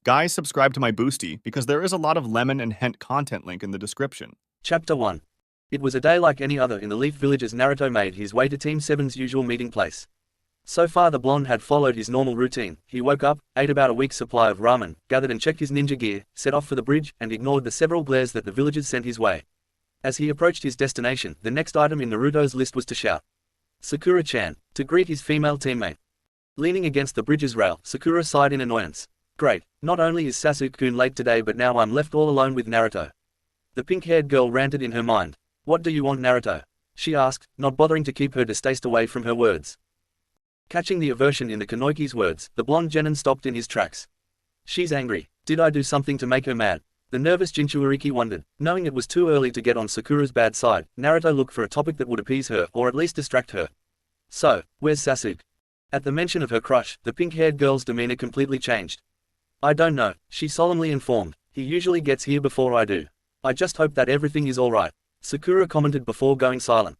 Guys, subscribe to my Boosty because there is a lot of lemon and hint content link in the description. Chapter 1. It was a day like any other in the Leaf Village as Naruto made his way to Team 7's usual meeting place. So far the blonde had followed his normal routine. He woke up, ate about a week's supply of ramen, gathered and checked his ninja gear, set off for the bridge, and ignored the several glares that the villagers sent his way. As he approached his destination, the next item in Naruto's list was to shout, "Sakura-chan," to greet his female teammate. Leaning against the bridge's rail, Sakura sighed in annoyance. Great, not only is Sasuke-kun late today but now I'm left all alone with Naruto. The pink-haired girl ranted in her mind. What do you want, Naruto? She asked, not bothering to keep her distaste away from her words. Catching the aversion in the Kunoichi's words, the blonde genin stopped in his tracks. She's angry. Did I do something to make her mad? The nervous Jinchuuriki wondered. Knowing it was too early to get on Sakura's bad side, Naruto looked for a topic that would appease her or at least distract her. So, where's Sasuke? At the mention of her crush, the pink-haired girl's demeanor completely changed. I don't know, she solemnly informed. He usually gets here before I do. I just hope that everything is alright, Sakura commented before going silent.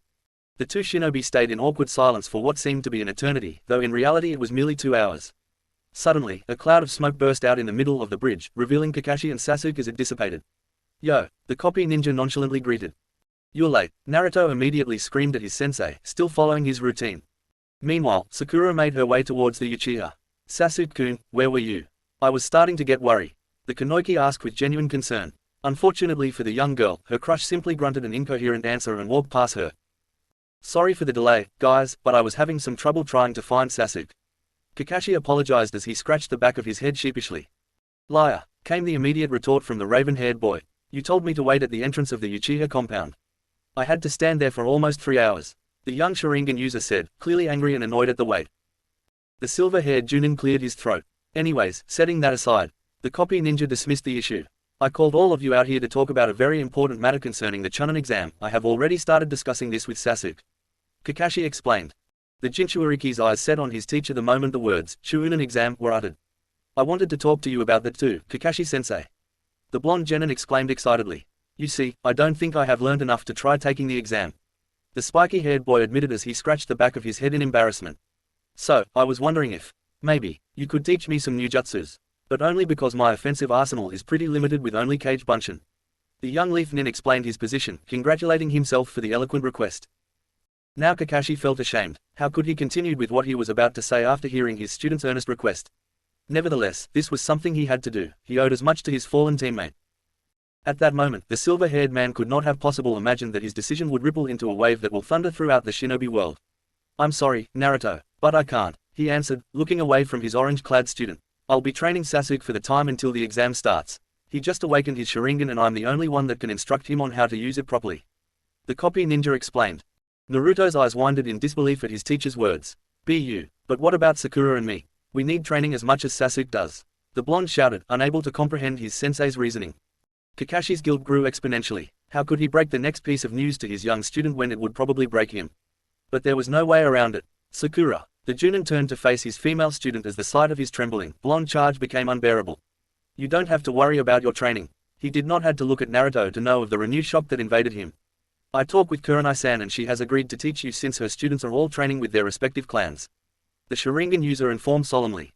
The two shinobi stayed in awkward silence for what seemed to be an eternity, though in reality it was merely 2 hours. Suddenly, a cloud of smoke burst out in the middle of the bridge, revealing Kakashi and Sasuke as it dissipated. Yo, the copy ninja nonchalantly greeted. You're late, Naruto immediately screamed at his sensei, still following his routine. Meanwhile, Sakura made her way towards the Uchiha. Sasuke-kun, where were you? I was starting to get worried. The Kunoichi asked with genuine concern. Unfortunately for the young girl, her crush simply grunted an incoherent answer and walked past her. Sorry for the delay, guys, but I was having some trouble trying to find Sasuke. Kakashi apologized as he scratched the back of his head sheepishly. Liar, came the immediate retort from the raven-haired boy. You told me to wait at the entrance of the Uchiha compound. I had to stand there for almost 3 hours. The young Sharingan user said, clearly angry and annoyed at the wait. The silver-haired Junin cleared his throat. Anyways, setting that aside, the copy ninja dismissed the issue. I called all of you out here to talk about a very important matter concerning the Chunin exam. I have already started discussing this with Sasuke. Kakashi explained. The Jinchuuriki's eyes set on his teacher the moment the words, Chunin exam, were uttered. I wanted to talk to you about that too, Kakashi-sensei. The blonde genin exclaimed excitedly. You see, I don't think I have learned enough to try taking the exam. The spiky-haired boy admitted as he scratched the back of his head in embarrassment. So, I was wondering if, maybe, you could teach me some new jutsus. But only because my offensive arsenal is pretty limited with only Kage Bunshin. The young Leaf Nin explained his position, congratulating himself for the eloquent request. Now Kakashi felt ashamed. How could he continue with what he was about to say after hearing his student's earnest request? Nevertheless, this was something he had to do. He owed as much to his fallen teammate. At that moment, the silver-haired man could not have possibly imagined that his decision would ripple into a wave that will thunder throughout the shinobi world. I'm sorry, Naruto, but I can't, he answered, looking away from his orange-clad student. I'll be training Sasuke for the time until the exam starts. He just awakened his Sharingan and I'm the only one that can instruct him on how to use it properly. The copy ninja explained. Naruto's eyes widened in disbelief at his teacher's words. But what about Sakura and me? We need training as much as Sasuke does. The blonde shouted, unable to comprehend his sensei's reasoning. Kakashi's guilt grew exponentially. How could he break the next piece of news to his young student when it would probably break him? But there was no way around it. Sakura. The Junin turned to face his female student as the sight of his trembling, blonde charge became unbearable. You don't have to worry about your training. He did not have to look at Naruto to know of the renewed shock that invaded him. I talked with Kurenai-san and she has agreed to teach you since her students are all training with their respective clans. The Sharingan user informed solemnly.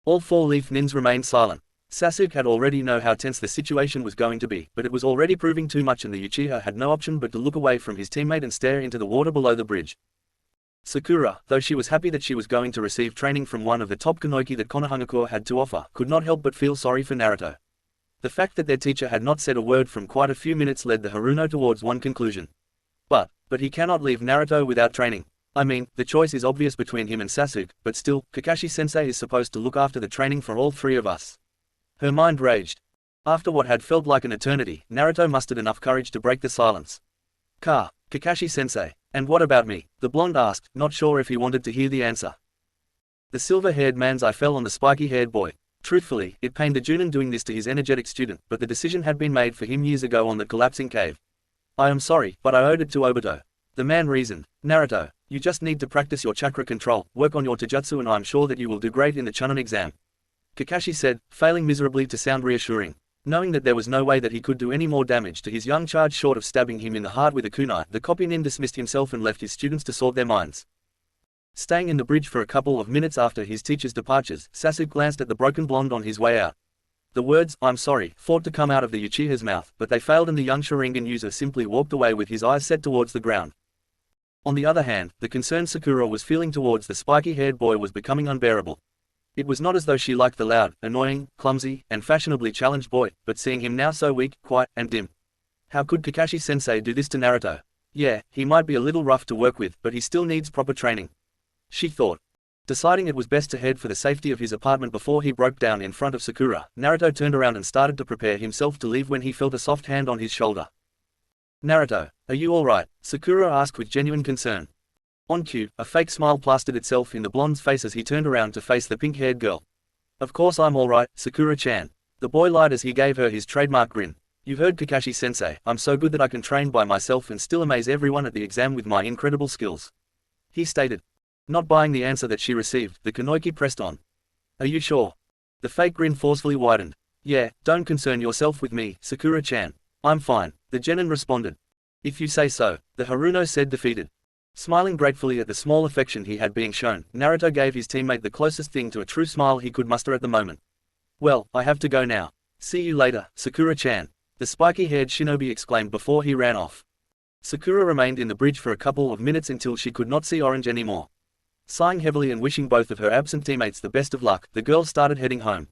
All 4 Leaf Nins remained silent. Sasuke had already known how tense the situation was going to be, but it was already proving too much and the Uchiha had no option but to look away from his teammate and stare into the water below the bridge. Sakura, though she was happy that she was going to receive training from one of the top Kunoichi that Konohagakure had to offer, could not help but feel sorry for Naruto. The fact that their teacher had not said a word from quite a few minutes led the Haruno towards one conclusion. But he cannot leave Naruto without training. I mean, the choice is obvious between him and Sasuke, but still, Kakashi-sensei is supposed to look after the training for all 3 of us. Her mind raged. After what had felt like an eternity, Naruto mustered enough courage to break the silence. Kakashi-sensei. And what about me? The blonde asked, not sure if he wanted to hear the answer. The silver-haired man's eye fell on the spiky-haired boy. Truthfully, it pained the Junin doing this to his energetic student, but the decision had been made for him years ago on that collapsing cave. I am sorry, but I owed it to Obito. The man reasoned. Naruto, you just need to practice your chakra control, work on your taijutsu and I'm sure that you will do great in the Chunin exam. Kakashi said, failing miserably to sound reassuring. Knowing that there was no way that he could do any more damage to his young charge short of stabbing him in the heart with a kunai, the copy nin dismissed himself and left his students to sort their minds. Staying in the bridge for a couple of minutes after his teacher's departures, Sasuke glanced at the broken blonde on his way out. The words, "I'm sorry," fought to come out of the Uchiha's mouth, but they failed and the young Sharingan user simply walked away with his eyes set towards the ground. On the other hand, the concern Sakura was feeling towards the spiky-haired boy was becoming unbearable. It was not as though she liked the loud, annoying, clumsy, and fashionably challenged boy, but seeing him now so weak, quiet, and dim. How could Kakashi-sensei do this to Naruto? Yeah, he might be a little rough to work with, but he still needs proper training, she thought. Deciding it was best to head for the safety of his apartment before he broke down in front of Sakura, Naruto turned around and started to prepare himself to leave when he felt a soft hand on his shoulder. "Naruto, are you alright?" Sakura asked with genuine concern. On cue, a fake smile plastered itself in the blonde's face as he turned around to face the pink-haired girl. "Of course I'm alright, Sakura-chan." The boy lied as he gave her his trademark grin. "You've heard Kakashi-sensei, I'm so good that I can train by myself and still amaze everyone at the exam with my incredible skills," he stated. Not buying the answer that she received, the Kunoichi pressed on. "Are you sure?" The fake grin forcefully widened. "Yeah, don't concern yourself with me, Sakura-chan. I'm fine," the genin responded. "If you say so," the Haruno said defeated. Smiling gratefully at the small affection he had being shown, Naruto gave his teammate the closest thing to a true smile he could muster at the moment. "Well, I have to go now. See you later, Sakura-chan," the spiky-haired shinobi exclaimed before he ran off. Sakura remained in the bridge for a couple of minutes until she could not see orange anymore. Sighing heavily and wishing both of her absent teammates the best of luck, the girl started heading home.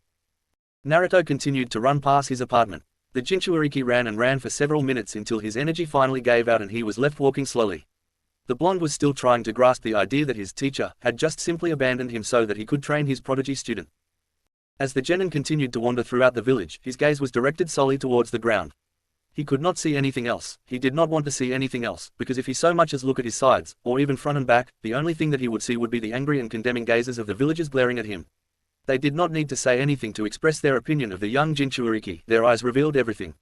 Naruto continued to run past his apartment. The Jinchuuriki ran and ran for several minutes until his energy finally gave out and he was left walking slowly. The blonde was still trying to grasp the idea that his teacher had just simply abandoned him so that he could train his prodigy student. As the genin continued to wander throughout the village, his gaze was directed solely towards the ground. He could not see anything else. He did not want to see anything else, because if he so much as look at his sides, or even front and back, the only thing that he would see would be the angry and condemning gazes of the villagers glaring at him. They did not need to say anything to express their opinion of the young Jinchuuriki, their eyes revealed everything.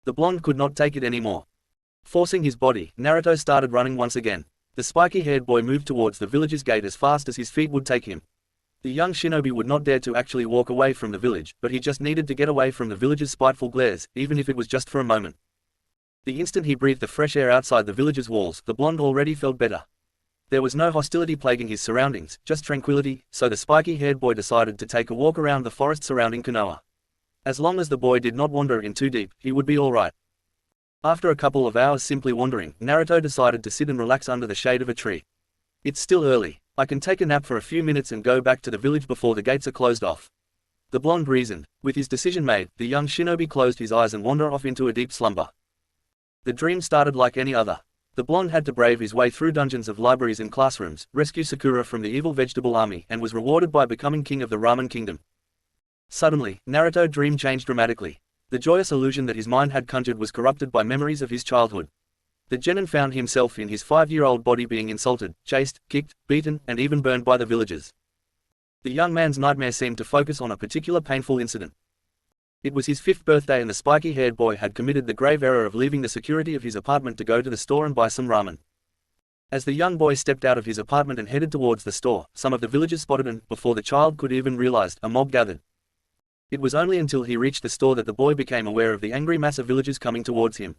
The blonde could not take it anymore. Forcing his body, Naruto started running once again. The spiky-haired boy moved towards the village's gate as fast as his feet would take him. The young shinobi would not dare to actually walk away from the village, but he just needed to get away from the village's spiteful glares, even if it was just for a moment. The instant he breathed the fresh air outside the village's walls, the blonde already felt better. There was no hostility plaguing his surroundings, just tranquility, so the spiky-haired boy decided to take a walk around the forest surrounding Konoha. As long as the boy did not wander in too deep, he would be alright. After a couple of hours simply wandering, Naruto decided to sit and relax under the shade of a tree. "It's still early. I can take a nap for a few minutes and go back to the village before the gates are closed off," the blonde reasoned. With his decision made, the young shinobi closed his eyes and wandered off into a deep slumber. The dream started like any other. The blonde had to brave his way through dungeons of libraries and classrooms, rescue Sakura from the evil vegetable army, and was rewarded by becoming king of the ramen kingdom. Suddenly, Naruto's dream changed dramatically. The joyous illusion that his mind had conjured was corrupted by memories of his childhood. The genin found himself in his 5-year-old body being insulted, chased, kicked, beaten, and even burned by the villagers. The young man's nightmare seemed to focus on a particular painful incident. It was his 5th birthday and the spiky-haired boy had committed the grave error of leaving the security of his apartment to go to the store and buy some ramen. As the young boy stepped out of his apartment and headed towards the store, some of the villagers spotted him. Before the child could even realize, a mob gathered. It was only until he reached the store that the boy became aware of the angry mass of villagers coming towards him.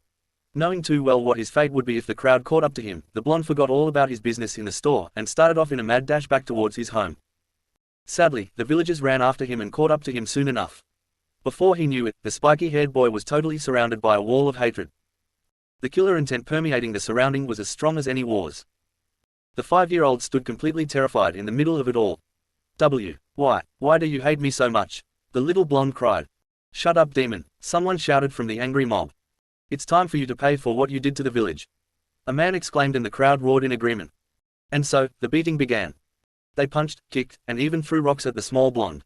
Knowing too well what his fate would be if the crowd caught up to him, the blonde forgot all about his business in the store and started off in a mad dash back towards his home. Sadly, the villagers ran after him and caught up to him soon enough. Before he knew it, the spiky-haired boy was totally surrounded by a wall of hatred. The killer intent permeating the surrounding was as strong as any wars. The 5-year-old stood completely terrified in the middle of it all. Why do you hate me so much?" the little blonde cried. "Shut up, demon," someone shouted from the angry mob. "It's time for you to pay for what you did to the village," a man exclaimed and the crowd roared in agreement. And so, the beating began. They punched, kicked, and even threw rocks at the small blonde.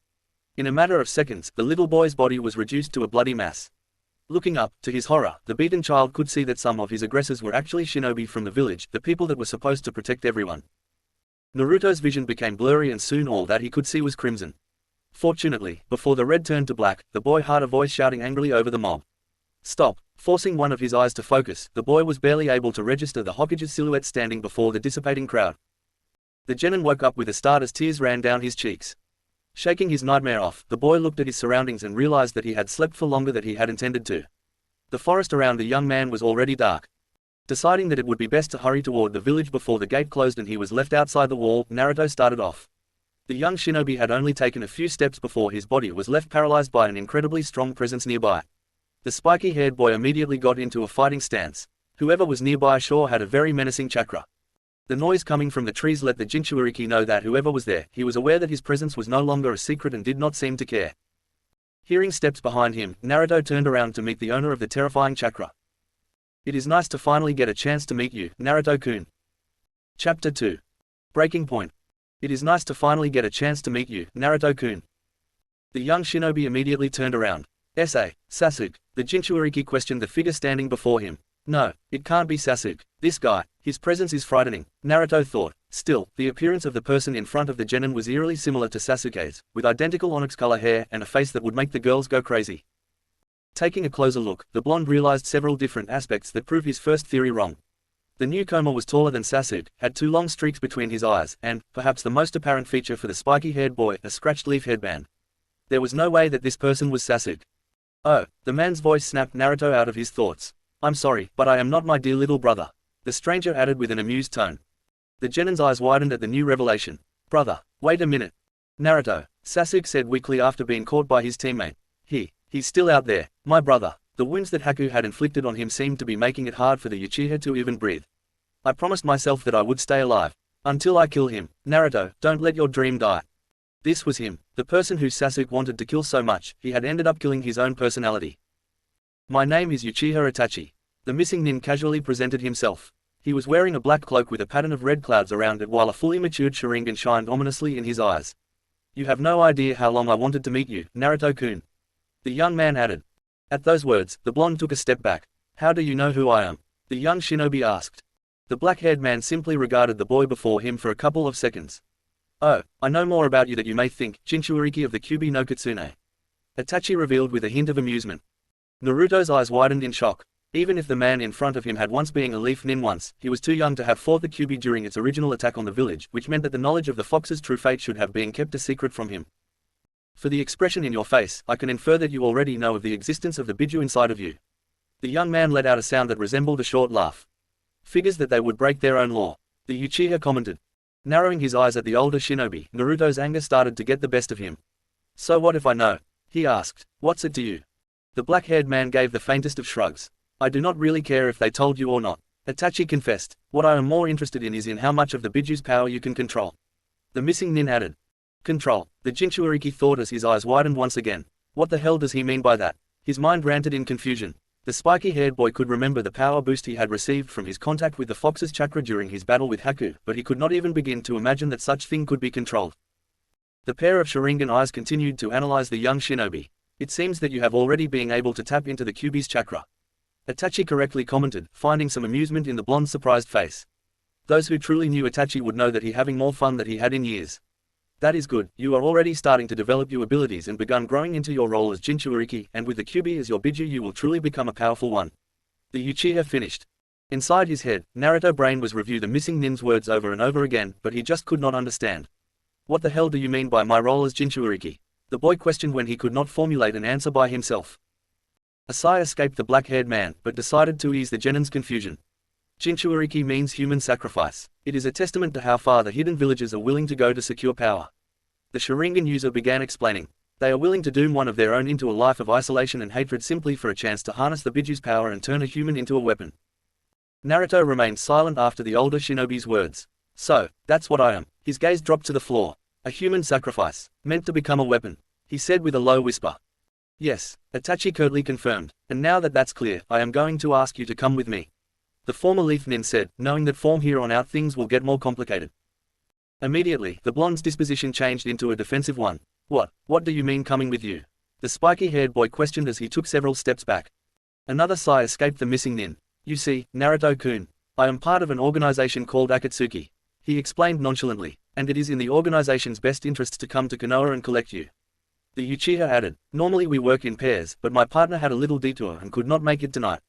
In a matter of seconds, the little boy's body was reduced to a bloody mass. Looking up, to his horror, the beaten child could see that some of his aggressors were actually shinobi from the village, the people that were supposed to protect everyone. Naruto's vision became blurry and soon all that he could see was crimson. Fortunately, before the red turned to black, the boy heard a voice shouting angrily over the mob. "Stop!" Forcing one of his eyes to focus, the boy was barely able to register the Hokage's silhouette standing before the dissipating crowd. The genin woke up with a start as tears ran down his cheeks. Shaking his nightmare off, the boy looked at his surroundings and realized that he had slept for longer than he had intended to. The forest around the young man was already dark. Deciding that it would be best to hurry toward the village before the gate closed and he was left outside the wall, Naruto started off. The young shinobi had only taken a few steps before his body was left paralyzed by an incredibly strong presence nearby. The spiky-haired boy immediately got into a fighting stance. Whoever was nearby sure had a very menacing chakra. The noise coming from the trees let the Jinchuuriki know that whoever was there, he was aware that his presence was no longer a secret and did not seem to care. Hearing steps behind him, Naruto turned around to meet the owner of the terrifying chakra. It is nice to finally get a chance to meet you, Naruto-kun. Chapter 2. Breaking Point. It is nice to finally get a chance to meet you, Naruto-kun. The young shinobi immediately turned around. Sasuke. The Jinchuuriki questioned the figure standing before him. No, it can't be Sasuke. This guy, his presence is frightening, Naruto thought. Still, the appearance of the person in front of the genin was eerily similar to Sasuke's, with identical onyx-color hair and a face that would make the girls go crazy. Taking a closer look, the blonde realized several different aspects that prove his first theory wrong. The newcomer was taller than Sasuke, had 2 long streaks between his eyes, and, perhaps the most apparent feature for the spiky-haired boy, a scratched leaf headband. There was no way that this person was Sasuke. Oh, the man's voice snapped Naruto out of his thoughts. I'm sorry, but I am not my dear little brother. The stranger added with an amused tone. The genin's eyes widened at the new revelation. Brother, wait a minute. Naruto, Sasuke said weakly after being caught by his teammate. He's still out there, my brother. The wounds that Haku had inflicted on him seemed to be making it hard for the Uchiha to even breathe. I promised myself that I would stay alive. Until I kill him. Naruto, don't let your dream die. This was him, the person who Sasuke wanted to kill so much, he had ended up killing his own personality. My name is Uchiha Itachi. The missing nin casually presented himself. He was wearing a black cloak with a pattern of red clouds around it while a fully matured Sharingan shined ominously in his eyes. You have no idea how long I wanted to meet you, Naruto-kun. The young man added. At those words, the blonde took a step back. How do you know who I am? The young shinobi asked. The black-haired man simply regarded the boy before him for a couple of seconds. Oh, I know more about you than you may think, Jinchuuriki of the Kyuubi no Kitsune. Itachi revealed with a hint of amusement. Naruto's eyes widened in shock. Even if the man in front of him had once been a leaf nin once, he was too young to have fought the Kyuubi during its original attack on the village, which meant that the knowledge of the fox's true fate should have been kept a secret from him. For the expression in your face, I can infer that you already know of the existence of the Biju inside of you. The young man let out a sound that resembled a short laugh. Figures that they would break their own law. The Uchiha commented. Narrowing his eyes at the older shinobi, Naruto's anger started to get the best of him. So what if I know? He asked. What's it to you? The black-haired man gave the faintest of shrugs. I do not really care if they told you or not. Itachi confessed. What I am more interested in is in how much of the Biju's power you can control. The missing nin added. Control. The Jinchuuriki thought as his eyes widened once again. What the hell does he mean by that? His mind ranted in confusion. The spiky-haired boy could remember the power boost he had received from his contact with the fox's chakra during his battle with Haku, but he could not even begin to imagine that such thing could be controlled. The pair of Sharingan eyes continued to analyze the young shinobi. It seems that you have already been able to tap into the Kyuubi's chakra. Itachi correctly commented, finding some amusement in the blonde's surprised face. Those who truly knew Itachi would know that he having more fun than he had in years. That is good, you are already starting to develop your abilities and begun growing into your role as Jinchuuriki, and with the Kyuubi as your Biju you will truly become a powerful one. The Uchiha finished. Inside his head, Naruto brain was review the missing nin's words over and over again, but he just could not understand. What the hell do you mean by my role as Jinchuuriki? The boy questioned when he could not formulate an answer by himself. A sigh escaped the black-haired man, but decided to ease the genin's confusion. Jinchuuriki means human sacrifice. It is a testament to how far the hidden villagers are willing to go to secure power. The Sharingan user began explaining. They are willing to doom one of their own into a life of isolation and hatred simply for a chance to harness the Biju's power and turn a human into a weapon. Naruto remained silent after the older shinobi's words. So, that's what I am. His gaze dropped to the floor. A human sacrifice, meant to become a weapon. He said with a low whisper. Yes, Itachi curtly confirmed, and now that that's clear, I am going to ask you to come with me. The former leaf nin said, knowing that from here on out things will get more complicated. Immediately, the blonde's disposition changed into a defensive one. What do you mean coming with you? The spiky-haired boy questioned as he took several steps back. Another sigh escaped the missing nin. You see, Naruto-kun, I am part of an organization called Akatsuki. He explained nonchalantly, and it is in the organization's best interests to come to Konoha and collect you. The Uchiha added, normally we work in pairs, but my partner had a little detour and could not make it tonight.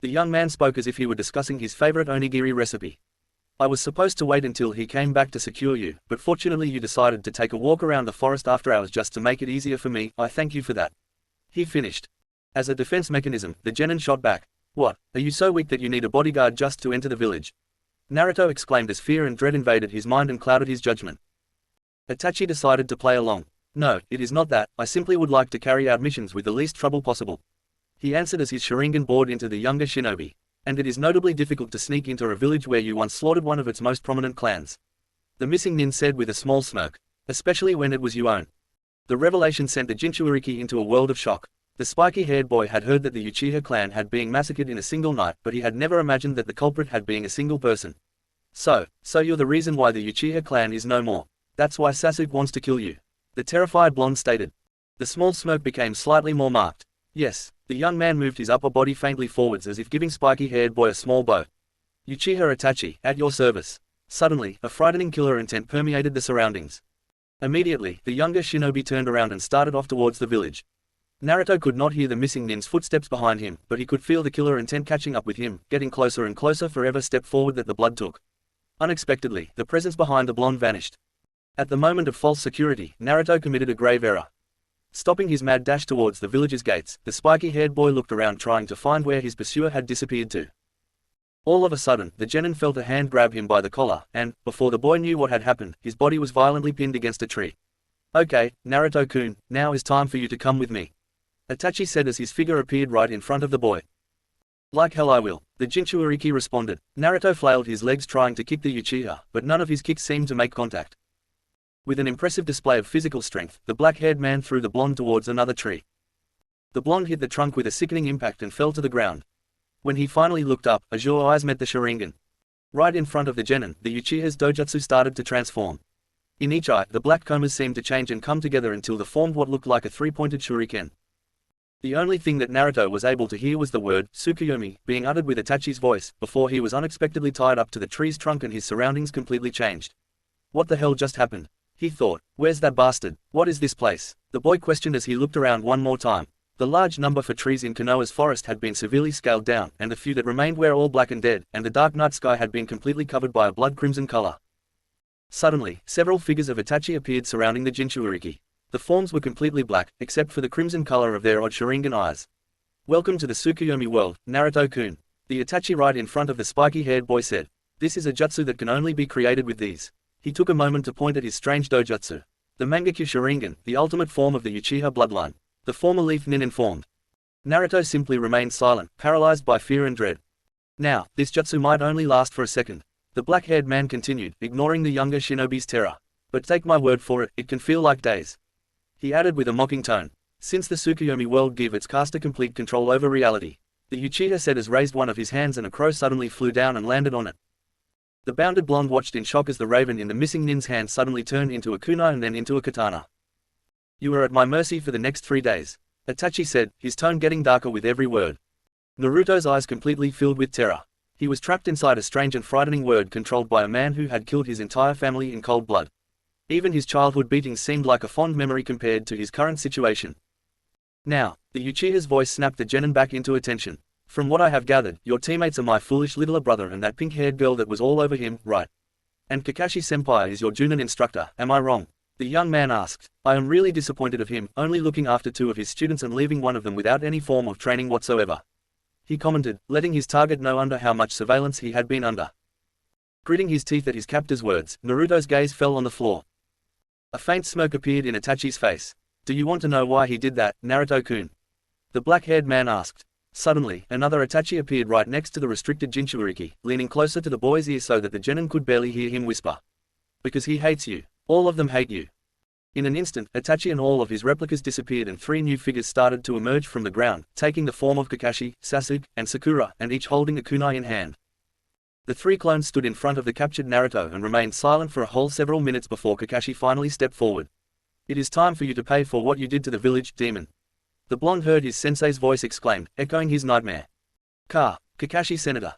The young man spoke as if he were discussing his favorite onigiri recipe. I was supposed to wait until he came back to secure you, but fortunately you decided to take a walk around the forest after hours just to make it easier for me. I thank you for that. He finished. As a defense mechanism, the genin shot back. What, are you so weak that you need a bodyguard just to enter the village? Naruto exclaimed as fear and dread invaded his mind and clouded his judgment. Itachi decided to play along. No, it is not that, I simply would like to carry out missions with the least trouble possible. He answered as his Sharingan bored into the younger shinobi. And it is notably difficult to sneak into a village where you once slaughtered one of its most prominent clans. The missing nin said with a small smirk. Especially when it was your own. The revelation sent the Jinchuriki into a world of shock. The spiky-haired boy had heard that the Uchiha clan had been massacred in a single night, but he had never imagined that the culprit had been a single person. So you're the reason why the Uchiha clan is no more. That's why Sasuke wants to kill you. The terrified blonde stated. The small smirk became slightly more marked. Yes, the young man moved his upper body faintly forwards as if giving spiky-haired boy a small bow. Uchiha Itachi, at your service. Suddenly, a frightening killer intent permeated the surroundings. Immediately, the younger shinobi turned around and started off towards the village. Naruto could not hear the missing nin's footsteps behind him, but he could feel the killer intent catching up with him, getting closer and closer for every step forward that the blood took. Unexpectedly, the presence behind the blonde vanished. At the moment of false security, Naruto committed a grave error. Stopping his mad dash towards the village's gates, the spiky-haired boy looked around trying to find where his pursuer had disappeared to. All of a sudden, the genin felt a hand grab him by the collar, and, before the boy knew what had happened, his body was violently pinned against a tree. Okay, Naruto-kun, now is time for you to come with me. Itachi said as his figure appeared right in front of the boy. Like hell I will, the Jinchuriki responded. Naruto flailed his legs trying to kick the Uchiha, but none of his kicks seemed to make contact. With an impressive display of physical strength, the black-haired man threw the blonde towards another tree. The blonde hit the trunk with a sickening impact and fell to the ground. When he finally looked up, azure eyes met the Sharingan. Right in front of the genin, the Uchiha's dojutsu started to transform. In each eye, the black comas seemed to change and come together until they formed what looked like a three-pointed shuriken. The only thing that Naruto was able to hear was the word, Tsukuyomi, being uttered with Itachi's voice, before he was unexpectedly tied up to the tree's trunk and his surroundings completely changed. What the hell just happened? He thought. Where's that bastard? What is this place? The boy questioned as he looked around one more time. The large number for trees in Konoha's forest had been severely scaled down, and the few that remained were all black and dead, and the dark night sky had been completely covered by a blood-crimson color. Suddenly, several figures of Itachi appeared surrounding the Jinchuriki. The forms were completely black, except for the crimson color of their odd Sharingan eyes. Welcome to the Tsukuyomi world, Naruto-kun. The Itachi right in front of the spiky-haired boy said. This is a jutsu that can only be created with these. He took a moment to point at his strange dojutsu. The Mangekyo Sharingan, the ultimate form of the Uchiha bloodline. The former leaf nin informed. Naruto simply remained silent, paralyzed by fear and dread. Now, this jutsu might only last for a second. The black-haired man continued, ignoring the younger shinobi's terror. But take my word for it, it can feel like days. He added with a mocking tone. Since the Tsukuyomi world gave its caster complete control over reality. The Uchiha said as raised one of his hands and a crow suddenly flew down and landed on it. The bounded blonde watched in shock as the raven in the missing nin's hand suddenly turned into a kunai and then into a katana. You are at my mercy for the next 3 days. Itachi said, his tone getting darker with every word. Naruto's eyes completely filled with terror. He was trapped inside a strange and frightening world controlled by a man who had killed his entire family in cold blood. Even his childhood beatings seemed like a fond memory compared to his current situation. Now, the Uchiha's voice snapped the genin back into attention. From what I have gathered, your teammates are my foolish littler brother and that pink-haired girl that was all over him, right? And Kakashi-senpai is your Junin instructor, am I wrong? The young man asked. I am really disappointed of him, only looking after 2 of his students and leaving one of them without any form of training whatsoever. He commented, letting his target know under how much surveillance he had been under. Gritting his teeth at his captor's words, Naruto's gaze fell on the floor. A faint smirk appeared in Itachi's face. Do you want to know why he did that, Naruto-kun? The black-haired man asked. Suddenly, another Itachi appeared right next to the restricted Jinchuriki, leaning closer to the boy's ear so that the genin could barely hear him whisper. Because he hates you. All of them hate you. In an instant, Itachi and all of his replicas disappeared and 3 new figures started to emerge from the ground, taking the form of Kakashi, Sasuke, and Sakura, and each holding a kunai in hand. The 3 clones stood in front of the captured Naruto and remained silent for a whole several minutes before Kakashi finally stepped forward. It is time for you to pay for what you did to the village, demon. The blonde heard his sensei's voice exclaimed, echoing his nightmare. Kakashi Senator.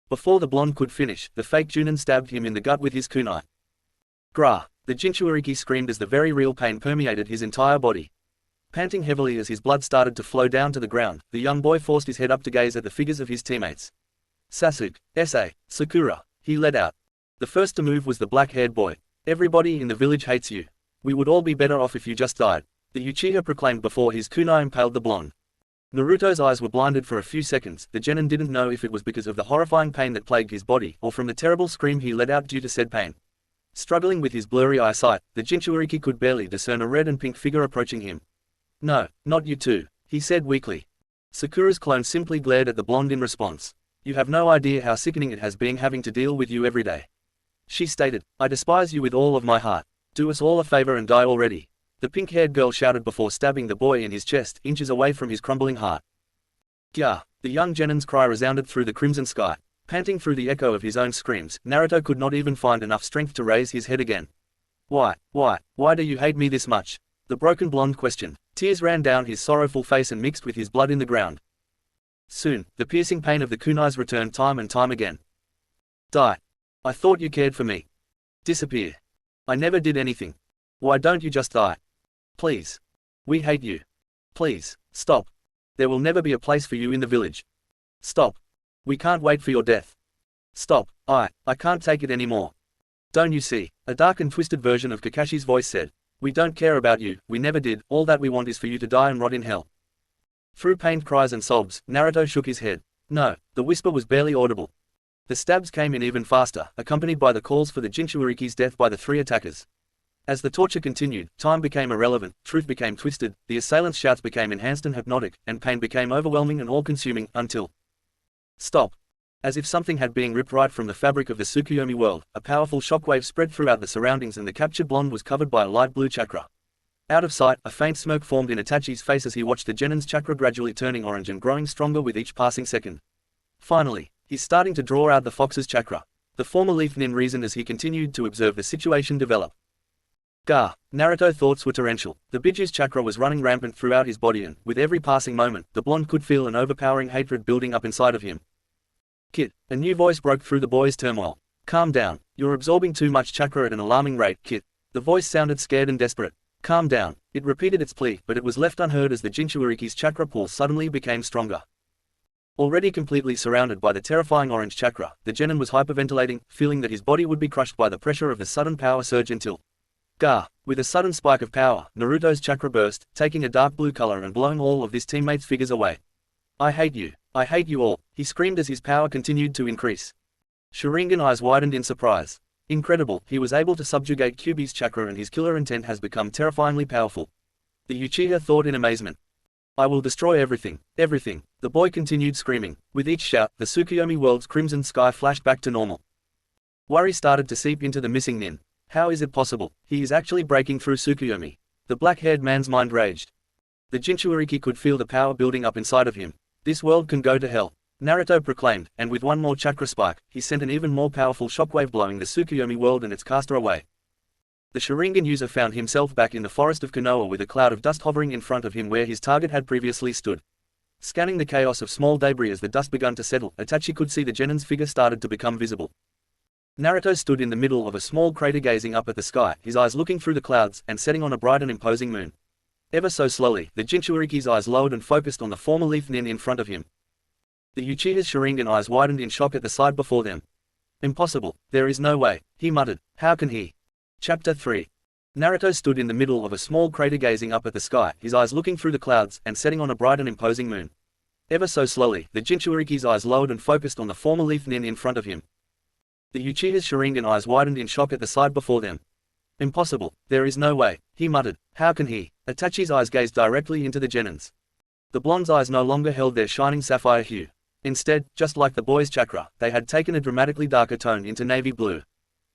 Before the blonde could finish, the fake Junin stabbed him in the gut with his kunai. Grah. The Jinchuriki screamed as the very real pain permeated his entire body. Panting heavily as his blood started to flow down to the ground, the young boy forced his head up to gaze at the figures of his teammates. Sasuke, Sakura, he let out. The first to move was the black-haired boy. Everybody in the village hates you. We would all be better off if you just died. The Uchiha proclaimed before his kunai impaled the blonde. Naruto's eyes were blinded for a few seconds. The genin didn't know if it was because of the horrifying pain that plagued his body, or from the terrible scream he let out due to said pain. Struggling with his blurry eyesight, the Jinchuuriki could barely discern a red and pink figure approaching him. "No, not you two," he said weakly. Sakura's clone simply glared at the blonde in response. "You have no idea how sickening it has been having to deal with you every day," she stated. "I despise you with all of my heart. Do us all a favor and die already," the pink-haired girl shouted before stabbing the boy in his chest, inches away from his crumbling heart. "Gah!" The young Genin's cry resounded through the crimson sky. Panting through the echo of his own screams, Naruto could not even find enough strength to raise his head again. Why do you hate me this much?" the broken blonde questioned. Tears ran down his sorrowful face and mixed with his blood in the ground. Soon, the piercing pain of the kunais returned time and time again. "Die. I thought you cared for me. Disappear. I never did anything. Why don't you just die? Please. We hate you. Please, stop. There will never be a place for you in the village. Stop. We can't wait for your death. Stop. I can't take it anymore. Don't you see?" a dark and twisted version of Kakashi's voice said. "We don't care about you, we never did, all that we want is for you to die and rot in hell." Through pained cries and sobs, Naruto shook his head. No, the whisper was barely audible. The stabs came in even faster, accompanied by the calls for the Jinchuuriki's death by the three attackers. As the torture continued, time became irrelevant, truth became twisted, the assailants' shouts became enhanced and hypnotic, and pain became overwhelming and all-consuming, until... Stop. As if something had been ripped right from the fabric of the Tsukuyomi world, a powerful shockwave spread throughout the surroundings and the captured blonde was covered by a light blue chakra. Out of sight, a faint smirk formed in Itachi's face as he watched the Genin's chakra gradually turning orange and growing stronger with each passing second. Finally, he's starting to draw out the fox's chakra. The former leaf nin reasoned as he continued to observe the situation develop. Gah! Naruto's thoughts were torrential. The Biju's chakra was running rampant throughout his body and, with every passing moment, the blonde could feel an overpowering hatred building up inside of him. "Kid," a new voice broke through the boy's turmoil. "Calm down. You're absorbing too much chakra at an alarming rate, kid." The voice sounded scared and desperate. "Calm down." It repeated its plea, but it was left unheard as the Jinchuuriki's chakra pool suddenly became stronger. Already completely surrounded by the terrifying orange chakra, the Genin was hyperventilating, feeling that his body would be crushed by the pressure of the sudden power surge until... Gah! With a sudden spike of power, Naruto's chakra burst, taking a dark blue color and blowing all of his teammates' figures away. "I hate you. I hate you all," he screamed as his power continued to increase. Sharingan eyes widened in surprise. Incredible, he was able to subjugate Kyuubi's chakra and his killer intent has become terrifyingly powerful. The Uchiha thought in amazement. "I will destroy everything, everything," the boy continued screaming. With each shout, the Tsukuyomi world's crimson sky flashed back to normal. Worry started to seep into the missing nin. How is it possible? He is actually breaking through Tsukuyomi. The black-haired man's mind raged. The Jinchuuriki could feel the power building up inside of him. "This world can go to hell," Naruto proclaimed, and with one more chakra spike, he sent an even more powerful shockwave blowing the Tsukuyomi world and its caster away. The Sharingan user found himself back in the forest of Konoha with a cloud of dust hovering in front of him where his target had previously stood. Scanning the chaos of small debris as the dust began to settle, Itachi could see the Genin's figure started to become visible. Naruto stood in the middle of a small crater gazing up at the sky, his eyes looking through the clouds and setting on a bright and imposing moon. Ever so slowly, the Jinchuuriki's eyes lowered and focused on the former leaf nin in front of him. The Uchiha's Sharingan eyes widened in shock at the sight before them. "Impossible, there is no way," he muttered. "How can he?" Chapter 3. Naruto stood in the middle of a small crater gazing up at the sky, his eyes looking through the clouds and setting on a bright and imposing moon. Ever so slowly, the Jinchuuriki's eyes lowered and focused on the former leaf nin in front of him. The Uchiha's Sharingan eyes widened in shock at the sight before them. "Impossible, there is no way," he muttered. "How can he?" Itachi's eyes gazed directly into the Genin's. The blonde's eyes no longer held their shining sapphire hue. Instead, just like the boy's chakra, they had taken a dramatically darker tone into navy blue.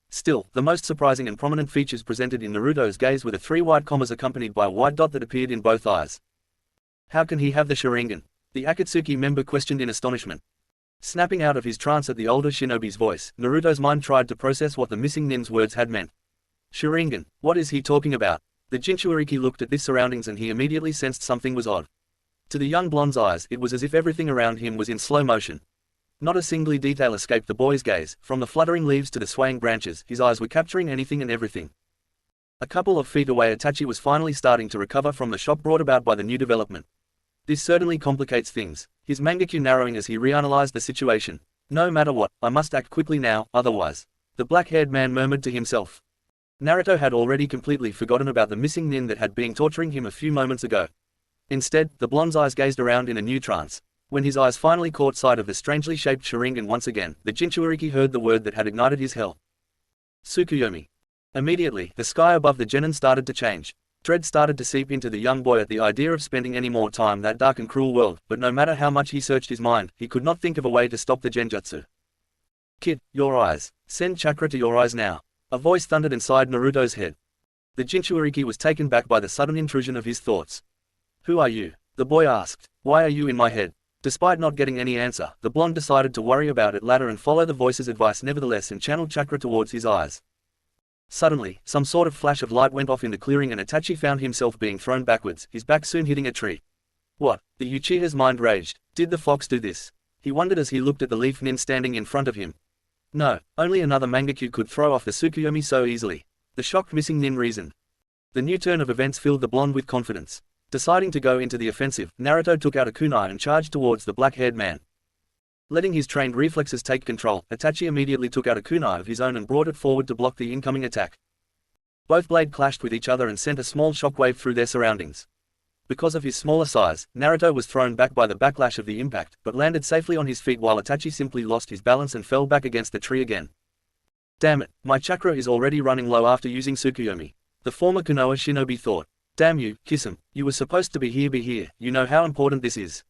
Still, the most surprising and prominent features presented in Naruto's gaze were the three white commas accompanied by a white dot that appeared in both eyes. "How can he have the Sharingan?" the Akatsuki member questioned in astonishment. Snapping out of his trance at the older shinobi's voice, Naruto's mind tried to process what the missing nin's words had meant. Sharingan, what is he talking about? The Jinchuuriki looked at his surroundings and he immediately sensed something was odd. To the young blonde's eyes, it was as if everything around him was in slow motion. Not a single detail escaped the boy's gaze, from the fluttering leaves to the swaying branches, his eyes were capturing anything and everything. A couple of feet away, Itachi was finally starting to recover from the shock brought about by the new development. This certainly complicates things, his mangekyou narrowing as he reanalyzed the situation. "No matter what, I must act quickly now, otherwise," the black-haired man murmured to himself. Naruto had already completely forgotten about the missing nin that had been torturing him a few moments ago. Instead, the blonde's eyes gazed around in a new trance. When his eyes finally caught sight of the strangely shaped Sharingan once again, the Jinchuuriki heard the word that had ignited his hell. Tsukuyomi. Immediately, the sky above the genin started to change. Dread started to seep into the young boy at the idea of spending any more time in that dark and cruel world, but no matter how much he searched his mind, he could not think of a way to stop the genjutsu. Kid, your eyes. Send chakra to your eyes now. A voice thundered inside Naruto's head. The Jinchuuriki was taken back by the sudden intrusion of his thoughts. Who are you? The boy asked. Why are you in my head? Despite not getting any answer, the blonde decided to worry about it later and follow the voice's advice nevertheless and channeled chakra towards his eyes. Suddenly, some sort of flash of light went off in the clearing and Itachi found himself being thrown backwards, his back soon hitting a tree. What? The Uchiha's mind raged. Did the fox do this? He wondered as he looked at the leaf nin standing in front of him. No, only another mangekyu could throw off the Tsukuyomi so easily. The shocked missing nin reasoned. The new turn of events filled the blonde with confidence. Deciding to go into the offensive, Naruto took out a kunai and charged towards the black-haired man. Letting his trained reflexes take control, Itachi immediately took out a kunai of his own and brought it forward to block the incoming attack. Both blades clashed with each other and sent a small shockwave through their surroundings. Because of his smaller size, Naruto was thrown back by the backlash of the impact, but landed safely on his feet while Itachi simply lost his balance and fell back against the tree again. Damn it, my chakra is already running low after using Tsukuyomi. The former Konoha shinobi thought. Damn you, kiss him. You were supposed to be here, you know how important this is.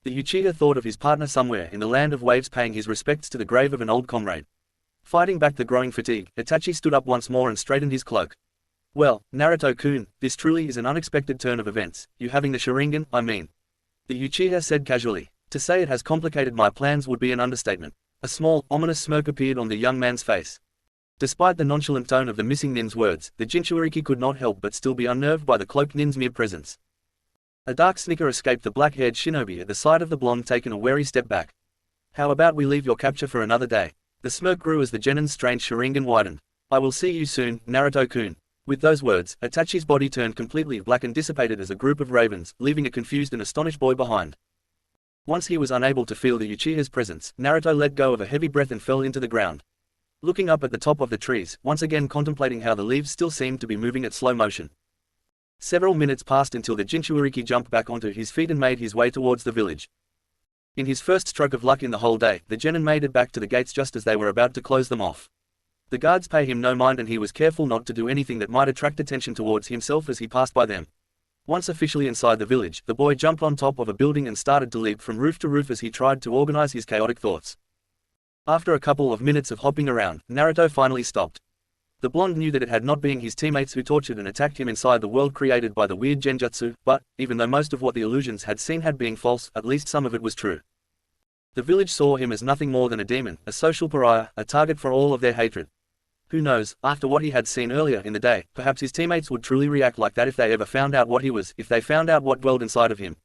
The Uchiha thought of his partner somewhere in the land of waves paying his respects to the grave of an old comrade. Fighting back the growing fatigue, Itachi stood up once more and straightened his cloak. Well, Naruto-kun, this truly is an unexpected turn of events, you having the Sharingan, I mean. The Uchiha said casually. To say it has complicated my plans would be an understatement. A small, ominous smirk appeared on the young man's face. Despite the nonchalant tone of the missing nin's words, the Jinchuuriki could not help but still be unnerved by the cloaked nin's mere presence. A dark snicker escaped the black-haired shinobi at the sight of the blonde taking a wary step back. How about we leave your capture for another day? The smirk grew as the genin's strange Sharingan widened. I will see you soon, Naruto-kun. With those words, Itachi's body turned completely black and dissipated as a group of ravens, leaving a confused and astonished boy behind. Once he was unable to feel the Uchiha's presence, Naruto let go of a heavy breath and fell into the ground. Looking up at the top of the trees, once again contemplating how the leaves still seemed to be moving at slow motion. Several minutes passed until the Jinchuuriki jumped back onto his feet and made his way towards the village. In his first stroke of luck in the whole day, the genin made it back to the gates just as they were about to close them off. The guards pay him no mind and he was careful not to do anything that might attract attention towards himself as he passed by them. Once officially inside the village, the boy jumped on top of a building and started to leap from roof to roof as he tried to organize his chaotic thoughts. After a couple of minutes of hopping around, Naruto finally stopped. The blonde knew that it had not been his teammates who tortured and attacked him inside the world created by the weird genjutsu, but, even though most of what the illusions had seen had been false, at least some of it was true. The village saw him as nothing more than a demon, a social pariah, a target for all of their hatred. Who knows, after what he had seen earlier in the day, perhaps his teammates would truly react like that if they ever found out what he was, if they found out what dwelled inside of him.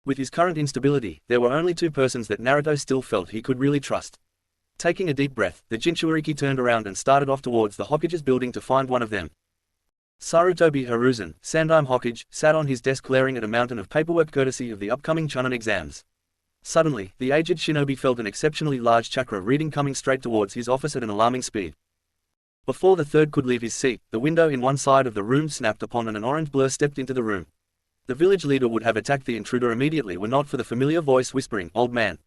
With his current instability, there were only two persons that Naruto still felt he could really trust. Taking a deep breath, the Jinchuuriki turned around and started off towards the Hokage's building to find one of them. Sarutobi Hiruzen, Sandaime Hokage, sat on his desk glaring at a mountain of paperwork courtesy of the upcoming Chunin exams. Suddenly, the aged shinobi felt an exceptionally large chakra reading coming straight towards his office at an alarming speed. Before the third could leave his seat, the window in one side of the room snapped upon and an orange blur stepped into the room. The village leader would have attacked the intruder immediately were not for the familiar voice whispering, "Old man."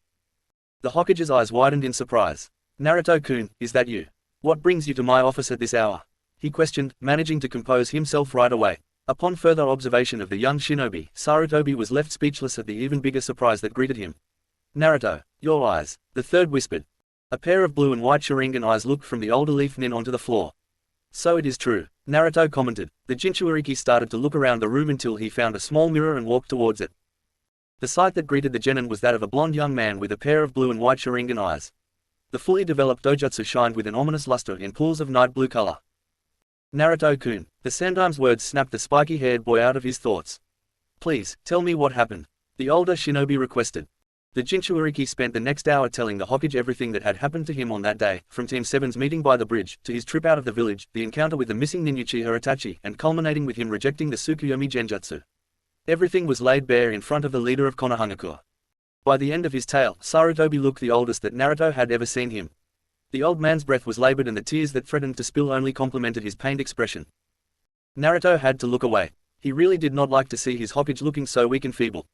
The Hokage's eyes widened in surprise. Naruto-kun, is that you? What brings you to my office at this hour? He questioned, managing to compose himself right away. Upon further observation of the young shinobi, Sarutobi was left speechless at the even bigger surprise that greeted him. Naruto, your eyes, the third whispered. A pair of blue and white Sharingan eyes looked from the older leaf nin onto the floor. So it is true, Naruto commented. The Jinchuuriki started to look around the room until he found a small mirror and walked towards it. The sight that greeted the genin was that of a blond young man with a pair of blue and white Sharingan eyes. The fully developed dojutsu shined with an ominous luster in pools of night blue color. Naruto-kun, the Sandaime's words snapped the spiky-haired boy out of his thoughts. Please, tell me what happened. The older shinobi requested. The Jinchuuriki spent the next hour telling the Hokage everything that had happened to him on that day, from Team 7's meeting by the bridge, to his trip out of the village, the encounter with the missing nin Uchiha Itachi, and culminating with him rejecting the Tsukuyomi Genjutsu. Everything was laid bare in front of the leader of Konohangakure. By the end of his tale, Sarutobi looked the oldest that Naruto had ever seen him. The old man's breath was labored and the tears that threatened to spill only complemented his pained expression. Naruto had to look away. He really did not like to see his Hokage looking so weak and feeble.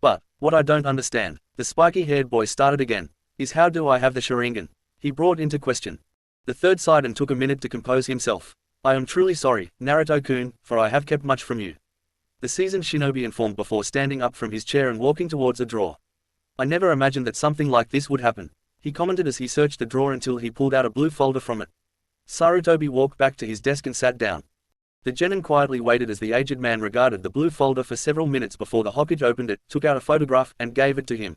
But, what I don't understand, the spiky-haired boy started again, is how do I have the Sharingan? He brought into question. The third sighed and took a minute to compose himself. I am truly sorry, Naruto-kun, for I have kept much from you. The seasoned shinobi informed before standing up from his chair and walking towards a drawer. I never imagined that something like this would happen, he commented as he searched the drawer until he pulled out a blue folder from it. Sarutobi walked back to his desk and sat down. The genin quietly waited as the aged man regarded the blue folder for several minutes before the Hokage opened it, took out a photograph, and gave it to him.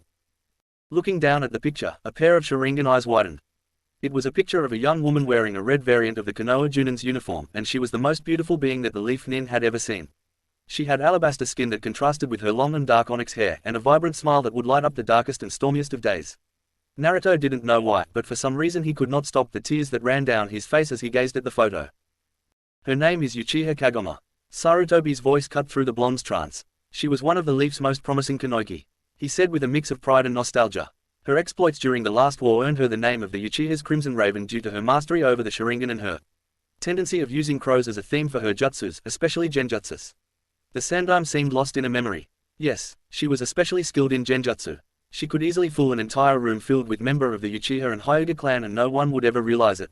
Looking down at the picture, a pair of Sharingan eyes widened. It was a picture of a young woman wearing a red variant of the Konoha Junin's uniform, and she was the most beautiful being that the Leaf Nin had ever seen. She had alabaster skin that contrasted with her long and dark onyx hair, and a vibrant smile that would light up the darkest and stormiest of days. Naruto didn't know why, but for some reason he could not stop the tears that ran down his face as he gazed at the photo. Her name is Uchiha Kagome. Sarutobi's voice cut through the blonde's trance. She was one of the Leaf's most promising Kunoichi, he said with a mix of pride and nostalgia. Her exploits during the last war earned her the name of the Uchiha's Crimson Raven due to her mastery over the Sharingan and her tendency of using crows as a theme for her jutsus, especially genjutsus. The Sandaime seemed lost in a memory. Yes, she was especially skilled in genjutsu. She could easily fool an entire room filled with members of the Uchiha and Hyuga clan and no one would ever realize it.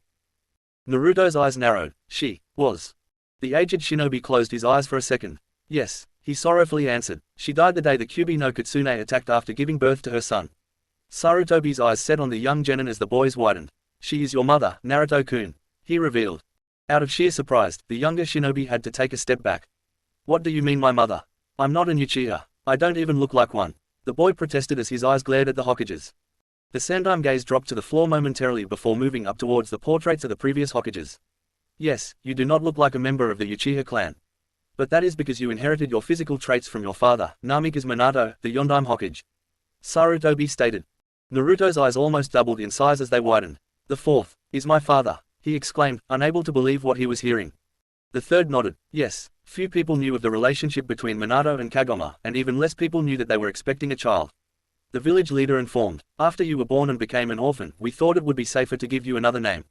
Naruto's eyes narrowed. She was. The aged shinobi closed his eyes for a second. Yes, he sorrowfully answered. She died the day the Kyubi no Kitsune attacked after giving birth to her son. Sarutobi's eyes set on the young genin as the boys widened. She is your mother, Naruto-kun, he revealed. Out of sheer surprise, the younger shinobi had to take a step back. What do you mean my mother? I'm not an Uchiha. I don't even look like one, the boy protested as his eyes glared at the Hokages. The Sandaime gaze dropped to the floor momentarily before moving up towards the portraits of the previous Hokages. Yes, you do not look like a member of the Uchiha clan. But that is because you inherited your physical traits from your father, Namikaze Minato, the Yondaime Hokage. Sarutobi stated. Naruto's eyes almost doubled in size as they widened. The fourth is my father, he exclaimed, unable to believe what he was hearing. The third nodded. Yes, few people knew of the relationship between Minato and Kagome, and even less people knew that they were expecting a child. The village leader informed, after you were born and became an orphan, we thought it would be safer to give you another name.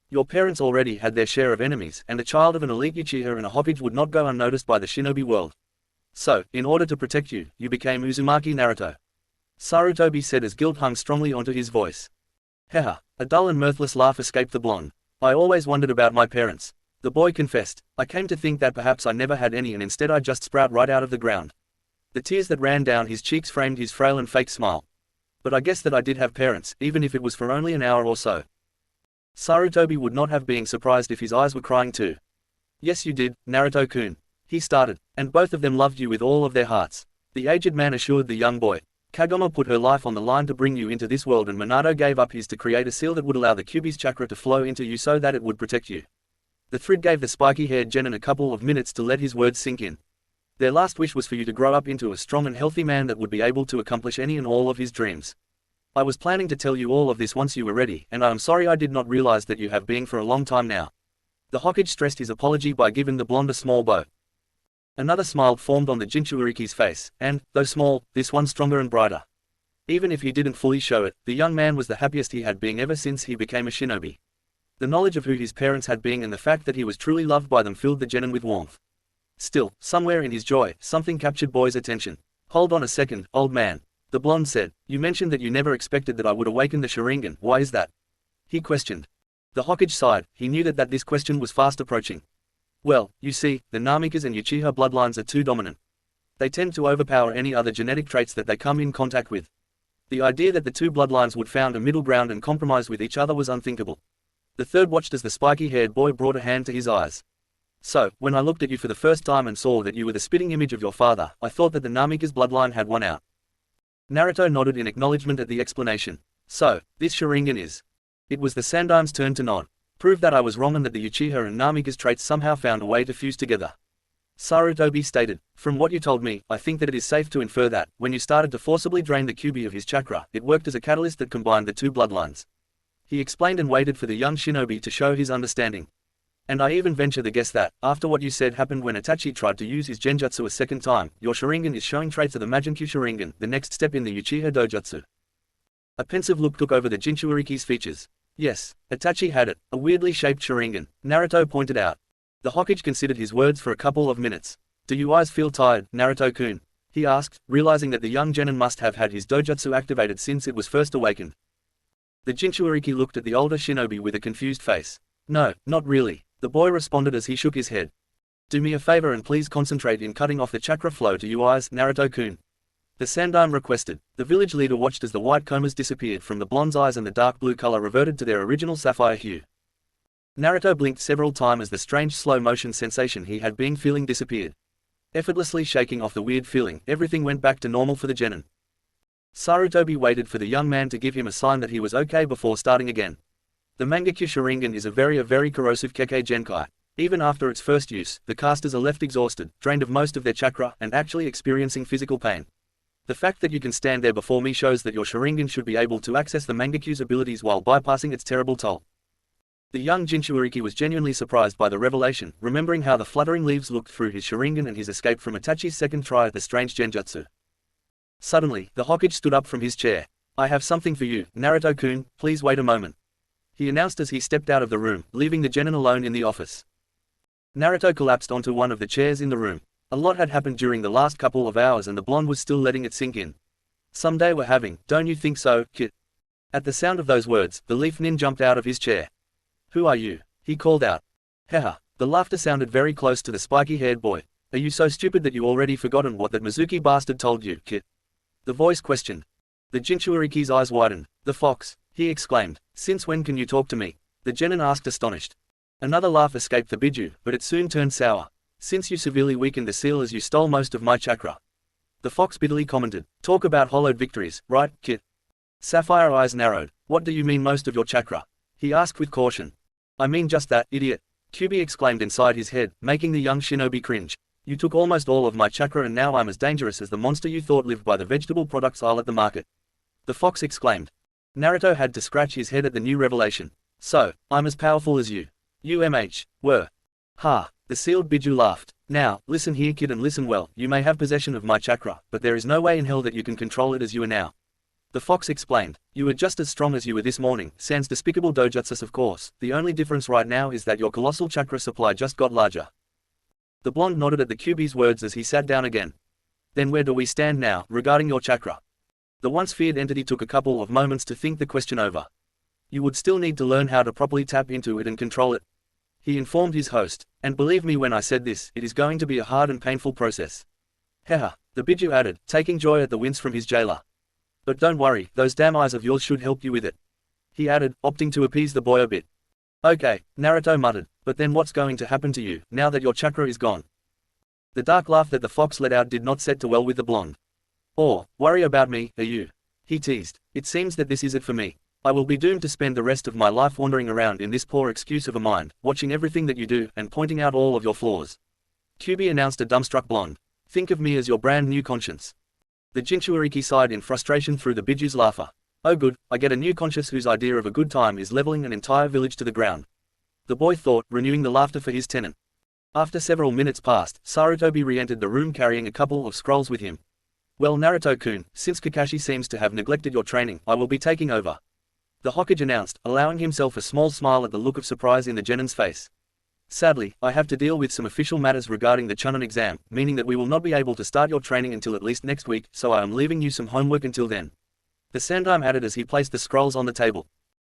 Your parents already had their share of enemies, and a child of an elite Uchiha and a Hokage would not go unnoticed by the shinobi world. So, in order to protect you, you became Uzumaki Naruto. Sarutobi said as guilt hung strongly onto his voice. Haha, a dull and mirthless laugh escaped the blonde. I always wondered about my parents. The boy confessed. I came to think that perhaps I never had any and instead I just sprout right out of the ground. The tears that ran down his cheeks framed his frail and fake smile. But I guess that I did have parents, even if it was for only an hour or so. Sarutobi would not have been surprised if his eyes were crying too. Yes you did, Naruto-kun. He started, and both of them loved you with all of their hearts. The aged man assured the young boy. Kagome put her life on the line to bring you into this world and Minato gave up his to create a seal that would allow the Kyubi's chakra to flow into you so that it would protect you. The thread gave the spiky-haired genin a couple of minutes to let his words sink in. Their last wish was for you to grow up into a strong and healthy man that would be able to accomplish any and all of his dreams. I was planning to tell you all of this once you were ready, and I am sorry I did not realize that you have been for a long time now. The Hokage stressed his apology by giving the blonde a small bow. Another smile formed on the Jinchuriki's face, and, though small, this one stronger and brighter. Even if he didn't fully show it, the young man was the happiest he had been ever since he became a shinobi. The knowledge of who his parents had been and the fact that he was truly loved by them filled the genin with warmth. Still, somewhere in his joy, something captured Boy's attention. Hold on a second, old man. The blonde said, you mentioned that you never expected that I would awaken the Sharingan, why is that? He questioned. The Hokage sighed, he knew that this question was fast approaching. Well, you see, the Namikaze and Uchiha bloodlines are too dominant. They tend to overpower any other genetic traits that they come in contact with. The idea that the two bloodlines would found a middle ground and compromise with each other was unthinkable. The third watched as the spiky-haired boy brought a hand to his eyes. So, when I looked at you for the first time and saw that you were the spitting image of your father, I thought that the Namikaze bloodline had won out. Naruto nodded in acknowledgement at the explanation. So, this Sharingan is. It was the Sandaime's turn to nod. Prove that I was wrong and that the Uchiha and Namikaze traits somehow found a way to fuse together. Sarutobi stated, from what you told me, I think that it is safe to infer that, when you started to forcibly drain the Kyubi of his chakra, it worked as a catalyst that combined the two bloodlines. He explained and waited for the young shinobi to show his understanding. And I even venture to guess that, after what you said happened when Itachi tried to use his genjutsu a second time, your Sharingan is showing traits of the Majinkyu Sharingan, the next step in the Uchiha dojutsu. A pensive look took over the Jinchuriki's features. Yes, Itachi had it, a weirdly shaped Sharingan, Naruto pointed out. The Hokage considered his words for a couple of minutes. Do you eyes feel tired, Naruto-kun? He asked, realizing that the young genin must have had his dojutsu activated since it was first awakened. The Jinchuriki looked at the older shinobi with a confused face. No, not really. The boy responded as he shook his head. Do me a favor and please concentrate in cutting off the chakra flow to your eyes, Naruto-kun. The Sandaime requested. The village leader watched as the white combers disappeared from the blonde's eyes and the dark blue color reverted to their original sapphire hue. Naruto blinked several times as the strange slow-motion sensation he had been feeling disappeared. Effortlessly shaking off the weird feeling, everything went back to normal for the genin. Sarutobi waited for the young man to give him a sign that he was okay before starting again. The Mangekyo Sharingan is a very corrosive Kekkei Genkai. Even after its first use, the casters are left exhausted, drained of most of their chakra, and actually experiencing physical pain. The fact that you can stand there before me shows that your Sharingan should be able to access the Mangekyo's abilities while bypassing its terrible toll. The young Jinchuuriki was genuinely surprised by the revelation, remembering how the fluttering leaves looked through his Sharingan and his escape from Itachi's second try at the strange genjutsu. Suddenly, the Hokage stood up from his chair. I have something for you, Naruto-kun, please wait a moment. He announced as he stepped out of the room, leaving the genin alone in the office. Naruto collapsed onto one of the chairs in the room. A lot had happened during the last couple of hours and the blonde was still letting it sink in. Someday we're having, don't you think so, kid? At the sound of those words, the leaf nin jumped out of his chair. Who are you? He called out. Haha. The laughter sounded very close to the spiky-haired boy. Are you so stupid that you already forgotten what that Mizuki bastard told you, kid? The voice questioned. The Jinchuuriki's eyes widened. The fox, he exclaimed. Since when can you talk to me? The genin asked astonished. Another laugh escaped the Biju, but it soon turned sour. Since you severely weakened the seal as you stole most of my chakra. The fox bitterly commented. Talk about hollowed victories, right, kid? Sapphire eyes narrowed. What do you mean most of your chakra? He asked with caution. I mean just that, idiot. Kyubi exclaimed inside his head, making the young shinobi cringe. You took almost all of my chakra and now I'm as dangerous as the monster you thought lived by the vegetable products aisle at the market. The fox exclaimed. Naruto had to scratch his head at the new revelation. So, I'm as powerful as you. Were. Ha. The sealed Biju laughed. Now, listen here kid and listen well, you may have possession of my chakra, but there is no way in hell that you can control it as you are now. The fox explained. You are just as strong as you were this morning, sans despicable dojutsus of course, the only difference right now is that your colossal chakra supply just got larger. The blonde nodded at the Kyubi's words as he sat down again. Then where do we stand now, regarding your chakra? The once feared entity took a couple of moments to think the question over. You would still need to learn how to properly tap into it and control it. He informed his host, and believe me when I said this, it is going to be a hard and painful process. Haha, the Biju added, taking joy at the wince from his jailer. But don't worry, those damn eyes of yours should help you with it. He added, opting to appease the boy a bit. Okay, Naruto muttered, but then what's going to happen to you, now that your chakra is gone? The dark laugh that the fox let out did not set too well with the blonde. Or, worry about me, are you? He teased. It seems that this is it for me. I will be doomed to spend the rest of my life wandering around in this poor excuse of a mind, watching everything that you do, and pointing out all of your flaws. Kyubi announced a dumbstruck blonde. Think of me as your brand new conscience. The Jinchuuriki sighed in frustration through the Biju's laughter. Oh good, I get a new conscience whose idea of a good time is leveling an entire village to the ground. The boy thought, renewing the laughter for his tenant. After several minutes passed, Sarutobi re-entered the room carrying a couple of scrolls with him. Well Naruto-kun, since Kakashi seems to have neglected your training, I will be taking over. The Hokage announced, allowing himself a small smile at the look of surprise in the genin's face. Sadly, I have to deal with some official matters regarding the Chunin exam, meaning that we will not be able to start your training until at least next week, so I am leaving you some homework until then. The Sandaime added as he placed the scrolls on the table.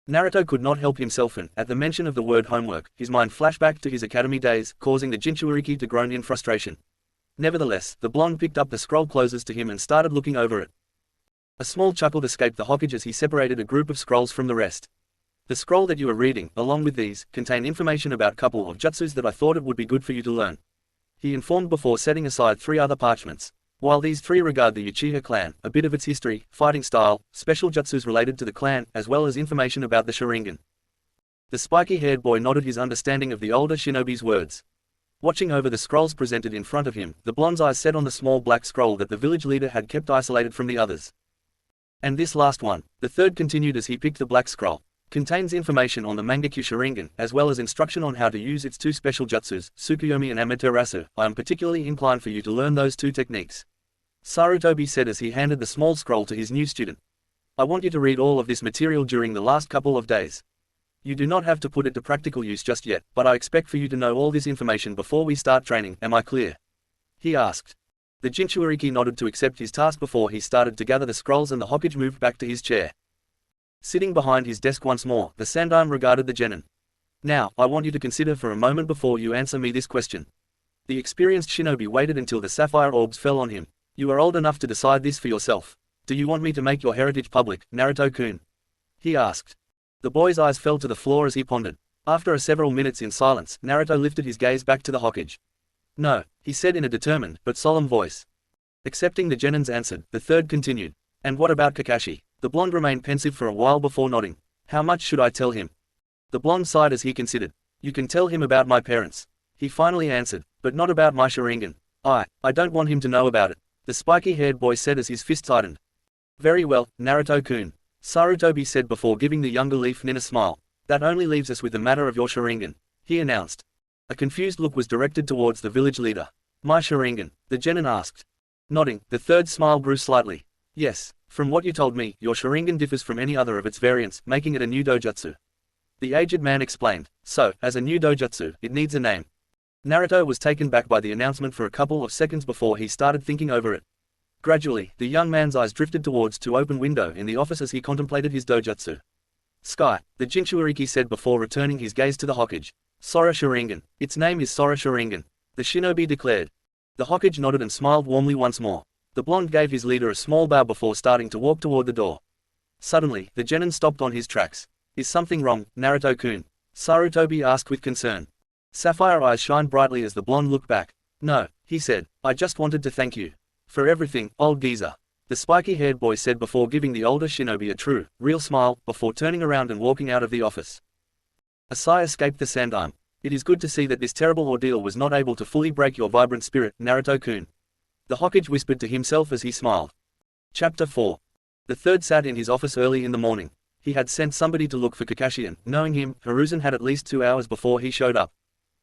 Naruto could not help himself and, at the mention of the word homework, his mind flashed back to his academy days, causing the Jinchuuriki to groan in frustration. Nevertheless, the blonde picked up the scroll closest to him and started looking over it. A small chuckle escaped the Hokage as he separated a group of scrolls from the rest. The scroll that you are reading, along with these, contain information about a couple of jutsus that I thought it would be good for you to learn. He informed before setting aside 3 other parchments. While these 3 regard the Uchiha clan, a bit of its history, fighting style, special jutsus related to the clan, as well as information about the Sharingan. The spiky-haired boy nodded his understanding of the older shinobi's words. Watching over the scrolls presented in front of him, the blonde's eyes set on the small black scroll that the village leader had kept isolated from the others. And this last one, the third continued as he picked the black scroll, contains information on the Mangekyo Sharingan, as well as instruction on how to use its 2 special jutsus, Tsukuyomi and Amaterasu. I am particularly inclined for you to learn those 2 techniques. Sarutobi said as he handed the small scroll to his new student. I want you to read all of this material during the last couple of days. You do not have to put it to practical use just yet, but I expect for you to know all this information before we start training, am I clear? He asked. The Jinchuuriki nodded to accept his task before he started to gather the scrolls and the Hokage moved back to his chair. Sitting behind his desk once more, the Sandaime regarded the genin. Now, I want you to consider for a moment before you answer me this question. The experienced shinobi waited until the sapphire orbs fell on him. You are old enough to decide this for yourself. Do you want me to make your heritage public, Naruto-kun? He asked. The boy's eyes fell to the floor as he pondered. After several minutes in silence, Naruto lifted his gaze back to the Hokage. No, he said in a determined but solemn voice. Accepting the genins answered, the third continued. And what about Kakashi? The blonde remained pensive for a while before nodding. How much should I tell him? The blonde sighed as he considered. You can tell him about my parents. He finally answered, but not about my Sharingan. I don't want him to know about it. The spiky-haired boy said as his fist tightened. Very well, Naruto-kun. Sarutobi said before giving the younger Leaf Nin a smile. That only leaves us with the matter of your Sharingan, he announced. A confused look was directed towards the village leader. My Sharingan, the genin asked. Nodding, the third smile grew slightly. Yes, from what you told me, your Sharingan differs from any other of its variants, making it a new dojutsu. The aged man explained. So, as a new dojutsu, it needs a name. Naruto was taken back by the announcement for a couple of seconds before he started thinking over it. Gradually, the young man's eyes drifted towards the open window in the office as he contemplated his dojutsu. Sky, the Jinchuuriki said before returning his gaze to the Hokage. Sora Sharingan. Its name is Sora Sharingan, the shinobi declared. The Hokage nodded and smiled warmly once more. The blonde gave his leader a small bow before starting to walk toward the door. Suddenly, the genin stopped on his tracks. Is something wrong, Naruto-kun? Sarutobi asked with concern. Sapphire eyes shined brightly as the blonde looked back. No, he said, I just wanted to thank you. For everything, old geezer. The spiky-haired boy said before giving the older shinobi a true, real smile, before turning around and walking out of the office. A sigh escaped the Sandime. It is good to see that this terrible ordeal was not able to fully break your vibrant spirit, Naruto-kun. The Hokage whispered to himself as he smiled. Chapter 4. The third sat in his office early in the morning. He had sent somebody to look for Kakashi and, knowing him, Hiruzen had at least 2 hours before he showed up.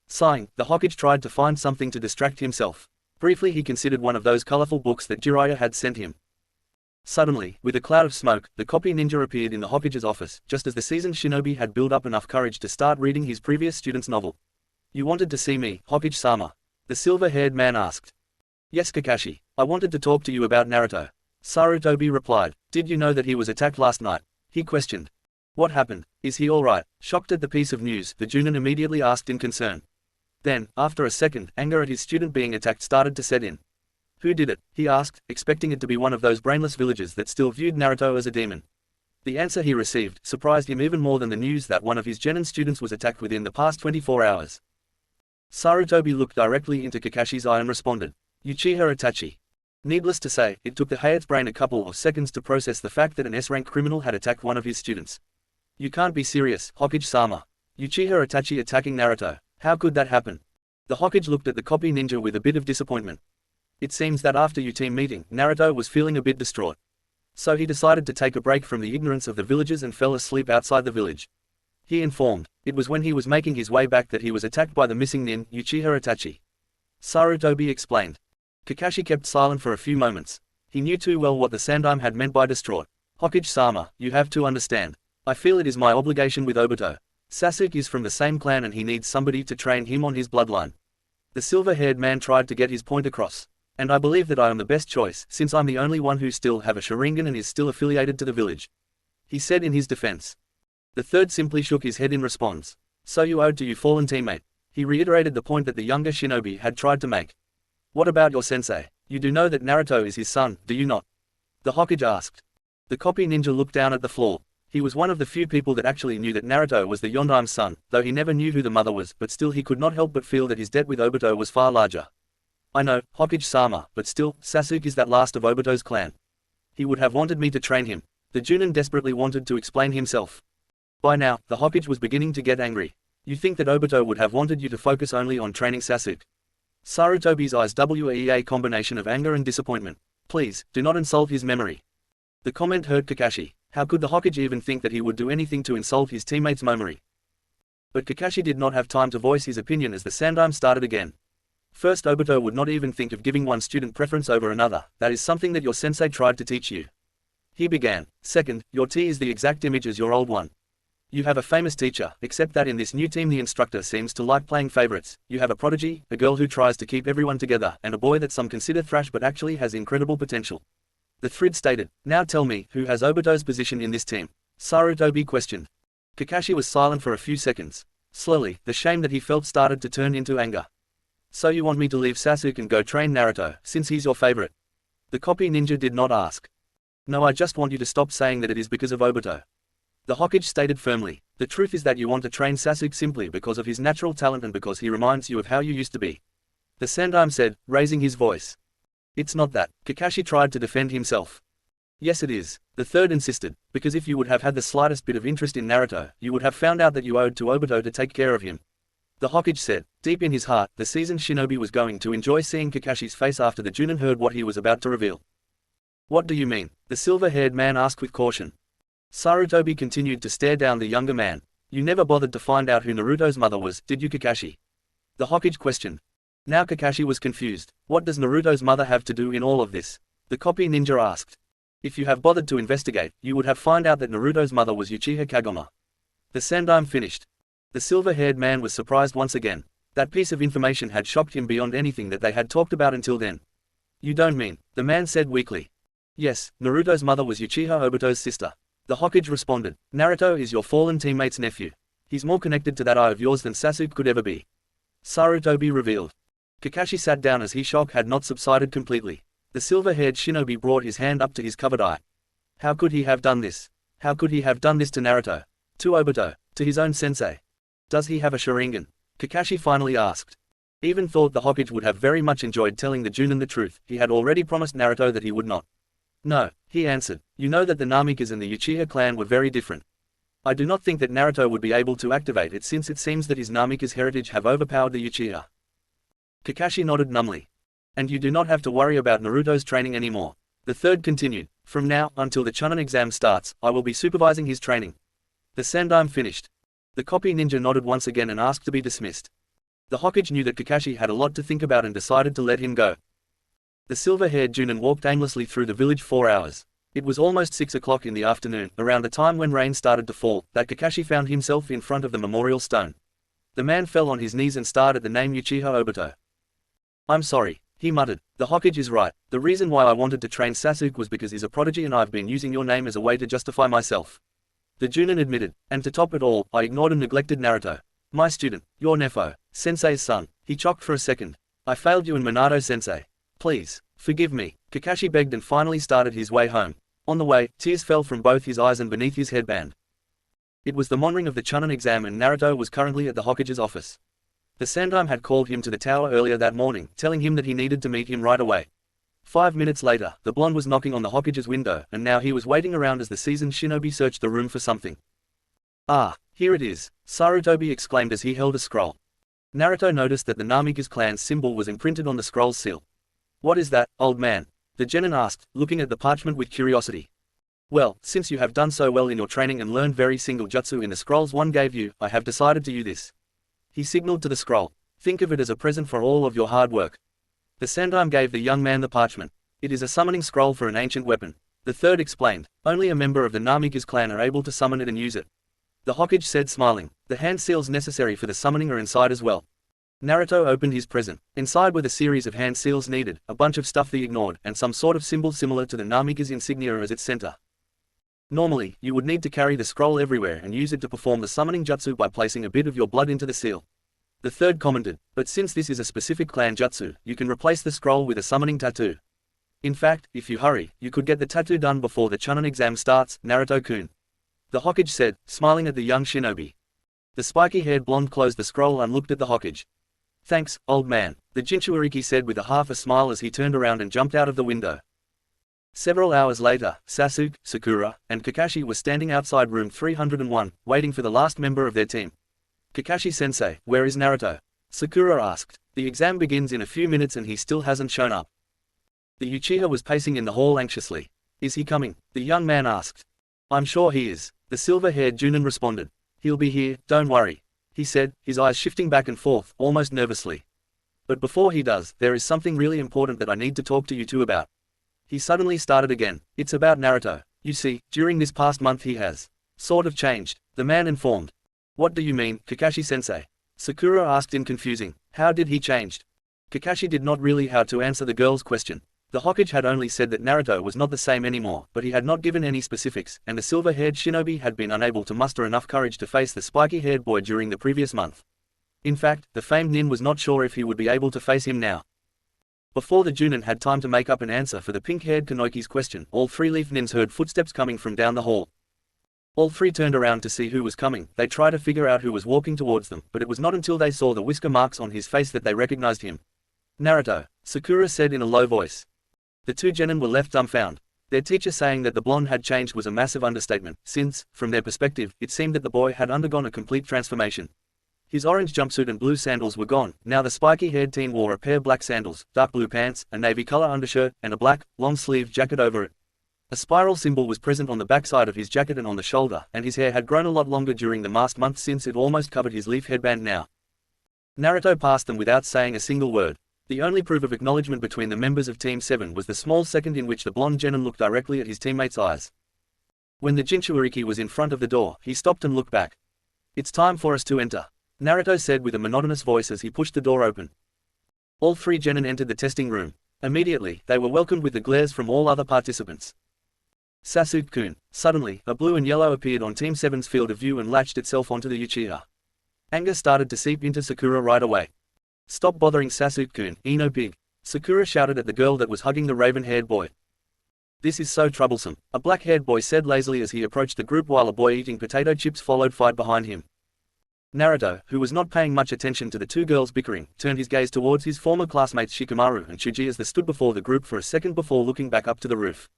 Sighing, the Hokage tried to find something to distract himself. Briefly he considered one of those colorful books that Jiraiya had sent him. Suddenly, with a cloud of smoke, the copy ninja appeared in the Hokage's office, just as the seasoned shinobi had built up enough courage to start reading his previous student's novel. You wanted to see me, Hokage-sama? The silver-haired man asked. Yes, Kakashi. I wanted to talk to you about Naruto. Sarutobi replied. Did you know that he was attacked last night? He questioned. What happened? Is he alright? Shocked at the piece of news, the Junin immediately asked in concern. Then, after a second, anger at his student being attacked started to set in. Who did it? He asked, expecting it to be one of those brainless villagers that still viewed Naruto as a demon. The answer he received surprised him even more than the news that one of his genin students was attacked within the past 24 hours. Sarutobi looked directly into Kakashi's eye and responded. Uchiha Itachi. Needless to say, it took the Hayate's brain a couple of seconds to process the fact that an S-rank criminal had attacked one of his students. You can't be serious, Hokage-sama. Uchiha Itachi attacking Naruto. How could that happen? The Hokage looked at the copy ninja with a bit of disappointment. It seems that after your team meeting, Naruto was feeling a bit distraught. So he decided to take a break from the ignorance of the villagers and fell asleep outside the village. He informed, it was when he was making his way back that he was attacked by the missing nin, Uchiha Itachi. Sarutobi explained. Kakashi kept silent for a few moments. He knew too well what the Sandime had meant by distraught. Hokage-sama, you have to understand. I feel it is my obligation with Obito. Sasuke is from the same clan and he needs somebody to train him on his bloodline. The silver-haired man tried to get his point across. And I believe that I am the best choice, since I'm the only one who still have a Sharingan and is still affiliated to the village. He said in his defense. The third simply shook his head in response. So you owed to your fallen teammate. He reiterated the point that the younger shinobi had tried to make. What about your sensei? You do know that Naruto is his son, do you not? The Hokage asked. The copy ninja looked down at the floor. He was one of the few people that actually knew that Naruto was the Yondaime son, though he never knew who the mother was, but still he could not help but feel that his debt with Obito was far larger. I know, Hokage-sama, but still, Sasuke is that last of Obito's clan. He would have wanted me to train him. The Junin desperately wanted to explain himself. By now, the Hokage was beginning to get angry. You think that Obito would have wanted you to focus only on training Sasuke? Sarutobi's eyes were a combination of anger and disappointment. Please, do not insult his memory. The comment hurt Kakashi. How could the Hokage even think that he would do anything to insult his teammate's memory? But Kakashi did not have time to voice his opinion as the Sandime started again. First, Obito would not even think of giving one student preference over another. That is something that your sensei tried to teach you. He began. Second, your tea is the exact image as your old one. You have a famous teacher, except that in this new team the instructor seems to like playing favorites. You have a prodigy, a girl who tries to keep everyone together, and a boy that some consider thrash but actually has incredible potential. The thread stated. Now tell me, who has Obito's position in this team? Sarutobi questioned. Kakashi was silent for a few seconds. Slowly, the shame that he felt started to turn into anger. So you want me to leave Sasuke and go train Naruto, since he's your favorite? The copy ninja did not ask. No, I just want you to stop saying that it is because of Obito. The Hokage stated firmly. The truth is that you want to train Sasuke simply because of his natural talent and because he reminds you of how you used to be. The Sandaime said, raising his voice. It's not that. Kakashi tried to defend himself. Yes it is, the third insisted, because if you would have had the slightest bit of interest in Naruto, you would have found out that you owed to Obito to take care of him. The Hokage said. Deep in his heart, the seasoned shinobi was going to enjoy seeing Kakashi's face after the Junin heard what he was about to reveal. What do you mean? The silver-haired man asked with caution. Sarutobi continued to stare down the younger man. You never bothered to find out who Naruto's mother was, did you, Kakashi? The Hokage questioned. Now Kakashi was confused. What does Naruto's mother have to do in all of this? The copy ninja asked. If you have bothered to investigate, you would have found out that Naruto's mother was Uchiha Kagome. The Sandaime finished. The silver-haired man was surprised once again. That piece of information had shocked him beyond anything that they had talked about until then. You don't mean, the man said weakly. Yes, Naruto's mother was Uchiha Obito's sister. The Hokage responded. Naruto is your fallen teammate's nephew. He's more connected to that eye of yours than Sasuke could ever be. Sarutobi revealed. Kakashi sat down as his shock had not subsided completely. The silver-haired shinobi brought his hand up to his covered eye. How could he have done this? How could he have done this to Naruto? To Obito? To his own sensei? Does he have a Sharingan? Kakashi finally asked. Even thought the Hokage would have very much enjoyed telling the Junin the truth. He had already promised Naruto that he would not. No, he answered. You know that the Namikas and the Uchiha clan were very different. I do not think that Naruto would be able to activate it since it seems that his Namika's heritage have overpowered the Uchiha. Kakashi nodded numbly. And you do not have to worry about Naruto's training anymore. The third continued. From now, until the Chunin exam starts, I will be supervising his training. The Sandaime finished. The copy ninja nodded once again and asked to be dismissed. The Hokage knew that Kakashi had a lot to think about and decided to let him go. The silver-haired Junin walked aimlessly through the village 4 hours. It was almost 6 o'clock in the afternoon, around the time when rain started to fall, that Kakashi found himself in front of the memorial stone. The man fell on his knees and stared at the name Uchiha Obito. I'm sorry, he muttered. The Hokage is right. The reason why I wanted to train Sasuke was because he's a prodigy and I've been using your name as a way to justify myself. The Junin admitted, and to top it all, I ignored and neglected Naruto. My student, your Nefo, Sensei's son. He chocked for a second. I failed you and Minato-sensei. Please, forgive me, Kakashi begged and finally started his way home. On the way, tears fell from both his eyes and beneath his headband. It was the morning of the Chunin exam and Naruto was currently at the Hokage's office. The Sandaime had called him to the tower earlier that morning, telling him that he needed to meet him right away. 5 minutes later, the blonde was knocking on the Hokage's window, and now he was waiting around as the seasoned shinobi searched the room for something. Ah, here it is, Sarutobi exclaimed as he held a scroll. Naruto noticed that the Namika's clan's symbol was imprinted on the scroll's seal. What is that, old man? The genin asked, looking at the parchment with curiosity. Well, since you have done so well in your training and learned very single jutsu in the scrolls one gave you, I have decided to use this. He signaled to the scroll. Think of it as a present for all of your hard work. The Sandaime gave the young man the parchment. It is a summoning scroll for an ancient weapon. The third explained. Only a member of the Namika's clan are able to summon it and use it. The Hokage said smiling. The hand seals necessary for the summoning are inside as well. Naruto opened his present. Inside were the series of hand seals needed, a bunch of stuff he ignored, and some sort of symbol similar to the Namika's insignia as its center. Normally, you would need to carry the scroll everywhere and use it to perform the summoning jutsu by placing a bit of your blood into the seal. The third commented, but since this is a specific clan jutsu, you can replace the scroll with a summoning tattoo. In fact, if you hurry, you could get the tattoo done before the Chunin exam starts, Naruto-kun. The Hokage said, smiling at the young shinobi. The spiky-haired blonde closed the scroll and looked at the Hokage. Thanks, old man, the Jinchuuriki said with a half a smile as he turned around and jumped out of the window. Several hours later, Sasuke, Sakura, and Kakashi were standing outside room 301, waiting for the last member of their team. Kakashi-sensei, where is Naruto? Sakura asked. The exam begins in a few minutes and he still hasn't shown up. The Uchiha was pacing in the hall anxiously. Is he coming? The young man asked. I'm sure he is. The silver-haired Junin responded. He'll be here, don't worry, he said, his eyes shifting back and forth, almost nervously. But before he does, there is something really important that I need to talk to you two about. He suddenly started again. It's about Naruto. You see, during this past month he has sort of changed, the man informed. What do you mean, Kakashi-sensei? Sakura asked in confusing. How did he change? Kakashi did not really how to answer the girl's question. The Hokage had only said that Naruto was not the same anymore, but he had not given any specifics, and the silver-haired shinobi had been unable to muster enough courage to face the spiky-haired boy during the previous month. In fact, the famed nin was not sure if he would be able to face him now. Before the Junin had time to make up an answer for the pink-haired Kanoiki's question, all three leaf nins heard footsteps coming from down the hall. All three turned around to see who was coming. They tried to figure out who was walking towards them, but it was not until they saw the whisker marks on his face that they recognized him. Naruto, Sakura said in a low voice. The two genin were left dumbfounded. Their teacher saying that the blonde had changed was a massive understatement, since, from their perspective, it seemed that the boy had undergone a complete transformation. His orange jumpsuit and blue sandals were gone. Now the spiky-haired teen wore a pair of black sandals, dark blue pants, a navy-color undershirt, and a black, long-sleeved jacket over it. A spiral symbol was present on the backside of his jacket and on the shoulder, and his hair had grown a lot longer during the last month since it almost covered his leaf headband now. Naruto passed them without saying a single word. The only proof of acknowledgement between the members of Team 7 was the small second in which the blonde genin looked directly at his teammate's eyes. When the Jinchuuriki was in front of the door, he stopped and looked back. "It's time for us to enter," Naruto said with a monotonous voice as he pushed the door open. All three genin entered the testing room. Immediately, they were welcomed with the glares from all other participants. Sasuke-kun. Suddenly, a blue and yellow appeared on Team 7's field of view and latched itself onto the Uchiha. Anger started to seep into Sakura right away. "Stop bothering Sasuke-kun, Ino pig," Sakura shouted at the girl that was hugging the raven-haired boy. "This is so troublesome," a black-haired boy said lazily as he approached the group while a boy eating potato chips followed fight behind him. Naruto, who was not paying much attention to the two girls bickering, turned his gaze towards his former classmates Shikamaru and Chuji as they stood before the group for a second before looking back up to the roof.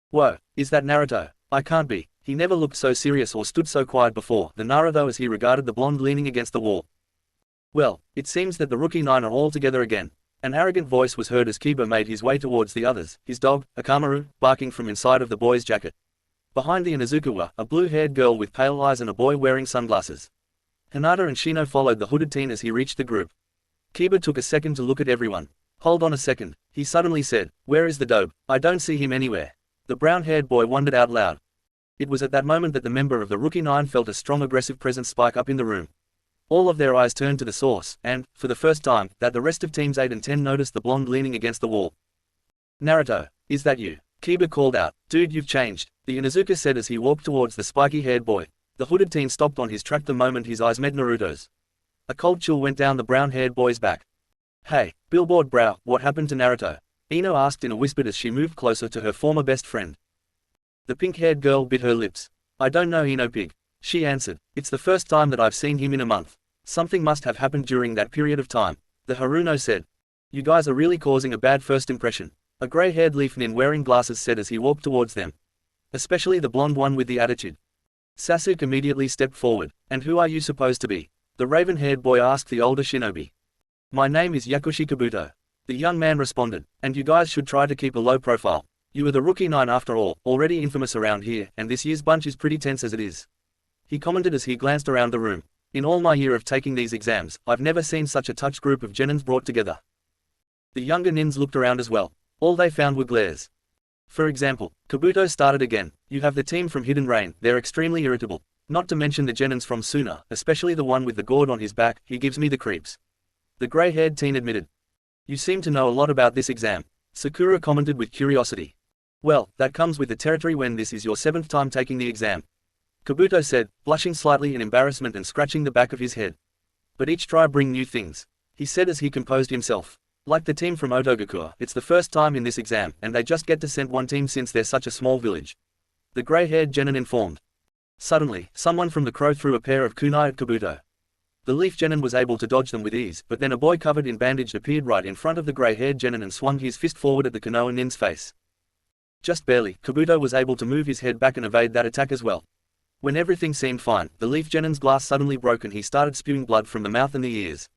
"Whoa, is that Naruto? I can't be. He never looked so serious or stood so quiet before," the Naruto as he regarded the blonde leaning against the wall. "Well, it seems that the rookie nine are all together again." An arrogant voice was heard as Kiba made his way towards the others, his dog, Akamaru, barking from inside of the boy's jacket. Behind the Inuzuka were a blue-haired girl with pale eyes and a boy wearing sunglasses. Hinata and Shino followed the hooded teen as he reached the group. Kiba took a second to look at everyone. "Hold on a second," he suddenly said. "Where is the dope? I don't see him anywhere." The brown-haired boy wondered out loud. It was at that moment that the member of the rookie nine felt a strong aggressive presence spike up in the room. All of their eyes turned to the source, and, for the first time, that the rest of Teams 8 and 10 noticed the blonde leaning against the wall. "Naruto, is that you?" Kiba called out. "Dude, you've changed," the Inuzuka said as he walked towards the spiky-haired boy. The hooded teen stopped on his track the moment his eyes met Naruto's. A cold chill went down the brown-haired boy's back. "Hey, billboard brow, what happened to Naruto?" Ino asked in a whisper as she moved closer to her former best friend. The pink-haired girl bit her lips. "I don't know, Ino pig," she answered. "It's the first time that I've seen him in a month. Something must have happened during that period of time," the Haruno said. "You guys are really causing a bad first impression," a gray-haired leaf nin wearing glasses said as he walked towards them. "Especially the blonde one with the attitude." Sasuke immediately stepped forward. "And who are you supposed to be?" the raven-haired boy asked the older shinobi. "My name is Yakushi Kabuto," the young man responded, "and you guys should try to keep a low profile. You are the rookie nine after all, already infamous around here, and this year's bunch is pretty tense as it is," he commented as he glanced around the room. "In all my year of taking these exams, I've never seen such a touched group of genins brought together." The younger nins looked around as well. All they found were glares. For example, Kabuto started again. "You have the team from Hidden Rain, they're extremely irritable. Not to mention the genins from Suna, especially the one with the gourd on his back, he gives me the creeps," the gray-haired teen admitted. "You seem to know a lot about this exam," Sakura commented with curiosity. "Well, that comes with the territory when this is your 7th time taking the exam," Kabuto said, blushing slightly in embarrassment and scratching the back of his head. "But each try bring new things," he said as he composed himself. "Like the team from Otogakure, it's the first time in this exam, and they just get to send one team since they're such a small village," the gray-haired genin informed. Suddenly, someone from the crow threw a pair of kunai at Kabuto. The leaf genin was able to dodge them with ease, but then a boy covered in bandage appeared right in front of the gray-haired genin and swung his fist forward at the Konoha nin's face. Just barely, Kabuto was able to move his head back and evade that attack as well. When everything seemed fine, the leaf genin's glass suddenly broke and he started spewing blood from the mouth and the ears.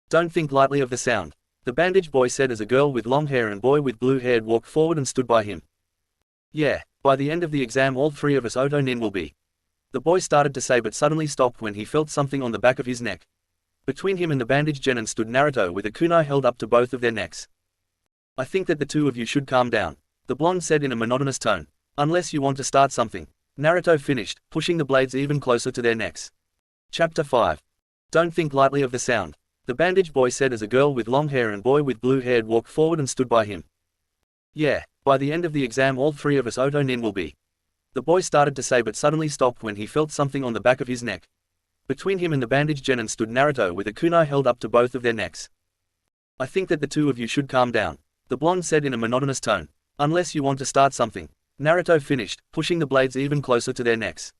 "Don't think lightly of the sound," the bandaged boy said as a girl with long hair and boy with blue hair walked forward and stood by him. "Yeah, by the end of the exam all 3 of us Oto nin will be," the boy started to say but suddenly stopped when he felt something on the back of his neck. Between him and the bandaged genin stood Naruto with a kunai held up to both of their necks. "I think that the two of you should calm down," the blonde said in a monotonous tone. "Unless you want to start something," Naruto finished, pushing the blades even closer to their necks. Chapter 5. Don't think lightly of the sound, the bandaged boy said as a girl with long hair and boy with blue hair walked forward and stood by him. Yeah, by the end of the exam all three of us Oto Nin will be. The boy started to say but suddenly stopped when he felt something on the back of his neck. Between him and the bandaged genin stood Naruto with a kunai held up to both of their necks. I think that the two of you should calm down, the blonde said in a monotonous tone. Unless you want to start something. Naruto finished, pushing the blades even closer to their necks.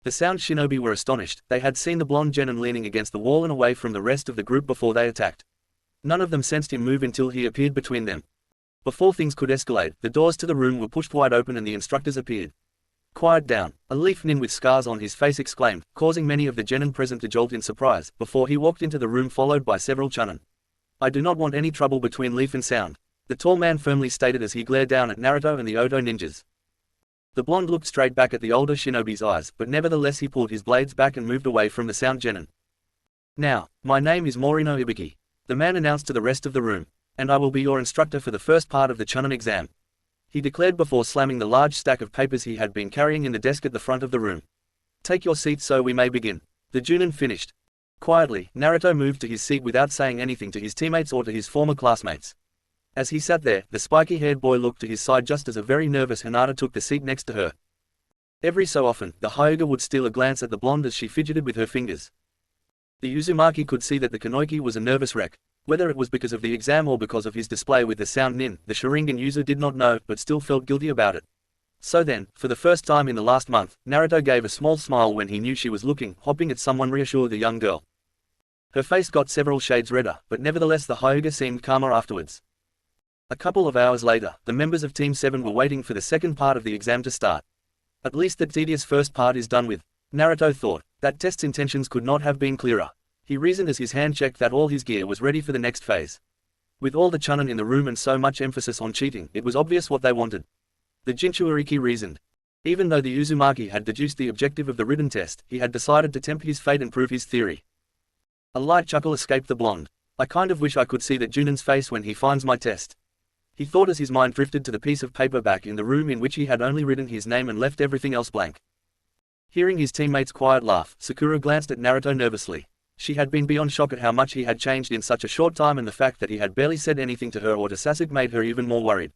The sound shinobi were astonished. They had seen the blonde genin leaning against the wall and away from the rest of the group before they attacked. None of them sensed him move until he appeared between them. Before things could escalate, the doors to the room were pushed wide open and the instructors appeared. Quiet down, a leaf nin with scars on his face exclaimed, causing many of the genin present to jolt in surprise, before he walked into the room followed by several chunin. I do not want any trouble between leaf and sound, the tall man firmly stated as he glared down at Naruto and the Oto ninjas. The blonde looked straight back at the older shinobi's eyes, but nevertheless he pulled his blades back and moved away from the sound genin. Now, my name is Morino Ibiki, the man announced to the rest of the room, and I will be your instructor for the first part of the chunin exam, he declared before slamming the large stack of papers he had been carrying in the desk at the front of the room. Take your seat so we may begin. The junin finished. Quietly, Naruto moved to his seat without saying anything to his teammates or to his former classmates. As he sat there, the spiky-haired boy looked to his side just as a very nervous Hinata took the seat next to her. Every so often, the Hyuga would steal a glance at the blonde as she fidgeted with her fingers. The Uzumaki could see that the Kanoiki was a nervous wreck. Whether it was because of the exam or because of his display with the sound nin, the Sharingan user did not know but still felt guilty about it. So then, for the first time in the last month, Naruto gave a small smile when he knew she was looking, hoping at someone reassured the young girl. Her face got several shades redder, but nevertheless the Hyuga seemed calmer afterwards. A couple of hours later, the members of Team 7 were waiting for the second part of the exam to start. At least the tedious first part is done with, Naruto thought. That test's intentions could not have been clearer. He reasoned as his hand checked that all his gear was ready for the next phase. With all the chunin in the room and so much emphasis on cheating, it was obvious what they wanted. The Jinchuuriki reasoned. Even though the Uzumaki had deduced the objective of the written test, he had decided to tempt his fate and prove his theory. A light chuckle escaped the blonde. I kind of wish I could see that Junin's face when he finds my test. He thought as his mind drifted to the piece of paper back in the room in which he had only written his name and left everything else blank. Hearing his teammate's quiet laugh, Sakura glanced at Naruto nervously. She had been beyond shocked at how much he had changed in such a short time, and the fact that he had barely said anything to her or to Sasuke made her even more worried.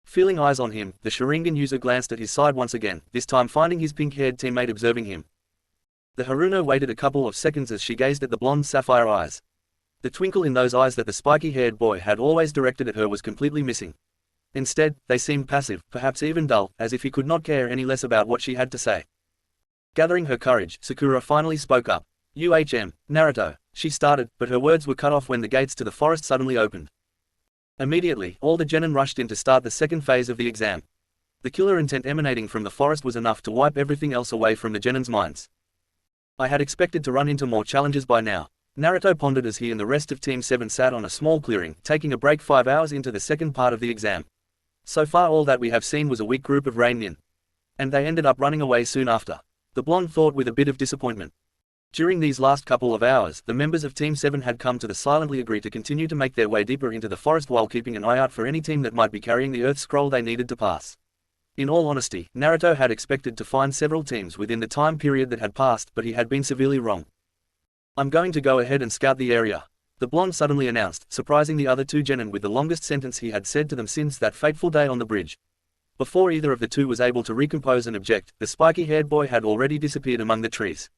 Feeling eyes on him, the Sharingan user glanced at his side once again, this time finding his pink-haired teammate observing him. The Haruno waited a couple of seconds as she gazed at the blonde sapphire eyes. The twinkle in those eyes that the spiky-haired boy had always directed at her was completely missing. Instead, they seemed passive, perhaps even dull, as if he could not care any less about what she had to say. Gathering her courage, Sakura finally spoke up. Naruto, she started, but her words were cut off when the gates to the forest suddenly opened. Immediately, all the genin rushed in to start the second phase of the exam. The killer intent emanating from the forest was enough to wipe everything else away from the genin's minds. I had expected to run into more challenges by now, Naruto pondered as he and the rest of Team 7 sat on a small clearing, taking a break 5 hours into the second part of the exam. So far all that we have seen was a weak group of rain-nin. And they ended up running away soon after. The blonde thought with a bit of disappointment. During these last couple of hours, the members of Team 7 had come to the silently agree to continue to make their way deeper into the forest while keeping an eye out for any team that might be carrying the Earth Scroll they needed to pass. In all honesty, Naruto had expected to find several teams within the time period that had passed, but he had been severely wrong. I'm going to go ahead and scout the area, the blonde suddenly announced, surprising the other two genin with the longest sentence he had said to them since that fateful day on the bridge. Before either of the two was able to recompose and object, the spiky-haired boy had already disappeared among the trees.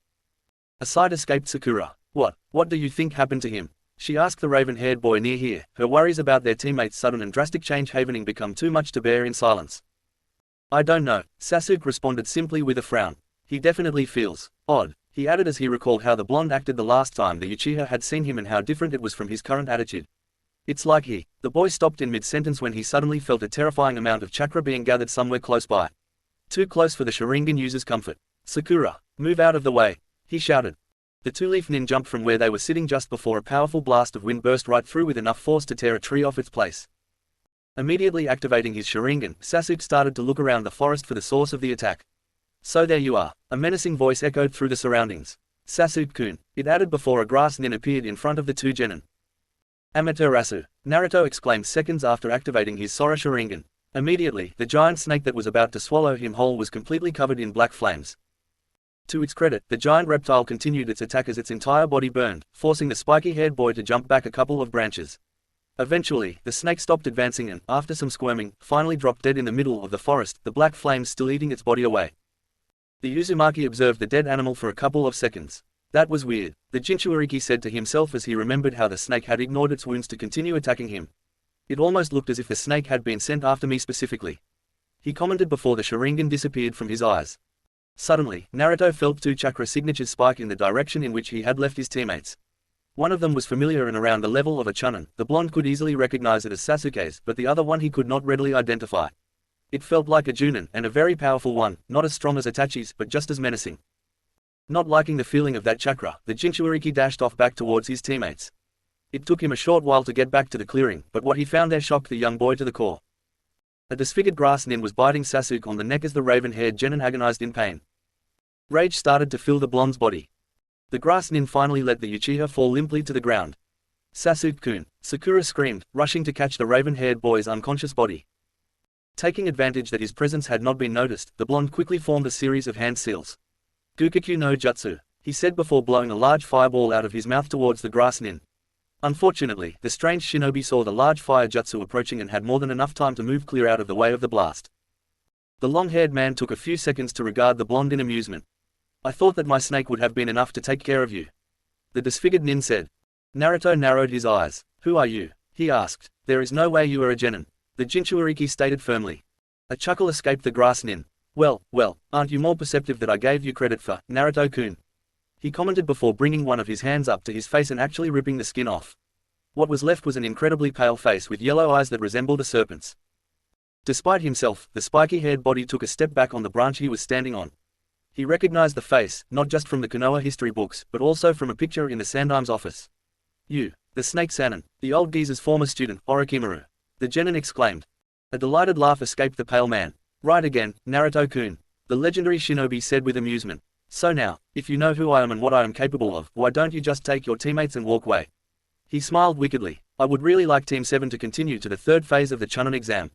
A sigh escaped Sakura. What do you think happened to him? She asked the raven-haired boy near here, her worries about their teammates' sudden and drastic change having become too much to bear in silence. I don't know, Sasuke responded simply with a frown. He definitely feels odd, he added as he recalled how the blonde acted the last time the Uchiha had seen him and how different it was from his current attitude. It's like the boy stopped in mid-sentence when he suddenly felt a terrifying amount of chakra being gathered somewhere close by. Too close for the Sharingan user's comfort. Sakura, move out of the way, he shouted. The two-leaf nin jumped from where they were sitting just before a powerful blast of wind burst right through with enough force to tear a tree off its place. Immediately activating his Sharingan, Sasuke started to look around the forest for the source of the attack. So there you are, a menacing voice echoed through the surroundings. Sasuke-kun, it added before a grass nin appeared in front of the two genin. Amaterasu, Naruto exclaimed seconds after activating his Sora Sharingan. Immediately, the giant snake that was about to swallow him whole was completely covered in black flames. To its credit, the giant reptile continued its attack as its entire body burned, forcing the spiky-haired boy to jump back a couple of branches. Eventually, the snake stopped advancing and, after some squirming, finally dropped dead in the middle of the forest, the black flames still eating its body away. The Uzumaki observed the dead animal for a couple of seconds. That was weird, the Jinchuuriki said to himself as he remembered how the snake had ignored its wounds to continue attacking him. It almost looked as if the snake had been sent after me specifically. He commented before the Sharingan disappeared from his eyes. Suddenly, Naruto felt two chakra signatures spike in the direction in which he had left his teammates. One of them was familiar and around the level of a chunin. The blonde could easily recognize it as Sasuke's, but the other one he could not readily identify. It felt like a junin, and a very powerful one, not as strong as Itachi's, but just as menacing. Not liking the feeling of that chakra, the Jinchuuriki dashed off back towards his teammates. It took him a short while to get back to the clearing, but what he found there shocked the young boy to the core. A disfigured grass nin was biting Sasuke on the neck as the raven-haired genin agonized in pain. Rage started to fill the blonde's body. The grass nin finally let the Uchiha fall limply to the ground. Sasuke-kun, Sakura screamed, rushing to catch the raven-haired boy's unconscious body. Taking advantage that his presence had not been noticed, the blonde quickly formed a series of hand seals. Gukikyu no Jutsu, he said before blowing a large fireball out of his mouth towards the grass nin. Unfortunately, the strange shinobi saw the large fire jutsu approaching and had more than enough time to move clear out of the way of the blast. The long-haired man took a few seconds to regard the blonde in amusement. I thought that my snake would have been enough to take care of you, the disfigured nin said. Naruto narrowed his eyes. Who are you? He asked. There is no way you are a genin, the Jinchuuriki stated firmly. A chuckle escaped the grass nin. Well, aren't you more perceptive than I gave you credit for, Naruto-kun? He commented before bringing one of his hands up to his face and actually ripping the skin off. What was left was an incredibly pale face with yellow eyes that resembled a serpent's. Despite himself, the spiky-haired body took a step back on the branch he was standing on. He recognized the face, not just from the Konoha history books, but also from a picture in the Sandaim's office. You, the snake Sannin, the old geezer's former student, Orochimaru, the genin exclaimed. A delighted laugh escaped the pale man. Right again, Naruto-kun, the legendary shinobi said with amusement. So now, if you know who I am and what I am capable of, why don't you just take your teammates and walk away? He smiled wickedly. I would really like Team 7 to continue to the third phase of the Chunin exam.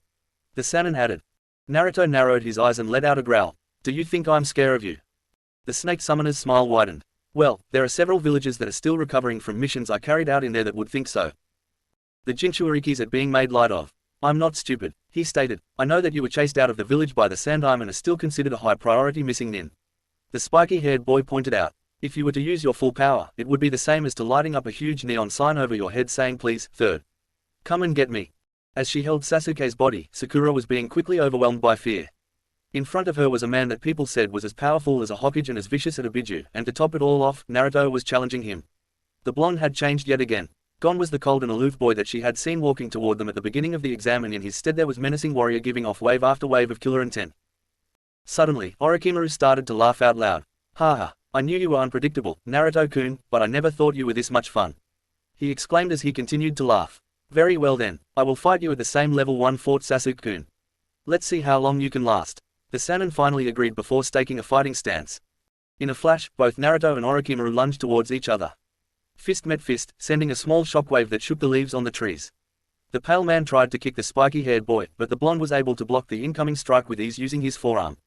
The Sannin added. Naruto narrowed his eyes and let out a growl. Do you think I'm scared of you? The snake summoner's smile widened. Well, there are several villages that are still recovering from missions I carried out in there that would think so. The Jinchuurikis are being made light of. I'm not stupid, he stated. I know that you were chased out of the village by the Sandaime and are still considered a high priority missing nin. The spiky-haired boy pointed out. If you were to use your full power, it would be the same as to lighting up a huge neon sign over your head saying please, third. Come and get me. As she held Sasuke's body, Sakura was being quickly overwhelmed by fear. In front of her was a man that people said was as powerful as a Hokage and as vicious as a Biju, and to top it all off, Naruto was challenging him. The blonde had changed yet again. Gone was the cold and aloof boy that she had seen walking toward them at the beginning of the exam, and in his stead there was menacing warrior giving off wave after wave of killer intent. Suddenly, Orochimaru started to laugh out loud. Haha, I knew you were unpredictable, Naruto-kun, but I never thought you were this much fun. He exclaimed as he continued to laugh. Very well then, I will fight you at the same level one fought Sasuke-kun. Let's see how long you can last. The Sannin finally agreed before staking a fighting stance. In a flash, both Naruto and Orochimaru lunged towards each other. Fist met fist, sending a small shockwave that shook the leaves on the trees. The pale man tried to kick the spiky-haired boy, but the blonde was able to block the incoming strike with ease using his forearm.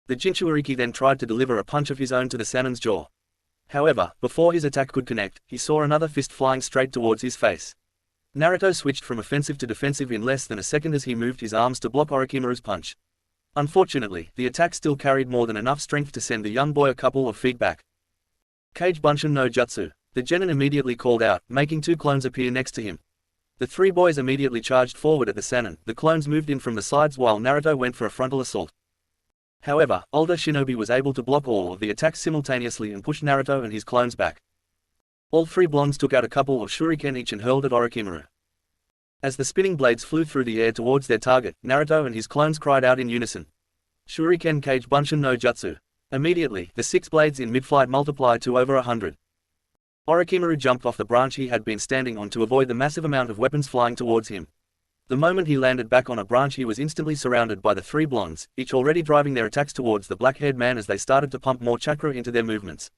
The Jinchuuriki then tried to deliver a punch of his own to the Sannin's jaw. However, before his attack could connect, he saw another fist flying straight towards his face. Naruto switched from offensive to defensive in less than a second as he moved his arms to block Orochimaru's punch. Unfortunately, the attack still carried more than enough strength to send the young boy a couple of feet back. Kage Bunshin no Jutsu, the genin immediately called out, making two clones appear next to him. The three boys immediately charged forward at the Sannin. The clones moved in from the sides while Naruto went for a frontal assault. However, older shinobi was able to block all of the attacks simultaneously and push Naruto and his clones back. All three blondes took out a couple of shuriken each and hurled at Orochimaru. As the spinning blades flew through the air towards their target, Naruto and his clones cried out in unison. Shuriken Kage Bunshin no Jutsu. Immediately, the 6 blades in mid-flight multiplied to over 100. Orochimaru jumped off the branch he had been standing on to avoid the massive amount of weapons flying towards him. The moment he landed back on a branch he was instantly surrounded by the 3 blondes, each already driving their attacks towards the black-haired man as they started to pump more chakra into their movements.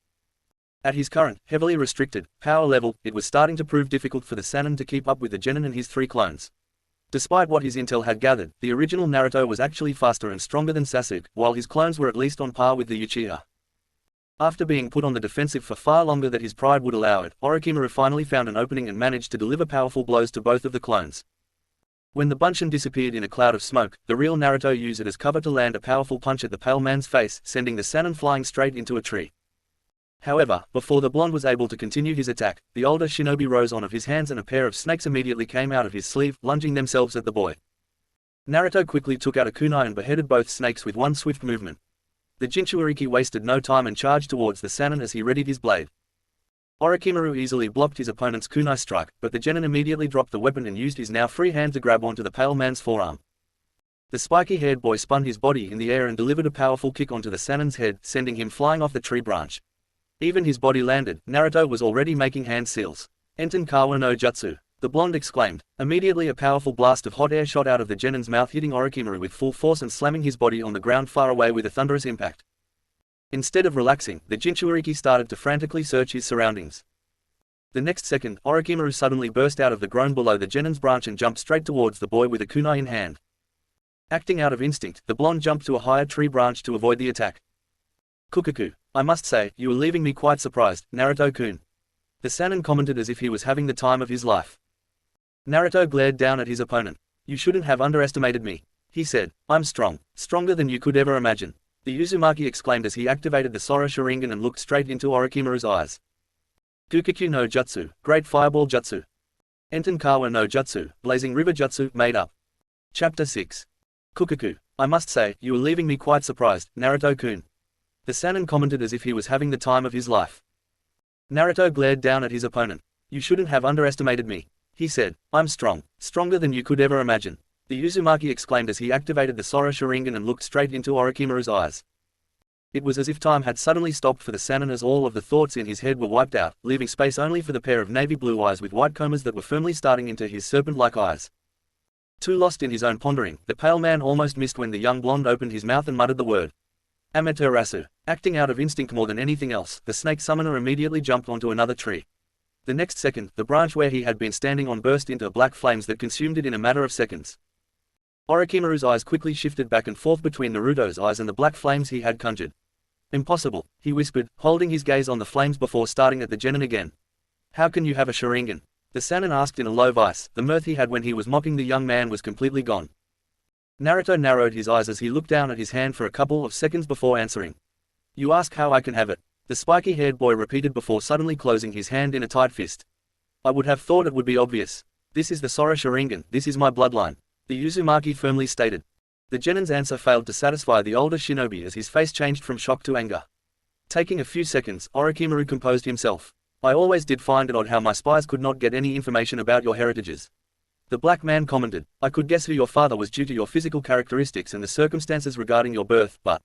At his current, heavily restricted, power level, it was starting to prove difficult for the Sannin to keep up with the genin and his 3 clones. Despite what his intel had gathered, the original Naruto was actually faster and stronger than Sasuke, while his clones were at least on par with the Uchiha. After being put on the defensive for far longer than his pride would allow it, Orochimaru finally found an opening and managed to deliver powerful blows to both of the clones. When the Bunchen disappeared in a cloud of smoke, the real Naruto used it as cover to land a powerful punch at the pale man's face, sending the Sannin flying straight into a tree. However, before the blonde was able to continue his attack, the older shinobi rose on of his hands and a pair of snakes immediately came out of his sleeve, lunging themselves at the boy. Naruto quickly took out a kunai and beheaded both snakes with one swift movement. The Jinchuuriki wasted no time and charged towards the Sannin as he readied his blade. Orochimaru easily blocked his opponent's kunai strike, but the genin immediately dropped the weapon and used his now free hand to grab onto the pale man's forearm. The spiky-haired boy spun his body in the air and delivered a powerful kick onto the Sannin's head, sending him flying off the tree branch. Even his body landed, Naruto was already making hand seals. Enten Kawa no Jutsu, the blonde exclaimed. Immediately a powerful blast of hot air shot out of the genin's mouth, hitting Orochimaru with full force and slamming his body on the ground far away with a thunderous impact. Instead of relaxing, the Jinchuuriki started to frantically search his surroundings. The next second, Orochimaru suddenly burst out of the grove below the genin's branch and jumped straight towards the boy with a kunai in hand. Acting out of instinct, the blonde jumped to a higher tree branch to avoid the attack. Kukaku, I must say, you are leaving me quite surprised, Naruto-kun. The Sannin commented as if he was having the time of his life. Naruto glared down at his opponent. You shouldn't have underestimated me, he said. I'm strong, stronger than you could ever imagine. The Uzumaki exclaimed as he activated the Sora Sharingan and looked straight into Orochimaru's eyes. Gukikyu no Jutsu, Great Fireball Jutsu. Enten Kawa no Jutsu, Blazing River Jutsu, made up. Chapter 6. Kukaku, I must say, you are leaving me quite surprised, Naruto-kun. The Sannin commented as if he was having the time of his life. Naruto glared down at his opponent. You shouldn't have underestimated me, he said. I'm strong, stronger than you could ever imagine. The Uzumaki exclaimed as he activated the Sora Sharingan and looked straight into Orochimaru's eyes. It was as if time had suddenly stopped for the Sannin as all of the thoughts in his head were wiped out, leaving space only for the pair of navy blue eyes with white combers that were firmly starting into his serpent-like eyes. Too lost in his own pondering, the pale man almost missed when the young blonde opened his mouth and muttered the word Amaterasu. Acting out of instinct more than anything else, the snake summoner immediately jumped onto another tree. The next second, the branch where he had been standing on burst into black flames that consumed it in a matter of seconds. Orochimaru's eyes quickly shifted back and forth between Naruto's eyes and the black flames he had conjured. Impossible, he whispered, holding his gaze on the flames before starting at the genin again. How can you have a Sharingan? The Sannin asked in a low voice. The mirth he had when he was mocking the young man was completely gone. Naruto narrowed his eyes as he looked down at his hand for a couple of seconds before answering. You ask how I can have it, the spiky-haired boy repeated before suddenly closing his hand in a tight fist. I would have thought it would be obvious. This is the Sora Sharingan, this is my bloodline, the Uzumaki firmly stated. The genin's answer failed to satisfy the older shinobi as his face changed from shock to anger. Taking a few seconds, Orochimaru composed himself. I always did find it odd how my spies could not get any information about your heritages. The black man commented, I could guess who your father was due to your physical characteristics and the circumstances regarding your birth, but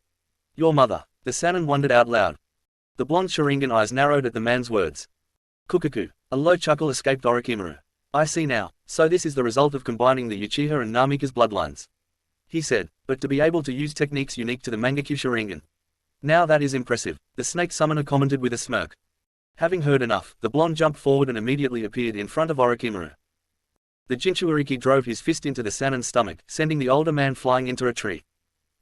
your mother. The Sannin wondered out loud. The blonde Sharingan eyes narrowed at the man's words. Kukaku. A low chuckle escaped Orochimaru. I see now, so this is the result of combining the Uchiha and Namika's bloodlines, he said, but to be able to use techniques unique to the Mangekyo Sharingan. Now that is impressive, the snake summoner commented with a smirk. Having heard enough, the blonde jumped forward and immediately appeared in front of Orochimaru. The Jinchuuriki drove his fist into the Sannin's stomach, sending the older man flying into a tree.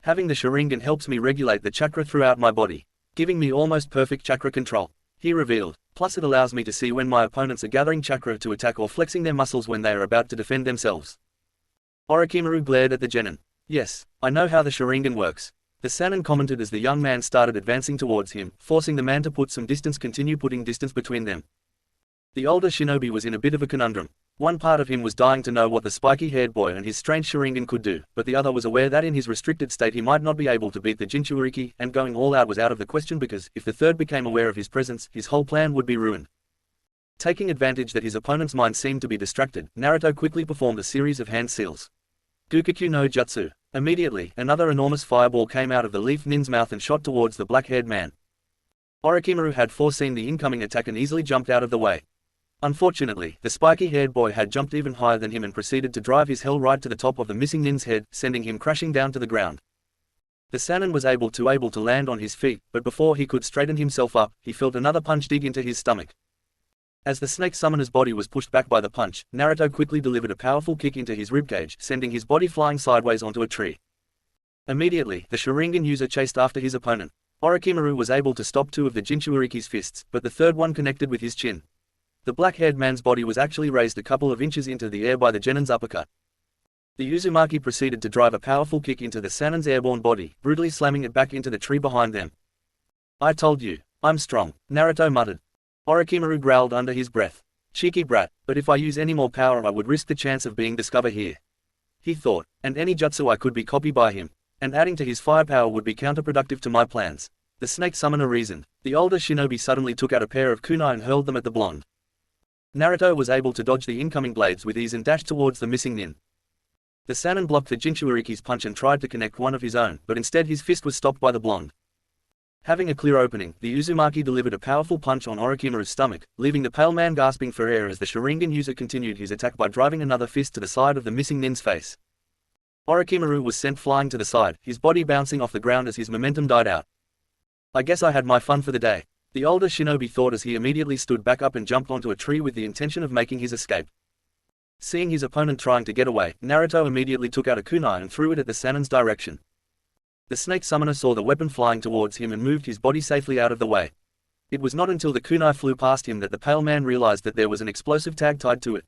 Having the Sharingan helps me regulate the chakra throughout my body, giving me almost perfect chakra control, he revealed. Plus it allows me to see when my opponents are gathering chakra to attack or flexing their muscles when they are about to defend themselves. Orochimaru glared at the genin. Yes, I know how the Sharingan works, the Sannin commented as the young man started advancing towards him, forcing the man to put some distance continue putting distance between them. The older shinobi was in a bit of a conundrum. One part of him was dying to know what the spiky-haired boy and his strange Sharingan could do, but the other was aware that in his restricted state he might not be able to beat the Jinchuuriki, and going all out was out of the question because, if the third became aware of his presence, his whole plan would be ruined. Taking advantage that his opponent's mind seemed to be distracted, Naruto quickly performed a series of hand seals. Gukikyu no Jutsu. Immediately, another enormous fireball came out of the leaf nin's mouth and shot towards the black-haired man. Orochimaru had foreseen the incoming attack and easily jumped out of the way. Unfortunately, the spiky-haired boy had jumped even higher than him and proceeded to drive his hell right to the top of the missing nin's head, sending him crashing down to the ground. The Sannin was able to land on his feet, but before he could straighten himself up, he felt another punch dig into his stomach. As the snake summoner's body was pushed back by the punch, Naruto quickly delivered a powerful kick into his ribcage, sending his body flying sideways onto a tree. Immediately, the Sharingan user chased after his opponent. Orochimaru was able to stop two of the Jinchuriki's fists, but the third one connected with his chin. The black-haired man's body was actually raised a couple of inches into the air by the Genin's uppercut. The Uzumaki proceeded to drive a powerful kick into the Sannin's airborne body, brutally slamming it back into the tree behind them. "I told you, I'm strong," Naruto muttered. Orochimaru growled under his breath. "Cheeky brat, but if I use any more power I would risk the chance of being discovered here," he thought, "and any jutsu I could be copied by him, and adding to his firepower would be counterproductive to my plans." The snake summoner reasoned. The older shinobi suddenly took out a pair of kunai and hurled them at the blonde. Naruto was able to dodge the incoming blades with ease and dashed towards the missing nin. The Sannin blocked the Jinchuriki's punch and tried to connect one of his own, but instead his fist was stopped by the blonde. Having a clear opening, the Uzumaki delivered a powerful punch on Orochimaru's stomach, leaving the pale man gasping for air as the Sharingan user continued his attack by driving another fist to the side of the missing nin's face. Orochimaru was sent flying to the side, his body bouncing off the ground as his momentum died out. "I guess I had my fun for the day," the older shinobi thought as he immediately stood back up and jumped onto a tree with the intention of making his escape. Seeing his opponent trying to get away, Naruto immediately took out a kunai and threw it at the Sannin's direction. The snake summoner saw the weapon flying towards him and moved his body safely out of the way. It was not until the kunai flew past him that the pale man realized that there was an explosive tag tied to it.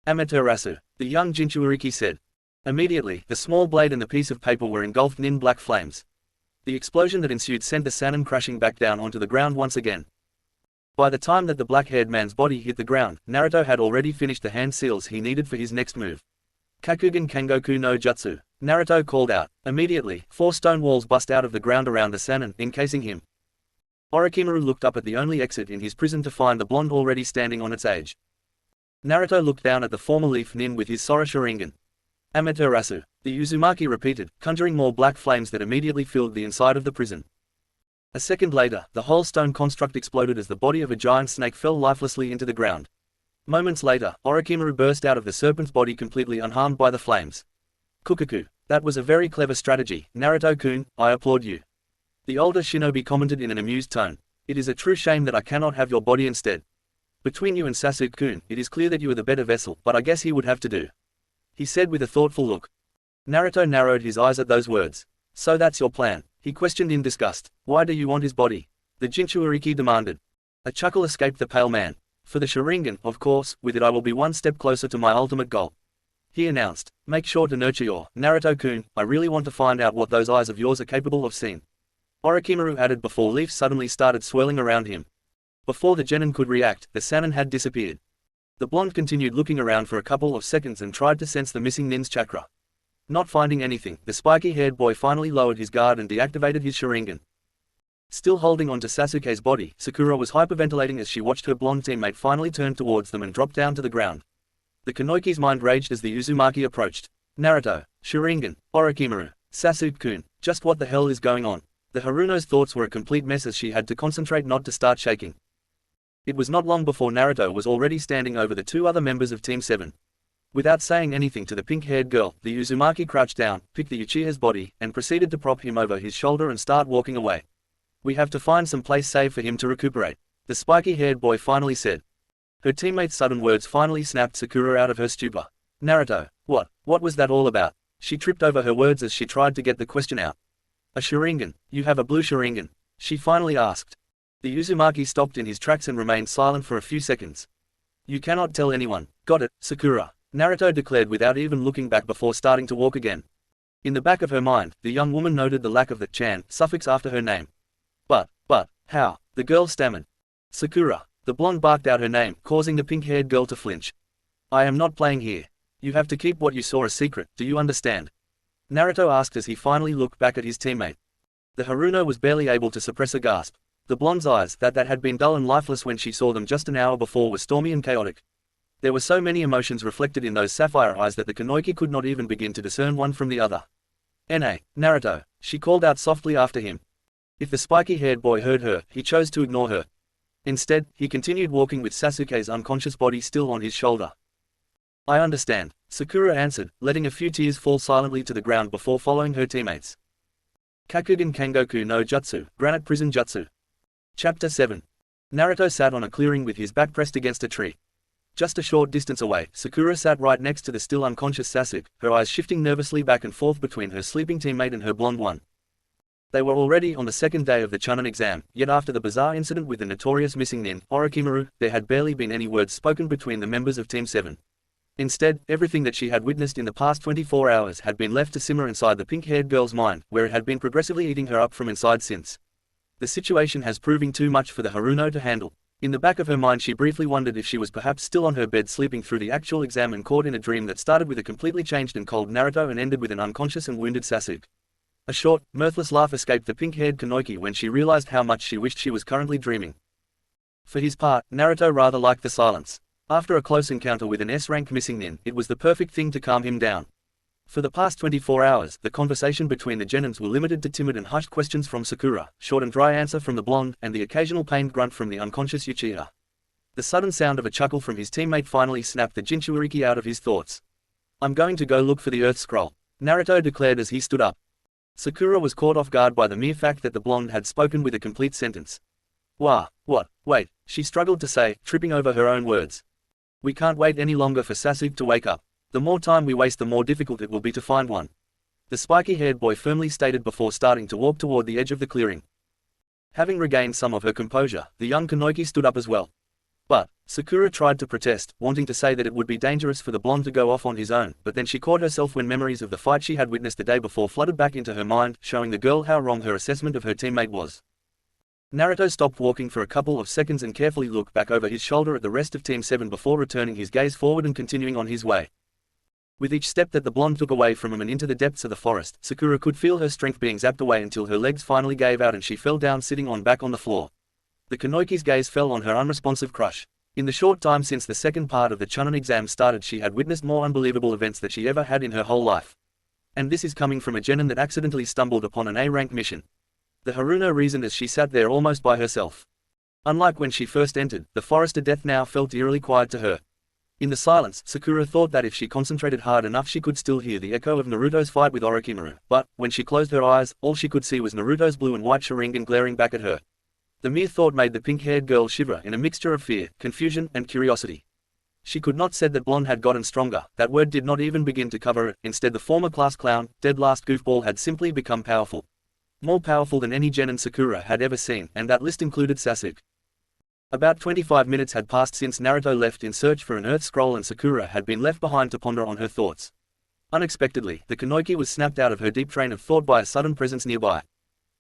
"Amaterasu," the young Jinchuriki said. Immediately, the small blade and the piece of paper were engulfed in black flames. The explosion that ensued sent the Sannin crashing back down onto the ground once again. By the time that the black-haired man's body hit the ground, Naruto had already finished the hand seals he needed for his next move. "Kakugen Kangoku no Jutsu," Naruto called out. Immediately, 4 stone walls bust out of the ground around the Sannin, encasing him. Orochimaru looked up at the only exit in his prison to find the blonde already standing on its edge. Naruto looked down at the former leaf nin with his Sora Sharingan. "Amaterasu," the Uzumaki repeated, conjuring more black flames that immediately filled the inside of the prison. A second later, the whole stone construct exploded as the body of a giant snake fell lifelessly into the ground. Moments later, Orochimaru burst out of the serpent's body completely unharmed by the flames. "Kukaku, that was a very clever strategy, Naruto-kun, I applaud you," the older shinobi commented in an amused tone. "It is a true shame that I cannot have your body instead. Between you and Sasuke-kun, it is clear that you are the better vessel, but I guess he would have to do," he said with a thoughtful look. Naruto narrowed his eyes at those words. "So that's your plan?" he questioned in disgust. "Why do you want his body?" the Jinchuriki demanded. A chuckle escaped the pale man. "For the Sharingan, of course, with it I will be one step closer to my ultimate goal," he announced. "Make sure to nurture your Naruto-kun, I really want to find out what those eyes of yours are capable of seeing," Orochimaru added before leaves suddenly started swirling around him. Before the genin could react, the Sannin had disappeared. The blonde continued looking around for a couple of seconds and tried to sense the missing nin's chakra. Not finding anything, the spiky-haired boy finally lowered his guard and deactivated his Sharingan. Still holding onto Sasuke's body, Sakura was hyperventilating as she watched her blonde teammate finally turn towards them and drop down to the ground. The Kunoichi's mind raged as the Uzumaki approached. "Naruto, Sharingan, Orochimaru, Sasuke-kun, just what the hell is going on?" The Haruno's thoughts were a complete mess as she had to concentrate not to start shaking. It was not long before Naruto was already standing over the 2 other members of Team 7. Without saying anything to the pink-haired girl, the Uzumaki crouched down, picked the Uchiha's body, and proceeded to prop him over his shoulder and start walking away. "We have to find some place safe for him to recuperate," the spiky-haired boy finally said. Her teammate's sudden words finally snapped Sakura out of her stupor. "Naruto, what was that all about?" She tripped over her words as she tried to get the question out. "A Sharingan, you have a blue Sharingan?" she finally asked. The Uzumaki stopped in his tracks and remained silent for a few seconds. "You cannot tell anyone." "Got it, Sakura," Naruto declared without even looking back before starting to walk again. In the back of her mind, the young woman noted the lack of the chan suffix after her name. But, how? The girl stammered. "Sakura." The blonde barked out her name, causing the pink-haired girl to flinch. "I am not playing here. You have to keep what you saw a secret, do you understand?" Naruto asked as he finally looked back at his teammate. The Haruno was barely able to suppress a gasp. The blonde's eyes, that had been dull and lifeless when she saw them just an hour before, were stormy and chaotic. There were so many emotions reflected in those sapphire eyes that the Kunoichi could not even begin to discern one from the other. Naruto," she called out softly after him. If the spiky-haired boy heard her, he chose to ignore her. Instead, he continued walking with Sasuke's unconscious body still on his shoulder. "I understand," Sakura answered, letting a few tears fall silently to the ground before following her teammates. Kakugen Kangoku no Jutsu, Granite Prison Jutsu. Chapter 7. Naruto sat on a clearing with his back pressed against a tree. Just a short distance away, Sakura sat right next to the still unconscious Sasuke, her eyes shifting nervously back and forth between her sleeping teammate and her blonde one. They were already on the second day of the Chunin exam, yet after the bizarre incident with the notorious missing nin, Orochimaru, there had barely been any words spoken between the members of Team 7. Instead, everything that she had witnessed in the past 24 hours had been left to simmer inside the pink-haired girl's mind, where it had been progressively eating her up from inside since. The situation has proven too much for the Haruno to handle. In the back of her mind she briefly wondered if she was perhaps still on her bed sleeping through the actual exam and caught in a dream that started with a completely changed and cold Naruto and ended with an unconscious and wounded Sasuke. A short, mirthless laugh escaped the pink-haired Kanoiki when she realized how much she wished she was currently dreaming. For his part, Naruto rather liked the silence. After a close encounter with an S-rank missing nin, it was the perfect thing to calm him down. For the past 24 hours, the conversation between the genins were limited to timid and hushed questions from Sakura, short and dry answer from the blonde, and the occasional pained grunt from the unconscious Uchiha. The sudden sound of a chuckle from his teammate finally snapped the Jinchuriki out of his thoughts. "I'm going to go look for the Earth Scroll," Naruto declared as he stood up. Sakura was caught off guard by the mere fact that the blonde had spoken with a complete sentence. "What? Wait," she struggled to say, tripping over her own words. "We can't wait any longer for Sasuke to wake up. The more time we waste the more difficult it will be to find one," the spiky-haired boy firmly stated before starting to walk toward the edge of the clearing. Having regained some of her composure, the young Kanoiki stood up as well. But Sakura tried to protest, wanting to say that it would be dangerous for the blonde to go off on his own, but then she caught herself when memories of the fight she had witnessed the day before flooded back into her mind, showing the girl how wrong her assessment of her teammate was. Naruto stopped walking for a couple of seconds and carefully looked back over his shoulder at the rest of Team 7 before returning his gaze forward and continuing on his way. With each step that the blonde took away from him and into the depths of the forest, Sakura could feel her strength being zapped away until her legs finally gave out and she fell down sitting back on the floor. The Kanoiki's gaze fell on her unresponsive crush. In the short time since the second part of the Chunin exam started she had witnessed more unbelievable events than she ever had in her whole life. And this is coming from a genin that accidentally stumbled upon an A-rank mission. The Haruno reasoned as she sat there almost by herself. Unlike when she first entered, the forest of death now felt eerily quiet to her. In the silence, Sakura thought that if she concentrated hard enough she could still hear the echo of Naruto's fight with Orochimaru, but, when she closed her eyes, all she could see was Naruto's blue and white Sharingan glaring back at her. The mere thought made the pink-haired girl shiver in a mixture of fear, confusion, and curiosity. She could not said that blonde had gotten stronger, that word did not even begin to cover it, instead the former class clown, dead last goofball had simply become powerful. More powerful than any genin Sakura had ever seen, and that list included Sasuke. About 25 minutes had passed since Naruto left in search for an Earth Scroll and Sakura had been left behind to ponder on her thoughts. Unexpectedly, the Kanoiki was snapped out of her deep train of thought by a sudden presence nearby.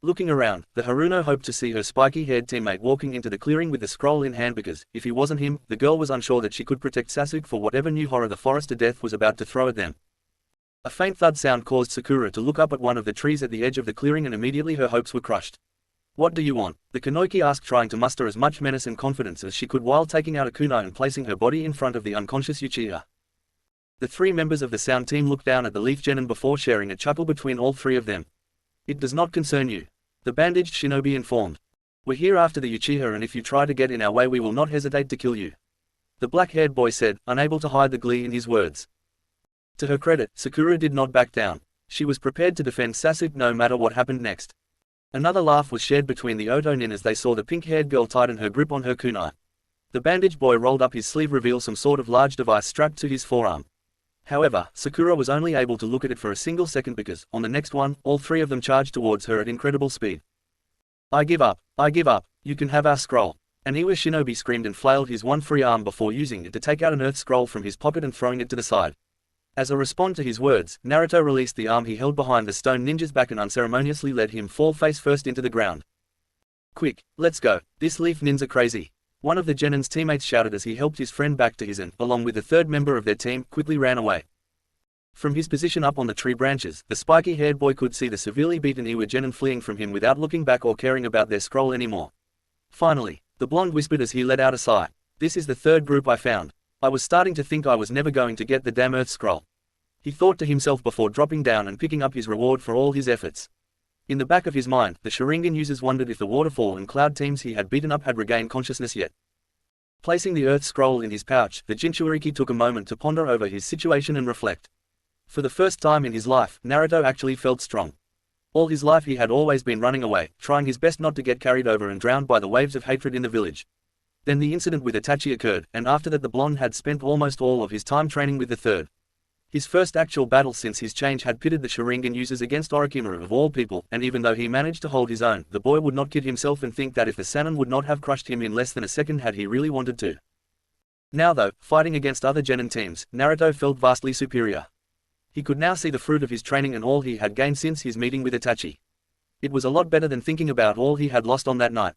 Looking around, the Haruno hoped to see her spiky-haired teammate walking into the clearing with the scroll in hand because, if he wasn't him, the girl was unsure that she could protect Sasuke for whatever new horror the forest of death was about to throw at them. A faint thud sound caused Sakura to look up at one of the trees at the edge of the clearing and immediately her hopes were crushed. "What do you want?" the Kanoiki asked, trying to muster as much menace and confidence as she could while taking out a kunai and placing her body in front of the unconscious Uchiha. The three members of the sound team looked down at the leaf genin before sharing a chuckle between all three of them. "It does not concern you," the bandaged shinobi informed. "We're here after the Uchiha and if you try to get in our way we will not hesitate to kill you," the black-haired boy said, unable to hide the glee in his words. To her credit, Sakura did not back down. She was prepared to defend Sasuke no matter what happened next. Another laugh was shared between the Oto nin as they saw the pink-haired girl tighten her grip on her kunai. The bandaged boy rolled up his sleeve to reveal some sort of large device strapped to his forearm. However, Sakura was only able to look at it for a single second because, on the next one, all three of them charged towards her at incredible speed. I give up, you can have our scroll," an Iwa shinobi screamed and flailed his one free arm before using it to take out an earth scroll from his pocket and throwing it to the side. As a response to his words, Naruto released the arm he held behind the stone ninja's back and unceremoniously let him fall face first into the ground. "Quick, let's go, this leaf ninja crazy," one of the genin's teammates shouted as he helped his friend back to his and, along with the third member of their team, quickly ran away. From his position up on the tree branches, the spiky-haired boy could see the severely beaten Iwa genin fleeing from him without looking back or caring about their scroll anymore. Finally, the blonde whispered as he let out a sigh. "This is the third group I found. I was starting to think I was never going to get the damn Earth Scroll," he thought to himself before dropping down and picking up his reward for all his efforts. In the back of his mind, the Sharingan users wondered if the Waterfall and Cloud teams he had beaten up had regained consciousness yet. Placing the Earth Scroll in his pouch, the Jinchuriki took a moment to ponder over his situation and reflect. For the first time in his life, Naruto actually felt strong. All his life he had always been running away, trying his best not to get carried over and drowned by the waves of hatred in the village. Then the incident with Itachi occurred, and after that the blonde had spent almost all of his time training with the third. His first actual battle since his change had pitted the Sharingan users against Orochimaru of all people, and even though he managed to hold his own, the boy would not kid himself and think that if the Sannin would not have crushed him in less than a second had he really wanted to. Now though, fighting against other genin teams, Naruto felt vastly superior. He could now see the fruit of his training and all he had gained since his meeting with Itachi. It was a lot better than thinking about all he had lost on that night.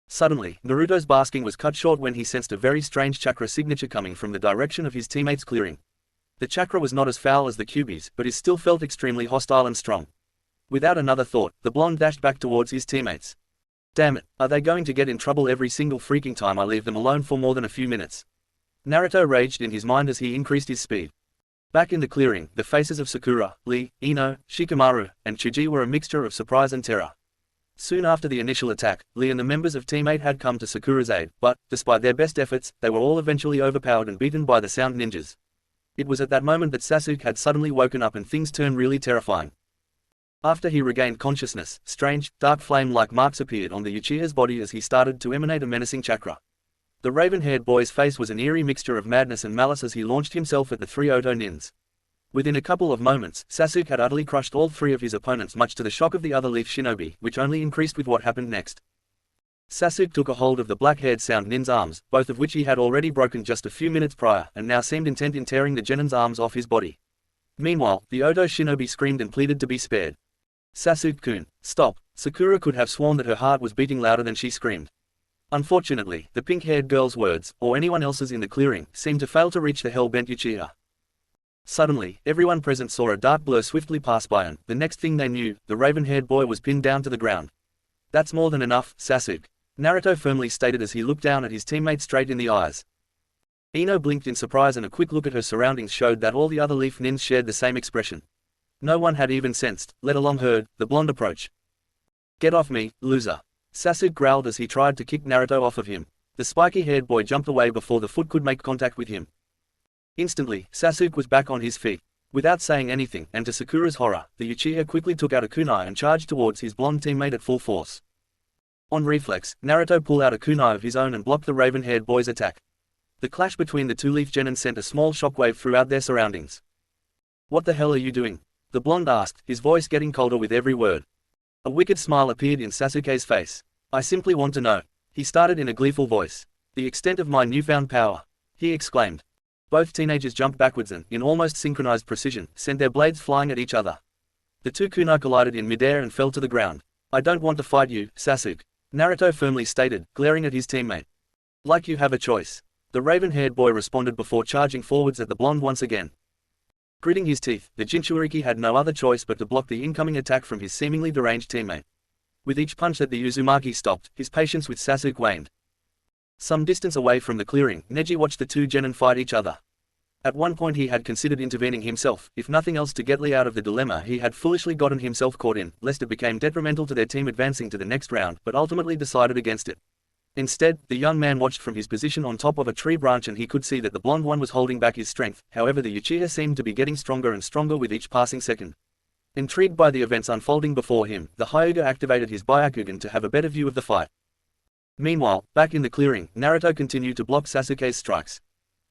Suddenly, Naruto's basking was cut short when he sensed a very strange chakra signature coming from the direction of his teammates' clearing. The chakra was not as foul as the Kyuubi's, but it still felt extremely hostile and strong. Without another thought, the blonde dashed back towards his teammates. Damn it, are they going to get in trouble every single freaking time I leave them alone for more than a few minutes? Naruto raged in his mind as he increased his speed. Back in the clearing, the faces of Sakura, Lee, Ino, Shikamaru, and Chuji were a mixture of surprise and terror. Soon after the initial attack, Lee and the members of Team 8 had come to Sakura's aid, but, despite their best efforts, they were all eventually overpowered and beaten by the sound ninjas. It was at that moment that Sasuke had suddenly woken up and things turned really terrifying. After he regained consciousness, strange, dark flame-like marks appeared on the Uchiha's body as he started to emanate a menacing chakra. The raven-haired boy's face was an eerie mixture of madness and malice as he launched himself at the three Oto nins. Within a couple of moments, Sasuke had utterly crushed all three of his opponents much to the shock of the other leaf shinobi, which only increased with what happened next. Sasuke took a hold of the black-haired sound nin's arms, both of which he had already broken just a few minutes prior, and now seemed intent in tearing the genin's arms off his body. Meanwhile, the Oto shinobi screamed and pleaded to be spared. Sasuke-kun, stop. Sakura could have sworn that her heart was beating louder than she screamed. Unfortunately, the pink-haired girl's words, or anyone else's in the clearing, seemed to fail to reach the hell-bent Uchiha. Suddenly, everyone present saw a dark blur swiftly pass by and, the next thing they knew, the raven-haired boy was pinned down to the ground. That's more than enough, Sasuke. Naruto firmly stated as he looked down at his teammate straight in the eyes. Ino blinked in surprise and a quick look at her surroundings showed that all the other leaf nins shared the same expression. No one had even sensed, let alone heard, the blonde approach. Get off me, loser. Sasuke growled as he tried to kick Naruto off of him. The spiky-haired boy jumped away before the foot could make contact with him. Instantly, Sasuke was back on his feet. Without saying anything, and to Sakura's horror, the Uchiha quickly took out a kunai and charged towards his blonde teammate at full force. On reflex, Naruto pulled out a kunai of his own and blocked the raven-haired boy's attack. The clash between the two leaf genin sent a small shockwave throughout their surroundings. What the hell are you doing? The blonde asked, his voice getting colder with every word. A wicked smile appeared in Sasuke's face. I simply want to know. He started in a gleeful voice. The extent of my newfound power. He exclaimed. Both teenagers jumped backwards and, in almost synchronized precision, sent their blades flying at each other. The two kunai collided in midair and fell to the ground. I don't want to fight you, Sasuke. Naruto firmly stated, glaring at his teammate. Like you have a choice. The raven-haired boy responded before charging forwards at the blonde once again. Gritting his teeth, the Jinchuriki had no other choice but to block the incoming attack from his seemingly deranged teammate. With each punch that the Uzumaki stopped, his patience with Sasuke waned. Some distance away from the clearing, Neji watched the two genin fight each other. At one point he had considered intervening himself, if nothing else to get Lee out of the dilemma he had foolishly gotten himself caught in, lest it became detrimental to their team advancing to the next round, but ultimately decided against it. Instead, the young man watched from his position on top of a tree branch and he could see that the blonde one was holding back his strength, however the Uchiha seemed to be getting stronger and stronger with each passing second. Intrigued by the events unfolding before him, the Hyuga activated his Byakugan to have a better view of the fight. Meanwhile, back in the clearing, Naruto continued to block Sasuke's strikes.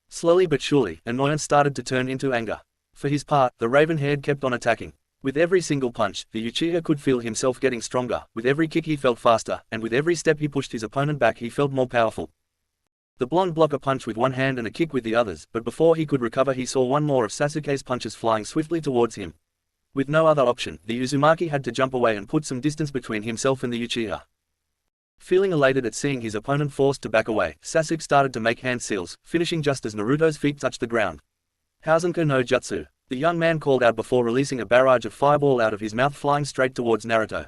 Slowly but surely, annoyance started to turn into anger. For his part, the raven-haired kept on attacking. With every single punch, the Uchiha could feel himself getting stronger, with every kick he felt faster, and with every step he pushed his opponent back he felt more powerful. The blonde blocked a punch with one hand and a kick with the others, but before he could recover he saw one more of Sasuke's punches flying swiftly towards him. With no other option, the Uzumaki had to jump away and put some distance between himself and the Uchiha. Feeling elated at seeing his opponent forced to back away, Sasuke started to make hand seals, finishing just as Naruto's feet touched the ground. Hausenko no Jutsu. The young man called out before releasing a barrage of fireball out of his mouth flying straight towards Naruto.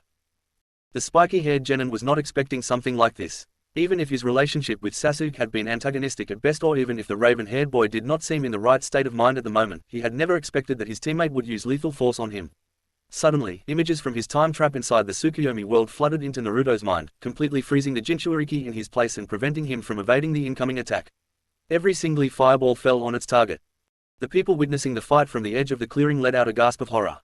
The spiky-haired genin was not expecting something like this. Even if his relationship with Sasuke had been antagonistic at best or even if the raven-haired boy did not seem in the right state of mind at the moment, he had never expected that his teammate would use lethal force on him. Suddenly, images from his time trap inside the Tsukuyomi world flooded into Naruto's mind, completely freezing the Jinchuriki in his place and preventing him from evading the incoming attack. Every single fireball fell on its target. The people witnessing the fight from the edge of the clearing let out a gasp of horror.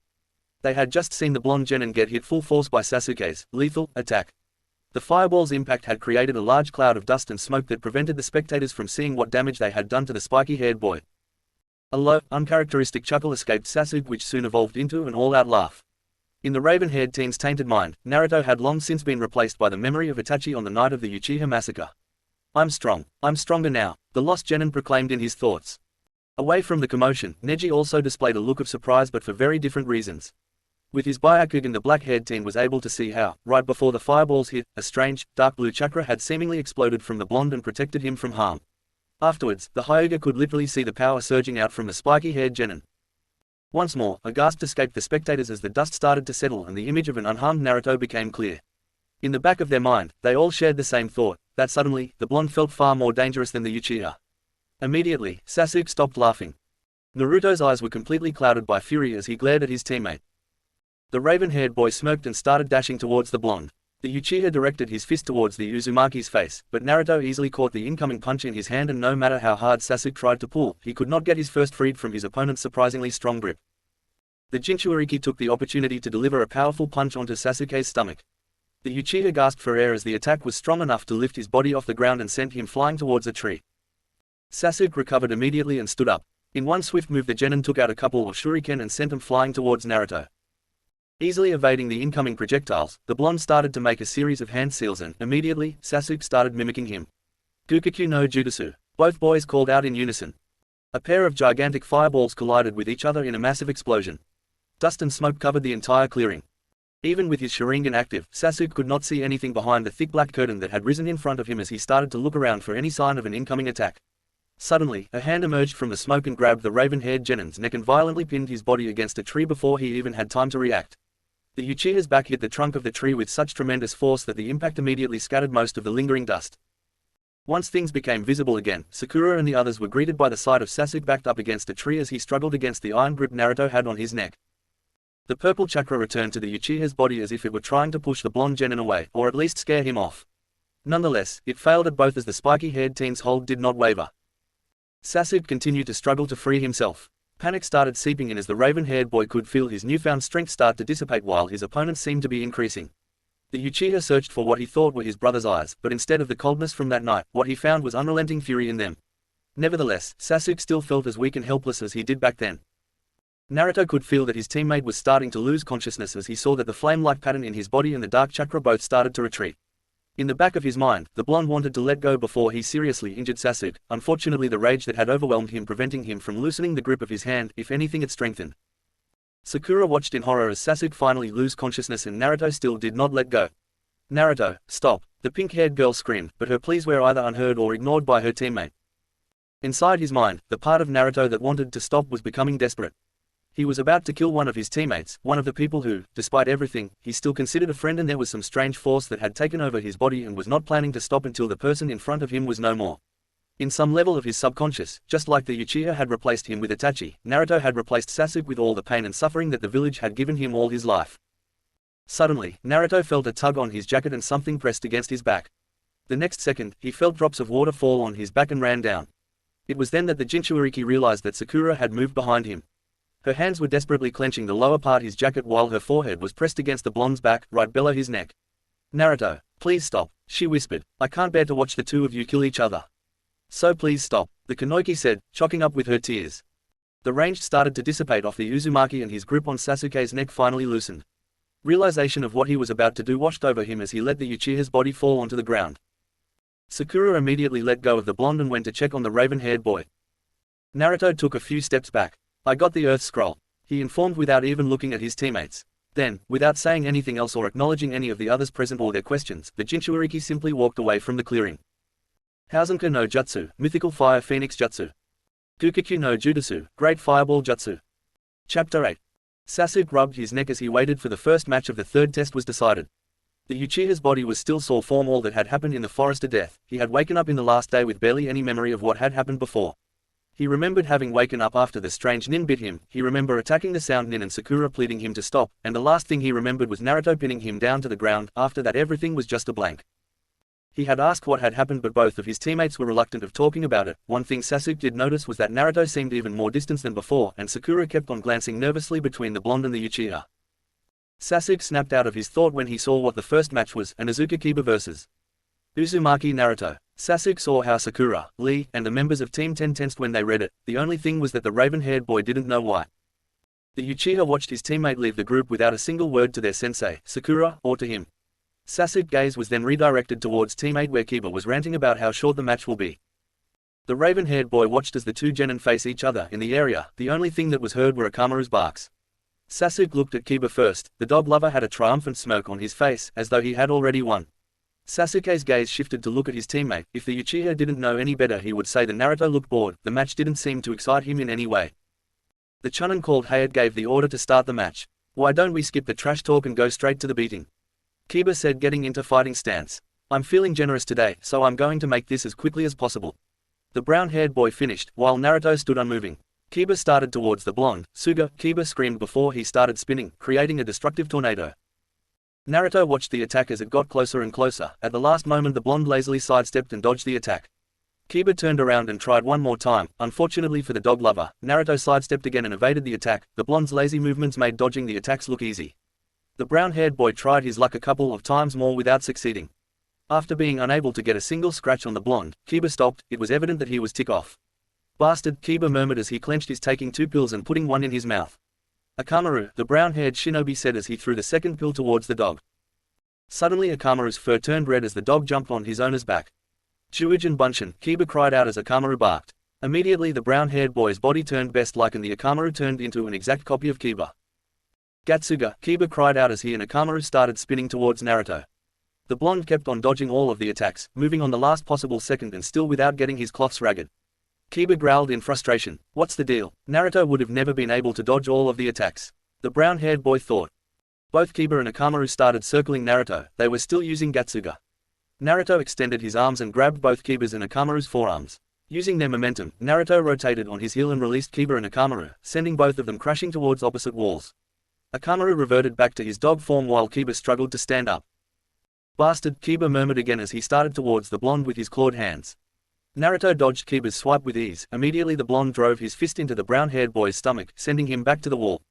They had just seen the blonde genin get hit full force by Sasuke's lethal attack. The fireball's impact had created a large cloud of dust and smoke that prevented the spectators from seeing what damage they had done to the spiky-haired boy. A low, uncharacteristic chuckle escaped Sasuke, which soon evolved into an all-out laugh. In the raven-haired teen's tainted mind, Naruto had long since been replaced by the memory of Itachi on the night of the Uchiha massacre. "I'm strong. I'm stronger now," the lost genin proclaimed in his thoughts. Away from the commotion, Neji also displayed a look of surprise, but for very different reasons. With his Byakugan, the black-haired teen was able to see how, right before the fireballs hit, a strange, dark blue chakra had seemingly exploded from the blonde and protected him from harm. Afterwards, the Hyuga could literally see the power surging out from the spiky-haired genin. Once more, a gasp escaped the spectators as the dust started to settle and the image of an unharmed Naruto became clear. In the back of their mind, they all shared the same thought, that suddenly, the blonde felt far more dangerous than the Uchiha. Immediately, Sasuke stopped laughing. Naruto's eyes were completely clouded by fury as he glared at his teammate. The raven-haired boy smirked and started dashing towards the blonde. The Uchiha directed his fist towards the Uzumaki's face, but Naruto easily caught the incoming punch in his hand, and no matter how hard Sasuke tried to pull, he could not get his first freed from his opponent's surprisingly strong grip. The Jinchuuriki took the opportunity to deliver a powerful punch onto Sasuke's stomach. The Uchiha gasped for air as the attack was strong enough to lift his body off the ground and sent him flying towards a tree. Sasuke recovered immediately and stood up. In one swift move, the genin took out a couple of shuriken and sent them flying towards Naruto. Easily evading the incoming projectiles, the blonde started to make a series of hand seals, and immediately, Sasuke started mimicking him. "Gukukyu no Jutsu," both boys called out in unison. A pair of gigantic fireballs collided with each other in a massive explosion. Dust and smoke covered the entire clearing. Even with his Sharingan active, Sasuke could not see anything behind the thick black curtain that had risen in front of him as he started to look around for any sign of an incoming attack. Suddenly, a hand emerged from the smoke and grabbed the raven-haired genin's neck and violently pinned his body against a tree before he even had time to react. The Uchiha's back hit the trunk of the tree with such tremendous force that the impact immediately scattered most of the lingering dust. Once things became visible again, Sakura and the others were greeted by the sight of Sasuke backed up against a tree as he struggled against the iron grip Naruto had on his neck. The purple chakra returned to the Uchiha's body as if it were trying to push the blonde genin away, or at least scare him off. Nonetheless, it failed at both as the spiky-haired teen's hold did not waver. Sasuke continued to struggle to free himself. Panic started seeping in as the raven-haired boy could feel his newfound strength start to dissipate while his opponents seemed to be increasing. The Uchiha searched for what he thought were his brother's eyes, but instead of the coldness from that night, what he found was unrelenting fury in them. Nevertheless, Sasuke still felt as weak and helpless as he did back then. Naruto could feel that his teammate was starting to lose consciousness as he saw that the flame-like pattern in his body and the dark chakra both started to retreat. In the back of his mind, the blonde wanted to let go before he seriously injured Sasuke. Unfortunately, the rage that had overwhelmed him preventing him from loosening the grip of his hand, if anything it strengthened. Sakura watched in horror as Sasuke finally lose consciousness and Naruto still did not let go. "Naruto, stop," the pink-haired girl screamed, but her pleas were either unheard or ignored by her teammate. Inside his mind, the part of Naruto that wanted to stop was becoming desperate. He was about to kill one of his teammates, one of the people who, despite everything, he still considered a friend, and there was some strange force that had taken over his body and was not planning to stop until the person in front of him was no more. In some level of his subconscious, just like the Uchiha had replaced him with Itachi, Naruto had replaced Sasuke with all the pain and suffering that the village had given him all his life. Suddenly, Naruto felt a tug on his jacket and something pressed against his back. The next second, he felt drops of water fall on his back and ran down. It was then that the Jinchuuriki realized that Sakura had moved behind him. Her hands were desperately clenching the lower part of his jacket while her forehead was pressed against the blonde's back, right below his neck. "Naruto, please stop," she whispered. "I can't bear to watch the two of you kill each other. So please stop," the Kunoichi said, choking up with her tears. The range started to dissipate off the Uzumaki and his grip on Sasuke's neck finally loosened. Realization of what he was about to do washed over him as he let the Uchiha's body fall onto the ground. Sakura immediately let go of the blonde and went to check on the raven-haired boy. Naruto took a few steps back. "I got the Earth Scroll," he informed without even looking at his teammates. Then, without saying anything else or acknowledging any of the others present or their questions, the Jinchuuriki simply walked away from the clearing. Hausenka no Jutsu, Mythical Fire Phoenix Jutsu. Gukukyu no Jutsu, Great Fireball Jutsu. Chapter 8. Sasuke rubbed his neck as he waited for the first match of the third test was decided. The Uchiha's body was still sore from all that had happened in the forest of death. He had woken up in the last day with barely any memory of what had happened before. He remembered having waken up after the strange nin bit him, he remembered attacking the sound nin and Sakura pleading him to stop, and the last thing he remembered was Naruto pinning him down to the ground. After that everything was just a blank. He had asked what had happened, but both of his teammates were reluctant of talking about it. One thing Sasuke did notice was that Naruto seemed even more distant than before, and Sakura kept on glancing nervously between the blonde and the Uchiha. Sasuke snapped out of his thought when he saw what the first match was, an Azuka Kiba vs. Uzumaki Naruto. Sasuke saw how Sakura, Lee, and the members of Team 10 tensed when they read it. The only thing was that the raven-haired boy didn't know why. The Uchiha watched his teammate leave the group without a single word to their sensei, Sakura, or to him. Sasuke's gaze was then redirected towards teammate where Kiba was ranting about how short the match will be. The raven-haired boy watched as the two genin face each other in the area. The only thing that was heard were Akamaru's barks. Sasuke looked at Kiba first. The dog lover had a triumphant smirk on his face, as though he had already won. Sasuke's gaze shifted to look at his teammate. If the Uchiha didn't know any better, he would say that Naruto looked bored. The match didn't seem to excite him in any way. The Chunin called Hayate gave the order to start the match. "Why don't we skip the trash talk and go straight to the beating?" Kiba said, getting into fighting stance. "I'm feeling generous today, so I'm going to make this as quickly as possible." The brown-haired boy finished, while Naruto stood unmoving. Kiba started towards the blonde. "Suga!" Kiba screamed before he started spinning, creating a destructive tornado. Naruto watched the attack as it got closer and closer. At the last moment, the blonde lazily sidestepped and dodged the attack. Kiba turned around and tried one more time. Unfortunately for the dog lover, Naruto sidestepped again and evaded the attack. The blonde's lazy movements made dodging the attacks look easy. The brown-haired boy tried his luck a couple of times more without succeeding. After being unable to get a single scratch on the blonde, Kiba stopped. It was evident that he was ticked off. "Bastard," Kiba murmured as he clenched his, taking two pills and putting one in his mouth. "Akamaru," the brown-haired shinobi said as he threw the second pill towards the dog. Suddenly Akamaru's fur turned red as the dog jumped on his owner's back. "Juujin Bunshin," Kiba cried out as Akamaru barked. Immediately the brown-haired boy's body turned best-like and the Akamaru turned into an exact copy of Kiba. "Gatsuga," Kiba cried out as he and Akamaru started spinning towards Naruto. The blonde kept on dodging all of the attacks, moving on the last possible second and still without getting his cloths ragged. Kiba growled in frustration. "What's the deal?" Naruto would have never been able to dodge all of the attacks. The brown-haired boy thought. Both Kiba and Akamaru started circling Naruto. They were still using Gatsuga. Naruto extended his arms and grabbed both Kiba's and Akamaru's forearms. Using their momentum, Naruto rotated on his heel and released Kiba and Akamaru, sending both of them crashing towards opposite walls. Akamaru reverted back to his dog form while Kiba struggled to stand up. "Bastard," Kiba murmured again as he started towards the blonde with his clawed hands. Naruto dodged Kiba's swipe with ease. Immediately the blonde drove his fist into the brown-haired boy's stomach, sending him back to the wall.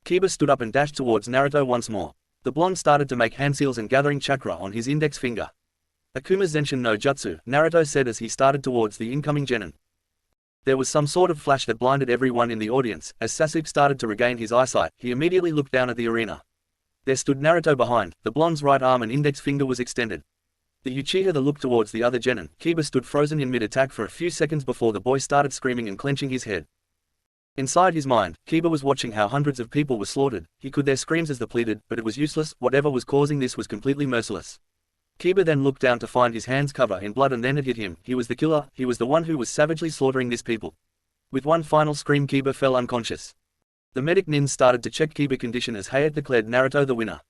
Kiba stood up and dashed towards Naruto once more. The blonde started to make hand seals and gathering chakra on his index finger. "Akuma Zenshin no Jutsu," Naruto said as he started towards the incoming genin. There was some sort of flash that blinded everyone in the audience. As Sasuke started to regain his eyesight, he immediately looked down at the arena. There stood Naruto behind. The blonde's right arm and index finger was extended. The Uchiha looked towards the other genin. Kiba stood frozen in mid-attack for a few seconds before the boy started screaming and clenching his head. Inside his mind, Kiba was watching how hundreds of people were slaughtered. He could their screams as they pleaded, but it was useless. Whatever was causing this was completely merciless. Kiba then looked down to find his hands cover in blood and then it hit him. He was the killer. He was the one who was savagely slaughtering these people. With one final scream, Kiba fell unconscious. The medic nin started to check Kiba's condition as Hayate declared Naruto the winner.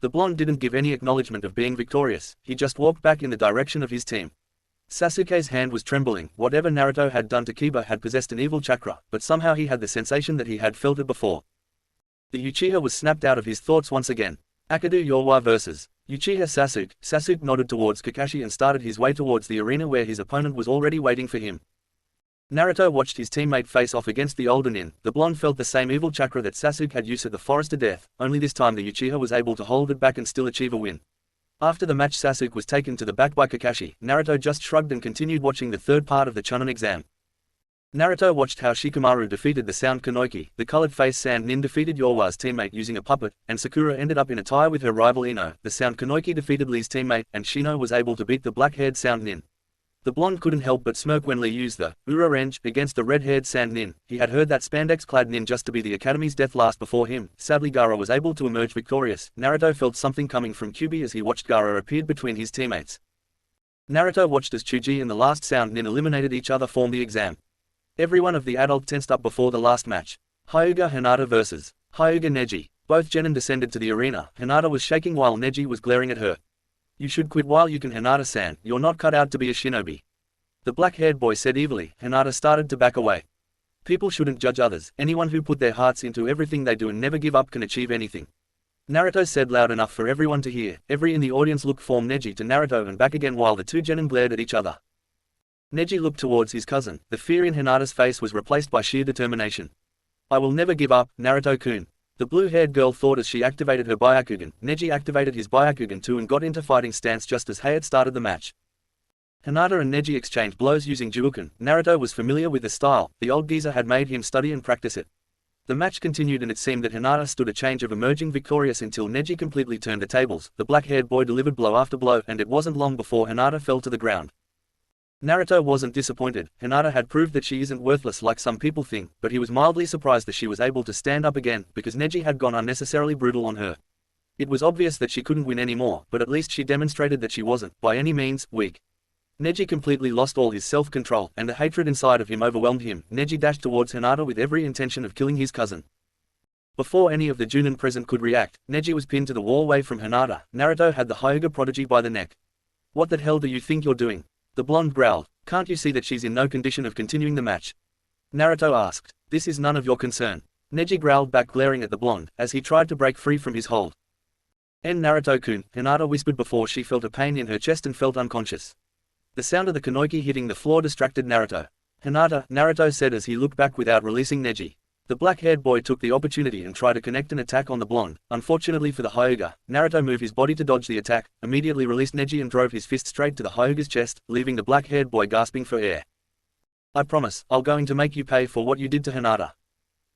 The blonde didn't give any acknowledgement of being victorious. He just walked back in the direction of his team. Sasuke's hand was trembling. Whatever Naruto had done to Kiba had possessed an evil chakra, but somehow he had the sensation that he had felt it before. The Uchiha was snapped out of his thoughts once again. Akadu Yorwa vs. Uchiha Sasuke. Sasuke nodded towards Kakashi and started his way towards the arena where his opponent was already waiting for him. Naruto watched his teammate face off against the older nin. The blonde felt the same evil chakra that Sasuke had used at the Forest of Death, only this time the Uchiha was able to hold it back and still achieve a win. After the match, Sasuke was taken to the back by Kakashi. Naruto just shrugged and continued watching the third part of the Chunin exam. Naruto watched how Shikamaru defeated the Sound Kanoiki, the colored face Sand Nin defeated Yorwa's teammate using a puppet, and Sakura ended up in a tie with her rival Ino. The Sound Kanoiki defeated Lee's teammate, and Shino was able to beat the black-haired Sound Nin. The blonde couldn't help but smirk when Lee used the Ura-Renge against the red-haired Sand Nin. He had heard that spandex-clad nin just to be the Academy's death last before him. Sadly, Gaara was able to emerge victorious. Naruto felt something coming from Kyuubi as he watched Gaara appeared between his teammates. Naruto watched as Chuji and the last Sound Nin eliminated each other for the exam. Everyone of the adult tensed up before the last match. Hyuga Hinata vs. Hyuga Neji. Both genin descended to the arena. Hinata was shaking while Neji was glaring at her. "You should quit while you can, Hinata-san. You're not cut out to be a shinobi," the black-haired boy said evilly. Hinata started to back away. "People shouldn't judge others. Anyone who put their hearts into everything they do and never give up can achieve anything," Naruto said loud enough for everyone to hear. Everyone in the audience looked from Neji to Naruto and back again while the two genin glared at each other. Neji looked towards his cousin. The fear in Hinata's face was replaced by sheer determination. "I will never give up, Naruto-kun," the blue-haired girl thought as she activated her Byakugan. Neji activated his Byakugan too and got into fighting stance just as Hayate started the match. Hinata and Neji exchanged blows using Juuken. Naruto was familiar with the style, the old geezer had made him study and practice it. The match continued and it seemed that Hinata stood a chance of emerging victorious until Neji completely turned the tables. The black-haired boy delivered blow after blow and it wasn't long before Hinata fell to the ground. Naruto wasn't disappointed. Hinata had proved that she isn't worthless like some people think, but he was mildly surprised that she was able to stand up again, because Neji had gone unnecessarily brutal on her. It was obvious that she couldn't win anymore, but at least she demonstrated that she wasn't, by any means, weak. Neji completely lost all his self-control, and the hatred inside of him overwhelmed him. Neji dashed towards Hinata with every intention of killing his cousin. Before any of the Junin present could react, Neji was pinned to the wall away from Hinata. Naruto had the Hyuga prodigy by the neck. "What the hell do you think you're doing?" The blonde growled. "Can't you see that she's in no condition of continuing the match?" Naruto asked. "This is none of your concern." Neji growled back, glaring at the blonde, as he tried to break free from his hold. Naruto-kun," Hinata whispered before she felt a pain in her chest and felt unconscious. The sound of the kanoiki hitting the floor distracted Naruto. "Hinata," Naruto said as he looked back without releasing Neji. The black-haired boy took the opportunity and tried to connect an attack on the blonde. Unfortunately for the Hyuga, Naruto moved his body to dodge the attack, immediately released Neji and drove his fist straight to the Hyuga's chest, leaving the black-haired boy gasping for air. "I promise, I'll going to make you pay for what you did to Hinata,"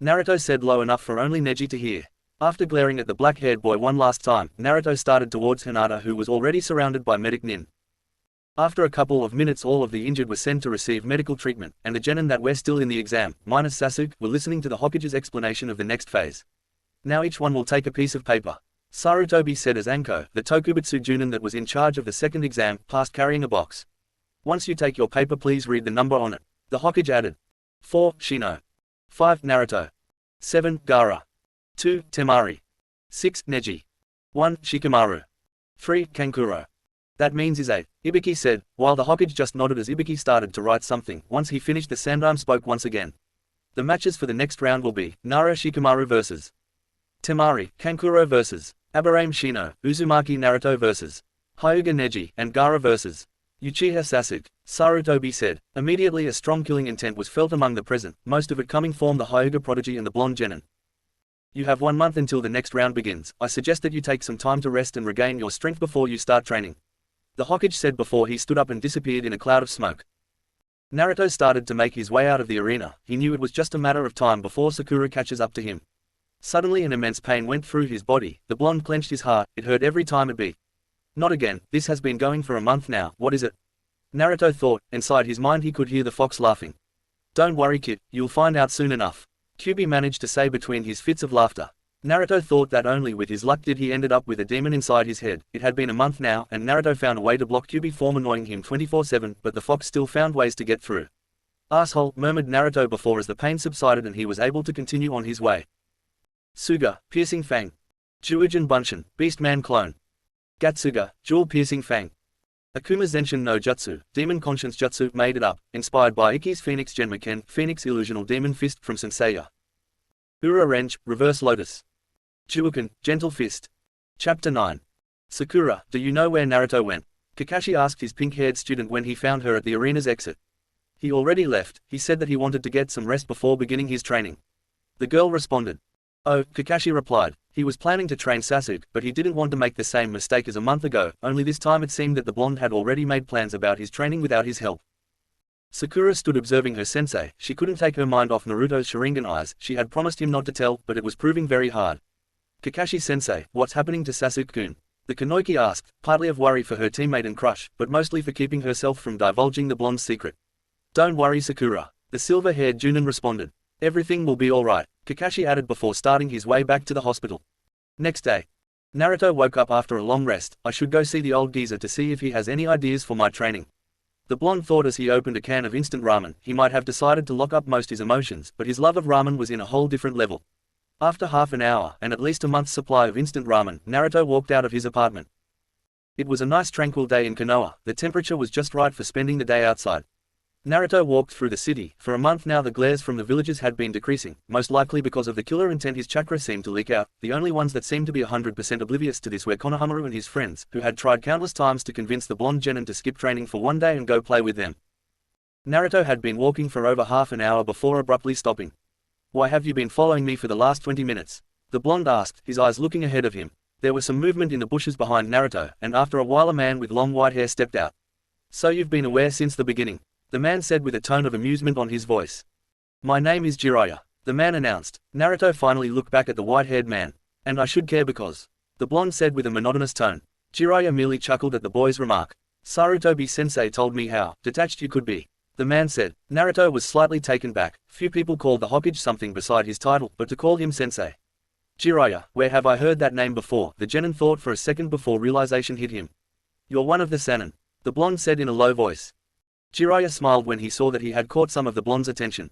Naruto said low enough for only Neji to hear. After glaring at the black-haired boy one last time, Naruto started towards Hinata, who was already surrounded by medic nin. After a couple of minutes all of the injured were sent to receive medical treatment, and the genin that were still in the exam, minus Sasuke, were listening to the Hokage's explanation of the next phase. "Now each one will take a piece of paper," Sarutobi said as Anko, the Tokubutsu Junin that was in charge of the second exam, passed carrying a box. "Once you take your paper please read the number on it," the Hokage added. 4. Shino. 5. Naruto. 7. Gaara. 2. Temari. 6. Neji. 1. Shikamaru. 3. Kankuro. "That means is 8, Ibiki said, while the Hokage just nodded as Ibiki started to write something. Once he finished, the Sandaime spoke once again. "The matches for the next round will be, Nara Shikamaru vs. Temari, Kankuro vs. Aburame Shino, Uzumaki Naruto vs. Hyuga Neji, and Gaara vs. Uchiha Sasuke," Sarutobi said. Immediately a strong killing intent was felt among the present, most of it coming from the Hyuga prodigy and the blonde genin. "You have 1 month until the next round begins. I suggest that you take some time to rest and regain your strength before you start training," the Hokage said before he stood up and disappeared in a cloud of smoke. Naruto started to make his way out of the arena. He knew it was just a matter of time before Sakura catches up to him. Suddenly an immense pain went through his body. The blonde clenched his heart. It hurt every time it beat. "Not again. This has been going for a month now. What is it?" Naruto thought. Inside his mind he could hear the fox laughing. "Don't worry kid, you'll find out soon enough," Kyuubi managed to say between his fits of laughter. Naruto thought that only with his luck did he ended up with a demon inside his head. It had been a month now, and Naruto found a way to block Kyuubi from annoying him 24/7, but the fox still found ways to get through. "Asshole," murmured Naruto before as the pain subsided and he was able to continue on his way. Suga, Piercing Fang. Juujin Bunshin, Beastman Clone. Gatsuga, Jewel Piercing Fang. Akuma Zenshin no Jutsu, Demon Conscience Jutsu, made it up, inspired by Ikki's Phoenix Genmaken, Phoenix Illusional Demon Fist from Senseiya. Ura Wrench, Reverse Lotus. Juuken, Gentle Fist. Chapter 9. Sakura, do you know where Naruto went? Kakashi asked his pink-haired student when he found her at the arena's exit. He already left. He said that he wanted to get some rest before beginning his training. The girl responded. Oh, Kakashi replied. He was planning to train Sasuke, but he didn't want to make the same mistake as a month ago, only this time it seemed that the blonde had already made plans about his training without his help. Sakura stood observing her sensei. She couldn't take her mind off Naruto's Sharingan eyes. She had promised him not to tell, but it was proving very hard. Kakashi-sensei, what's happening to Sasuke-kun? The Kanoiki asked, partly of worry for her teammate and crush, but mostly for keeping herself from divulging the blonde's secret. Don't worry Sakura, the silver-haired Junin responded. Everything will be alright, Kakashi added before starting his way back to the hospital. Next day. Naruto woke up after a long rest. I should go see the old geezer to see if he has any ideas for my training. The blonde thought as he opened a can of instant ramen. He might have decided to lock up most his emotions, but his love of ramen was in a whole different level. After half an hour, and at least a month's supply of instant ramen, Naruto walked out of his apartment. It was a nice tranquil day in Konoha. The temperature was just right for spending the day outside. Naruto walked through the city. For a month now the glares from the villagers had been decreasing, most likely because of the killer intent his chakra seemed to leak out. The only ones that seemed to be 100% oblivious to this were Konohamaru and his friends, who had tried countless times to convince the blonde genin to skip training for one day and go play with them. Naruto had been walking for over half an hour before abruptly stopping. Why have you been following me for the last 20 minutes? The blonde asked, his eyes looking ahead of him. There was some movement in the bushes behind Naruto, and after a while a man with long white hair stepped out. So you've been aware since the beginning, the man said with a tone of amusement on his voice. My name is Jiraiya, the man announced. Naruto finally looked back at the white-haired man. And I should care because, the blonde said with a monotonous tone. Jiraiya merely chuckled at the boy's remark. Sarutobi-sensei told me how detached you could be, the man said. Naruto was slightly taken back. Few people called the Hokage something beside his title, but to call him sensei. Jiraiya, where have I heard that name before? The genin thought for a second before realization hit him. You're one of the Sannin, the blonde said in a low voice. Jiraiya smiled when he saw that he had caught some of the blonde's attention.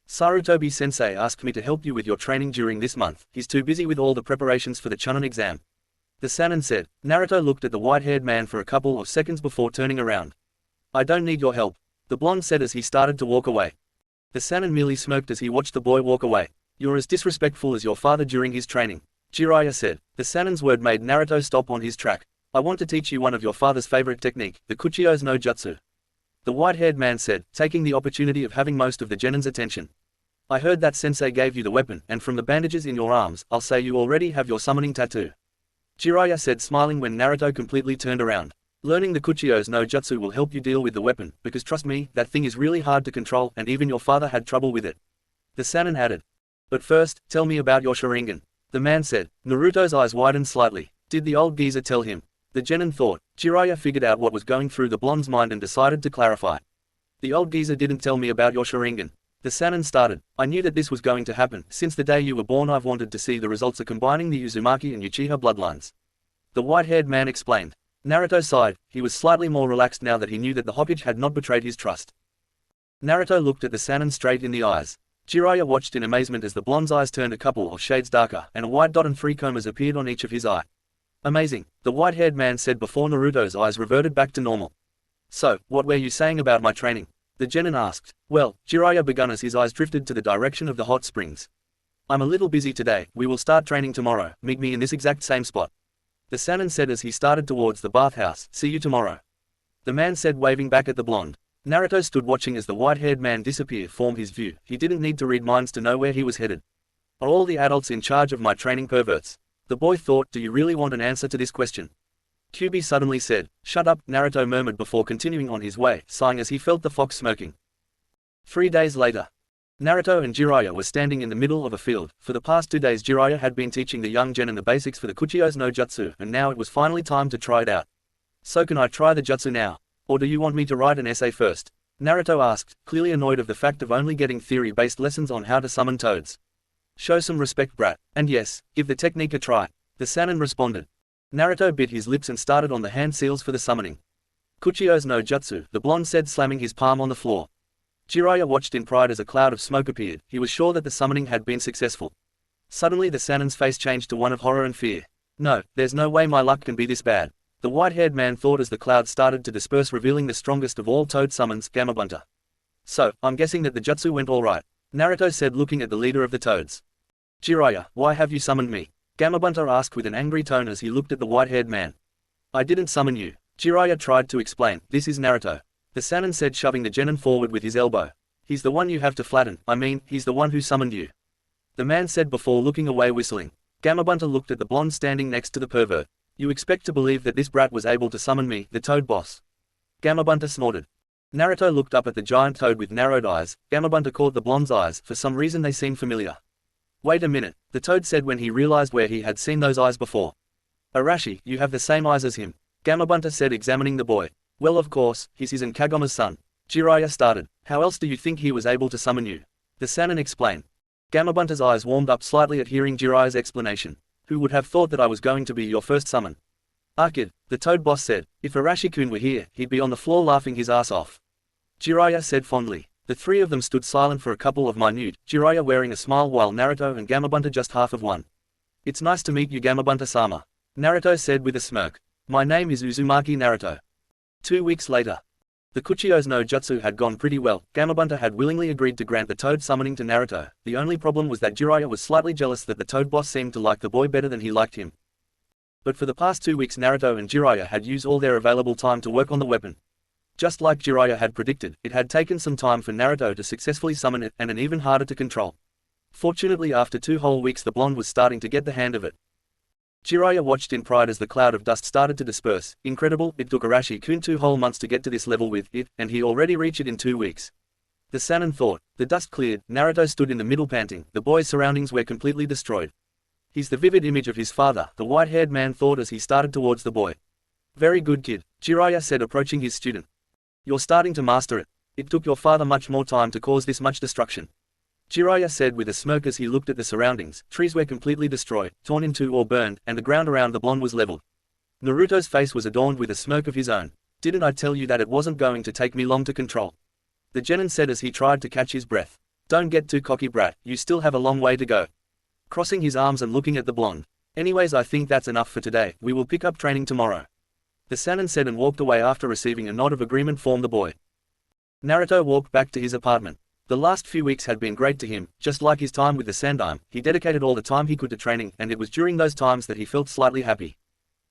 Sarutobi-sensei asked me to help you with your training during this month. He's too busy with all the preparations for the Chunin exam, the Sannin said. Naruto looked at the white-haired man for a couple of seconds before turning around. I don't need your help, the blonde said as he started to walk away. The Sannin merely smirked as he watched the boy walk away. You're as disrespectful as your father during his training, Jiraiya said. The Sannin's word made Naruto stop on his track. I want to teach you one of your father's favorite technique, the Kuchio's no Jutsu, the white-haired man said, taking the opportunity of having most of the genin's attention. I heard that sensei gave you the weapon, and from the bandages in your arms, I'll say you already have your summoning tattoo, Jiraiya said, smiling when Naruto completely turned around. Learning the Kuchio's no Jutsu will help you deal with the weapon, because trust me, that thing is really hard to control and even your father had trouble with it, the Sannin added. But first, tell me about your Sharingan, the man said. Naruto's eyes widened slightly. Did the old geezer tell him? The genin thought. Jiraiya figured out what was going through the blonde's mind and decided to clarify. The old geezer didn't tell me about your Sharingan, the Sannin started. I knew that this was going to happen. Since the day you were born I've wanted to see the results of combining the Uzumaki and Uchiha bloodlines, the white-haired man explained. Naruto sighed. He was slightly more relaxed now that he knew that the Hokage had not betrayed his trust. Naruto looked at the Sannin straight in the eyes. Jiraiya watched in amazement as the blonde's eyes turned a couple of shades darker, and a white dot and 3 comas appeared on each of his eye. Amazing, the white-haired man said before Naruto's eyes reverted back to normal. So, what were you saying about my training? The genin asked. Well, Jiraiya began as his eyes drifted to the direction of the hot springs. I'm a little busy today, we will start training tomorrow, meet me in this exact same spot, the Sannin said as he started towards the bathhouse. See you tomorrow, the man said waving back at the blonde. Naruto stood watching as the white-haired man disappear formed his view. He didn't need to read minds to know where he was headed. Are all the adults in charge of my training perverts? The boy thought. Do you really want an answer to this question? Kyuubi suddenly said. Shut up, Naruto murmured before continuing on his way, sighing as he felt the fox smoking. 3 days later, Naruto and Jiraiya were standing in the middle of a field. For the past 2 days Jiraiya had been teaching the young genin the basics for the Kuchio's no Jutsu, and now it was finally time to try it out. So can I try the jutsu now? Or do you want me to write an essay first? Naruto asked, clearly annoyed of the fact of only getting theory-based lessons on how to summon toads. Show some respect, brat. And yes, give the technique a try, the Sannin responded. Naruto bit his lips and started on the hand seals for the summoning. Kuchio's no Jutsu, the blonde said, slamming his palm on the floor. Jiraiya watched in pride as a cloud of smoke appeared. He was sure that the summoning had been successful. Suddenly the Sannin's face changed to one of horror and fear. No, there's no way my luck can be this bad, the white-haired man thought as the cloud started to disperse, revealing the strongest of all toad summons, Gamabunta. So, I'm guessing that the jutsu went alright, Naruto said looking at the leader of the toads. Jiraiya, why have you summoned me? Gamabunta asked with an angry tone as he looked at the white-haired man. I didn't summon you, Jiraiya tried to explain. This is Naruto, the Sannin said, shoving the genin forward with his elbow. He's the one you have to flatten. I mean, he's the one who summoned you, the man said before looking away whistling. Gamabunta looked at the blonde standing next to the pervert. You expect to believe that this brat was able to summon me, the toad boss? Gamabunta snorted. Naruto looked up at the giant toad with narrowed eyes. Gamabunta caught the blonde's eyes. For some reason they seemed familiar. Wait a minute, the toad said when he realized where he had seen those eyes before. Arashi, you have the same eyes as him, Gamabunta said, examining the boy. Well, of course, he's his and Kagoma's son, Jiraiya started. How else do you think he was able to summon you? The Sannin explained. Gamabunta's eyes warmed up slightly at hearing Jiraiya's explanation. Who would have thought that I was going to be your first summon? Kid, the toad boss said. If Arashi-kun were here, he'd be on the floor laughing his ass off, Jiraiya said fondly. The three of them stood silent for a couple of minute, Jiraiya wearing a smile while Naruto and Gamabunta just half of one. It's nice to meet you, Gamabunta-sama, Naruto said with a smirk. My name is Uzumaki Naruto. 2 weeks later. The Kuchio's no Jutsu had gone pretty well. Gamabunta had willingly agreed to grant the toad summoning to Naruto. The only problem was that Jiraiya was slightly jealous that the toad boss seemed to like the boy better than he liked him. But for the past 2 weeks Naruto and Jiraiya had used all their available time to work on the weapon. Just like Jiraiya had predicted, it had taken some time for Naruto to successfully summon it, and an even harder to control. Fortunately, after 2 whole weeks the blonde was starting to get the hand of it. Jiraiya watched in pride as the cloud of dust started to disperse. Incredible, it took Arashi-kun 2 whole months to get to this level with it, and he already reached it in 2 weeks. The Sannin thought. The dust cleared, Naruto stood in the middle panting, the boy's surroundings were completely destroyed. He's the vivid image of his father, the white-haired man thought as he started towards the boy. Very good kid, Jiraiya said approaching his student. You're starting to master it. It took your father much more time to cause this much destruction. Jiraiya said with a smirk as he looked at the surroundings. Trees were completely destroyed, torn in two or burned, and the ground around the blonde was leveled. Naruto's face was adorned with a smirk of his own. Didn't I tell you that it wasn't going to take me long to control? The genin said as he tried to catch his breath. Don't get too cocky, brat, you still have a long way to go. Crossing his arms and looking at the blonde. Anyways, I think that's enough for today, we will pick up training tomorrow. The Sannin said and walked away after receiving a nod of agreement from the boy. Naruto walked back to his apartment. The last few weeks had been great to him, just like his time with the Sandaime, he dedicated all the time he could to training, and it was during those times that he felt slightly happy.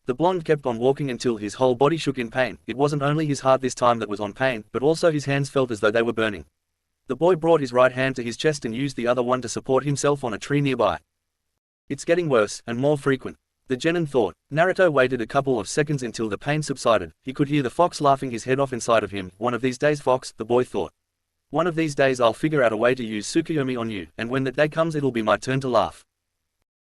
The blonde kept on walking until his whole body shook in pain. It wasn't only his heart this time that was on pain, but also his hands felt as though they were burning. The boy brought his right hand to his chest and used the other one to support himself on a tree nearby. It's getting worse, and more frequent. The genin thought. Naruto waited a couple of seconds until the pain subsided. He could hear the fox laughing his head off inside of him. One of these days, fox, the boy thought. One of these days I'll figure out a way to use Tsukuyomi on you, and when that day comes it'll be my turn to laugh.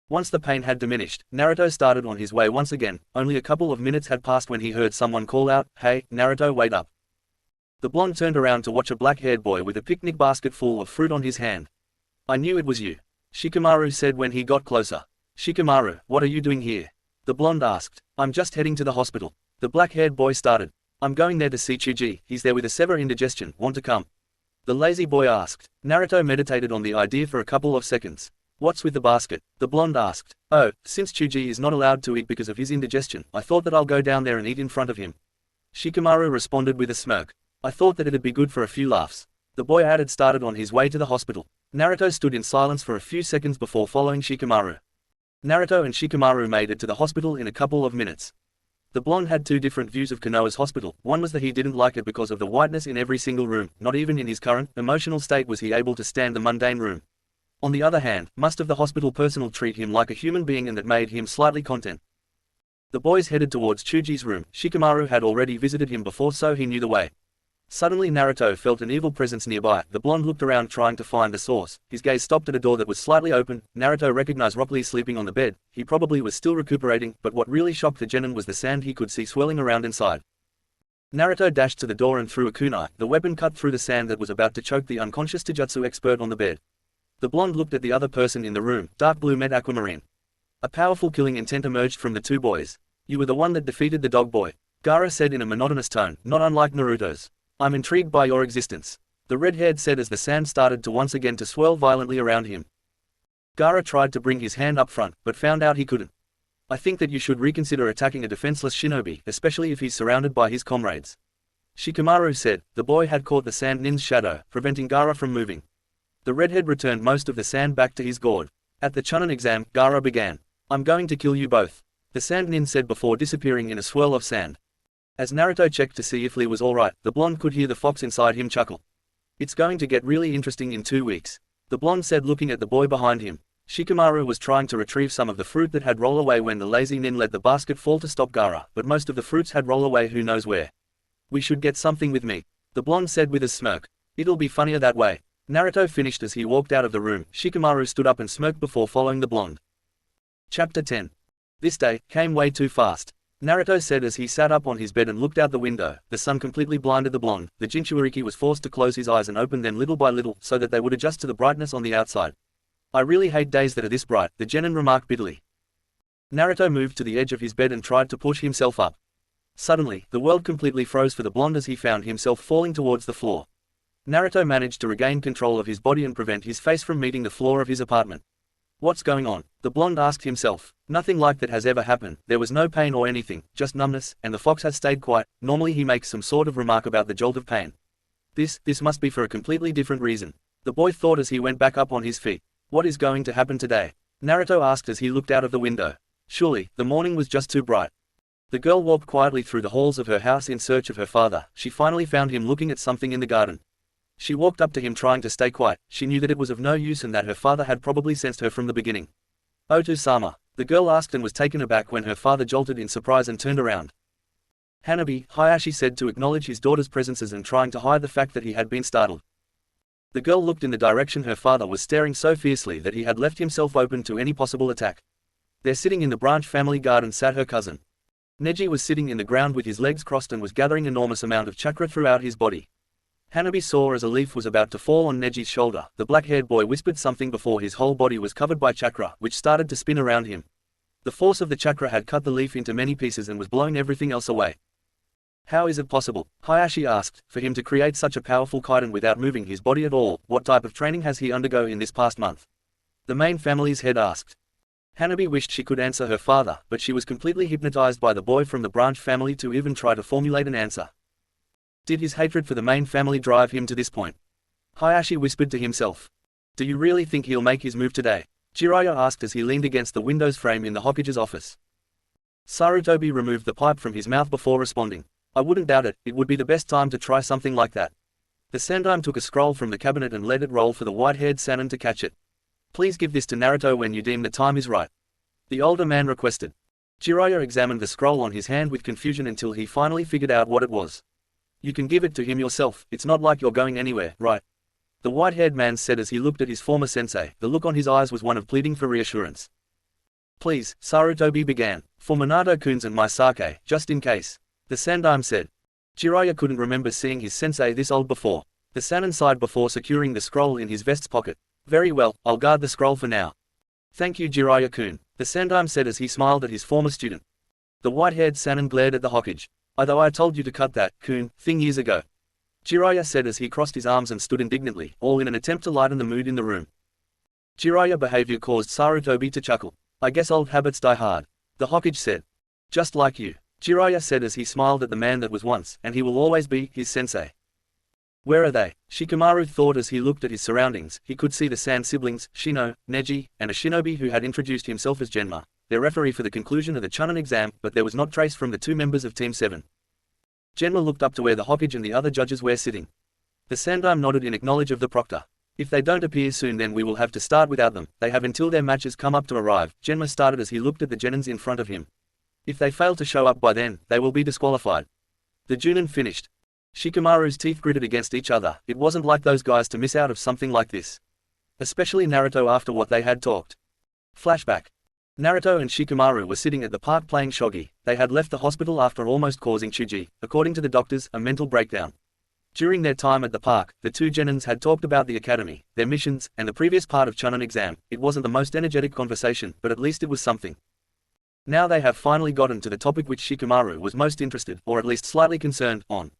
Once the pain had diminished, Naruto started on his way once again. Only a couple of minutes had passed when he heard someone call out, "Hey, Naruto, wait up." The blonde turned around to watch a black-haired boy with a picnic basket full of fruit on his hand. I knew it was you, Shikamaru said when he got closer. Shikamaru, what are you doing here? The blonde asked. I'm just heading to the hospital. The black-haired boy started. I'm going there to see Chuji, he's there with a severe indigestion, want to come? The lazy boy asked. Naruto meditated on the idea for a couple of seconds. What's with the basket? The blonde asked. Oh, since Chuji is not allowed to eat because of his indigestion, I thought that I'll go down there and eat in front of him. Shikamaru responded with a smirk. I thought that it'd be good for a few laughs. The boy added started on his way to the hospital. Naruto stood in silence for a few seconds before following Shikamaru. Naruto and Shikamaru made it to the hospital in a couple of minutes. The blonde had two different views of Konoha's hospital. One was that he didn't like it because of the whiteness in every single room. Not even in his current, emotional state was he able to stand the mundane room. On the other hand, must of the hospital personnel treat him like a human being, and that made him slightly content. The boys headed towards Chuji's room. Shikamaru had already visited him before, so he knew the way. Suddenly Naruto felt an evil presence nearby. The blonde looked around trying to find the source. His gaze stopped at a door that was slightly open. Naruto recognized Rock Lee sleeping on the bed. He probably was still recuperating, but what really shocked the genin was the sand he could see swirling around inside. Naruto dashed to the door and threw a kunai. The weapon cut through the sand that was about to choke the unconscious Taijutsu expert on the bed. The blonde looked at the other person in the room, dark blue met aquamarine. A powerful killing intent emerged from the two boys. You were the one that defeated the dog boy, Gaara said in a monotonous tone, not unlike Naruto's. I'm intrigued by your existence, the red-haired said as the sand started to once again to swirl violently around him. Gaara tried to bring his hand up front, but found out he couldn't. I think that you should reconsider attacking a defenseless shinobi, especially if he's surrounded by his comrades. Shikamaru said. The boy had caught the sand nin's shadow, preventing Gaara from moving. The redhead returned most of the sand back to his gourd. At the Chunin exam, Gaara began. I'm going to kill you both, the sand nin said before disappearing in a swirl of sand. As Naruto checked to see if Lee was alright, the blonde could hear the fox inside him chuckle. It's going to get really interesting in 2 weeks, the blonde said looking at the boy behind him. Shikamaru was trying to retrieve some of the fruit that had rolled away when the lazy nin let the basket fall to stop Gaara, but most of the fruits had rolled away who knows where. We should get something with me, the blonde said with a smirk. It'll be funnier that way. Naruto finished as he walked out of the room. Shikamaru stood up and smirked before following the blonde. Chapter 10. This day came way too fast, Naruto said as he sat up on his bed and looked out the window. The sun completely blinded the blonde. The Jinchuuriki was forced to close his eyes and open them little by little so that they would adjust to the brightness on the outside. I really hate days that are this bright, the genin remarked bitterly. Naruto moved to the edge of his bed and tried to push himself up. Suddenly, the world completely froze for the blonde as he found himself falling towards the floor. Naruto managed to regain control of his body and prevent his face from meeting the floor of his apartment. What's going on? The blonde asked himself. Nothing like that has ever happened. There was no pain or anything, just numbness, and the fox has stayed quiet. Normally he makes some sort of remark about the jolt of pain. This must be for a completely different reason, the boy thought as he went back up on his feet. What is going to happen today? Naruto asked as he looked out of the window. Surely, the morning was just too bright. The girl walked quietly through the halls of her house in search of her father. She finally found him looking at something in the garden. She walked up to him trying to stay quiet. She knew that it was of no use and that her father had probably sensed her from the beginning. Oto-sama, the girl asked and was taken aback when her father jolted in surprise and turned around. Hanabi, Hayashi said to acknowledge his daughter's presences and trying to hide the fact that he had been startled. The girl looked in the direction her father was staring so fiercely that he had left himself open to any possible attack. There sitting in the branch family garden sat her cousin. Neji was sitting in the ground with his legs crossed and was gathering enormous amount of chakra throughout his body. Hanabi saw as a leaf was about to fall on Neji's shoulder. The black-haired boy whispered something before his whole body was covered by chakra, which started to spin around him. The force of the chakra had cut the leaf into many pieces and was blowing everything else away. How is it possible, Hayashi asked, for him to create such a powerful kaiden without moving his body at all? What type of training has he undergone in this past month? The main family's head asked. Hanabi wished she could answer her father, but she was completely hypnotized by the boy from the branch family to even try to formulate an answer. Did his hatred for the main family drive him to this point? Hayashi whispered to himself. Do you really think he'll make his move today? Jiraiya asked as he leaned against the window's frame in the Hokage's office. Sarutobi removed the pipe from his mouth before responding. I wouldn't doubt it, it would be the best time to try something like that. The Sandaime took a scroll from the cabinet and let it roll for the white-haired Sannin to catch it. Please give this to Naruto when you deem the time is right. The older man requested. Jiraiya examined the scroll on his hand with confusion until he finally figured out what it was. You can give it to him yourself, it's not like you're going anywhere, right? The white-haired man said as he looked at his former sensei. The look on his eyes was one of pleading for reassurance. Please, Sarutobi began, for Minato-kun's and my sake, just in case. The Sandaime said. Jiraiya couldn't remember seeing his sensei this old before. The Sannin sighed before securing the scroll in his vest's pocket. Very well, I'll guard the scroll for now. Thank you Jiraiya-kun, the Sandaime said as he smiled at his former student. The white-haired Sannin glared at the Hokage. Although I told you to cut that, kun, thing years ago. Jiraiya said as he crossed his arms and stood indignantly, all in an attempt to lighten the mood in the room. Jiraiya's behavior caused Sarutobi to chuckle. I guess old habits die hard. The Hokage said. Just like you. Jiraiya said as he smiled at the man that was once, and he will always be, his sensei. Where are they? Shikamaru thought as he looked at his surroundings. He could see the San siblings, Shino, Neji, and a shinobi who had introduced himself as Genma, their referee for the conclusion of the Chunin exam, but there was not trace from the two members of Team 7. Genma looked up to where the Hokage and the other judges were sitting. The Sandaime nodded in acknowledge of the proctor. If they don't appear soon then we will have to start without them. They have until their matches come up to arrive. Genma started as he looked at the Genins in front of him. If they fail to show up by then, they will be disqualified. The Junin finished. Shikamaru's teeth gritted against each other. It wasn't like those guys to miss out of something like this. Especially Naruto after what they had talked. Flashback. Naruto and Shikamaru were sitting at the park playing shogi. They had left the hospital after almost causing Chuji, according to the doctors, a mental breakdown. During their time at the park, the two Genins had talked about the academy, their missions, and the previous part of Chunin exam. It wasn't the most energetic conversation, but at least it was something. Now they have finally gotten to the topic which Shikamaru was most interested, or at least slightly concerned, on.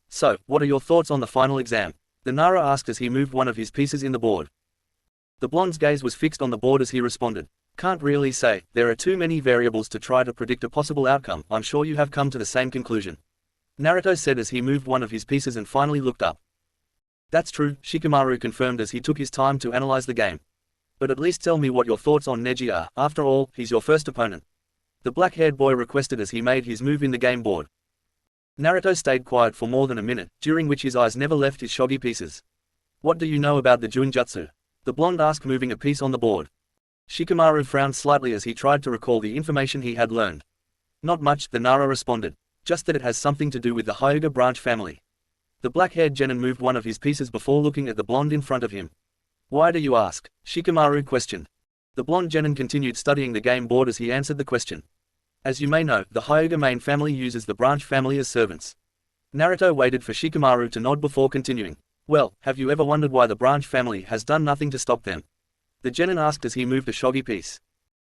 So, what are your thoughts on the final exam? The Nara asked as he moved one of his pieces in the board. The blonde's gaze was fixed on the board as he responded. Can't really say, there are too many variables to try to predict a possible outcome. I'm sure you have come to the same conclusion. Naruto said as he moved one of his pieces and finally looked up. That's true, Shikamaru confirmed as he took his time to analyze the game. But at least tell me what your thoughts on Neji are. After all, he's your first opponent. The black-haired boy requested as he made his move in the game board. Naruto stayed quiet for more than a minute, during which his eyes never left his shogi pieces. What do you know about the Junjutsu? The blonde asked, moving a piece on the board. Shikamaru frowned slightly as he tried to recall the information he had learned. Not much, the Nara responded. Just that it has something to do with the Hyuga branch family. The black-haired Genin moved one of his pieces before looking at the blonde in front of him. Why do you ask? Shikamaru questioned. The blonde Genin continued studying the game board as he answered the question. As you may know, the Hyuga main family uses the branch family as servants. Naruto waited for Shikamaru to nod before continuing. Well, have you ever wondered why the branch family has done nothing to stop them? The Genin asked as he moved a shogi piece.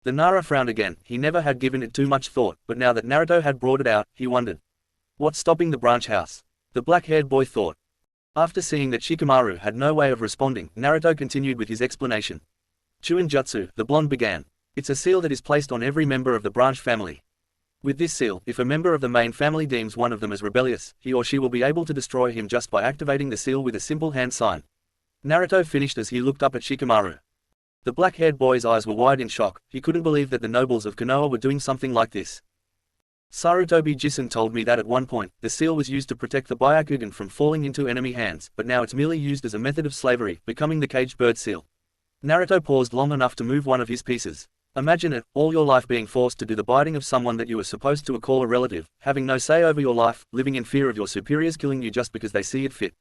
The Nara frowned again. He never had given it too much thought, but now that Naruto had brought it out, he wondered. What's stopping the branch house? The black-haired boy thought. After seeing that Shikamaru had no way of responding, Naruto continued with his explanation. Chuinjutsu, the blonde began. It's a seal that is placed on every member of the branch family. With this seal, if a member of the main family deems one of them as rebellious, he or she will be able to destroy him just by activating the seal with a simple hand sign. Naruto finished as he looked up at Shikamaru. The black-haired boy's eyes were wide in shock. He couldn't believe that the nobles of Konoha were doing something like this. Sarutobi Jisen told me that at one point, the seal was used to protect the Byakugan from falling into enemy hands, but now it's merely used as a method of slavery, becoming the caged bird seal. Naruto paused long enough to move one of his pieces. Imagine it, all your life being forced to do the biting of someone that you were supposed to call a relative, having no say over your life, living in fear of your superiors killing you just because they see it fit.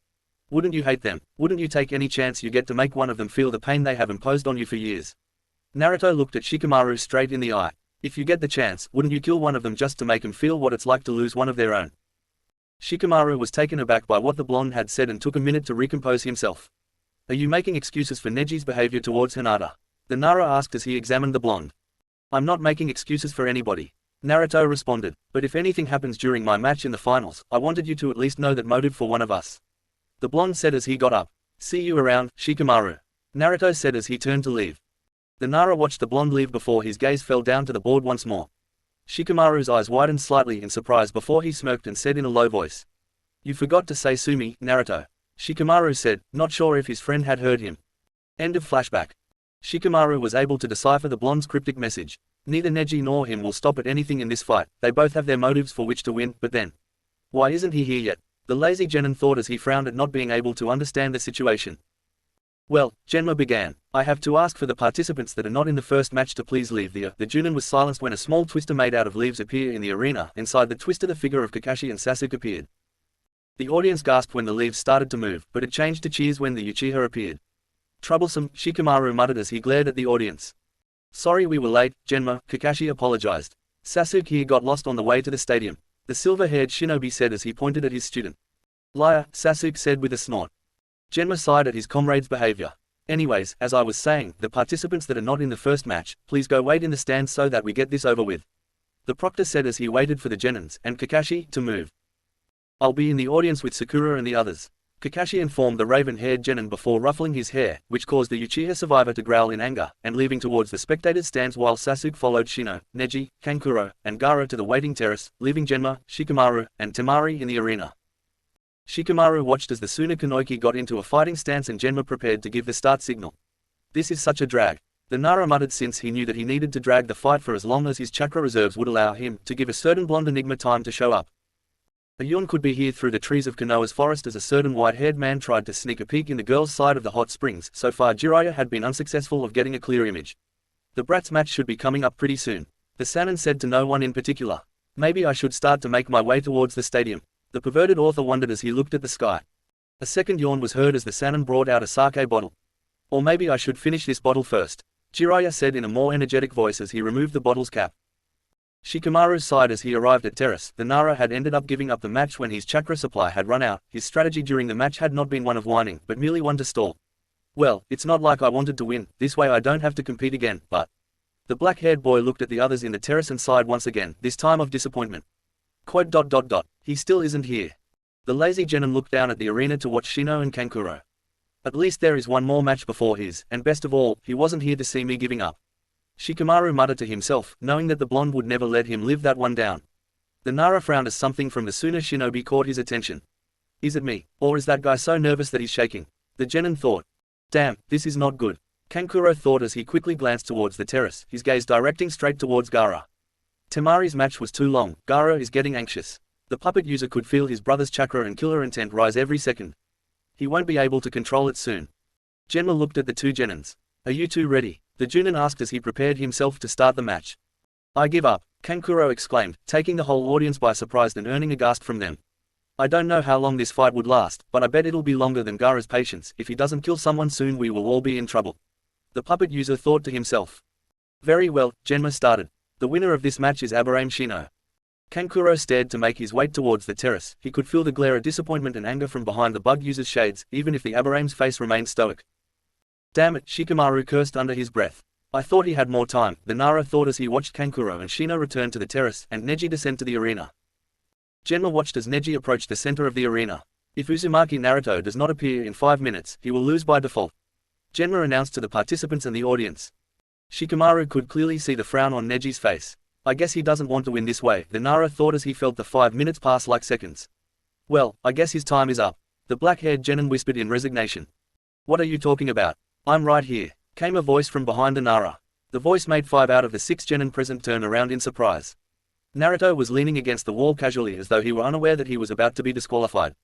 Wouldn't you hate them? Wouldn't you take any chance you get to make one of them feel the pain they have imposed on you for years? Naruto looked at Shikamaru straight in the eye. If you get the chance, wouldn't you kill one of them just to make him feel what it's like to lose one of their own? Shikamaru was taken aback by what the blonde had said and took a minute to recompose himself. Are you making excuses for Neji's behavior towards Hinata? The Nara asked as he examined the blonde. I'm not making excuses for anybody. Naruto responded, but if anything happens during my match in the finals, I wanted you to at least know that motive for one of us. The blonde said as he got up. See you around, Shikamaru. Naruto said as he turned to leave. The Nara watched the blonde leave before his gaze fell down to the board once more. Shikamaru's eyes widened slightly in surprise before he smirked and said in a low voice. You forgot to say Sumi, Naruto. Shikamaru said, not sure if his friend had heard him. End of flashback. Shikamaru was able to decipher the blonde's cryptic message. Neither Neji nor him will stop at anything in this fight, they both have their motives for which to win, but then. Why isn't he here yet? The lazy Genin thought as he frowned at not being able to understand the situation. Well, Genma began. I have to ask for the participants that are not in the first match to please leave the Junin was silenced when a small twister made out of leaves appeared in the arena. Inside the twister the figure of Kakashi and Sasuke appeared. The audience gasped when the leaves started to move, but it changed to cheers when the Uchiha appeared. Troublesome, Shikamaru muttered as he glared at the audience. Sorry we were late, Genma, Kakashi apologized. Sasuke here got lost on the way to the stadium. The silver-haired shinobi said as he pointed at his student. Liar, Sasuke said with a snort. Genma sighed at his comrade's behavior. Anyways, as I was saying, the participants that are not in the first match, please go wait in the stands so that we get this over with. The proctor said as he waited for the Genins and Kakashi to move. I'll be in the audience with Sakura and the others. Kakashi informed the raven-haired Genin before ruffling his hair, which caused the Uchiha survivor to growl in anger, and leaving towards the spectators' stands while Sasuke followed Shino, Neji, Kankuro, and Gaara to the waiting terrace, leaving Genma, Shikamaru, and Temari in the arena. Shikamaru watched as the Suna Kanoiki got into a fighting stance and Genma prepared to give the start signal. This is such a drag. The Nara muttered since he knew that he needed to drag the fight for as long as his chakra reserves would allow him to give a certain blonde enigma time to show up. A yawn could be heard through the trees of Konoha's forest as a certain white-haired man tried to sneak a peek in the girl's side of the hot springs. So far Jiraiya had been unsuccessful of getting a clear image. The Bratz match should be coming up pretty soon. The Sannin said to no one in particular. Maybe I should start to make my way towards the stadium. The perverted author wondered as he looked at the sky. A second yawn was heard as the Sannin brought out a sake bottle. Or maybe I should finish this bottle first, Jiraiya said in a more energetic voice as he removed the bottle's cap. Shikamaru sighed as he arrived at terrace. The Nara had ended up giving up the match when his chakra supply had run out. His strategy during the match had not been one of whining, but merely one to stall. Well, it's not like I wanted to win, this way I don't have to compete again, but... The black-haired boy looked at the others in the terrace and sighed once again, this time of disappointment. Quote. He still isn't here. The lazy Genin looked down at the arena to watch Shino and Kankuro. At least there is one more match before his, and best of all, he wasn't here to see me giving up. Shikamaru muttered to himself, knowing that the blonde would never let him live that one down. The Nara frowned as something from the Suna shinobi caught his attention. Is it me, or is that guy so nervous that he's shaking? The Genin thought. Damn, this is not good. Kankuro thought as he quickly glanced towards the terrace, his gaze directing straight towards Gaara. Temari's match was too long, Gaara is getting anxious. The puppet user could feel his brother's chakra and killer intent rise every second. He won't be able to control it soon. Genma looked at the two Genins. Are you two ready? The Junin asked as he prepared himself to start the match. I give up, Kankuro exclaimed, taking the whole audience by surprise and earning a gasp from them. I don't know how long this fight would last, but I bet it'll be longer than Gaara's patience. If he doesn't kill someone soon we will all be in trouble. The puppet user thought to himself. Very well, Genma started. The winner of this match is Aburame Shino. Kankuro stared to make his way towards the terrace. He could feel the glare of disappointment and anger from behind the bug user's shades, even if the Aburame's face remained stoic. Damn it, Shikamaru cursed under his breath. I thought he had more time, the Nara thought as he watched Kankuro and Shino return to the terrace, and Neji descend to the arena. Genma watched as Neji approached the center of the arena. If Uzumaki Naruto does not appear in 5 minutes, he will lose by default. Genma announced to the participants and the audience. Shikamaru could clearly see the frown on Neji's face. I guess he doesn't want to win this way, the Nara thought as he felt the 5 minutes pass like seconds. Well, I guess his time is up. The black-haired Genin whispered in resignation. What are you talking about? I'm right here, came a voice from behind the Nara. The voice made 5 out of the 6 Genin present turn around in surprise. Naruto was leaning against the wall casually as though he were unaware that he was about to be disqualified.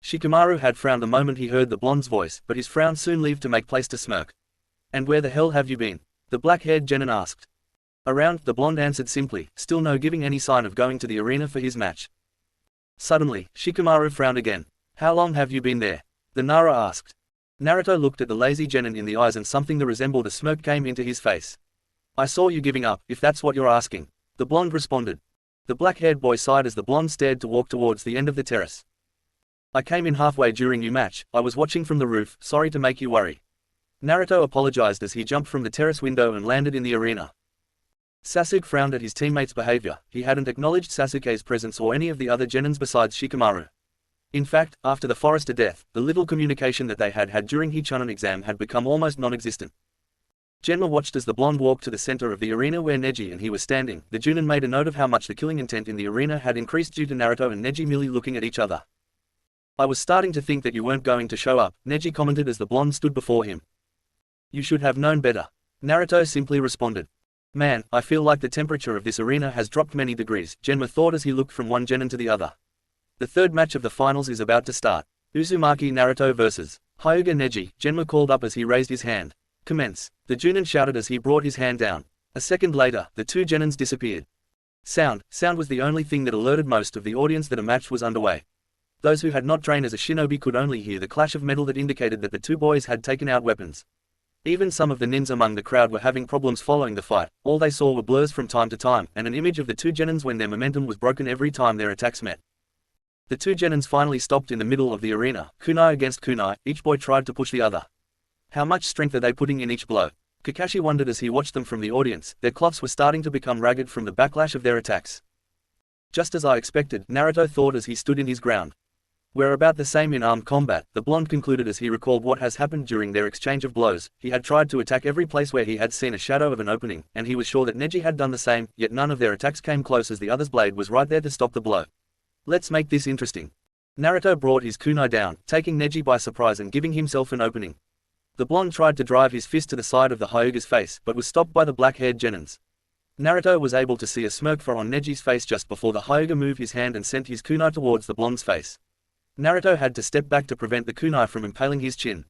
Shikamaru had frowned the moment he heard the blonde's voice, but his frown soon leaved to make place to smirk. And where the hell have you been? The black-haired genin asked. Around, the blonde answered simply, still no giving any sign of going to the arena for his match. Suddenly, Shikamaru frowned again. How long have you been there? The Nara asked. Naruto looked at the lazy genin in the eyes and something that resembled a smirk came into his face. I saw you giving up, if that's what you're asking. The blonde responded. The black-haired boy sighed as the blonde stared to walk towards the end of the terrace. I came in halfway during your match, I was watching from the roof, sorry to make you worry. Naruto apologized as he jumped from the terrace window and landed in the arena. Sasuke frowned at his teammate's behavior, he hadn't acknowledged Sasuke's presence or any of the other genins besides Shikamaru. In fact, after the forester death, the little communication that they had had during his Chunin exam had become almost non-existent. Genma watched as the blonde walked to the center of the arena where Neji and he were standing. The Junin made a note of how much the killing intent in the arena had increased due to Naruto and Neji merely looking at each other. I was starting to think that you weren't going to show up, Neji commented as the blonde stood before him. You should have known better. Naruto simply responded. Man, I feel like the temperature of this arena has dropped many degrees, Genma thought as he looked from one genin to the other. The third match of the finals is about to start. Uzumaki Naruto vs. Hyuga Neji, Genma called up as he raised his hand. Commence. The Junin shouted as he brought his hand down. A second later, the two genins disappeared. Sound was the only thing that alerted most of the audience that a match was underway. Those who had not trained as a shinobi could only hear the clash of metal that indicated that the two boys had taken out weapons. Even some of the nins among the crowd were having problems following the fight, all they saw were blurs from time to time, and an image of the two genins when their momentum was broken every time their attacks met. The two genins finally stopped in the middle of the arena, kunai against kunai, each boy tried to push the other. How much strength are they putting in each blow? Kakashi wondered as he watched them from the audience, their cloths were starting to become ragged from the backlash of their attacks. Just as I expected, Naruto thought as he stood in his ground. We're about the same in armed combat, the blonde concluded as he recalled what has happened during their exchange of blows. He had tried to attack every place where he had seen a shadow of an opening, and he was sure that Neji had done the same, yet none of their attacks came close as the other's blade was right there to stop the blow. Let's make this interesting. Naruto brought his kunai down, taking Neji by surprise and giving himself an opening. The blonde tried to drive his fist to the side of the Hyuga's face, but was stopped by the black-haired genins. Naruto was able to see a smirk on Neji's face just before the Hyuga moved his hand and sent his kunai towards the blonde's face. Naruto had to step back to prevent the kunai from impaling his chin.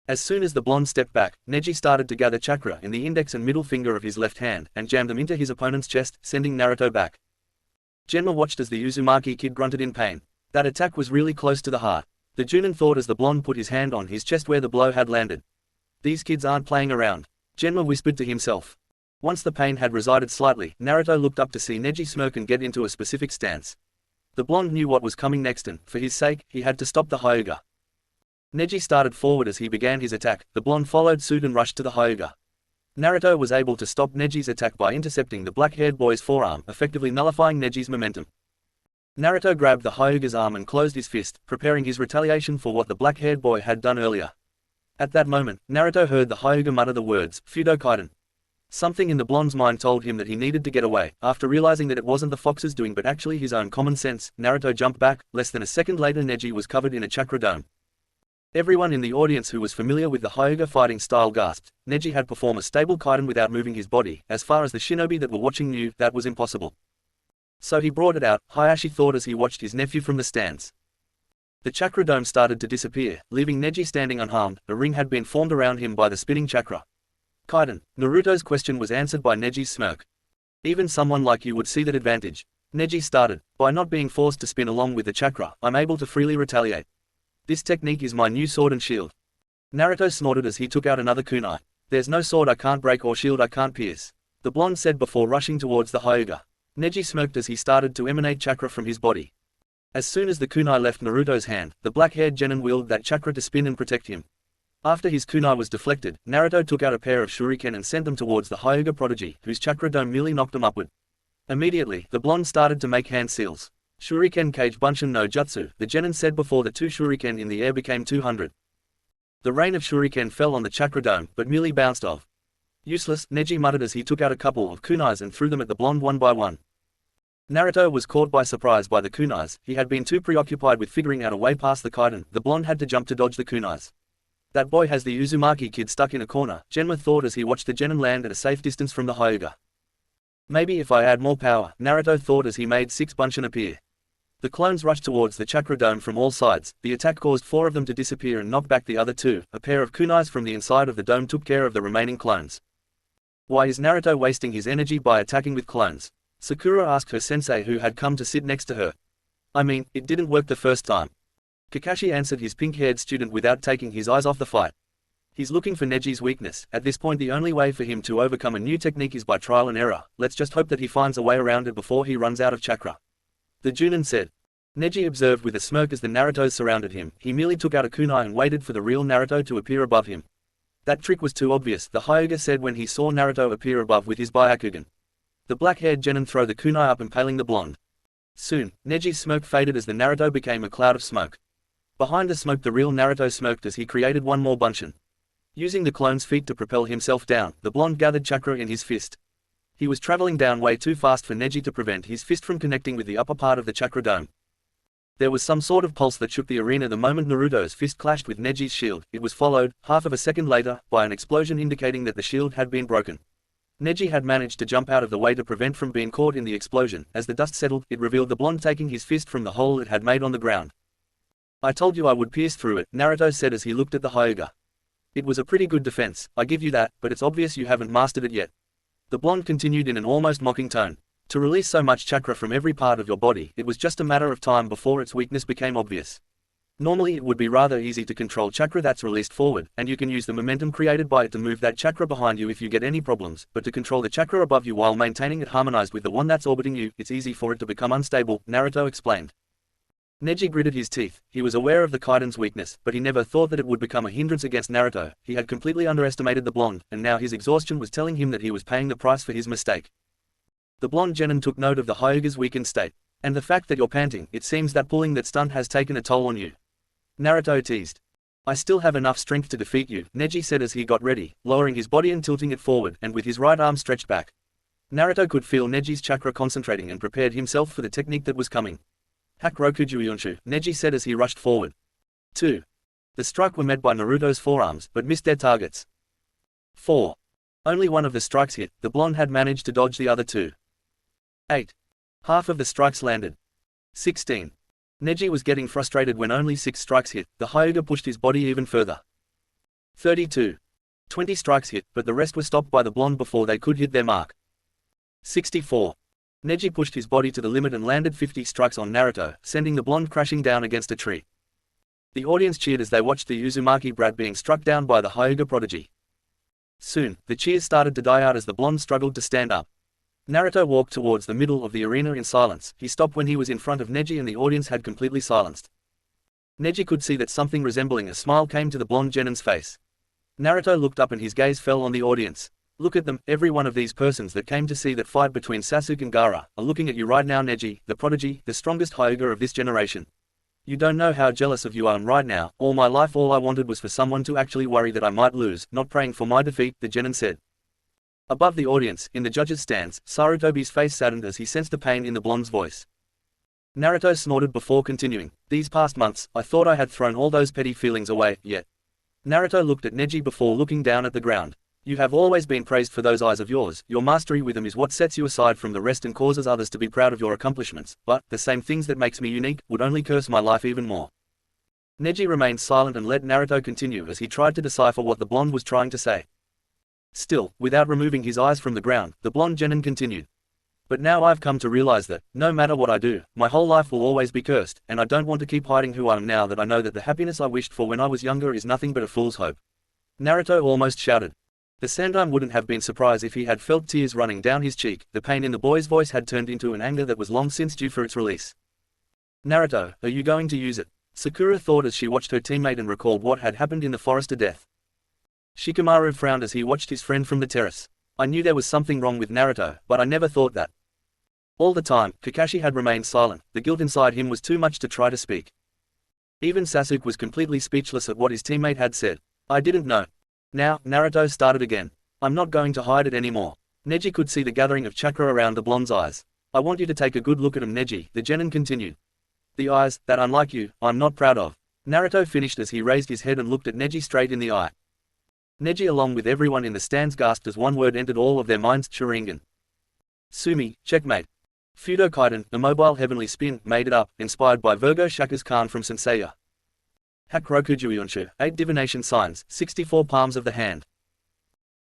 As soon as the blonde stepped back, Neji started to gather chakra in the index and middle finger of his left hand, and jammed them into his opponent's chest, sending Naruto back. Genma watched as the Uzumaki kid grunted in pain. That attack was really close to the heart. The Junin thought as the blonde put his hand on his chest where the blow had landed. These kids aren't playing around. Genma whispered to himself. Once the pain had resided slightly, Naruto looked up to see Neji smirk and get into a specific stance. The blonde knew what was coming next and, for his sake, he had to stop the Hyuga. Neji started forward as he began his attack, the blonde followed suit and rushed to the Hyuga. Naruto was able to stop Neji's attack by intercepting the black-haired boy's forearm, effectively nullifying Neji's momentum. Naruto grabbed the Hyuga's arm and closed his fist, preparing his retaliation for what the black-haired boy had done earlier. At that moment, Naruto heard the Hyuga mutter the words, Fudo Kaiden. Something in the blonde's mind told him that he needed to get away. After realizing that it wasn't the fox's doing but actually his own common sense, Naruto jumped back. Less than a second later Neji was covered in a chakra dome. Everyone in the audience who was familiar with the Hyuga fighting style gasped. Neji had performed a stable Kaiden without moving his body. As far as the shinobi that were watching knew, that was impossible. So he brought it out, Hayashi thought as he watched his nephew from the stands. The chakra dome started to disappear, leaving Neji standing unharmed. A ring had been formed around him by the spinning chakra. Kaiden, Naruto's question was answered by Neji's smirk. Even someone like you would see that advantage. Neji started. By not being forced to spin along with the chakra, I'm able to freely retaliate. This technique is my new sword and shield. Naruto snorted as he took out another kunai. There's no sword I can't break or shield I can't pierce. The blonde said before rushing towards the Hyuga. Neji smirked as he started to emanate chakra from his body. As soon as the kunai left Naruto's hand, the black-haired genin wielded that chakra to spin and protect him. After his kunai was deflected, Naruto took out a pair of shuriken and sent them towards the Hyuga prodigy, whose chakra dome merely knocked them upward. Immediately, the blonde started to make hand seals. Shuriken Kage Bunshin no Jutsu, the genin said before the two shuriken in the air became 200. The rain of shuriken fell on the chakra dome, but merely bounced off. Useless, Neji muttered as he took out a couple of kunais and threw them at the blonde one by one. Naruto was caught by surprise by the kunais. He had been too preoccupied with figuring out a way past the Kaiden. The blonde had to jump to dodge the kunais. That boy has the Uzumaki kid stuck in a corner, Genma thought as he watched the genin land at a safe distance from the Hyuga. Maybe if I add more power, Naruto thought as he made 6 Bunshin appear. The clones rushed towards the chakra dome from all sides. The attack caused 4 of them to disappear and knock back the other 2. A pair of kunais from the inside of the dome took care of the remaining clones. Why is Naruto wasting his energy by attacking with clones? Sakura asked her sensei who had come to sit next to her. I mean, it didn't work the first time. Kakashi answered his pink-haired student without taking his eyes off the fight. He's looking for Neji's weakness. At this point the only way for him to overcome a new technique is by trial and error. Let's just hope that he finds a way around it before he runs out of chakra. The Junin said. Neji observed with a smirk as the Narutos surrounded him. He merely took out a kunai and waited for the real Naruto to appear above him. That trick was too obvious, the Hyuga said when he saw Naruto appear above with his Byakugan. The black-haired genin threw the kunai up impaling the blonde. Soon, Neji's smoke faded as the Naruto became a cloud of smoke. Behind the smoke the real Naruto smoked as he created one more bunshin. Using the clone's feet to propel himself down, the blonde gathered chakra in his fist. He was traveling down way too fast for Neji to prevent his fist from connecting with the upper part of the chakra dome. There was some sort of pulse that shook the arena the moment Naruto's fist clashed with Neji's shield. It was followed, half of a second later, by an explosion indicating that the shield had been broken. Neji had managed to jump out of the way to prevent from being caught in the explosion. As the dust settled, it revealed the blonde taking his fist from the hole it had made on the ground. I told you I would pierce through it, Naruto said as he looked at the Hyuga. It was a pretty good defense, I give you that, but it's obvious you haven't mastered it yet. The blonde continued in an almost mocking tone. To release so much chakra from every part of your body, it was just a matter of time before its weakness became obvious. Normally it would be rather easy to control chakra that's released forward, and you can use the momentum created by it to move that chakra behind you if you get any problems, but to control the chakra above you while maintaining it harmonized with the one that's orbiting you, it's easy for it to become unstable, Naruto explained. Neji gritted his teeth. He was aware of the Kaiden's weakness, but he never thought that it would become a hindrance against Naruto. He had completely underestimated the blonde, and now his exhaustion was telling him that he was paying the price for his mistake. The blonde genin took note of the Hyuga's weakened state. And the fact that you're panting, it seems that pulling that stunt has taken a toll on you. Naruto teased. I still have enough strength to defeat you, Neji said as he got ready, lowering his body and tilting it forward, and with his right arm stretched back. Naruto could feel Neji's chakra concentrating and prepared himself for the technique that was coming. Hakurokujuyonshu, Neji said as he rushed forward. 2. The strike were met by Naruto's forearms, but missed their targets. 4. Only one of the strikes hit, the blonde had managed to dodge the other two. 8. Half of the strikes landed. 16. Neji was getting frustrated when only 6 strikes hit, the Hyuga pushed his body even further. 32. 20 strikes hit, but the rest were stopped by the blonde before they could hit their mark. 64. Neji pushed his body to the limit and landed 50 strikes on Naruto, sending the blonde crashing down against a tree. The audience cheered as they watched the Uzumaki brat being struck down by the Hyuga prodigy. Soon, the cheers started to die out as the blonde struggled to stand up. Naruto walked towards the middle of the arena in silence. He stopped when he was in front of Neji and the audience had completely silenced. Neji could see that something resembling a smile came to the blonde genin's face. Naruto looked up and his gaze fell on the audience. Look at them, every one of these persons that came to see that fight between Sasuke and Gaara, are looking at you right now Neji, the prodigy, the strongest Hyuga of this generation. You don't know how jealous of you I am right now. All my life all I wanted was for someone to actually worry that I might lose, not praying for my defeat, the genin said. Above the audience, in the judges' stands, Sarutobi's face saddened as he sensed the pain in the blonde's voice. Naruto snorted before continuing. These past months, I thought I had thrown all those petty feelings away, yet. Naruto looked at Neji before looking down at the ground. You have always been praised for those eyes of yours. Your mastery with them is what sets you aside from the rest and causes others to be proud of your accomplishments, but, the same things that makes me unique, would only curse my life even more. Neji remained silent and let Naruto continue as he tried to decipher what the blonde was trying to say. Still, without removing his eyes from the ground, the blonde genin continued. But now I've come to realize that, no matter what I do, my whole life will always be cursed, and I don't want to keep hiding who I am now that I know that the happiness I wished for when I was younger is nothing but a fool's hope. Naruto almost shouted. The Sandime wouldn't have been surprised if he had felt tears running down his cheek. The pain in the boy's voice had turned into an anger that was long since due for its release. Naruto, are you going to use it? Sakura thought as she watched her teammate and recalled what had happened in the forest of death. Shikamaru frowned as he watched his friend from the terrace. I knew there was something wrong with Naruto, but I never thought that. All the time, Kakashi had remained silent. The guilt inside him was too much to try to speak. Even Sasuke was completely speechless at what his teammate had said. I didn't know. Now, Naruto started again. I'm not going to hide it anymore. Neji could see the gathering of chakra around the blonde's eyes. I want you to take a good look at him Neji, the genin continued. The eyes, that unlike you, I'm not proud of. Naruto finished as he raised his head and looked at Neji straight in the eye. Neji along with everyone in the stands gasped as one word entered all of their minds, Sharingan. Sumi, checkmate. Fudo Kaiden, the mobile heavenly spin, made it up, inspired by Virgo Shaka's Khan from Senseiya. Hakurokujuyonshu, 8 divination signs, 64 palms of the hand.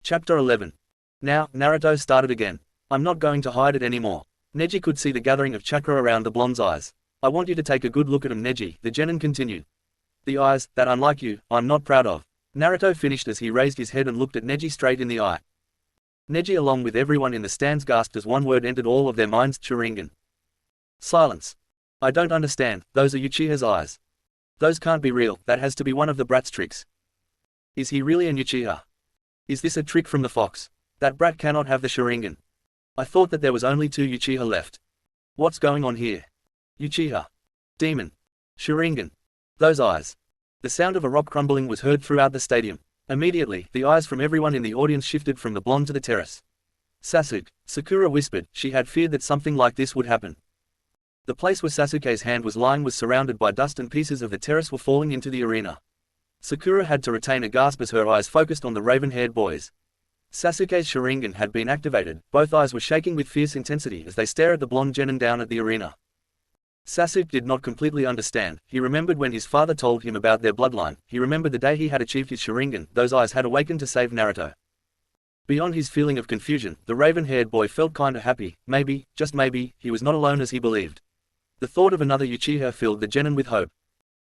Chapter 11. Now, Naruto started again. I'm not going to hide it anymore. Neji could see the gathering of chakra around the blonde's eyes. I want you to take a good look at him, Neji, the genin continued. The eyes, that unlike you, I'm not proud of. Naruto finished as he raised his head and looked at Neji straight in the eye. Neji along with everyone in the stands gasped as one word entered all of their minds: Sharingan. Silence. I don't understand, those are Uchiha's eyes. Those can't be real, that has to be one of the brat's tricks. Is he really an Uchiha? Is this a trick from the fox? That brat cannot have the Sharingan. I thought that there was only 2 Uchiha left. What's going on here? Uchiha. Demon. Sharingan. Those eyes. The sound of a rock crumbling was heard throughout the stadium. Immediately, the eyes from everyone in the audience shifted from the blonde to the terrace. Sasuke. Sakura whispered, she had feared that something like this would happen. The place where Sasuke's hand was lying was surrounded by dust and pieces of the terrace were falling into the arena. Sakura had to retain a gasp as her eyes focused on the raven-haired boys. Sasuke's Sharingan had been activated, both eyes were shaking with fierce intensity as they stare at the blonde genin down at the arena. Sasuke did not completely understand. He remembered when his father told him about their bloodline, he remembered the day he had achieved his Sharingan, those eyes had awakened to save Naruto. Beyond his feeling of confusion, the raven-haired boy felt kinda happy. Maybe, just maybe, he was not alone as he believed. The thought of another Uchiha filled the genin with hope.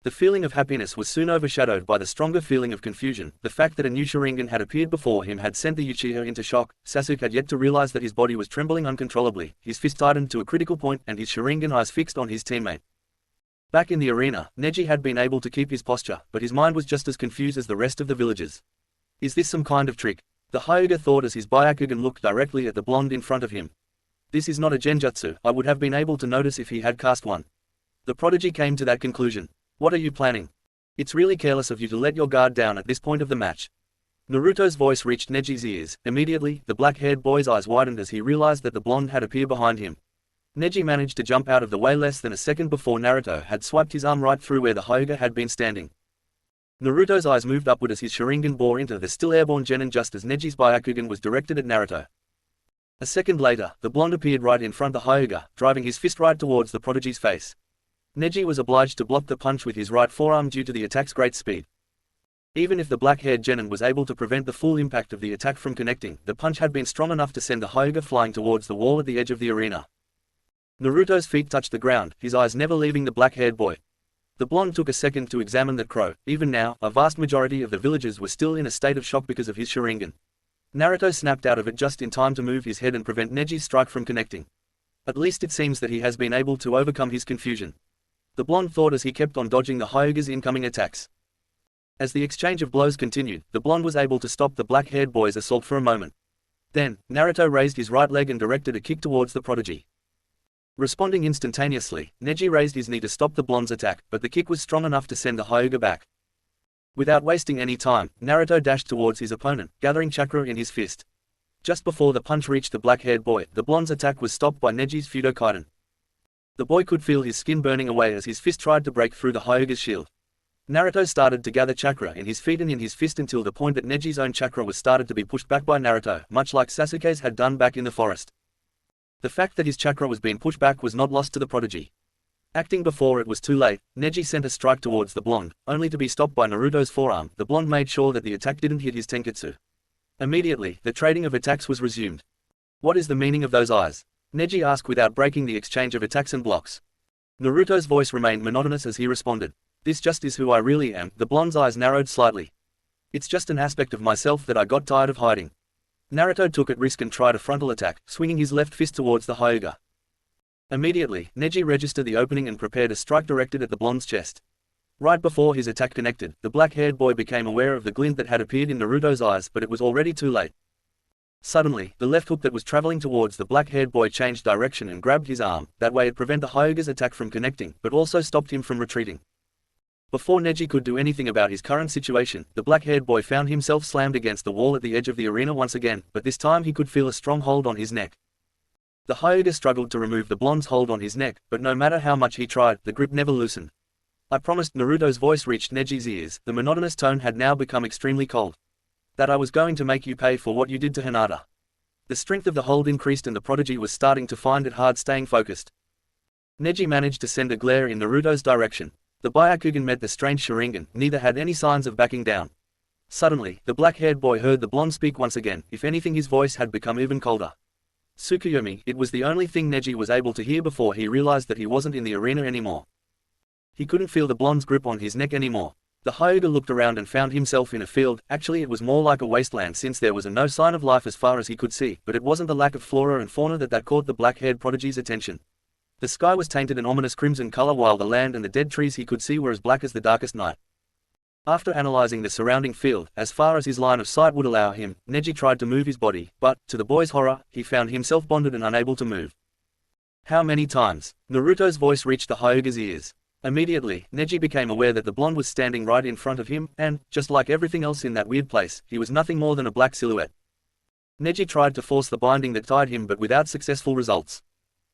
The feeling of happiness was soon overshadowed by the stronger feeling of confusion. The fact that a new Sharingan had appeared before him had sent the Uchiha into shock. Sasuke had yet to realize that his body was trembling uncontrollably, his fist tightened to a critical point and his Sharingan eyes fixed on his teammate. Back in the arena, Neji had been able to keep his posture, but his mind was just as confused as the rest of the villagers. Is this some kind of trick? The Hyuga thought as his Byakugan looked directly at the blonde in front of him. This is not a genjutsu, I would have been able to notice if he had cast one. The prodigy came to that conclusion. What are you planning? It's really careless of you to let your guard down at this point of the match. Naruto's voice reached Neji's ears. Immediately, the black-haired boy's eyes widened as he realized that the blonde had appeared behind him. Neji managed to jump out of the way less than a second before Naruto had swiped his arm right through where the Hyuga had been standing. Naruto's eyes moved upward as his Sharingan bore into the still airborne genin just as Neji's Byakugan was directed at Naruto. A second later, the blonde appeared right in front of the Hyuga, driving his fist right towards the prodigy's face. Neji was obliged to block the punch with his right forearm due to the attack's great speed. Even if the black-haired genin was able to prevent the full impact of the attack from connecting, the punch had been strong enough to send the Hyuga flying towards the wall at the edge of the arena. Naruto's feet touched the ground, his eyes never leaving the black-haired boy. The blonde took a second to examine the crow. Even now, a vast majority of the villagers were still in a state of shock because of his Sharingan. Naruto snapped out of it just in time to move his head and prevent Neji's strike from connecting. At least it seems that he has been able to overcome his confusion. The blonde thought as he kept on dodging the Hyuga's incoming attacks. As the exchange of blows continued, the blonde was able to stop the black-haired boy's assault for a moment. Then, Naruto raised his right leg and directed a kick towards the prodigy. Responding instantaneously, Neji raised his knee to stop the blonde's attack, but the kick was strong enough to send the Hyuga back. Without wasting any time, Naruto dashed towards his opponent, gathering chakra in his fist. Just before the punch reached the black-haired boy, the blonde's attack was stopped by Neji's Fudokaiden. The boy could feel his skin burning away as his fist tried to break through the Hyuga's shield. Naruto started to gather chakra in his feet and in his fist until the point that Neji's own chakra was started to be pushed back by Naruto, much like Sasuke's had done back in the forest. The fact that his chakra was being pushed back was not lost to the prodigy. Acting before it was too late, Neji sent a strike towards the blonde, only to be stopped by Naruto's forearm. The blonde made sure that the attack didn't hit his tenketsu. Immediately, the trading of attacks was resumed. What is the meaning of those eyes? Neji asked without breaking the exchange of attacks and blocks. Naruto's voice remained monotonous as he responded. This just is who I really am. The blonde's eyes narrowed slightly. It's just an aspect of myself that I got tired of hiding. Naruto took a risk and tried a frontal attack, swinging his left fist towards the Hyuga. Immediately, Neji registered the opening and prepared a strike directed at the blonde's chest. Right before his attack connected, the black-haired boy became aware of the glint that had appeared in Naruto's eyes, but it was already too late. Suddenly, the left hook that was traveling towards the black-haired boy changed direction and grabbed his arm. That way it prevented the Hyuga's attack from connecting, but also stopped him from retreating. Before Neji could do anything about his current situation, the black-haired boy found himself slammed against the wall at the edge of the arena once again, but this time he could feel a strong hold on his neck. The Hyuga struggled to remove the blonde's hold on his neck, but no matter how much he tried, the grip never loosened. I promised. Naruto's voice reached Neji's ears. The monotonous tone had now become extremely cold. That I was going to make you pay for what you did to Hinata. The strength of the hold increased and the prodigy was starting to find it hard staying focused. Neji managed to send a glare in Naruto's direction. The Byakugan met the strange Sharingan, neither had any signs of backing down. Suddenly, the black-haired boy heard the blonde speak once again. If anything, his voice had become even colder. Tsukuyomi, it was the only thing Neji was able to hear before he realized that he wasn't in the arena anymore. He couldn't feel the blonde's grip on his neck anymore. The Hyuga looked around and found himself in a field. Actually, it was more like a wasteland since there was no sign of life as far as he could see, but it wasn't the lack of flora and fauna that caught the black-haired prodigy's attention. The sky was tainted an ominous crimson color while the land and the dead trees he could see were as black as the darkest night. After analyzing the surrounding field, as far as his line of sight would allow him, Neji tried to move his body, but, to the boy's horror, he found himself bonded and unable to move. How many times? Naruto's voice reached the Hyuga's ears. Immediately, Neji became aware that the blonde was standing right in front of him, and, just like everything else in that weird place, he was nothing more than a black silhouette. Neji tried to force the binding that tied him but without successful results.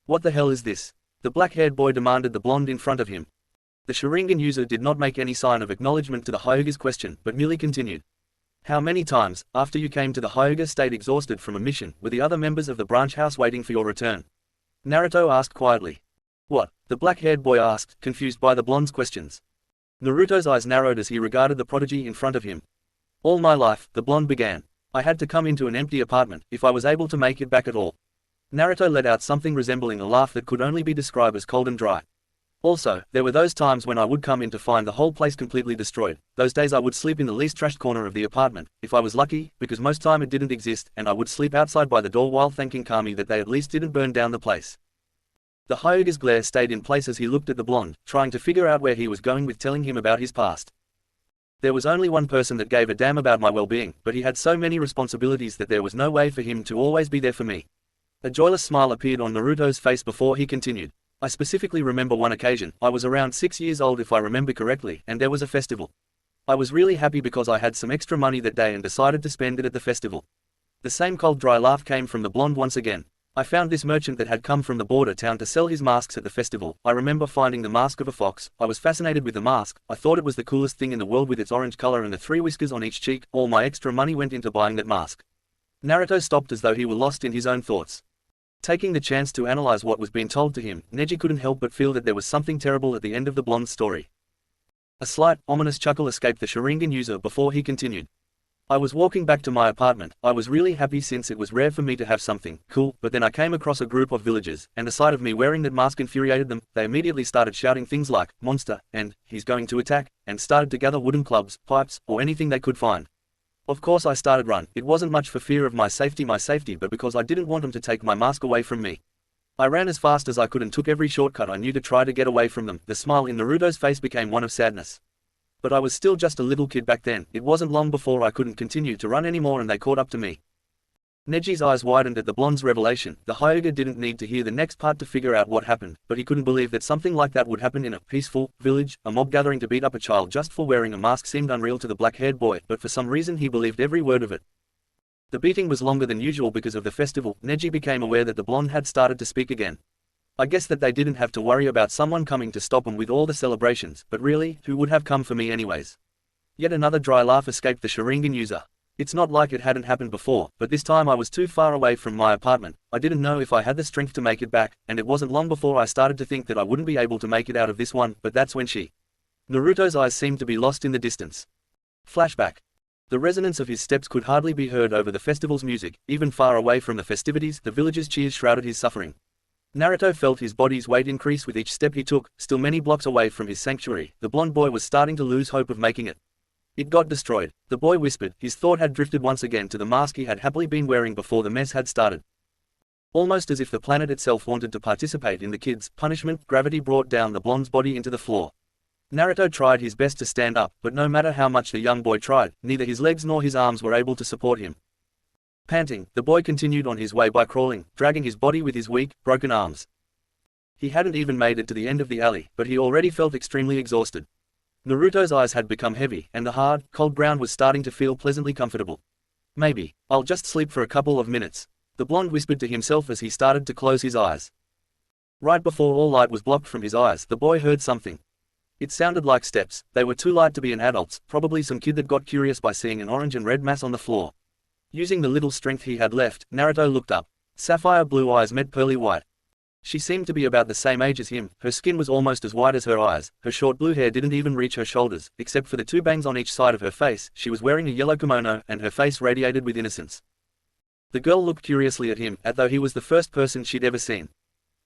What the hell is this? The black-haired boy demanded the blonde in front of him. The Sharingan user did not make any sign of acknowledgement to the Hyuga's question, but merely continued. How many times, after you came to the Hyuga stayed exhausted from a mission, were the other members of the branch house waiting for your return? Naruto asked quietly. What? The black-haired boy asked, confused by the blonde's questions. Naruto's eyes narrowed as he regarded the prodigy in front of him. All my life, the blonde began. I had to come into an empty apartment, if I was able to make it back at all. Naruto let out something resembling a laugh that could only be described as cold and dry. Also, there were those times when I would come in to find the whole place completely destroyed. Those days I would sleep in the least trashed corner of the apartment, if I was lucky, because most time it didn't exist, and I would sleep outside by the door while thanking Kami that they at least didn't burn down the place. The Hyuga's glare stayed in place as he looked at the blonde, trying to figure out where he was going with telling him about his past. There was only one person that gave a damn about my well-being, but he had so many responsibilities that there was no way for him to always be there for me. A joyless smile appeared on Naruto's face before he continued. I specifically remember one occasion. I was around 6 years old if I remember correctly, and there was a festival. I was really happy because I had some extra money that day and decided to spend it at the festival. The same cold dry laugh came from the blonde once again. I found this merchant that had come from the border town to sell his masks at the festival. I remember finding the mask of a fox. I was fascinated with the mask. I thought it was the coolest thing in the world with its orange color and the 3 whiskers on each cheek. All my extra money went into buying that mask. Naruto stopped as though he were lost in his own thoughts. Taking the chance to analyze what was being told to him, Neji couldn't help but feel that there was something terrible at the end of the blonde's story. A slight, ominous chuckle escaped the Sharingan user before he continued. I was walking back to my apartment. I was really happy since it was rare for me to have something cool, but then I came across a group of villagers, and the sight of me wearing that mask infuriated them. They immediately started shouting things like, monster, and, he's going to attack, and started to gather wooden clubs, pipes, or anything they could find. Of course I started run. It wasn't much for fear of my safety, but because I didn't want them to take my mask away from me. I ran as fast as I could and took every shortcut I knew to try to get away from them. The smile in Naruto's face became one of sadness. But I was still just a little kid back then. It wasn't long before I couldn't continue to run anymore and they caught up to me. Neji's eyes widened at the blonde's revelation. The Hyuga didn't need to hear the next part to figure out what happened, but he couldn't believe that something like that would happen in a peaceful village. A mob gathering to beat up a child just for wearing a mask seemed unreal to the black-haired boy, but for some reason he believed every word of it. The beating was longer than usual because of the festival. Neji became aware that the blonde had started to speak again. I guess that they didn't have to worry about someone coming to stop them with all the celebrations, but really, who would have come for me anyways? Yet another dry laugh escaped the Sharingan user. It's not like it hadn't happened before, but this time I was too far away from my apartment. I didn't know if I had the strength to make it back, and it wasn't long before I started to think that I wouldn't be able to make it out of this one, but that's when she. Naruto's eyes seemed to be lost in the distance. Flashback. The resonance of his steps could hardly be heard over the festival's music. Even far away from the festivities, the villagers' cheers shrouded his suffering. Naruto felt his body's weight increase with each step he took. Still many blocks away from his sanctuary, the blonde boy was starting to lose hope of making it. It got destroyed. The boy whispered. His thought had drifted once again to the mask he had happily been wearing before the mess had started. Almost as if the planet itself wanted to participate in the kid's punishment, gravity brought down the blonde's body into the floor. Naruto tried his best to stand up, but no matter how much the young boy tried, neither his legs nor his arms were able to support him. Panting, the boy continued on his way by crawling, dragging his body with his weak, broken arms. He hadn't even made it to the end of the alley, but he already felt extremely exhausted. Naruto's eyes had become heavy, and the hard, cold ground was starting to feel pleasantly comfortable. Maybe, I'll just sleep for a couple of minutes, the blonde whispered to himself as he started to close his eyes. Right before all light was blocked from his eyes, the boy heard something. It sounded like steps. They were too light to be an adult's, probably some kid that got curious by seeing an orange and red mass on the floor. Using the little strength he had left, Naruto looked up. Sapphire blue eyes met pearly white. She seemed to be about the same age as him, her skin was almost as white as her eyes, her short blue hair didn't even reach her shoulders, except for the two bangs on each side of her face. She was wearing a yellow kimono, and her face radiated with innocence. The girl looked curiously at him, as though he was the first person she'd ever seen.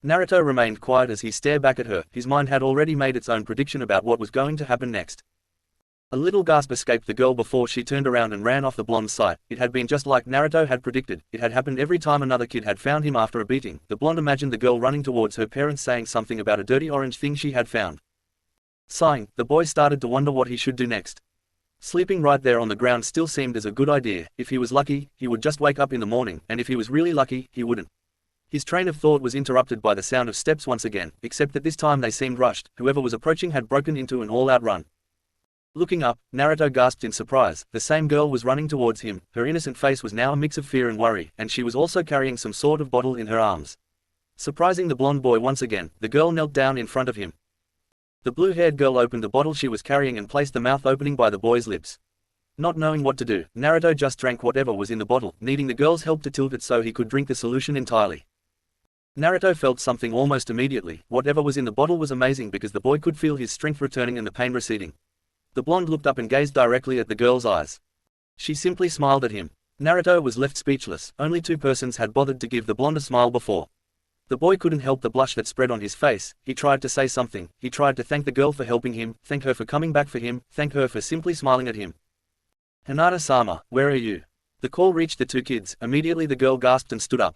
Naruto remained quiet as he stared back at her. His mind had already made its own prediction about what was going to happen next. A little gasp escaped the girl before she turned around and ran off the blonde's sight. It had been just like Naruto had predicted. It had happened every time another kid had found him after a beating. The blonde imagined the girl running towards her parents saying something about a dirty orange thing she had found. Sighing, the boy started to wonder what he should do next. Sleeping right there on the ground still seemed as a good idea. If he was lucky, he would just wake up in the morning, and if he was really lucky, he wouldn't. His train of thought was interrupted by the sound of steps once again, except that this time they seemed rushed. Whoever was approaching had broken into an all-out run. Looking up, Naruto gasped in surprise. The same girl was running towards him. Her innocent face was now a mix of fear and worry, and she was also carrying some sort of bottle in her arms. Surprising the blonde boy once again, the girl knelt down in front of him. The blue-haired girl opened the bottle she was carrying and placed the mouth opening by the boy's lips. Not knowing what to do, Naruto just drank whatever was in the bottle, needing the girl's help to tilt it so he could drink the solution entirely. Naruto felt something almost immediately. Whatever was in the bottle was amazing because the boy could feel his strength returning and the pain receding. The blonde looked up and gazed directly at the girl's eyes. She simply smiled at him. Naruto was left speechless. Only two persons had bothered to give the blonde a smile before. The boy couldn't help the blush that spread on his face. He tried to say something. He tried to thank the girl for helping him, thank her for coming back for him, thank her for simply smiling at him. "Hinata-sama, where are you?" The call reached the two kids. Immediately the girl gasped and stood up.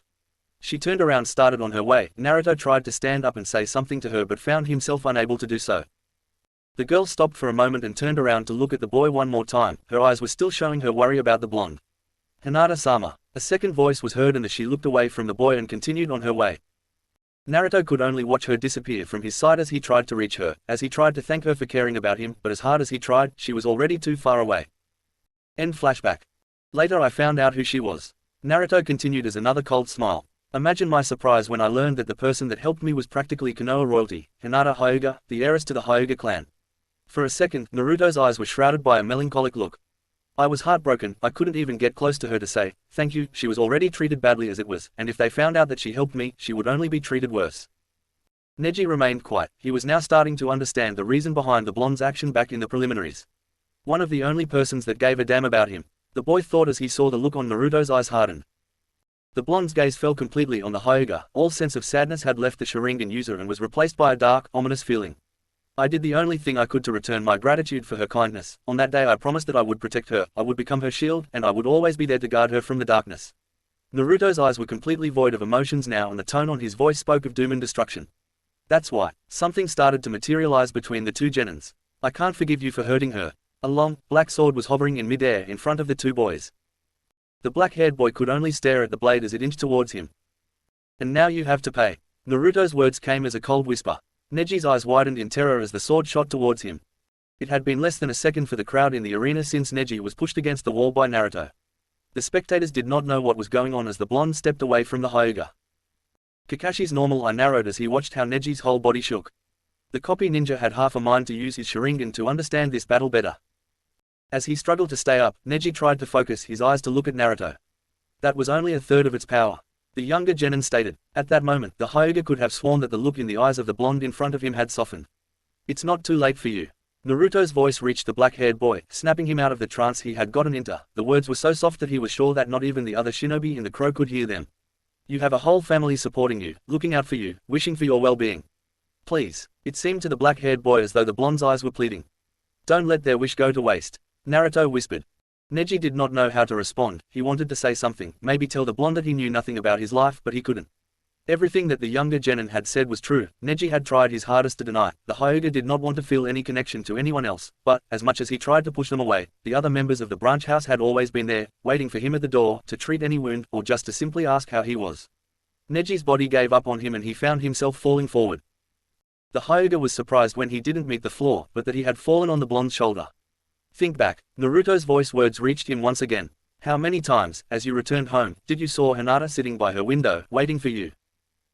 She turned around, started on her way. Naruto tried to stand up and say something to her but found himself unable to do so. The girl stopped for a moment and turned around to look at the boy one more time. Her eyes were still showing her worry about the blonde. "Hinata-sama." A second voice was heard and she looked away from the boy and continued on her way. Naruto could only watch her disappear from his sight as he tried to reach her, as he tried to thank her for caring about him, but as hard as he tried, she was already too far away. End flashback. Later I found out who she was. Naruto continued as another cold smile. Imagine my surprise when I learned that the person that helped me was practically Konoha royalty, Hinata Hyuga, the heiress to the Hyuga clan. For a second, Naruto's eyes were shrouded by a melancholic look. I was heartbroken. I couldn't even get close to her to say, thank you. She was already treated badly as it was, and if they found out that she helped me, she would only be treated worse. Neji remained quiet. He was now starting to understand the reason behind the blonde's action back in the preliminaries. One of the only persons that gave a damn about him. The boy thought as he saw the look on Naruto's eyes harden. The blonde's gaze fell completely on the Hyuga. All sense of sadness had left the Sharingan user and was replaced by a dark, ominous feeling. I did the only thing I could to return my gratitude for her kindness. On that day I promised that I would protect her, I would become her shield, and I would always be there to guard her from the darkness. Naruto's eyes were completely void of emotions now and the tone on his voice spoke of doom and destruction. That's why. Something started to materialize between the two genins. I can't forgive you for hurting her. A long, black sword was hovering in midair in front of the two boys. The black-haired boy could only stare at the blade as it inched towards him. And now you have to pay. Naruto's words came as a cold whisper. Neji's eyes widened in terror as the sword shot towards him. It had been less than a second for the crowd in the arena since Neji was pushed against the wall by Naruto. The spectators did not know what was going on as the blonde stepped away from the Hyuga. Kakashi's normal eye narrowed as he watched how Neji's whole body shook. The copy ninja had half a mind to use his Sharingan to understand this battle better. As he struggled to stay up, Neji tried to focus his eyes to look at Naruto. That was only a third of its power. The younger genin stated. At that moment, the Hyuga could have sworn that the look in the eyes of the blonde in front of him had softened. It's not too late for you. Naruto's voice reached the black-haired boy, snapping him out of the trance he had gotten into. The words were so soft that he was sure that not even the other shinobi in the crow could hear them. You have a whole family supporting you, looking out for you, wishing for your well-being. Please. It seemed to the black-haired boy as though the blonde's eyes were pleading. Don't let their wish go to waste. Naruto whispered. Neji did not know how to respond. He wanted to say something, maybe tell the blonde that he knew nothing about his life, but he couldn't. Everything that the younger genin had said was true. Neji had tried his hardest to deny. The Hyuga did not want to feel any connection to anyone else, but, as much as he tried to push them away, the other members of the branch house had always been there, waiting for him at the door, to treat any wound, or just to simply ask how he was. Neji's body gave up on him and he found himself falling forward. The Hyuga was surprised when he didn't meet the floor, but that he had fallen on the blonde's shoulder. Think back. Naruto's voice words reached him once again. How many times, as you returned home, did you saw Hinata sitting by her window, waiting for you?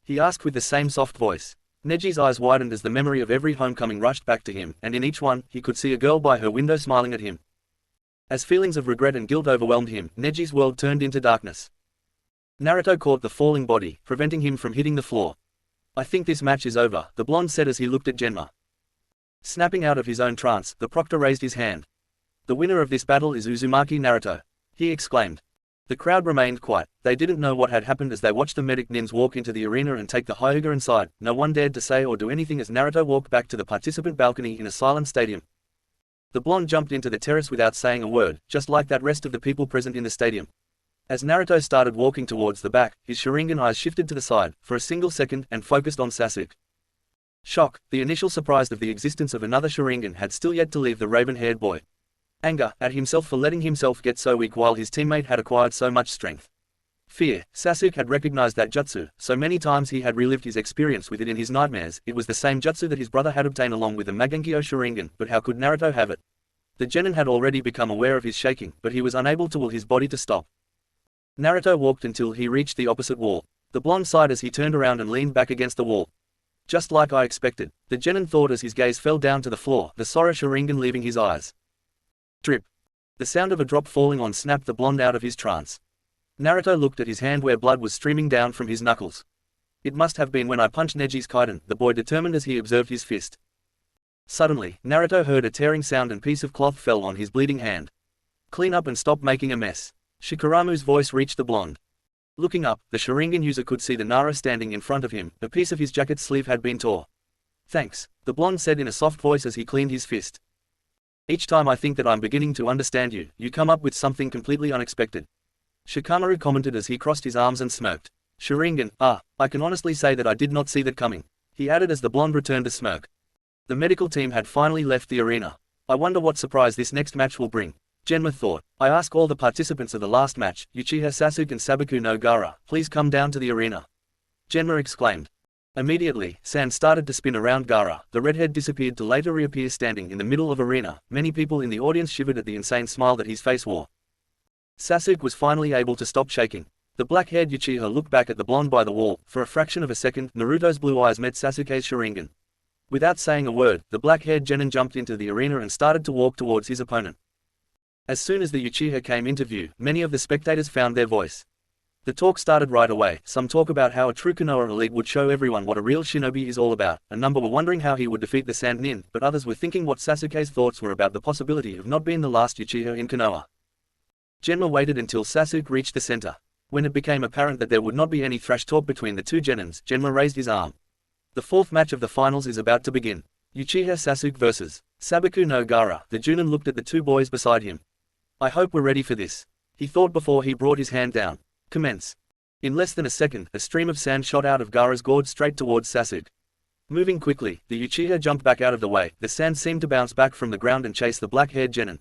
He asked with the same soft voice. Neji's eyes widened as the memory of every homecoming rushed back to him, and in each one, he could see a girl by her window smiling at him. As feelings of regret and guilt overwhelmed him, Neji's world turned into darkness. Naruto caught the falling body, preventing him from hitting the floor. I think this match is over, the blonde said as he looked at Genma. Snapping out of his own trance, the proctor raised his hand. The winner of this battle is Uzumaki Naruto, he exclaimed. The crowd remained quiet. They didn't know what had happened as they watched the medic nins walk into the arena and take the Hyuga inside. No one dared to say or do anything as Naruto walked back to the participant balcony in a silent stadium. The blonde jumped into the terrace without saying a word, just like that rest of the people present in the stadium. As Naruto started walking towards the back, his Sharingan eyes shifted to the side, for a single second, and focused on Sasuke. Shock, the initial surprise of the existence of another Sharingan had still yet to leave the raven-haired boy. Anger, at himself for letting himself get so weak while his teammate had acquired so much strength. Fear, Sasuke had recognized that jutsu, so many times he had relived his experience with it in his nightmares. It was the same jutsu that his brother had obtained along with the Magenkyo Sharingan, but how could Naruto have it? The genin had already become aware of his shaking, but he was unable to will his body to stop. Naruto walked until he reached the opposite wall. The blonde sighed as he turned around and leaned back against the wall. Just like I expected, the genin thought as his gaze fell down to the floor, the Sora Sharingan leaving his eyes. Drip. The sound of a drop falling on snapped the blonde out of his trance. Naruto looked at his hand where blood was streaming down from his knuckles. It must have been when I punched Neji's Kaiden, the boy determined as he observed his fist. Suddenly, Naruto heard a tearing sound and piece of cloth fell on his bleeding hand. Clean up and stop making a mess. Shikaramu's voice reached the blonde. Looking up, the Sharingan user could see the Nara standing in front of him. A piece of his jacket sleeve had been tore. Thanks, the blonde said in a soft voice as he cleaned his fist. Each time I think that I'm beginning to understand you, you come up with something completely unexpected. Shikamaru commented as he crossed his arms and smirked. Sharingan, I can honestly say that I did not see that coming, he added as the blonde returned to smirk. The medical team had finally left the arena. I wonder what surprise this next match will bring. Genma thought. I ask all the participants of the last match, Uchiha Sasuke and Sabaku no Gaara, please come down to the arena. Genma exclaimed. Immediately, sand started to spin around Gaara. The redhead disappeared to later reappear standing in the middle of arena. Many people in the audience shivered at the insane smile that his face wore. Sasuke was finally able to stop shaking. The black-haired Uchiha looked back at the blonde by the wall. For a fraction of a second, Naruto's blue eyes met Sasuke's Sharingan. Without saying a word, the black-haired genin jumped into the arena and started to walk towards his opponent. As soon as the Uchiha came into view, many of the spectators found their voice. The talk started right away. Some talk about how a true Konoha elite would show everyone what a real shinobi is all about. A number were wondering how he would defeat the Sand Nin, but others were thinking what Sasuke's thoughts were about the possibility of not being the last Uchiha in Konoha. Genma waited until Sasuke reached the center. When it became apparent that there would not be any thrash talk between the two genins, Genma raised his arm. The fourth match of the finals is about to begin. Uchiha Sasuke vs. Sabaku no Gaara. The Junin looked at the two boys beside him. I hope we're ready for this, he thought before he brought his hand down. Commence. In less than a second, a stream of sand shot out of Gaara's gourd straight towards Sasuke. Moving quickly, the Uchiha jumped back out of the way. The sand seemed to bounce back from the ground and chase the black-haired genin.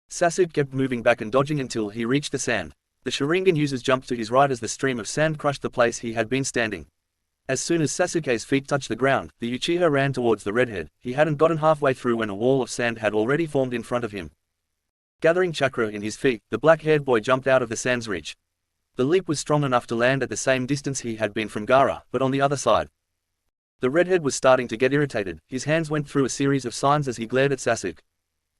Sasuke kept moving back and dodging until he reached the sand. The Sharingan users jumped to his right as the stream of sand crushed the place he had been standing. As soon as Sasuke's feet touched the ground, the Uchiha ran towards the redhead. He hadn't gotten halfway through when a wall of sand had already formed in front of him. Gathering chakra in his feet, the black-haired boy jumped out of the sand's reach. The leap was strong enough to land at the same distance he had been from Gaara, but on the other side. The redhead was starting to get irritated. His hands went through a series of signs as he glared at Sasuke.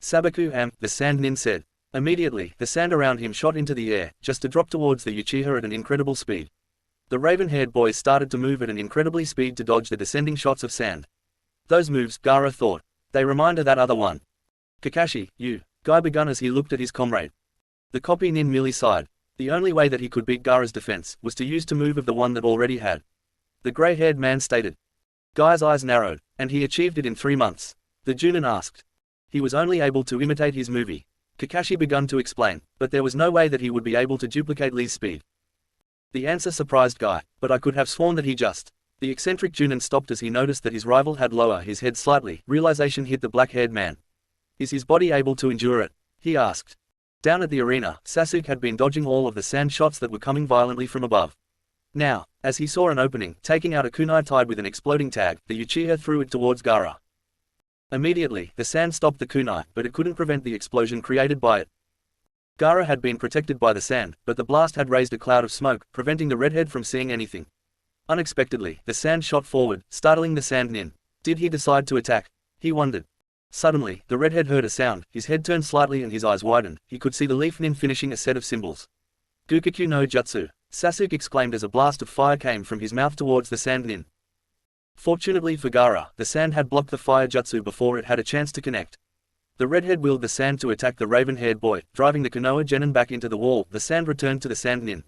Sabaku the Sand Nin said. Immediately, the sand around him shot into the air, just to drop towards the Uchiha at an incredible speed. The raven-haired boys started to move at an incredibly speed to dodge the descending shots of sand. Those moves, Gaara thought. They reminded that other one. Kakashi, you. Guy begun as he looked at his comrade. The copy Nin merely sighed. The only way that he could beat Gaara's defense was to use the move of the one that already had. The grey-haired man stated. Guy's eyes narrowed, and he achieved it in 3 months. The Junin asked. He was only able to imitate his movie. Kakashi began to explain, but there was no way that he would be able to duplicate Lee's speed. The answer surprised Guy, but I could have sworn that he just. The eccentric Junin stopped as he noticed that his rival had lowered his head slightly. Realization hit the black-haired man. Is his body able to endure it? He asked. Down at the arena, Sasuke had been dodging all of the sand shots that were coming violently from above. Now, as he saw an opening, taking out a kunai tied with an exploding tag, the Uchiha threw it towards Gaara. Immediately, the sand stopped the kunai, but it couldn't prevent the explosion created by it. Gaara had been protected by the sand, but the blast had raised a cloud of smoke, preventing the redhead from seeing anything. Unexpectedly, the sand shot forward, startling the Sand Nin. Did he decide to attack? He wondered. Suddenly, the redhead heard a sound. His head turned slightly and his eyes widened. He could see the leaf nin finishing a set of symbols. Gukikyu no Jutsu, Sasuke exclaimed as a blast of fire came from his mouth towards the Sand Nin. Fortunately for Gaara, the sand had blocked the fire jutsu before it had a chance to connect. The redhead willed the sand to attack the raven-haired boy, driving the Konoha genin back into the wall. The sand returned to the sand nin.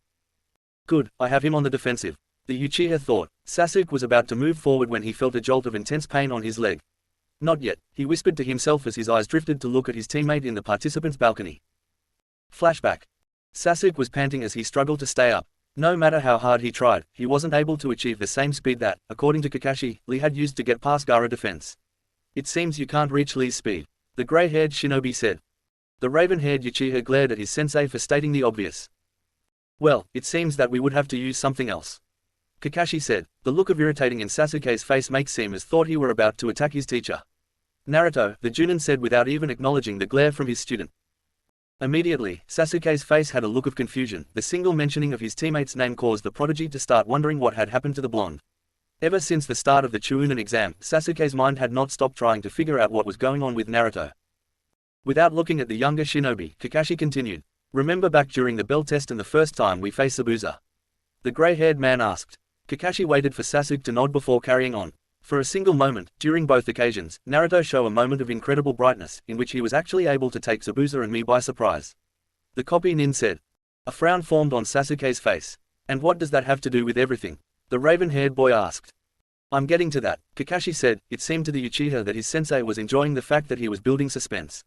Good, I have him on the defensive, the Uchiha thought. Sasuke was about to move forward when he felt a jolt of intense pain on his leg. Not yet, he whispered to himself as his eyes drifted to look at his teammate in the participants' balcony. Flashback. Sasuke was panting as he struggled to stay up. No matter how hard he tried, he wasn't able to achieve the same speed that, according to Kakashi, Lee had used to get past Gaara defense. It seems you can't reach Lee's speed, the grey-haired shinobi said. The raven-haired Uchiha glared at his sensei for stating the obvious. Well, it seems that we would have to use something else, Kakashi said. The look of irritating in Sasuke's face makes him as thought he were about to attack his teacher. Naruto, the Junin said without even acknowledging the glare from his student. Immediately, Sasuke's face had a look of confusion. The single mentioning of his teammate's name caused the prodigy to start wondering what had happened to the blonde. Ever since the start of the Chuunin exam, Sasuke's mind had not stopped trying to figure out what was going on with Naruto. Without looking at the younger shinobi, Kakashi continued. Remember back during the bell test and the first time we faced Zabuza? The grey-haired man asked. Kakashi waited for Sasuke to nod before carrying on. For a single moment, during both occasions, Naruto showed a moment of incredible brightness, in which he was actually able to take Zabuza and me by surprise. The copy nin said. A frown formed on Sasuke's face. And what does that have to do with everything? The raven-haired boy asked. I'm getting to that, Kakashi said. It seemed to the Uchiha that his sensei was enjoying the fact that he was building suspense.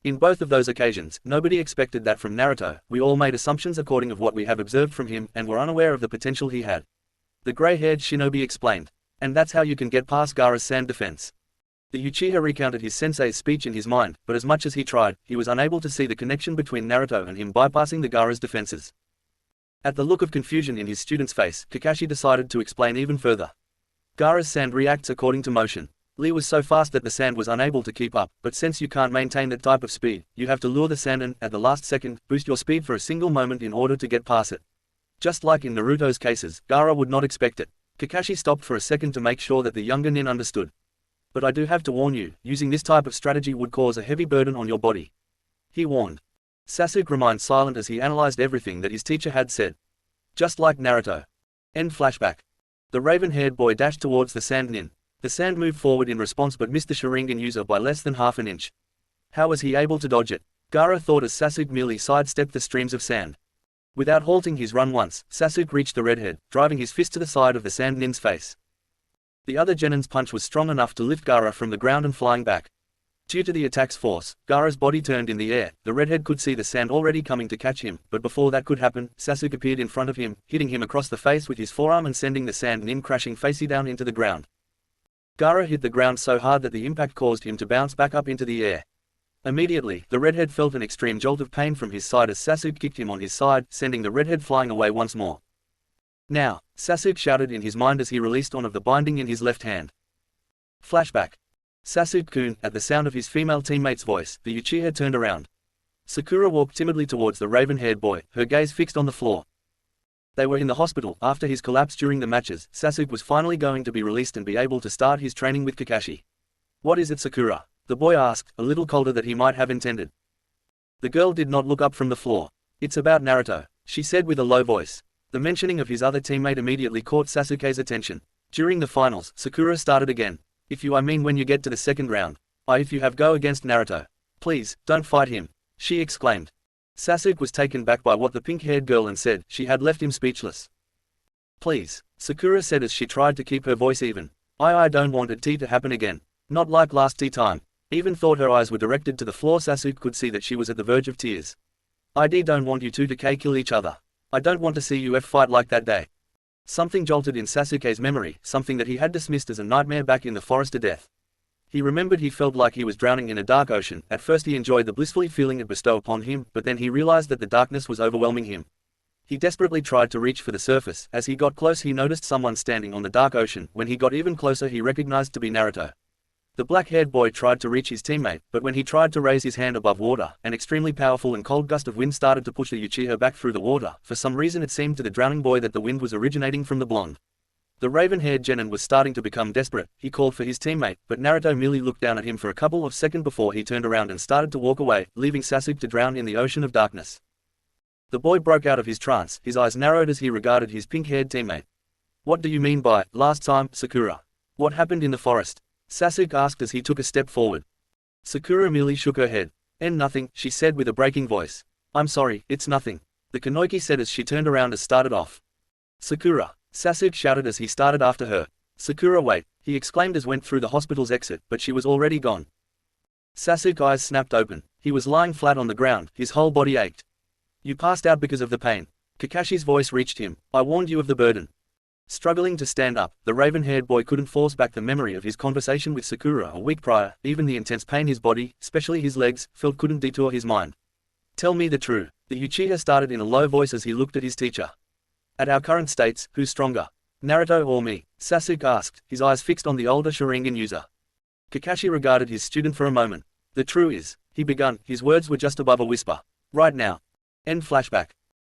In both of those occasions, nobody expected that from Naruto. We all made assumptions according of what we have observed from him, and were unaware of the potential he had. The grey-haired shinobi explained. And that's how you can get past Gaara's sand defense. The Uchiha recounted his sensei's speech in his mind, but as much as he tried, he was unable to see the connection between Naruto and him bypassing the Gaara's defenses. At the look of confusion in his student's face, Kakashi decided to explain even further. Gaara's sand reacts according to motion. Lee was so fast that the sand was unable to keep up, but since you can't maintain that type of speed, you have to lure the sand and, at the last second, boost your speed for a single moment in order to get past it. Just like in Naruto's cases, Gaara would not expect it. Kakashi stopped for a second to make sure that the younger nin understood. But I do have to warn you, using this type of strategy would cause a heavy burden on your body, he warned. Sasuke remained silent as he analyzed everything that his teacher had said. Just like Naruto. End flashback. The raven-haired boy dashed towards the sand nin. The sand moved forward in response but missed the Sharingan user by less than half an inch. How was he able to dodge it? Gaara thought as Sasuke merely sidestepped the streams of sand. Without halting his run once, Sasuke reached the redhead, driving his fist to the side of the sand nin's face. The other genin's punch was strong enough to lift Gaara from the ground and flying back. Due to the attack's force, Gaara's body turned in the air. The redhead could see the sand already coming to catch him, but before that could happen, Sasuke appeared in front of him, hitting him across the face with his forearm and sending the sand nin crashing face down into the ground. Gaara hit the ground so hard that the impact caused him to bounce back up into the air. Immediately, the redhead felt an extreme jolt of pain from his side as Sasuke kicked him on his side, sending the redhead flying away once more. Now, Sasuke shouted in his mind as he released on of the binding in his left hand. Flashback. Sasuke-kun, at the sound of his female teammate's voice, the Uchiha turned around. Sakura walked timidly towards the raven-haired boy, her gaze fixed on the floor. They were in the hospital. After his collapse during the matches, Sasuke was finally going to be released and be able to start his training with Kakashi. What is it, Sakura? The boy asked, a little colder than he might have intended. The girl did not look up from the floor. It's about Naruto, she said with a low voice. The mentioning of his other teammate immediately caught Sasuke's attention. During the finals, Sakura started again. If you I mean when you get to the second round. If you have go against Naruto. Please, don't fight him, she exclaimed. Sasuke was taken back by what the pink-haired girl and said, she had left him speechless. Please, Sakura said as she tried to keep her voice even. I don't want it to happen again. Not like last time. Even thought her eyes were directed to the floor. Sasuke could see that she was at the verge of tears. I don't want you two to kill each other. I don't want to see you fight like that day. Something jolted in Sasuke's memory, something that he had dismissed as a nightmare back in the forest of death. He remembered he felt like he was drowning in a dark ocean. At first he enjoyed the blissful feeling it bestowed upon him, but then he realized that the darkness was overwhelming him. He desperately tried to reach for the surface. As he got close he noticed someone standing on the dark ocean. When he got even closer he recognized to be Naruto. The black-haired boy tried to reach his teammate, but when he tried to raise his hand above water, an extremely powerful and cold gust of wind started to push the Uchiha back through the water. For some reason it seemed to the drowning boy that the wind was originating from the blonde. The raven-haired genin was starting to become desperate. He called for his teammate, but Naruto merely looked down at him for a couple of seconds before he turned around and started to walk away, leaving Sasuke to drown in the ocean of darkness. The boy broke out of his trance, his eyes narrowed as he regarded his pink-haired teammate. What do you mean by, last time, Sakura? What happened in the forest? Sasuke asked as he took a step forward. Sakura merely shook her head. Nothing, she said with a breaking voice. I'm sorry, it's nothing. The Kunoichi said as she turned around and started off. Sakura! Sasuke shouted as he started after her. Sakura wait, he exclaimed as went through the hospital's exit, but she was already gone. Sasuke's eyes snapped open. He was lying flat on the ground, his whole body ached. You passed out because of the pain. Kakashi's voice reached him. I warned you of the burden. Struggling to stand up, the raven-haired boy couldn't force back the memory of his conversation with Sakura a week prior. Even the intense pain his body, especially his legs, felt couldn't detour his mind. Tell me the truth. The Uchiha started in a low voice as he looked at his teacher. At our current states, who's stronger? Naruto or me? Sasuke asked, his eyes fixed on the older Sharingan user. Kakashi regarded his student for a moment. The truth is, he began, his words were just above a whisper. Right now. End flashback.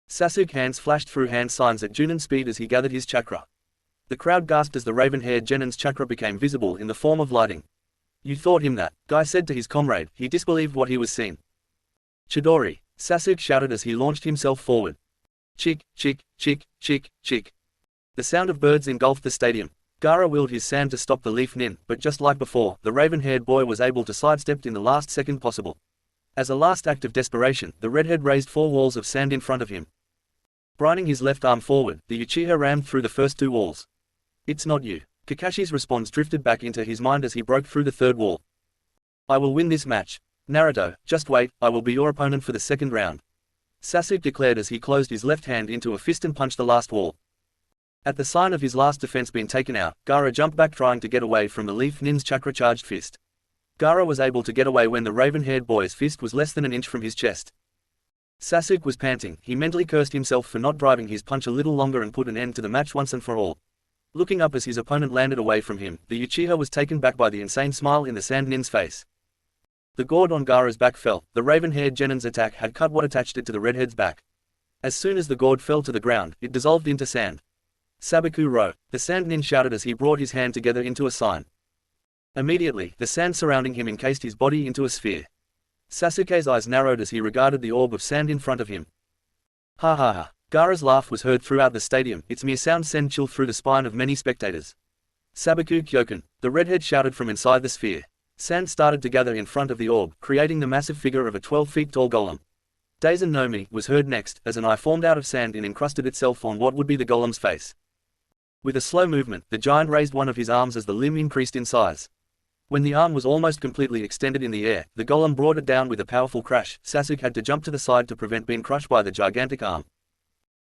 Sasuke's hands flashed through hand signs at Junin speed as he gathered his chakra. The crowd gasped as the raven-haired Genin's chakra became visible in the form of lighting. You thought him that, Guy said to his comrade. He disbelieved what he was seeing. Chidori! Sasuke shouted as he launched himself forward. Chick, chick, chick, chick, chick. The sound of birds engulfed the stadium. Gaara willed his sand to stop the leaf nin, but just like before, the raven-haired boy was able to sidestep in the last second possible. As a last act of desperation, the redhead raised 4 walls of sand in front of him. Brining his left arm forward, the Uchiha rammed through the first 2 walls. It's not you. Kakashi's response drifted back into his mind as he broke through the 3rd wall. I will win this match. Naruto, just wait, I will be your opponent for the 2nd round. Sasuke declared as he closed his left hand into a fist and punched the last wall. At the sign of his last defense being taken out, Gaara jumped back trying to get away from the leaf nin's chakra-charged fist. Gaara was able to get away when the raven-haired boy's fist was less than an inch from his chest. Sasuke was panting. He mentally cursed himself for not driving his punch a little longer and put an end to the match once and for all. Looking up as his opponent landed away from him, the Uchiha was taken back by the insane smile in the sand nin's face. The gourd on Gaara's back fell. The raven-haired Genin's attack had cut what attached it to the redhead's back. As soon as the gourd fell to the ground, it dissolved into sand. Sabaku ro! The sand nin shouted as he brought his hand together into a sign. Immediately, the sand surrounding him encased his body into a sphere. Sasuke's eyes narrowed as he regarded the orb of sand in front of him. Ha ha ha. Gaara's laugh was heard throughout the stadium, its mere sound sent chill through the spine of many spectators. Sabaku Kyokan! The redhead shouted from inside the sphere. Sand started to gather in front of the orb, creating the massive figure of a 12 feet tall golem. Daisen no Mi was heard next, as an eye formed out of sand and encrusted itself on what would be the golem's face. With a slow movement, the giant raised one of his arms as the limb increased in size. When the arm was almost completely extended in the air, the golem brought it down with a powerful crash. Sasuke had to jump to the side to prevent being crushed by the gigantic arm.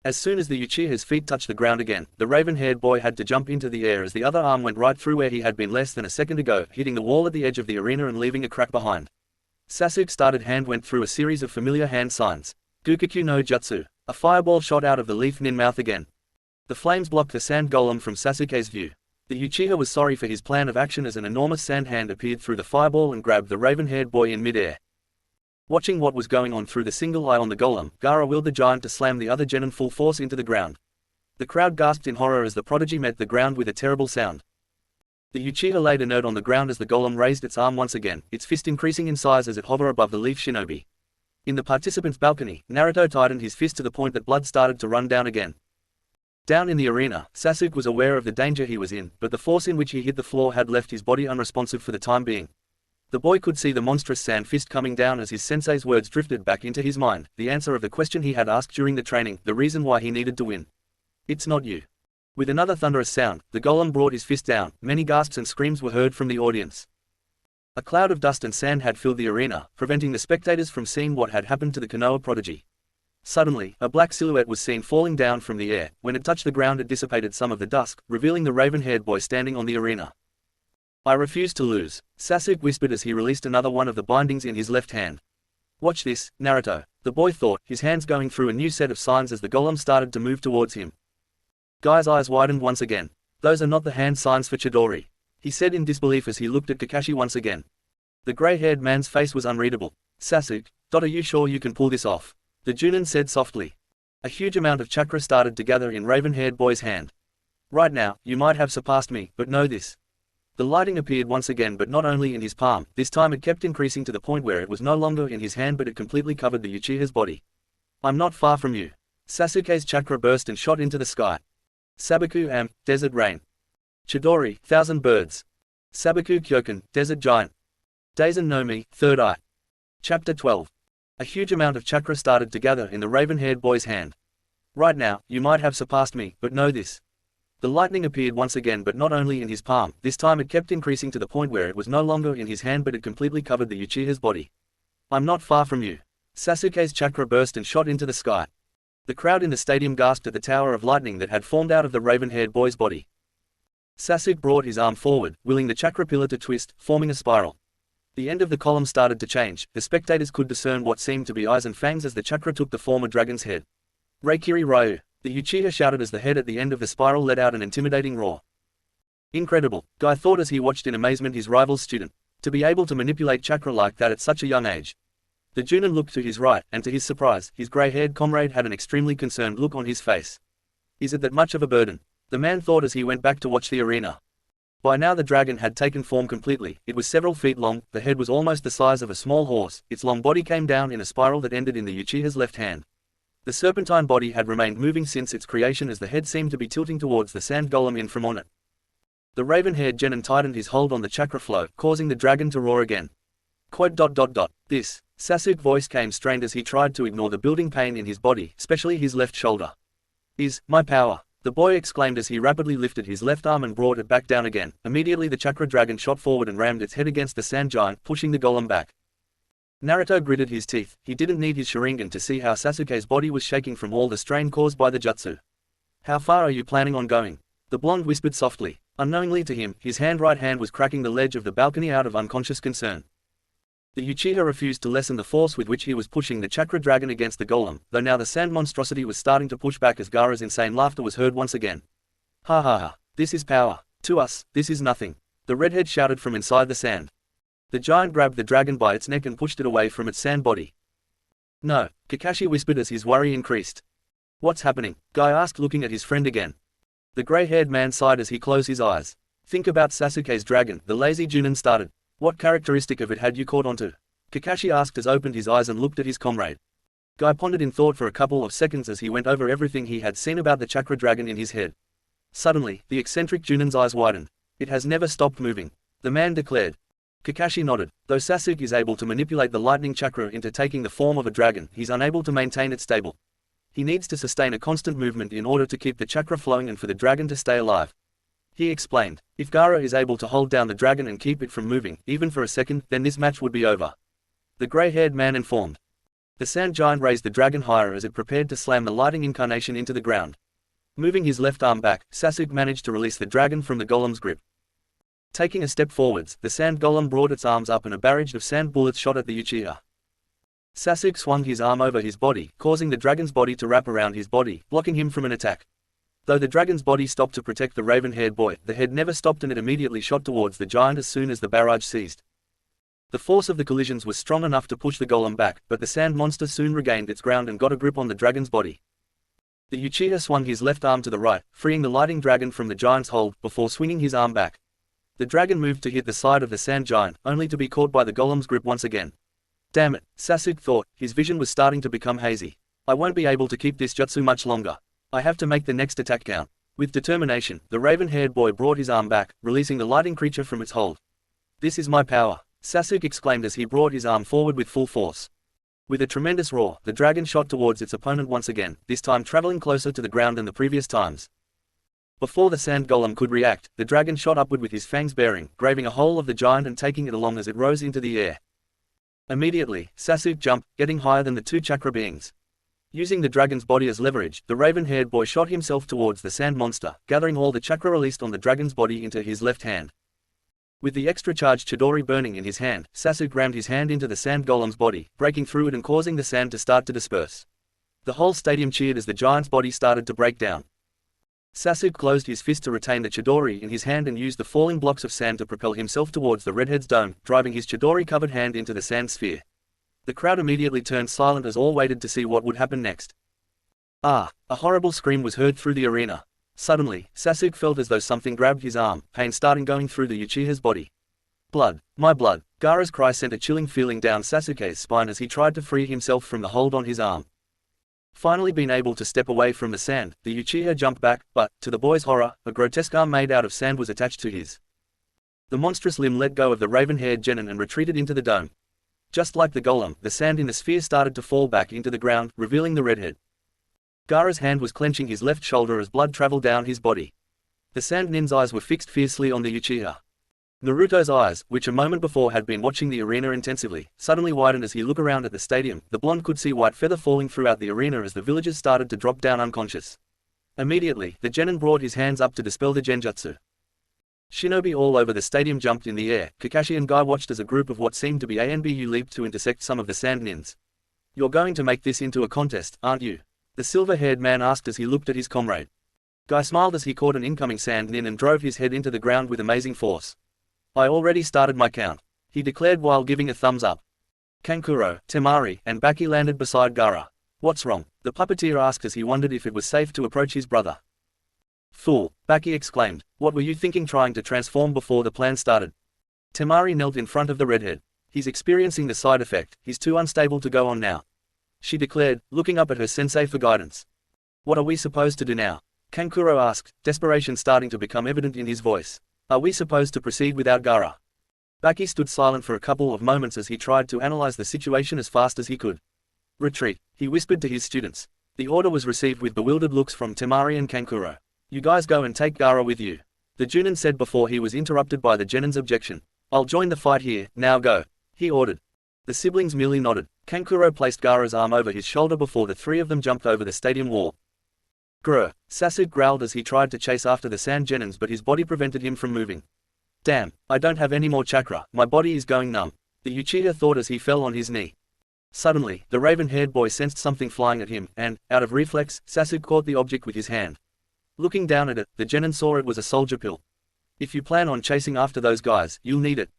As soon as the Uchiha's feet touched the ground again, the raven-haired boy had to jump into the air as the other arm went right through where he had been less than a second ago, hitting the wall at the edge of the arena and leaving a crack behind. Sasuke's started hand went through a series of familiar hand signs. Gukukyu no Jutsu. A fireball shot out of the leaf nin mouth again. The flames blocked the sand golem from Sasuke's view. The Uchiha was sorry for his plan of action as an enormous sand hand appeared through the fireball and grabbed the raven-haired boy in mid-air. Watching what was going on through the single eye on the golem, Gaara willed the giant to slam the other Genin full force into the ground. The crowd gasped in horror as the prodigy met the ground with a terrible sound. The Uchiha laid inert on the ground as the golem raised its arm once again, its fist increasing in size as it hovered above the leaf shinobi. In the participants' balcony, Naruto tightened his fist to the point that blood started to run down again. Down in the arena, Sasuke was aware of the danger he was in, but the force in which he hit the floor had left his body unresponsive for the time being. The boy could see the monstrous sand fist coming down as his sensei's words drifted back into his mind, the answer of the question he had asked during the training, the reason why he needed to win. It's not you. With another thunderous sound, the golem brought his fist down. Many gasps and screams were heard from the audience. A cloud of dust and sand had filled the arena, preventing the spectators from seeing what had happened to the Konoha prodigy. Suddenly, a black silhouette was seen falling down from the air. When it touched the ground it dissipated some of the dust, revealing the raven-haired boy standing on the arena. I refuse to lose, Sasuke whispered as he released another one of the bindings in his left hand. Watch this, Naruto, the boy thought, his hands going through a new set of signs as the golem started to move towards him. Guy's eyes widened once again. Those are not the hand signs for Chidori, he said in disbelief as he looked at Kakashi once again. The grey-haired man's face was unreadable. Sasuke, are you sure you can pull this off? The Junin said softly. A huge amount of chakra started to gather in raven-haired boy's hand. Right now, you might have surpassed me, but know this. The lighting appeared once again, but not only in his palm. This time it kept increasing to the point where it was no longer in his hand but it completely covered the Uchiha's body. I'm not far from you. Sasuke's chakra burst and shot into the sky. Sabaku Desert Rain. Chidori, Thousand Birds. Sabaku Kyokan, Desert Giant. Daisen no Mi, Third Eye. Chapter 12. A huge amount of chakra started to gather in the raven-haired boy's hand. Right now, you might have surpassed me, but know this. The lightning appeared once again, but not only in his palm. This time it kept increasing to the point where it was no longer in his hand but it completely covered the Uchiha's body. I'm not far from you. Sasuke's chakra burst and shot into the sky. The crowd in the stadium gasped at the tower of lightning that had formed out of the raven-haired boy's body. Sasuke brought his arm forward, willing the chakra pillar to twist, forming a spiral. The end of the column started to change. The spectators could discern what seemed to be eyes and fangs as the chakra took the form of dragon's head. Reikiri Ryu. The Uchiha shouted as the head at the end of the spiral let out an intimidating roar. Incredible, Guy thought as he watched in amazement his rival's student. To be able to manipulate chakra like that at such a young age. The Junin looked to his right, and to his surprise, his grey-haired comrade had an extremely concerned look on his face. Is it that much of a burden? The man thought as he went back to watch the arena. By now the dragon had taken form completely. It was several feet long, the head was almost the size of a small horse, its long body came down in a spiral that ended in the Uchiha's left hand. The serpentine body had remained moving since its creation as the head seemed to be tilting towards the sand golem in from on it. The raven-haired genin tightened his hold on the chakra flow, causing the dragon to roar again. This. Sasuke's voice came strained as he tried to ignore the building pain in his body, especially his left shoulder. Is my power. The boy exclaimed as he rapidly lifted his left arm and brought it back down again. Immediately the chakra dragon shot forward and rammed its head against the sand giant, pushing the golem back. Naruto gritted his teeth. He didn't need his Sharingan to see how Sasuke's body was shaking from all the strain caused by the jutsu. How far are you planning on going? The blonde whispered softly. Unknowingly to him, his right hand was cracking the ledge of the balcony out of unconscious concern. The Uchiha refused to lessen the force with which he was pushing the chakra dragon against the golem, though now the sand monstrosity was starting to push back as Gaara's insane laughter was heard once again. Ha ha ha, this is power. To us, this is nothing. The redhead shouted from inside the sand. The giant grabbed the dragon by its neck and pushed it away from its sand body. No, Kakashi whispered as his worry increased. What's happening? Guy asked looking at his friend again. The grey-haired man sighed as he closed his eyes. Think about Sasuke's dragon, the lazy Junin started. What characteristic of it had you caught onto? Kakashi asked as opened his eyes and looked at his comrade. Guy pondered in thought for a couple of seconds as he went over everything he had seen about the chakra dragon in his head. Suddenly, the eccentric Junin's eyes widened. It has never stopped moving. The man declared. Kakashi nodded. Though Sasuke is able to manipulate the lightning chakra into taking the form of a dragon, he's unable to maintain it stable. He needs to sustain a constant movement in order to keep the chakra flowing and for the dragon to stay alive. He explained, if Gaara is able to hold down the dragon and keep it from moving, even for a second, then this match would be over. The grey-haired man informed. The sand giant raised the dragon higher as it prepared to slam the lightning incarnation into the ground. Moving his left arm back, Sasuke managed to release the dragon from the golem's grip. Taking a step forwards, the sand golem brought its arms up and a barrage of sand bullets shot at the Uchiha. Sasuke swung his arm over his body, causing the dragon's body to wrap around his body, blocking him from an attack. Though the dragon's body stopped to protect the raven-haired boy, the head never stopped and it immediately shot towards the giant as soon as the barrage ceased. The force of the collisions was strong enough to push the golem back, but the sand monster soon regained its ground and got a grip on the dragon's body. The Uchiha swung his left arm to the right, freeing the lightning dragon from the giant's hold, before swinging his arm back. The dragon moved to hit the side of the sand giant, only to be caught by the golem's grip once again. Damn it, Sasuke thought, his vision was starting to become hazy. I won't be able to keep this jutsu much longer. I have to make the next attack count. With determination, the raven-haired boy brought his arm back, releasing the lightning creature from its hold. This is my power, Sasuke exclaimed as he brought his arm forward with full force. With a tremendous roar, the dragon shot towards its opponent once again, this time traveling closer to the ground than the previous times. Before the sand golem could react, the dragon shot upward with his fangs baring, grazing a hole of the giant and taking it along as it rose into the air. Immediately, Sasuke jumped, getting higher than the two chakra beings. Using the dragon's body as leverage, the raven-haired boy shot himself towards the sand monster, gathering all the chakra released on the dragon's body into his left hand. With the extra charged Chidori burning in his hand, Sasuke rammed his hand into the sand golem's body, breaking through it and causing the sand to start to disperse. The whole stadium cheered as the giant's body started to break down. Sasuke closed his fist to retain the Chidori in his hand and used the falling blocks of sand to propel himself towards the redhead's dome, driving his Chidori-covered hand into the sand sphere. The crowd immediately turned silent as all waited to see what would happen next. Ah! A horrible scream was heard through the arena. Suddenly, Sasuke felt as though something grabbed his arm, pain starting going through the Uchiha's body. Blood! My blood! Gaara's cry sent a chilling feeling down Sasuke's spine as he tried to free himself from the hold on his arm. Finally being able to step away from the sand, the Uchiha jumped back, but, to the boy's horror, a grotesque arm made out of sand was attached to his. The monstrous limb let go of the raven-haired genin and retreated into the dome. Just like the golem, the sand in the sphere started to fall back into the ground, revealing the redhead. Gaara's hand was clenching his left shoulder as blood traveled down his body. The sand nin's eyes were fixed fiercely on the Uchiha. Naruto's eyes, which a moment before had been watching the arena intensively, suddenly widened as he looked around at the stadium. The blonde could see white feather falling throughout the arena as the villagers started to drop down unconscious. Immediately, the genin brought his hands up to dispel the genjutsu. Shinobi all over the stadium jumped in the air. Kakashi and Guy watched as a group of what seemed to be ANBU leaped to intersect some of the sand nins. "You're going to make this into a contest, aren't you?" the silver-haired man asked as he looked at his comrade. Guy smiled as he caught an incoming sand nin and drove his head into the ground with amazing force. "I already started my count," he declared while giving a thumbs up. Kankuro, Temari, and Baki landed beside Gaara. "What's wrong?" the puppeteer asked as he wondered if it was safe to approach his brother. "Fool," Baki exclaimed, "what were you thinking trying to transform before the plan started?" Temari knelt in front of the redhead. "He's experiencing the side effect, he's too unstable to go on now," she declared, looking up at her sensei for guidance. "What are we supposed to do now?" Kankuro asked, desperation starting to become evident in his voice. "Are we supposed to proceed without Gaara?" Baki stood silent for a couple of moments as he tried to analyze the situation as fast as he could. "Retreat," he whispered to his students. The order was received with bewildered looks from Temari and Kankuro. "You guys go and take Gaara with you," the Junin said before he was interrupted by the genin's objection. "I'll join the fight here, now go," he ordered. The siblings merely nodded. Kankuro placed Gaara's arm over his shoulder before the three of them jumped over the stadium wall. "Grr," Sasuke growled as he tried to chase after the sand genins but his body prevented him from moving. "Damn, I don't have any more chakra, my body is going numb," the Uchiha thought as he fell on his knee. Suddenly, the raven-haired boy sensed something flying at him, and, out of reflex, Sasuke caught the object with his hand. Looking down at it, the genin saw it was a soldier pill. "If you plan on chasing after those guys, you'll need it,"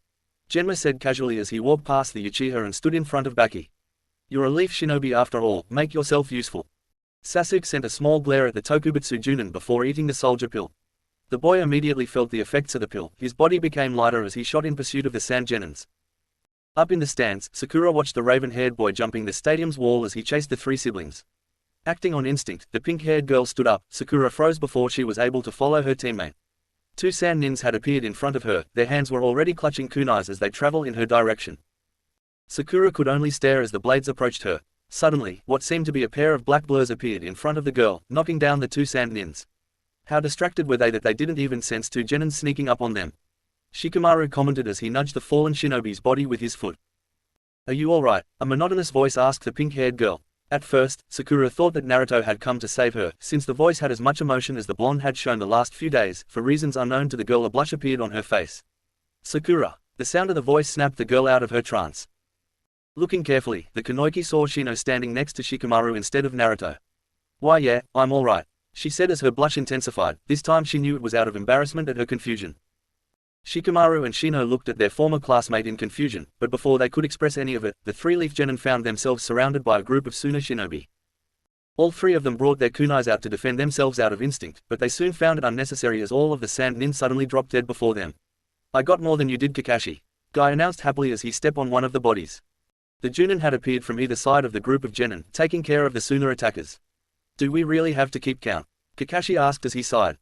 Genma said casually as he walked past the Uchiha and stood in front of Baki. "You're a leaf shinobi after all, make yourself useful." Sasuke sent a small glare at the Tokubutsu Junin before eating the soldier pill. The boy immediately felt the effects of the pill. His body became lighter as he shot in pursuit of the sand genins. Up in the stands, Sakura watched the raven-haired boy jumping the stadium's wall as he chased the three siblings. Acting on instinct, the pink-haired girl stood up. Sakura froze before she was able to follow her teammate. Two sand nins had appeared in front of her. Their hands were already clutching kunais as they traveled in her direction. Sakura could only stare as the blades approached her. Suddenly, what seemed to be a pair of black blurs appeared in front of the girl, knocking down the two sand nins. How distracted were they that they didn't even sense two genins sneaking up on them. Shikamaru commented as he nudged the fallen shinobi's body with his foot. "Are you alright?" a monotonous voice asked the pink-haired girl. At first, Sakura thought that Naruto had come to save her, since the voice had as much emotion as the blonde had shown the last few days. For reasons unknown to the girl, a blush appeared on her face. "Sakura!" The sound of the voice snapped the girl out of her trance. Looking carefully, the Kunoichi saw Shino standing next to Shikamaru instead of Naruto. "Why yeah, I'm alright," she said as her blush intensified. This time she knew it was out of embarrassment at her confusion. Shikamaru and Shino looked at their former classmate in confusion, but before they could express any of it, the three-leaf genin found themselves surrounded by a group of Suna shinobi. All three of them brought their kunais out to defend themselves out of instinct, but they soon found it unnecessary as all of the sand nin suddenly dropped dead before them. "I got more than you did, Kakashi," Guy announced happily as he stepped on one of the bodies. The Junin had appeared from either side of the group of genin, taking care of the Suna attackers. "Do we really have to keep count?" Kakashi asked as he sighed.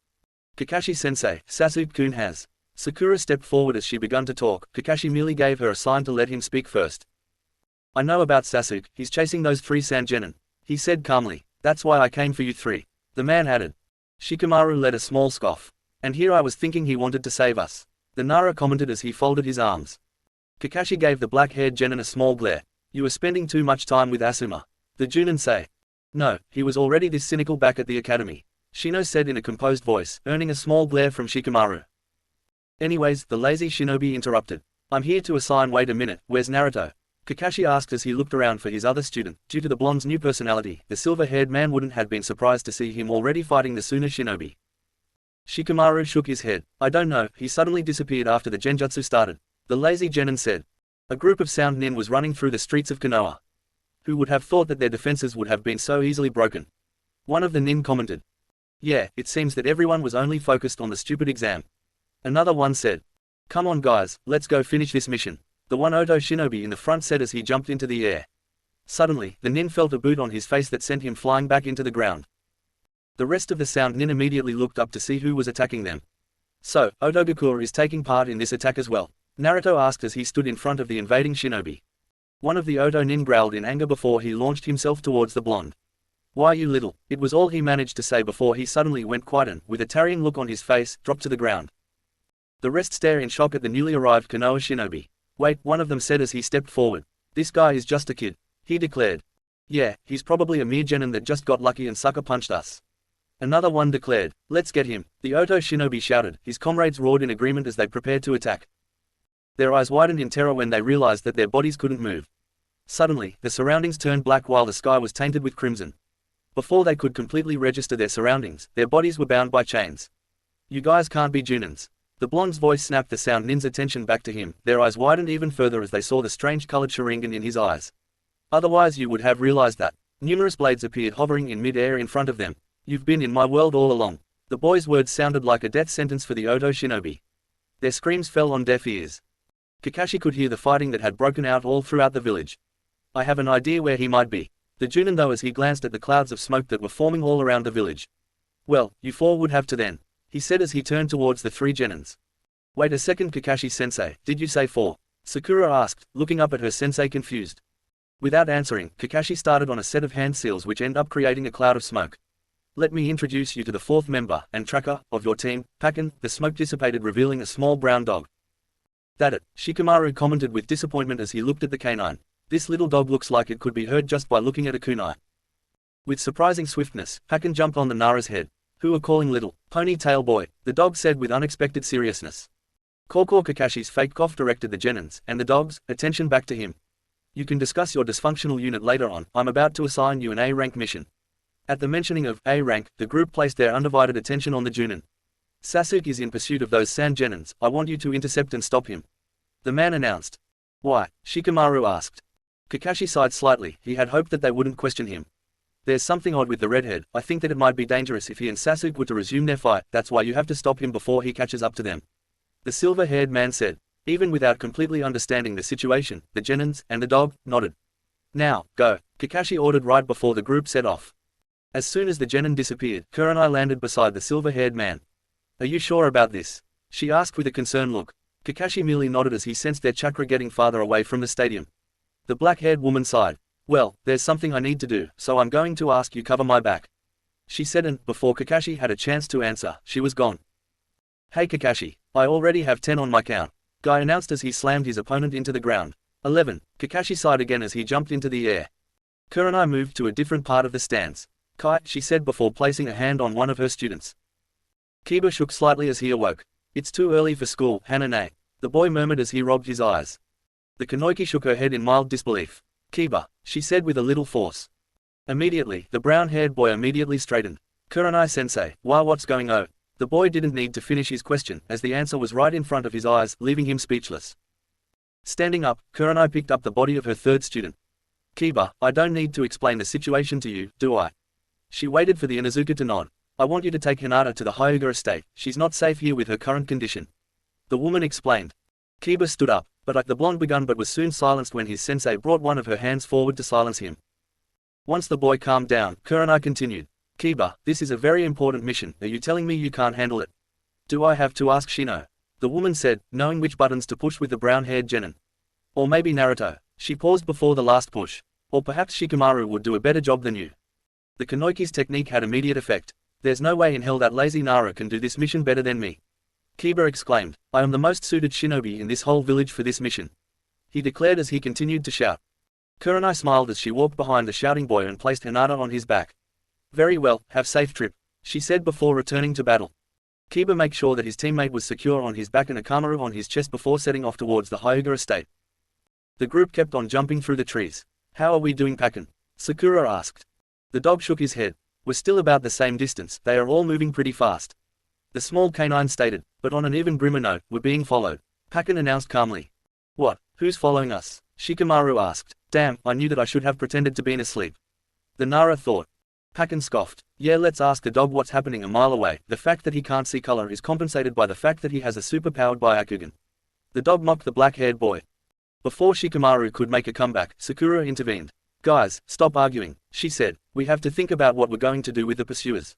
"Kakashi-sensei, Sasuke-kun has." Sakura stepped forward as she began to talk. Kakashi merely gave her a sign to let him speak first. "I know about Sasuke, he's chasing those three sand genin," he said calmly. "That's why I came for you three," the man added. Shikamaru let a small scoff. "And here I was thinking he wanted to save us," the Nara commented as he folded his arms. Kakashi gave the black-haired genin a small glare. "You are spending too much time with Asuma," the Junin say. "No, he was already this cynical back at the academy," Shino said in a composed voice, earning a small glare from Shikamaru. "Anyways," the lazy shinobi interrupted. "I'm here to assign. Wait a minute, where's Naruto?" Kakashi asked as he looked around for his other student. Due to the blonde's new personality, the silver-haired man wouldn't have been surprised to see him already fighting the Suna shinobi. Shikamaru shook his head. "I don't know, he suddenly disappeared after the genjutsu started," the lazy genin said. A group of sound nin was running through the streets of Konoha. Who would have thought that their defenses would have been so easily broken? One of the nin commented. "Yeah, it seems that everyone was only focused on the stupid exam." Another one said. "Come on guys, let's go finish this mission," the one Oto shinobi in the front said as he jumped into the air. Suddenly, the nin felt a boot on his face that sent him flying back into the ground. The rest of the sound nin immediately looked up to see who was attacking them. So, Otogakure is taking part in this attack as well, Naruto asked as he stood in front of the invading shinobi. One of the Oto nin growled in anger before he launched himself towards the blonde. Why you little, it was all he managed to say before he suddenly went quiet and, with a tarrying look on his face, dropped to the ground. The rest stare in shock at the newly arrived Konoha shinobi. Wait, one of them said as he stepped forward. This guy is just a kid, he declared. Yeah, he's probably a mere genin that just got lucky and sucker punched us. Another one declared, let's get him, the Oto shinobi shouted. His comrades roared in agreement as they prepared to attack. Their eyes widened in terror when they realized that their bodies couldn't move. Suddenly, the surroundings turned black while the sky was tainted with crimson. Before they could completely register their surroundings, their bodies were bound by chains. You guys can't be junins. The blonde's voice snapped the sound nin's attention back to him. Their eyes widened even further as they saw the strange colored Sharingan in his eyes. Otherwise you would have realized that. Numerous blades appeared hovering in mid-air in front of them. You've been in my world all along. The boy's words sounded like a death sentence for the Oto shinobi. Their screams fell on deaf ears. Kakashi could hear the fighting that had broken out all throughout the village. I have an idea where he might be. The Junin though as he glanced at the clouds of smoke that were forming all around the village. Well, you four would have to then, he said as he turned towards the three genins. Wait a second Kakashi-sensei, did you say four? Sakura asked, looking up at her sensei confused. Without answering, Kakashi started on a set of hand seals which ended up creating a cloud of smoke. Let me introduce you to the fourth member, and tracker, of your team, Pakken. The smoke dissipated revealing a small brown dog. That it, Shikamaru commented with disappointment as he looked at the canine. This little dog looks like it could be heard just by looking at a kunai. With surprising swiftness, Pakken jumped on the Nara's head. Who are calling little, ponytail boy, the dog said with unexpected seriousness. Korkor Kakashi's fake cough directed the genins, and the dog's, attention back to him. You can discuss your dysfunctional unit later on, I'm about to assign you an A-rank mission. At the mentioning of A-rank, the group placed their undivided attention on the Junin. Sasuke is in pursuit of those sand genins, I want you to intercept and stop him. The man announced. Why? Shikamaru asked. Kakashi sighed slightly, he had hoped that they wouldn't question him. There's something odd with the redhead, I think that it might be dangerous if he and Sasuke were to resume their fight, that's why you have to stop him before he catches up to them. The silver-haired man said. Even without completely understanding the situation, the genins, and the dog, nodded. Now, go, Kakashi ordered right before the group set off. As soon as the genin disappeared, Kurenai landed beside the silver-haired man. Are you sure about this? She asked with a concerned look. Kakashi merely nodded as he sensed their chakra getting farther away from the stadium. The black-haired woman sighed. Well, there's something I need to do, so I'm going to ask you cover my back. She said and, before Kakashi had a chance to answer, she was gone. Hey Kakashi, I already have 10 on my count, Guy announced as he slammed his opponent into the ground. 11, Kakashi sighed again as he jumped into the air. Kurenai moved to a different part of the stands. Kai, she said before placing a hand on one of her students. Kiba shook slightly as he awoke. It's too early for school, Hanane, the boy murmured as he rubbed his eyes. The Kunoichi shook her head in mild disbelief. Kiba, she said with a little force. Immediately, the brown-haired boy immediately straightened. Kurenai-sensei, why what's going on? The boy didn't need to finish his question, as the answer was right in front of his eyes, leaving him speechless. Standing up, Kurenai picked up the body of her third student. Kiba, I don't need to explain the situation to you, do I? She waited for the Inuzuka to nod. I want you to take Hinata to the Hyuga estate, she's not safe here with her current condition. The woman explained. Kiba stood up, but the blonde began but was soon silenced when his sensei brought one of her hands forward to silence him. Once the boy calmed down, Kurenai continued. Kiba, this is a very important mission, are you telling me you can't handle it? Do I have to ask Shino? The woman said, knowing which buttons to push with the brown-haired genin. Or maybe Naruto. She paused before the last push. Or perhaps Shikamaru would do a better job than you. The Kunoichi's technique had immediate effect. There's no way in hell that lazy Nara can do this mission better than me. Kiba exclaimed, I am the most suited shinobi in this whole village for this mission. He declared as he continued to shout. Kurenai smiled as she walked behind the shouting boy and placed Hinata on his back. Very well, have safe trip, she said before returning to battle. Kiba made sure that his teammate was secure on his back and Akamaru on his chest before setting off towards the Hyuga estate. The group kept on jumping through the trees. How are we doing, Pakken? Sakura asked. The dog shook his head. We're still about the same distance, they are all moving pretty fast. The small canine stated, but on an even grimmer note, we're being followed. Pakken announced calmly. What, who's following us? Shikamaru asked. Damn, I knew that I should have pretended to be asleep. The Nara thought. Pakken scoffed. Yeah, let's ask the dog what's happening a mile away. The fact that he can't see color is compensated by the fact that he has a superpowered Byakugan. The dog mocked the black-haired boy. Before Shikamaru could make a comeback, Sakura intervened. Guys, stop arguing, she said. We have to think about what we're going to do with the pursuers.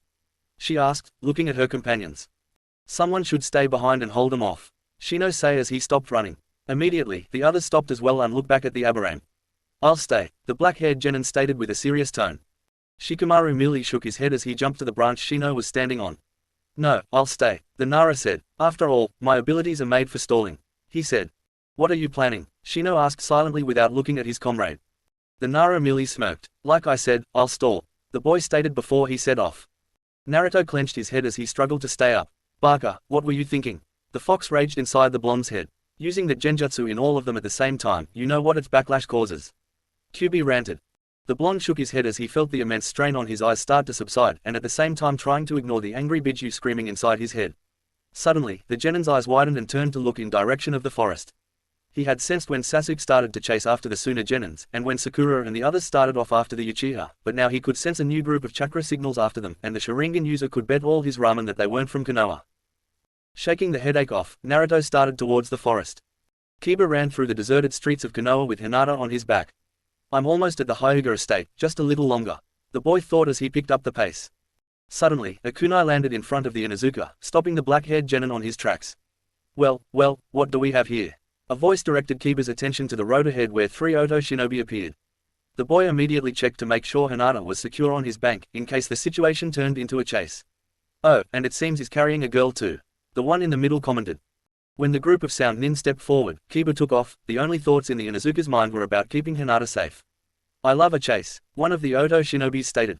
She asked, looking at her companions. Someone should stay behind and hold them off, Shino said as he stopped running. Immediately, the others stopped as well and looked back at the Aberrane. I'll stay, the black-haired genin stated with a serious tone. Shikamaru merely shook his head as he jumped to the branch Shino was standing on. No, I'll stay, the Nara said. After all, my abilities are made for stalling, he said. What are you planning? Shino asked silently without looking at his comrade. The Nara merely smirked. Like I said, I'll stall, the boy stated before he set off. Naruto clenched his head as he struggled to stay up. Barker, what were you thinking? The fox raged inside the blonde's head. Using the genjutsu in all of them at the same time, you know what its backlash causes. Kyubi ranted. The blonde shook his head as he felt the immense strain on his eyes start to subside and at the same time trying to ignore the angry Biju screaming inside his head. Suddenly, the genin's eyes widened and turned to look in direction of the forest. He had sensed when Sasuke started to chase after the Suna genins and when Sakura and the others started off after the Uchiha, but now he could sense a new group of chakra signals after them and the Sharingan user could bet all his ramen that they weren't from Konoha. Shaking the headache off, Naruto started towards the forest. Kiba ran through the deserted streets of Konoha with Hinata on his back. I'm almost at the Hyuga estate, just a little longer, the boy thought as he picked up the pace. Suddenly, a kunai landed in front of the Inuzuka, stopping the black-haired genin on his tracks. Well, what do we have here? A voice directed Kiba's attention to the road ahead where 3 Oto shinobi appeared. The boy immediately checked to make sure Hinata was secure on his bank, in case the situation turned into a chase. Oh, and it seems he's carrying a girl too, the one in the middle commented. When the group of sound nin stepped forward, Kiba took off. The only thoughts in the Inuzuka's mind were about keeping Hinata safe. I love a chase, one of the Oto shinobis stated.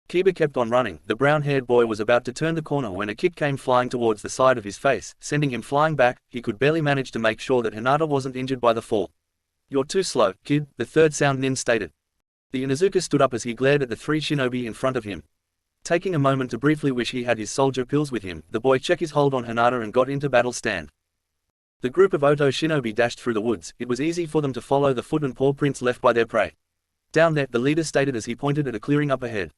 Kiba kept on running. The brown-haired boy was about to turn the corner when a kick came flying towards the side of his face, sending him flying back. He could barely manage to make sure that Hinata wasn't injured by the fall. You're too slow, kid, the third sound nin stated. The Inuzuka stood up as he glared at the 3 shinobi in front of him. Taking a moment to briefly wish he had his soldier pills with him, the boy checked his hold on Hinata and got into battle stand. The group of Oto shinobi dashed through the woods. It was easy for them to follow the foot and paw prints left by their prey. Down there, the leader stated as he pointed at a clearing up ahead.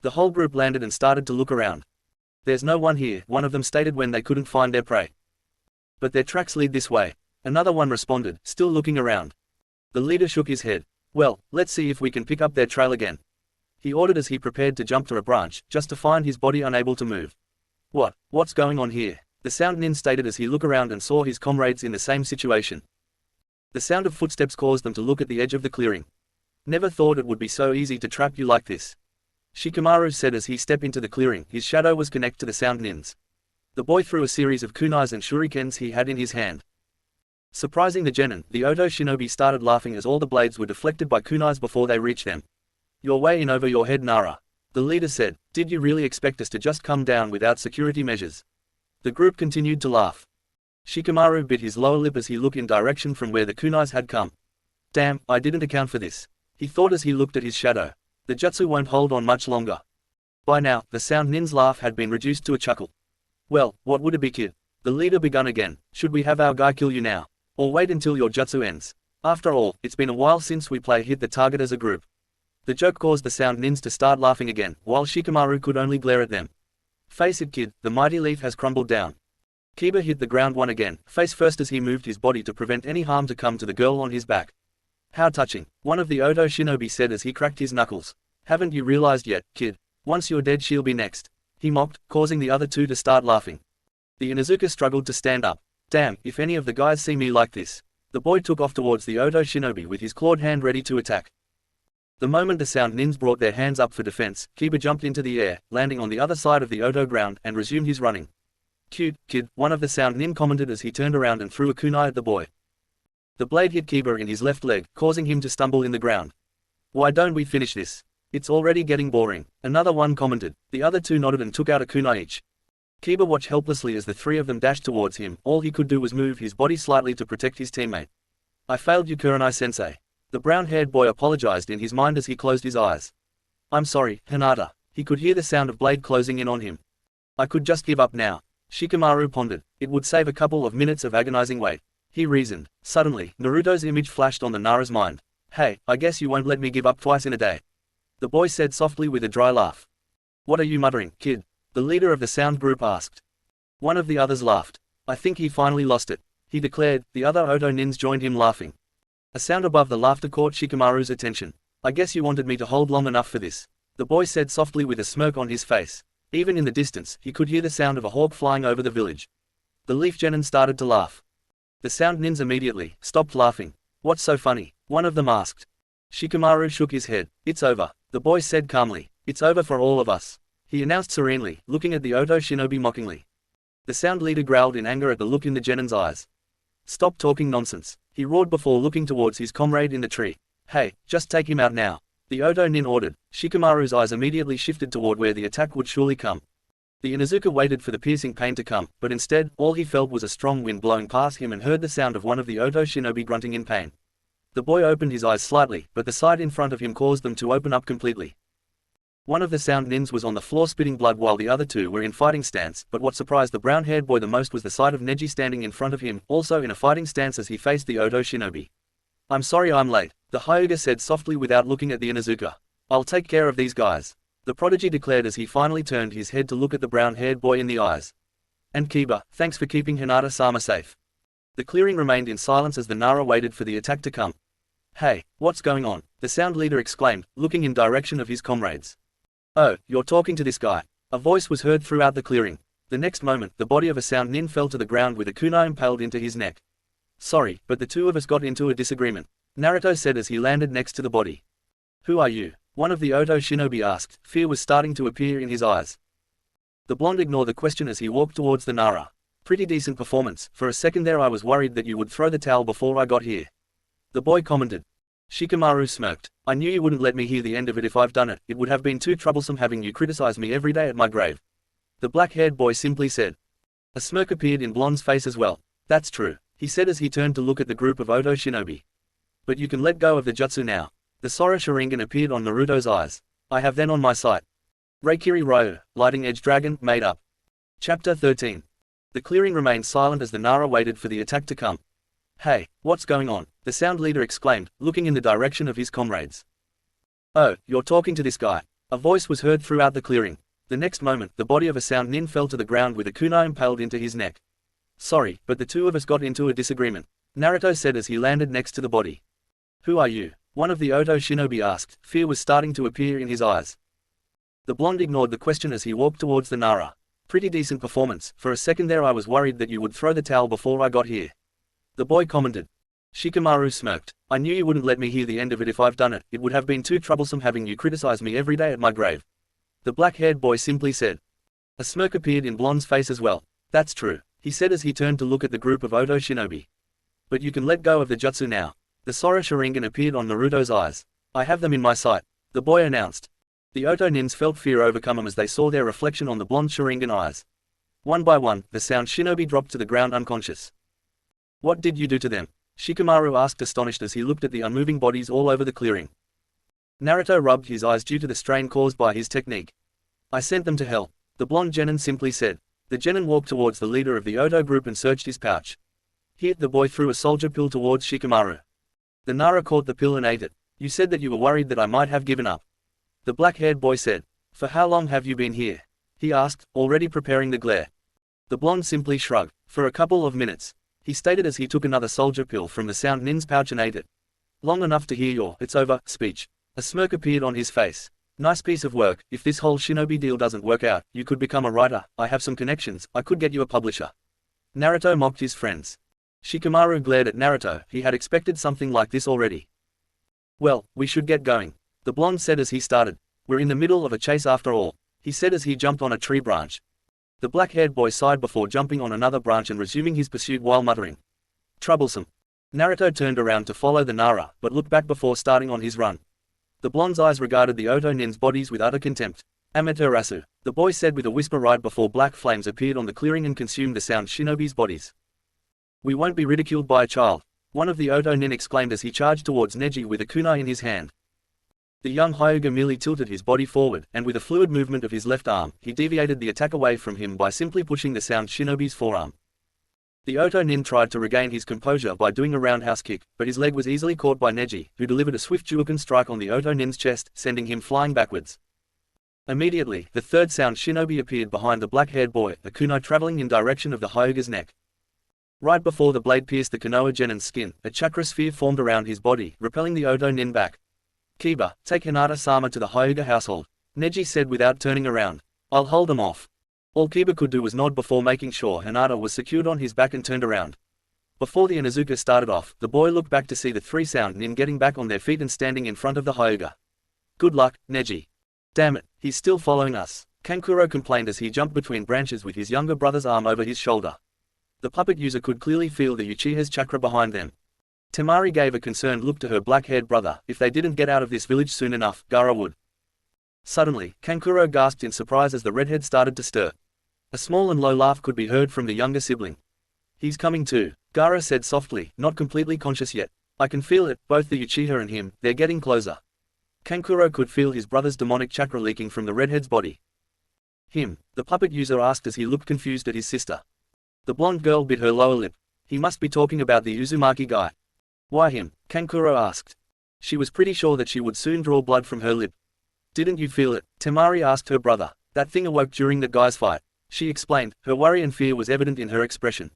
The whole group landed and started to look around. There's no one here, one of them stated when they couldn't find their prey. But their tracks lead this way, another one responded, still looking around. The leader shook his head. Well, let's see if we can pick up their trail again, he ordered as he prepared to jump to a branch, just to find his body unable to move. What's going on here? The sound nin stated as he looked around and saw his comrades in the same situation. The sound of footsteps caused them to look at the edge of the clearing. Never thought it would be so easy to trap you like this, Shikamaru said as he stepped into the clearing. His shadow was connected to the sound nins. The boy threw a series of kunais and shurikens he had in his hand. Surprising the genin, the Oto shinobi started laughing as all the blades were deflected by kunais before they reached them. You're way in over your head, Nara, the leader said. Did you really expect us to just come down without security measures? The group continued to laugh. Shikamaru bit his lower lip as he looked in direction from where the kunais had come. Damn, I didn't account for this, he thought as he looked at his shadow. The jutsu won't hold on much longer. By now, the sound nin's laugh had been reduced to a chuckle. Well, what would it be, kid? The leader begun again. Should we have our guy kill you now, or wait until your jutsu ends? After all, it's been a while since we hit the target as a group. The joke caused the sound nins to start laughing again, while Shikamaru could only glare at them. Face it, kid, the mighty leaf has crumbled down. Kiba hit the ground one again, face first as he moved his body to prevent any harm to come to the girl on his back. How touching, one of the Oto shinobi said as he cracked his knuckles. Haven't you realized yet, kid? Once you're dead she'll be next, he mocked, causing the other two to start laughing. The Inuzuka struggled to stand up. Damn, if any of the guys see me like this. The boy took off towards the Oto shinobi with his clawed hand ready to attack. The moment the sound nins brought their hands up for defense, Kiba jumped into the air, landing on the other side of the Oto ground, and resumed his running. Cute, kid, one of the sound nin commented as he turned around and threw a kunai at the boy. The blade hit Kiba in his left leg, causing him to stumble in the ground. Why don't we finish this? It's already getting boring, another one commented. The other two nodded and took out a kunai each. Kiba watched helplessly as the 3 of them dashed towards him. All he could do was move his body slightly to protect his teammate. I failed you, Kurenai-sensei. The brown-haired boy apologized in his mind as he closed his eyes. I'm sorry, Hinata. He could hear the sound of blade closing in on him. I could just give up now, Shikamaru pondered. It would save a couple of minutes of agonizing wait, he reasoned. Suddenly, Naruto's image flashed on the Nara's mind. Hey, I guess you won't let me give up twice in a day, the boy said softly with a dry laugh. What are you muttering, kid? The leader of the sound group asked. One of the others laughed. I think he finally lost it, he declared. The other Oto nins joined him laughing. A sound above the laughter caught Shikamaru's attention. I guess you wanted me to hold long enough for this, the boy said softly with a smirk on his face. Even in the distance, he could hear the sound of a hawk flying over the village. The leaf genin started to laugh. The sound nins immediately stopped laughing. What's so funny? One of them asked. Shikamaru shook his head. It's over, the boy said calmly. It's over for all of us, he announced serenely, looking at the Oto shinobi mockingly. The sound leader growled in anger at the look in the genin's eyes. Stop talking nonsense, he roared before looking towards his comrade in the tree. Hey, just take him out now, the Oto nin ordered. Shikamaru's eyes immediately shifted toward where the attack would surely come. The Inuzuka waited for the piercing pain to come, but instead, all he felt was a strong wind blowing past him and heard the sound of one of the Oto shinobi grunting in pain. The boy opened his eyes slightly, but the sight in front of him caused them to open up completely. One of the sound nins was on the floor spitting blood while the other two were in fighting stance, but what surprised the brown-haired boy the most was the sight of Neji standing in front of him, also in a fighting stance as he faced the Oto shinobi. I'm sorry I'm late, the Hyuga said softly without looking at the Inuzuka. I'll take care of these guys, the prodigy declared as he finally turned his head to look at the brown-haired boy in the eyes. And Kiba, thanks for keeping Hinata-sama safe. The clearing remained in silence as the Nara waited for the attack to come. Hey, what's going on? The sound leader exclaimed, looking in direction of his comrades. Oh, you're talking to this guy. A voice was heard throughout the clearing. The next moment, the body of a sound nin fell to the ground with a kunai impaled into his neck. Sorry, but the two of us got into a disagreement, Naruto said as he landed next to the body. Who are you? One of the Oto shinobi asked. Fear was starting to appear in his eyes. The blonde ignored the question as he walked towards the Nara. Pretty decent performance. For a second there I was worried that you would throw the towel before I got here, the boy commented. Shikamaru smirked. I knew you wouldn't let me hear the end of it if I've done it. It would have been too troublesome having you criticize me every day at my grave, the black-haired boy simply said. A smirk appeared in Blonde's face as well. That's true, he said as he turned to look at the group of Oto shinobi. But you can let go of the jutsu now. The Sora Sharingan appeared on Naruto's eyes. I have then on my sight. Reikiri Ryu, Lighting Edge Dragon, made up. Chapter 13. The clearing remained silent as the Nara waited for the attack to come. Hey, what's going on? The sound leader exclaimed, looking in the direction of his comrades. Oh, you're talking to this guy. A voice was heard throughout the clearing. The next moment, the body of a sound nin fell to the ground with a kunai impaled into his neck. Sorry, but the two of us got into a disagreement, Naruto said as he landed next to the body. Who are you? One of the Oto shinobi asked. Fear was starting to appear in his eyes. The blonde ignored the question as he walked towards the Nara. Pretty decent performance. For a second there I was worried that you would throw the towel before I got here, the boy commented. Shikamaru smirked. I knew you wouldn't let me hear the end of it if I've done it. It would have been too troublesome having you criticize me every day at my grave, the black-haired boy simply said. A smirk appeared in Blonde's face as well. That's true, he said as he turned to look at the group of Oto shinobi. But you can let go of the jutsu now. The Sora Sharingan appeared on Naruto's eyes. I have them in my sight, the boy announced. The Oto nins felt fear overcome them as they saw their reflection on the blonde Sharingan eyes. One by one, the sound shinobi dropped to the ground unconscious. What did you do to them? Shikamaru asked astonished as he looked at the unmoving bodies all over the clearing. Naruto rubbed his eyes due to the strain caused by his technique. I sent them to hell, the blonde genin simply said. The genin walked towards the leader of the Oto group and searched his pouch. Here, the boy threw a soldier pill towards Shikamaru. The Nara caught the pill and ate it. You said that you were worried that I might have given up, the black-haired boy said. For how long have you been here? He asked, already preparing the glare. The blonde simply shrugged. For a couple of minutes, he stated as he took another soldier pill from the sound nin's pouch and ate it. Long enough to hear your "it's over" speech. A smirk appeared on his face. Nice piece of work. If this whole shinobi deal doesn't work out, you could become a writer. I have some connections. I could get you a publisher. Naruto mocked his friends. Shikamaru glared at Naruto. He had expected something like this already. Well, we should get going, the blonde said as he started. We're in the middle of a chase after all, he said as he jumped on a tree branch. The black-haired boy sighed before jumping on another branch and resuming his pursuit while muttering, troublesome. Naruto turned around to follow the Nara, but looked back before starting on his run. The blonde's eyes regarded the Oto nin's bodies with utter contempt. Amaterasu, the boy said with a whisper right before black flames appeared on the clearing and consumed the sound shinobi's bodies. We won't be ridiculed by a child, one of the Oto nin exclaimed as he charged towards Neji with a kunai in his hand. The young Hyuga merely tilted his body forward, and with a fluid movement of his left arm, he deviated the attack away from him by simply pushing the sound shinobi's forearm. The Oto nin tried to regain his composure by doing a roundhouse kick, but his leg was easily caught by Neji, who delivered a swift Juuken strike on the Oto nin's chest, sending him flying backwards. Immediately, the third sound shinobi appeared behind the black-haired boy, a kunai traveling in direction of the Hyuga's neck. Right before the blade pierced the Konoha genin's skin, a chakra sphere formed around his body, repelling the Oto nin back. Kiba, take Hinata-sama to the Hyuga household, Neji said without turning around. I'll hold them off. All Kiba could do was nod before making sure Hinata was secured on his back and turned around. Before the Inuzuka started off, the boy looked back to see the three sound nin getting back on their feet and standing in front of the Hyuga. Good luck, Neji. Damn it, he's still following us, Kankuro complained as he jumped between branches with his younger brother's arm over his shoulder. The puppet user could clearly feel the Uchiha's chakra behind them. Temari gave a concerned look to her black-haired brother. If they didn't get out of this village soon enough, Gaara would. Suddenly, Kankuro gasped in surprise as the redhead started to stir. A small and low laugh could be heard from the younger sibling. He's coming too, Gaara said softly, not completely conscious yet. I can feel it, both the Uchiha and him, they're getting closer. Kankuro could feel his brother's demonic chakra leaking from the redhead's body. Him, the puppet user asked as he looked confused at his sister. The blonde girl bit her lower lip. He must be talking about the Uzumaki guy. Why him? Kankuro asked. She was pretty sure that she would soon draw blood from her lip. Didn't you feel it? Temari asked her brother. That thing awoke during the guy's fight. She explained. Her worry and fear was evident in her expression.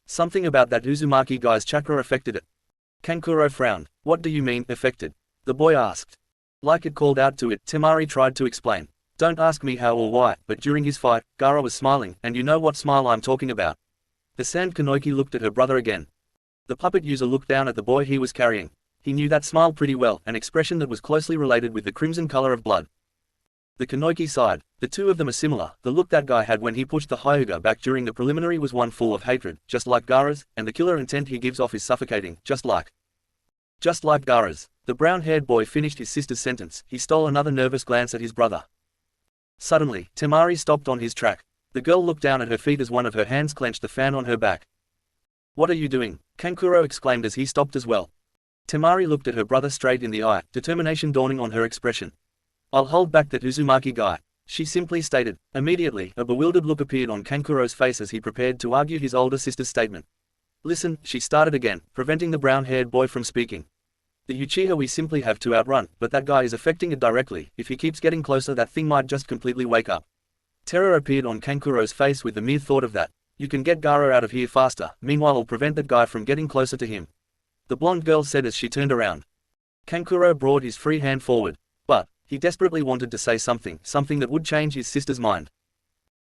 Something about that Uzumaki guy's chakra affected it. Kankuro frowned. What do you mean, affected? The boy asked. Like it called out to it, Temari tried to explain. Don't ask me how or why, but during his fight, Gaara was smiling, and you know what smile I'm talking about. The Sand Kanoiki looked at her brother again. The puppet user looked down at the boy he was carrying. He knew that smile pretty well, an expression that was closely related with the crimson color of blood. The Kanoiki sighed. The two of them are similar. The look that guy had when he pushed the Hyuga back during the preliminary was one full of hatred, just like Gaara's, and the killer intent he gives off is suffocating, just like Gaara's. The brown-haired boy finished his sister's sentence. He stole another nervous glance at his brother. Suddenly, Temari stopped on his track. The girl looked down at her feet as one of her hands clenched the fan on her back. What are you doing? Kankuro exclaimed as he stopped as well. Temari looked at her brother straight in the eye, determination dawning on her expression. I'll hold back that Uzumaki guy, she simply stated. Immediately, a bewildered look appeared on Kankuro's face as he prepared to argue his older sister's statement. Listen, she started again, preventing the brown-haired boy from speaking. The Uchiha we simply have to outrun, but that guy is affecting it directly. If he keeps getting closer, that thing might just completely wake up. Terror appeared on Kankuro's face with the mere thought of that. You can get Gaara out of here faster, meanwhile I'll prevent that guy from getting closer to him. The blonde girl said as she turned around. Kankuro brought his free hand forward. But he desperately wanted to say something that would change his sister's mind.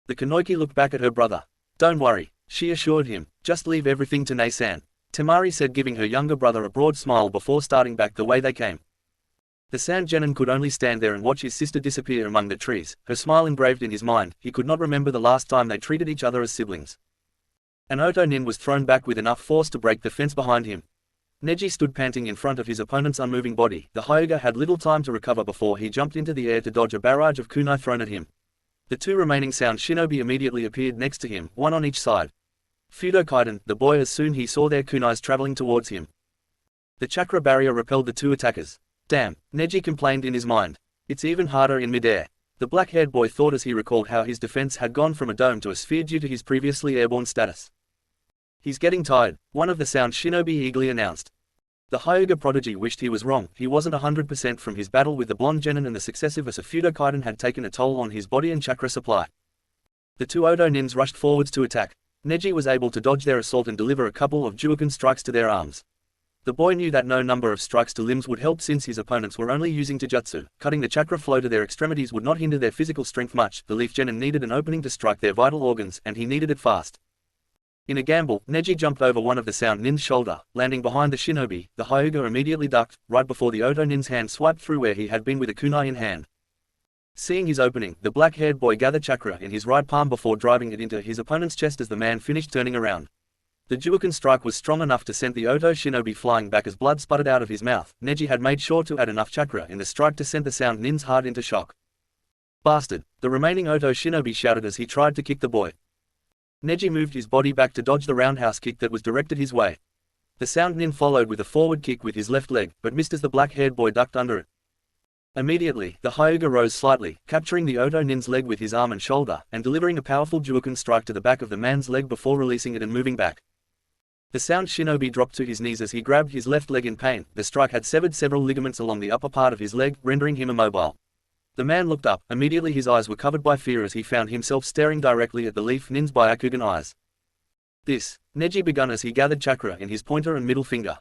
The Kanoiki looked back at her brother. Don't worry, she assured him. Just leave everything to Nei-san, Temari said, giving her younger brother a broad smile before starting back the way they came. The Sand Genin could only stand there and watch his sister disappear among the trees, her smile engraved in his mind. He could not remember the last time they treated each other as siblings. An Oto Nin was thrown back with enough force to break the fence behind him. Neji stood panting in front of his opponent's unmoving body. The Hyuga had little time to recover before he jumped into the air to dodge a barrage of kunai thrown at him. The two remaining sound shinobi immediately appeared next to him, one on each side. Fudo Kaiden, the boy as soon he saw their kunais traveling towards him. The chakra barrier repelled the two attackers. Damn, Neji complained in his mind. It's even harder in midair. The black-haired boy thought as he recalled how his defense had gone from a dome to a sphere due to his previously airborne status. He's getting tired, one of the sound shinobi eagerly announced. The Hyuga prodigy wished he was wrong. He wasn't 100% from his battle with the blonde genin, and the successive Fudo Kaiden had taken a toll on his body and chakra supply. The two Oto Nins rushed forwards to attack. Neji was able to dodge their assault and deliver a couple of Juoken strikes to their arms. The boy knew that no number of strikes to limbs would help since his opponents were only using Taijutsu. Cutting the chakra flow to their extremities would not hinder their physical strength much. The Leaf Genin needed an opening to strike their vital organs, and he needed it fast. In a gamble, Neji jumped over one of the Sound Nin's shoulder, landing behind the shinobi. The Hyuga immediately ducked, right before the Oto Nin's hand swiped through where he had been with a kunai in hand. Seeing his opening, the black-haired boy gathered chakra in his right palm before driving it into his opponent's chest as the man finished turning around. The Juoken strike was strong enough to send the Oto shinobi flying back as blood sputtered out of his mouth. Neji had made sure to add enough chakra in the strike to send the Sound Nin's heart into shock. Bastard! The remaining Oto shinobi shouted as he tried to kick the boy. Neji moved his body back to dodge the roundhouse kick that was directed his way. The Sound Nin followed with a forward kick with his left leg, but missed as the black-haired boy ducked under it. Immediately, the Hyuga rose slightly, capturing the Oto Nin's leg with his arm and shoulder, and delivering a powerful Juoken strike to the back of the man's leg before releasing it and moving back. The Sound Shinobi dropped to his knees as he grabbed his left leg in pain. The strike had severed several ligaments along the upper part of his leg, rendering him immobile. The man looked up. Immediately his eyes were covered by fear as he found himself staring directly at the Leaf Nin's Byakugan eyes. This, Neji began as he gathered chakra in his pointer and middle finger.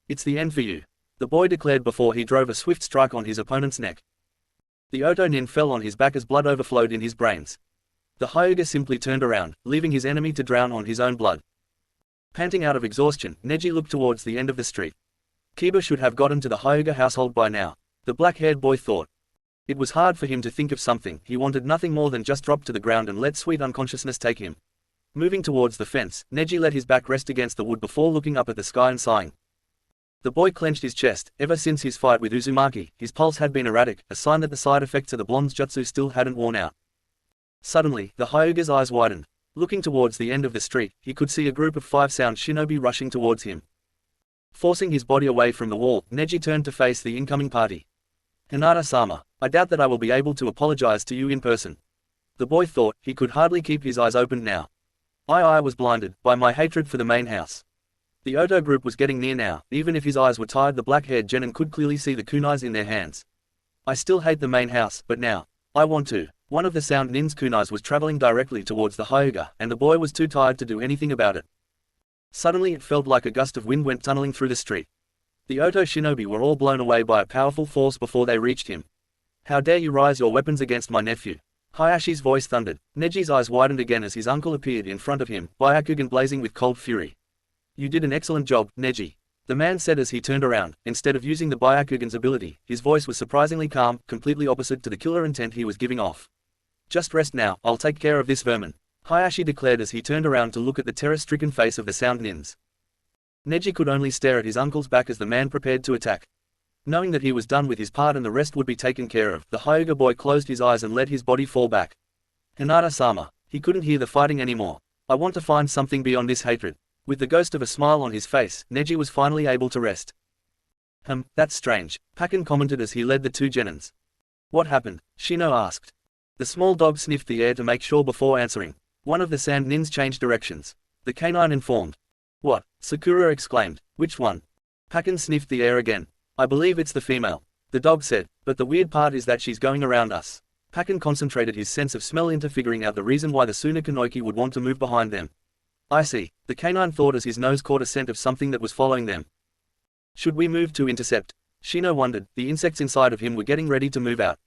It's the end for you. the boy declared before he drove a swift strike on his opponent's neck. The Oto nin fell on his back as blood overflowed in his brains. The Hyuga simply turned around, leaving his enemy to drown on his own blood. Panting out of exhaustion, Neji looked towards the end of the street. Kiba should have gotten to the Hyuga household by now, the black-haired boy thought. It was hard for him to think of something. He wanted nothing more than just drop to the ground and let sweet unconsciousness take him. Moving towards the fence, Neji let his back rest against the wood before looking up at the sky and sighing. The boy clenched his chest. Ever since his fight with Uzumaki, his pulse had been erratic, a sign that the side effects of the blonde's jutsu still hadn't worn out. Suddenly, the Hyuga's eyes widened. Looking towards the end of the street, he could see a group of 5 sound shinobi rushing towards him. Forcing his body away from the wall, Neji turned to face the incoming party. Hinata-sama, I doubt that I will be able to apologize to you in person. The boy thought. He could hardly keep his eyes open now. I was blinded by my hatred for the main house. The Oto group was getting near now. Even if his eyes were tired, the black-haired genin could clearly see the kunais in their hands. I still hate the main house, but now, I want to. One of the sound nin's kunais was traveling directly towards the Hyuga, and the boy was too tired to do anything about it. Suddenly it felt like a gust of wind went tunneling through the street. The Oto shinobi were all blown away by a powerful force before they reached him. How dare you rise your weapons against my nephew? Hayashi's voice thundered. Neji's eyes widened again as his uncle appeared in front of him, Byakugan blazing with cold fury. You did an excellent job, Neji. The man said as he turned around. Instead of using the Byakugan's ability, his voice was surprisingly calm, completely opposite to the killer intent he was giving off. Just rest now, I'll take care of this vermin, Hayashi declared as he turned around to look at the terror-stricken face of the sound nins. Neji could only stare at his uncle's back as the man prepared to attack. Knowing that he was done with his part and the rest would be taken care of, the Hyuga boy closed his eyes and let his body fall back. Hinata-sama. He couldn't hear the fighting anymore. I want to find something beyond this hatred. With the ghost of a smile on his face, Neji was finally able to rest. That's strange, Pakken commented as he led the 2 genins. What happened? Shino asked. The small dog sniffed the air to make sure before answering. One of the sand nins changed directions. The canine informed. What? Sakura exclaimed. Which one? Pakken sniffed the air again. I believe it's the female. The dog said, but the weird part is that she's going around us. Pakken concentrated his sense of smell into figuring out the reason why the Tsunekunoiki would want to move behind them. I see, the canine thought as his nose caught a scent of something that was following them. Should we move to intercept? Shino wondered. The insects inside of him were getting ready to move out.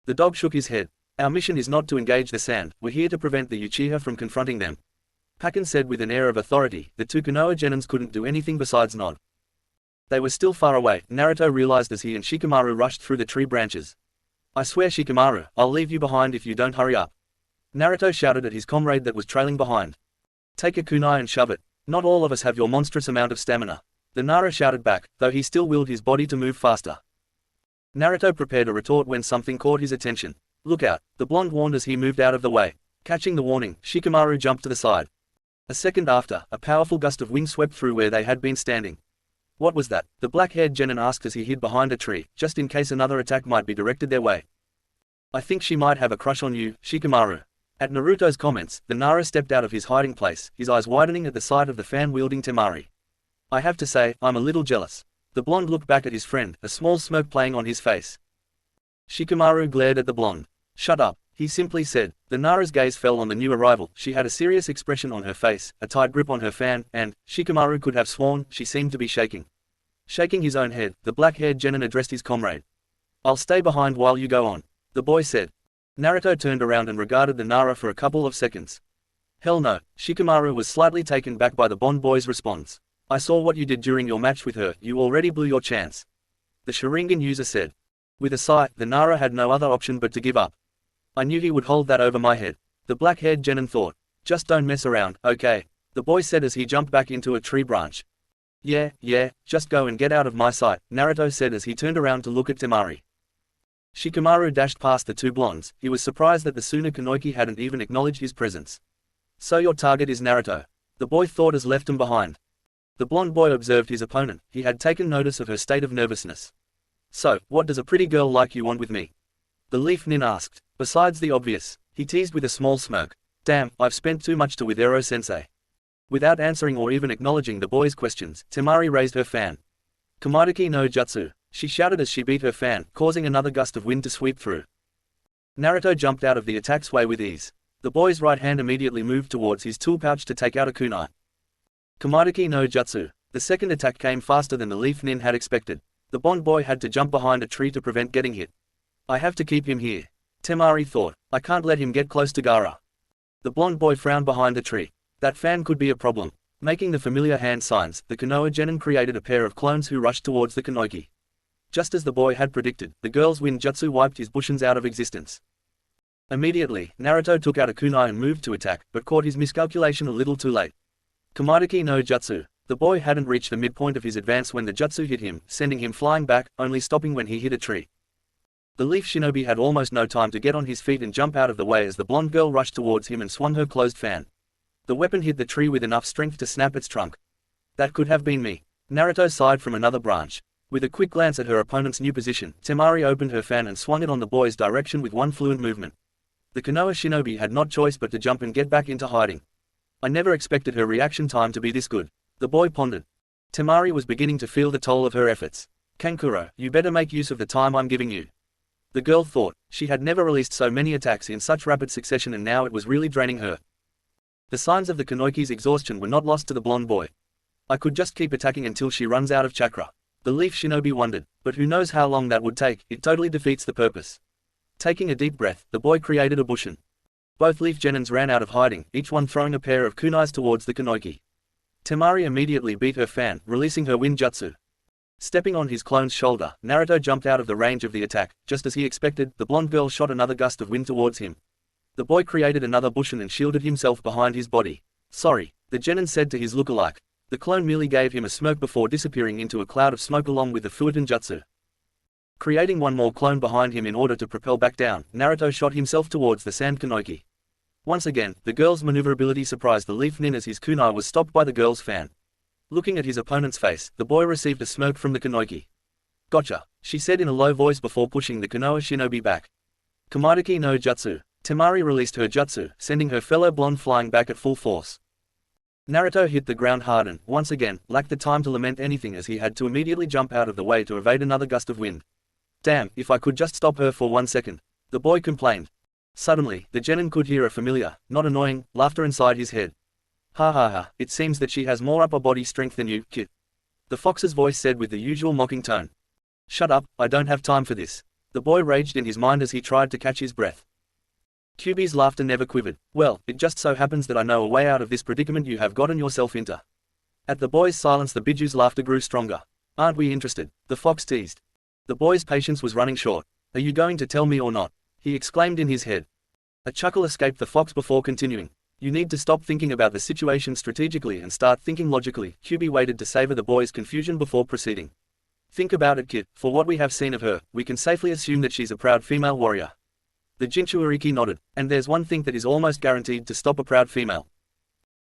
The dog shook his head. Our mission is not to engage the sand, we're here to prevent the Uchiha from confronting them. Pakken said with an air of authority. The 2 Konoha genins couldn't do anything besides nod. They were still far away, Naruto realized as he and Shikamaru rushed through the tree branches. I swear Shikamaru, I'll leave you behind if you don't hurry up. Naruto shouted at his comrade that was trailing behind. Take a kunai and shove it. Not all of us have your monstrous amount of stamina. The Nara shouted back, though he still willed his body to move faster. Naruto prepared a retort when something caught his attention. Look out, the blonde warned as he moved out of the way. Catching the warning, Shikamaru jumped to the side. A second after, a powerful gust of wind swept through where they had been standing. What was that? The black-haired genin asked as he hid behind a tree, just in case another attack might be directed their way. I think she might have a crush on you, Shikamaru. At Naruto's comments, the Nara stepped out of his hiding place, his eyes widening at the sight of the fan-wielding Temari. I have to say, I'm a little jealous. The blonde looked back at his friend, a small smirk playing on his face. Shikamaru glared at the blonde. Shut up, he simply said. The Nara's gaze fell on the new arrival. She had a serious expression on her face, a tight grip on her fan, and, Shikamaru could have sworn, she seemed to be shaking. Shaking his own head, the black-haired genin addressed his comrade. I'll stay behind while you go on, the boy said. Naruto turned around and regarded the Nara for a couple of seconds. Hell no, Shikamaru was slightly taken back by the Bond boy's response. I saw what you did during your match with her, you already blew your chance. The Sharingan user said. With a sigh, the Nara had no other option but to give up. I knew he would hold that over my head. The black-haired genin thought. Just don't mess around, okay? The boy said as he jumped back into a tree branch. Yeah, just go and get out of my sight, Naruto said as he turned around to look at Temari. Shikamaru dashed past the 2 blondes. He was surprised that the Tsunekunoiki hadn't even acknowledged his presence. So your target is Naruto. The boy thought as left him behind. The blonde boy observed his opponent. He had taken notice of her state of nervousness. So, what does a pretty girl like you want with me? The leaf nin asked. Besides the obvious, he teased with a small smirk. Damn, I've spent too much to with Ero-sensei. Without answering or even acknowledging the boy's questions, Temari raised her fan. Kamaidaki no jutsu, she shouted as she beat her fan, causing another gust of wind to sweep through. Naruto jumped out of the attack's way with ease. The boy's right hand immediately moved towards his tool pouch to take out a kunai. Kamaidaki no jutsu. The second attack came faster than the leaf nin had expected. The blonde boy had to jump behind a tree to prevent getting hit. I have to keep him here, Temari thought. I can't let him get close to Gaara. The blonde boy frowned behind the tree. That fan could be a problem. Making the familiar hand signs, the Konoha genin created a pair of clones who rushed towards the Kanoki. Just as the boy had predicted, the girl's wind jutsu wiped his Bushins out of existence. Immediately, Naruto took out a kunai and moved to attack, but caught his miscalculation a little too late. Kamaidaki no jutsu. The boy hadn't reached the midpoint of his advance when the jutsu hit him, sending him flying back, only stopping when he hit a tree. The leaf shinobi had almost no time to get on his feet and jump out of the way as the blonde girl rushed towards him and swung her closed fan. The weapon hit the tree with enough strength to snap its trunk. That could have been me. Naruto sighed from another branch. With a quick glance at her opponent's new position, Temari opened her fan and swung it on the boy's direction with one fluent movement. The Konoha shinobi had no choice but to jump and get back into hiding. I never expected her reaction time to be this good, the boy pondered. Temari was beginning to feel the toll of her efforts. Kankuro, you better make use of the time I'm giving you. The girl thought. She had never released so many attacks in such rapid succession and now it was really draining her. The signs of the Kanoiki's exhaustion were not lost to the blonde boy. I could just keep attacking until she runs out of chakra. The leaf shinobi wondered, but who knows how long that would take. It totally defeats the purpose. Taking a deep breath, the boy created a bushin. Both leaf genins ran out of hiding, each one throwing a pair of kunais towards the Kanoiki. Temari immediately beat her fan, releasing her wind jutsu. Stepping on his clone's shoulder, Naruto jumped out of the range of the attack. Just as he expected, the blonde girl shot another gust of wind towards him. The boy created another bushin and shielded himself behind his body. Sorry, the genin said to his lookalike. The clone merely gave him a smirk before disappearing into a cloud of smoke along with the Fuiten jutsu. Creating one more clone behind him in order to propel back down, Naruto shot himself towards the sand Kanoiki. Once again, the girl's maneuverability surprised the leaf nin as his kunai was stopped by the girl's fan. Looking at his opponent's face, the boy received a smirk from the Kanoiki. Gotcha, she said in a low voice before pushing the Konoha shinobi back. Kamaidaki no jutsu. Temari released her jutsu, sending her fellow blonde flying back at full force. Naruto hit the ground hard and, once again, lacked the time to lament anything as he had to immediately jump out of the way to evade another gust of wind. Damn, if I could just stop her for 1 second. The boy complained. Suddenly, the genin could hear a familiar, not annoying, laughter inside his head. Ha ha ha, it seems that she has more upper body strength than you, kid. The fox's voice said with the usual mocking tone. Shut up, I don't have time for this. The boy raged in his mind as he tried to catch his breath. Kyuubi's laughter never quivered. Well, it just so happens that I know a way out of this predicament you have gotten yourself into. At the boy's silence the Biju's laughter grew stronger. Aren't we interested? The fox teased. The boy's patience was running short. Are you going to tell me or not? He exclaimed in his head. A chuckle escaped the fox before continuing. You need to stop thinking about the situation strategically and start thinking logically. Kyuubi waited to savor the boy's confusion before proceeding. Think about it, kid. For what we have seen of her, we can safely assume that she's a proud female warrior. The Jinchuuriki nodded, and there's one thing that is almost guaranteed to stop a proud female.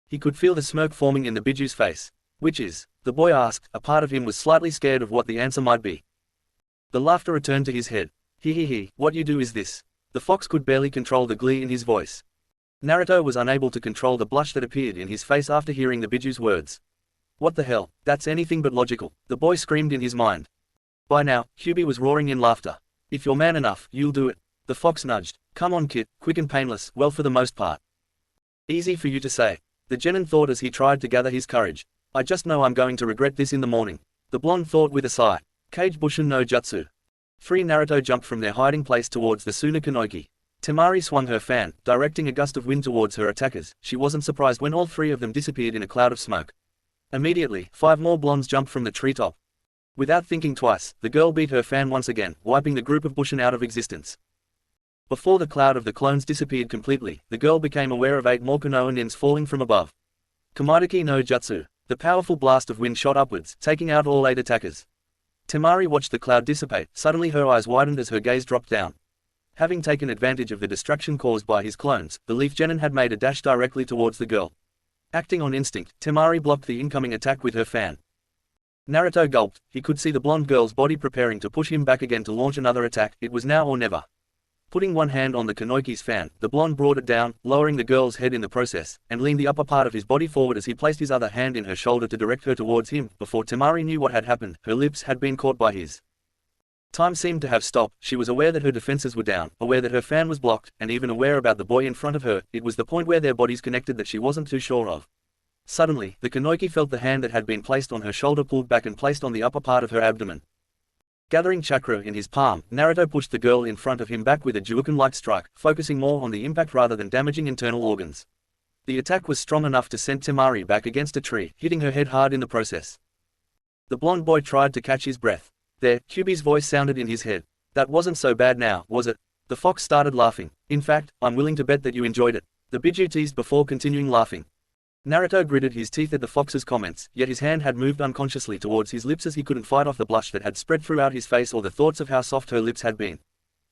He could feel the smirk forming in the Biju's face. Which is? The boy asked. A part of him was slightly scared of what the answer might be. The laughter returned to his head. He, what you do is this. The fox could barely control the glee in his voice. Naruto was unable to control the blush that appeared in his face after hearing the Biju's words. What the hell, that's anything but logical, the boy screamed in his mind. By now, Kyuubi was roaring in laughter. If you're man enough, you'll do it. The fox nudged. Come on kid, quick and painless, well for the most part. Easy for you to say. The genin thought as he tried to gather his courage. I just know I'm going to regret this in the morning. The blonde thought with a sigh. Kage Bushin no Jutsu. Free Naruto jumped from their hiding place towards the Suna Kanoiki. Temari swung her fan, directing a gust of wind towards her attackers. She wasn't surprised when all three of them disappeared in a cloud of smoke. Immediately, 5 more blondes jumped from the treetop. Without thinking twice, the girl beat her fan once again, wiping the group of Bushin out of existence. Before the cloud of the clones disappeared completely, the girl became aware of 8 more Konoha nins falling from above. Kamaidaki no Jutsu. The powerful blast of wind shot upwards, taking out all 8 attackers. Temari watched the cloud dissipate. Suddenly her eyes widened as her gaze dropped down. Having taken advantage of the distraction caused by his clones, the leaf genin had made a dash directly towards the girl. Acting on instinct, Temari blocked the incoming attack with her fan. Naruto gulped. He could see the blonde girl's body preparing to push him back again to launch another attack. It was now or never. Putting one hand on the Kanoiki's fan, the blonde brought it down, lowering the girl's head in the process, and leaned the upper part of his body forward as he placed his other hand in her shoulder to direct her towards him. Before Temari knew what had happened, her lips had been caught by his. Time seemed to have stopped. She was aware that her defenses were down, aware that her fan was blocked, and even aware about the boy in front of her. It was the point where their bodies connected that she wasn't too sure of. Suddenly, the Kunoichi felt the hand that had been placed on her shoulder pulled back and placed on the upper part of her abdomen. Gathering chakra in his palm, Naruto pushed the girl in front of him back with a Juuken-like strike, focusing more on the impact rather than damaging internal organs. The attack was strong enough to send Temari back against a tree, hitting her head hard in the process. The blonde boy tried to catch his breath. There, Kyuubi's voice sounded in his head. That wasn't so bad now, was it? The fox started laughing. In fact, I'm willing to bet that you enjoyed it. The Biju teased before continuing laughing. Naruto gritted his teeth at the fox's comments, yet his hand had moved unconsciously towards his lips as he couldn't fight off the blush that had spread throughout his face or the thoughts of how soft her lips had been.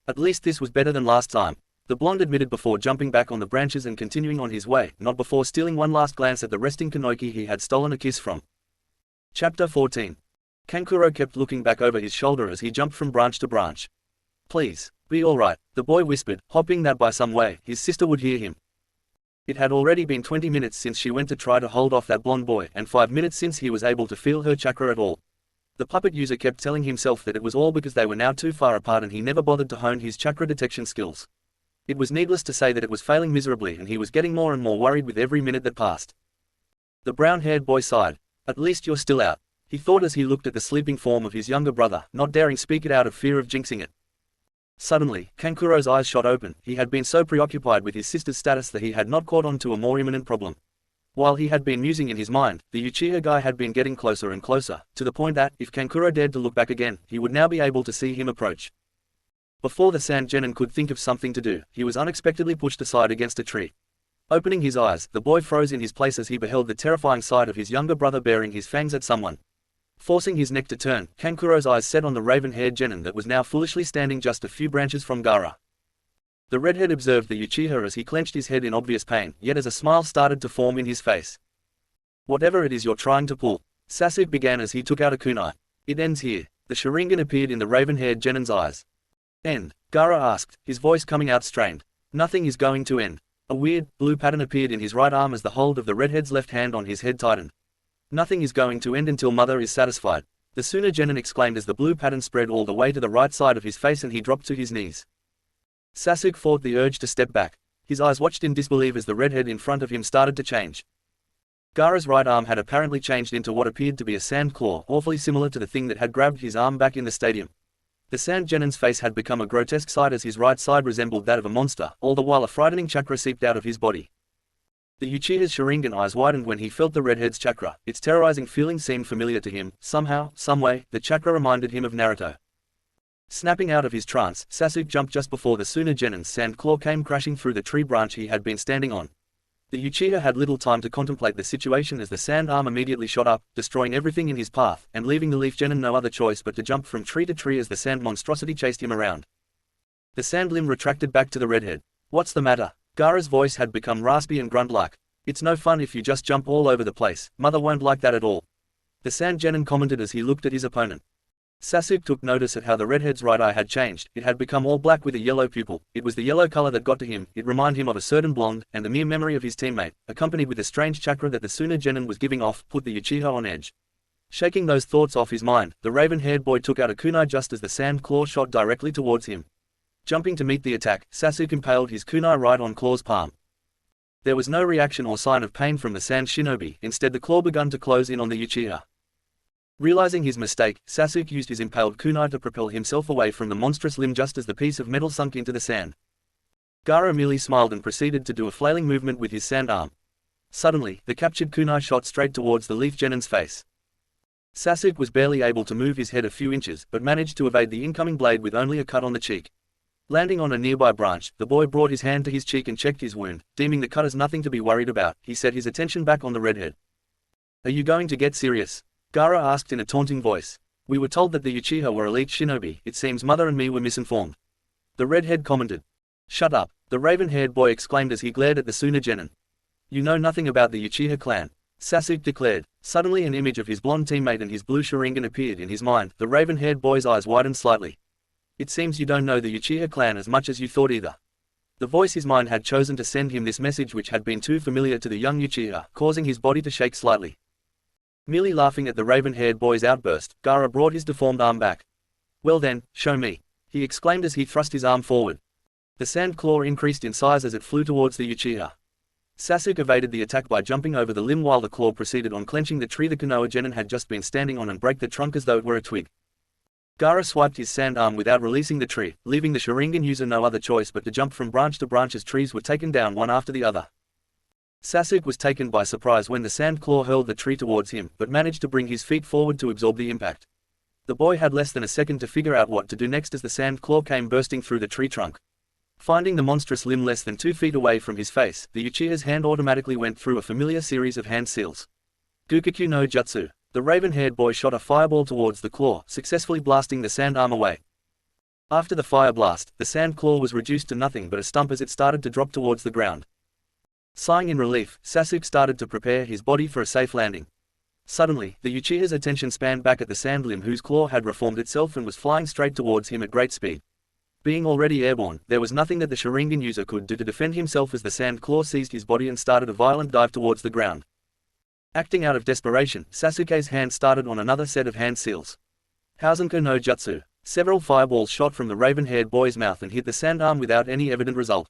At least this was better than last time, the blonde admitted before jumping back on the branches and continuing on his way, not before stealing one last glance at the resting Kunoichi he had stolen a kiss from. Chapter 14. Kankuro kept looking back over his shoulder as he jumped from branch to branch. Please, be alright, the boy whispered, hoping that by some way, his sister would hear him. It had already been 20 minutes since she went to try to hold off that blonde boy and 5 minutes since he was able to feel her chakra at all. The puppet user kept telling himself that it was all because they were now too far apart and he never bothered to hone his chakra detection skills. It was needless to say that it was failing miserably and he was getting more and more worried with every minute that passed. The brown-haired boy sighed. At least you're still out, he thought as he looked at the sleeping form of his younger brother, not daring speak it out of fear of jinxing it. Suddenly, Kankuro's eyes shot open. He had been so preoccupied with his sister's status that he had not caught on to a more imminent problem. While he had been musing in his mind, the Uchiha guy had been getting closer and closer, to the point that, if Kankuro dared to look back again, he would now be able to see him approach. Before the Sand Genin could think of something to do, he was unexpectedly pushed aside against a tree. Opening his eyes, the boy froze in his place as he beheld the terrifying sight of his younger brother baring his fangs at someone. Forcing his neck to turn, Kankuro's eyes set on the raven-haired genin that was now foolishly standing just a few branches from Gaara. The redhead observed the Uchiha as he clenched his head in obvious pain, yet as a smile started to form in his face. Whatever it is you're trying to pull, Sasuke began as he took out a kunai. It ends here. The Sharingan appeared in the raven-haired genin's eyes. End? Gaara asked, his voice coming out strained. Nothing is going to end. A weird, blue pattern appeared in his right arm as the hold of the redhead's left hand on his head tightened. Nothing is going to end until Mother is satisfied, the Suna Genin exclaimed as the blue pattern spread all the way to the right side of his face and he dropped to his knees. Sasuke fought the urge to step back. His eyes watched in disbelief as the redhead in front of him started to change. Gaara's right arm had apparently changed into what appeared to be a sand claw, awfully similar to the thing that had grabbed his arm back in the stadium. The Sand Genin's face had become a grotesque sight as his right side resembled that of a monster, all the while a frightening chakra seeped out of his body. The Uchiha's Sharingan eyes widened when he felt the redhead's chakra. Its terrorizing feeling seemed familiar to him. Somehow, someway, the chakra reminded him of Naruto. Snapping out of his trance, Sasuke jumped just before the Suna Genin's sand claw came crashing through the tree branch he had been standing on. The Uchiha had little time to contemplate the situation as the sand arm immediately shot up, destroying everything in his path, and leaving the Leaf Genin no other choice but to jump from tree to tree as the sand monstrosity chased him around. The sand limb retracted back to the redhead. What's the matter? Gaara's voice had become raspy and grunt-like. It's no fun if you just jump all over the place, Mother won't like that at all. The Sand Genin commented as he looked at his opponent. Sasuke took notice at how the redhead's right eye had changed. It had become all black with a yellow pupil. It was the yellow color that got to him. It reminded him of a certain blonde, and the mere memory of his teammate, accompanied with the strange chakra that the Suna Genin was giving off, put the Uchiha on edge. Shaking those thoughts off his mind, the raven-haired boy took out a kunai just as the sand claw shot directly towards him. Jumping to meet the attack, Sasuke impaled his kunai right on Claw's palm. There was no reaction or sign of pain from the sand shinobi, instead the claw began to close in on the Uchiha. Realizing his mistake, Sasuke used his impaled kunai to propel himself away from the monstrous limb just as the piece of metal sunk into the sand. Gaara merely smiled and proceeded to do a flailing movement with his sand arm. Suddenly, the captured kunai shot straight towards the Leaf Genin's face. Sasuke was barely able to move his head a few inches, but managed to evade the incoming blade with only a cut on the cheek. Landing on a nearby branch, the boy brought his hand to his cheek and checked his wound. Deeming the cut as nothing to be worried about, he set his attention back on the redhead. Are you going to get serious? Gaara asked in a taunting voice. We were told that the Uchiha were elite shinobi. It seems Mother and me were misinformed. The redhead commented. Shut up, the raven-haired boy exclaimed as he glared at the Suna Genin. You know nothing about the Uchiha clan, Sasuke declared. Suddenly an image of his blonde teammate and his blue Sharingan appeared in his mind. The raven-haired boy's eyes widened slightly. It seems you don't know the Uchiha clan as much as you thought either. The voice his mind had chosen to send him this message which had been too familiar to the young Uchiha, causing his body to shake slightly. Merely laughing at the raven-haired boy's outburst, Gaara brought his deformed arm back. Well then, show me, he exclaimed as he thrust his arm forward. The sand claw increased in size as it flew towards the Uchiha. Sasuke evaded the attack by jumping over the limb while the claw proceeded on clenching the tree the Konoha genin had just been standing on and break the trunk as though it were a twig. Gaara swiped his sand arm without releasing the tree, leaving the Sharingan user no other choice but to jump from branch to branch as trees were taken down one after the other. Sasuke was taken by surprise when the sand claw hurled the tree towards him, but managed to bring his feet forward to absorb the impact. The boy had less than a second to figure out what to do next as the sand claw came bursting through the tree trunk. Finding the monstrous limb less than 2 feet away from his face, the Uchiha's hand automatically went through a familiar series of hand seals. Gukukyu no Jutsu. The raven-haired boy shot a fireball towards the claw, successfully blasting the sand arm away. After the fire blast, the sand claw was reduced to nothing but a stump as it started to drop towards the ground. Sighing in relief, Sasuke started to prepare his body for a safe landing. Suddenly, the Uchiha's attention spanned back at the sand limb whose claw had reformed itself and was flying straight towards him at great speed. Being already airborne, there was nothing that the Sharingan user could do to defend himself as the sand claw seized his body and started a violent dive towards the ground. Acting out of desperation, Sasuke's hand started on another set of hand seals. Housenko no Jutsu. Several fireballs shot from the raven-haired boy's mouth and hit the sand arm without any evident result.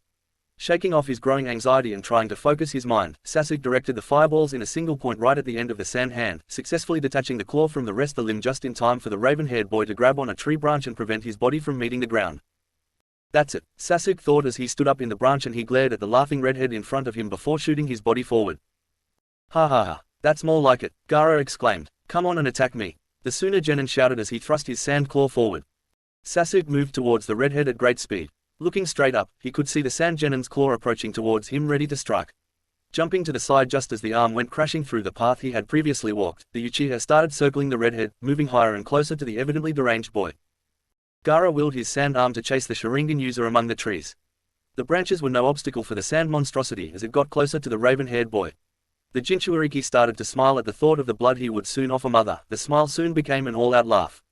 Shaking off his growing anxiety and trying to focus his mind, Sasuke directed the fireballs in a single point right at the end of the sand hand, successfully detaching the claw from the rest of the limb just in time for the raven-haired boy to grab on a tree branch and prevent his body from meeting the ground. That's it, Sasuke thought as he stood up in the branch and he glared at the laughing redhead in front of him before shooting his body forward. Ha ha ha, that's more like it, Gaara exclaimed. Come on and attack me. The Suna genin shouted as he thrust his sand claw forward. Sasuke moved towards the redhead at great speed. Looking straight up, he could see the sand genin's claw approaching towards him ready to strike. Jumping to the side just as the arm went crashing through the path he had previously walked, the Uchiha started circling the redhead, moving higher and closer to the evidently deranged boy. Gaara willed his sand arm to chase the Sharingan user among the trees. The branches were no obstacle for the sand monstrosity as it got closer to the raven-haired boy. The Jinchuuriki started to smile at the thought of the blood he would soon offer mother. The smile soon became an all-out laugh.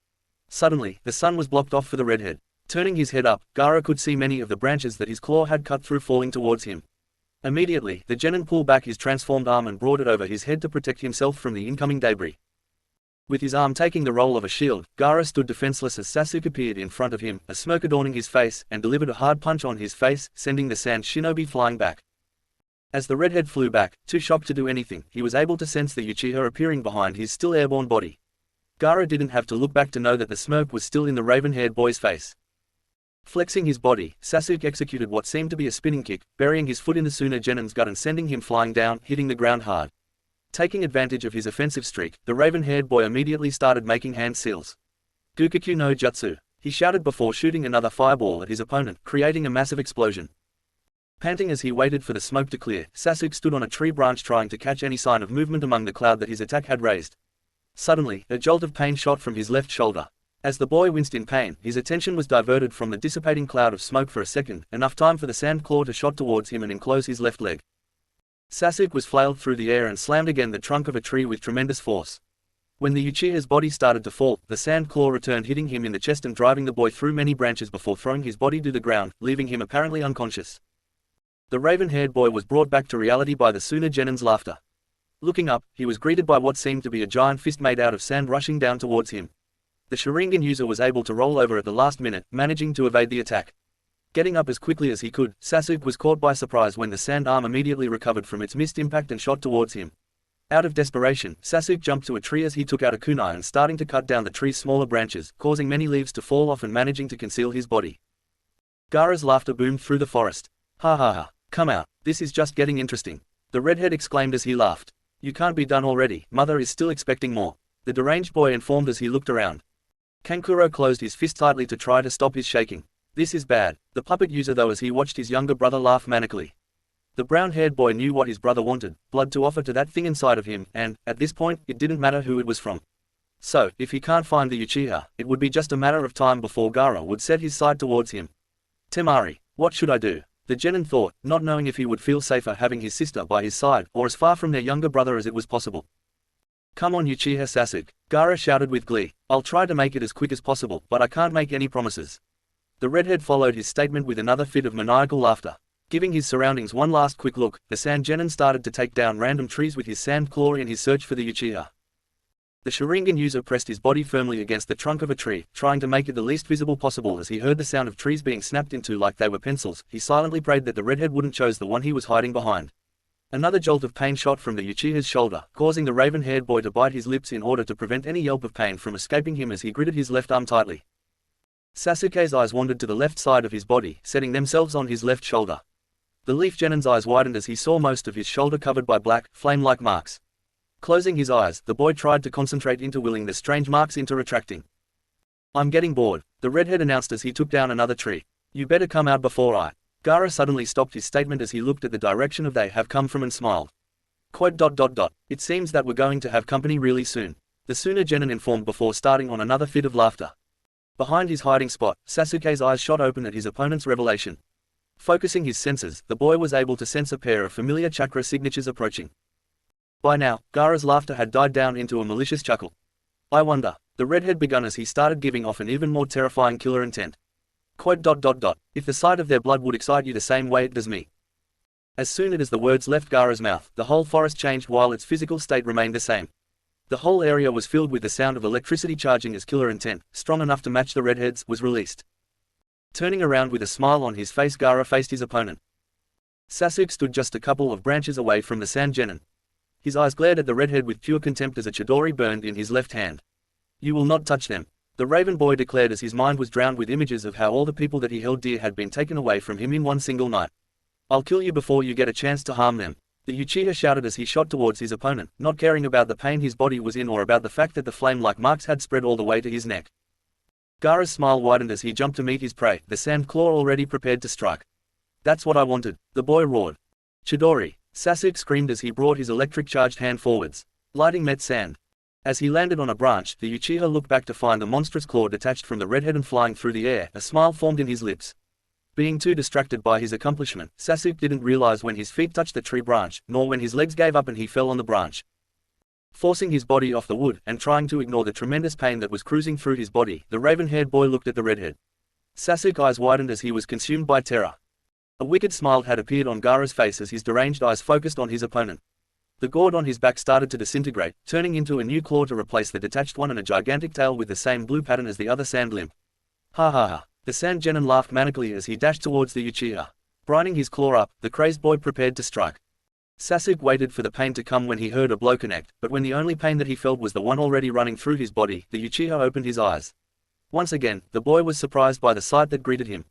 Suddenly, the sun was blocked off for the redhead. Turning his head up, Gaara could see many of the branches that his claw had cut through falling towards him. Immediately, the genin pulled back his transformed arm and brought it over his head to protect himself from the incoming debris. With his arm taking the role of a shield, Gaara stood defenseless as Sasuke appeared in front of him, a smirk adorning his face, and delivered a hard punch on his face, sending the sand shinobi flying back. As the redhead flew back, too shocked to do anything, he was able to sense the Uchiha appearing behind his still airborne body. Gaara didn't have to look back to know that the smirk was still in the raven-haired boy's face. Flexing his body, Sasuke executed what seemed to be a spinning kick, burying his foot in the Suna genin's gut and sending him flying down, hitting the ground hard. Taking advantage of his offensive streak, the raven-haired boy immediately started making hand seals. Gukukyu no Jutsu. He shouted before shooting another fireball at his opponent, creating a massive explosion. Panting as he waited for the smoke to clear, Sasuke stood on a tree branch trying to catch any sign of movement among the cloud that his attack had raised. Suddenly, a jolt of pain shot from his left shoulder. As the boy winced in pain, his attention was diverted from the dissipating cloud of smoke for a second, enough time for the sand claw to shot towards him and enclose his left leg. Sasuke was flailed through the air and slammed against the trunk of a tree with tremendous force. When the Uchiha's body started to fall, the sand claw returned, hitting him in the chest and driving the boy through many branches before throwing his body to the ground, leaving him apparently unconscious. The raven-haired boy was brought back to reality by the Suna genin's laughter. Looking up, he was greeted by what seemed to be a giant fist made out of sand rushing down towards him. The Sharingan user was able to roll over at the last minute, managing to evade the attack. Getting up as quickly as he could, Sasuke was caught by surprise when the sand arm immediately recovered from its missed impact and shot towards him. Out of desperation, Sasuke jumped to a tree as he took out a kunai and starting to cut down the tree's smaller branches, causing many leaves to fall off and managing to conceal his body. Gaara's laughter boomed through the forest. Ha ha ha, come out, this is just getting interesting. The redhead exclaimed as he laughed. You can't be done already, mother is still expecting more. The deranged boy informed as he looked around. Kankuro closed his fist tightly to try to stop his shaking. This is bad, the puppet user though as he watched his younger brother laugh manically. The brown-haired boy knew what his brother wanted, blood to offer to that thing inside of him, and, at this point, it didn't matter who it was from. So, if he can't find the Uchiha, it would be just a matter of time before Gaara would set his sight towards him. Temari, what should I do? The genin thought, not knowing if he would feel safer having his sister by his side, or as far from their younger brother as it was possible. Come on Uchiha Sasuke, Gaara shouted with glee. I'll try to make it as quick as possible, but I can't make any promises. The redhead followed his statement with another fit of maniacal laughter. Giving his surroundings one last quick look, the sand genin started to take down random trees with his sand claw in his search for the Uchiha. The Sharingan user pressed his body firmly against the trunk of a tree, trying to make it the least visible possible as he heard the sound of trees being snapped into like they were pencils. He silently prayed that the redhead wouldn't choose the one he was hiding behind. Another jolt of pain shot from the Uchiha's shoulder, causing the raven-haired boy to bite his lips in order to prevent any yelp of pain from escaping him as he gritted his left arm tightly. Sasuke's eyes wandered to the left side of his body, setting themselves on his left shoulder. The Leaf Genin's eyes widened as he saw most of his shoulder covered by black, flame-like marks. Closing his eyes, the boy tried to concentrate into willing the strange marks into retracting. "I'm getting bored," the redhead announced as he took down another tree. "You better come out before I—" Gaara suddenly stopped his statement as he looked at the direction of they have come from and smiled. Quote, "It seems that we're going to have company really soon," the Suna Genin informed before starting on another fit of laughter. Behind his hiding spot, Sasuke's eyes shot open at his opponent's revelation. Focusing his senses, the boy was able to sense a pair of familiar chakra signatures approaching. By now, Gaara's laughter had died down into a malicious chuckle. "I wonder," the redhead began as he started giving off an even more terrifying killer intent. Quote, "If the sight of their blood would excite you the same way it does me." As soon as the words left Gaara's mouth, the whole forest changed while its physical state remained the same. The whole area was filled with the sound of electricity charging as killer intent, strong enough to match the redhead's, was released. Turning around with a smile on his face, Gaara faced his opponent. Sasuke stood just a couple of branches away from the Sand Genin. His eyes glared at the redhead with pure contempt as a chidori burned in his left hand. "You will not touch them," the Raven boy declared as his mind was drowned with images of how all the people that he held dear had been taken away from him in one single night. "I'll kill you before you get a chance to harm them," the Uchiha shouted as he shot towards his opponent, not caring about the pain his body was in or about the fact that the flame-like marks had spread all the way to his neck. Gaara's smile widened as he jumped to meet his prey, the sand claw already prepared to strike. "That's what I wanted," the boy roared. "Chidori!" Sasuke screamed as he brought his electric-charged hand forwards. Lighting met sand. As he landed on a branch, the Uchiha looked back to find the monstrous claw detached from the redhead and flying through the air. A smile formed in his lips. Being too distracted by his accomplishment, Sasuke didn't realize when his feet touched the tree branch, nor when his legs gave up and he fell on the branch. Forcing his body off the wood, and trying to ignore the tremendous pain that was cruising through his body, the raven-haired boy looked at the redhead. Sasuke's eyes widened as he was consumed by terror. A wicked smile had appeared on Gaara's face as his deranged eyes focused on his opponent. The gourd on his back started to disintegrate, turning into a new claw to replace the detached one and a gigantic tail with the same blue pattern as the other sand limb. "Ha ha ha!" The Sand Genin laughed manically as he dashed towards the Uchiha. Brining his claw up, the crazed boy prepared to strike. Sasuke waited for the pain to come when he heard a blow connect, but when the only pain that he felt was the one already running through his body, the Uchiha opened his eyes. Once again, the boy was surprised by the sight that greeted him.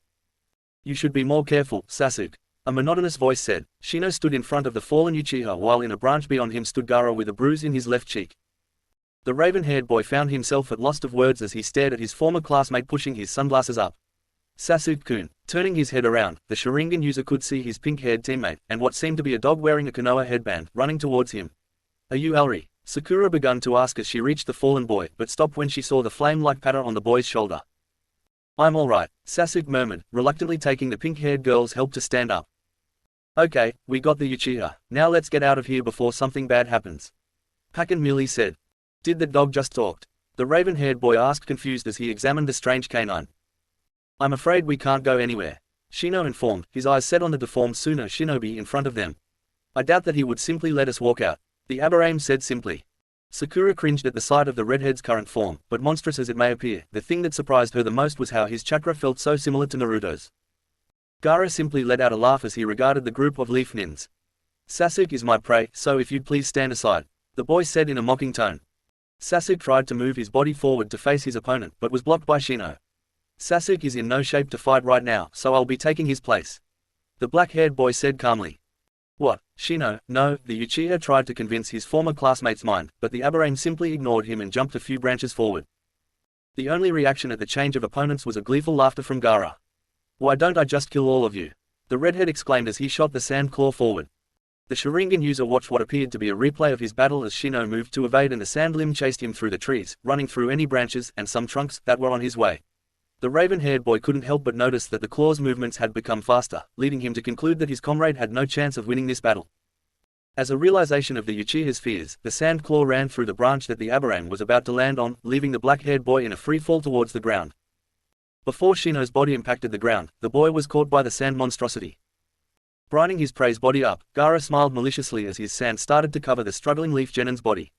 "You should be more careful, Sasuke," a monotonous voice said. Shino stood in front of the fallen Uchiha while in a branch beyond him stood Gaara with a bruise in his left cheek. The raven-haired boy found himself at loss of words as he stared at his former classmate pushing his sunglasses up. "Sasuke-kun." Turning his head around, the Sharingan user could see his pink-haired teammate, and what seemed to be a dog wearing a Konoha headband, running towards him. "Are you Elri?" Sakura began to ask as she reached the fallen boy, but stopped when she saw the flame-like pattern on the boy's shoulder. "I'm alright," Sasuke murmured, reluctantly taking the pink-haired girl's help to stand up. "Okay, we got the Uchiha, now let's get out of here before something bad happens," Pakken merely said. "Did the dog just talk?" the raven-haired boy asked confused as he examined the strange canine. "I'm afraid we can't go anywhere," Shino informed, his eyes set on the deformed Suna shinobi in front of them. "I doubt that he would simply let us walk out," the Aberame said simply. Sakura cringed at the sight of the redhead's current form, but monstrous as it may appear, the thing that surprised her the most was how his chakra felt so similar to Naruto's. Gaara simply let out a laugh as he regarded the group of leaf nins. "Sasuke is my prey, so if you'd please stand aside," the boy said in a mocking tone. Sasuke tried to move his body forward to face his opponent, but was blocked by Shino. "Sasuke is in no shape to fight right now, so I'll be taking his place," the black-haired boy said calmly. "What, Shino?" "No," the Uchiha tried to convince his former classmate's mind, but the Aberame simply ignored him and jumped a few branches forward. The only reaction at the change of opponents was a gleeful laughter from Gaara. "Why don't I just kill all of you?" the redhead exclaimed as he shot the sand claw forward. The Sharingan user watched what appeared to be a replay of his battle as Shino moved to evade and the sand limb chased him through the trees, running through any branches and some trunks that were on his way. The raven-haired boy couldn't help but notice that the claw's movements had become faster, leading him to conclude that his comrade had no chance of winning this battle. As a realization of the Uchiha's fears, the sand claw ran through the branch that the Aberame was about to land on, leaving the black-haired boy in a free fall towards the ground. Before Shino's body impacted the ground, the boy was caught by the sand monstrosity. Brining his prey's body up, Gaara smiled maliciously as his sand started to cover the struggling Leaf Genin's body.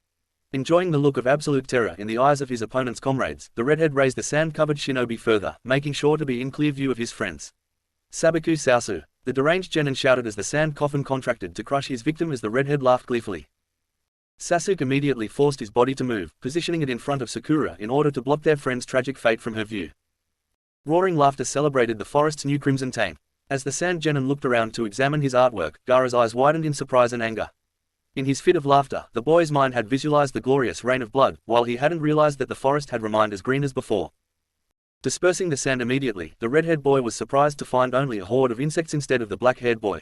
Enjoying the look of absolute terror in the eyes of his opponent's comrades, the redhead raised the sand-covered shinobi further, making sure to be in clear view of his friends. "Sabaku Sausu," The deranged genin shouted as the sand coffin contracted to crush his victim as the redhead laughed gleefully. Sasuke immediately forced his body to move, positioning it in front of Sakura in order to block their friend's tragic fate from her view. Roaring laughter celebrated the forest's new crimson tame. As the sand genin looked around to examine his artwork, Gaara's eyes widened in surprise and anger. In his fit of laughter, the boy's mind had visualized the glorious rain of blood, while he hadn't realized that the forest had remained as green as before. Dispersing the sand immediately, the redhead boy was surprised to find only a horde of insects instead of the black-haired boy.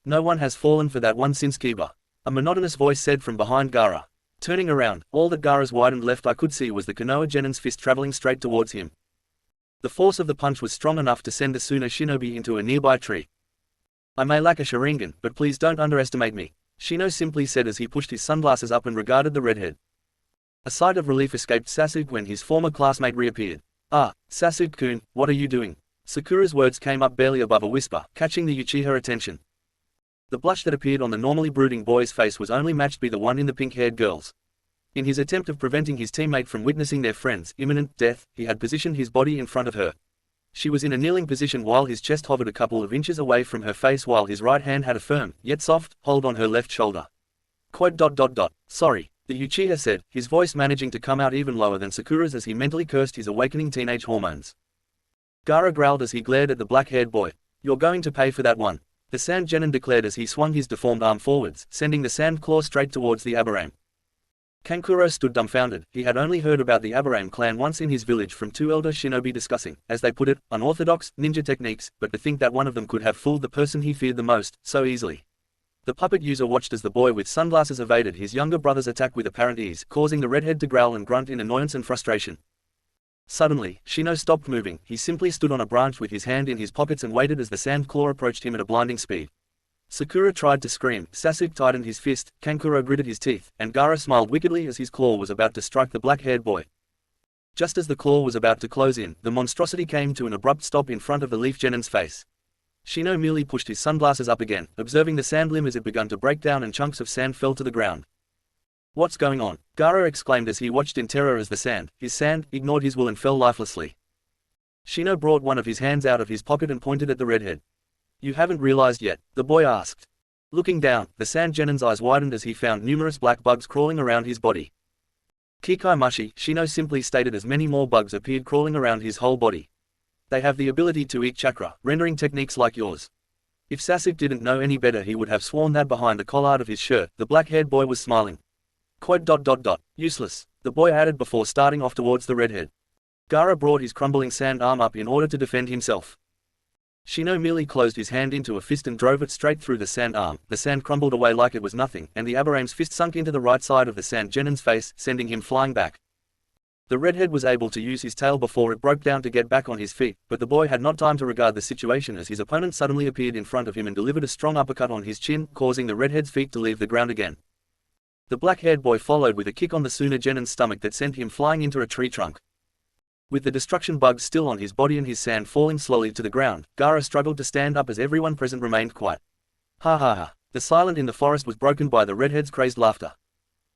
"No one has fallen for that one since Kiba," a monotonous voice said from behind Gaara. Turning around, all that Gaara's widened left eye could see was the Konoha genin's fist traveling straight towards him. The force of the punch was strong enough to send the Suna shinobi into a nearby tree. "I may lack a Sharingan, but please don't underestimate me," Shino simply said as he pushed his sunglasses up and regarded the redhead. A sigh of relief escaped Sasuke when his former classmate reappeared. "Ah, Sasuke-kun, what are you doing?" Sakura's words came up barely above a whisper, catching the Uchiha attention. The blush that appeared on the normally brooding boy's face was only matched by the one in the pink-haired girl's. In his attempt of preventing his teammate from witnessing their friend's imminent death, he had positioned his body in front of her. She was in a kneeling position while his chest hovered a couple of inches away from her face while his right hand had a firm, yet soft, hold on her left shoulder. Sorry, the Uchiha said, his voice managing to come out even lower than Sakura's as he mentally cursed his awakening teenage hormones. Gaara growled as he glared at the black-haired boy. "You're going to pay for that one," the sand genin declared as he swung his deformed arm forwards, sending the sand claw straight towards the Aburame. Kankuro stood dumbfounded. He had only heard about the Aburame clan once in his village from two elder shinobi discussing, as they put it, unorthodox ninja techniques, but to think that one of them could have fooled the person he feared the most so easily. The puppet user watched as the boy with sunglasses evaded his younger brother's attack with apparent ease, causing the redhead to growl and grunt in annoyance and frustration. Suddenly, Shino stopped moving. He simply stood on a branch with his hand in his pockets and waited as the sand claw approached him at a blinding speed. Sakura tried to scream, Sasuke tightened his fist, Kankuro gritted his teeth, and Gaara smiled wickedly as his claw was about to strike the black-haired boy. Just as the claw was about to close in, the monstrosity came to an abrupt stop in front of the leaf genin's face. Shino merely pushed his sunglasses up again, observing the sand limb as it began to break down and chunks of sand fell to the ground. "What's going on?" Gaara exclaimed as he watched in terror as the sand, his sand, ignored his will and fell lifelessly. Shino brought one of his hands out of his pocket and pointed at the redhead. "You haven't realized yet?" the boy asked. Looking down, the sand genin's eyes widened as he found numerous black bugs crawling around his body. "Kikai mushi," Shino simply stated as many more bugs appeared crawling around his whole body. "They have the ability to eat chakra, rendering techniques like yours." If Sasuke didn't know any better he would have sworn that behind the collard of his shirt, the black-haired boy was smiling. Useless," the boy added before starting off towards the redhead. Gaara brought his crumbling sand arm up in order to defend himself. Shino merely closed his hand into a fist and drove it straight through the sand arm. The sand crumbled away like it was nothing, and the Aburame's fist sunk into the right side of the sand genin's face, sending him flying back. The redhead was able to use his tail before it broke down to get back on his feet, but the boy had not time to regard the situation as his opponent suddenly appeared in front of him and delivered a strong uppercut on his chin, causing the redhead's feet to leave the ground again. The black-haired boy followed with a kick on the Suna genin's stomach that sent him flying into a tree trunk. With the destruction bugs still on his body and his sand falling slowly to the ground, Gaara struggled to stand up as everyone present remained quiet. Ha ha ha. The silence in the forest was broken by the redhead's crazed laughter.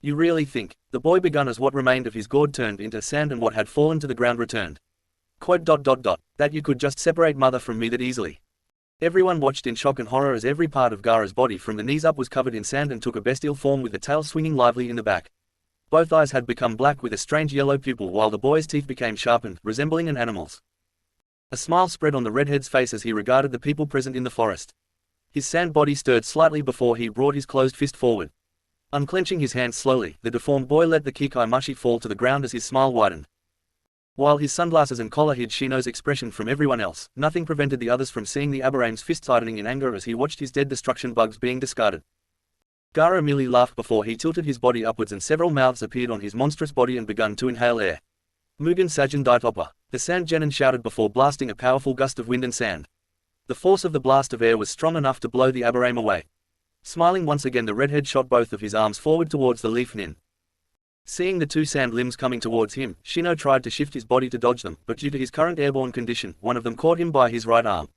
"You really think?" The boy began as what remained of his gourd turned into sand and what had fallen to the ground returned. "That you could just separate mother from me that easily." Everyone watched in shock and horror as every part of Gaara's body from the knees up was covered in sand and took a bestial form with the tail swinging lively in the back. Both eyes had become black with a strange yellow pupil while the boy's teeth became sharpened, resembling an animal's. A smile spread on the redhead's face as he regarded the people present in the forest. His sand body stirred slightly before he brought his closed fist forward. Unclenching his hands slowly, the deformed boy let the Kikai mushi fall to the ground as his smile widened. While his sunglasses and collar hid Shino's expression from everyone else, nothing prevented the others from seeing the Aburame's fist tightening in anger as he watched his dead destruction bugs being discarded. Gaara merely laughed before he tilted his body upwards and several mouths appeared on his monstrous body and began to inhale air. "Mugen Sajin Daitopa," the sand genin shouted before blasting a powerful gust of wind and sand. The force of the blast of air was strong enough to blow the Aburame away. Smiling once again, the redhead shot both of his arms forward towards the leaf nin. Seeing the two sand limbs coming towards him, Shino tried to shift his body to dodge them, but due to his current airborne condition, one of them caught him by his right arm.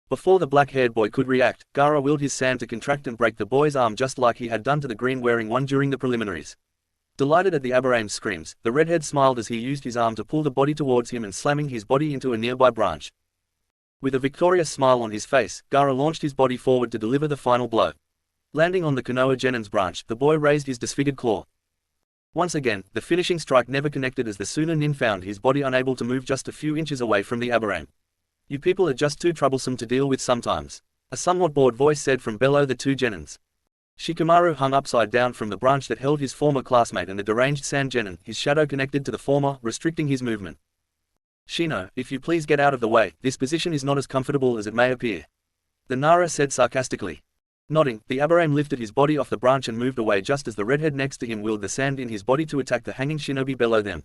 Before the black-haired boy could react, Gaara willed his sand to contract and break the boy's arm just like he had done to the green-wearing one during the preliminaries. Delighted at the Aburame's screams, the redhead smiled as he used his arm to pull the body towards him and slamming his body into a nearby branch. With a victorious smile on his face, Gaara launched his body forward to deliver the final blow. Landing on the Konoha Genin's branch, the boy raised his disfigured claw. Once again, the finishing strike never connected as the Suna Nin found his body unable to move just a few inches away from the Aberrane. "You people are just too troublesome to deal with sometimes," a somewhat bored voice said from below the two Genins. Shikamaru hung upside down from the branch that held his former classmate and the deranged Sand Genin, his shadow connected to the former, restricting his movement. "Shino, if you please get out of the way, this position is not as comfortable as it may appear," the Nara said sarcastically. Nodding, the Aberrane lifted his body off the branch and moved away just as the redhead next to him willed the sand in his body to attack the hanging shinobi below them.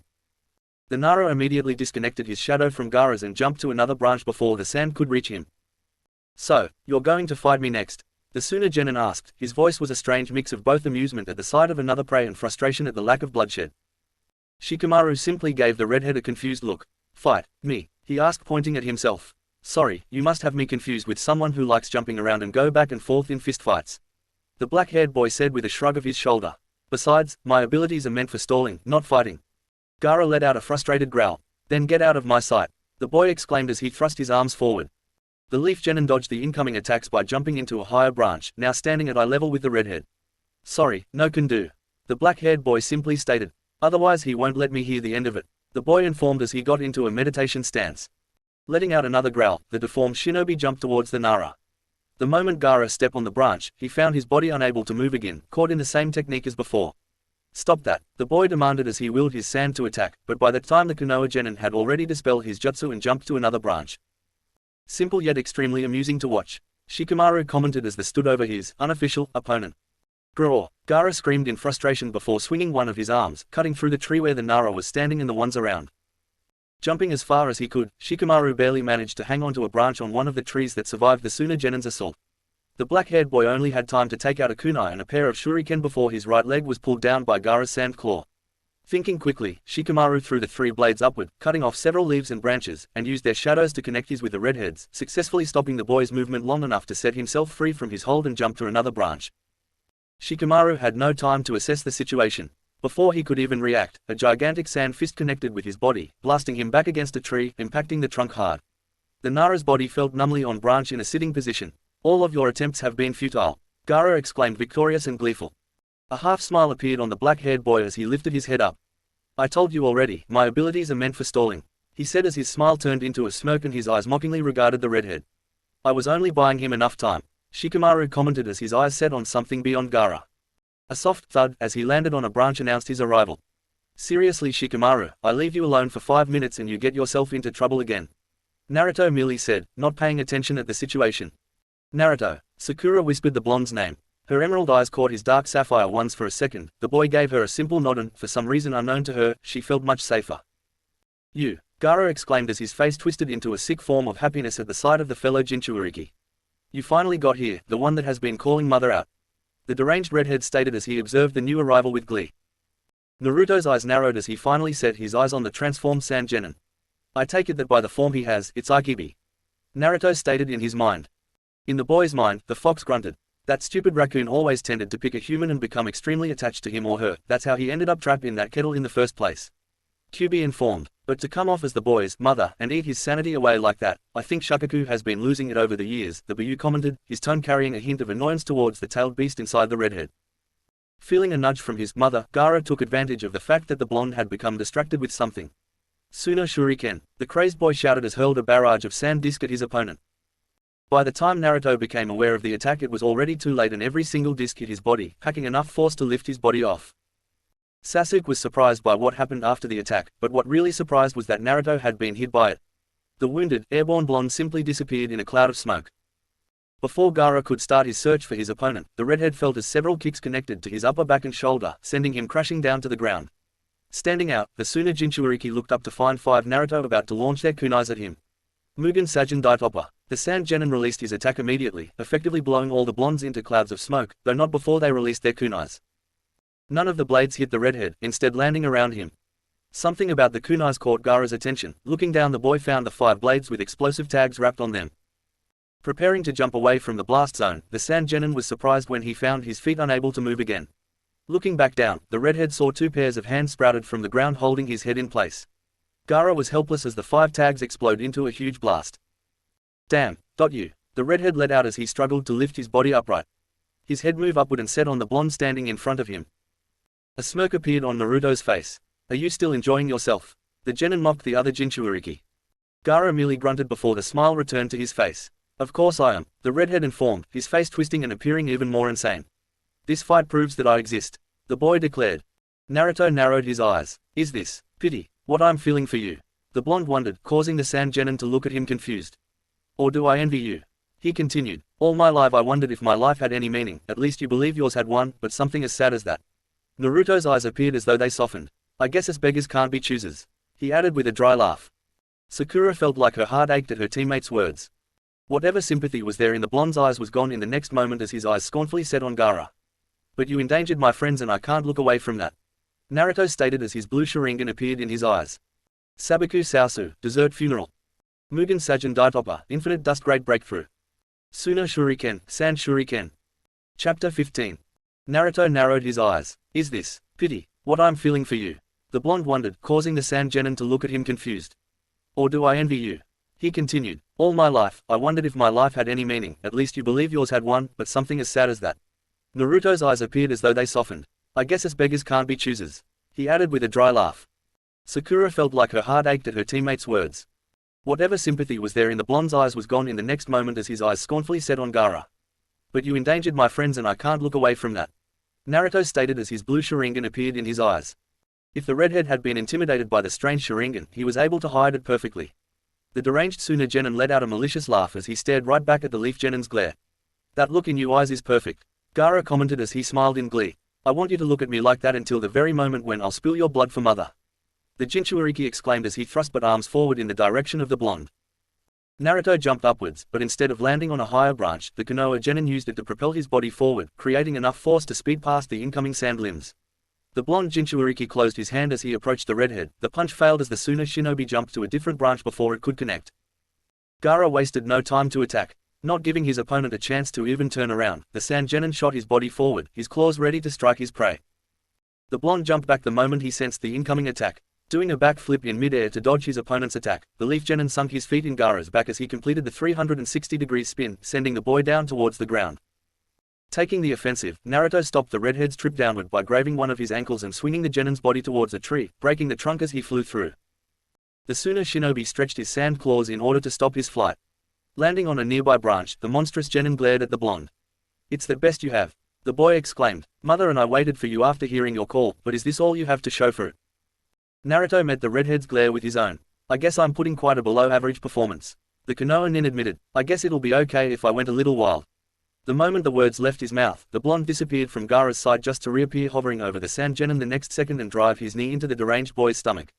The Nara immediately disconnected his shadow from Gaara's and jumped to another branch before the sand could reach him. "So, you're going to fight me next?" the Suna Genin asked. His voice was a strange mix of both amusement at the sight of another prey and frustration at the lack of bloodshed. Shikamaru simply gave the redhead a confused look. "Fight me?" he asked, pointing at himself. "Sorry, you must have me confused with someone who likes jumping around and go back and forth in fistfights," the black-haired boy said with a shrug of his shoulder. "Besides, my abilities are meant for stalling, not fighting." Gaara let out a frustrated growl. "Then get out of my sight," the boy exclaimed as he thrust his arms forward. The Leaf Genin dodged the incoming attacks by jumping into a higher branch, now standing at eye level with the redhead. "Sorry, no can do," the black-haired boy simply stated. "Otherwise he won't let me hear the end of it," the boy informed as he got into a meditation stance. Letting out another growl, the deformed shinobi jumped towards the Nara. The moment Gaara stepped on the branch, he found his body unable to move again, caught in the same technique as before. "Stop that," the boy demanded as he willed his sand to attack, but by that time the Konoha Genin had already dispelled his jutsu and jumped to another branch. "Simple yet extremely amusing to watch," Shikamaru commented as they stood over his unofficial opponent. "Grrr!" Gaara screamed in frustration before swinging one of his arms, cutting through the tree where the Nara was standing and the ones around. Jumping as far as he could, Shikamaru barely managed to hang onto a branch on one of the trees that survived the Suna Genin's assault. The black-haired boy only had time to take out a kunai and a pair of shuriken before his right leg was pulled down by Gaara's sand claw. Thinking quickly, Shikamaru threw the three blades upward, cutting off several leaves and branches, and used their shadows to connect his with the redheads, successfully stopping the boy's movement long enough to set himself free from his hold and jump to another branch. Shikamaru had no time to assess the situation. Before he could even react, a gigantic sand fist connected with his body, blasting him back against a tree, impacting the trunk hard. The Nara's body felt numbly on branch in a sitting position. "All of your attempts have been futile," Gaara exclaimed, victorious and gleeful. A half-smile appeared on the black-haired boy as he lifted his head up. "I told you already, my abilities are meant for stalling," he said as his smile turned into a smirk and his eyes mockingly regarded the redhead. "I was only buying him enough time," Shikamaru commented as his eyes set on something beyond Gaara. A soft thud as he landed on a branch announced his arrival. "Seriously Shikamaru, I leave you alone for 5 minutes and you get yourself into trouble again," Naruto merely said, not paying attention at the situation. "Naruto," Sakura whispered the blonde's name. Her emerald eyes caught his dark sapphire ones for a second. The boy gave her a simple nod and, for some reason unknown to her, she felt much safer. "You," Gaara exclaimed as his face twisted into a sick form of happiness at the sight of the fellow Jinchuuriki. "You finally got here, the one that has been calling mother out," the deranged redhead stated as he observed the new arrival with glee. Naruto's eyes narrowed as he finally set his eyes on the transformed Sand Genin. "I take it that by the form he has, it's Aikibi," Naruto stated in his mind. In the boy's mind, the fox grunted. That stupid raccoon always tended to pick a human and become extremely attached to him or her. That's how he ended up trapped in that kettle in the first place, QB informed. But to come off as the boy's mother and eat his sanity away like that, I think Shakaku has been losing it over the years, the Buu commented, his tone carrying a hint of annoyance towards the tailed beast inside the redhead. Feeling a nudge from his mother, Gaara took advantage of the fact that the blonde had become distracted with something. "Suna Shuriken," the crazed boy shouted as hurled a barrage of sand disc at his opponent. By the time Naruto became aware of the attack, it was already too late and every single disc hit his body, packing enough force to lift his body off. Sasuke was surprised by what happened after the attack, but what really surprised was that Naruto had been hit by it. The wounded, airborne blonde simply disappeared in a cloud of smoke. Before Gaara could start his search for his opponent, the redhead felt as several kicks connected to his upper back and shoulder, sending him crashing down to the ground. Standing out, the Suna Jinchuuriki looked up to find 5 Naruto about to launch their kunais at him. Mugen Sajin Daitopa. The Sand Genin released his attack immediately, effectively blowing all the blondes into clouds of smoke, though not before they released their kunais. None of the blades hit the redhead, instead landing around him. Something about the kunais caught Gaara's attention. Looking down, the boy found the 5 blades with explosive tags wrapped on them. Preparing to jump away from the blast zone, the Sand Genin was surprised when he found his feet unable to move again. Looking back down, the redhead saw 2 pairs of hands sprouted from the ground holding his head in place. Gaara was helpless as the 5 tags exploded into a huge blast. Damn, you. The redhead let out as he struggled to lift his body upright. His head moved upward and set on the blonde standing in front of him. A smirk appeared on Naruto's face. Are you still enjoying yourself? The genin mocked the other Jinchuuriki. Gaara merely grunted before the smile returned to his face. Of course I am, the redhead informed, his face twisting and appearing even more insane. This fight proves that I exist, the boy declared. Naruto narrowed his eyes. Is this pity, what I'm feeling for you? The blonde wondered, causing the sand genin to look at him confused. Or do I envy you? He continued. All my life I wondered if my life had any meaning, at least you believe yours had one, but something as sad as that. Naruto's eyes appeared as though they softened. I guess us beggars can't be choosers. He added with a dry laugh. Sakura felt like her heart ached at her teammate's words. Whatever sympathy was there in the blonde's eyes was gone in the next moment as his eyes scornfully set on Gaara. But you endangered my friends and I can't look away from that. Naruto stated as his blue Sharingan appeared in his eyes. Sabaku Sausu, Dessert Funeral. Mugen Sajin Daitopa, Infinite Dust Great Breakthrough. Suna Shuriken, Sand Shuriken. Chapter 15. Naruto narrowed his eyes. Is this pity, what I'm feeling for you? The blonde wondered, causing the sand genin to look at him confused. Or do I envy you? He continued. All my life, I wondered if my life had any meaning, at least you believe yours had one, but something as sad as that. Naruto's eyes appeared as though they softened. I guess us beggars can't be choosers. He added with a dry laugh. Sakura felt like her heart ached at her teammate's words. Whatever sympathy was there in the blonde's eyes was gone in the next moment as his eyes scornfully set on Gaara. But you endangered my friends and I can't look away from that. Naruto stated as his blue Sharingan appeared in his eyes. If the redhead had been intimidated by the strange Sharingan, he was able to hide it perfectly. The deranged Suna genin let out a malicious laugh as he stared right back at the leaf genin's glare. That look in your eyes is perfect. Gaara commented as he smiled in glee. I want you to look at me like that until the very moment when I'll spill your blood for mother. The Jinchuuriki exclaimed as he thrust both arms forward in the direction of the blonde. Naruto jumped upwards, but instead of landing on a higher branch, the Konoha genin used it to propel his body forward, creating enough force to speed past the incoming sand limbs. The blonde Jinchuuriki closed his hand as he approached the redhead. The punch failed as the Suna shinobi jumped to a different branch before it could connect. Gaara wasted no time to attack. Not giving his opponent a chance to even turn around, the sand genin shot his body forward, his claws ready to strike his prey. The blonde jumped back the moment he sensed the incoming attack. Doing a backflip in midair to dodge his opponent's attack, the leaf genin sunk his feet in Gaara's back as he completed the 360-degree spin, sending the boy down towards the ground. Taking the offensive, Naruto stopped the redhead's trip downward by grazing one of his ankles and swinging the genin's body towards a tree, breaking the trunk as he flew through. The Suna shinobi stretched his sand claws in order to stop his flight. Landing on a nearby branch, the monstrous genin glared at the blonde. It's the best you have. The boy exclaimed. Mother and I waited for you after hearing your call, but is this all you have to show for it? Naruto met the redhead's glare with his own. I guess I'm putting quite a below-average performance. The Konoha nin admitted. I guess it'll be okay if I went a little wild. The moment the words left his mouth, the blonde disappeared from Gaara's side just to reappear hovering over the sand genin the next second and drive his knee into the deranged boy's stomach.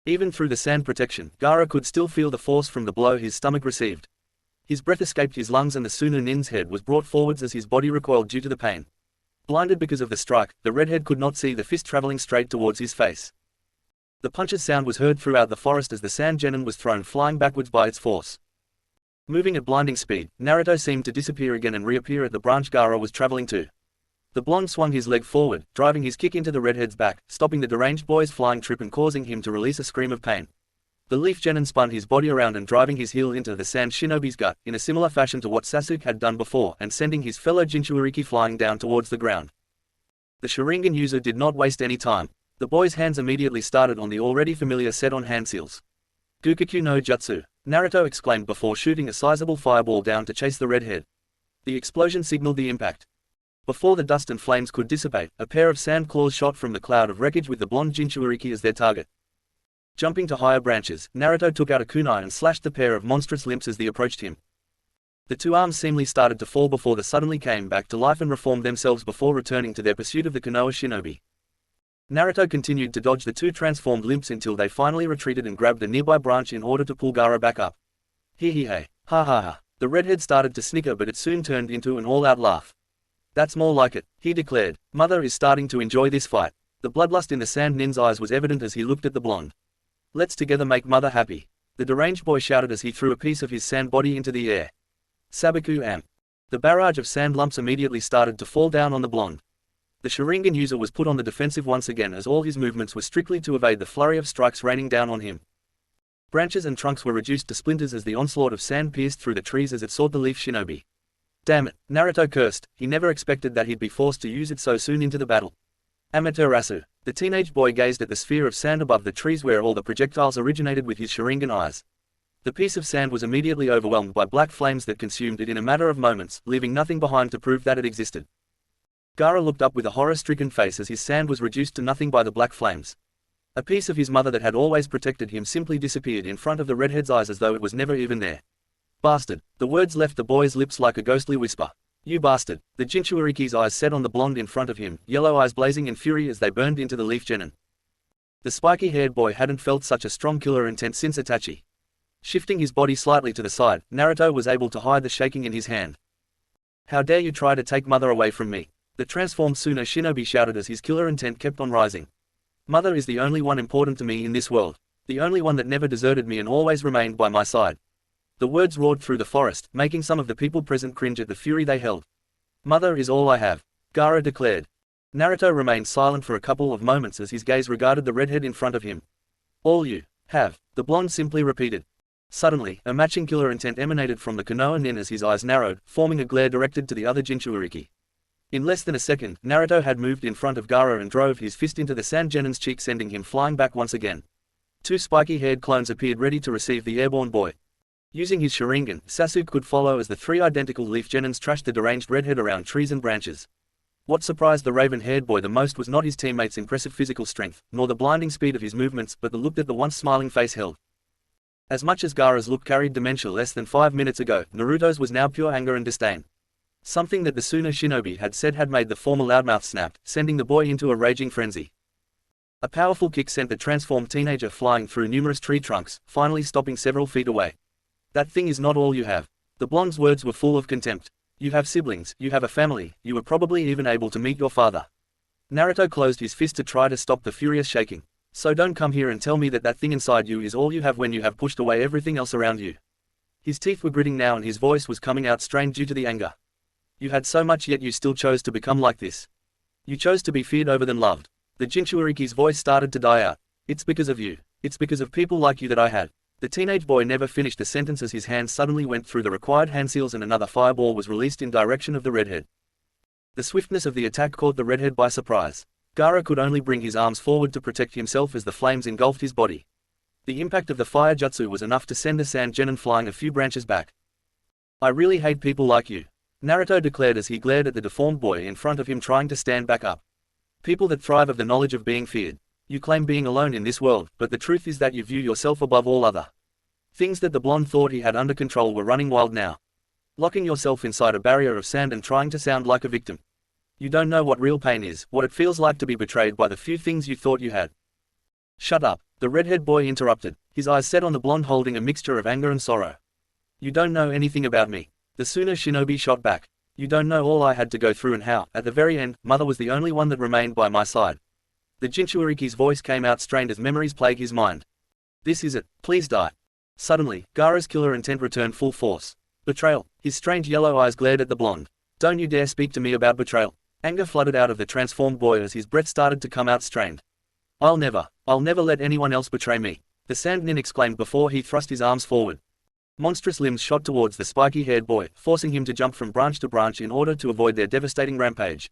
Even through the sand protection, Gaara could still feel the force from the blow his stomach received. His breath escaped his lungs and the Suna nin's head was brought forwards as his body recoiled due to the pain. Blinded because of the strike, the redhead could not see the fist traveling straight towards his face. The punch's sound was heard throughout the forest as the sand genin was thrown flying backwards by its force. Moving at blinding speed, Naruto seemed to disappear again and reappear at the branch Gaara was traveling to. The blonde swung his leg forward, driving his kick into the redhead's back, stopping the deranged boy's flying trip and causing him to release a scream of pain. The leaf genin spun his body around and driving his heel into the sand shinobi's gut, in a similar fashion to what Sasuke had done before, and sending his fellow Jinchuuriki flying down towards the ground. The Sharingan user did not waste any time. The boy's hands immediately started on the already familiar set-on hand seals. Gukukyu no Jutsu, Naruto exclaimed before shooting a sizable fireball down to chase the redhead. The explosion signaled the impact. Before the dust and flames could dissipate, a pair of sand claws shot from the cloud of wreckage with the blonde Jinchuuriki as their target. Jumping to higher branches, Naruto took out a kunai and slashed the pair of monstrous limbs as they approached him. The two arms seemingly started to fall before they suddenly came back to life and reformed themselves before returning to their pursuit of the Konoha shinobi. Naruto continued to dodge the two transformed limbs until they finally retreated and grabbed a nearby branch in order to pull Gaara back up. Hee hee hey, ha ha ha. The redhead started to snicker but it soon turned into an all-out laugh. That's more like it, he declared. Mother is starting to enjoy this fight. The bloodlust in the sand nin's eyes was evident as he looked at the blonde. Let's together make mother happy. The deranged boy shouted as he threw a piece of his sand body into the air. Sabaku am. The barrage of sand lumps immediately started to fall down on the blonde. The Sharingan user was put on the defensive once again as all his movements were strictly to evade the flurry of strikes raining down on him. Branches and trunks were reduced to splinters as the onslaught of sand pierced through the trees as it sought the leaf shinobi. Damn it, Naruto cursed, he never expected that he'd be forced to use it so soon into the battle. Amaterasu. The teenage boy gazed at the sphere of sand above the trees where all the projectiles originated with his Sharingan eyes. The piece of sand was immediately overwhelmed by black flames that consumed it in a matter of moments, leaving nothing behind to prove that it existed. Gaara looked up with a horror-stricken face as his sand was reduced to nothing by the black flames. A piece of his mother that had always protected him simply disappeared in front of the redhead's eyes as though it was never even there. Bastard. The words left the boy's lips like a ghostly whisper. You bastard. The Jinchuriki's eyes set on the blonde in front of him, yellow eyes blazing in fury as they burned into the leaf genin. The spiky-haired boy hadn't felt such a strong killer intent since Itachi. Shifting his body slightly to the side, Naruto was able to hide the shaking in his hand. How dare you try to take mother away from me? The transformed Suno shinobi shouted as his killer intent kept on rising. Mother is the only one important to me in this world. The only one that never deserted me and always remained by my side. The words roared through the forest, making some of the people present cringe at the fury they held. Mother is all I have, Gaara declared. Naruto remained silent for a couple of moments as his gaze regarded the redhead in front of him. All you have, the blonde simply repeated. Suddenly, a matching killer intent emanated from the Konoha nin as his eyes narrowed, forming a glare directed to the other Jinchuriki. In less than a second, Naruto had moved in front of Gaara and drove his fist into the sand genin's cheek, sending him flying back once again. Two spiky-haired clones appeared ready to receive the airborne boy. Using his Sharingan, Sasuke could follow as the three identical leaf genins trashed the deranged redhead around trees and branches. What surprised the raven-haired boy the most was not his teammates' impressive physical strength, nor the blinding speed of his movements, but the look that the once smiling face held. As much as Gaara's look carried dementia less than 5 minutes ago, Naruto's was now pure anger and disdain. Something that the Suno shinobi had said had made the former loudmouth snap, sending the boy into a raging frenzy. A powerful kick sent the transformed teenager flying through numerous tree trunks, finally stopping several feet away. That thing is not all you have. The blonde's words were full of contempt. You have siblings, you have a family, you were probably even able to meet your father. Naruto closed his fist to try to stop the furious shaking. So don't come here and tell me that that thing inside you is all you have when you have pushed away everything else around you. His teeth were gritting now and his voice was coming out strained due to the anger. You had so much yet you still chose to become like this. You chose to be feared over than loved. The Jinchuriki's voice started to die out. It's because of you. It's because of people like you that I had. The teenage boy never finished the sentence as his hand suddenly went through the required hand seals and another fireball was released in direction of the redhead. The swiftness of the attack caught the redhead by surprise. Gaara could only bring his arms forward to protect himself as the flames engulfed his body. The impact of the fire jutsu was enough to send the sand genin flying a few branches back. I really hate people like you, Naruto declared as he glared at the deformed boy in front of him trying to stand back up. People that thrive of the knowledge of being feared. You claim being alone in this world, but the truth is that you view yourself above all other. Things that the blonde thought he had under control were running wild now. Locking yourself inside a barrier of sand and trying to sound like a victim. You don't know what real pain is, what it feels like to be betrayed by the few things you thought you had. Shut up, the redhead boy interrupted, his eyes set on the blonde holding a mixture of anger and sorrow. You don't know anything about me. The Suno shinobi shot back. You don't know all I had to go through and how, at the very end, mother was the only one that remained by my side. The Jinchuriki's voice came out strained as memories plague his mind. This is it, please die. Suddenly, Gaara's killer intent returned full force. Betrayal. His strange yellow eyes glared at the blonde. Don't you dare speak to me about betrayal. Anger flooded out of the transformed boy as his breath started to come out strained. I'll never let anyone else betray me, the sand nin exclaimed before he thrust his arms forward. Monstrous limbs shot towards the spiky-haired boy, forcing him to jump from branch to branch in order to avoid their devastating rampage.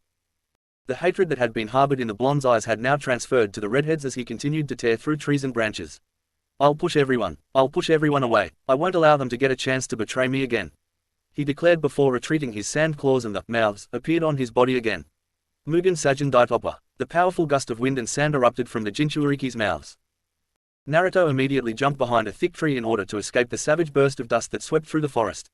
The hatred that had been harbored in the blonde's eyes had now transferred to the redhead's as he continued to tear through trees and branches. I'll push everyone away. I won't allow them to get a chance to betray me again, he declared before retreating. His sand claws and the mouths appeared on his body again. Mugen Sajin Daitopa. The powerful gust of wind and sand erupted from the Jinchuriki's mouths. Naruto immediately jumped behind a thick tree in order to escape the savage burst of dust that swept through the forest.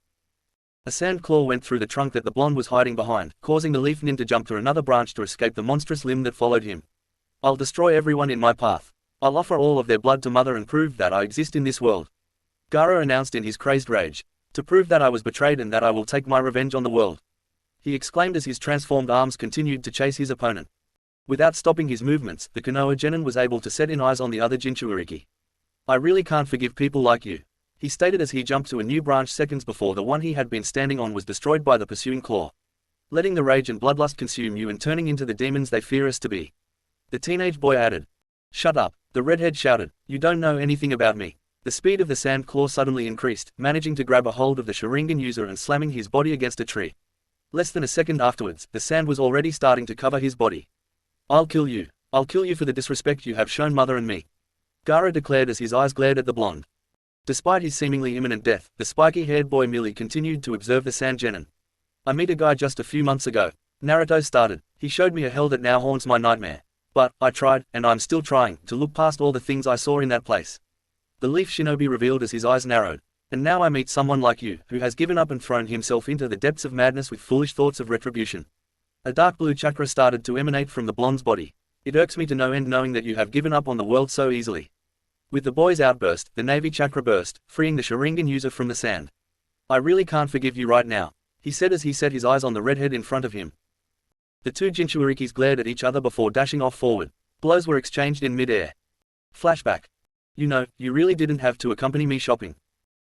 A sand claw went through the trunk that the blonde was hiding behind, causing the leaf nin to jump to another branch to escape the monstrous limb that followed him. I'll destroy everyone in my path. I'll offer all of their blood to mother and prove that I exist in this world, Gaara announced in his crazed rage. To prove that I was betrayed and that I will take my revenge on the world, he exclaimed as his transformed arms continued to chase his opponent. Without stopping his movements, the Konoha genin was able to set in eyes on the other Jinchuriki. I really can't forgive people like you, he stated as he jumped to a new branch seconds before the one he had been standing on was destroyed by the pursuing claw. Letting the rage and bloodlust consume you and turning into the demons they fear us to be, the teenage boy added. Shut up, the redhead shouted. You don't know anything about me. The speed of the sand claw suddenly increased, managing to grab a hold of the Sharingan user and slamming his body against a tree. Less than a second afterwards, the sand was already starting to cover his body. I'll kill you. I'll kill you for the disrespect you have shown mother and me, Gaara declared as his eyes glared at the blonde. Despite his seemingly imminent death, the spiky-haired boy merely continued to observe the sand genin. I met a guy just a few months ago, Naruto started. He showed me a hell that now haunts my nightmare. But, I tried, and I'm still trying, to look past all the things I saw in that place. The leaf shinobi revealed as his eyes narrowed. And now I meet someone like you, who has given up and thrown himself into the depths of madness with foolish thoughts of retribution. A dark blue chakra started to emanate from the blonde's body. It irks me to no end knowing that you have given up on the world so easily. With the boy's outburst, the navy chakra burst, freeing the Sharingan user from the sand. I really can't forgive you right now, he said as he set his eyes on the redhead in front of him. The two Jinchurikis glared at each other before dashing off forward. Blows were exchanged in mid-air. Flashback. You know, you really didn't have to accompany me shopping.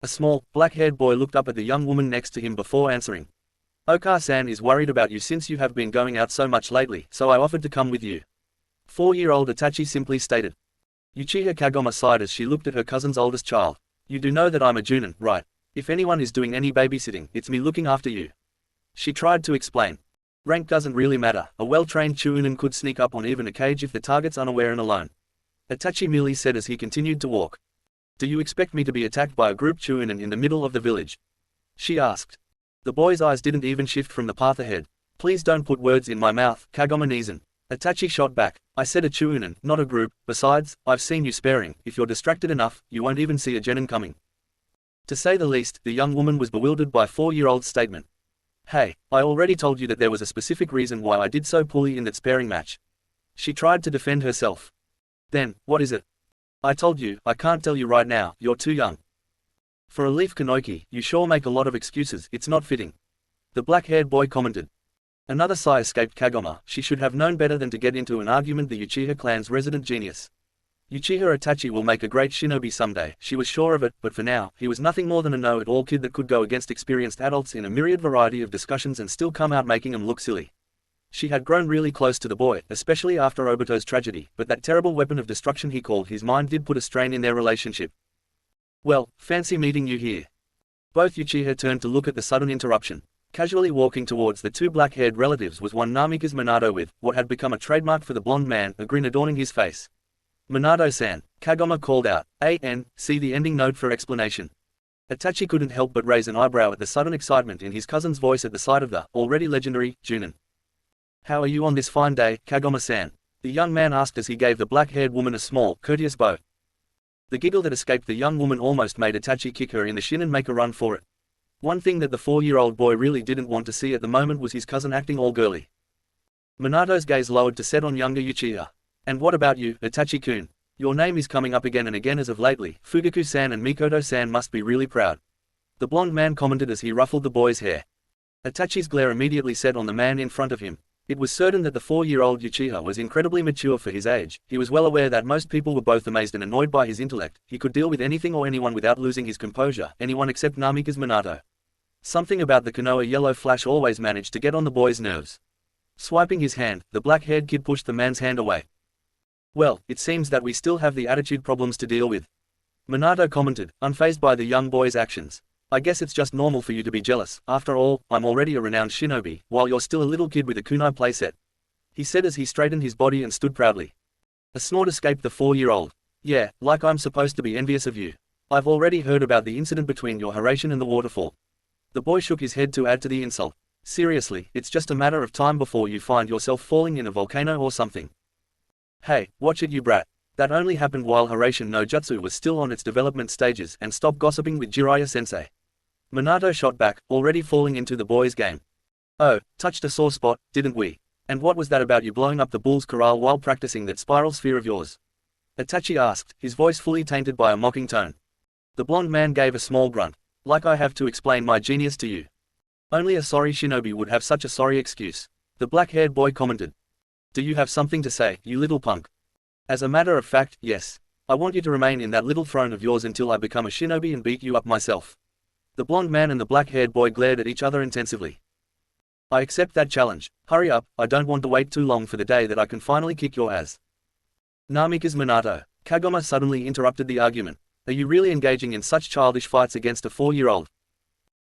A small, black-haired boy looked up at the young woman next to him before answering. Oka-san is worried about you since you have been going out so much lately, so I offered to come with you. 4-year-old Itachi simply stated. Uchiha Kagome sighed as she looked at her cousin's oldest child. You do know that I'm a Junin, right? If anyone is doing any babysitting, it's me looking after you. She tried to explain. Rank doesn't really matter, a well-trained Chunin could sneak up on even a cage if the target's unaware and alone. Itachi merely said as he continued to walk. Do you expect me to be attacked by a group Chunin in the middle of the village? She asked. The boy's eyes didn't even shift from the path ahead. Please don't put words in my mouth, Kagome Nizan. Itachi shot back. I said a Chunin, not a group. Besides, I've seen you sparing. If you're distracted enough, you won't even see a genin coming. To say the least, the young woman was bewildered by 4-year-old's statement. Hey, I already told you that there was a specific reason why I did so poorly in that sparing match. She tried to defend herself. Then, what is it? I told you, I can't tell you right now, you're too young. For a leaf Kanoki, you sure make a lot of excuses, it's not fitting. The black-haired boy commented. Another sigh escaped Kagome. She should have known better than to get into an argument the Uchiha clan's resident genius. Uchiha Itachi will make a great shinobi someday, she was sure of it, but for now, he was nothing more than a know-it-all kid that could go against experienced adults in a myriad variety of discussions and still come out making them look silly. She had grown really close to the boy, especially after Obito's tragedy, but that terrible weapon of destruction he called his mind did put a strain in their relationship. Well, fancy meeting you here. Both Uchiha turned to look at the sudden interruption. Casually walking towards the two black-haired relatives was one Namikaze Minato with, what had become a trademark for the blonde man, a grin adorning his face. Minato-san, Kagome called out, see the ending note for explanation. Itachi couldn't help but raise an eyebrow at the sudden excitement in his cousin's voice at the sight of the, already legendary, Junin. How are you on this fine day, Kagome-san? The young man asked as he gave the black-haired woman a small, courteous bow. The giggle that escaped the young woman almost made Itachi kick her in the shin and make a run for it. One thing that the 4-year-old boy really didn't want to see at the moment was his cousin acting all girly. Minato's gaze lowered to set on younger Uchiha. And what about you, Itachi-kun? Your name is coming up again and again as of lately. Fugaku-san and Mikoto-san must be really proud. The blonde man commented as he ruffled the boy's hair. Itachi's glare immediately set on the man in front of him. It was certain that the 4-year-old Uchiha was incredibly mature for his age. He was well aware that most people were both amazed and annoyed by his intellect. He could deal with anything or anyone without losing his composure, anyone except Namikaze Minato. Something about the Konoha yellow flash always managed to get on the boy's nerves. Swiping his hand, the black-haired kid pushed the man's hand away. Well, it seems that we still have the attitude problems to deal with. Minato commented, unfazed by the young boy's actions. I guess it's just normal for you to be jealous. After all, I'm already a renowned shinobi, while you're still a little kid with a kunai playset. He said as he straightened his body and stood proudly. A snort escaped the 4-year-old. Yeah, like I'm supposed to be envious of you. I've already heard about the incident between your Harasen and the waterfall. The boy shook his head to add to the insult. Seriously, it's just a matter of time before you find yourself falling in a volcano or something. Hey, watch it you brat. That only happened while Harasen no Jutsu was still on its development stages, and stop gossiping with Jiraiya-sensei. Minato shot back, already falling into the boy's game. Oh, touched a sore spot, didn't we? And what was that about you blowing up the bull's corral while practicing that spiral sphere of yours? Itachi asked, his voice fully tainted by a mocking tone. The blonde man gave a small grunt. Like I have to explain my genius to you. Only a sorry shinobi would have such a sorry excuse. The black-haired boy commented. Do you have something to say, you little punk? As a matter of fact, yes. I want you to remain in that little throne of yours until I become a shinobi and beat you up myself. The blonde man and the black-haired boy glared at each other intensively. I accept that challenge. Hurry up, I don't want to wait too long for the day that I can finally kick your ass. Namikaze Minato. Kagome suddenly interrupted the argument. Are you really engaging in such childish fights against a 4-year-old?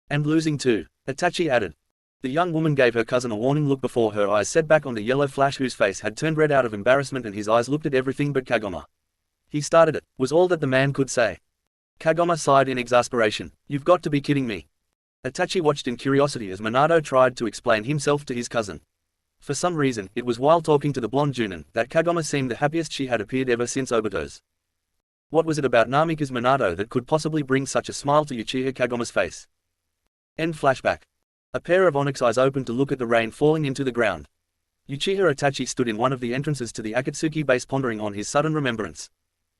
And losing too, Itachi added. The young woman gave her cousin a warning look before her eyes set back on the yellow flash, whose face had turned red out of embarrassment and his eyes looked at everything but Kagoma. He started it, was all that the man could say. Kagoma sighed in exasperation. You've got to be kidding me. Itachi watched in curiosity as Minato tried to explain himself to his cousin. For some reason, it was while talking to the blonde Junin that Kagoma seemed the happiest she had appeared ever since Obito's. What was it about Namikaze Minato that could possibly bring such a smile to Uchiha Kagoma's face? End flashback. A pair of onyx eyes opened to look at the rain falling into the ground. Uchiha Itachi stood in one of the entrances to the Akatsuki base, pondering on his sudden remembrance.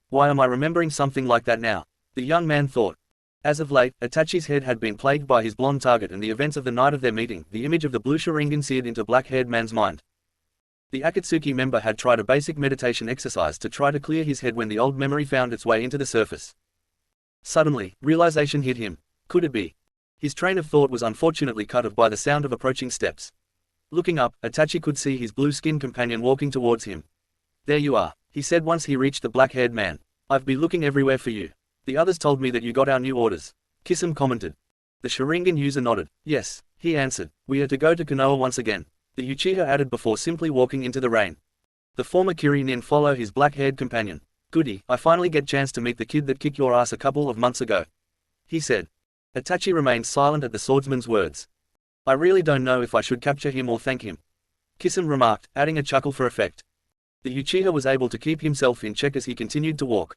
Why am I remembering something like that now? The young man thought. As of late, Itachi's head had been plagued by his blonde target and the events of the night of their meeting. The image of the blue Sharingan seared into black-haired man's mind. The Akatsuki member had tried a basic meditation exercise to try to clear his head when the old memory found its way into the surface. Suddenly, realization hit him. Could it be? His train of thought was unfortunately cut off by the sound of approaching steps. Looking up, Itachi could see his blue-skinned companion walking towards him. There you are, he said once he reached the black-haired man. I've been looking everywhere for you. The others told me that you got our new orders. Kisame commented. The Sharingan user nodded. Yes, he answered. We are to go to Konoha once again. The Uchiha added before simply walking into the rain. The former Kirinin followed his black-haired companion. Goody, I finally get chance to meet the kid that kicked your ass a couple of months ago, he said. Itachi remained silent at the swordsman's words. I really don't know if I should capture him or thank him, Kisame remarked, adding a chuckle for effect. The Uchiha was able to keep himself in check as he continued to walk.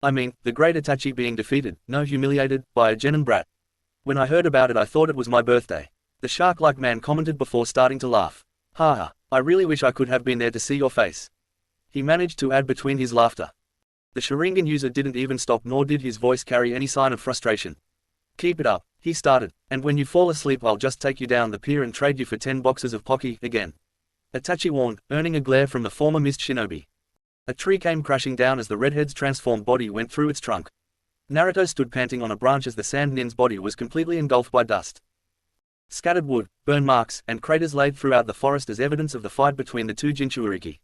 I mean, the great Itachi being defeated, no humiliated, by a genin brat. When I heard about it I thought it was my birthday. The shark-like man commented before starting to laugh. Haha, I really wish I could have been there to see your face, he managed to add between his laughter. The Sharingan user didn't even stop, nor did his voice carry any sign of frustration. Keep it up, he started, and when you fall asleep I'll just take you down the pier and trade you for 10 boxes of Pocky again, Itachi warned, earning a glare from the former mist shinobi. A tree came crashing down as the redhead's transformed body went through its trunk. Naruto stood panting on a branch as the sand nin's body was completely engulfed by dust. Scattered wood, burn marks, and craters laid throughout the forest as evidence of the fight between the two Jinchuuriki.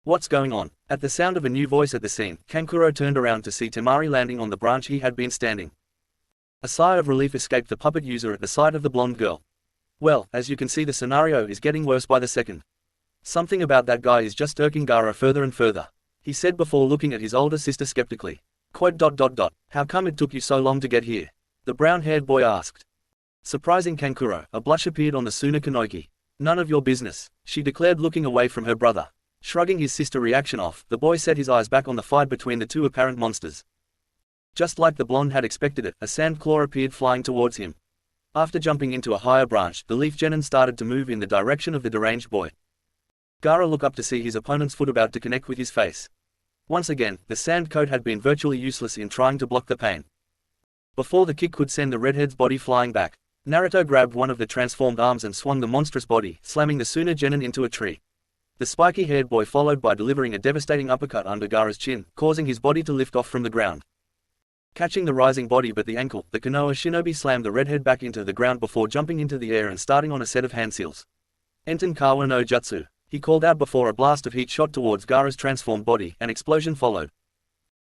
What's going on? At the sound of a new voice at the scene, Kankuro turned around to see Temari landing on the branch he had been standing. A sigh of relief escaped the puppet user at the sight of the blonde girl. Well, as you can see, the scenario is getting worse by the second. Something about that guy is just irking Gaara further and further, he said before looking at his older sister skeptically. Quote. How come it took you so long to get here? The brown-haired boy asked. Surprising Kankuro, a blush appeared on the Suna Kanoiki. None of your business, she declared, looking away from her brother. Shrugging his sister's reaction off, the boy set his eyes back on the fight between the two apparent monsters. Just like the blonde had expected it, a sand claw appeared flying towards him. After jumping into a higher branch, the leaf genin started to move in the direction of the deranged boy. Gaara looked up to see his opponent's foot about to connect with his face. Once again, the sand coat had been virtually useless in trying to block the pain. Before the kick could send the redhead's body flying back, Naruto grabbed one of the transformed arms and swung the monstrous body, slamming the Suna genin into a tree. The spiky-haired boy followed by delivering a devastating uppercut under Gaara's chin, causing his body to lift off from the ground. Catching the rising body but the ankle, the Konoha shinobi slammed the redhead back into the ground before jumping into the air and starting on a set of hand seals. Enten Kawa no Jutsu, he called out before a blast of heat shot towards Gaara's transformed body. An explosion followed.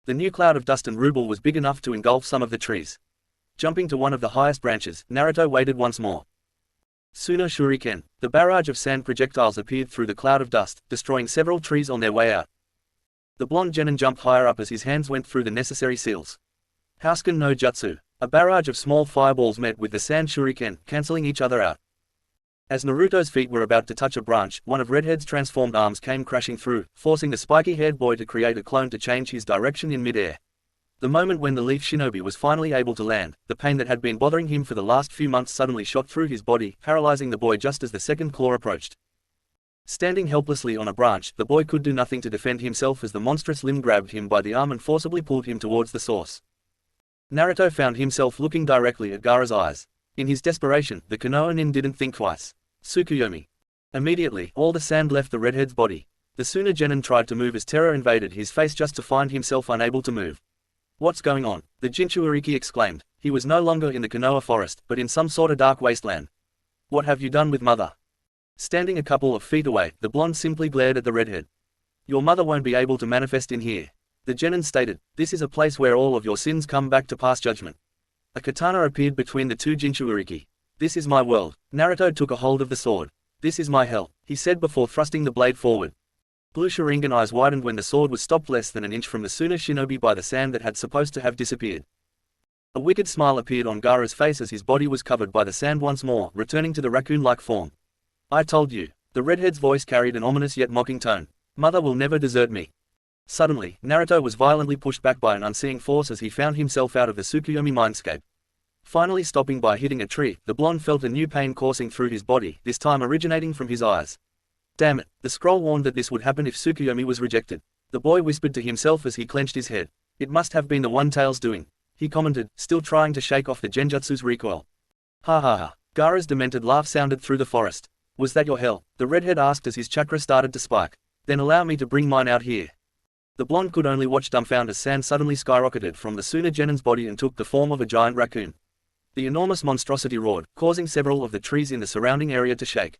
The new cloud of dust and rubble was big enough to engulf some of the trees. Jumping to one of the highest branches, Naruto waited once more. Suna Shuriken, the barrage of sand projectiles appeared through the cloud of dust, destroying several trees on their way out. The blonde genin jumped higher up as his hands went through the necessary seals. Houseken no Jutsu, a barrage of small fireballs met with the sand shuriken, cancelling each other out. As Naruto's feet were about to touch a branch, one of Redhead's transformed arms came crashing through, forcing the spiky-haired boy to create a clone to change his direction in mid-air. The moment when the leaf shinobi was finally able to land, the pain that had been bothering him for the last few months suddenly shot through his body, paralyzing the boy just as the second claw approached. Standing helplessly on a branch, the boy could do nothing to defend himself as the monstrous limb grabbed him by the arm and forcibly pulled him towards the source. Naruto found himself looking directly at Gaara's eyes. In his desperation, the Konoha nin didn't think twice. Tsukuyomi. Immediately, all the sand left the redhead's body. The Suna genin tried to move as terror invaded his face just to find himself unable to move. What's going on? The Jinchuuriki exclaimed. He was no longer in the Konoha forest, but in some sort of dark wasteland. What have you done with mother? Standing a couple of feet away, the blonde simply glared at the redhead. Your mother won't be able to manifest in here. The genin stated, "This is a place where all of your sins come back to pass judgment." A katana appeared between the two Jinchuriki. "This is my world." Naruto took a hold of the sword. "This is my hell," he said before thrusting the blade forward. Blue Sharingan eyes widened when the sword was stopped less than an inch from the Suna shinobi by the sand that had supposed to have disappeared. A wicked smile appeared on Gaara's face as his body was covered by the sand once more, returning to the raccoon-like form. "I told you." The redhead's voice carried an ominous yet mocking tone. "Mother will never desert me." Suddenly, Naruto was violently pushed back by an unseeing force as he found himself out of the Tsukuyomi mindscape. Finally stopping by hitting a tree, the blonde felt a new pain coursing through his body, this time originating from his eyes. Damn it, the scroll warned that this would happen if Tsukuyomi was rejected. The boy whispered to himself as he clenched his head. It must have been the One Tail's doing, he commented, still trying to shake off the genjutsu's recoil. Ha ha ha. Gaara's demented laugh sounded through the forest. "Was that your hell?" the redhead asked as his chakra started to spike. "Then allow me to bring mine out here." The blonde could only watch dumbfounded as sand suddenly skyrocketed from the Suna genin's body and took the form of a giant raccoon. The enormous monstrosity roared, causing several of the trees in the surrounding area to shake.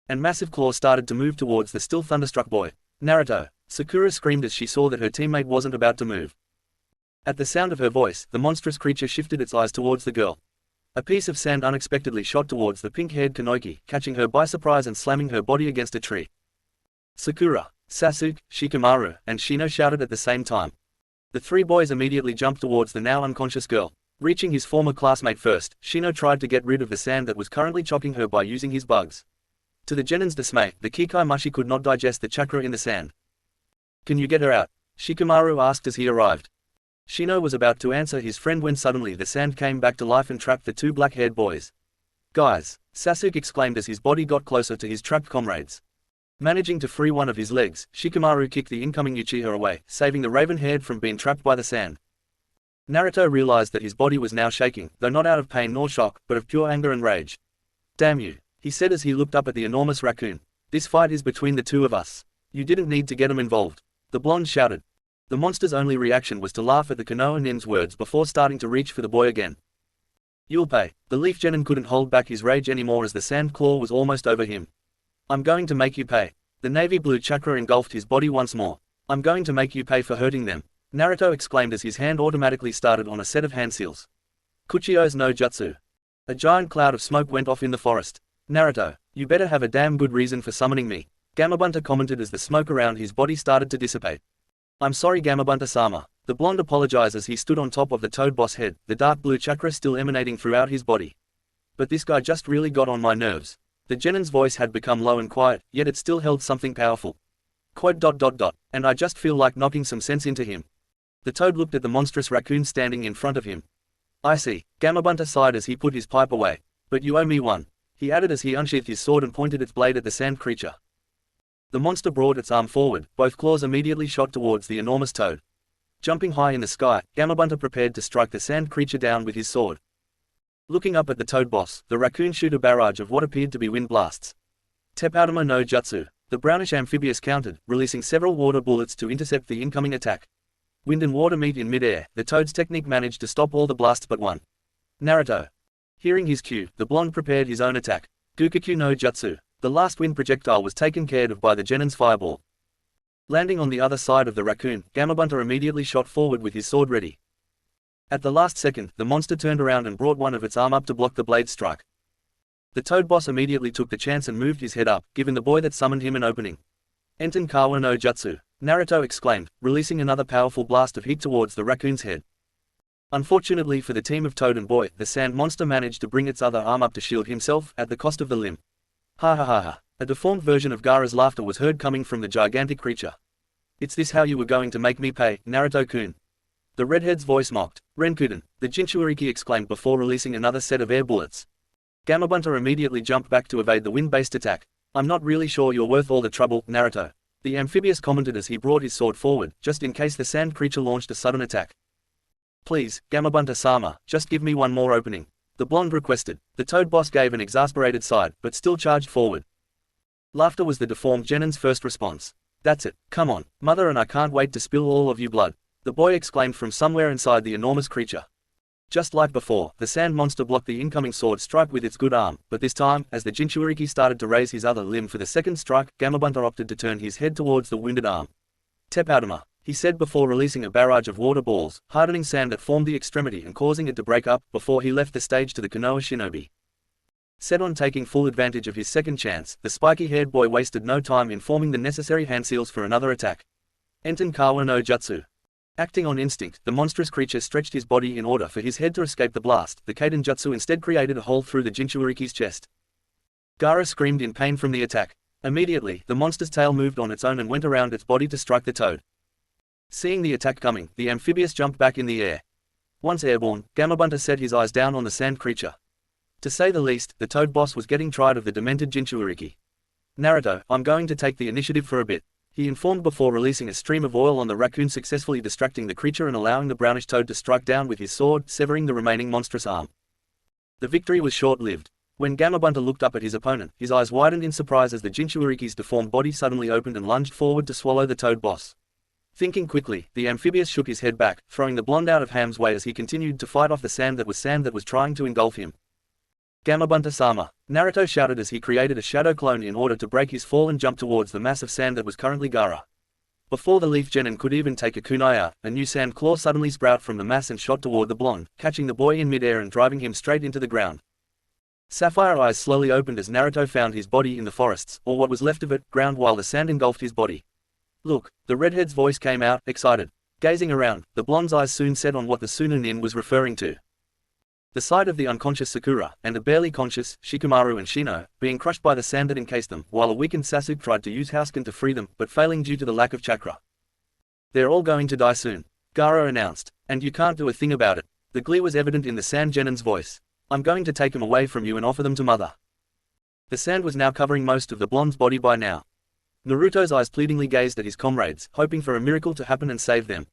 And massive claws started to move towards the still thunderstruck boy. "Naruto!" Sakura screamed as she saw that her teammate wasn't about to move. At the sound of her voice, the monstrous creature shifted its eyes towards the girl. A piece of sand unexpectedly shot towards the pink-haired Kanoki, catching her by surprise and slamming her body against a tree. Sakura, Sasuke, Shikamaru, and Shino shouted at the same time. The three boys immediately jumped towards the now unconscious girl. Reaching his former classmate first, Shino tried to get rid of the sand that was currently choking her by using his bugs. To the genin's dismay, the Kikai Mushi could not digest the chakra in the sand. "Can you get her out?" Shikamaru asked as he arrived. Shino was about to answer his friend when suddenly the sand came back to life and trapped the two black-haired boys. "Guys!" Sasuke exclaimed as his body got closer to his trapped comrades. Managing to free one of his legs, Shikamaru kicked the incoming Uchiha away, saving the raven-haired from being trapped by the sand. Naruto realized that his body was now shaking, though not out of pain nor shock, but of pure anger and rage. "Damn you," he said as he looked up at the enormous raccoon. "This fight is between the two of us. You didn't need to get him involved." The blonde shouted. The monster's only reaction was to laugh at the Konoha nin's words before starting to reach for the boy again. "You'll pay." The leaf genin couldn't hold back his rage anymore as the sand claw was almost over him. "I'm going to make you pay." The navy blue chakra engulfed his body once more. "I'm going to make you pay for hurting them," Naruto exclaimed as his hand automatically started on a set of hand seals. Kuchio's no jutsu. A giant cloud of smoke went off in the forest. "Naruto, you better have a damn good reason for summoning me," Gamabunta commented as the smoke around his body started to dissipate. "I'm sorry Gamabunta-sama." The blonde apologized as he stood on top of the toad boss head, the dark blue chakra still emanating throughout his body. "But this guy just really got on my nerves." The genin's voice had become low and quiet, yet it still held something powerful. "Quote ... and I just feel like knocking some sense into him." The toad looked at the monstrous raccoon standing in front of him. "I see." Gamabunta sighed as he put his pipe away. "But you owe me one," he added as he unsheathed his sword and pointed its blade at the sand creature. The monster brought its arm forward, both claws immediately shot towards the enormous toad. Jumping high in the sky, Gamabunta prepared to strike the sand creature down with his sword. Looking up at the toad boss, the raccoon shoot a barrage of what appeared to be wind blasts. Teppaudama no Jutsu. The brownish amphibious countered, releasing several water bullets to intercept the incoming attack. Wind and water meet in mid-air, the toad's technique managed to stop all the blasts but one. Naruto. Hearing his cue, the blonde prepared his own attack. Gukukyu no Jutsu. The last wind projectile was taken care of by the genin's fireball. Landing on the other side of the raccoon, Gamabunta immediately shot forward with his sword ready. At the last second, the monster turned around and brought one of its arm up to block the blade strike. The toad boss immediately took the chance and moved his head up, giving the boy that summoned him an opening. "Enten Kawa no Jutsu," Naruto exclaimed, releasing another powerful blast of heat towards the raccoon's head. Unfortunately for the team of Toad and Boy, the sand monster managed to bring its other arm up to shield himself, at the cost of the limb. Ha ha ha ha. A deformed version of Gaara's laughter was heard coming from the gigantic creature. "It's this how you were going to make me pay, Naruto-kun?" The redhead's voice mocked. "Renkuden," the Jinchuriki exclaimed before releasing another set of air bullets. Gamabunta immediately jumped back to evade the wind-based attack. "I'm not really sure you're worth all the trouble, Naruto," the amphibious commented as he brought his sword forward, just in case the sand creature launched a sudden attack. "Please, Gamabunta-sama, just give me one more opening," the blonde requested. The toad boss gave an exasperated sigh, but still charged forward. Laughter was the deformed genin's first response. "That's it, come on, mother, and I can't wait to spill all of you blood," the boy exclaimed from somewhere inside the enormous creature. Just like before, the sand monster blocked the incoming sword strike with its good arm, but this time, as the Jinchuriki started to raise his other limb for the second strike, Gamabunta opted to turn his head towards the wounded arm. "Teppaudama," he said before releasing a barrage of water balls, hardening sand that formed the extremity and causing it to break up before he left the stage to the Konoha shinobi. Set on taking full advantage of his second chance, the spiky-haired boy wasted no time in forming the necessary hand seals for another attack. Enten Kawa no Jutsu. Acting on instinct, the monstrous creature stretched his body in order for his head to escape the blast. The Kaiden Jutsu instead created a hole through the Jinchuriki's chest. Gaara screamed in pain from the attack. Immediately, the monster's tail moved on its own and went around its body to strike the toad. Seeing the attack coming, the amphibious jumped back in the air. Once airborne, Gamabunta set his eyes down on the sand creature. To say the least, the toad boss was getting tired of the demented Jinchuriki. Naruto, I'm going to take the initiative for a bit, he informed before releasing a stream of oil on the raccoon, successfully distracting the creature and allowing the brownish toad to strike down with his sword, severing the remaining monstrous arm. The victory was short-lived. When Gamabunta looked up at his opponent, his eyes widened in surprise as the Jinchuriki's deformed body suddenly opened and lunged forward to swallow the toad boss. Thinking quickly, the amphibious shook his head back, throwing the blonde out of harm's way as he continued to fight off the sand that was trying to engulf him. Gamabunta-sama, Naruto shouted as he created a shadow clone in order to break his fall and jump towards the mass of sand that was currently Gaara. Before the leaf genin could even take a kunai, a new sand claw suddenly sprouted from the mass and shot toward the blonde, catching the boy in midair and driving him straight into the ground. Sapphire eyes slowly opened as Naruto found his body in the forests, or what was left of it, ground while the sand engulfed his body. Look, the redhead's voice came out, excited. Gazing around, the blonde's eyes soon set on what the Sunanin was referring to. The sight of the unconscious Sakura, and the barely conscious Shikamaru and Shino, being crushed by the sand that encased them, while a weakened Sasuke tried to use Housken to free them, but failing due to the lack of chakra. They're all going to die soon, Gaara announced, and you can't do a thing about it. The glee was evident in the sand genin's voice. I'm going to take them away from you and offer them to Mother. The sand was now covering most of the blonde's body by now. Naruto's eyes pleadingly gazed at his comrades, hoping for a miracle to happen and save them.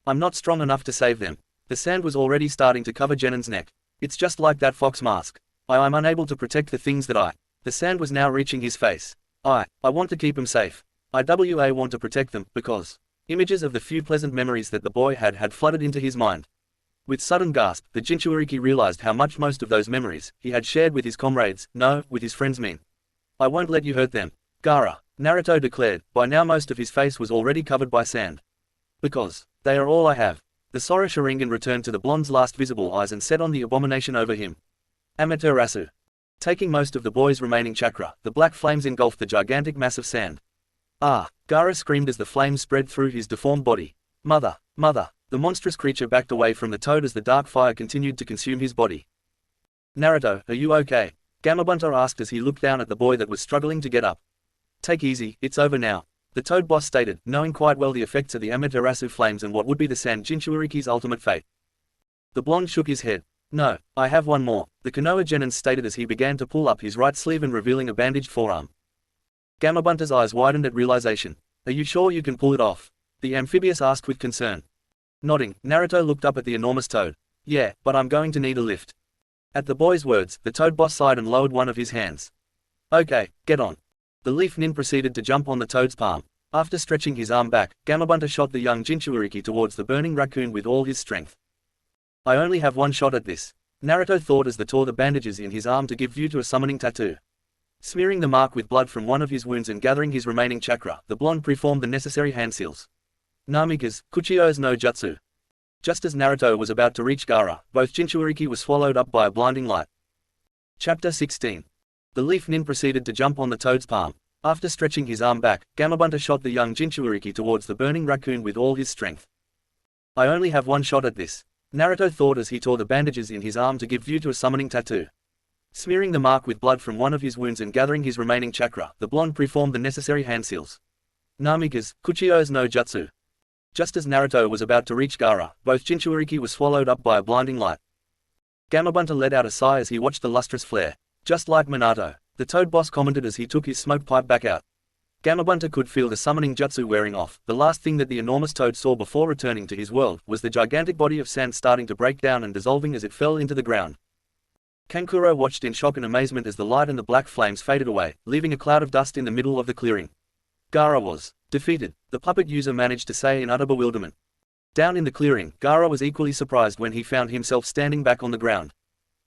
I'm not strong enough to save them. The sand was already starting to cover Genin's neck. It's just like that fox mask. I'm unable to protect the things that The sand was now reaching his face. I want to keep him safe. I want to protect them, because... Images of the few pleasant memories that the boy had flooded into his mind. With sudden gasp, the Jinchuriki realized how much most of those memories he had shared with his comrades, no, with his friends mean. I won't let you hurt them. Gaara, Naruto declared. By now most of his face was already covered by sand. Because, they are all I have. The Sora Sharingan returned to the blonde's last visible eyes and set on the abomination over him. Amaterasu. Taking most of the boy's remaining chakra, the black flames engulfed the gigantic mass of sand. Ah! Gaara screamed as the flames spread through his deformed body. Mother! Mother! The monstrous creature backed away from the toad as the dark fire continued to consume his body. Naruto, are you okay? Gamabunta asked as he looked down at the boy that was struggling to get up. Take easy, it's over now, the toad boss stated, knowing quite well the effects of the Amaterasu flames and what would be the Sand Jinchuriki's ultimate fate. The blonde shook his head. No, I have one more, the Konoha genin stated as he began to pull up his right sleeve and revealing a bandaged forearm. Gamabunta's eyes widened at realization. Are you sure you can pull it off? The amphibious asked with concern. Nodding, Naruto looked up at the enormous toad. Yeah, but I'm going to need a lift. At the boy's words, the toad boss sighed and lowered one of his hands. Okay, get on. The leaf nin proceeded to jump on the toad's palm. After stretching his arm back, Gamabunta shot the young Jinchuriki towards the burning raccoon with all his strength. I only have one shot at this, Naruto thought as they tore the bandages in his arm to give view to a summoning tattoo. Smearing the mark with blood from one of his wounds and gathering his remaining chakra, the blonde preformed the necessary hand seals. Namikaze, Kuchio's no Jutsu. Just as Naruto was about to reach Gaara, both Jinchuriki were swallowed up by a blinding light. Chapter 16. The leaf nin proceeded to jump on the toad's palm. After stretching his arm back, Gamabunta shot the young Jinchuriki towards the burning raccoon with all his strength. I only have one shot at this, Naruto thought as he tore the bandages in his arm to give view to a summoning tattoo. Smearing the mark with blood from one of his wounds and gathering his remaining chakra, the blonde preformed the necessary hand seals. Namikaze, Kuchio's no Jutsu. Just as Naruto was about to reach Gaara, both Jinchuriki were swallowed up by a blinding light. Gamabunta let out a sigh as he watched the lustrous flare. Just like Minato, the toad boss commented as he took his smoke pipe back out. Gamabunta could feel the summoning jutsu wearing off. The last thing that the enormous toad saw before returning to his world was the gigantic body of sand starting to break down and dissolving as it fell into the ground. Kankuro watched in shock and amazement as the light and the black flames faded away, leaving a cloud of dust in the middle of the clearing. Gaara was defeated, the puppet user managed to say in utter bewilderment. Down in the clearing, Gaara was equally surprised when he found himself standing back on the ground.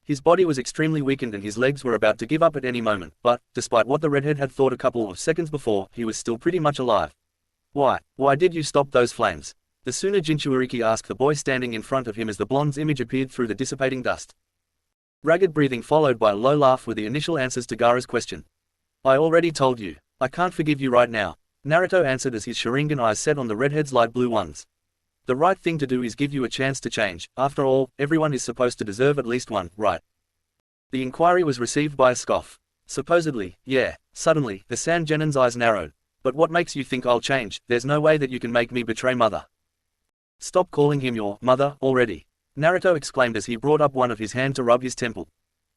His body was extremely weakened and his legs were about to give up at any moment, but, despite what the redhead had thought a couple of seconds before, he was still pretty much alive. Why did you stop those flames? The Suna Jinchuuriki asked the boy standing in front of him as the blonde's image appeared through the dissipating dust. Ragged breathing followed by a low laugh were the initial answers to Gaara's question. I already told you. I can't forgive you right now. Naruto answered as his Sharingan eyes set on the redhead's light blue ones. The right thing to do is give you a chance to change. After all, everyone is supposed to deserve at least one, right? The inquiry was received by a scoff. Supposedly, yeah. Suddenly, the Sand Genin's eyes narrowed. But what makes you think I'll change? There's no way that you can make me betray mother. Stop calling him your mother already. Naruto exclaimed as he brought up one of his hand to rub his temple.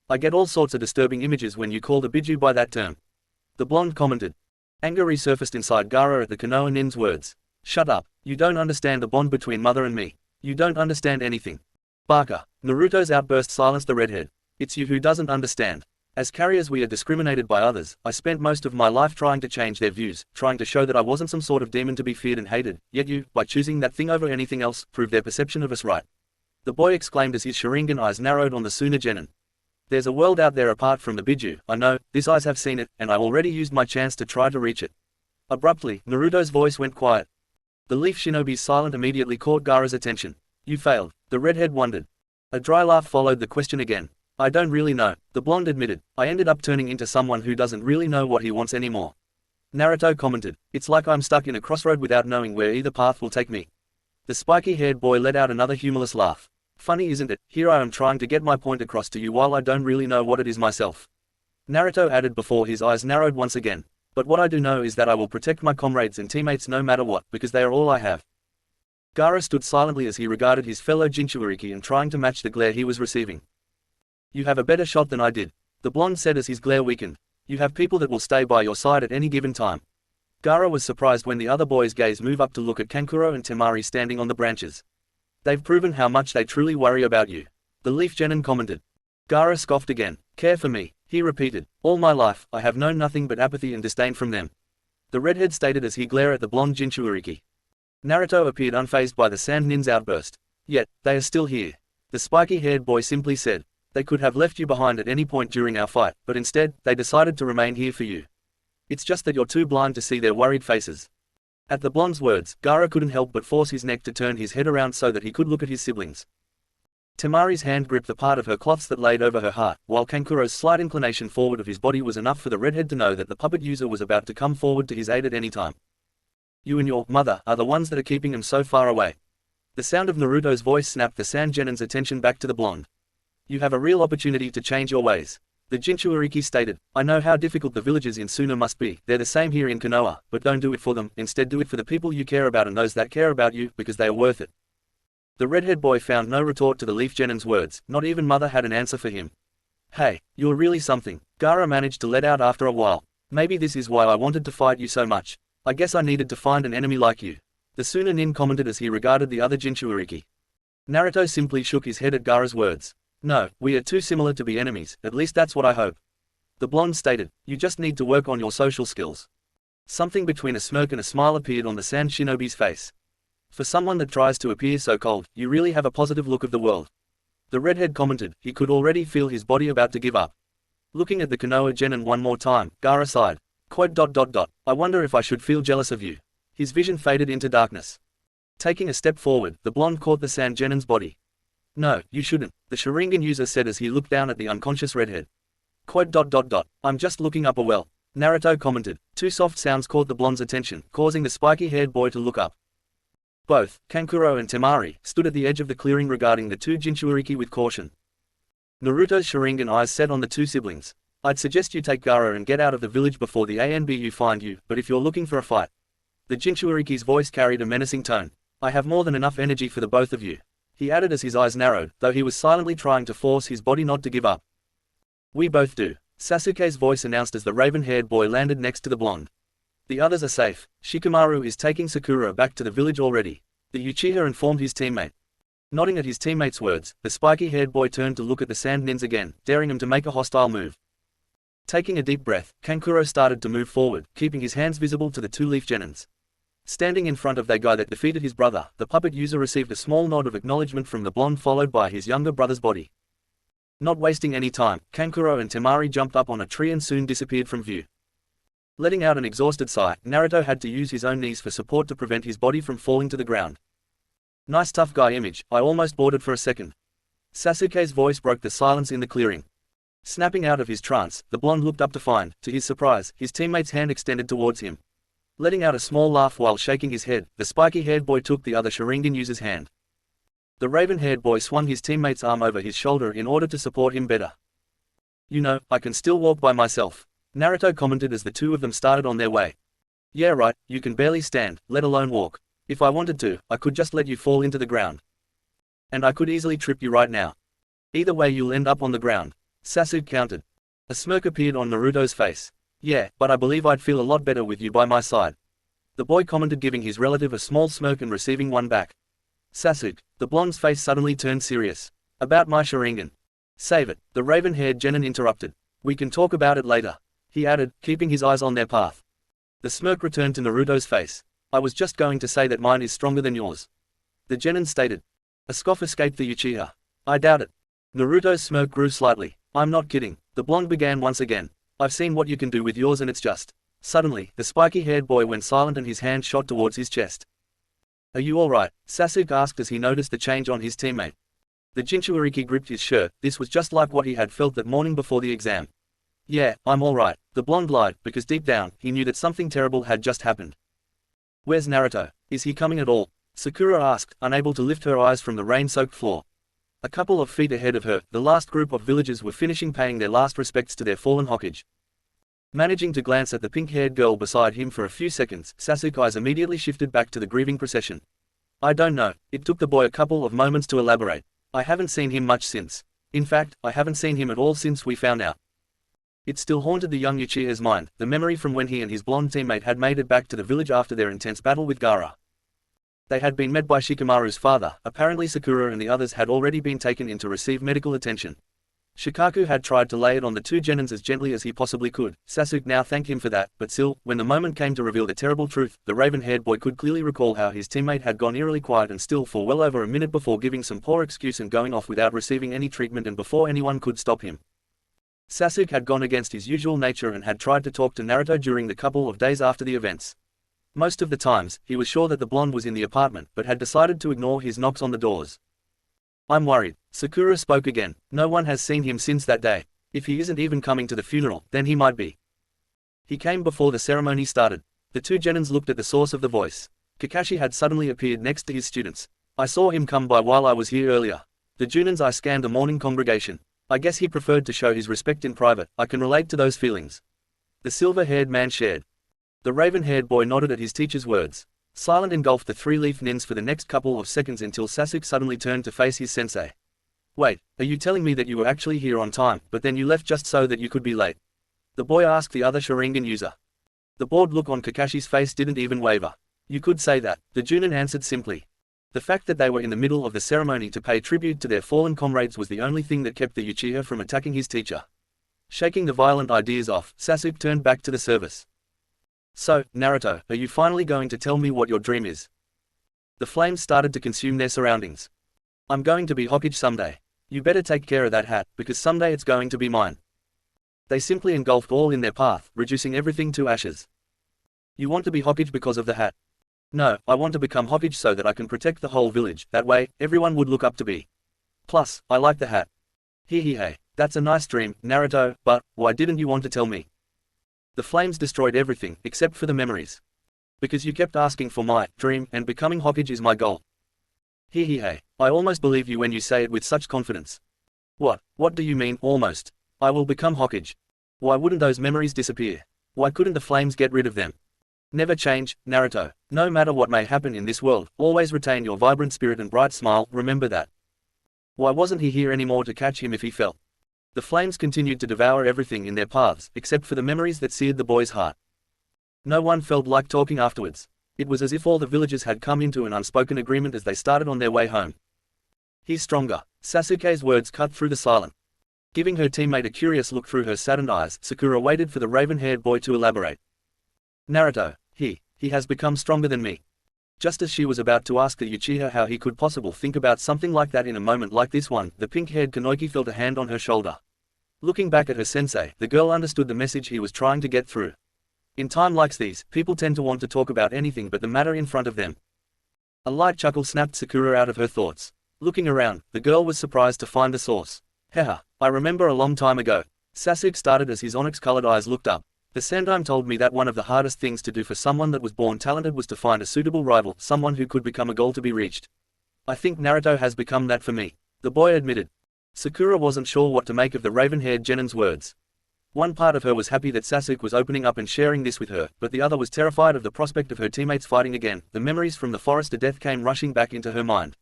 I get all sorts of disturbing images when you call the Biju by that term. The blonde commented. Anger resurfaced inside Gaara at the Konoha nin's words. Shut up. You don't understand the bond between mother and me. You don't understand anything. Baka. Naruto's outburst silenced the redhead. It's you who doesn't understand. As carriers we are discriminated by others. I spent most of my life trying to change their views, trying to show that I wasn't some sort of demon to be feared and hated, yet you, by choosing that thing over anything else, proved their perception of us right. The boy exclaimed as his Sharingan eyes narrowed on the Suna Genin. There's a world out there apart from the Biju, I know, these eyes have seen it, and I already used my chance to try to reach it. Abruptly, Naruto's voice went quiet. The Leaf Shinobi's silence immediately caught Gaara's attention. You failed. The redhead wondered. A dry laugh followed the question again. I don't really know, the blonde admitted. I ended up turning into someone who doesn't really know what he wants anymore. Naruto commented. It's like I'm stuck in a crossroad without knowing where either path will take me. The spiky-haired boy let out another humorless laugh. Funny isn't it, here I am trying to get my point across to you while I don't really know what it is myself. Naruto added before his eyes narrowed once again. But what I do know is that I will protect my comrades and teammates no matter what, because they are all I have. Gaara stood silently as he regarded his fellow Jinchuuriki and trying to match the glare he was receiving. You have a better shot than I did, the blonde said as his glare weakened. You have people that will stay by your side at any given time. Gaara was surprised when the other boys' gaze moved up to look at Kankuro and Temari standing on the branches. They've proven how much they truly worry about you. The Leaf Genin commented. Gaara scoffed again. Care for me, he repeated. All my life, I have known nothing but apathy and disdain from them. The redhead stated as he glared at the blonde Jinchuuriki. Naruto appeared unfazed by the Sand Nin's outburst. Yet, they are still here. The spiky-haired boy simply said. They could have left you behind at any point during our fight, but instead, they decided to remain here for you. It's just that you're too blind to see their worried faces. At the blonde's words, Gaara couldn't help but force his neck to turn his head around so that he could look at his siblings. Temari's hand gripped the part of her cloths that laid over her heart, while Kankuro's slight inclination forward of his body was enough for the redhead to know that the puppet user was about to come forward to his aid at any time. You and your mother are the ones that are keeping him so far away. The sound of Naruto's voice snapped the Sand Genin's attention back to the blonde. You have a real opportunity to change your ways. The Jinchuuriki stated, I know how difficult the villagers in Suna must be, they're the same here in Konoha, but don't do it for them, instead do it for the people you care about and those that care about you, because they are worth it. The redhead boy found no retort to the Leaf Genin's words, not even mother had an answer for him. Hey, you're really something, Gaara managed to let out after a while. Maybe this is why I wanted to fight you so much. I guess I needed to find an enemy like you. The Suna Nin commented as he regarded the other Jinchuuriki. Naruto simply shook his head at Gaara's words. No, we are too similar to be enemies, at least that's what I hope. The blonde stated, you just need to work on your social skills. Something between a smirk and a smile appeared on the Sand Shinobi's face. For someone that tries to appear so cold, you really have a positive look of the world. The redhead commented, he could already feel his body about to give up. Looking at the Konoha Genin one more time, Gaara sighed. Quote. I wonder if I should feel jealous of you. His vision faded into darkness. Taking a step forward, the blonde caught the Sand Genin's body. No, you shouldn't, the Sharingan user said as he looked down at the unconscious redhead. Quote. I'm just looking up a well. Naruto commented. Two soft sounds caught the blonde's attention, causing the spiky-haired boy to look up. Both, Kankuro and Temari, stood at the edge of the clearing regarding the two Jinchuuriki with caution. Naruto's Sharingan eyes set on the two siblings. I'd suggest you take Gaara and get out of the village before the ANBU find you, but if you're looking for a fight. The Jinchuuriki's voice carried a menacing tone. I have more than enough energy for the both of you. He added as his eyes narrowed, though he was silently trying to force his body not to give up. We both do, Sasuke's voice announced as the raven-haired boy landed next to the blonde. The others are safe. Shikamaru is taking Sakura back to the village already. The Uchiha informed his teammate. Nodding at his teammate's words, the spiky-haired boy turned to look at the Sand Nins again, daring him to make a hostile move. Taking a deep breath, Kankuro started to move forward, keeping his hands visible to the two Leaf Genins. Standing in front of the guy that defeated his brother, the puppet user received a small nod of acknowledgement from the blonde followed by his younger brother's body. Not wasting any time, Kankuro and Temari jumped up on a tree and soon disappeared from view. Letting out an exhausted sigh, Naruto had to use his own knees for support to prevent his body from falling to the ground. Nice tough guy image, I almost boarded for a second. Sasuke's voice broke the silence in the clearing. Snapping out of his trance, the blonde looked up to find, to his surprise, his teammate's hand extended towards him. Letting out a small laugh while shaking his head, the spiky-haired boy took the other Sharingan user's hand. The raven-haired boy swung his teammate's arm over his shoulder in order to support him better. You know, I can still walk by myself, Naruto commented as the two of them started on their way. Yeah right, you can barely stand, let alone walk. If I wanted to, I could just let you fall into the ground. And I could easily trip you right now. Either way you'll end up on the ground, Sasuke countered. A smirk appeared on Naruto's face. Yeah, but I believe I'd feel a lot better with you by my side, the boy commented, giving his relative a small smirk and receiving one back. Sasuke, the blonde's face suddenly turned serious. About my Sharingan. Save it, the raven-haired genin interrupted. We can talk about it later, he added, keeping his eyes on their path. The smirk returned to Naruto's face. I was just going to say that mine is stronger than yours, the genin stated. A scoff escaped the Uchiha. I doubt it. Naruto's smirk grew slightly. I'm not kidding, the blonde began once again. I've seen what you can do with yours and it's just. Suddenly, the spiky-haired boy went silent and his hand shot towards his chest. Are you alright? Sasuke asked as he noticed the change on his teammate. The Jinchuuriki gripped his shirt. This was just like what he had felt that morning before the exam. Yeah, I'm alright, the blonde lied, because deep down, he knew that something terrible had just happened. Where's Naruto? Is he coming at all? Sakura asked, unable to lift her eyes from the rain-soaked floor. A couple of feet ahead of her, the last group of villagers were finishing paying their last respects to their fallen Hokage. Managing to glance at the pink-haired girl beside him for a few seconds, Sasuke's eyes immediately shifted back to the grieving procession. I don't know, it took the boy a couple of moments to elaborate. I haven't seen him much since. In fact, I haven't seen him at all since we found out. It still haunted the young Uchiha's mind, the memory from when he and his blonde teammate had made it back to the village after their intense battle with Gaara. They had been met by Shikamaru's father. Apparently Sakura and the others had already been taken in to receive medical attention. Shikaku had tried to lay it on the two genins as gently as he possibly could. Sasuke now thanked him for that, but still, when the moment came to reveal the terrible truth, the raven-haired boy could clearly recall how his teammate had gone eerily quiet and still for well over a minute before giving some poor excuse and going off without receiving any treatment and before anyone could stop him. Sasuke had gone against his usual nature and had tried to talk to Naruto during the couple of days after the events. Most of the times, he was sure that the blonde was in the apartment but had decided to ignore his knocks on the doors. I'm worried, Sakura spoke again. No one has seen him since that day. If he isn't even coming to the funeral, then he might be. He came before the ceremony started. The two genins looked at the source of the voice. Kakashi had suddenly appeared next to his students. I saw him come by while I was here earlier. The Junins I scanned the morning congregation. I guess he preferred to show his respect in private. I can relate to those feelings, the silver-haired man shared. The raven-haired boy nodded at his teacher's words. Silent engulfed the three-leaf nins for the next couple of seconds until Sasuke suddenly turned to face his sensei. Wait, are you telling me that you were actually here on time, but then you left just so that you could be late? The boy asked the other Sharingan user. The bored look on Kakashi's face didn't even waver. You could say that, the Junin answered simply. The fact that they were in the middle of the ceremony to pay tribute to their fallen comrades was the only thing that kept the Uchiha from attacking his teacher. Shaking the violent ideas off, Sasuke turned back to the service. So, Naruto, are you finally going to tell me what your dream is? The flames started to consume their surroundings. I'm going to be Hokage someday. You better take care of that hat, because someday it's going to be mine. They simply engulfed all in their path, reducing everything to ashes. You want to be Hokage because of the hat? No, I want to become Hokage so that I can protect the whole village. That way, everyone would look up to me. Plus, I like the hat. Hey, that's a nice dream, Naruto, but why didn't you want to tell me? The flames destroyed everything, except for the memories. Because you kept asking for my dream, and becoming Hokage is my goal. Hey, I almost believe you when you say it with such confidence. What do you mean, almost? I will become Hokage. Why wouldn't those memories disappear? Why couldn't the flames get rid of them? Never change, Naruto. No matter what may happen in this world, always retain your vibrant spirit and bright smile, remember that. Why wasn't he here anymore to catch him if he fell? The flames continued to devour everything in their paths, except for the memories that seared the boy's heart. No one felt like talking afterwards. It was as if all the villagers had come into an unspoken agreement as they started on their way home. He's stronger. Sasuke's words cut through the silence. Giving her teammate a curious look through her saddened eyes, Sakura waited for the raven-haired boy to elaborate. Naruto, he has become stronger than me. Just as she was about to ask the Uchiha how he could possibly think about something like that in a moment like this one, the pink-haired Kanoiki felt a hand on her shoulder. Looking back at her sensei, the girl understood the message he was trying to get through. In time like these, people tend to want to talk about anything but the matter in front of them. A light chuckle snapped Sakura out of her thoughts. Looking around, the girl was surprised to find the source. Haha, I remember a long time ago. Sasuke started as his onyx-colored eyes looked up. The Sandime told me that one of the hardest things to do for someone that was born talented was to find a suitable rival, someone who could become a goal to be reached. I think Naruto has become that for me, the boy admitted. Sakura wasn't sure what to make of the raven-haired genin's words. One part of her was happy that Sasuke was opening up and sharing this with her, but the other was terrified of the prospect of her teammates fighting again. The memories from the forest of death came rushing back into her mind.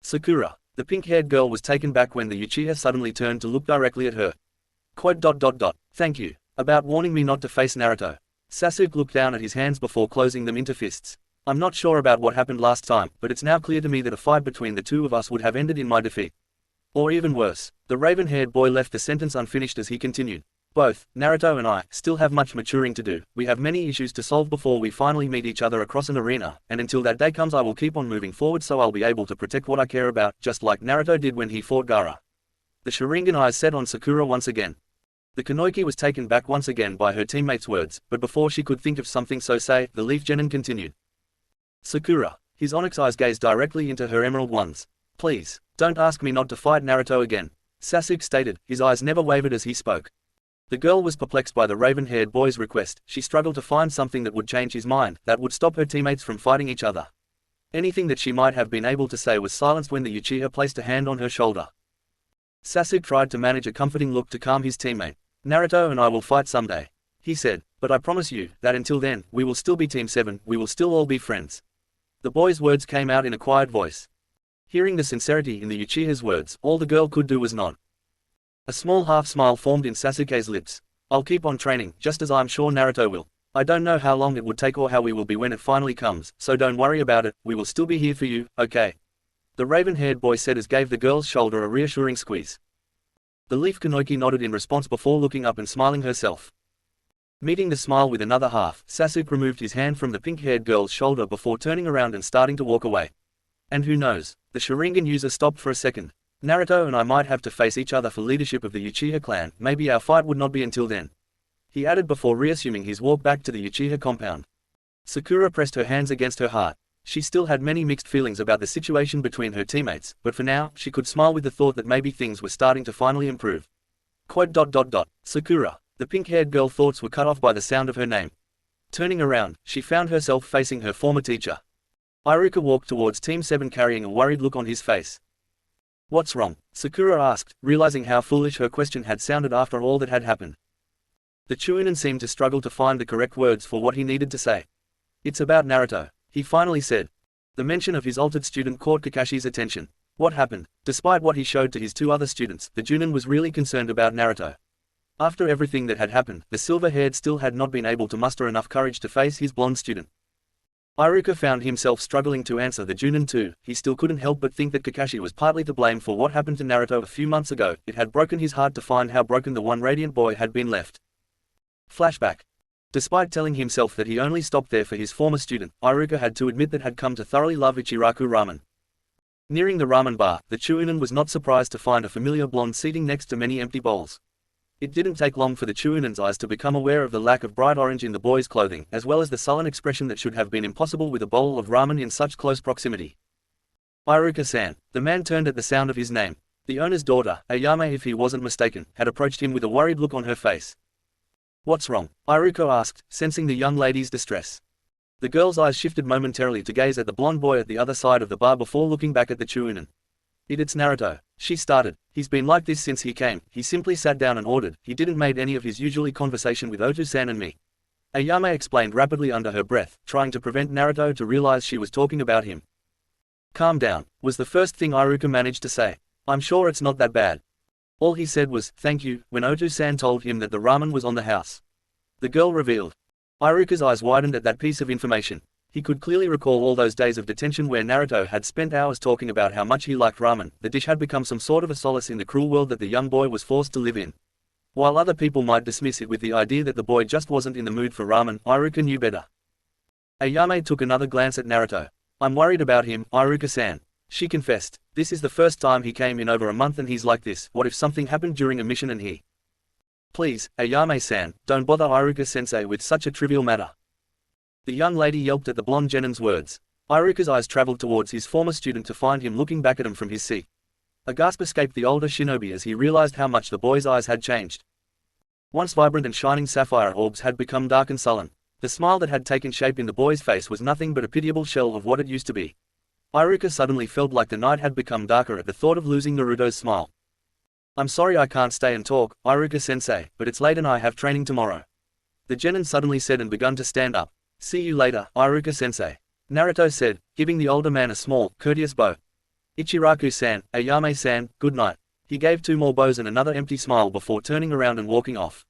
Sakura, the pink-haired girl, was taken back when the Uchiha suddenly turned to look directly at her. Thank you. About warning me not to face Naruto. Sasuke looked down at his hands before closing them into fists. I'm not sure about what happened last time, but it's now clear to me that a fight between the two of us would have ended in my defeat. Or even worse. The raven-haired boy left the sentence unfinished as he continued. Both, Naruto and I, still have much maturing to do. We have many issues to solve before we finally meet each other across an arena, and until that day comes I will keep on moving forward so I'll be able to protect what I care about, just like Naruto did when he fought Gaara. The Sharingan eyes set on Sakura once again. The Kunoichi was taken back once again by her teammate's words, but before she could think of something so say, the Leaf Genin continued. Sakura, his onyx eyes gazed directly into her emerald ones. Please, don't ask me not to fight Naruto again, Sasuke stated, his eyes never wavered as he spoke. The girl was perplexed by the raven-haired boy's request. She struggled to find something that would change his mind, that would stop her teammates from fighting each other. Anything that she might have been able to say was silenced when the Uchiha placed a hand on her shoulder. Sasuke tried to manage a comforting look to calm his teammate. Naruto and I will fight someday, he said, but I promise you, that until then, we will still be Team 7, we will still all be friends. The boy's words came out in a quiet voice. Hearing the sincerity in the Uchiha's words, all the girl could do was nod. A small half-smile formed in Sasuke's lips. I'll keep on training, just as I'm sure Naruto will. I don't know how long it would take or how we will be when it finally comes, so don't worry about it, we will still be here for you, okay? The raven-haired boy said as gave the girl's shoulder a reassuring squeeze. The Leaf Kunoichi nodded in response before looking up and smiling herself. Meeting the smile with another half, Sasuke removed his hand from the pink-haired girl's shoulder before turning around and starting to walk away. And who knows? The Sharingan user stopped for a second. Naruto and I might have to face each other for leadership of the Uchiha clan, maybe our fight would not be until then. He added before reassuming his walk back to the Uchiha compound. Sakura pressed her hands against her heart. She still had many mixed feelings about the situation between her teammates, but for now, she could smile with the thought that maybe things were starting to finally improve. Sakura, the pink-haired girl's thoughts were cut off by the sound of her name. Turning around, she found herself facing her former teacher. Iruka walked towards Team 7 carrying a worried look on his face. What's wrong? Sakura asked, realizing how foolish her question had sounded after all that had happened. The Chunin seemed to struggle to find the correct words for what he needed to say. It's about Naruto, he finally said. The mention of his altered student caught Kakashi's attention. What happened? Despite what he showed to his two other students, the Chunin was really concerned about Naruto. After everything that had happened, the silver-haired still had not been able to muster enough courage to face his blonde student. Iruka found himself struggling to answer the Chunin too. He still couldn't help but think that Kakashi was partly to blame for what happened to Naruto a few months ago. It had broken his heart to find how broken the one radiant boy had been left. Flashback. Despite telling himself that he only stopped there for his former student, Iruka had to admit that had come to thoroughly love Ichiraku ramen. Nearing the ramen bar, the Chunin was not surprised to find a familiar blonde seating next to many empty bowls. It didn't take long for the Chunin's eyes to become aware of the lack of bright orange in the boy's clothing, as well as the sullen expression that should have been impossible with a bowl of ramen in such close proximity. Iruka-san, the man turned at the sound of his name. The owner's daughter, Ayame if he wasn't mistaken, had approached him with a worried look on her face. What's wrong? Iruka asked, sensing the young lady's distress. The girl's eyes shifted momentarily to gaze at the blonde boy at the other side of the bar before looking back at the Chunin. It's Naruto, she started. He's been like this since he came. He simply sat down and ordered. He didn't make any of his usually conversation with Oto-san and me. Ayame explained rapidly under her breath, trying to prevent Naruto to realize she was talking about him. Calm down, was the first thing Iruka managed to say. I'm sure it's not that bad. All he said was, thank you, when Oto-san told him that the ramen was on the house. The girl revealed. Iruka's eyes widened at that piece of information. He could clearly recall all those days of detention where Naruto had spent hours talking about how much he liked ramen. The dish had become some sort of a solace in the cruel world that the young boy was forced to live in. While other people might dismiss it with the idea that the boy just wasn't in the mood for ramen, Iruka knew better. Ayame took another glance at Naruto. I'm worried about him, Iruka-san. She confessed. This is the first time he came in over a month and he's like this. What if something happened during a mission and he Please, Ayame-san, don't bother Iruka-sensei with such a trivial matter. The young lady yelped at the blonde genin's words. Iruka's eyes traveled towards his former student to find him looking back at him from his seat. A gasp escaped the older shinobi as he realized how much the boy's eyes had changed. Once vibrant and shining sapphire orbs had become dark and sullen. The smile that had taken shape in the boy's face was nothing but a pitiable shell of what it used to be. Iruka suddenly felt like the night had become darker at the thought of losing Naruto's smile. I'm sorry I can't stay and talk, Iruka-sensei, but it's late and I have training tomorrow. The genin suddenly said and began to stand up. See you later, Iruka-sensei. Naruto said, giving the older man a small, courteous bow. Ichiraku-san, Ayame-san, good night. He gave 2 more bows and another empty smile before turning around and walking off.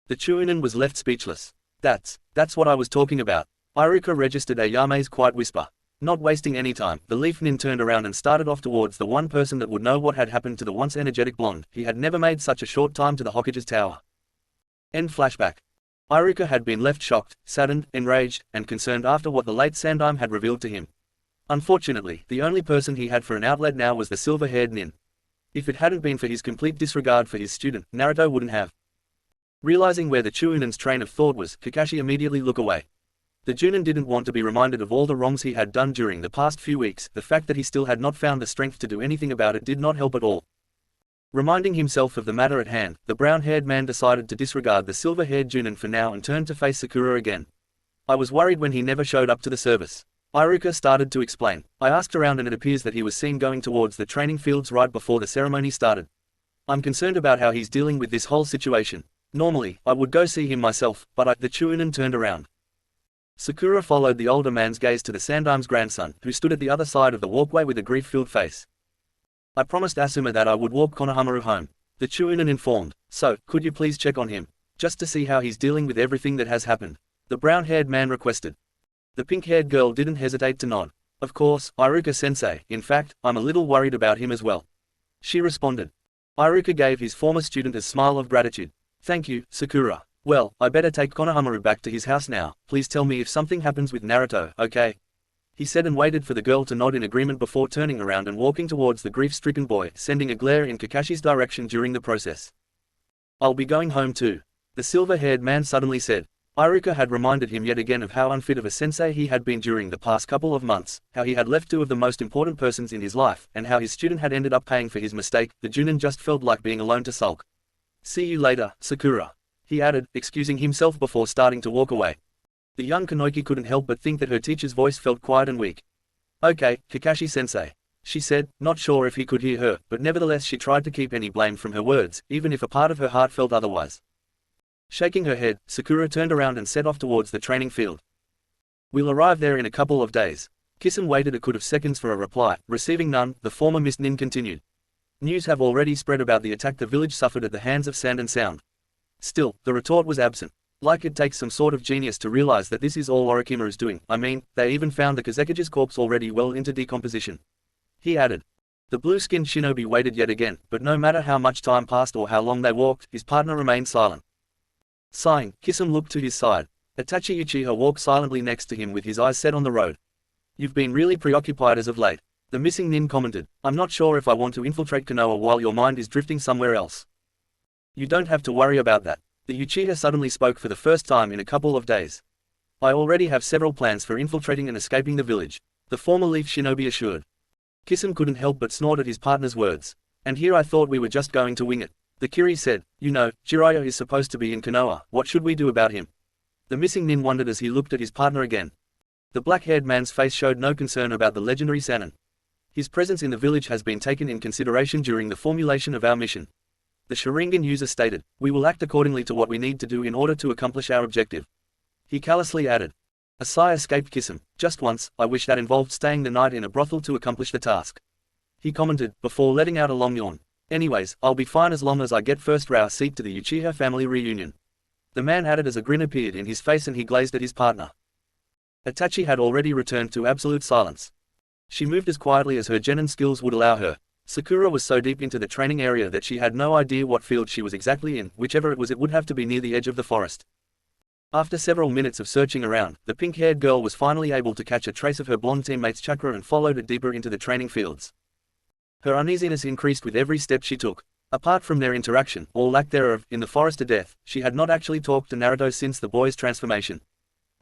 The Chunin was left speechless. That's what I was talking about. Iruka registered Ayame's quiet whisper. Not wasting any time, the leaf nin turned around and started off towards the one person that would know what had happened to the once energetic blonde. He had never made such a short time to the Hokage's tower. End flashback. Iruka had been left shocked, saddened, enraged, and concerned after what the late Sandaime had revealed to him. Unfortunately, the only person he had for an outlet now was the silver-haired nin. If it hadn't been for his complete disregard for his student, Naruto wouldn't have. Realizing where the Chunin's train of thought was, Kakashi immediately looked away. The Junin didn't want to be reminded of all the wrongs he had done during the past few weeks. The fact that he still had not found the strength to do anything about it did not help at all. Reminding himself of the matter at hand, the brown-haired man decided to disregard the silver-haired Junin for now and turned to face Sakura again. I was worried when he never showed up to the service. Iruka started to explain. I asked around and it appears that he was seen going towards the training fields right before the ceremony started. I'm concerned about how he's dealing with this whole situation. Normally, I would go see him myself, but the Chunin turned around. Sakura followed the older man's gaze to the Sandaime's grandson, who stood at the other side of the walkway with a grief-filled face. I promised Asuma that I would walk Konohamaru home. The Chunin informed. So, could you please check on him? Just to see how he's dealing with everything that has happened. The brown-haired man requested. The pink-haired girl didn't hesitate to nod. Of course, Iruka-sensei, in fact, I'm a little worried about him as well. She responded. Iruka gave his former student a smile of gratitude. Thank you, Sakura. Well, I better take Konohamaru back to his house now. Please tell me if something happens with Naruto, okay? He said and waited for the girl to nod in agreement before turning around and walking towards the grief-stricken boy, sending a glare in Kakashi's direction during the process. I'll be going home too. The silver-haired man suddenly said. Iruka had reminded him yet again of how unfit of a sensei he had been during the past couple of months, how he had left 2 of the most important persons in his life, and how his student had ended up paying for his mistake. The Junin just felt like being alone to sulk. See you later, Sakura. He added, excusing himself before starting to walk away. The young Kunoichi couldn't help but think that her teacher's voice felt quiet and weak. Okay, Kakashi-sensei. She said, not sure if he could hear her, but nevertheless she tried to keep any blame from her words, even if a part of her heart felt otherwise. Shaking her head, Sakura turned around and set off towards the training field. We'll arrive there in a couple of days. Kisum waited a could of seconds for a reply, receiving none. The former Miss Nin continued. News have already spread about the attack the village suffered at the hands of Sand and Sound. Still, the retort was absent. Like it takes some sort of genius to realize that this is all Orochimaru's doing. I mean, they even found the Kazekage's corpse already well into decomposition. He added. The blue-skinned shinobi waited yet again, but no matter how much time passed or how long they walked, his partner remained silent. Sighing, Kisum looked to his side. Itachi Uchiha walked silently next to him with his eyes set on the road. You've been really preoccupied as of late. The missing nin commented. I'm not sure if I want to infiltrate Konoha while your mind is drifting somewhere else. You don't have to worry about that. The Uchiha suddenly spoke for the first time in a couple of days. I already have several plans for infiltrating and escaping the village, the former leaf shinobi assured. Kisum couldn't help but snort at his partner's words. And here I thought we were just going to wing it. The Kiri said, you know, Jiraiya is supposed to be in Konoha. What should we do about him? The missing nin wondered as he looked at his partner again. The black-haired man's face showed no concern about the legendary Sannin. His presence in the village has been taken in consideration during the formulation of our mission. The Sharingan user stated, we will act accordingly to what we need to do in order to accomplish our objective. He callously added. A sigh escaped Kisum. Just once, I wish that involved staying the night in a brothel to accomplish the task. He commented, before letting out a long yawn. Anyways, I'll be fine as long as I get first row seat to the Uchiha family reunion. The man added as a grin appeared in his face and he glazed at his partner. Itachi had already returned to absolute silence. She moved as quietly as her genin skills would allow her. Sakura was so deep into the training area that she had no idea what field she was exactly in. Whichever it was, it would have to be near the edge of the forest. After several minutes of searching around, the pink-haired girl was finally able to catch a trace of her blonde teammate's chakra and followed it deeper into the training fields. Her uneasiness increased with every step she took. Apart from their interaction, or lack thereof, in the Forest of Death, she had not actually talked to Naruto since the boy's transformation.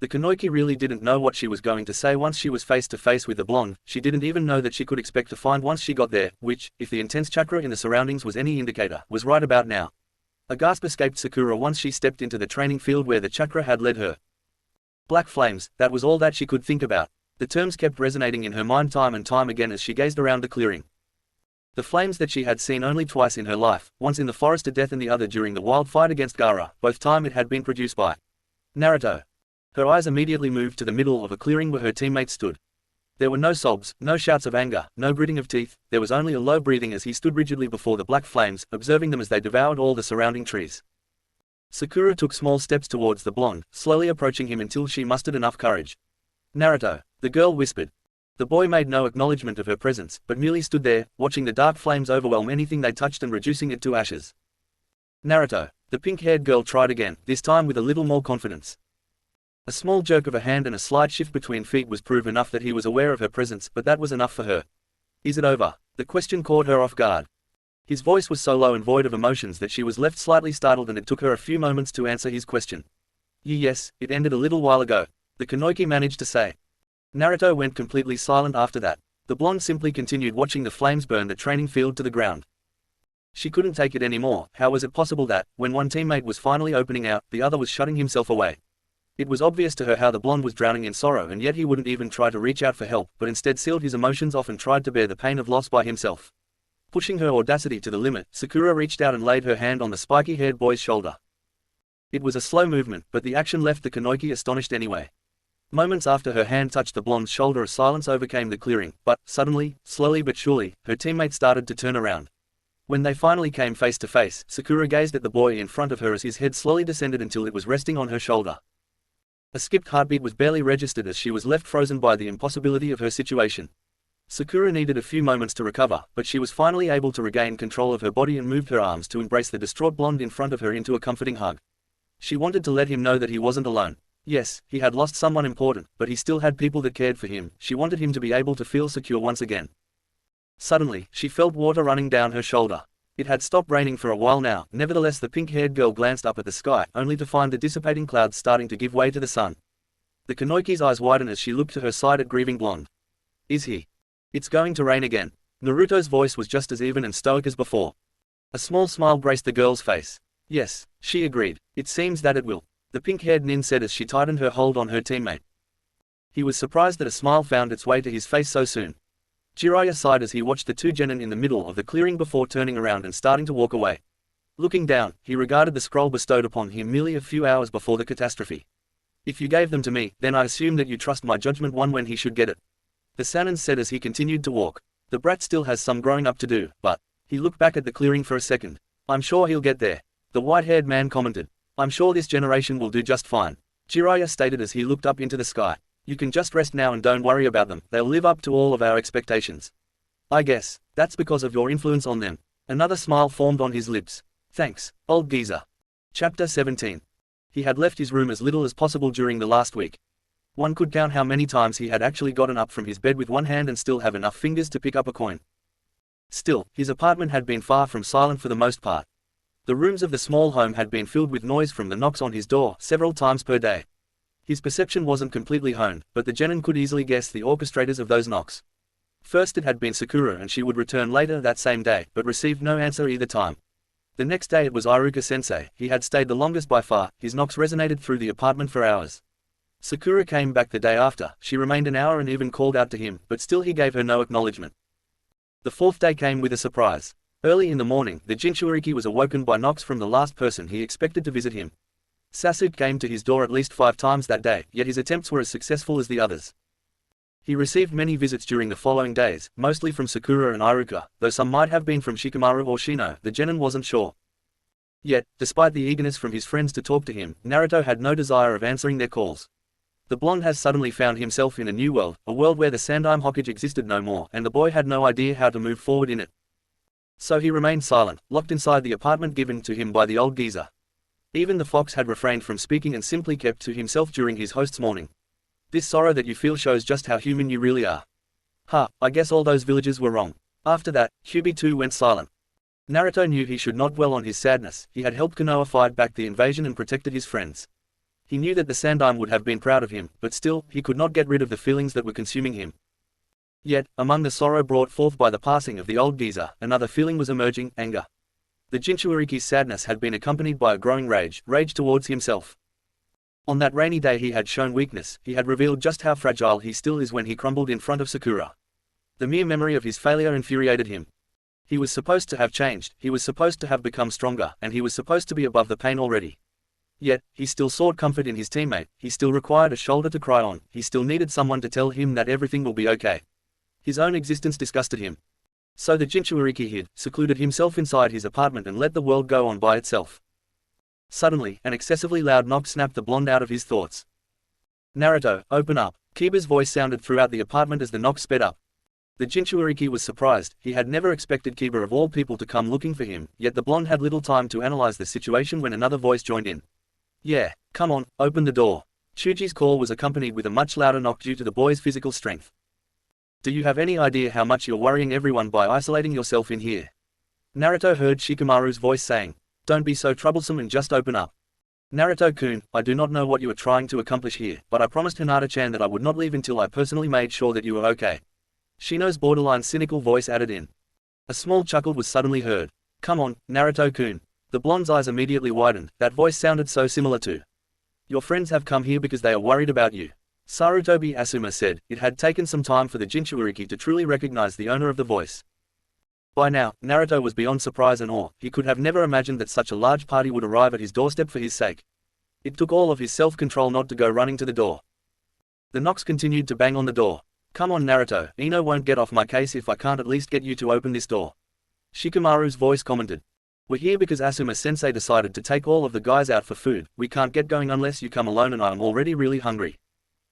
The Kunoichi really didn't know what she was going to say once she was face to face with the blonde. She didn't even know that she could expect to find once she got there, which, if the intense chakra in the surroundings was any indicator, was right about now. A gasp escaped Sakura once she stepped into the training field where the chakra had led her. Black flames, that was all that she could think about. The terms kept resonating in her mind time and time again as she gazed around the clearing. The flames that she had seen only twice in her life, once in the Forest of Death and the other during the wild fight against Gaara, both time it had been produced by Naruto. Her eyes immediately moved to the middle of a clearing where her teammates stood. There were no sobs, no shouts of anger, no gritting of teeth, there was only a low breathing as he stood rigidly before the black flames, observing them as they devoured all the surrounding trees. Sakura took small steps towards the blonde, slowly approaching him until she mustered enough courage. "Naruto," the girl whispered. The boy made no acknowledgement of her presence, but merely stood there, watching the dark flames overwhelm anything they touched and reducing it to ashes. "Naruto," the pink-haired girl tried again, this time with a little more confidence. A small jerk of a hand and a slight shift between feet was proof enough that he was aware of her presence, but that was enough for her. "Is it over?" The question caught her off guard. His voice was so low and void of emotions that she was left slightly startled, and it took her a few moments to answer his question. Yes, it ended a little while ago," the Kunoichi managed to say. Naruto went completely silent after that. The blonde simply continued watching the flames burn the training field to the ground. She couldn't take it anymore. How was it possible that, when one teammate was finally opening out, the other was shutting himself away? It was obvious to her how the blonde was drowning in sorrow, and yet he wouldn't even try to reach out for help, but instead sealed his emotions off and tried to bear the pain of loss by himself. Pushing her audacity to the limit, Sakura reached out and laid her hand on the spiky-haired boy's shoulder. It was a slow movement, but the action left the Kunoichi astonished anyway. Moments after her hand touched the blonde's shoulder, a silence overcame the clearing, but, suddenly, slowly but surely, her teammates started to turn around. When they finally came face to face, Sakura gazed at the boy in front of her as his head slowly descended until it was resting on her shoulder. A skipped heartbeat was barely registered as she was left frozen by the impossibility of her situation. Sakura needed a few moments to recover, but she was finally able to regain control of her body and moved her arms to embrace the distraught blonde in front of her into a comforting hug. She wanted to let him know that he wasn't alone. Yes, he had lost someone important, but he still had people that cared for him. She wanted him to be able to feel secure once again. Suddenly, she felt water running down her shoulder. It had stopped raining for a while now. Nevertheless, the pink-haired girl glanced up at the sky, only to find the dissipating clouds starting to give way to the sun. The Kunoichi's eyes widened as she looked to her side at grieving blonde. "Is he? It's going to rain again." Naruto's voice was just as even and stoic as before. A small smile graced the girl's face. "Yes," she agreed. "It seems that it will," the pink-haired nin said as she tightened her hold on her teammate. He was surprised that a smile found its way to his face so soon. Jiraiya sighed as he watched the two genin in the middle of the clearing before turning around and starting to walk away. Looking down, he regarded the scroll bestowed upon him merely a few hours before the catastrophe. "If you gave them to me, then I assume that you trust my judgment one when he should get it," the Sannin said as he continued to walk. "The brat still has some growing up to do, but..." He looked back at the clearing for a second. "I'm sure he'll get there," the white-haired man commented. "I'm sure this generation will do just fine," Jiraiya stated as he looked up into the sky. "You can just rest now and don't worry about them. They'll live up to all of our expectations. I guess that's because of your influence on them." Another smile formed on his lips. "Thanks, old geezer." Chapter 17. He had left his room as little as possible during the last week. One could count how many times he had actually gotten up from his bed with one hand and still have enough fingers to pick up a coin. Still, his apartment had been far from silent for the most part. The rooms of the small home had been filled with noise from the knocks on his door several times per day. His perception wasn't completely honed, but the genin could easily guess the orchestrators of those knocks. First it had been Sakura, and she would return later that same day, but received no answer either time. The next day it was Iruka-sensei. He had stayed the longest by far. His knocks resonated through the apartment for hours. Sakura came back the day after. She remained an hour and even called out to him, but still he gave her no acknowledgement. The fourth day came with a surprise. Early in the morning, the Jinchuuriki was awoken by knocks from the last person he expected to visit him. Sasuke came to his door at least 5 times that day, yet his attempts were as successful as the others. He received many visits during the following days, mostly from Sakura and Iruka, though some might have been from Shikamaru or Shino. The genin wasn't sure. Yet, despite the eagerness from his friends to talk to him, Naruto had no desire of answering their calls. The blonde has suddenly found himself in a new world, a world where the Sandaime Hokage existed no more, and the boy had no idea how to move forward in it. So he remained silent, locked inside the apartment given to him by the old geezer. Even the fox had refrained from speaking and simply kept to himself during his host's mourning. "This sorrow that you feel shows just how human you really are. I guess all those villagers were wrong." After that, Kyubi too went silent. Naruto knew he should not dwell on his sadness. He had helped Konoha fight back the invasion and protected his friends. He knew that the Sandaime would have been proud of him, but still, he could not get rid of the feelings that were consuming him. Yet, among the sorrow brought forth by the passing of the old geezer, another feeling was emerging: anger. The Jinchuriki's sadness had been accompanied by a growing rage towards himself. On that rainy day he had shown weakness, he had revealed just how fragile he still is when he crumbled in front of Sakura. The mere memory of his failure infuriated him. He was supposed to have changed, he was supposed to have become stronger, and he was supposed to be above the pain already. Yet, he still sought comfort in his teammate, he still required a shoulder to cry on, he still needed someone to tell him that everything will be okay. His own existence disgusted him. So the Jinchuriki hid, secluded himself inside his apartment and let the world go on by itself. Suddenly, an excessively loud knock snapped the blonde out of his thoughts. "Naruto, open up." Kiba's voice sounded throughout the apartment as the knock sped up. The Jinchuriki was surprised, he had never expected Kiba of all people to come looking for him, yet the blonde had little time to analyze the situation when another voice joined in. "Yeah, come on, open the door." Chuji's call was accompanied with a much louder knock due to the boy's physical strength. "Do you have any idea how much you're worrying everyone by isolating yourself in here?" Naruto heard Shikamaru's voice saying. "Don't be so troublesome and just open up." "Naruto-kun, I do not know what you are trying to accomplish here, but I promised Hinata-chan that I would not leave until I personally made sure that you were okay." Shino's borderline cynical voice added in. A small chuckle was suddenly heard. "Come on, Naruto-kun." The blonde's eyes immediately widened, that voice sounded so similar to. "Your friends have come here because they are worried about you." Sarutobi Asuma said. It had taken some time for the Jinchuriki to truly recognize the owner of the voice. By now, Naruto was beyond surprise and awe. He could have never imagined that such a large party would arrive at his doorstep for his sake. It took all of his self-control not to go running to the door. The knocks continued to bang on the door. "Come on Naruto, Ino won't get off my case if I can't at least get you to open this door." Shikamaru's voice commented. "We're here because Asuma-sensei decided to take all of the guys out for food. We can't get going unless you come alone and I am already really hungry."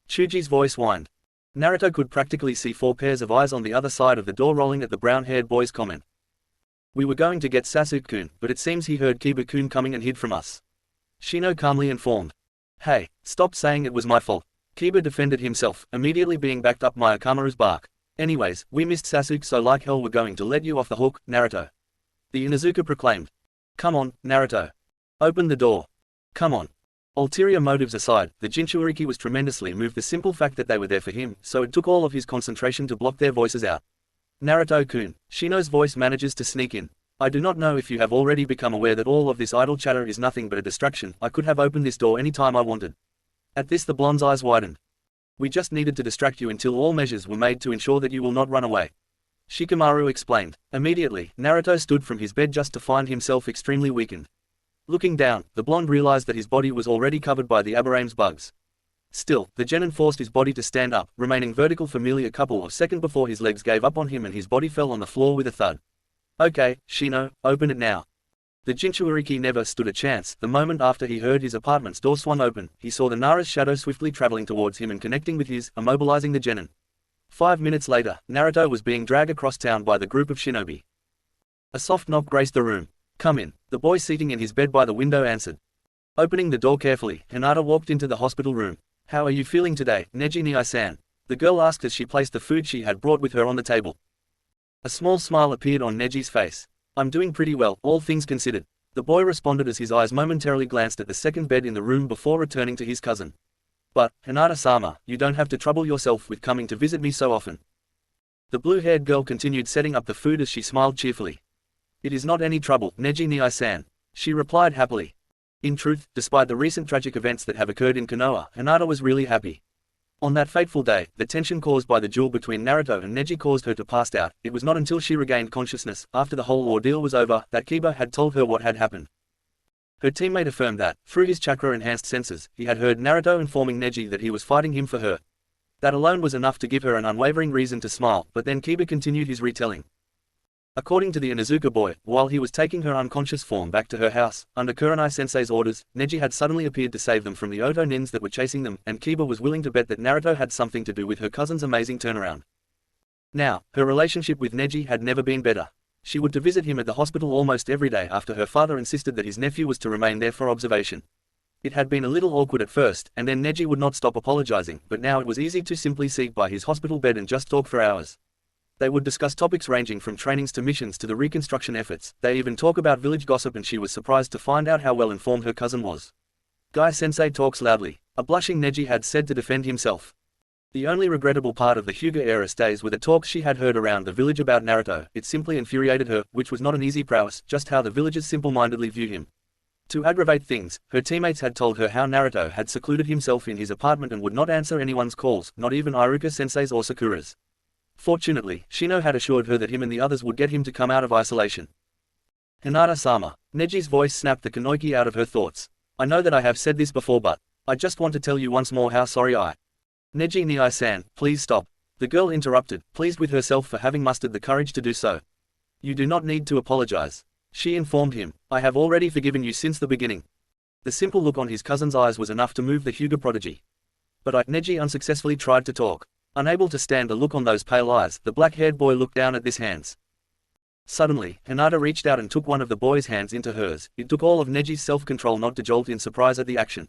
Chuji's voice whined. Naruto could practically see 4 pairs of eyes on the other side of the door rolling at the brown-haired boy's comment. "We were going to get Sasuke-kun, but it seems he heard Kiba-kun coming and hid from us." Shino calmly informed. "Hey, stop saying it was my fault." Kiba defended himself, immediately being backed up by Akamaru's bark. "Anyways, we missed Sasuke, so like hell we're going to let you off the hook, Naruto." The Inuzuka proclaimed. "Come on, Naruto. Open the door. Come on." Ulterior motives aside, the Jinchuriki was tremendously moved the simple fact that they were there for him, so it took all of his concentration to block their voices out. "Naruto-kun." Shino's voice manages to sneak in. "I do not know if you have already become aware that all of this idle chatter is nothing but a distraction. I could have opened this door any time I wanted." At this the blonde's eyes widened. "We just needed to distract you until all measures were made to ensure that you will not run away." Shikamaru explained. Immediately, Naruto stood from his bed just to find himself extremely weakened. Looking down, the blonde realized that his body was already covered by the Aberrame's bugs. Still, the genin forced his body to stand up, remaining vertical for merely a couple of seconds before his legs gave up on him and his body fell on the floor with a thud. "Okay, Shino, open it now." The Jinchuriki never stood a chance. The moment after he heard his apartment's door swung open, he saw the Nara's shadow swiftly traveling towards him and connecting with his, immobilizing the genin. 5 minutes later, Naruto was being dragged across town by the group of shinobi. A soft knock graced the room. "Come in." The boy seating in his bed by the window answered. Opening the door carefully, Hinata walked into the hospital room. "How are you feeling today, Neji Ni-san?" the girl asked as she placed the food she had brought with her on the table. A small smile appeared on Neji's face. "I'm doing pretty well, all things considered." The boy responded as his eyes momentarily glanced at the second bed in the room before returning to his cousin. "But, Hinata-sama, you don't have to trouble yourself with coming to visit me so often." The blue-haired girl continued setting up the food as she smiled cheerfully. "It is not any trouble, Neji Ni-san," she replied happily. In truth, despite the recent tragic events that have occurred in Konoha, Hinata was really happy. On that fateful day, the tension caused by the duel between Naruto and Neji caused her to pass out. It was not until she regained consciousness, after the whole ordeal was over, that Kiba had told her what had happened. Her teammate affirmed that, through his chakra-enhanced senses, he had heard Naruto informing Neji that he was fighting him for her. That alone was enough to give her an unwavering reason to smile, but then Kiba continued his retelling. According to the Inuzuka boy, while he was taking her unconscious form back to her house, under Kurenai-sensei's orders, Neji had suddenly appeared to save them from the Oto nins that were chasing them, and Kiba was willing to bet that Naruto had something to do with her cousin's amazing turnaround. Now, her relationship with Neji had never been better. She would to visit him at the hospital almost every day after her father insisted that his nephew was to remain there for observation. It had been a little awkward at first, and then Neji would not stop apologizing, but now it was easy to simply sit by his hospital bed and just talk for hours. They would discuss topics ranging from trainings to missions to the reconstruction efforts. They even talk about village gossip, and she was surprised to find out how well informed her cousin was. Guy-sensei talks loudly. A blushing Neji had said to defend himself. The only regrettable part of the Hyuga era stays with the talks she had heard around the village about Naruto. It simply infuriated her, which was not an easy prowess, just how the villagers simple-mindedly view him. To aggravate things, her teammates had told her how Naruto had secluded himself in his apartment and would not answer anyone's calls, not even Iruka-sensei's or Sakura's. Fortunately, Shino had assured her that him and the others would get him to come out of isolation. Hinata-sama. Neji's voice snapped the Kanoiki out of her thoughts. I know that I have said this before, but I just want to tell you once more how sorry I. Neji Ni-san, please stop. The girl interrupted, pleased with herself for having mustered the courage to do so. You do not need to apologize. She informed him, I have already forgiven you since the beginning. The simple look on his cousin's eyes was enough to move the Hyuga prodigy. But Neji unsuccessfully tried to talk. Unable to stand the look on those pale eyes, the black-haired boy looked down at his hands. Suddenly, Hinata reached out and took one of the boy's hands into hers. It took all of Neji's self-control not to jolt in surprise at the action.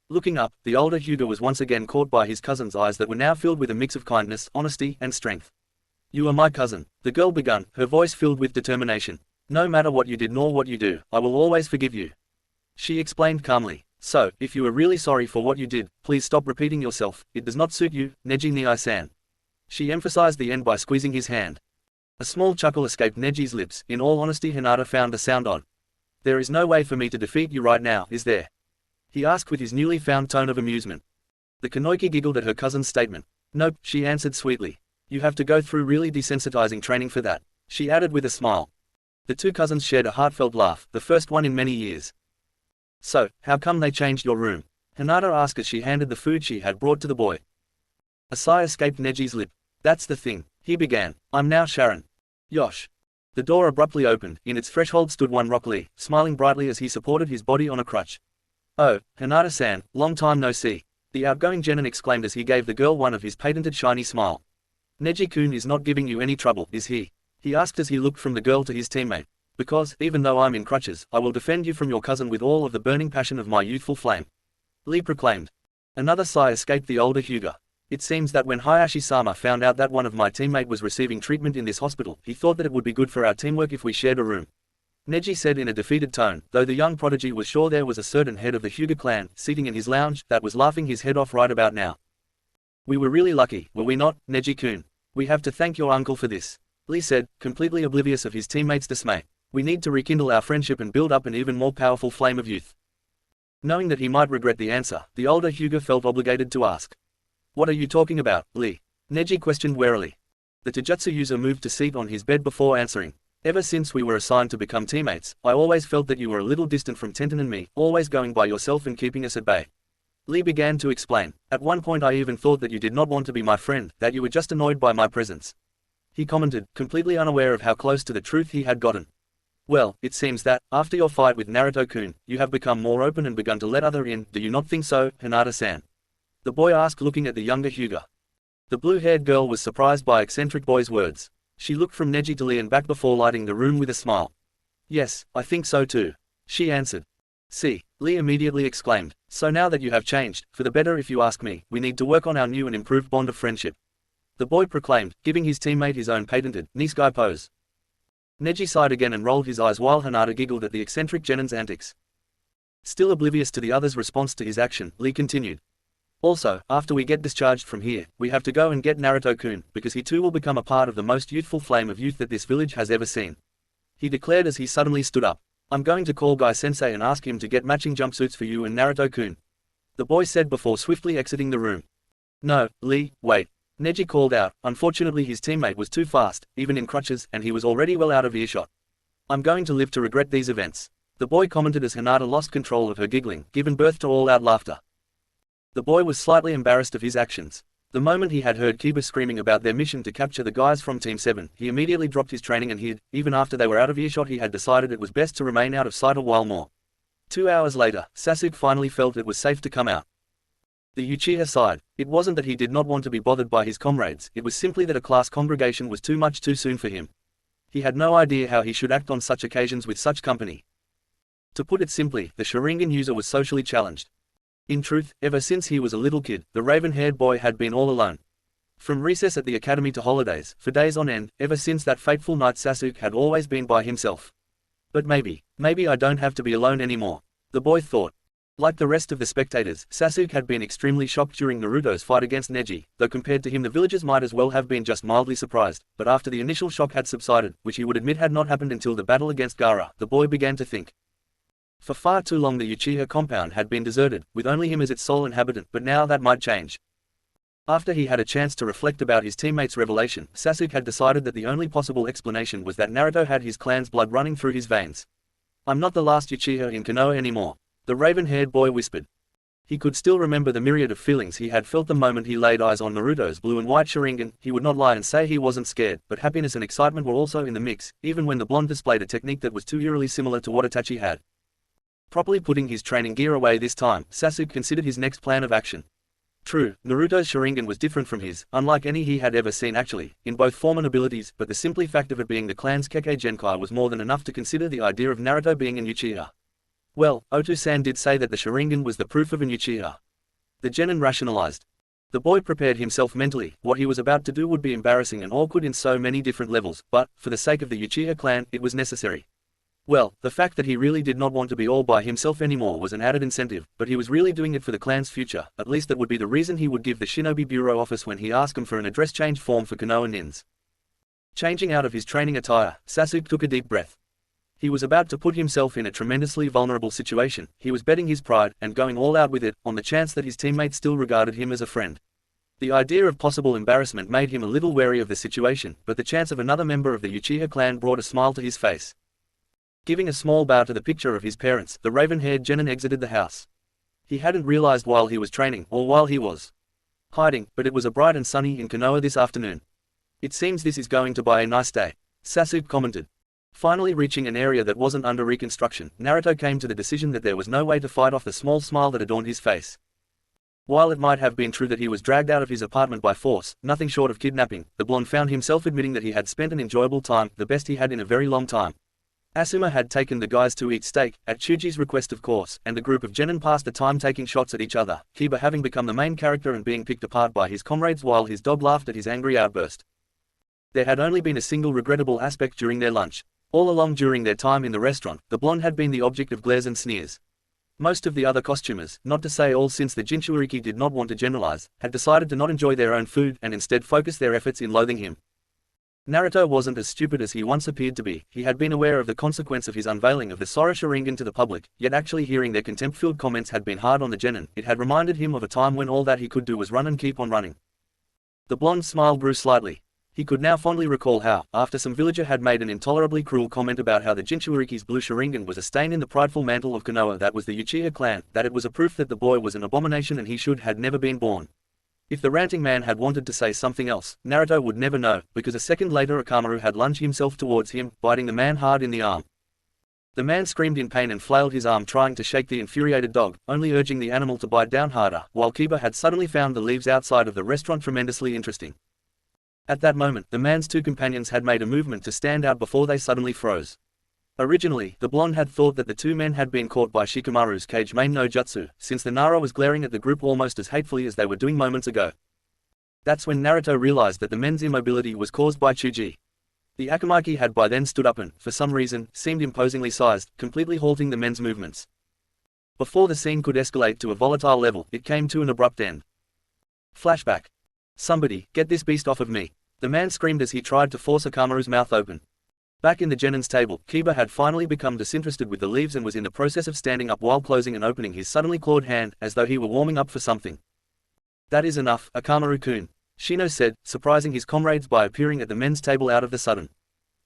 Looking up, the older Hyuga was once again caught by his cousin's eyes that were now filled with a mix of kindness, honesty, and strength. You are my cousin, the girl began, her voice filled with determination. No matter what you did nor what you do, I will always forgive you. She explained calmly. So, if you are really sorry for what you did, please stop repeating yourself. It does not suit you, Neji Ni-san. She emphasized the end by squeezing his hand. A small chuckle escaped Neji's lips. In all honesty, Hinata found the sound odd. There is no way for me to defeat you right now, is there? He asked with his newly found tone of amusement. The Kanoiki giggled at her cousin's statement. Nope, she answered sweetly. You have to go through really desensitizing training for that, she added with a smile. The two cousins shared a heartfelt laugh, the first one in many years. So, how come they changed your room? Hinata asked as she handed the food she had brought to the boy. A sigh escaped Neji's lip. That's the thing, he began. I'm now Sharon. Yosh. The door abruptly opened. In its threshold stood one Rock Lee, smiling brightly as he supported his body on a crutch. Oh, Hinata-san, long time no see. The outgoing genin exclaimed as he gave the girl one of his patented shiny smile. Neji-kun is not giving you any trouble, is he? He asked as he looked from the girl to his teammate. Because, even though I'm in crutches, I will defend you from your cousin with all of the burning passion of my youthful flame. Lee proclaimed. Another sigh escaped the older Hyuga. It seems that when Hayashi-sama found out that one of my teammate was receiving treatment in this hospital, he thought that it would be good for our teamwork if we shared a room. Neji said in a defeated tone, though the young prodigy was sure there was a certain head of the Hyuga clan, sitting in his lounge, that was laughing his head off right about now. We were really lucky, were we not, Neji-kun? We have to thank your uncle for this. Lee said, completely oblivious of his teammates' dismay. We need to rekindle our friendship and build up an even more powerful flame of youth. Knowing that he might regret the answer, the older Hyuga felt obligated to ask. What are you talking about, Lee? Neji questioned warily. The Taijutsu user moved to seat on his bed before answering. Ever since we were assigned to become teammates, I always felt that you were a little distant from Tenten and me, always going by yourself and keeping us at bay. Lee began to explain. At one point I even thought that you did not want to be my friend, that you were just annoyed by my presence. He commented, completely unaware of how close to the truth he had gotten. Well, it seems that, after your fight with Naruto-kun, you have become more open and begun to let others in, do you not think so, Hinata-san? The boy asked looking at the younger Hyuga. The blue-haired girl was surprised by eccentric boy's words. She looked from Neji to Lee and back before lighting the room with a smile. Yes, I think so too. She answered. See, Lee immediately exclaimed. So now that you have changed, for the better if you ask me, we need to work on our new and improved bond of friendship. The boy proclaimed, giving his teammate his own patented, nice-guy pose. Neji sighed again and rolled his eyes while Hinata giggled at the eccentric genin's antics. Still oblivious to the other's response to his action, Lee continued. Also, after we get discharged from here, we have to go and get Naruto-kun, because he too will become a part of the most youthful flame of youth that this village has ever seen. He declared as he suddenly stood up. I'm going to call Guy-sensei and ask him to get matching jumpsuits for you and Naruto-kun. The boy said before swiftly exiting the room. No, Lee, wait. Neji called out. Unfortunately his teammate was too fast, even in crutches, and he was already well out of earshot. I'm going to live to regret these events. The boy commented as Hinata lost control of her giggling, giving birth to all-out laughter. The boy was slightly embarrassed of his actions. The moment he had heard Kiba screaming about their mission to capture the guys from Team 7, he immediately dropped his training and hid. Even after they were out of earshot he had decided it was best to remain out of sight a while more. 2 hours later, Sasuke finally felt it was safe to come out. The Uchiha sighed. It wasn't that he did not want to be bothered by his comrades, it was simply that a class congregation was too much too soon for him. He had no idea how he should act on such occasions with such company. To put it simply, the Sharingan user was socially challenged. In truth, ever since he was a little kid, the raven-haired boy had been all alone. From recess at the academy to holidays, for days on end, ever since that fateful night Sasuke had always been by himself. But maybe I don't have to be alone anymore, the boy thought. Like the rest of the spectators, Sasuke had been extremely shocked during Naruto's fight against Neji, though compared to him the villagers might as well have been just mildly surprised, but after the initial shock had subsided, which he would admit had not happened until the battle against Gaara, the boy began to think. For far too long the Uchiha compound had been deserted, with only him as its sole inhabitant, but now that might change. After he had a chance to reflect about his teammates' revelation, Sasuke had decided that the only possible explanation was that Naruto had his clan's blood running through his veins. I'm not the last Uchiha in Konoha anymore, the raven-haired boy whispered. He could still remember the myriad of feelings he had felt the moment he laid eyes on Naruto's blue and white Sharingan. He would not lie and say he wasn't scared, but happiness and excitement were also in the mix, even when the blonde displayed a technique that was too eerily similar to what Itachi had. Properly putting his training gear away this time, Sasuke considered his next plan of action. True, Naruto's Sharingan was different from his, unlike any he had ever seen actually, in both form and abilities, but the simple fact of it being the clan's Kekkei Genkai was more than enough to consider the idea of Naruto being an Uchiha. Well, Oto-san did say that the Sharingan was the proof of an Uchiha. The genin rationalized. The boy prepared himself mentally. What he was about to do would be embarrassing and awkward in so many different levels, but, for the sake of the Uchiha clan, it was necessary. Well, the fact that he really did not want to be all by himself anymore was an added incentive, but he was really doing it for the clan's future. At least that would be the reason he would give the Shinobi Bureau office when he asked him for an address change form for Konoha nins. Changing out of his training attire, Sasuke took a deep breath. He was about to put himself in a tremendously vulnerable situation. He was betting his pride, and going all out with it, on the chance that his teammates still regarded him as a friend. The idea of possible embarrassment made him a little wary of the situation, but the chance of another member of the Uchiha clan brought a smile to his face. Giving a small bow to the picture of his parents, the raven-haired genin exited the house. He hadn't realized while he was training, or while he was hiding, but it was a bright and sunny in Konoha this afternoon. It seems this is going to be a nice day, Sasuke commented. Finally reaching an area that wasn't under reconstruction, Naruto came to the decision that there was no way to fight off the small smile that adorned his face. While it might have been true that he was dragged out of his apartment by force, nothing short of kidnapping, the blonde found himself admitting that he had spent an enjoyable time, the best he had in a very long time. Asuma had taken the guys to eat steak, at Chuji's request of course, and the group of genin passed the time taking shots at each other, Kiba having become the main character and being picked apart by his comrades while his dog laughed at his angry outburst. There had only been a single regrettable aspect during their lunch. All along during their time in the restaurant, the blonde had been the object of glares and sneers. Most of the other costumers, not to say all since the Jinchuriki did not want to generalize, had decided to not enjoy their own food and instead focus their efforts in loathing him. Naruto wasn't as stupid as he once appeared to be. He had been aware of the consequence of his unveiling of the Sora Sharingan to the public, yet actually hearing their contempt-filled comments had been hard on the genin. It had reminded him of a time when all that he could do was run and keep on running. The blonde's smile grew slightly. He could now fondly recall how, after some villager had made an intolerably cruel comment about how the Jinchuriki's blue Sharingan was a stain in the prideful mantle of Konoha that was the Uchiha clan, that it was a proof that the boy was an abomination and he had never been born. If the ranting man had wanted to say something else, Naruto would never know, because a second later Akamaru had lunged himself towards him, biting the man hard in the arm. The man screamed in pain and flailed his arm trying to shake the infuriated dog, only urging the animal to bite down harder, while Kiba had suddenly found the leaves outside of the restaurant tremendously interesting. At that moment, the man's two companions had made a movement to stand out before they suddenly froze. Originally, the blonde had thought that the two men had been caught by Shikamaru's cage main no jutsu, since the Nara was glaring at the group almost as hatefully as they were doing moments ago. That's when Naruto realized that the men's immobility was caused by Chuji. The Akamaki had by then stood up and, for some reason, seemed imposingly sized, completely halting the men's movements. Before the scene could escalate to a volatile level, it came to an abrupt end. Flashback. Somebody, get this beast off of me. The man screamed as he tried to force Akamaru's mouth open. Back in the genin's table, Kiba had finally become disinterested with the leaves and was in the process of standing up while closing and opening his suddenly clawed hand, as though he were warming up for something. That is enough, Akamaru-kun, Shino said, surprising his comrades by appearing at the men's table out of the sudden.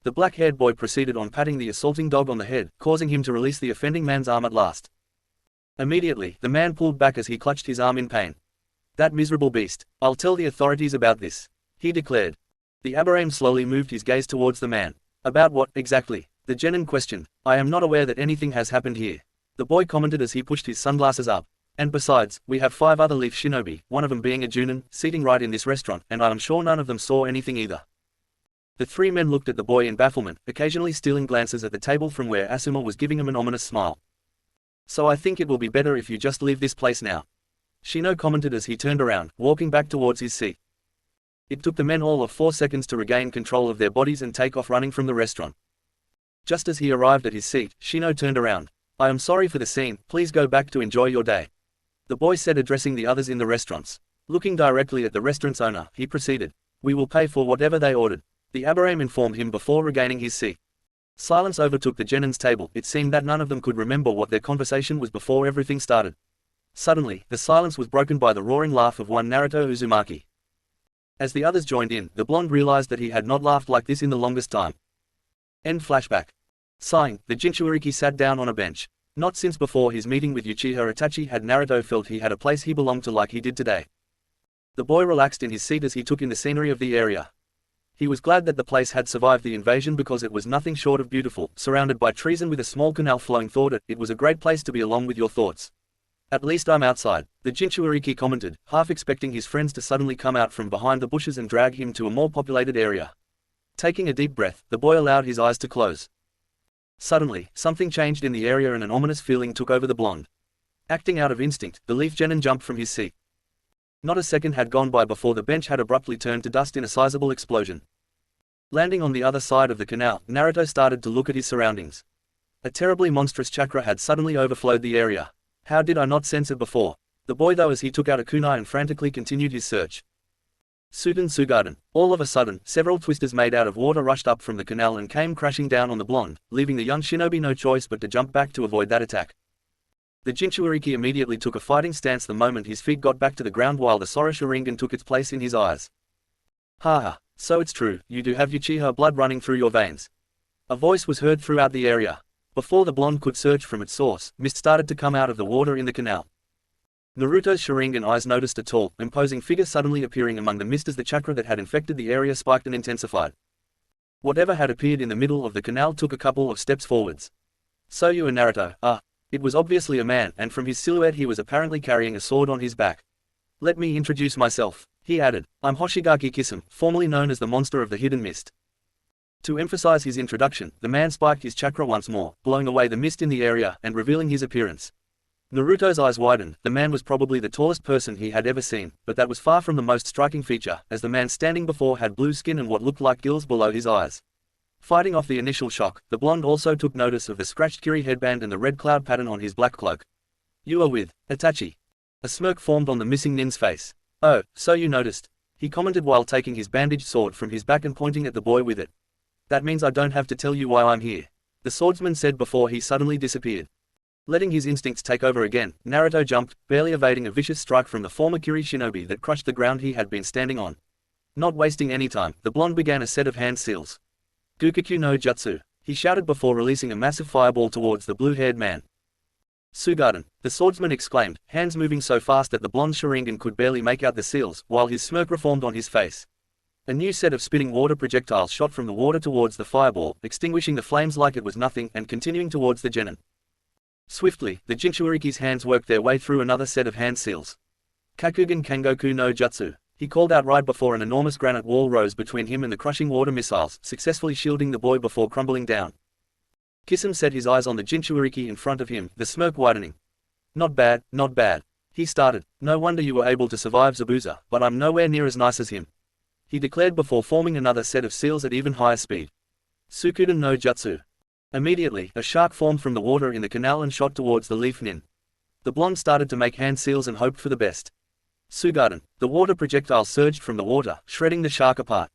The black-haired boy proceeded on patting the assaulting dog on the head, causing him to release the offending man's arm at last. Immediately, the man pulled back as he clutched his arm in pain. That miserable beast. I'll tell the authorities about this, he declared. The Aberrame slowly moved his gaze towards the man. About what, exactly? The genin questioned. I am not aware that anything has happened here, the boy commented as he pushed his sunglasses up. And besides, we have 5 other leaf shinobi, one of them being a Junin, seating right in this restaurant, and I am sure none of them saw anything either. The 3 men looked at the boy in bafflement, occasionally stealing glances at the table from where Asuma was giving him an ominous smile. So I think it will be better if you just leave this place now, Shino commented as he turned around, walking back towards his seat. It took the men all of 4 seconds to regain control of their bodies and take off running from the restaurant. Just as he arrived at his seat, Shino turned around. "I am sorry for the scene, please go back to enjoy your day," the boy said, addressing the others in the restaurants. Looking directly at the restaurant's owner, he proceeded. "We will pay for whatever they ordered," the aberrame informed him before regaining his seat. Silence overtook the Genin's table. It seemed that none of them could remember what their conversation was before everything started. Suddenly, the silence was broken by the roaring laugh of one Naruto Uzumaki. As the others joined in, the blonde realized that he had not laughed like this in the longest time. End flashback. Sighing, the Jinchuuriki sat down on a bench. Not since before his meeting with Uchiha Itachi had Naruto felt he had a place he belonged to like he did today. The boy relaxed in his seat as he took in the scenery of the area. He was glad that the place had survived the invasion because it was nothing short of beautiful, surrounded by trees and with a small canal flowing through it. It was a great place to be along with your thoughts. "At least I'm outside," the Jinchuuriki commented, half expecting his friends to suddenly come out from behind the bushes and drag him to a more populated area. Taking a deep breath, the boy allowed his eyes to close. Suddenly, something changed in the area and an ominous feeling took over the blonde. Acting out of instinct, the Leaf Genin jumped from his seat. Not a second had gone by before the bench had abruptly turned to dust in a sizable explosion. Landing on the other side of the canal, Naruto started to look at his surroundings. A terribly monstrous chakra had suddenly overflowed the area. How did I not sense it before? The boy thought as he took out a kunai and frantically continued his search. Sugarden. All of a sudden, several twisters made out of water rushed up from the canal and came crashing down on the blonde, leaving the young shinobi no choice but to jump back to avoid that attack. The Jinchuuriki immediately took a fighting stance the moment his feet got back to the ground while the Sora Sharingan took its place in his eyes. "Haha, so it's true, you do have Uchiha blood running through your veins." A voice was heard throughout the area. Before the blonde could search from its source, mist started to come out of the water in the canal. Naruto's Sharingan eyes noticed a tall, imposing figure suddenly appearing among the mist as the chakra that had infected the area spiked and intensified. Whatever had appeared in the middle of the canal took a couple of steps forwards. "So you are Naruto, ah." It was obviously a man, and from his silhouette he was apparently carrying a sword on his back. "Let me introduce myself," he added. "I'm Hoshigaki Kisame, formerly known as the Monster of the Hidden Mist." To emphasize his introduction, the man spiked his chakra once more, blowing away the mist in the area and revealing his appearance. Naruto's eyes widened. The man was probably the tallest person he had ever seen, but that was far from the most striking feature, as the man standing before had blue skin and what looked like gills below his eyes. Fighting off the initial shock, the blonde also took notice of the scratched kiri headband and the red cloud pattern on his black cloak. "You are with Itachi." A smirk formed on the missing nin's face. "Oh, so you noticed," he commented while taking his bandaged sword from his back and pointing at the boy with it. "That means I don't have to tell you why I'm here," the swordsman said before he suddenly disappeared. Letting his instincts take over again, Naruto jumped, barely evading a vicious strike from the former Kiri shinobi that crushed the ground he had been standing on. Not wasting any time, the blonde began a set of hand seals. "Gukukyu no Jutsu," he shouted before releasing a massive fireball towards the blue-haired man. "Sugarden," the swordsman exclaimed, hands moving so fast that the blonde Sharingan could barely make out the seals, while his smirk reformed on his face. A new set of spitting water projectiles shot from the water towards the fireball, extinguishing the flames like it was nothing and continuing towards the genin. Swiftly, the Jinchuuriki's hands worked their way through another set of hand seals. "Kakugan Kangoku no Jutsu," he called out right before an enormous granite wall rose between him and the crushing water missiles, successfully shielding the boy before crumbling down. Kisame set his eyes on the Jinchuuriki in front of him, the smirk widening. Not bad, he started. "No wonder you were able to survive Zabuza, but I'm nowhere near as nice as him," he declared before forming another set of seals at even higher speed. "Sukuden no Jutsu." Immediately, a shark formed from the water in the canal and shot towards the leaf nin. The blonde started to make hand seals and hoped for the best. "Sugarden." The water projectile surged from the water, shredding the shark apart.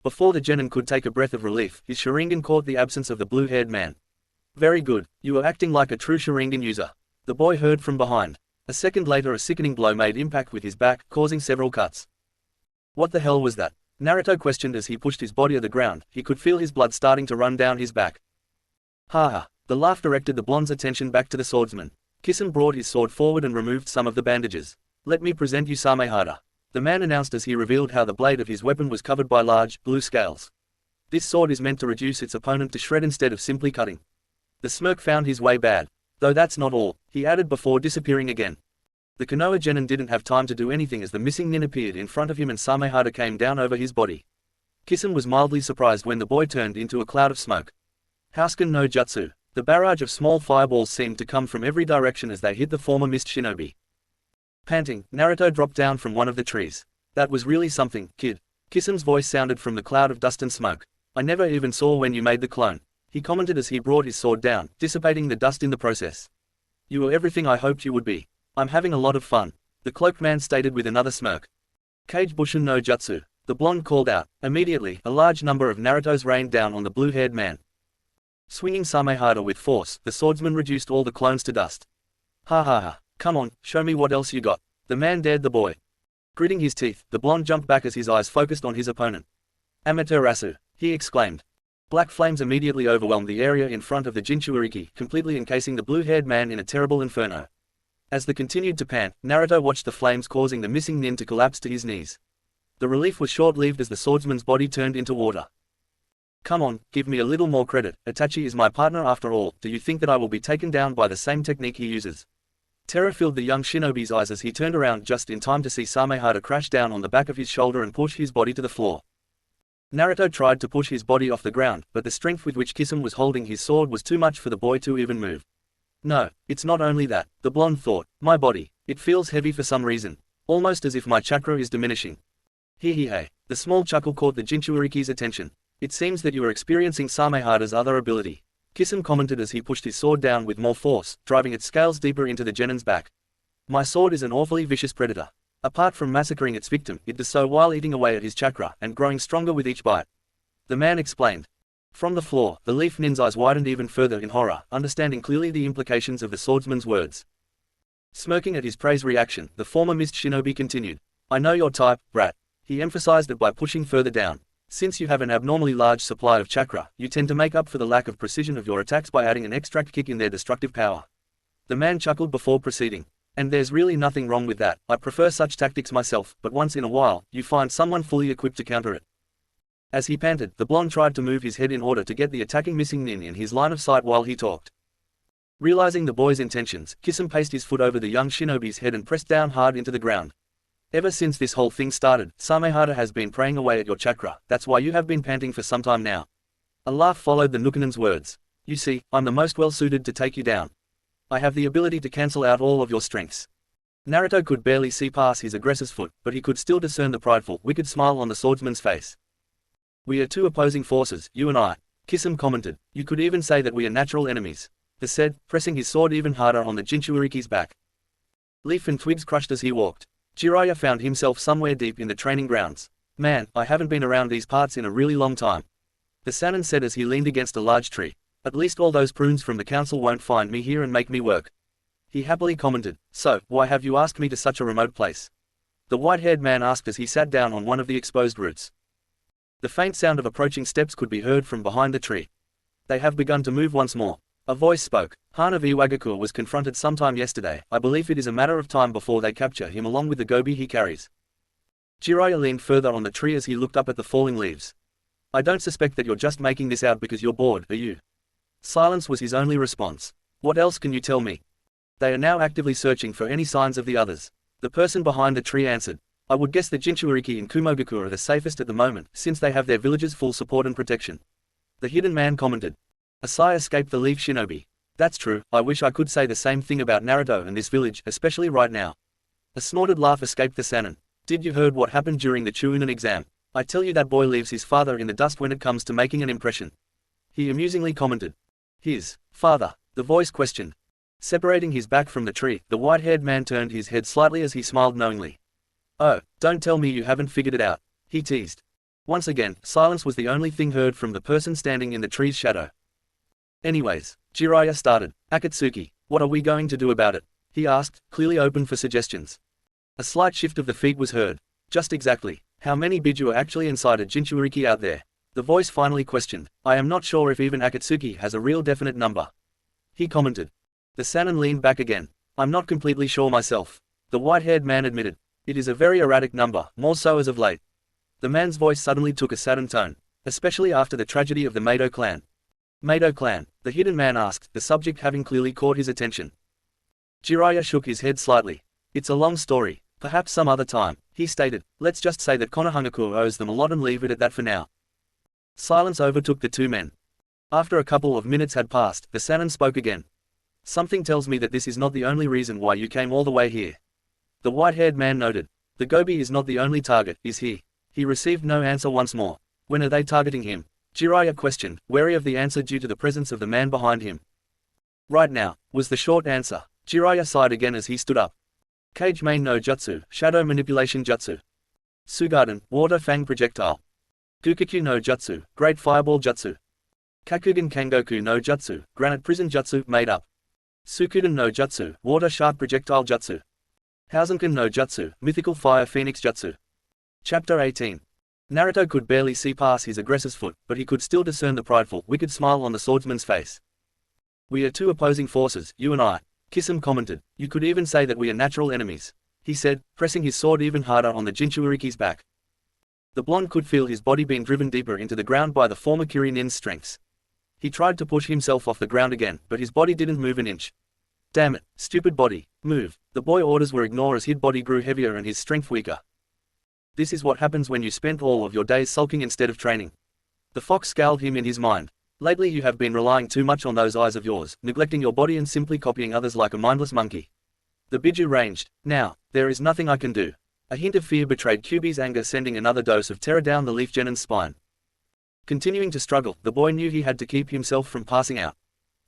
Before the genin could take a breath of relief, his Sharingan caught the absence of the blue-haired man. "Very good, you are acting like a true Sharingan user," the boy heard from behind. A second later a sickening blow made impact with his back, causing several cuts. "What the hell was that?" Naruto questioned as he pushed his body to the ground. He could feel his blood starting to run down his back. "Haha." The laugh directed the blonde's attention back to the swordsman. Kisame brought his sword forward and removed some of the bandages. "Let me present you Samehada," the man announced as he revealed how the blade of his weapon was covered by large, blue scales. "This sword is meant to reduce its opponent to shred instead of simply cutting." The smirk found his way bad. "Though that's not all," he added before disappearing again. The Konoha genin didn't have time to do anything as the missing nin appeared in front of him and Samehada came down over his body. Kisame was mildly surprised when the boy turned into a cloud of smoke. Housken no Jutsu. The barrage of small fireballs seemed to come from every direction as they hit the former mist shinobi. Panting, Naruto dropped down from one of the trees. That was really something, kid. Kisum's voice sounded from the cloud of dust and smoke. I never even saw when you made the clone, he commented as he brought his sword down, dissipating the dust in the process. You were everything I hoped you would be. I'm having a lot of fun, the cloaked man stated with another smirk. Kage Bushin no Jutsu, the blonde called out. Immediately, a large number of Narutos rained down on the blue-haired man. Swinging Samehada with force, the swordsman reduced all the clones to dust. Ha ha ha, come on, show me what else you got. The man dared the boy. Gritting his teeth, the blonde jumped back as his eyes focused on his opponent. Amaterasu, he exclaimed. Black flames immediately overwhelmed the area in front of the Jinchuuriki, completely encasing the blue-haired man in a terrible inferno. As they continued to pant, Naruto watched the flames causing the missing nin to collapse to his knees. The relief was short-lived as the swordsman's body turned into water. Come on, give me a little more credit. Itachi is my partner after all. Do you think that I will be taken down by the same technique he uses? Terror filled the young shinobi's eyes as he turned around just in time to see Samehada crash down on the back of his shoulder and push his body to the floor. Naruto tried to push his body off the ground, but the strength with which Kisum was holding his sword was too much for the boy to even move. No, it's not only that, the blonde thought. My body, it feels heavy for some reason. Almost as if my chakra is diminishing. Hey. The small chuckle caught the Jinchuuriki's attention. It seems that you are experiencing Samehada's other ability, Kisum commented as he pushed his sword down with more force, driving its scales deeper into the genin's back. My sword is an awfully vicious predator. Apart from massacring its victim, it does so while eating away at his chakra and growing stronger with each bite. The man explained. From the floor, the leaf nin's eyes widened even further in horror, understanding clearly the implications of the swordsman's words. Smirking at his praise reaction, the former mist shinobi continued. I know your type, brat. He emphasized it by pushing further down. Since you have an abnormally large supply of chakra, you tend to make up for the lack of precision of your attacks by adding an extra kick in their destructive power. The man chuckled before proceeding. And there's really nothing wrong with that. I prefer such tactics myself, but once in a while, you find someone fully equipped to counter it. As he panted, the blonde tried to move his head in order to get the attacking missing nin in his line of sight while he talked. Realizing the boy's intentions, Kisum paced his foot over the young shinobi's head and pressed down hard into the ground. Ever since this whole thing started, Samehada has been preying away at your chakra. That's why you have been panting for some time now. A laugh followed the Nukanen's words. You see, I'm the most well-suited to take you down. I have the ability to cancel out all of your strengths. Naruto could barely see past his aggressor's foot, but he could still discern the prideful, wicked smile on the swordsman's face. We are two opposing forces, you and I, Kisum commented. You could even say that we are natural enemies, he said, pressing his sword even harder on the Jinchuuriki's back. Leaf and twigs crushed as he walked. Jiraiya found himself somewhere deep in the training grounds. Man, I haven't been around these parts in a really long time, the Sannin said as he leaned against a large tree. At least all those prunes from the council won't find me here and make me work. He happily commented. So, why have you asked me to such a remote place? The white-haired man asked as he sat down on one of the exposed roots. The faint sound of approaching steps could be heard from behind the tree. They have begun to move once more. A voice spoke. Hana Iwagakure was confronted sometime yesterday. I believe it is a matter of time before they capture him along with the gobi he carries. Jiraiya leaned further on the tree as he looked up at the falling leaves. I don't suspect that you're just making this out because you're bored, are you? Silence was his only response. What else can you tell me? They are now actively searching for any signs of the others. The person behind the tree answered. I would guess the Jinchuuriki and Kumogakure are the safest at the moment, since they have their village's full support and protection. The hidden man commented. A sigh escaped the leaf shinobi. That's true, I wish I could say the same thing about Naruto and this village, especially right now. A snorted laugh escaped the Sannin. Did you heard what happened during the Chuunin exam? I tell you that boy leaves his father in the dust when it comes to making an impression. He amusingly commented. His father, the voice questioned. Separating his back from the tree, the white-haired man turned his head slightly as he smiled knowingly. Oh, don't tell me you haven't figured it out, he teased. Once again, silence was the only thing heard from the person standing in the tree's shadow. Anyways, Jiraiya started. Akatsuki, what are we going to do about it? He asked, clearly open for suggestions. A slight shift of the feet was heard. Just exactly. How many Biju are actually inside a Jinchuuriki out there? The voice finally questioned. I am not sure if even Akatsuki has a real definite number. He commented. The Sannin leaned back again. I'm not completely sure myself. The white-haired man admitted. It is a very erratic number, more so as of late. The man's voice suddenly took a saddened tone, especially after the tragedy of the Mado clan. Mado clan, the hidden man asked, the subject having clearly caught his attention. Jiraiya shook his head slightly. It's a long story, perhaps some other time, he stated. Let's just say that Konohangakure owes them a lot and leave it at that for now. Silence overtook the two men. After a couple of minutes had passed, the Sannin spoke again. Something tells me that this is not the only reason why you came all the way here. The white-haired man noted. The gobi is not the only target, is he? He received no answer once more. When are they targeting him? Jiraiya questioned, wary of the answer due to the presence of the man behind him. Right now, was the short answer. Jiraiya sighed again as he stood up. Kage main no jutsu, shadow manipulation jutsu. Sugaden, water fang projectile. Gukikyu no jutsu, great fireball jutsu. Kakugan kangoku no jutsu, granite prison jutsu, made up. Sukuden no jutsu, water shark projectile jutsu. Housenkan no jutsu, mythical fire phoenix jutsu. Chapter 18. Naruto could barely see past his aggressor's foot, but he could still discern the prideful, wicked smile on the swordsman's face. We are two opposing forces, you and I, Kisame commented. You could even say that we are natural enemies, he said, pressing his sword even harder on the Jinchuriki's back. The blonde could feel his body being driven deeper into the ground by the former Kirinin's strengths. He tried to push himself off the ground again, but his body didn't move an inch. Damn it, stupid body, move. The boy's orders were ignored as his body grew heavier and his strength weaker. This is what happens when you spend all of your days sulking instead of training. The fox scowled him in his mind. Lately you have been relying too much on those eyes of yours, neglecting your body and simply copying others like a mindless monkey. The Biju ranged. Now, there is nothing I can do. A hint of fear betrayed Kyuubi's anger, sending another dose of terror down the Leaf Genin's spine. Continuing to struggle, the boy knew he had to keep himself from passing out.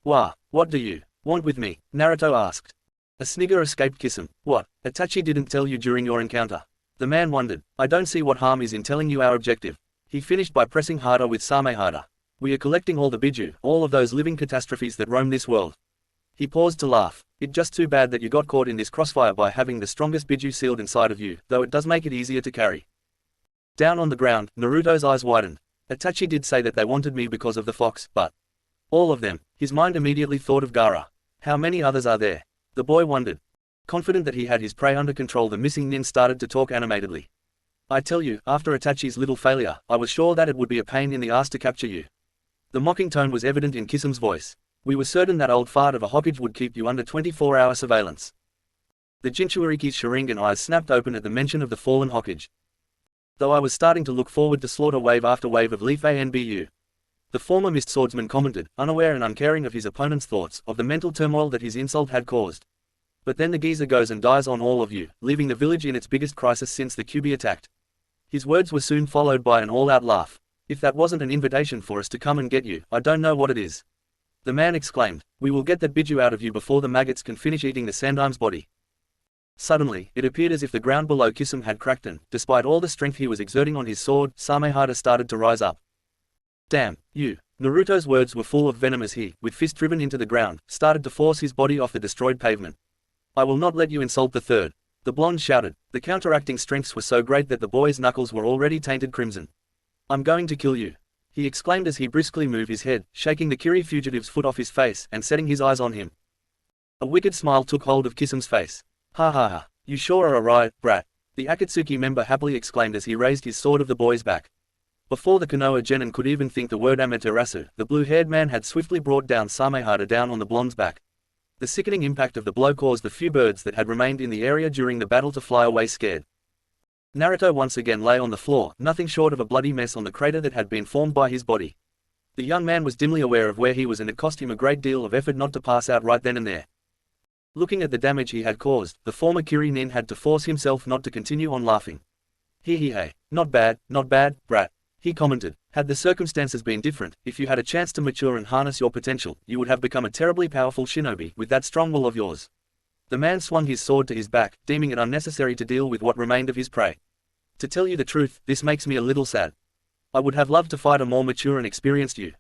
Wah, what do you want with me? Naruto asked. A snigger escaped Kisame. What, Itachi didn't tell you during your encounter? The man wondered. I don't see what harm is in telling you our objective. He finished by pressing harder with Samehada. We are collecting all the Biju, all of those living catastrophes that roam this world. He paused to laugh. It's just too bad that you got caught in this crossfire by having the strongest Biju sealed inside of you, though it does make it easier to carry. Down on the ground, Naruto's eyes widened. Itachi did say that they wanted me because of the fox, but all of them. His mind immediately thought of Gaara. How many others are there? The boy wondered. Confident that he had his prey under control, the missing nin started to talk animatedly. I tell you, after Itachi's little failure, I was sure that it would be a pain in the ass to capture you. The mocking tone was evident in Kisame's voice. We were certain that old fart of a Hokage would keep you under 24-hour surveillance. The Jinchuriki's Sharingan eyes snapped open at the mention of the fallen Hokage. Though I was starting to look forward to slaughter wave after wave of Leaf ANBU. The former Mist Swordsman commented, unaware and uncaring of his opponent's thoughts, of the mental turmoil that his insult had caused. But then the geezer goes and dies on all of you, leaving the village in its biggest crisis since the Kyuubi attacked. His words were soon followed by an all-out laugh. If that wasn't an invitation for us to come and get you, I don't know what it is. The man exclaimed, we will get that Biju out of you before the maggots can finish eating the Sandaim's body. Suddenly, it appeared as if the ground below Kisame had cracked and, despite all the strength he was exerting on his sword, Samehada started to rise up. Damn, you. Naruto's words were full of venom as he, with fist driven into the ground, started to force his body off the destroyed pavement. I will not let you insult the third. The blonde shouted. The counteracting strengths were so great that the boy's knuckles were already tainted crimson. I'm going to kill you, he exclaimed as he briskly moved his head, shaking the Kiri fugitive's foot off his face and setting his eyes on him. A wicked smile took hold of Kisame's face. Ha ha ha, you sure are a riot, brat, the Akatsuki member happily exclaimed as he raised his sword of the boy's back. Before the Konoha Genin could even think the word Amaterasu, the blue-haired man had swiftly brought down Samehada down on the blonde's back. The sickening impact of the blow caused the few birds that had remained in the area during the battle to fly away scared. Naruto once again lay on the floor, nothing short of a bloody mess on the crater that had been formed by his body. The young man was dimly aware of where he was, and it cost him a great deal of effort not to pass out right then and there. Looking at the damage he had caused, the former Kiri nin had to force himself not to continue on laughing. Hey, not bad, brat, he commented. Had the circumstances been different, if you had a chance to mature and harness your potential, you would have become a terribly powerful shinobi with that strong will of yours. The man swung his sword to his back, deeming it unnecessary to deal with what remained of his prey. To tell you the truth, this makes me a little sad. I would have loved to fight a more mature and experienced you.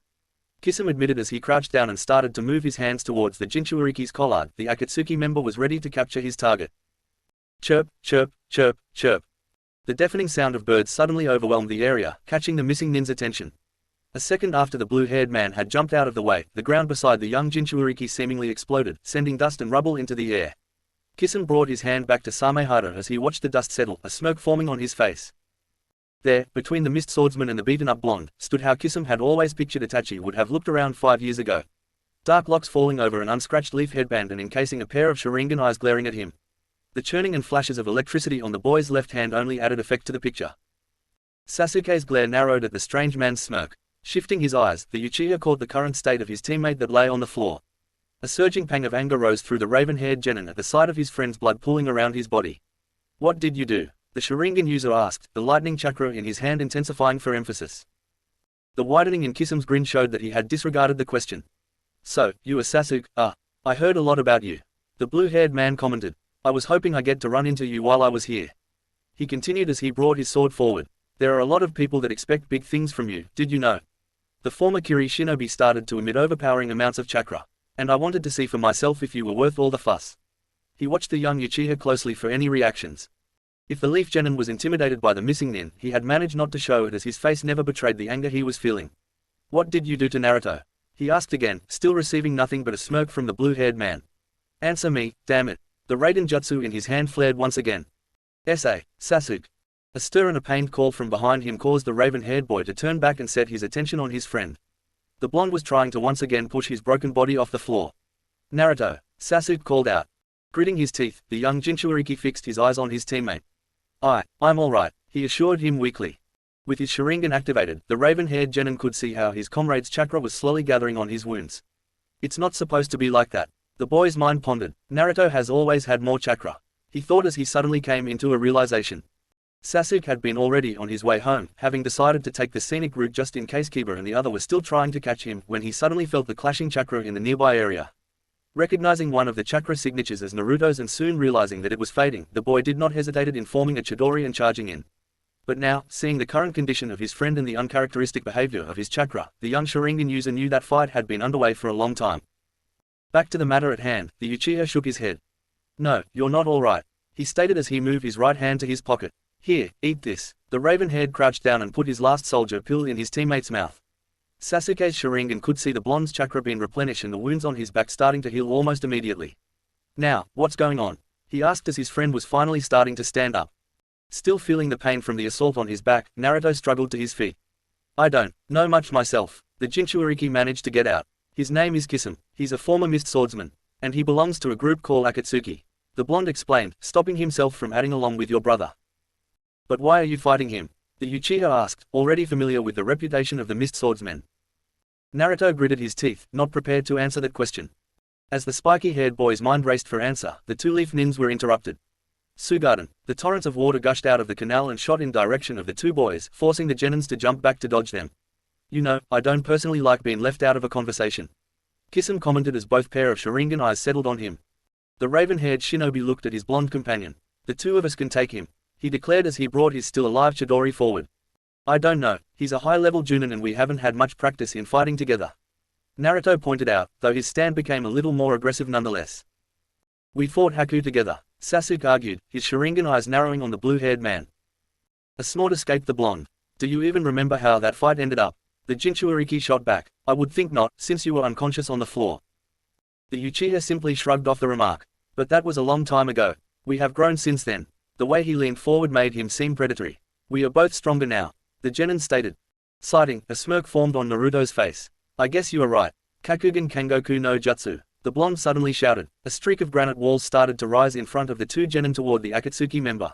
Kisame admitted as he crouched down and started to move his hands towards the Jinchuriki's collard. The Akatsuki member was ready to capture his target. Chirp, chirp, chirp, chirp. The deafening sound of birds suddenly overwhelmed the area, catching the missing nin's attention. A second after the blue-haired man had jumped out of the way, the ground beside the young Jinchuriki seemingly exploded, sending dust and rubble into the air. Kisame brought his hand back to Samehada as he watched the dust settle, a smoke forming on his face. There, between the Mist Swordsman and the beaten-up blonde, stood how Kisame had always pictured Itachi would have looked around 5 years ago. Dark locks falling over an unscratched leaf headband and encasing a pair of Sharingan eyes glaring at him. The churning and flashes of electricity on the boy's left hand only added effect to the picture. Sasuke's glare narrowed at the strange man's smirk. Shifting his eyes, the Uchiha caught the current state of his teammate that lay on the floor. A surging pang of anger rose through the raven-haired genin at the sight of his friend's blood pooling around his body. What did you do? The Sharingan user asked, the lightning chakra in his hand intensifying for emphasis. The widening in Kisum's grin showed that he had disregarded the question. So, you are Sasuke? I heard a lot about you. The blue-haired man commented. I was hoping I get to run into you while I was here. He continued as he brought his sword forward. There are a lot of people that expect big things from you, did you know? The former Kiri shinobi started to emit overpowering amounts of chakra, and I wanted to see for myself if you were worth all the fuss. He watched the young Uchiha closely for any reactions. If the Leaf Genin was intimidated by the missing nin, he had managed not to show it as his face never betrayed the anger he was feeling. What did you do to Naruto? He asked again, still receiving nothing but a smirk from the blue-haired man. Answer me, damn it. The Raiden Jutsu in his hand flared once again. Sasuke. A stir and a pained call from behind him caused the raven-haired boy to turn back and set his attention on his friend. The blonde was trying to once again push his broken body off the floor. Naruto, Sasuke called out. Gritting his teeth, the young Jinchuuriki fixed his eyes on his teammate. I'm alright, he assured him weakly. With his Sharingan activated, the raven-haired genin could see how his comrade's chakra was slowly gathering on his wounds. It's not supposed to be like that. The boy's mind pondered. Naruto has always had more chakra. He thought as he suddenly came into a realization. Sasuke had been already on his way home, having decided to take the scenic route just in case Kiba and the other were still trying to catch him, when he suddenly felt the clashing chakra in the nearby area. Recognizing one of the chakra signatures as Naruto's and soon realizing that it was fading, the boy did not hesitate in forming a Chidori and charging in. But now, seeing the current condition of his friend and the uncharacteristic behavior of his chakra, the young Sharingan user knew that fight had been underway for a long time. Back to the matter at hand, the Uchiha shook his head. No, you're not alright, he stated as he moved his right hand to his pocket. Here, eat this. The raven-haired crouched down and put his last soldier pill in his teammate's mouth. Sasuke's Sharingan could see the blonde's chakra being replenished and the wounds on his back starting to heal almost immediately. Now, what's going on? He asked as his friend was finally starting to stand up. Still feeling the pain from the assault on his back, Naruto struggled to his feet. I don't know much myself. The Jinchuuriki managed to get out. His name is Kisum. He's a former mist swordsman, and he belongs to a group called Akatsuki. The blonde explained, stopping himself from adding along with your brother. But why are you fighting him? The Uchiha asked, already familiar with the reputation of the mist swordsmen. Naruto gritted his teeth, not prepared to answer that question. As the spiky-haired boy's mind raced for answer, the two-leaf nins were interrupted. Sugarden. The torrents of water gushed out of the canal and shot in direction of the two boys, forcing the genins to jump back to dodge them. You know, I don't personally like being left out of a conversation. Kisum commented as both pair of Sharingan eyes settled on him. The raven-haired shinobi looked at his blonde companion. The two of us can take him, he declared as he brought his still-alive Chidori forward. I don't know, he's a high-level Junin and we haven't had much practice in fighting together. Naruto pointed out, though his stand became a little more aggressive nonetheless. We fought Haku together, Sasuke argued, his Sharingan eyes narrowing on the blue-haired man. A snort escaped the blonde. Do you even remember how that fight ended up? The Jinchuuriki shot back. I would think not, since you were unconscious on the floor. The Uchiha simply shrugged off the remark. But that was a long time ago. We have grown since then. The way he leaned forward made him seem predatory. We are both stronger now, the genin stated. Sighting, a smirk formed on Naruto's face. I guess you are right. Kakugan Kangoku no Jutsu. The blonde suddenly shouted. A streak of granite walls started to rise in front of the two genin toward the Akatsuki member.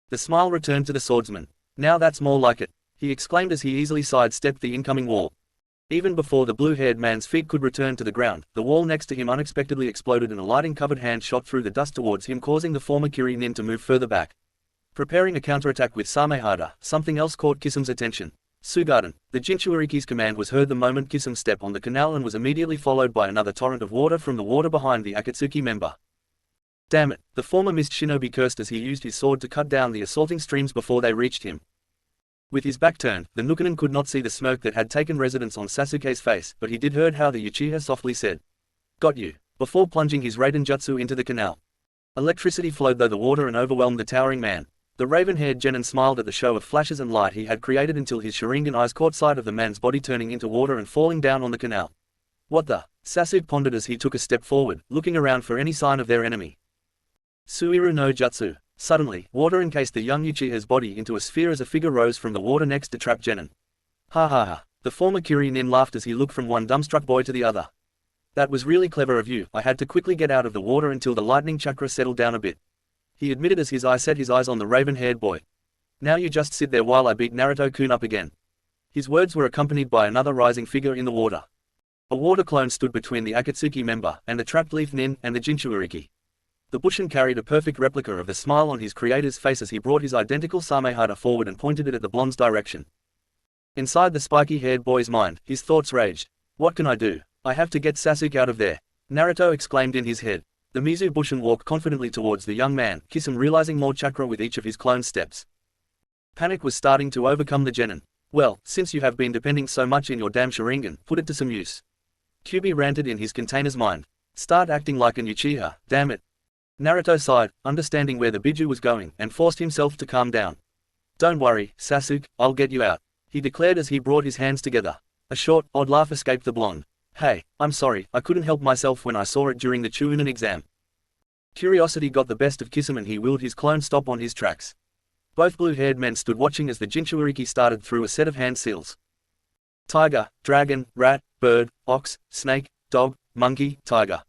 The smile returned to the swordsman. Now that's more like it, he exclaimed as he easily sidestepped the incoming wall. Even before the blue-haired man's feet could return to the ground, the wall next to him unexpectedly exploded and a lightning-covered hand shot through the dust towards him, causing the former Kiri nin to move further back. Preparing a counterattack with Samehada, something else caught Kisum's attention. Sugarden. The Jinchuuriki's command was heard the moment Kisum stepped on the canal and was immediately followed by another torrent of water from the water behind the Akatsuki member. Damn it, the former mist shinobi cursed as he used his sword to cut down the assaulting streams before they reached him. With his back turned, the Nukenin could not see the smirk that had taken residence on Sasuke's face, but he did heard how the Uchiha softly said, "Got you," before plunging his Raiden Jutsu into the canal. Electricity flowed through the water and overwhelmed the towering man. The raven-haired genin smiled at the show of flashes and light he had created until his Sharingan eyes caught sight of the man's body turning into water and falling down on the canal. What the? Sasuke pondered as he took a step forward, looking around for any sign of their enemy. Suiru no Jutsu. Suddenly, water encased the young Uchiha's body into a sphere as a figure rose from the water next to Trap Genin. Ha ha ha. The former Kiri nin laughed as he looked from one dumbstruck boy to the other. That was really clever of you. I had to quickly get out of the water until the lightning chakra settled down a bit, he admitted as his eye set his eyes on the raven-haired boy. Now you just sit there while I beat Naruto-kun up again. His words were accompanied by another rising figure in the water. A water clone stood between the Akatsuki member and the trapped leaf nin and the Jinchuuriki. The Bushin carried a perfect replica of the smile on his creator's face as he brought his identical Samehada forward and pointed it at the blonde's direction. Inside the spiky-haired boy's mind, his thoughts raged. What can I do? I have to get Sasuke out of there. Naruto exclaimed in his head. The Mizu Bushin walked confidently towards the young man, Kisame realizing more chakra with each of his clone steps. Panic was starting to overcome the genin. Well, since you have been depending so much in your damn Sharingan, put it to some use. Kyuubi ranted in his container's mind. Start acting like an Uchiha, damn it. Naruto sighed, understanding where the Biju was going, and forced himself to calm down. Don't worry, Sasuke, I'll get you out, he declared as he brought his hands together. A short, odd laugh escaped the blonde. Hey, I'm sorry, I couldn't help myself when I saw it during the Chunin exam. Curiosity got the best of Kisame and he willed his clone stop on his tracks. Both blue-haired men stood watching as the Jinchuuriki started through a set of hand seals. Tiger, dragon, rat, bird, ox, snake, dog, monkey, tiger.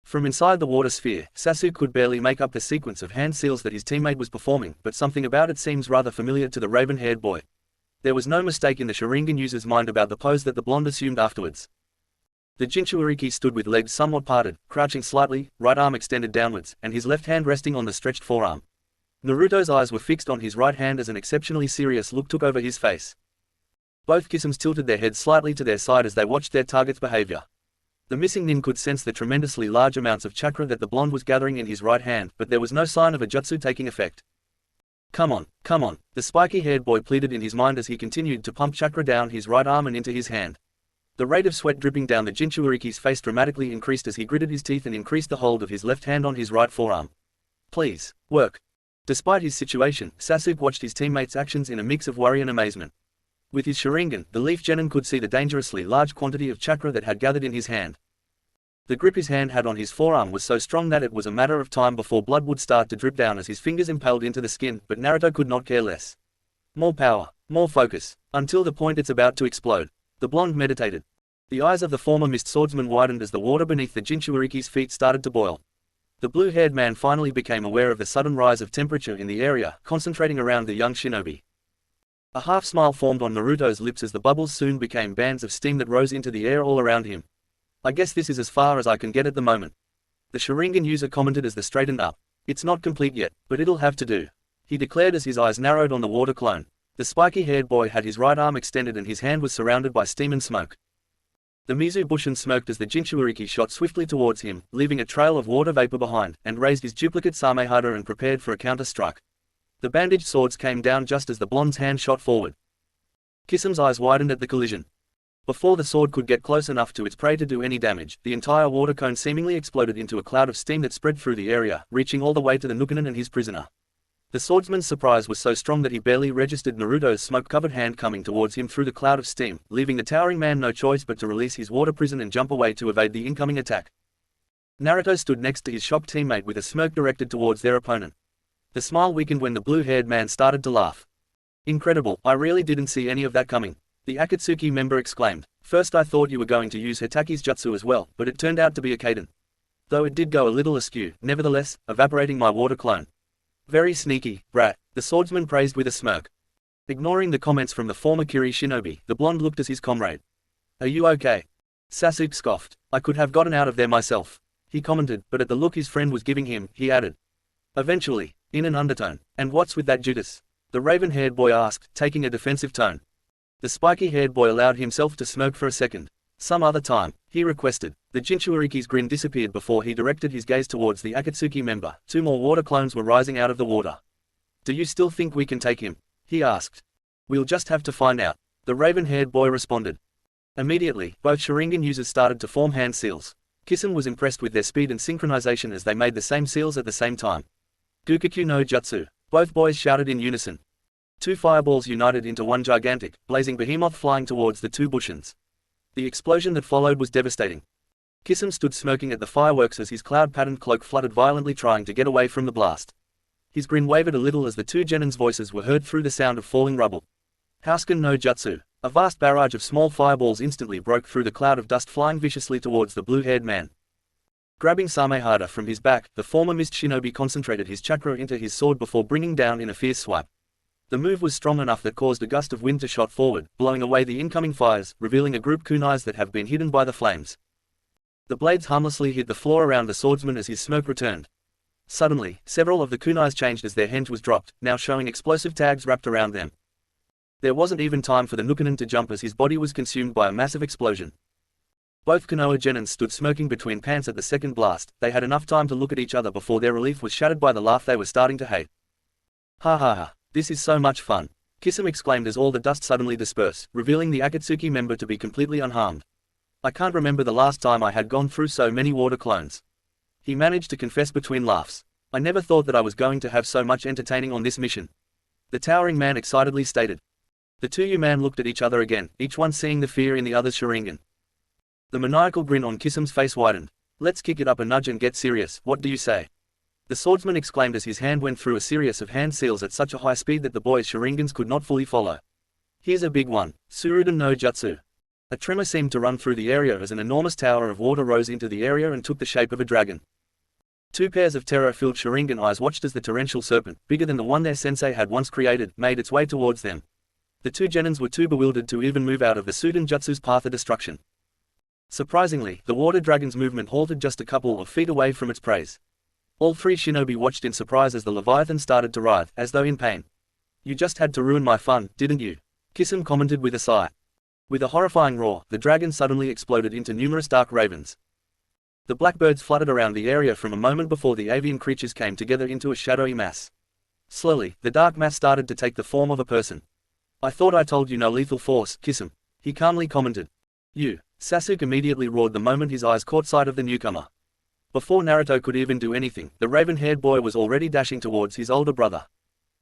From inside the water sphere, Sasuke could barely make up the sequence of hand seals that his teammate was performing, but something about it seems rather familiar to the raven-haired boy. There was no mistake in the Sharingan user's mind about the pose that the blonde assumed afterwards. The Jinchuuriki stood with legs somewhat parted, crouching slightly, right arm extended downwards, and his left hand resting on the stretched forearm. Naruto's eyes were fixed on his right hand as an exceptionally serious look took over his face. Both Kisames tilted their heads slightly to their side as they watched their target's behavior. The missing nin could sense the tremendously large amounts of chakra that the blonde was gathering in his right hand, but there was no sign of a jutsu taking effect. Come on, the spiky-haired boy pleaded in his mind as he continued to pump chakra down his right arm and into his hand. The rate of sweat dripping down the Jinchuuriki's face dramatically increased as he gritted his teeth and increased the hold of his left hand on his right forearm. Please, work. Despite his situation, Sasuke watched his teammates' actions in a mix of worry and amazement. With his Sharingan, the Leaf Genin could see the dangerously large quantity of chakra that had gathered in his hand. The grip his hand had on his forearm was so strong that it was a matter of time before blood would start to drip down as his fingers impaled into the skin, but Naruto could not care less. More power, more focus, until the point it's about to explode. The blonde meditated. The eyes of the former mist swordsman widened as the water beneath the Jinchuuriki's feet started to boil. The blue-haired man finally became aware of the sudden rise of temperature in the area, concentrating around the young shinobi. A half-smile formed on Naruto's lips as the bubbles soon became bands of steam that rose into the air all around him. I guess this is as far as I can get at the moment. The Sharingan user commented as they straightened up. It's not complete yet, but it'll have to do, he declared as his eyes narrowed on the water clone. The spiky-haired boy had his right arm extended and his hand was surrounded by steam and smoke. The Mizu Bushin smoked as the Jinchuuriki shot swiftly towards him, leaving a trail of water vapor behind, and raised his duplicate Samehada and prepared for a counter-strike. The bandaged swords came down just as the blonde's hand shot forward. Kisame's eyes widened at the collision. Before the sword could get close enough to its prey to do any damage, the entire water cone seemingly exploded into a cloud of steam that spread through the area, reaching all the way to the Nukenin and his prisoner. The swordsman's surprise was so strong that he barely registered Naruto's smoke-covered hand coming towards him through the cloud of steam, leaving the towering man no choice but to release his water prison and jump away to evade the incoming attack. Naruto stood next to his shocked teammate with a smirk directed towards their opponent. The smile weakened when the blue-haired man started to laugh. Incredible, I really didn't see any of that coming, the Akatsuki member exclaimed. First I thought you were going to use Hitaki's jutsu as well, but it turned out to be a Kaden. Though it did go a little askew, nevertheless, evaporating my water clone. Very sneaky, brat, the swordsman praised with a smirk. Ignoring the comments from the former Kiri shinobi, the blonde looked at his comrade. Are you okay? Sasuke scoffed. I could have gotten out of there myself, he commented, but at the look his friend was giving him, he added. Eventually, in an undertone. And what's with that Judas? The raven-haired boy asked, taking a defensive tone. The spiky-haired boy allowed himself to smirk for a second. Some other time, he requested. The Jinchuuriki's grin disappeared before he directed his gaze towards the Akatsuki member. Two more water clones were rising out of the water. Do you still think we can take him? He asked. We'll just have to find out, the raven-haired boy responded. Immediately, both Sharingan users started to form hand seals. Kisame was impressed with their speed and synchronization as they made the same seals at the same time. Gukakyu no Jutsu, both boys shouted in unison. Two fireballs united into one gigantic, blazing behemoth flying towards the two Bushins. The explosion that followed was devastating. Kisame stood smirking at the fireworks as his cloud-patterned cloak fluttered violently trying to get away from the blast. His grin wavered a little as the two genins' voices were heard through the sound of falling rubble. Housken no Jutsu, a vast barrage of small fireballs instantly broke through the cloud of dust flying viciously towards the blue-haired man. Grabbing Samehada from his back, the former mist shinobi concentrated his chakra into his sword before bringing down in a fierce swipe. The move was strong enough that caused a gust of wind to shot forward, blowing away the incoming fires, revealing a group kunais that have been hidden by the flames. The blades harmlessly hit the floor around the swordsman as his smoke returned. Suddenly, several of the kunais changed as their henge was dropped, now showing explosive tags wrapped around them. There wasn't even time for the Nukanen to jump as his body was consumed by a massive explosion. Both Konoha genins stood smirking between pants at the second blast. They had enough time to look at each other before their relief was shattered by the laugh they were starting to hate. Ha ha ha, this is so much fun, Kisame exclaimed as all the dust suddenly dispersed, revealing the Akatsuki member to be completely unharmed. I can't remember the last time I had gone through so many water clones. He managed to confess between laughs. I never thought that I was going to have so much entertaining on this mission. The towering man excitedly stated. The two U-man looked at each other again, each one seeing the fear in the other's Sharingan. The maniacal grin on Kisame's face widened. Let's kick it up a nudge and get serious, what do you say? The swordsman exclaimed as his hand went through a series of hand seals at such a high speed that the boy's Sharingans could not fully follow. Here's a big one, Suruden no Jutsu. A tremor seemed to run through the area as an enormous tower of water rose into the area and took the shape of a dragon. Two pairs of terror-filled Sharingan eyes watched as the torrential serpent, bigger than the one their sensei had once created, made its way towards them. The two genins were too bewildered to even move out of the Suden Jutsu's path of destruction. Surprisingly, the water dragon's movement halted just a couple of feet away from its prey. All three shinobi watched in surprise as the leviathan started to writhe, as though in pain. You just had to ruin my fun, didn't you? Kisame commented with a sigh. With a horrifying roar, the dragon suddenly exploded into numerous dark ravens. The blackbirds fluttered around the area from a moment before the avian creatures came together into a shadowy mass. Slowly, the dark mass started to take the form of a person. I thought I told you no lethal force, Kisame. He calmly commented. You. Sasuke immediately roared the moment his eyes caught sight of the newcomer. Before Naruto could even do anything, the raven-haired boy was already dashing towards his older brother.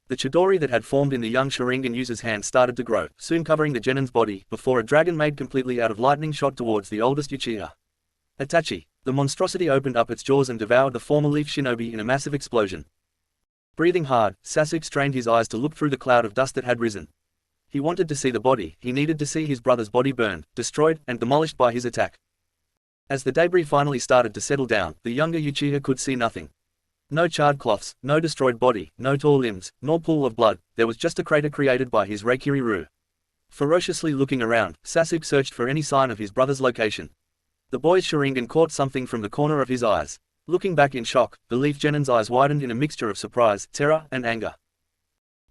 The Chidori that had formed in the young Sharingan user's hand started to grow, soon covering the genin's body, before a dragon made completely out of lightning shot towards the oldest Uchiha. Itachi. The monstrosity opened up its jaws and devoured the former leaf shinobi in a massive explosion. Breathing hard, Sasuke strained his eyes to look through the cloud of dust that had risen. He wanted to see the body, he needed to see his brother's body burned, destroyed, and demolished by his attack. As the debris finally started to settle down, the younger Uchiha could see nothing. No charred cloths, no destroyed body, no tall limbs, nor pool of blood, there was just a crater created by his Reikiri-Ru. Ferociously looking around, Sasuke searched for any sign of his brother's location. The boy's Sharingan caught something from the corner of his eyes. Looking back in shock, the leaf genin's eyes widened in a mixture of surprise, terror, and anger.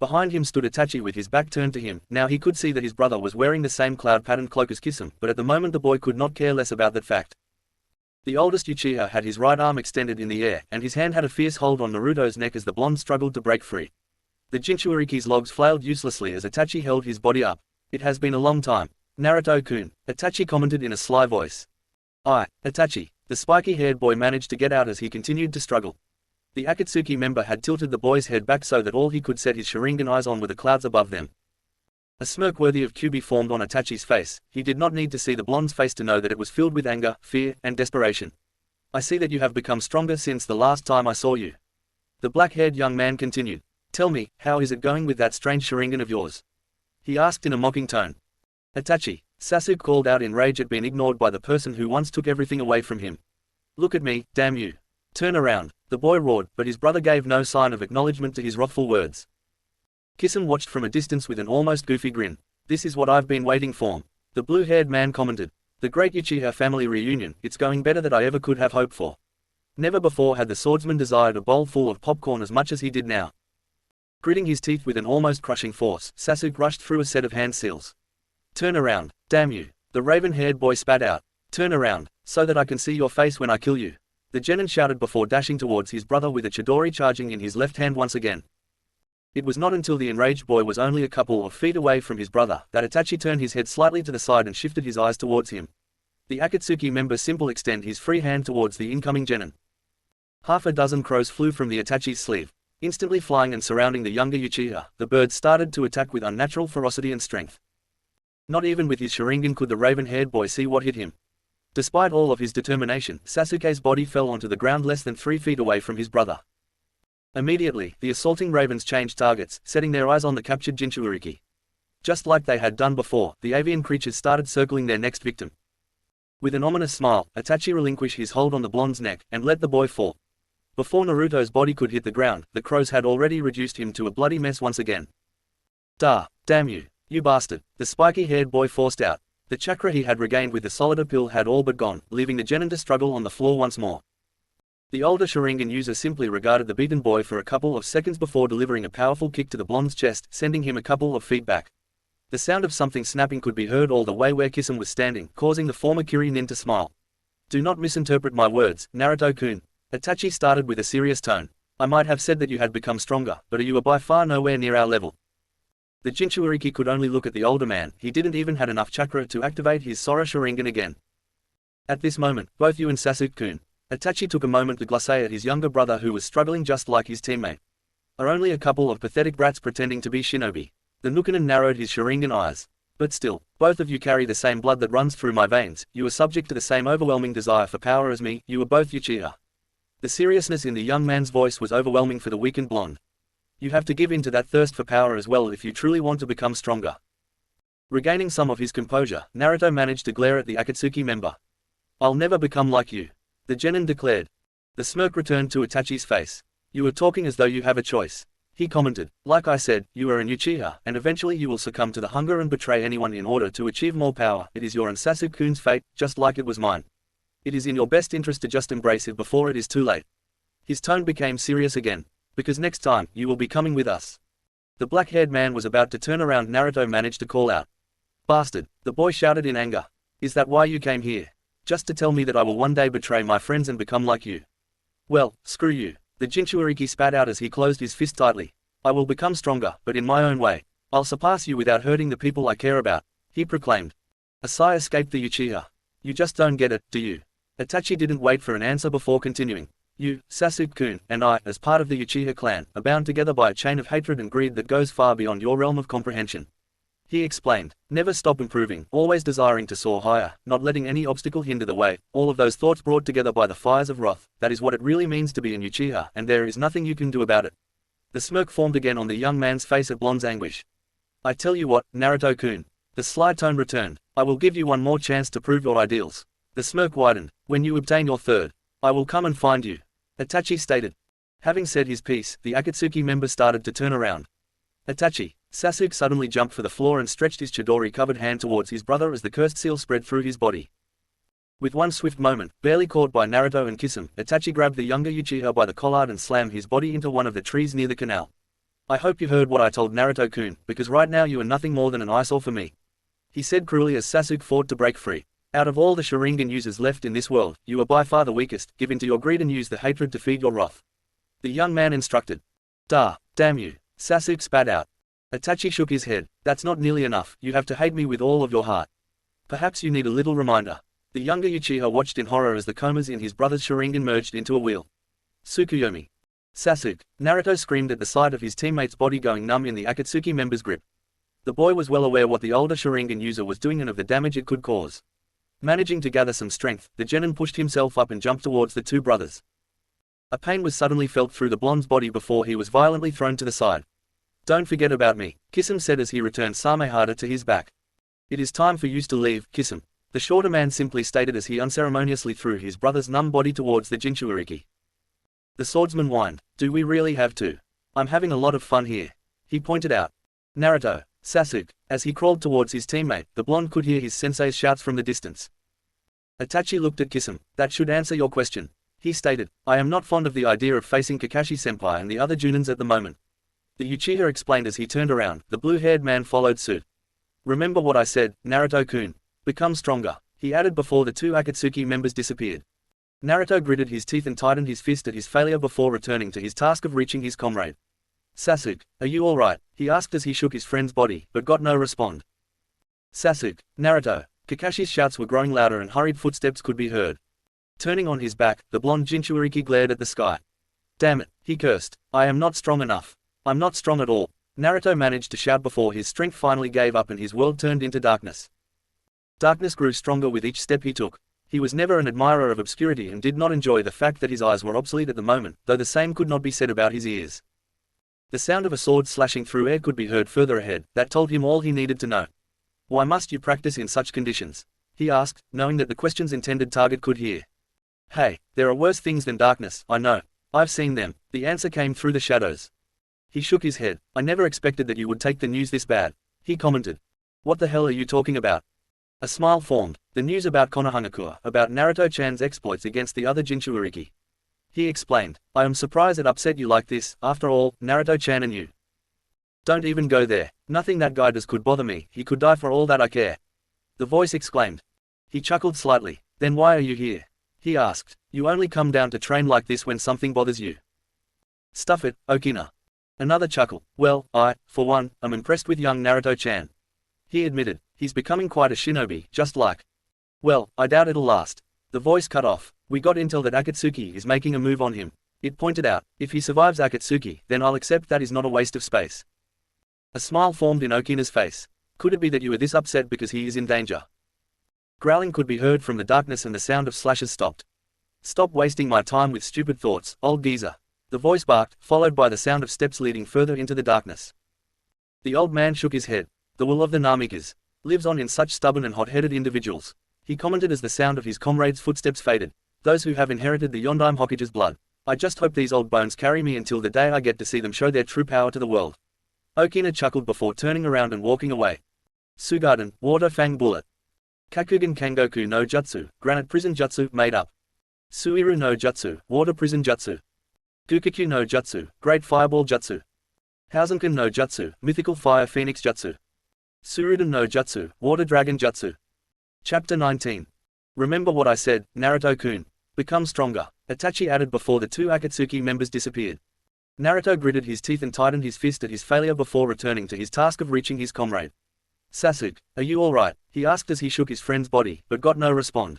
Behind him stood Itachi with his back turned to him. Now he could see that his brother was wearing the same cloud-patterned cloak as Kisame, but at the moment the boy could not care less about that fact. The oldest Uchiha had his right arm extended in the air, and his hand had a fierce hold on Naruto's neck as the blonde struggled to break free. The Jinchuriki's logs flailed uselessly as Itachi held his body up. It has been a long time. Naruto-kun, Itachi commented in a sly voice. Itachi. The spiky-haired boy managed to get out as he continued to struggle. The Akatsuki member had tilted the boy's head back so that all he could set his Sharingan eyes on were the clouds above them. A smirk worthy of Kyuubi formed on Itachi's face. He did not need to see the blonde's face to know that it was filled with anger, fear, and desperation. I see that you have become stronger since the last time I saw you. The black-haired young man continued. Tell me, how is it going with that strange Sharingan of yours? He asked in a mocking tone. Itachi. Sasuke called out in rage at being ignored by the person who once took everything away from him. Look at me, damn you. Turn around, the boy roared, but his brother gave no sign of acknowledgement to his wrathful words. Kisame watched from a distance with an almost goofy grin. This is what I've been waiting for. The blue-haired man commented. The great Uchiha family reunion, it's going better than I ever could have hoped for. Never before had the swordsman desired a bowl full of popcorn as much as he did now. Gritting his teeth with an almost crushing force, Sasuke rushed through a set of hand seals. Turn around, damn you, the raven-haired boy spat out. Turn around, so that I can see your face when I kill you. The genin shouted before dashing towards his brother with a Chidori charging in his left hand once again. It was not until the enraged boy was only a couple of feet away from his brother that Itachi turned his head slightly to the side and shifted his eyes towards him. The Akatsuki member simply extended his free hand towards the incoming genin. Half a dozen crows flew from the Itachi's sleeve. Instantly flying and surrounding the younger Uchiha, the birds started to attack with unnatural ferocity and strength. Not even with his Sharingan could the raven-haired boy see what hit him. Despite all of his determination, Sasuke's body fell onto the ground less than 3 feet away from his brother. Immediately, the assaulting ravens changed targets, setting their eyes on the captured Jinchuriki. Just like they had done before, the avian creatures started circling their next victim. With an ominous smile, Itachi relinquished his hold on the blonde's neck, and let the boy fall. Before Naruto's body could hit the ground, the crows had already reduced him to a bloody mess once again. Damn you, you bastard, the spiky-haired boy forced out. The chakra he had regained with the solid appeal had all but gone, leaving the genin to struggle on the floor once more. The older Sharingan user simply regarded the beaten boy for a couple of seconds before delivering a powerful kick to the blonde's chest, sending him a couple of feet back. The sound of something snapping could be heard all the way where Kisum was standing, causing the former Kirinin to smile. Do not misinterpret my words, Naruto-kun. Itachi started with a serious tone. I might have said that you had become stronger, but you are by far nowhere near our level. The Jinchuuriki could only look at the older man. He didn't even have enough chakra to activate his Sora Sharingan again. At this moment, both you and Sasuke-kun. Itachi took a moment to glace at his younger brother who was struggling just like his teammate. Are only a couple of pathetic brats pretending to be shinobi. The Nukkinen narrowed his Sharingan eyes. But still, both of you carry the same blood that runs through my veins, you are subject to the same overwhelming desire for power as me, you are both Uchiha. The seriousness in the young man's voice was overwhelming for the weakened blonde. You have to give in to that thirst for power as well if you truly want to become stronger. Regaining some of his composure, Naruto managed to glare at the Akatsuki member. I'll never become like you. The genin declared. The smirk returned to Itachi's face. You are talking as though you have a choice. He commented, like I said, you are an Uchiha, and eventually you will succumb to the hunger and betray anyone in order to achieve more power. It is your and Sasuke-kun's fate, just like it was mine. It is in your best interest to just embrace it before it is too late. His tone became serious again. Because next time, you will be coming with us. The black-haired man was about to turn around. Naruto managed to call out. Bastard, the boy shouted in anger. Is that why you came here? Just to tell me that I will one day betray my friends and become like you? Well, screw you. The Jinchuuriki spat out as he closed his fist tightly. I will become stronger, but in my own way. I'll surpass you without hurting the people I care about, he proclaimed. A sigh escaped the Uchiha. You just don't get it, do you? Itachi didn't wait for an answer before continuing. You, Sasuke-kun, and I, as part of the Uchiha clan, are bound together by a chain of hatred and greed that goes far beyond your realm of comprehension. He explained, never stop improving, always desiring to soar higher, not letting any obstacle hinder the way, all of those thoughts brought together by the fires of wrath, that is what it really means to be an Uchiha, and there is nothing you can do about it. The smirk formed again on the young man's face at Blonde's anguish. I tell you what, Naruto-kun. The sly tone returned, I will give you one more chance to prove your ideals. The smirk widened, when you obtain your third, I will come and find you. Itachi stated. Having said his piece, the Akatsuki member started to turn around. Itachi. Sasuke suddenly jumped for the floor and stretched his Chidori-covered hand towards his brother as the cursed seal spread through his body. With one swift moment, barely caught by Naruto and Kisum, Itachi grabbed the younger Uchiha by the collard and slammed his body into one of the trees near the canal. I hope you heard what I told Naruto-kun, because right now you are nothing more than an eyesore for me. He said cruelly as Sasuke fought to break free. Out of all the Sharingan users left in this world, you are by far the weakest. Give in to your greed and use the hatred to feed your wrath. The young man instructed. Damn you. Sasuke spat out. Itachi shook his head. That's not nearly enough, you have to hate me with all of your heart. Perhaps you need a little reminder. The younger Uchiha watched in horror as the komas in his brother's Sharingan merged into a wheel. Tsukuyomi. Sasuke. Naruto screamed at the sight of his teammate's body going numb in the Akatsuki member's grip. The boy was well aware what the older Sharingan user was doing and of the damage it could cause. Managing to gather some strength, the genin pushed himself up and jumped towards the two brothers. A pain was suddenly felt through the blonde's body before he was violently thrown to the side. Don't forget about me, Kisum said as he returned Samehada to his back. It is time for you to leave, Kisum. The shorter man simply stated as he unceremoniously threw his brother's numb body towards the Jinchuuriki. The swordsman whined, do we really have to? I'm having a lot of fun here. He pointed out. Naruto. Sasuke. As he crawled towards his teammate, the blonde could hear his sensei's shouts from the distance. Itachi looked at Kisum. That should answer your question. He stated, I am not fond of the idea of facing Kakashi-senpai and the other Junins at the moment. The Uchiha explained as he turned around. The blue-haired man followed suit. Remember what I said, Naruto-kun. Become stronger, he added before the two Akatsuki members disappeared. Naruto gritted his teeth and tightened his fist at his failure before returning to his task of reaching his comrade. Sasuke, are you alright? He asked as he shook his friend's body, but got no response. Sasuke, Naruto. Kakashi's shouts were growing louder and hurried footsteps could be heard. Turning on his back, the blonde Jinchuuriki glared at the sky. Damn it, he cursed. I am not strong enough. I'm not strong at all. Naruto managed to shout before his strength finally gave up and his world turned into darkness. Darkness grew stronger with each step he took. He was never an admirer of obscurity and did not enjoy the fact that his eyes were obsolete at the moment, though the same could not be said about his ears. The sound of a sword slashing through air could be heard further ahead, that told him all he needed to know. Why must you practice in such conditions? He asked, knowing that the question's intended target could hear. Hey, there are worse things than darkness, I know. I've seen them. The answer came through the shadows. He shook his head. I never expected that you would take the news this bad. He commented. What the hell are you talking about? A smile formed. The news about Konohagakure, about Naruto-chan's exploits against the other Jinchuuriki. He explained. I am surprised it upset you like this, after all, Naruto-chan and you. Don't even go there. Nothing that guy does could bother me, he could die for all that I care. The voice exclaimed. He chuckled slightly. Then why are you here? He asked. You only come down to train like this when something bothers you. Stuff it, Okina. Another chuckle. Well, I, for one, am impressed with young Naruto-chan. He admitted. He's becoming quite a shinobi, just like. Well, I doubt it'll last. The voice cut off. We got intel that Akatsuki is making a move on him. It pointed out, if he survives Akatsuki, then I'll accept that is not a waste of space. A smile formed in Okina's face. Could it be that you are this upset because he is in danger? Growling could be heard from the darkness and the sound of slashes stopped. Stop wasting my time with stupid thoughts, old geezer. The voice barked, followed by the sound of steps leading further into the darkness. The old man shook his head. The will of the Namikas lives on in such stubborn and hot-headed individuals. He commented as the sound of his comrade's footsteps faded. Those who have inherited the Yondaime Hokage's blood. I just hope these old bones carry me until the day I get to see them show their true power to the world. Okina chuckled before turning around and walking away. Sugaden, Water Fang Bullet. Kakugan Kangoku no Jutsu, Granite Prison Jutsu, made up. Suiru no Jutsu, Water Prison Jutsu. Gukikyu no Jutsu, Great Fireball Jutsu. Housenkan no Jutsu, Mythical Fire Phoenix Jutsu. Suruden no Jutsu, Water Dragon Jutsu. Chapter 19. Remember what I said, Naruto-kun. Become stronger, Itachi added before the two Akatsuki members disappeared. Naruto gritted his teeth and tightened his fist at his failure before returning to his task of reaching his comrade. Sasuke, are you alright? He asked as he shook his friend's body, but got no response.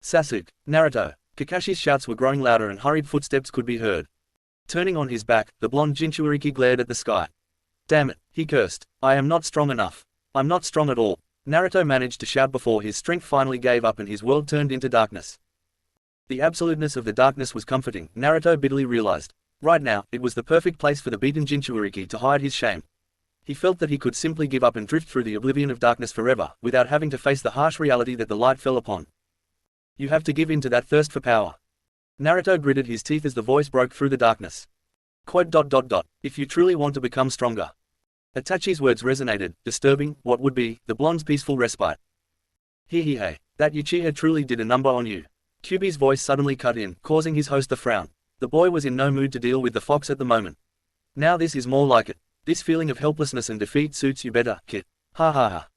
Sasuke, Naruto. Kakashi's shouts were growing louder and hurried footsteps could be heard. Turning on his back, the blonde Jinchuuriki glared at the sky. Damn it, he cursed. I am not strong enough. I'm not strong at all. Naruto managed to shout before his strength finally gave up and his world turned into darkness. The absoluteness of the darkness was comforting, Naruto bitterly realized. Right now, it was the perfect place for the beaten Jinchuuriki to hide his shame. He felt that he could simply give up and drift through the oblivion of darkness forever, without having to face the harsh reality that the light fell upon. You have to give in to that thirst for power. Naruto gritted his teeth as the voice broke through the darkness. Quote. If you truly want to become stronger. Itachi's words resonated, disturbing what would be the blonde's peaceful respite. Hey, that Uchiha truly did a number on you. Kyuubi's voice suddenly cut in, causing his host a frown. The boy was in no mood to deal with the fox at the moment. Now this is more like it. This feeling of helplessness and defeat suits you better, kid. Ha ha ha.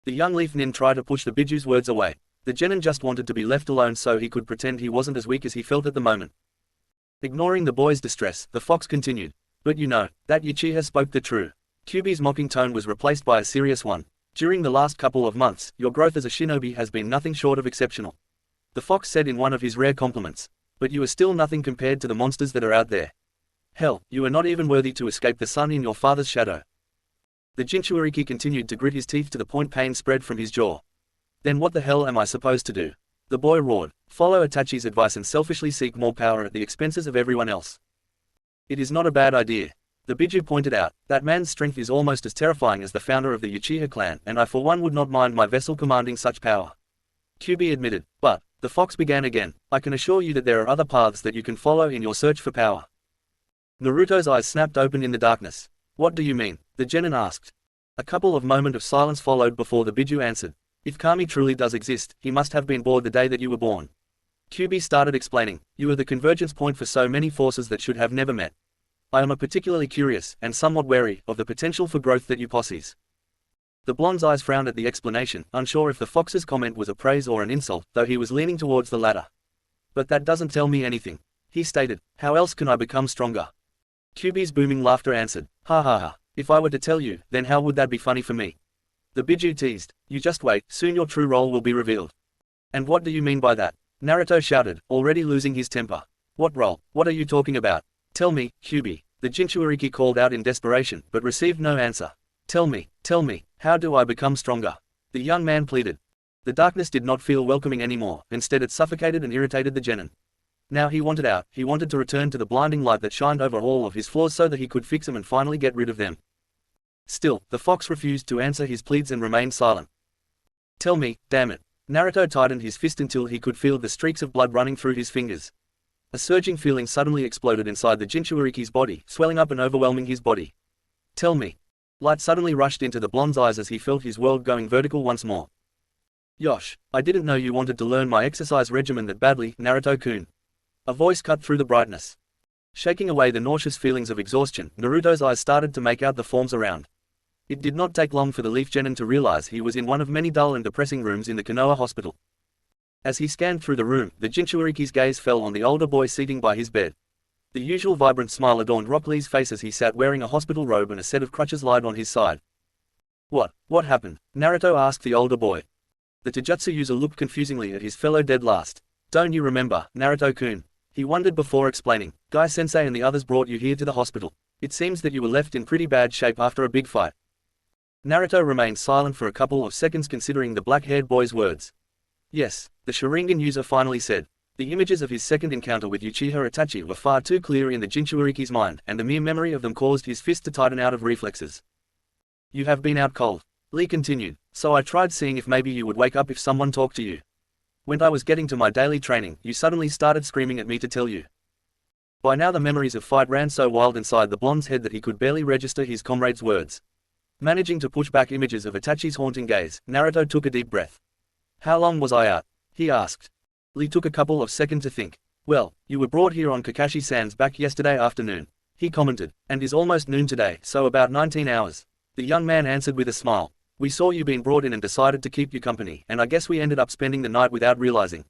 The young leaf nin tried to push the Biju's words away. The genin just wanted to be left alone so he could pretend he wasn't as weak as he felt at the moment. Ignoring the boy's distress, the fox continued. But you know, that Uchiha spoke the truth. Kyuubi's mocking tone was replaced by a serious one. During the last couple of months, your growth as a shinobi has been nothing short of exceptional. The fox said in one of his rare compliments. But you are still nothing compared to the monsters that are out there. Hell, you are not even worthy to escape the sun in your father's shadow. The Jinchuuriki continued to grit his teeth to the point pain spread from his jaw. Then what the hell am I supposed to do? The boy roared. Follow Itachi's advice and selfishly seek more power at the expenses of everyone else. It is not a bad idea. The Biju pointed out, that man's strength is almost as terrifying as the founder of the Uchiha clan, and I for one would not mind my vessel commanding such power. Kyuubi admitted, but, the fox began again, I can assure you that there are other paths that you can follow in your search for power. Naruto's eyes snapped open in the darkness. What do you mean? The genin asked. A couple of moments of silence followed before the Biju answered. If Kami truly does exist, he must have been born the day that you were born. Kyuubi started explaining, you are the convergence point for so many forces that should have never met. I am particularly curious, and somewhat wary, of the potential for growth that you possess. The blonde's eyes frowned at the explanation, unsure if the fox's comment was a praise or an insult, though he was leaning towards the latter. But that doesn't tell me anything. He stated, how else can I become stronger? Kyuubi's booming laughter answered, ha ha ha, if I were to tell you, then how would that be funny for me? The Biju teased, you just wait, soon your true role will be revealed. And what do you mean by that? Naruto shouted, already losing his temper. What role? What are you talking about? Tell me, Kyuubi. The Jinchuuriki called out in desperation, but received no answer. Tell me, how do I become stronger? The young man pleaded. The darkness did not feel welcoming anymore, instead it suffocated and irritated the genin. Now he wanted out, he wanted to return to the blinding light that shined over all of his flaws so that he could fix them and finally get rid of them. Still, the fox refused to answer his pleads and remained silent. Tell me, damn it. Naruto tightened his fist until he could feel the streaks of blood running through his fingers. A surging feeling suddenly exploded inside the Jinchuuriki's body, swelling up and overwhelming his body. Tell me. Light suddenly rushed into the blonde's eyes as he felt his world going vertical once more. Yosh, I didn't know you wanted to learn my exercise regimen that badly, Naruto-kun. A voice cut through the brightness. Shaking away the nauseous feelings of exhaustion, Naruto's eyes started to make out the forms around. It did not take long for the Leaf Genin to realize he was in one of many dull and depressing rooms in the Konoha hospital. As he scanned through the room, the Jinchuriki's gaze fell on the older boy seating by his bed. The usual vibrant smile adorned Rock Lee's face as he sat wearing a hospital robe and a set of crutches lied on his side. What happened? Naruto asked the older boy. The Taijutsu user looked confusingly at his fellow dead last. Don't you remember, Naruto-kun? He wondered before explaining. Guy-sensei and the others brought you here to the hospital. It seems that you were left in pretty bad shape after a big fight. Naruto remained silent for a couple of seconds considering the black-haired boy's words. Yes, the Sharingan user finally said. The images of his second encounter with Uchiha Itachi were far too clear in the Jinchuriki's mind, and the mere memory of them caused his fist to tighten out of reflexes. You have been out cold. Lee continued, so I tried seeing if maybe you would wake up if someone talked to you. When I was getting to my daily training, you suddenly started screaming at me to tell you. By now the memories of fight ran so wild inside the blonde's head that he could barely register his comrade's words. Managing to push back images of Itachi's haunting gaze, Naruto took a deep breath. How long was I out? He asked. Lee took a couple of seconds to think. Well, you were brought here on Kakashi-san's back yesterday afternoon, he commented, and is almost noon today, so about 19 hours. The young man answered with a smile. We saw you being brought in and decided to keep you company, and I guess we ended up spending the night without realizing.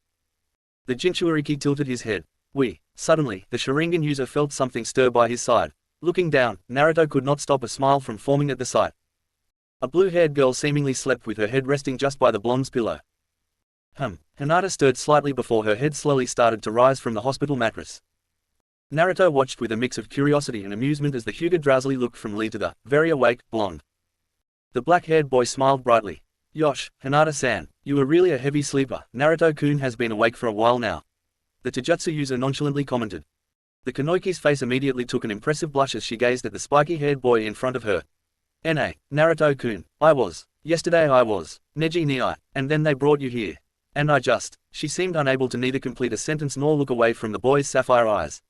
The Jinchuriki tilted his head. Suddenly, the Sharingan user felt something stir by his side. Looking down, Naruto could not stop a smile from forming at the sight. A blue-haired girl seemingly slept with her head resting just by the blonde's pillow. Hinata stirred slightly before her head slowly started to rise from the hospital mattress. Naruto watched with a mix of curiosity and amusement as the Hyuga drowsily looked from Lee to the very awake blonde. The black-haired boy smiled brightly. Yosh, Hinata-san, you are really a heavy sleeper. Naruto-kun has been awake for a while now. The Taijutsu user nonchalantly commented. The Kunoichi's face immediately took an impressive blush as she gazed at the spiky-haired boy in front of her. Naruto-kun, yesterday I was, Neji ni I, and then they brought you here. And she seemed unable to neither complete a sentence nor look away from the boy's sapphire eyes.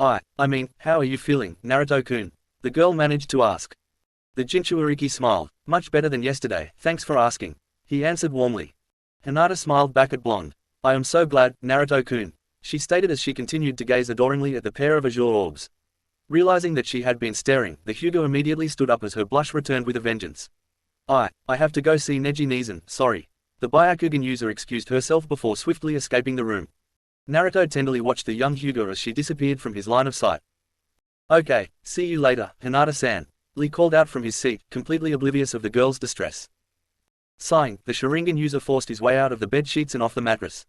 I mean, how are you feeling, Naruto-kun? The girl managed to ask. The Jinchuriki smiled. Much better than yesterday, thanks for asking. He answered warmly. Hinata smiled back at blonde. I am so glad, Naruto-kun, she stated as she continued to gaze adoringly at the pair of azure orbs. Realizing that she had been staring, the Hyuga immediately stood up as her blush returned with a vengeance. I have to go see Neji Nizan, sorry. The Byakugan user excused herself before swiftly escaping the room. Naruto tenderly watched the young Hyuga as she disappeared from his line of sight. Okay, see you later, Hinata-san. Lee called out from his seat, completely oblivious of the girl's distress. Sighing, the Sharingan user forced his way out of the bed sheets and off the mattress.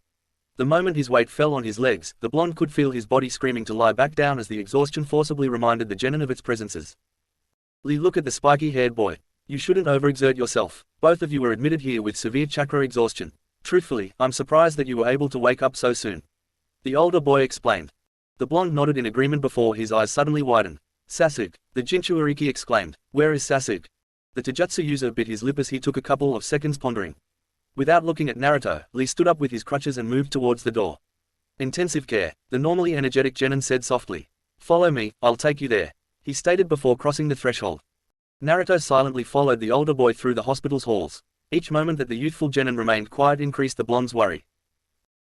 The moment his weight fell on his legs, the blonde could feel his body screaming to lie back down as the exhaustion forcibly reminded the genin of its presences. Lee looked at the spiky-haired boy. You shouldn't overexert yourself. Both of you were admitted here with severe chakra exhaustion. Truthfully, I'm surprised that you were able to wake up so soon. The older boy explained. The blonde nodded in agreement before his eyes suddenly widened. Sasuke, the Jinchuriki exclaimed. Where is Sasuke? The Taijutsu user bit his lip as he took a couple of seconds pondering. Without looking at Naruto, Lee stood up with his crutches and moved towards the door. Intensive care, the normally energetic genin said softly. Follow me, I'll take you there, he stated before crossing the threshold. Naruto silently followed the older boy through the hospital's halls. Each moment that the youthful genin remained quiet increased the blonde's worry.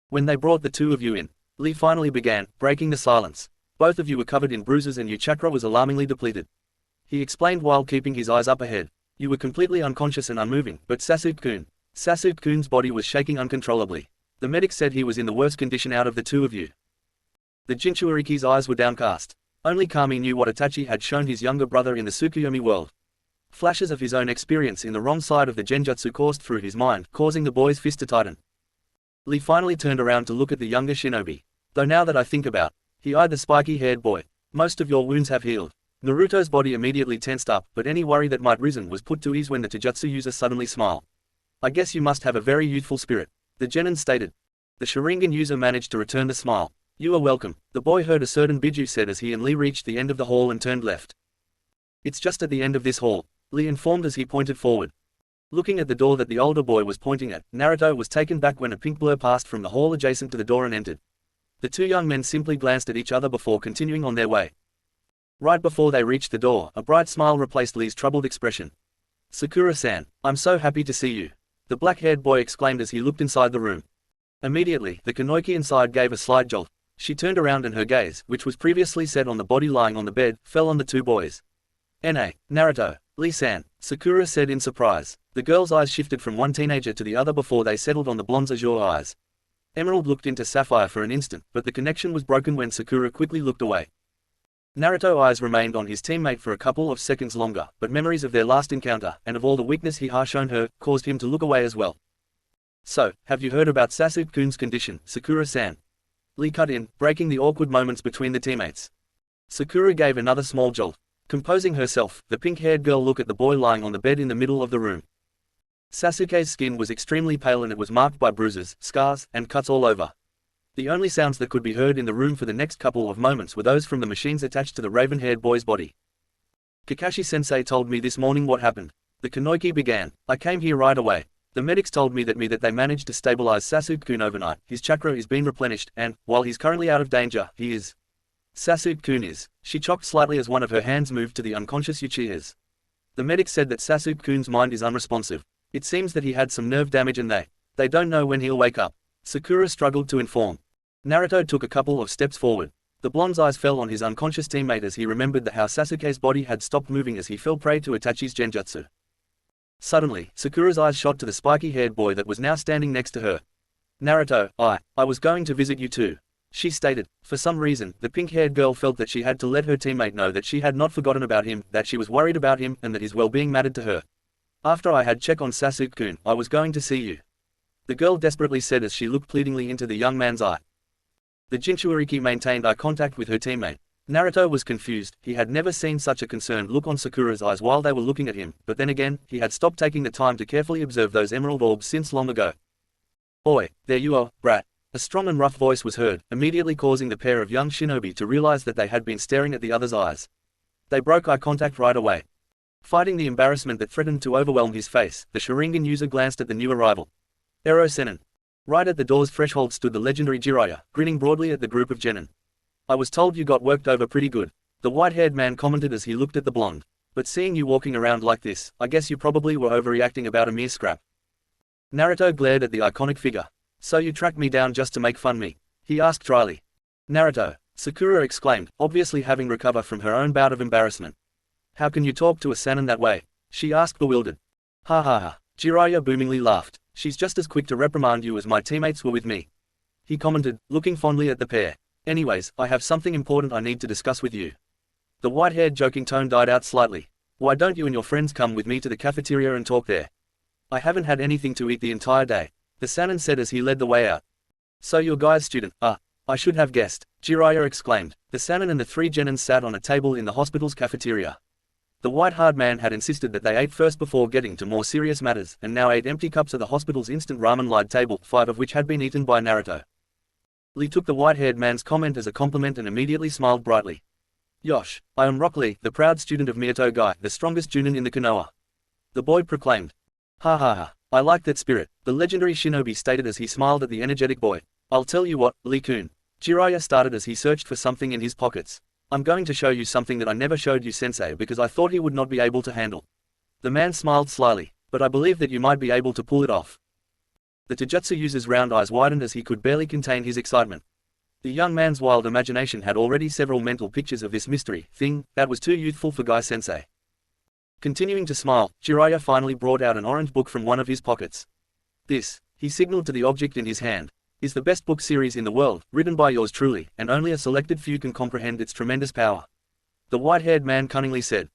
When they brought the two of you in, Lee finally began, breaking the silence. Both of you were covered in bruises and your chakra was alarmingly depleted. He explained while keeping his eyes up ahead. You were completely unconscious and unmoving, but Sasuke-kun's body was shaking uncontrollably. The medics said he was in the worst condition out of the two of you. The Jinchuriki's eyes were downcast. Only Kami knew what Itachi had shown his younger brother in the Tsukuyomi world. Flashes of his own experience in the wrong side of the genjutsu coursed through his mind, causing the boy's fist to tighten. Lee finally turned around to look at the younger shinobi. Though now that I think about, he eyed the spiky-haired boy. Most of your wounds have healed. Naruto's body immediately tensed up, but any worry that might risen was put to ease when the Taijutsu user suddenly smiled. I guess you must have a very youthful spirit, the genin stated. The Sharingan user managed to return the smile. You are welcome, the boy heard a certain Biju said as he and Lee reached the end of the hall and turned left. It's just at the end of this hall, Lee informed as he pointed forward. Looking at the door that the older boy was pointing at, Naruto was taken back when a pink blur passed from the hall adjacent to the door and entered. The two young men simply glanced at each other before continuing on their way. Right before they reached the door, a bright smile replaced Lee's troubled expression. Sakura-san, I'm so happy to see you, the black-haired boy exclaimed as he looked inside the room. Immediately, the Kunoichi inside gave a slight jolt. She turned around and her gaze, which was previously set on the body lying on the bed, fell on the two boys. N.A. Naruto, Lee-san, Sakura said in surprise. The girl's eyes shifted from one teenager to the other before they settled on the blonde's azure eyes. Emerald looked into Sapphire for an instant, but the connection was broken when Sakura quickly looked away. Naruto's eyes remained on his teammate for a couple of seconds longer, but memories of their last encounter, and of all the weakness he had shown her, caused him to look away as well. So, have you heard about Sasuke-kun's condition, Sakura-san? Lee cut in, breaking the awkward moments between the teammates. Sakura gave another small jolt. Composing herself, the pink-haired girl looked at the boy lying on the bed in the middle of the room. Sasuke's skin was extremely pale and it was marked by bruises, scars, and cuts all over. The only sounds that could be heard in the room for the next couple of moments were those from the machines attached to the raven-haired boy's body. Kakashi-sensei told me this morning what happened. The Kanoiki began. I came here right away. The medics told me that they managed to stabilize Sasuke-kun overnight. His chakra is being replenished, and, while he's currently out of danger, he is. Sasuke-kun is. She chocked slightly as one of her hands moved to the unconscious Uchiha's. The medics said that Sasuke-kun's mind is unresponsive. It seems that he had some nerve damage and they don't know when he'll wake up. Sakura struggled to inform. Naruto took a couple of steps forward. The blonde's eyes fell on his unconscious teammate as he remembered how Sasuke's body had stopped moving as he fell prey to Itachi's genjutsu. Suddenly, Sakura's eyes shot to the spiky-haired boy that was now standing next to her. Naruto, I was going to visit you too, she stated. For some reason, the pink-haired girl felt that she had to let her teammate know that she had not forgotten about him, that she was worried about him, and that his well-being mattered to her. After I had checked on Sasuke-kun, I was going to see you, the girl desperately said as she looked pleadingly into the young man's eye. The Jinchuuriki maintained eye contact with her teammate. Naruto was confused. He had never seen such a concerned look on Sakura's eyes while they were looking at him, but then again, he had stopped taking the time to carefully observe those emerald orbs since long ago. Oi, there you are, brat. A strong and rough voice was heard, immediately causing the pair of young shinobi to realize that they had been staring at the other's eyes. They broke eye contact right away. Fighting the embarrassment that threatened to overwhelm his face, the Sharingan user glanced at the new arrival. Rasengan. Right at the door's threshold stood the legendary Jiraiya, grinning broadly at the group of genin. I was told you got worked over pretty good, the white-haired man commented as he looked at the blonde. But seeing you walking around like this, I guess you probably were overreacting about a mere scrap. Naruto glared at the iconic figure. So you tracked me down just to make fun me? He asked dryly. Naruto, Sakura exclaimed, obviously having recovered from her own bout of embarrassment. How can you talk to a Sannin that way? She asked bewildered. Ha ha ha. Jiraiya boomingly laughed. She's just as quick to reprimand you as my teammates were with me. He commented, looking fondly at the pair. Anyways, I have something important I need to discuss with you. The white-haired joking tone died out slightly. Why don't you and your friends come with me to the cafeteria and talk there? I haven't had anything to eat the entire day, the Sannin said as he led the way out. So you're Guy's student, I should have guessed, Jiraiya exclaimed. The Sannin and the three genins sat on a table in the hospital's cafeteria. The white-haired man had insisted that they ate first before getting to more serious matters, and now ate empty cups of the hospital's instant ramen-lide table, 5 of which had been eaten by Naruto. Lee took the white-haired man's comment as a compliment and immediately smiled brightly. Yosh, I am Rock Lee, the proud student of Minato Guy, the strongest Junin in the Konoha. The boy proclaimed. Ha ha ha, I like that spirit, the legendary shinobi stated as he smiled at the energetic boy. I'll tell you what, Lee-kun. Jiraiya started as he searched for something in his pockets. I'm going to show you something that I never showed you sensei because I thought he would not be able to handle. The man smiled slyly, but I believe that you might be able to pull it off. The Taijutsu user's round eyes widened as he could barely contain his excitement. The young man's wild imagination had already several mental pictures of this mystery thing that was too youthful for Guy sensei. Continuing to smile, Jiraiya finally brought out an orange book from one of his pockets. This, he signaled to the object in his hand, is the best book series in the world, written by yours truly, and only a selected few can comprehend its tremendous power. The white-haired man cunningly said.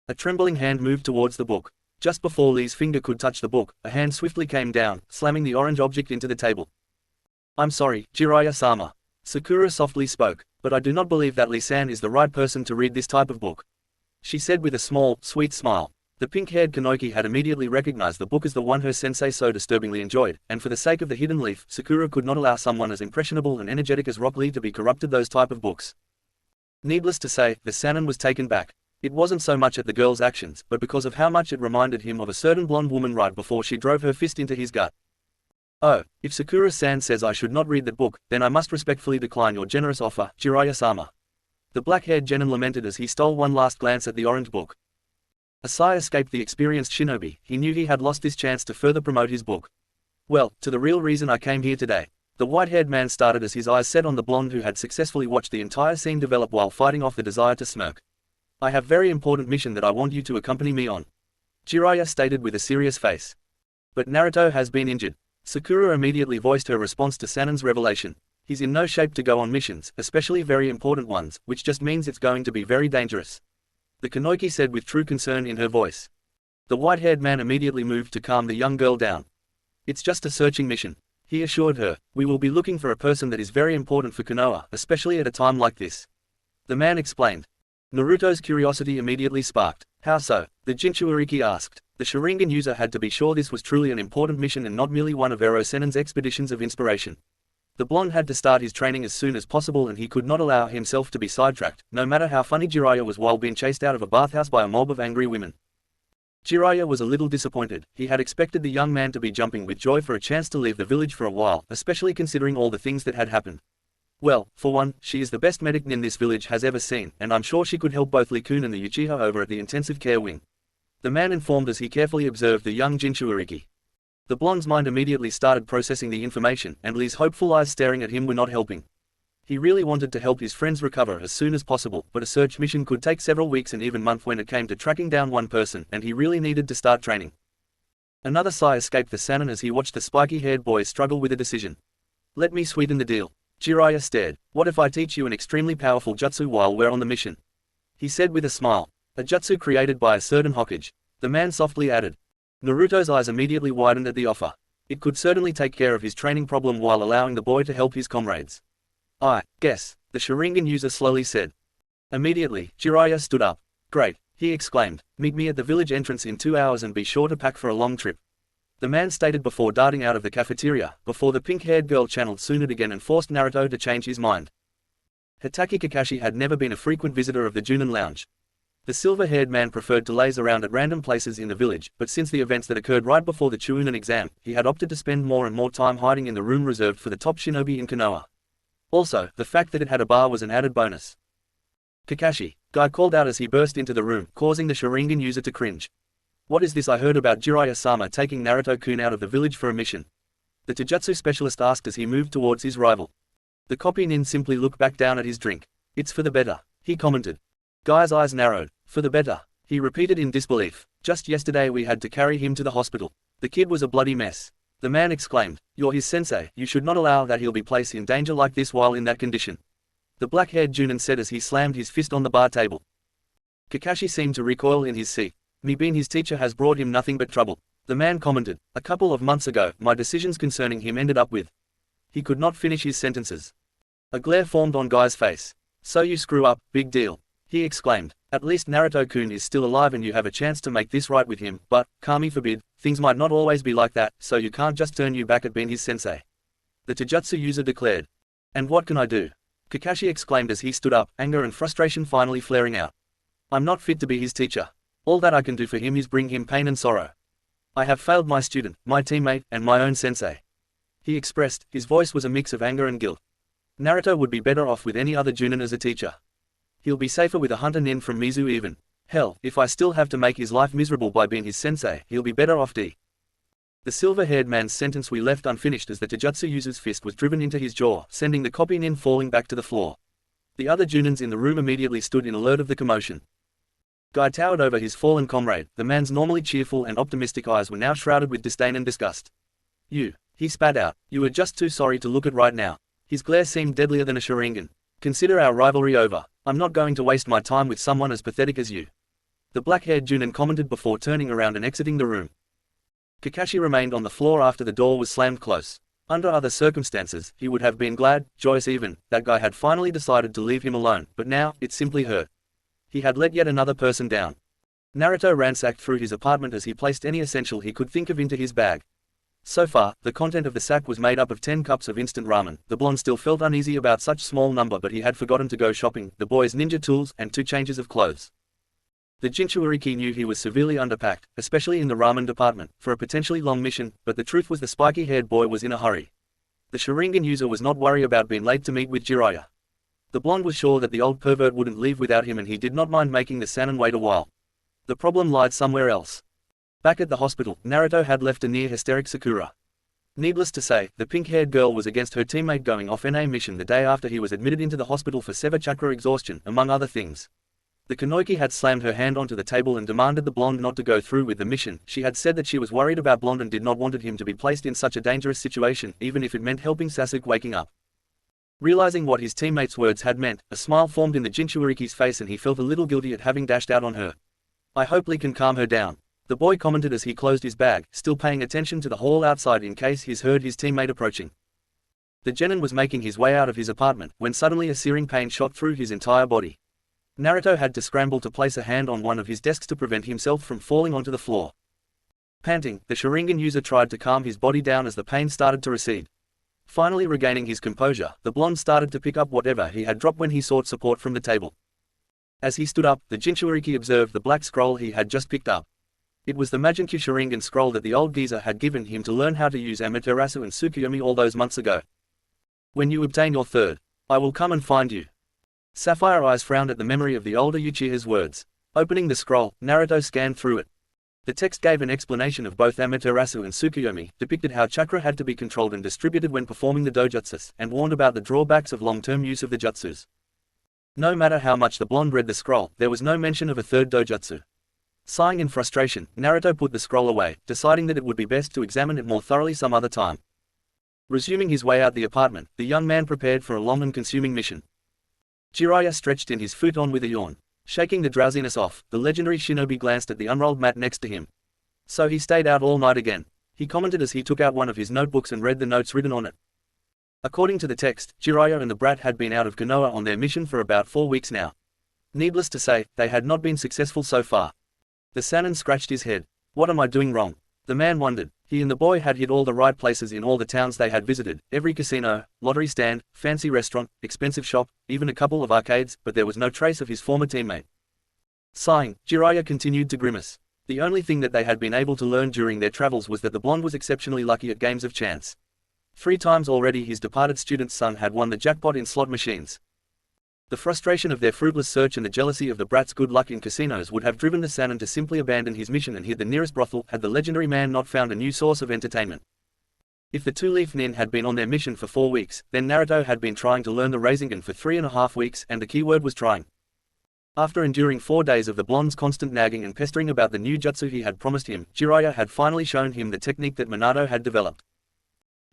A trembling hand moved towards the book. Just before Lee's finger could touch the book, a hand swiftly came down, slamming the orange object into the table. I'm sorry, Jiraiya-sama. Sakura softly spoke, but I do not believe that Lee-san is the right person to read this type of book, she said with a small, sweet smile. The pink-haired Kanoiki had immediately recognized the book as the one her sensei so disturbingly enjoyed, and for the sake of the hidden leaf, Sakura could not allow someone as impressionable and energetic as Rock Lee to be corrupted those type of books. Needless to say, the Sannin was taken back. It wasn't so much at the girl's actions, but because of how much it reminded him of a certain blonde woman right before she drove her fist into his gut. Oh, if Sakura-san says I should not read that book, then I must respectfully decline your generous offer, Jiraiya-sama. The black-haired genin lamented as he stole one last glance at the orange book. A sigh escaped the experienced shinobi. He knew he had lost this chance to further promote his book. Well, to the real reason I came here today. The white-haired man started as his eyes set on the blonde who had successfully watched the entire scene develop while fighting off the desire to smirk. I have very important mission that I want you to accompany me on, Jiraiya stated with a serious face. But Naruto has been injured. Sakura immediately voiced her response to Sanen's revelation. He's in no shape to go on missions, especially very important ones, which just means it's going to be very dangerous, the Kunoichi said with true concern in her voice. The white-haired man immediately moved to calm the young girl down. It's just a searching mission, he assured her. We will be looking for a person that is very important for Konoha, especially at a time like this, the man explained. Naruto's curiosity immediately sparked. How so? The Jinchuuriki asked. The Sharingan user had to be sure this was truly an important mission and not merely one of Senen's expeditions of inspiration. The blonde had to start his training as soon as possible and he could not allow himself to be sidetracked, no matter how funny Jiraiya was while being chased out of a bathhouse by a mob of angry women. Jiraiya was a little disappointed. He had expected the young man to be jumping with joy for a chance to leave the village for a while, especially considering all the things that had happened. Well, for one, she is the best medic nin this village has ever seen, and I'm sure she could help both Lee-kun and the Uchiha over at the intensive care wing, the man informed as he carefully observed the young Jinchuuriki. The blonde's mind immediately started processing the information, and Lee's hopeful eyes staring at him were not helping. He really wanted to help his friends recover as soon as possible, but a search mission could take several weeks and even months when it came to tracking down one person, and he really needed to start training. Another sigh escaped the Sanin as he watched the spiky-haired boy struggle with a decision. Let me sweeten the deal. Jiraiya stared. What if I teach you an extremely powerful jutsu while we're on the mission? He said with a smile. A jutsu created by a certain Hokage, the man softly added. Naruto's eyes immediately widened at the offer. It could certainly take care of his training problem while allowing the boy to help his comrades. I guess, the Sharingan user slowly said. Immediately, Jiraiya stood up. Great, he exclaimed. Meet me at the village entrance in 2 hours and be sure to pack for a long trip, the man stated before darting out of the cafeteria, before the pink-haired girl channeled Tsunade again and forced Naruto to change his mind. Hitaki Kakashi had never been a frequent visitor of the Junin lounge. The silver-haired man preferred to laze around at random places in the village, but since the events that occurred right before the Chuunin exam, he had opted to spend more and more time hiding in the room reserved for the top shinobi in Konoha. Also, the fact that it had a bar was an added bonus. Kakashi, Guy called out as he burst into the room, causing the Sharingan user to cringe. What is this I heard about Jiraiya-sama taking Naruto-kun out of the village for a mission? The Taijutsu specialist asked as he moved towards his rival. The copy nin simply looked back down at his drink. It's for the better, he commented. Guy's eyes narrowed. For the better, he repeated in disbelief. Just yesterday we had to carry him to the hospital. The kid was a bloody mess, the man exclaimed. You're his sensei, you should not allow that he'll be placed in danger like this while in that condition, the black-haired Junin said as he slammed his fist on the bar table. Kakashi seemed to recoil in his seat. Me being his teacher has brought him nothing but trouble, the man commented. A couple of months ago, my decisions concerning him ended up with. He could not finish his sentences. A glare formed on Guy's face. So you screw up, big deal, he exclaimed. At least Naruto-kun is still alive and you have a chance to make this right with him, but, kami forbid, things might not always be like that, so you can't just turn you back at being his sensei, the Taijutsu user declared. And what can I do? Kakashi exclaimed as he stood up, anger and frustration finally flaring out. I'm not fit to be his teacher. All that I can do for him is bring him pain and sorrow. I have failed my student, my teammate, and my own sensei, he expressed. His voice was a mix of anger and guilt. Naruto would be better off with any other Junin as a teacher. He'll be safer with a hunter nin from Mizu even. Hell, if I still have to make his life miserable by being his sensei, he'll be better off D. The silver-haired man's sentence we left unfinished as the Taijutsu user's fist was driven into his jaw, sending the copy nin falling back to the floor. The other Junins in the room immediately stood in alert of the commotion. Guy towered over his fallen comrade. The man's normally cheerful and optimistic eyes were now shrouded with disdain and disgust. You, he spat out, you were just too sorry to look at right now. His glare seemed deadlier than a Sharingan. Consider our rivalry over. I'm not going to waste my time with someone as pathetic as you, the black-haired Junin commented before turning around and exiting the room. Kakashi remained on the floor after the door was slammed close. Under other circumstances, he would have been glad, joyous even, that Guy had finally decided to leave him alone, but now, it simply hurt. He had let yet another person down. Naruto ransacked through his apartment as he placed any essential he could think of into his bag. So far, the content of the sack was made up of 10 cups of instant ramen. The blonde still felt uneasy about such small number, but he had forgotten to go shopping, the boy's ninja tools, and 2 changes of clothes. The Jinchuuriki knew he was severely underpacked, especially in the ramen department, for a potentially long mission, but the truth was the spiky-haired boy was in a hurry. The Sharingan user was not worried about being late to meet with Jiraiya. The blonde was sure that the old pervert wouldn't leave without him and he did not mind making the Sannin wait a while. The problem lied somewhere else. Back at the hospital, Naruto had left a near hysteric Sakura. Needless to say, the pink-haired girl was against her teammate going off on a mission the day after he was admitted into the hospital for severe chakra exhaustion, among other things. The Kunoichi had slammed her hand onto the table and demanded the blonde not to go through with the mission. She had said that she was worried about blonde and did not want him to be placed in such a dangerous situation, even if it meant helping Sasuke waking up. Realizing what his teammates' words had meant, a smile formed in the Jinchuririki's face and he felt a little guilty at having dashed out on her. "I hope Lee can calm her down," the boy commented as he closed his bag, still paying attention to the hall outside in case he heard his teammate approaching. The genin was making his way out of his apartment, when suddenly a searing pain shot through his entire body. Naruto had to scramble to place a hand on one of his desks to prevent himself from falling onto the floor. Panting, the Sharingan user tried to calm his body down as the pain started to recede. Finally regaining his composure, the blonde started to pick up whatever he had dropped when he sought support from the table. As he stood up, the Jinchuriki observed the black scroll he had just picked up. It was the Majinkyu Sharingan scroll that the old geezer had given him to learn how to use Amaterasu and Tsukuyomi all those months ago. "When you obtain your third, I will come and find you." Sapphire Eyes frowned at the memory of the older Uchiha's words. Opening the scroll, Naruto scanned through it. The text gave an explanation of both Amaterasu and Tsukuyomi, depicted how chakra had to be controlled and distributed when performing the dojutsus, and warned about the drawbacks of long-term use of the jutsus. No matter how much the blonde read the scroll, there was no mention of a third dojutsu. Sighing in frustration, Naruto put the scroll away, deciding that it would be best to examine it more thoroughly some other time. Resuming his way out the apartment, the young man prepared for a long and consuming mission. Jiraiya stretched in his futon with a yawn. Shaking the drowsiness off, the legendary shinobi glanced at the unrolled mat next to him. "So he stayed out all night again," he commented as he took out one of his notebooks and read the notes written on it. According to the text, Jiraiya and the brat had been out of Konoha on their mission for about 4 weeks now. Needless to say, they had not been successful so far. The Sannin scratched his head. "What am I doing wrong?" The man wondered. He and the boy had hit all the right places in all the towns they had visited, every casino, lottery stand, fancy restaurant, expensive shop, even a couple of arcades, but there was no trace of his former teammate. Sighing, Jiraiya continued to grimace. The only thing that they had been able to learn during their travels was that the blonde was exceptionally lucky at games of chance. 3 times already his departed student's son had won the jackpot in slot machines. The frustration of their fruitless search and the jealousy of the brat's good luck in casinos would have driven the Sannin to simply abandon his mission and hit the nearest brothel had the legendary man not found a new source of entertainment. If the two-leaf nin had been on their mission for 4 weeks, then Naruto had been trying to learn the rasengan for 3.5 weeks, and the keyword was trying. After enduring 4 days of the blonde's constant nagging and pestering about the new jutsu he had promised him, Jiraiya had finally shown him the technique that Minato had developed.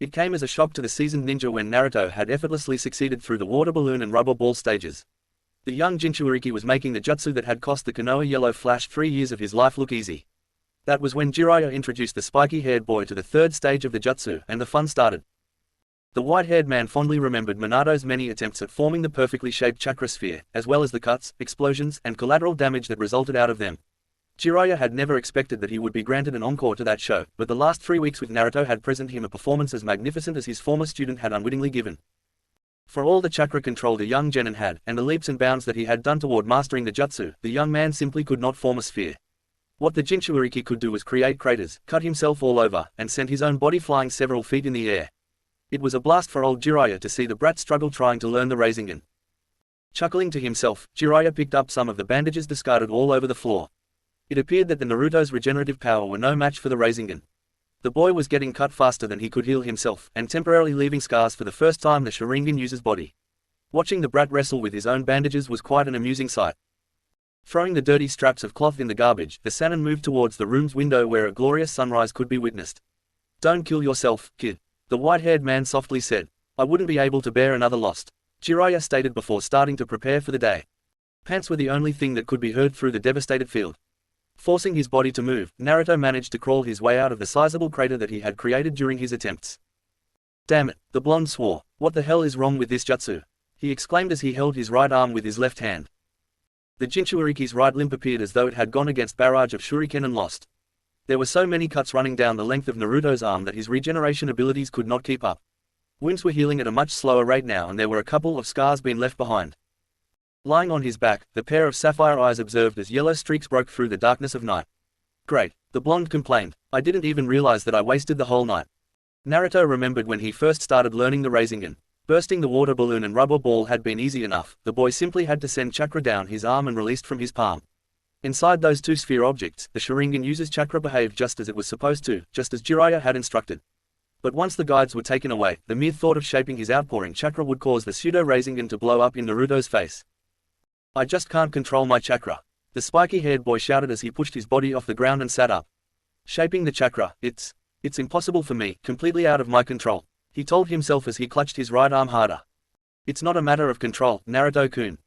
It came as a shock to the seasoned ninja when Naruto had effortlessly succeeded through the water balloon and rubber ball stages. The young Jinchuriki was making the jutsu that had cost the Konoha Yellow Flash 3 years of his life look easy. That was when Jiraiya introduced the spiky-haired boy to the 3rd stage of the jutsu, and the fun started. The white-haired man fondly remembered Minato's many attempts at forming the perfectly shaped chakra sphere, as well as the cuts, explosions, and collateral damage that resulted out of them. Jiraiya had never expected that he would be granted an encore to that show, but the last 3 weeks with Naruto had presented him a performance as magnificent as his former student had unwittingly given. For all the chakra control the young genin had, and the leaps and bounds that he had done toward mastering the jutsu, the young man simply could not form a sphere. What the Jinchuriki could do was create craters, cut himself all over, and send his own body flying several feet in the air. It was a blast for old Jiraiya to see the brat struggle trying to learn the rasengan. Chuckling to himself, Jiraiya picked up some of the bandages discarded all over the floor. It appeared that the Naruto's regenerative power were no match for the rasengan. The boy was getting cut faster than he could heal himself, and temporarily leaving scars for the first time the Sharingan user's body. Watching the brat wrestle with his own bandages was quite an amusing sight. Throwing the dirty straps of cloth in the garbage, the Sannin moved towards the room's window where a glorious sunrise could be witnessed. "Don't kill yourself, kid," the white-haired man softly said. "I wouldn't be able to bear another loss," Jiraiya stated before starting to prepare for the day. Pants were the only thing that could be heard through the devastated field. Forcing his body to move, Naruto managed to crawl his way out of the sizable crater that he had created during his attempts. "Damn it," the blonde swore. "What the hell is wrong with this jutsu?" he exclaimed as he held his right arm with his left hand. The Jinchuriki's right limb appeared as though it had gone against barrage of shuriken and lost. There were so many cuts running down the length of Naruto's arm that his regeneration abilities could not keep up. Wounds were healing at a much slower rate now, and there were a couple of scars being left behind. Lying on his back, the pair of sapphire eyes observed as yellow streaks broke through the darkness of night. "Great," the blonde complained. "I didn't even realize that I wasted the whole night." Naruto remembered when he first started learning the rasengan. Bursting the water balloon and rubber ball had been easy enough, the boy simply had to send chakra down his arm and released from his palm. Inside those 2 sphere objects, the Sharingan user's chakra behaved just as it was supposed to, just as Jiraiya had instructed. But once the guides were taken away, the mere thought of shaping his outpouring chakra would cause the pseudo-rasengan to blow up in Naruto's face. I just can't control my chakra. The spiky-haired boy shouted as he pushed his body off the ground and sat up. Shaping the chakra, it's impossible for me, completely out of my control, he told himself as he clutched his right arm harder. It's not a matter of control, Naruto-kun.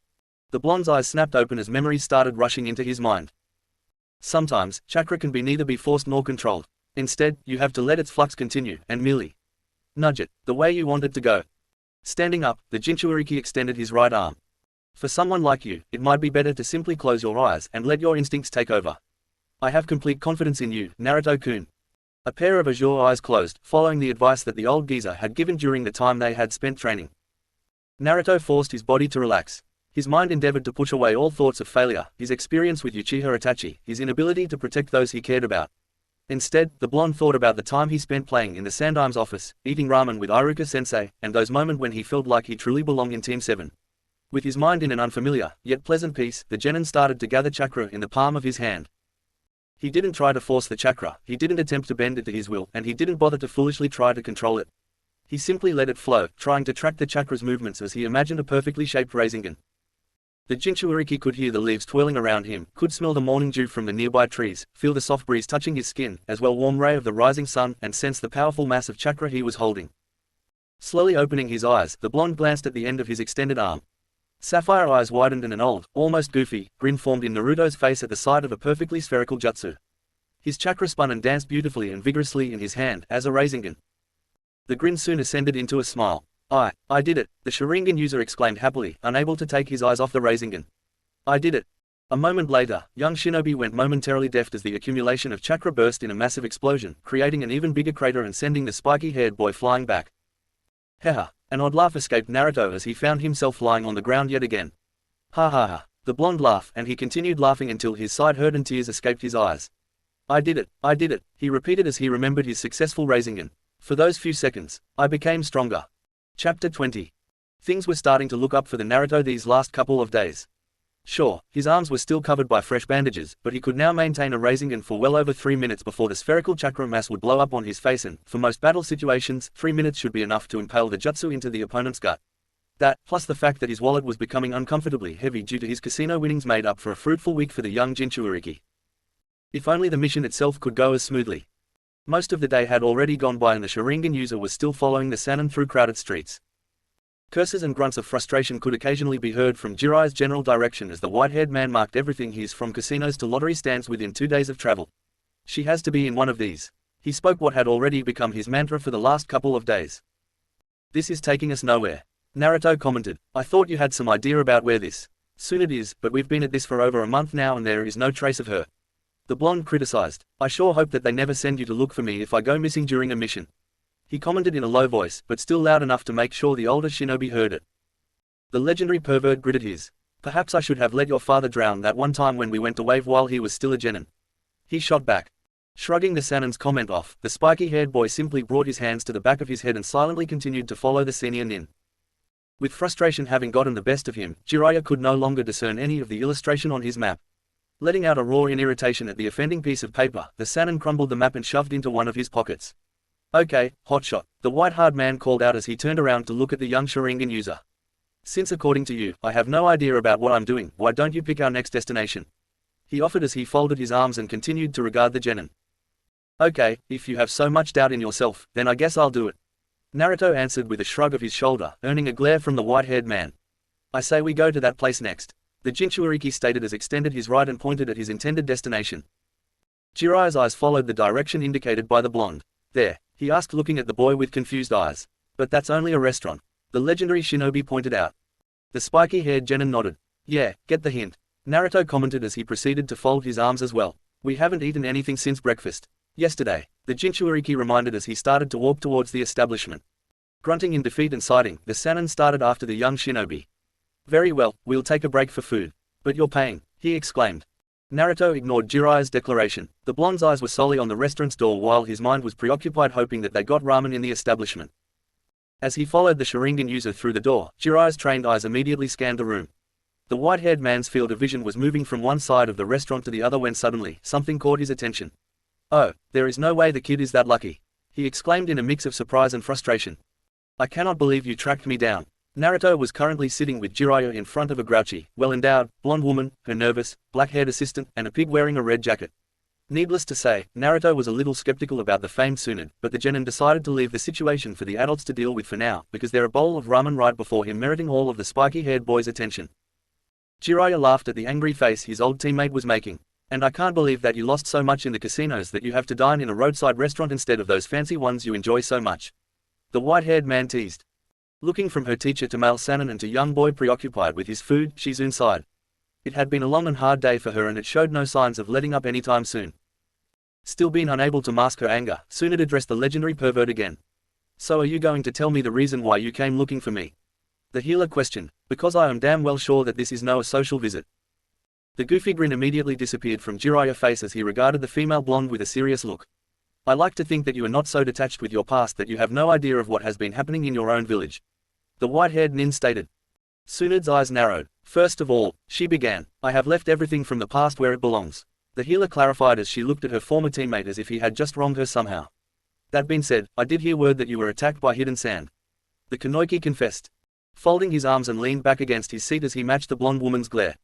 The blonde's eyes snapped open as memories started rushing into his mind. Sometimes, chakra can neither be forced nor controlled. Instead, you have to let its flux continue, and merely nudge it, the way you want it to go. Standing up, the Jinchuuriki extended his right arm. For someone like you, it might be better to simply close your eyes and let your instincts take over. I have complete confidence in you, Naruto-kun. A pair of azure eyes closed, following the advice that the old geezer had given during the time they had spent training. Naruto forced his body to relax. His mind endeavored to push away all thoughts of failure, his experience with Uchiha Itachi, his inability to protect those he cared about. Instead, the blonde thought about the time he spent playing in the Sandaim's office, eating ramen with Iruka-sensei, and those moments when he felt like he truly belonged in Team 7. With his mind in an unfamiliar, yet pleasant peace, the genin started to gather chakra in the palm of his hand. He didn't try to force the chakra, he didn't attempt to bend it to his will, and he didn't bother to foolishly try to control it. He simply let it flow, trying to track the chakra's movements as he imagined a perfectly shaped rasengan. The Jinchuuriki could hear the leaves twirling around him, could smell the morning dew from the nearby trees, feel the soft breeze touching his skin, as well warm ray of the rising sun, and sense the powerful mass of chakra he was holding. Slowly opening his eyes, the blonde glanced at the end of his extended arm. Sapphire eyes widened and an old, almost goofy, grin formed in Naruto's face at the sight of a perfectly spherical jutsu. His chakra spun and danced beautifully and vigorously in his hand, as a rasengan. The grin soon ascended into a smile. I did it, the Sharingan user exclaimed happily, unable to take his eyes off the rasengan. I did it. A moment later, young shinobi went momentarily deaf as the accumulation of chakra burst in a massive explosion, creating an even bigger crater and sending the spiky-haired boy flying back. Haha, an odd laugh escaped Naruto as he found himself lying on the ground yet again. Ha ha ha, the blonde laughed, and he continued laughing until his side hurt and tears escaped his eyes. I did it, he repeated as he remembered his successful rasengan. For those few seconds, I became stronger. Chapter 20. Things were starting to look up for the Naruto these last couple of days. Sure, his arms were still covered by fresh bandages, but he could now maintain a rasengan for well over 3 minutes before the spherical chakra mass would blow up on his face, and, for most battle situations, 3 minutes should be enough to impale the jutsu into the opponent's gut. That, plus the fact that his wallet was becoming uncomfortably heavy due to his casino winnings, made up for a fruitful week for the young Jinchuuriki. If only the mission itself could go as smoothly. Most of the day had already gone by and the Sharingan user was still following the Sannin through crowded streets. Curses and grunts of frustration could occasionally be heard from Jiraiya's general direction as the white-haired man marked everything he's from casinos to lottery stands within 2 days of travel. She has to be in one of these. He spoke what had already become his mantra for the last couple of days. This is taking us nowhere. Naruto commented. I thought you had some idea about where this. Soon it is, but we've been at this for over a month now and there is no trace of her. The blonde criticized. I sure hope that they never send you to look for me if I go missing during a mission. He commented in a low voice, but still loud enough to make sure the older shinobi heard it. The legendary pervert gritted his. Perhaps I should have let your father drown that one time when we went to wave while he was still a genin. He shot back. Shrugging the Sannin's comment off, the spiky-haired boy simply brought his hands to the back of his head and silently continued to follow the senior nin. With frustration having gotten the best of him, Jiraiya could no longer discern any of the illustration on his map. Letting out a roar in irritation at the offending piece of paper, the Sannin crumbled the map and shoved into one of his pockets. Okay, hotshot, the white-haired man called out as he turned around to look at the young Sharingan user. Since according to you, I have no idea about what I'm doing, why don't you pick our next destination? He offered as he folded his arms and continued to regard the genin. Okay, if you have so much doubt in yourself, then I guess I'll do it. Naruto answered with a shrug of his shoulder, earning a glare from the white-haired man. I say we go to that place next. The Jinchuuriki stated as extended his right and pointed at his intended destination. Jiraiya's eyes followed the direction indicated by the blonde. There, he asked, looking at the boy with confused eyes. But that's only a restaurant. The legendary shinobi pointed out. The spiky-haired genin nodded. Yeah, get the hint. Naruto commented as he proceeded to fold his arms as well. We haven't eaten anything since breakfast. Yesterday, the Jinchuuriki reminded as he started to walk towards the establishment. Grunting in defeat and sighing, the Sannin started after the young shinobi. Very well, we'll take a break for food. But you're paying, he exclaimed. Naruto ignored Jiraiya's declaration. The blonde's eyes were solely on the restaurant's door while his mind was preoccupied hoping that they got ramen in the establishment. As he followed the Sharingan user through the door, Jiraiya's trained eyes immediately scanned the room. The white-haired man's field of vision was moving from one side of the restaurant to the other when suddenly, something caught his attention. Oh, there is no way the kid is that lucky. he exclaimed in a mix of surprise and frustration. I cannot believe you tracked me down. Naruto was currently sitting with Jiraiya in front of a grouchy, well-endowed, blonde woman, her nervous, black-haired assistant, and a pig wearing a red jacket. Needless to say, Naruto was a little skeptical about the famed Tsunade, but the genin decided to leave the situation for the adults to deal with for now, because there a bowl of ramen right before him meriting all of the spiky-haired boy's attention. Jiraiya laughed at the angry face his old teammate was making. And I can't believe that you lost so much in the casinos that you have to dine in a roadside restaurant instead of those fancy ones you enjoy so much. The white-haired man teased. Looking from her teacher to male Sanin and to young boy preoccupied with his food, Shizune sighed. It had been a long and hard day for her and it showed no signs of letting up anytime soon. Still being unable to mask her anger, Tsunade addressed the legendary pervert again. So are you going to tell me the reason why you came looking for me? The healer questioned, because I am damn well sure that this is no a social visit. The goofy grin immediately disappeared from Jiraiya's face as he regarded the female blonde with a serious look. I like to think that you are not so detached with your past that you have no idea of what has been happening in your own village. The white-haired nin stated. Tsunade's eyes narrowed. First of all, she began, I have left everything from the past where it belongs. The healer clarified as she looked at her former teammate as if he had just wronged her somehow. That being said, I did hear word that you were attacked by hidden sand. The Kunoichi confessed. Folding his arms and leaned back against his seat as he matched the blonde woman's glare.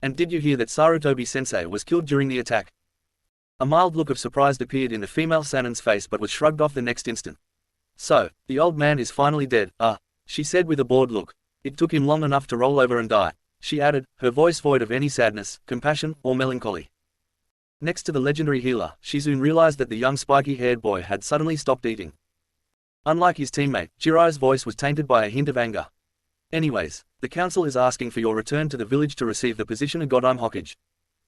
And did you hear that Sarutobi-sensei was killed during the attack? A mild look of surprise appeared in the female Sanin's face but was shrugged off the next instant. So, the old man is finally dead, she said with a bored look. It took him long enough to roll over and die, she added, her voice void of any sadness, compassion, or melancholy. Next to the legendary healer, Shizune realized that the young spiky-haired boy had suddenly stopped eating. Unlike his teammate, Jiraiya's voice was tainted by a hint of anger. Anyways, the council is asking for your return to the village to receive the position of Godime Hokage.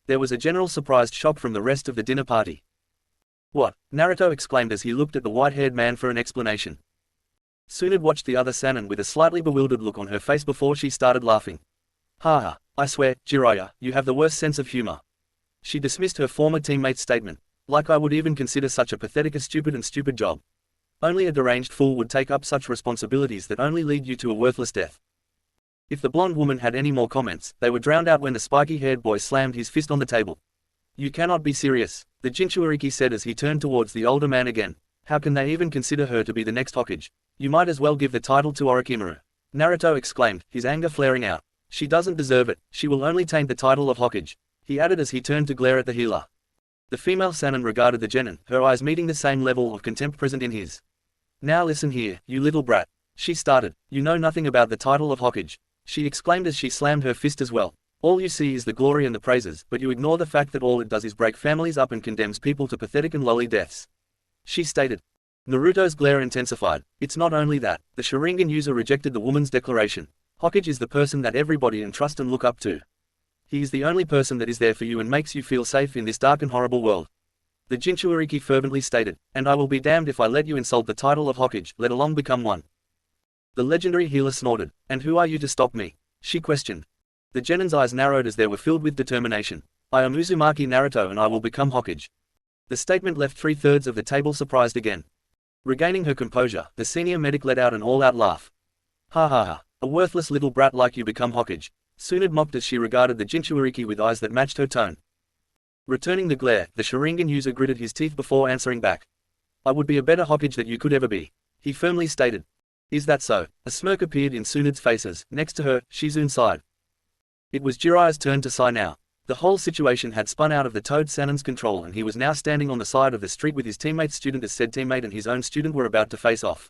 There was a general surprised shock from the rest of the dinner party. What? Naruto exclaimed as he looked at the white-haired man for an explanation. Tsunade watched the other Sanin with a slightly bewildered look on her face before she started laughing. Haha, I swear, Jiraiya, you have the worst sense of humor. She dismissed her former teammate's statement. Like I would even consider such a pathetic stupid job. Only a deranged fool would take up such responsibilities that only lead you to a worthless death. If the blonde woman had any more comments, they were drowned out when the spiky-haired boy slammed his fist on the table. You cannot be serious, the Jinchuuriki said as he turned towards the older man again. How can they even consider her to be the next Hokage? You might as well give the title to Orochimaru. Naruto exclaimed, his anger flaring out. She doesn't deserve it, she will only taint the title of Hokage, he added as he turned to glare at the healer. The female Sanin regarded the genin, her eyes meeting the same level of contempt present in his. Now listen here, you little brat. She started, you know nothing about the title of Hokage. She exclaimed as she slammed her fist as well. All you see is the glory and the praises, but you ignore the fact that all it does is break families up and condemns people to pathetic and lowly deaths. She stated. Naruto's glare intensified. It's not only that, the Sharingan user rejected the woman's declaration. Hokage is the person that everybody entrust and look up to. He is the only person that is there for you and makes you feel safe in this dark and horrible world. The Jinchuuriki fervently stated, and I will be damned if I let you insult the title of Hokage, let alone become one. The legendary healer snorted. And who are you to stop me? She questioned. The genin's eyes narrowed as they were filled with determination. I am Uzumaki Naruto and I will become Hokage. The statement left 3/3 of the table surprised again. Regaining her composure, the senior medic let out an all-out laugh. Ha ha ha, a worthless little brat like you become Hokage. Tsunade mocked as she regarded the Jinchuuriki with eyes that matched her tone. Returning the glare, the Sharingan user gritted his teeth before answering back. I would be a better Hokage than you could ever be, he firmly stated. Is that so? A smirk appeared in Tsunade's faces. Next to her, Shizune sighed. It was Jiraiya's turn to sigh now. The whole situation had spun out of the Toad Sanin's control and he was now standing on the side of the street with his teammate's student as said teammate and his own student were about to face off.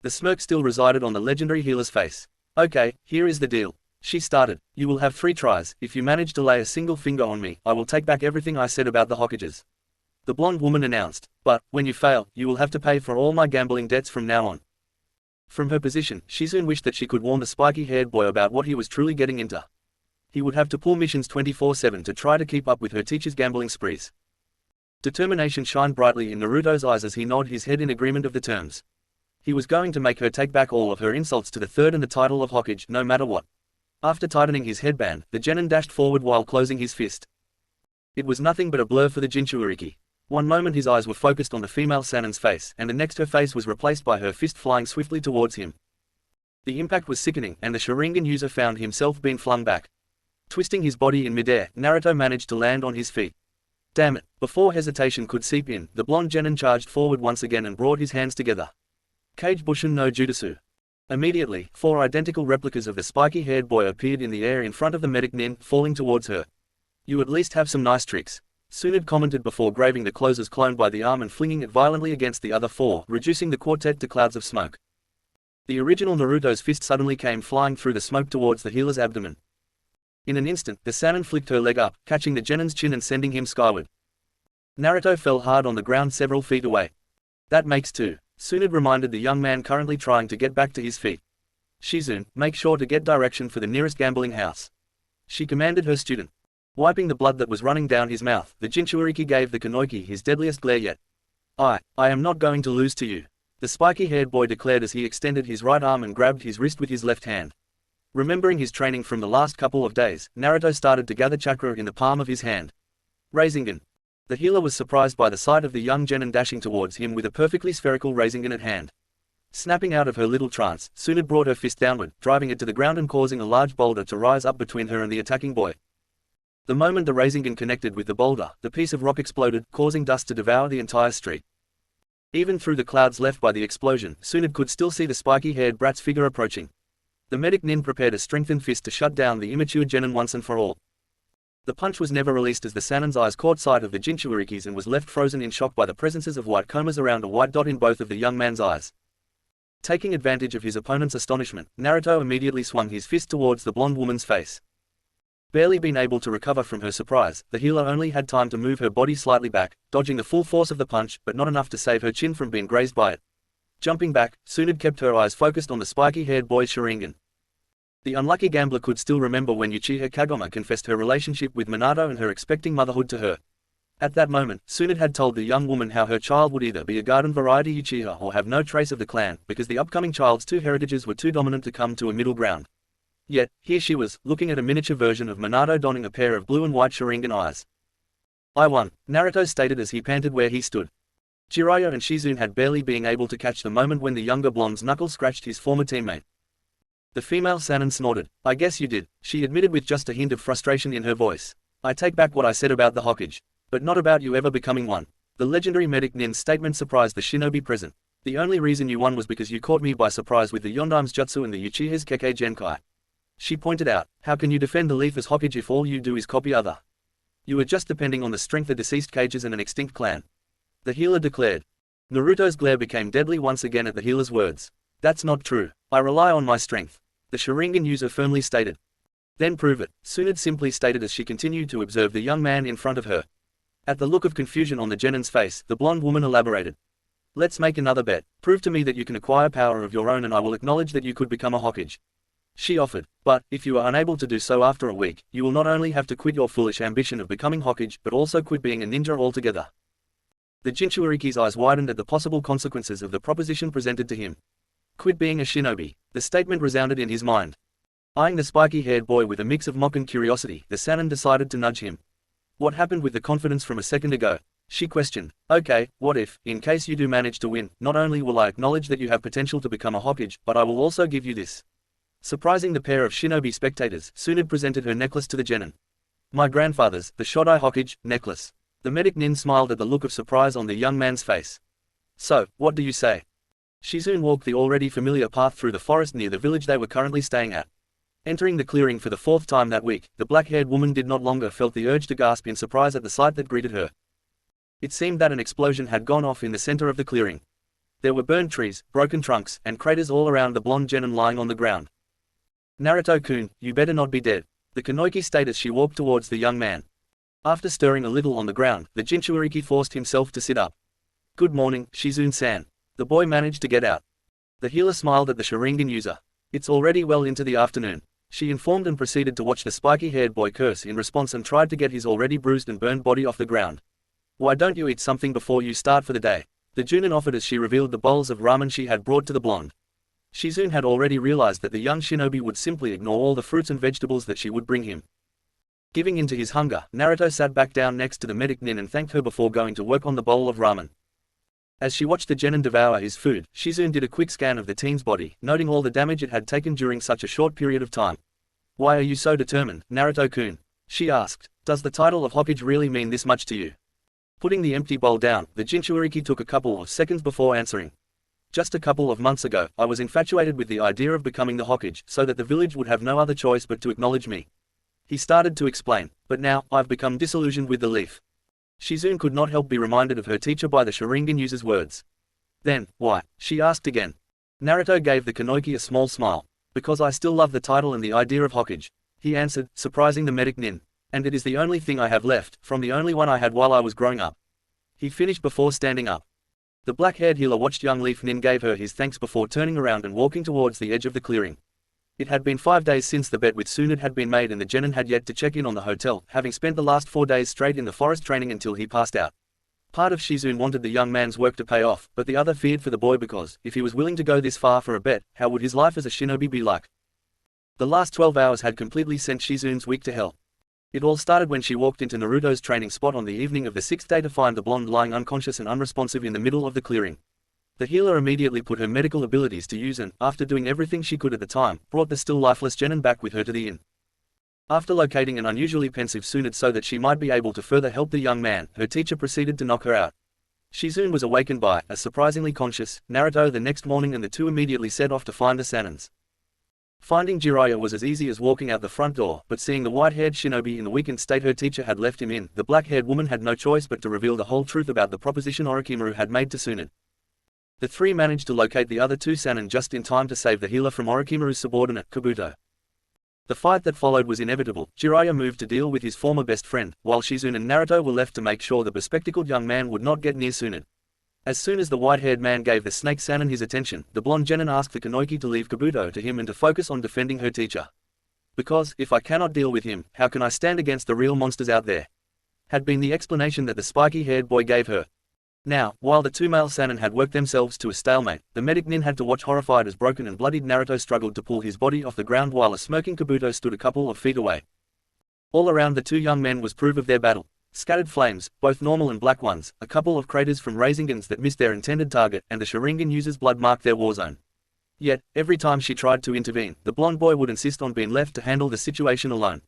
The smirk still resided on the legendary healer's face. Okay, here is the deal. She started. You will have 3 tries. If you manage to lay a single finger on me, I will take back everything I said about the Hokages. The blonde woman announced. But, when you fail, you will have to pay for all my gambling debts from now on. From her position, Shizune wished that she could warn the spiky-haired boy about what he was truly getting into. He would have to pull missions 24/7 to try to keep up with her teacher's gambling sprees. Determination shined brightly in Naruto's eyes as he nodded his head in agreement of the terms. He was going to make her take back all of her insults to the third and the title of Hokage, no matter what. After tightening his headband, the genin dashed forward while closing his fist. It was nothing but a blur for the Jinchuuriki. One moment his eyes were focused on the female Sanin's face, and the next her face was replaced by her fist flying swiftly towards him. The impact was sickening, and the Sharingan user found himself being flung back. Twisting his body in midair, Naruto managed to land on his feet. Damn it. Before hesitation could seep in, the blonde genin charged forward once again and brought his hands together. Kage Bushin no Jutsu. Immediately, 4 identical replicas of the spiky-haired boy appeared in the air in front of the medic nin, falling towards her. You at least have some nice tricks, Tsunade commented before grabbing the closer's clone by the arm and flinging it violently against the other 4, reducing the quartet to clouds of smoke. The original Naruto's fist suddenly came flying through the smoke towards the healer's abdomen. In an instant, the Sannin flicked her leg up, catching the genin's chin and sending him skyward. Naruto fell hard on the ground several feet away. That makes 2. Tsunade reminded the young man currently trying to get back to his feet. Shizune, make sure to get direction for the nearest gambling house, she commanded her student. Wiping the blood that was running down his mouth, the Jinchuuriki gave the Kanoiki his deadliest glare yet. I am not going to lose to you, the spiky-haired boy declared as he extended his right arm and grabbed his wrist with his left hand. Remembering his training from the last couple of days, Naruto started to gather chakra in the palm of his hand. Rasengan. The healer was surprised by the sight of the young genin dashing towards him with a perfectly spherical rasengan at hand. Snapping out of her little trance, Tsunade brought her fist downward, driving it to the ground and causing a large boulder to rise up between her and the attacking boy. The moment the rasengan connected with the boulder, the piece of rock exploded, causing dust to devour the entire street. Even through the clouds left by the explosion, Tsunade could still see the spiky-haired brat's figure approaching. The medic nin prepared a strengthened fist to shut down the immature genin once and for all. The punch was never released as the Sannin's eyes caught sight of the Jinchuurikis and was left frozen in shock by the presences of white comas around a white dot in both of the young man's eyes. Taking advantage of his opponent's astonishment, Naruto immediately swung his fist towards the blonde woman's face. Barely being able to recover from her surprise, the healer only had time to move her body slightly back, dodging the full force of the punch, but not enough to save her chin from being grazed by it. Jumping back, Tsunade kept her eyes focused on the spiky-haired boy's Sharingan. The unlucky gambler could still remember when Uchiha Kagome confessed her relationship with Minato and her expecting motherhood to her. At that moment, Tsunade had told the young woman how her child would either be a garden variety Uchiha or have no trace of the clan, because the upcoming child's 2 heritages were too dominant to come to a middle ground. Yet, here she was, looking at a miniature version of Minato donning a pair of blue and white Sharingan eyes. I won, Naruto stated as he panted where he stood. Jiraiya and Shizune had barely been able to catch the moment when the younger blonde's knuckle scratched his former teammate. The female Sannin snorted. I guess you did, she admitted with just a hint of frustration in her voice. I take back what I said about the Hokage. But not about you ever becoming one. The legendary medic Nin's statement surprised the shinobi present. The only reason you won was because you caught me by surprise with the Yondaim's jutsu and the Uchiha's Kekkei Genkai. She pointed out, how can you defend the leaf as Hokage if all you do is copy other? You are just depending on the strength of deceased cages and an extinct clan, the healer declared. Naruto's glare became deadly once again at the healer's words. That's not true. I rely on my strength, the Sharingan user firmly stated. Then prove it, Tsunade simply stated as she continued to observe the young man in front of her. At the look of confusion on the genin's face, the blonde woman elaborated. Let's make another bet. Prove to me that you can acquire power of your own and I will acknowledge that you could become a Hokage, she offered. But, if you are unable to do so after a week, you will not only have to quit your foolish ambition of becoming Hokage, but also quit being a ninja altogether. The Jinchuuriki's eyes widened at the possible consequences of the proposition presented to him. Quit being a shinobi, the statement resounded in his mind. Eyeing the spiky-haired boy with a mix of mock and curiosity, the Sannin decided to nudge him. What happened with the confidence from a second ago? She questioned. Okay, what if, in case you do manage to win, not only will I acknowledge that you have potential to become a Hokage, but I will also give you this. Surprising the pair of shinobi spectators, Tsunade presented her necklace to the genin. My grandfather's, the Shodai Hokage, necklace. The medic Nin smiled at the look of surprise on the young man's face. So, what do you say? Shizune walked the already familiar path through the forest near the village they were currently staying at. Entering the clearing for the 4th time that week, the black-haired woman did not longer felt the urge to gasp in surprise at the sight that greeted her. It seemed that an explosion had gone off in the center of the clearing. There were burned trees, broken trunks, and craters all around the blonde genin lying on the ground. Naruto-kun, you better not be dead, the Kanoiki stated as she walked towards the young man. After stirring a little on the ground, the Jinchuuriki forced himself to sit up. Good morning, Shizune-san. The boy managed to get out. The healer smiled at the Sharingan user. It's already well into the afternoon, she informed and proceeded to watch the spiky-haired boy curse in response and tried to get his already bruised and burned body off the ground. Why don't you eat something before you start for the day? The Junin offered as she revealed the bowls of ramen she had brought to the blonde. Shizune had already realized that the young shinobi would simply ignore all the fruits and vegetables that she would bring him. Giving in to his hunger, Naruto sat back down next to the medic Nin and thanked her before going to work on the bowl of ramen. As she watched the genin devour his food, Shizune did a quick scan of the teen's body, noting all the damage it had taken during such a short period of time. Why are you so determined, Naruto-kun? She asked. Does the title of Hokage really mean this much to you? Putting the empty bowl down, the Jinchuuriki took a couple of seconds before answering. Just a couple of months ago, I was infatuated with the idea of becoming the Hokage, so that the village would have no other choice but to acknowledge me. He started to explain, but now, I've become disillusioned with the leaf. Shizune could not help be reminded of her teacher by the Sharingan user's words. Then, why? She asked again. Naruto gave the Kunoichi a small smile. Because I still love the title and the idea of Hokage, he answered, surprising the medic nin. And it is the only thing I have left, from the only one I had while I was growing up. He finished before standing up. The black-haired healer watched young Leaf Nin gave her his thanks before turning around and walking towards the edge of the clearing. It had been 5 days since the bet with Tsunade had been made and the genin had yet to check in on the hotel, having spent the last 4 days straight in the forest training until he passed out. Part of Shizune wanted the young man's work to pay off, but the other feared for the boy because, if he was willing to go this far for a bet, how would his life as a shinobi be like? The last 12 hours had completely sent Shizune's week to hell. It all started when she walked into Naruto's training spot on the evening of the 6th day to find the blonde lying unconscious and unresponsive in the middle of the clearing. The healer immediately put her medical abilities to use and, after doing everything she could at the time, brought the still lifeless genin back with her to the inn. After locating an unusually pensive Tsunade so that she might be able to further help the young man, her teacher proceeded to knock her out. Shizune was awakened by a surprisingly conscious Naruto the next morning and the two immediately set off to find the Sanins. Finding Jiraiya was as easy as walking out the front door, but seeing the white-haired shinobi in the weakened state her teacher had left him in, the black-haired woman had no choice but to reveal the whole truth about the proposition Orochimaru had made to Tsunade. The three managed to locate the other two Sannin just in time to save the healer from Orochimaru's subordinate, Kabuto. The fight that followed was inevitable. Jiraiya moved to deal with his former best friend, while Shizune and Naruto were left to make sure the bespectacled young man would not get near Tsunade. As soon as the white-haired man gave the snake Sannin his attention, the blonde genin asked the Kunoichi to leave Kabuto to him and to focus on defending her teacher. Because, if I cannot deal with him, how can I stand against the real monsters out there? Had been the explanation that the spiky-haired boy gave her. Now, while the two male Sannin had worked themselves to a stalemate, the medic nin had to watch horrified as broken and bloodied Naruto struggled to pull his body off the ground while a smirking Kabuto stood a couple of feet away. All around the two young men was proof of their battle. Scattered flames, both normal and black ones, a couple of craters from rasengans that missed their intended target, and the Sharingan user's blood marked their war zone. Yet, every time she tried to intervene, the blonde boy would insist on being left to handle the situation alone.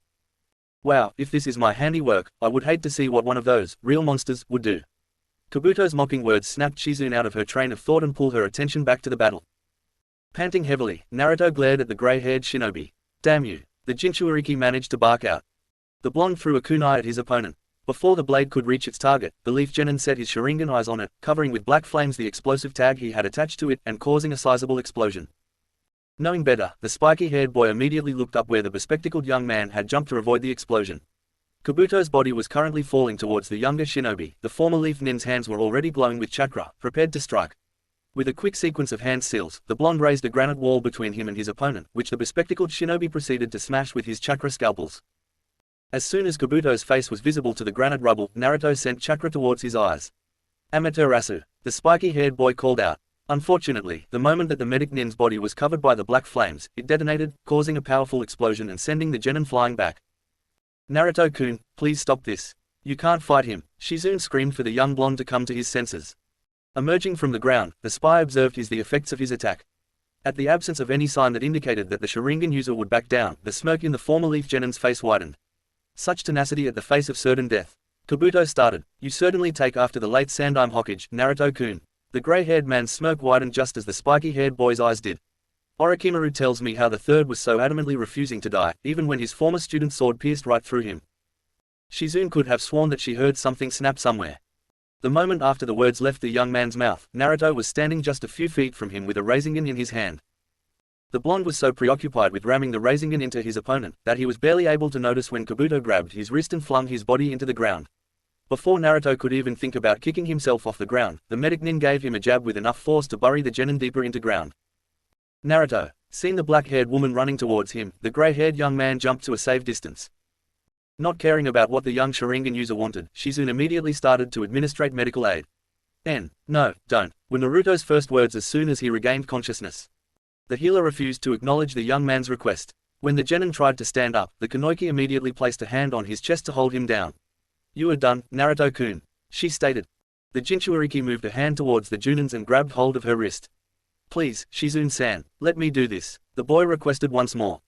Wow, if this is my handiwork, I would hate to see what one of those real monsters would do. Kabuto's mocking words snapped Shizune out of her train of thought and pulled her attention back to the battle. Panting heavily, Naruto glared at the grey-haired shinobi. Damn you. The Jinchuuriki managed to bark out. The blonde threw a kunai at his opponent. Before the blade could reach its target, the leaf genin set his Sharingan eyes on it, covering with black flames the explosive tag he had attached to it and causing a sizable explosion. Knowing better, the spiky-haired boy immediately looked up where the bespectacled young man had jumped to avoid the explosion. Kabuto's body was currently falling towards the younger shinobi. The former leaf nin's hands were already glowing with chakra, prepared to strike. With a quick sequence of hand seals, the blonde raised a granite wall between him and his opponent, which the bespectacled shinobi proceeded to smash with his chakra scalpels. As soon as Kabuto's face was visible to the granite rubble, Naruto sent chakra towards his eyes. Amaterasu, the spiky-haired boy called out. Unfortunately, the moment that the medic nin's body was covered by the black flames, it detonated, causing a powerful explosion and sending the genin flying back. Naruto-kun, please stop this. You can't fight him, Shizune screamed for the young blonde to come to his senses. Emerging from the ground, the spy observed the effects of his attack. At the absence of any sign that indicated that the Sharingan user would back down, the smirk in the former leaf genin's face widened. Such tenacity at the face of certain death. Kabuto started. You certainly take after the late Sandaime Hokage, Naruto-kun. The grey-haired man's smirk widened just as the spiky-haired boy's eyes did. Orochimaru tells me how the third was so adamantly refusing to die, even when his former student's sword pierced right through him. Shizune could have sworn that she heard something snap somewhere. The moment after the words left the young man's mouth, Naruto was standing just a few feet from him with a rasengan in his hand. The blonde was so preoccupied with ramming the rasengan into his opponent, that he was barely able to notice when Kabuto grabbed his wrist and flung his body into the ground. Before Naruto could even think about kicking himself off the ground, the medic nin gave him a jab with enough force to bury the genin deeper into ground. Naruto, seeing the black-haired woman running towards him, the grey-haired young man jumped to a safe distance. Not caring about what the young Sharingan user wanted, Shizune immediately started to administrate medical aid. No, don't, were Naruto's first words as soon as he regained consciousness. The healer refused to acknowledge the young man's request. When the genin tried to stand up, the Kunoichi immediately placed a hand on his chest to hold him down. You are done, Naruto-kun, she stated. The Jinchuuriki moved a hand towards the Junins and grabbed hold of her wrist. Please, Shizune-san, let me do this, the boy requested once more.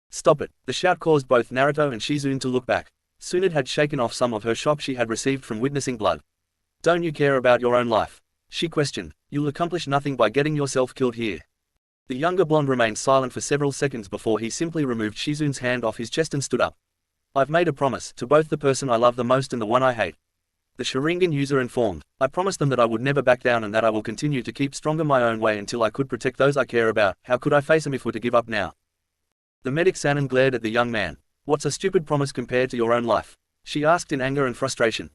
Stop it, the shout caused both Naruto and Shizune to look back. Tsunade had shaken off some of her shock she had received from witnessing blood. Don't you care about your own life? She questioned. You'll accomplish nothing by getting yourself killed here. The younger blonde remained silent for several seconds before he simply removed Shizun's hand off his chest and stood up. I've made a promise to both the person I love the most and the one I hate. The Sharingan user informed. I promised them that I would never back down and that I will continue to keep stronger my own way until I could protect those I care about. How could I face them if we're to give up now? The medic Sanan glared at the young man. What's a stupid promise compared to your own life? She asked in anger and frustration.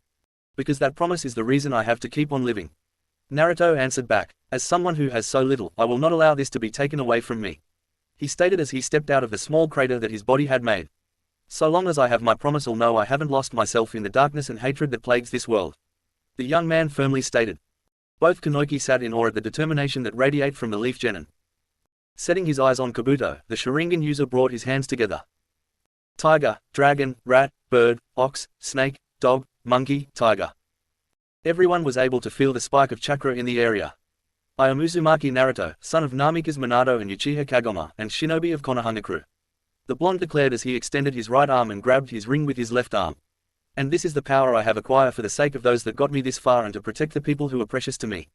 Because that promise is the reason I have to keep on living. Naruto answered back. As someone who has so little, I will not allow this to be taken away from me. He stated as he stepped out of the small crater that his body had made. So long as I have my promise, I'll know I haven't lost myself in the darkness and hatred that plagues this world. The young man firmly stated. Both Kunoichi sat in awe at the determination that radiated from the leaf genin. Setting his eyes on Kabuto, the Sharingan user brought his hands together. Tiger, dragon, rat, bird, ox, snake, dog, monkey, tiger. Everyone was able to feel the spike of chakra in the area. I am Uzumaki Naruto, son of Namikaze Minato and Uchiha Kagoma, and shinobi of Konohagakure. The blonde declared as he extended his right arm and grabbed his ring with his left arm. And this is the power I have acquired for the sake of those that got me this far and to protect the people who are precious to me.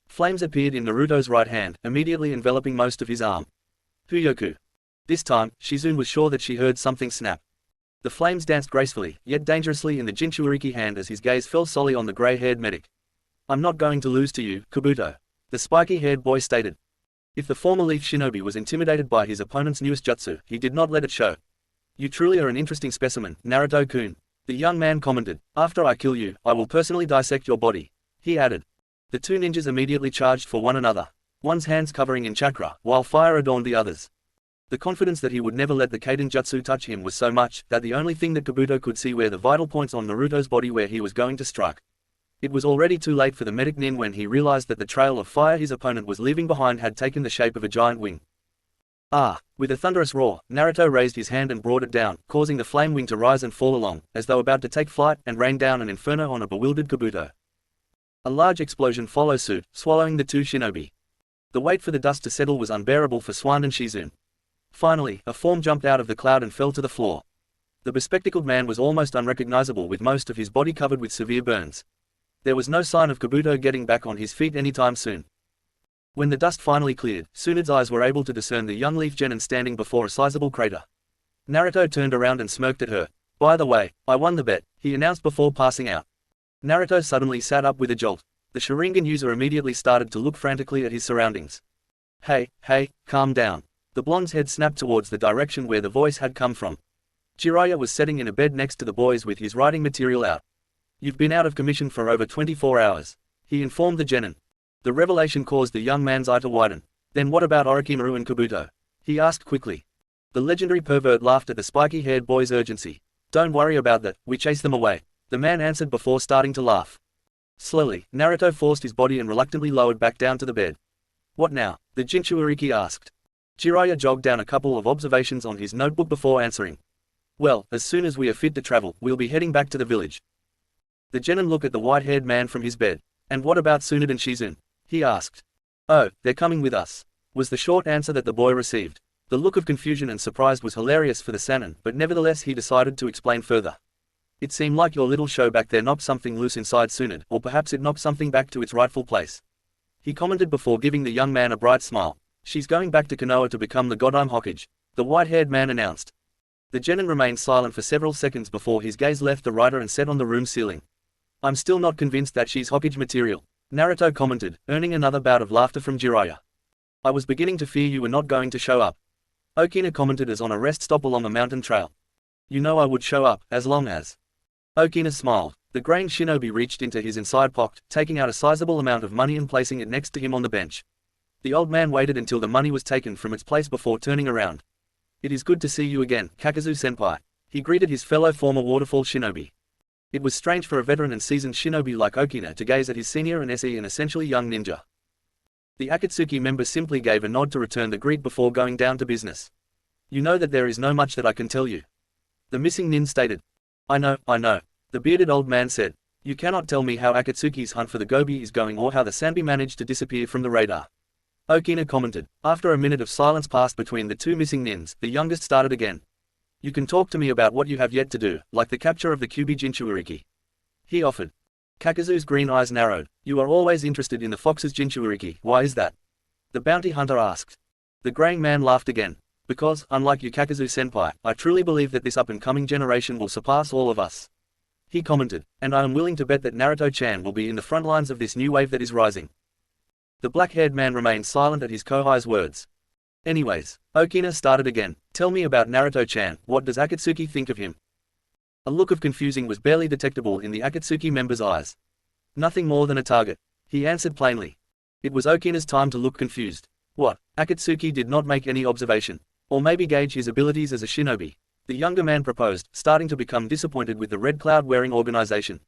Flames appeared in Naruto's right hand, immediately enveloping most of his arm. Fuyoku. This time, Shizun was sure that she heard something snap. The flames danced gracefully, yet dangerously in the Jinchuuriki hand as his gaze fell solely on the grey-haired medic. I'm not going to lose to you, Kabuto. The spiky-haired boy stated. If the former leaf shinobi was intimidated by his opponent's newest jutsu, he did not let it show. You truly are an interesting specimen, Naruto-kun. The young man commented. After I kill you, I will personally dissect your body. He added. The two ninjas immediately charged for one another, one's hands covering in chakra, while fire adorned the others. The confidence that he would never let the Kaiden jutsu touch him was so much, that the only thing that Kabuto could see were the vital points on Naruto's body where he was going to strike. It was already too late for the medic nin when he realized that the trail of fire his opponent was leaving behind had taken the shape of a giant wing. Ah! With a thunderous roar, Naruto raised his hand and brought it down, causing the flame wing to rise and fall along, as though about to take flight, and rain down an inferno on a bewildered Kabuto. A large explosion followed suit, swallowing the two shinobi. The wait for the dust to settle was unbearable for Swan and Shizun. Finally, a form jumped out of the cloud and fell to the floor. The bespectacled man was almost unrecognizable with most of his body covered with severe burns. There was no sign of Kabuto getting back on his feet anytime soon. When the dust finally cleared, Tsunade's eyes were able to discern the young leaf genin standing before a sizable crater. Naruto turned around and smirked at her. By the way, I won the bet, he announced before passing out. Naruto suddenly sat up with a jolt. The Sharingan user immediately started to look frantically at his surroundings. Hey, calm down. The blonde's head snapped towards the direction where the voice had come from. Jiraiya was sitting in a bed next to the boys with his writing material out. You've been out of commission for over 24 hours. He informed the genin. The revelation caused the young man's eye to widen. Then what about Orochimaru and Kabuto? He asked quickly. The legendary pervert laughed at the spiky-haired boy's urgency. Don't worry about that, we chased them away. The man answered before starting to laugh. Slowly, Naruto forced his body and reluctantly lowered back down to the bed. What now? The Jinchuuriki asked. Jiraiya jogged down a couple of observations on his notebook before answering. Well, as soon as we are fit to travel, we'll be heading back to the village. The genin looked at the white-haired man from his bed. And what about Tsunade and Shizun? He asked. Oh, they're coming with us, was the short answer that the boy received. The look of confusion and surprise was hilarious for the Sannin, but nevertheless he decided to explain further. It seemed like your little show back there knocked something loose inside Tsunade, or perhaps it knocked something back to its rightful place. He commented before giving the young man a bright smile. She's going back to Konoha to become the Godime Hokage, the white-haired man announced. The genin remained silent for several seconds before his gaze left the writer and set on the room ceiling. I'm still not convinced that she's Hokage material, Naruto commented, earning another bout of laughter from Jiraiya. I was beginning to fear you were not going to show up. Okina commented as on a rest stop along a mountain trail. You know I would show up, as long as. Okina smiled. The grain shinobi reached into his inside pocket, taking out a sizable amount of money and placing it next to him on the bench. The old man waited until the money was taken from its place before turning around. It is good to see you again, Kakazu-senpai. He greeted his fellow former waterfall shinobi. It was strange for a veteran and seasoned shinobi like Okina to gaze at his senior and SE an essentially young ninja. The Akatsuki member simply gave a nod to return the greet before going down to business. You know that there is no much that I can tell you. The missing nin stated. I know. The bearded old man said. You cannot tell me how Akatsuki's hunt for the Gobi is going or how the Sanbi managed to disappear from the radar. Okina commented. After a minute of silence passed between the two missing nins, the youngest started again. You can talk to me about what you have yet to do, like the capture of the Kyubi Jinchuuriki. He offered. Kakazu's green eyes narrowed. You are always interested in the fox's jinchuuriki, why is that? The bounty hunter asked. The graying man laughed again. Because, unlike you Kakazu-senpai, I truly believe that this up-and-coming generation will surpass all of us. He commented, and I am willing to bet that Naruto-chan will be in the front lines of this new wave that is rising. The black-haired man remained silent at his kohai's words. Anyways, Okina started again. Tell me about Naruto-chan, what does Akatsuki think of him? A look of confusing was barely detectable in the Akatsuki member's eyes. Nothing more than a target. He answered plainly. It was Okina's time to look confused. What? Akatsuki did not make any observation. Or maybe gauge his abilities as a shinobi. The younger man proposed, starting to become disappointed with the red cloud-wearing organization.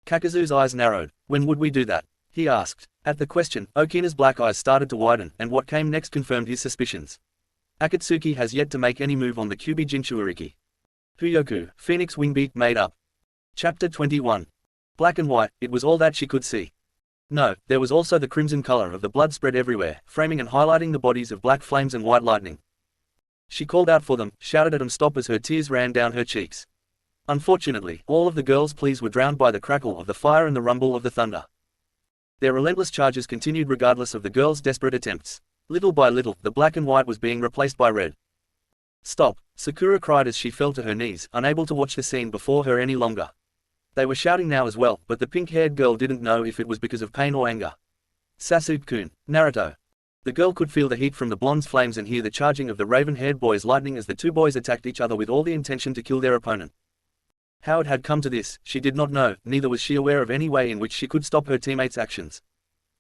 Kakazu's eyes narrowed. When would we do that? He asked. At the question, Okina's black eyes started to widen, and what came next confirmed his suspicions. Akatsuki has yet to make any move on the Kyubi Jinchuuriki. Fuyoku, Phoenix Wingbeat made up. Chapter 21. Black and white, it was all that she could see. No, there was also the crimson color of the blood spread everywhere, framing and highlighting the bodies of black flames and white lightning. She called out for them, shouted at them stop as her tears ran down her cheeks. Unfortunately, all of the girls' pleas were drowned by the crackle of the fire and the rumble of the thunder. Their relentless charges continued regardless of the girls' desperate attempts. Little by little, the black and white was being replaced by red. Stop, Sakura cried as she fell to her knees, unable to watch the scene before her any longer. They were shouting now as well, but the pink-haired girl didn't know if it was because of pain or anger. Sasuke-kun, Naruto. The girl could feel the heat from the blonde's flames and hear the charging of the raven-haired boy's lightning as the two boys attacked each other with all the intention to kill their opponent. How it had come to this, she did not know, neither was she aware of any way in which she could stop her teammates' actions.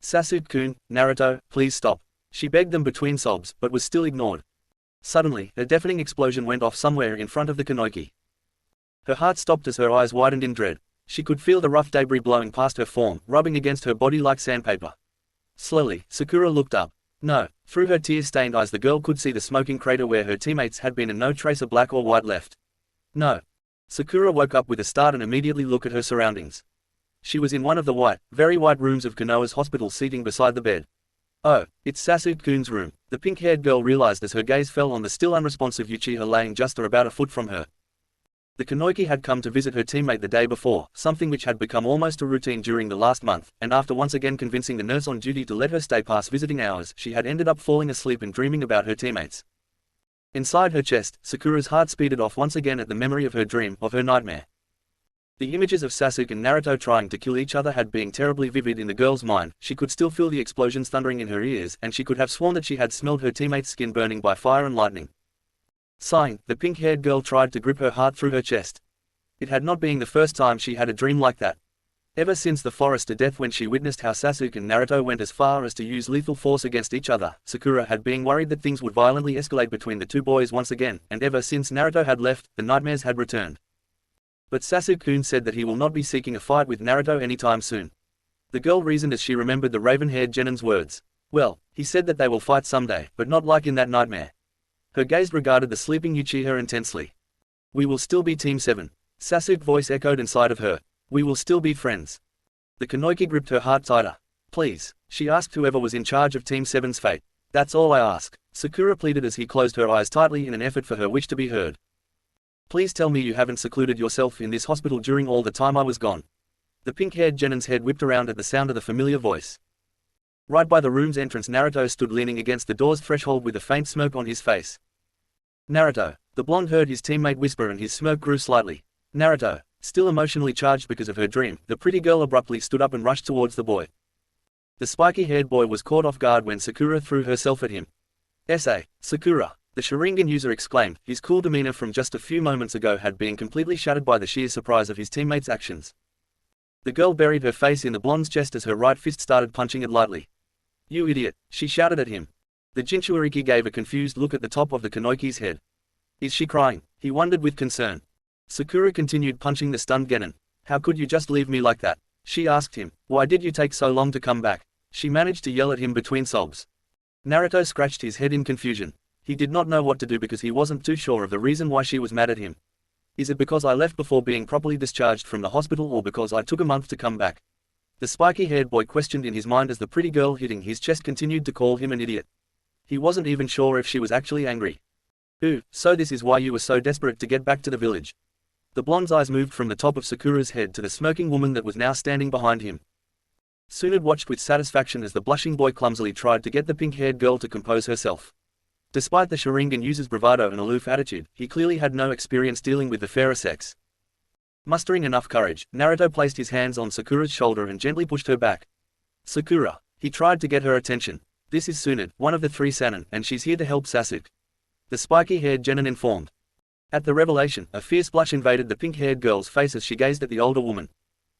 Sasuke-kun, Naruto, please stop. She begged them between sobs, but was still ignored. Suddenly, a deafening explosion went off somewhere in front of the Kanoiki. Her heart stopped as her eyes widened in dread. She could feel the rough debris blowing past her form, rubbing against her body like sandpaper. Slowly, Sakura looked up. No, through her tear-stained eyes the girl could see the smoking crater where her teammates had been and no trace of black or white left. No. Sakura woke up with a start and immediately looked at her surroundings. She was in one of the white, very white rooms of Konoha's hospital seating beside the bed. Oh, it's Sasuke-kun's room, the pink-haired girl realized as her gaze fell on the still unresponsive Uchiha laying just about a foot from her. The Kanoiki had come to visit her teammate the day before, something which had become almost a routine during the last month, and after once again convincing the nurse on duty to let her stay past visiting hours, she had ended up falling asleep and dreaming about her teammates. Inside her chest, Sakura's heart speeded off once again at the memory of her dream, of her nightmare. The images of Sasuke and Naruto trying to kill each other had been terribly vivid in the girl's mind. She could still feel the explosions thundering in her ears, and she could have sworn that she had smelled her teammate's skin burning by fire and lightning. Sighing, the pink-haired girl tried to grip her heart through her chest. It had not been the first time she had a dream like that. Ever since the forest to death when she witnessed how Sasuke and Naruto went as far as to use lethal force against each other, Sakura had been worried that things would violently escalate between the two boys once again, and ever since Naruto had left, the nightmares had returned. But Sasuke-kun said that he will not be seeking a fight with Naruto anytime soon. The girl reasoned as she remembered the raven-haired Genin's words. Well, he said that they will fight someday, but not like in that nightmare. Her gaze regarded the sleeping Uchiha intensely. We will still be Team 7. Sasuke's voice echoed inside of her. We will still be friends. The Kanoiki gripped her heart tighter. Please, she asked whoever was in charge of Team 7's fate. That's all I ask, Sakura pleaded as he closed her eyes tightly in an effort for her wish to be heard. Please tell me you haven't secluded yourself in this hospital during all the time I was gone. The pink-haired Genin's head whipped around at the sound of the familiar voice. Right by the room's entrance Naruto stood leaning against the door's threshold with a faint smirk on his face. Naruto. The blonde heard his teammate whisper and his smirk grew slightly. Naruto. Still emotionally charged because of her dream, the pretty girl abruptly stood up and rushed towards the boy. The spiky-haired boy was caught off guard when Sakura threw herself at him. Sakura. The Sharingan user exclaimed. His cool demeanor from just a few moments ago had been completely shattered by the sheer surprise of his teammate's actions. The girl buried her face in the blonde's chest as her right fist started punching it lightly. You idiot, she shouted at him. The Jinchuuriki gave a confused look at the top of the Kanoiki's head. Is she crying? He wondered with concern. Sakura continued punching the stunned Genin. How could you just leave me like that? She asked him. Why did you take so long to come back? She managed to yell at him between sobs. Naruto scratched his head in confusion. He did not know what to do because he wasn't too sure of the reason why she was mad at him. Is it because I left before being properly discharged from the hospital or because I took a month to come back? The spiky-haired boy questioned in his mind as the pretty girl hitting his chest continued to call him an idiot. He wasn't even sure if she was actually angry. Ooh, so this is why you were so desperate to get back to the village. The blonde's eyes moved from the top of Sakura's head to the smirking woman that was now standing behind him. Tsunade watched with satisfaction as the blushing boy clumsily tried to get the pink-haired girl to compose herself. Despite the Sharingan user's bravado and aloof attitude, he clearly had no experience dealing with the fairer sex. Mustering enough courage, Naruto placed his hands on Sakura's shoulder and gently pushed her back. "Sakura." He tried to get her attention. "This is Tsunade, one of the 3 Sannin, and she's here to help Sasuke," the spiky-haired genin informed. At the revelation, a fierce blush invaded the pink-haired girl's face as she gazed at the older woman.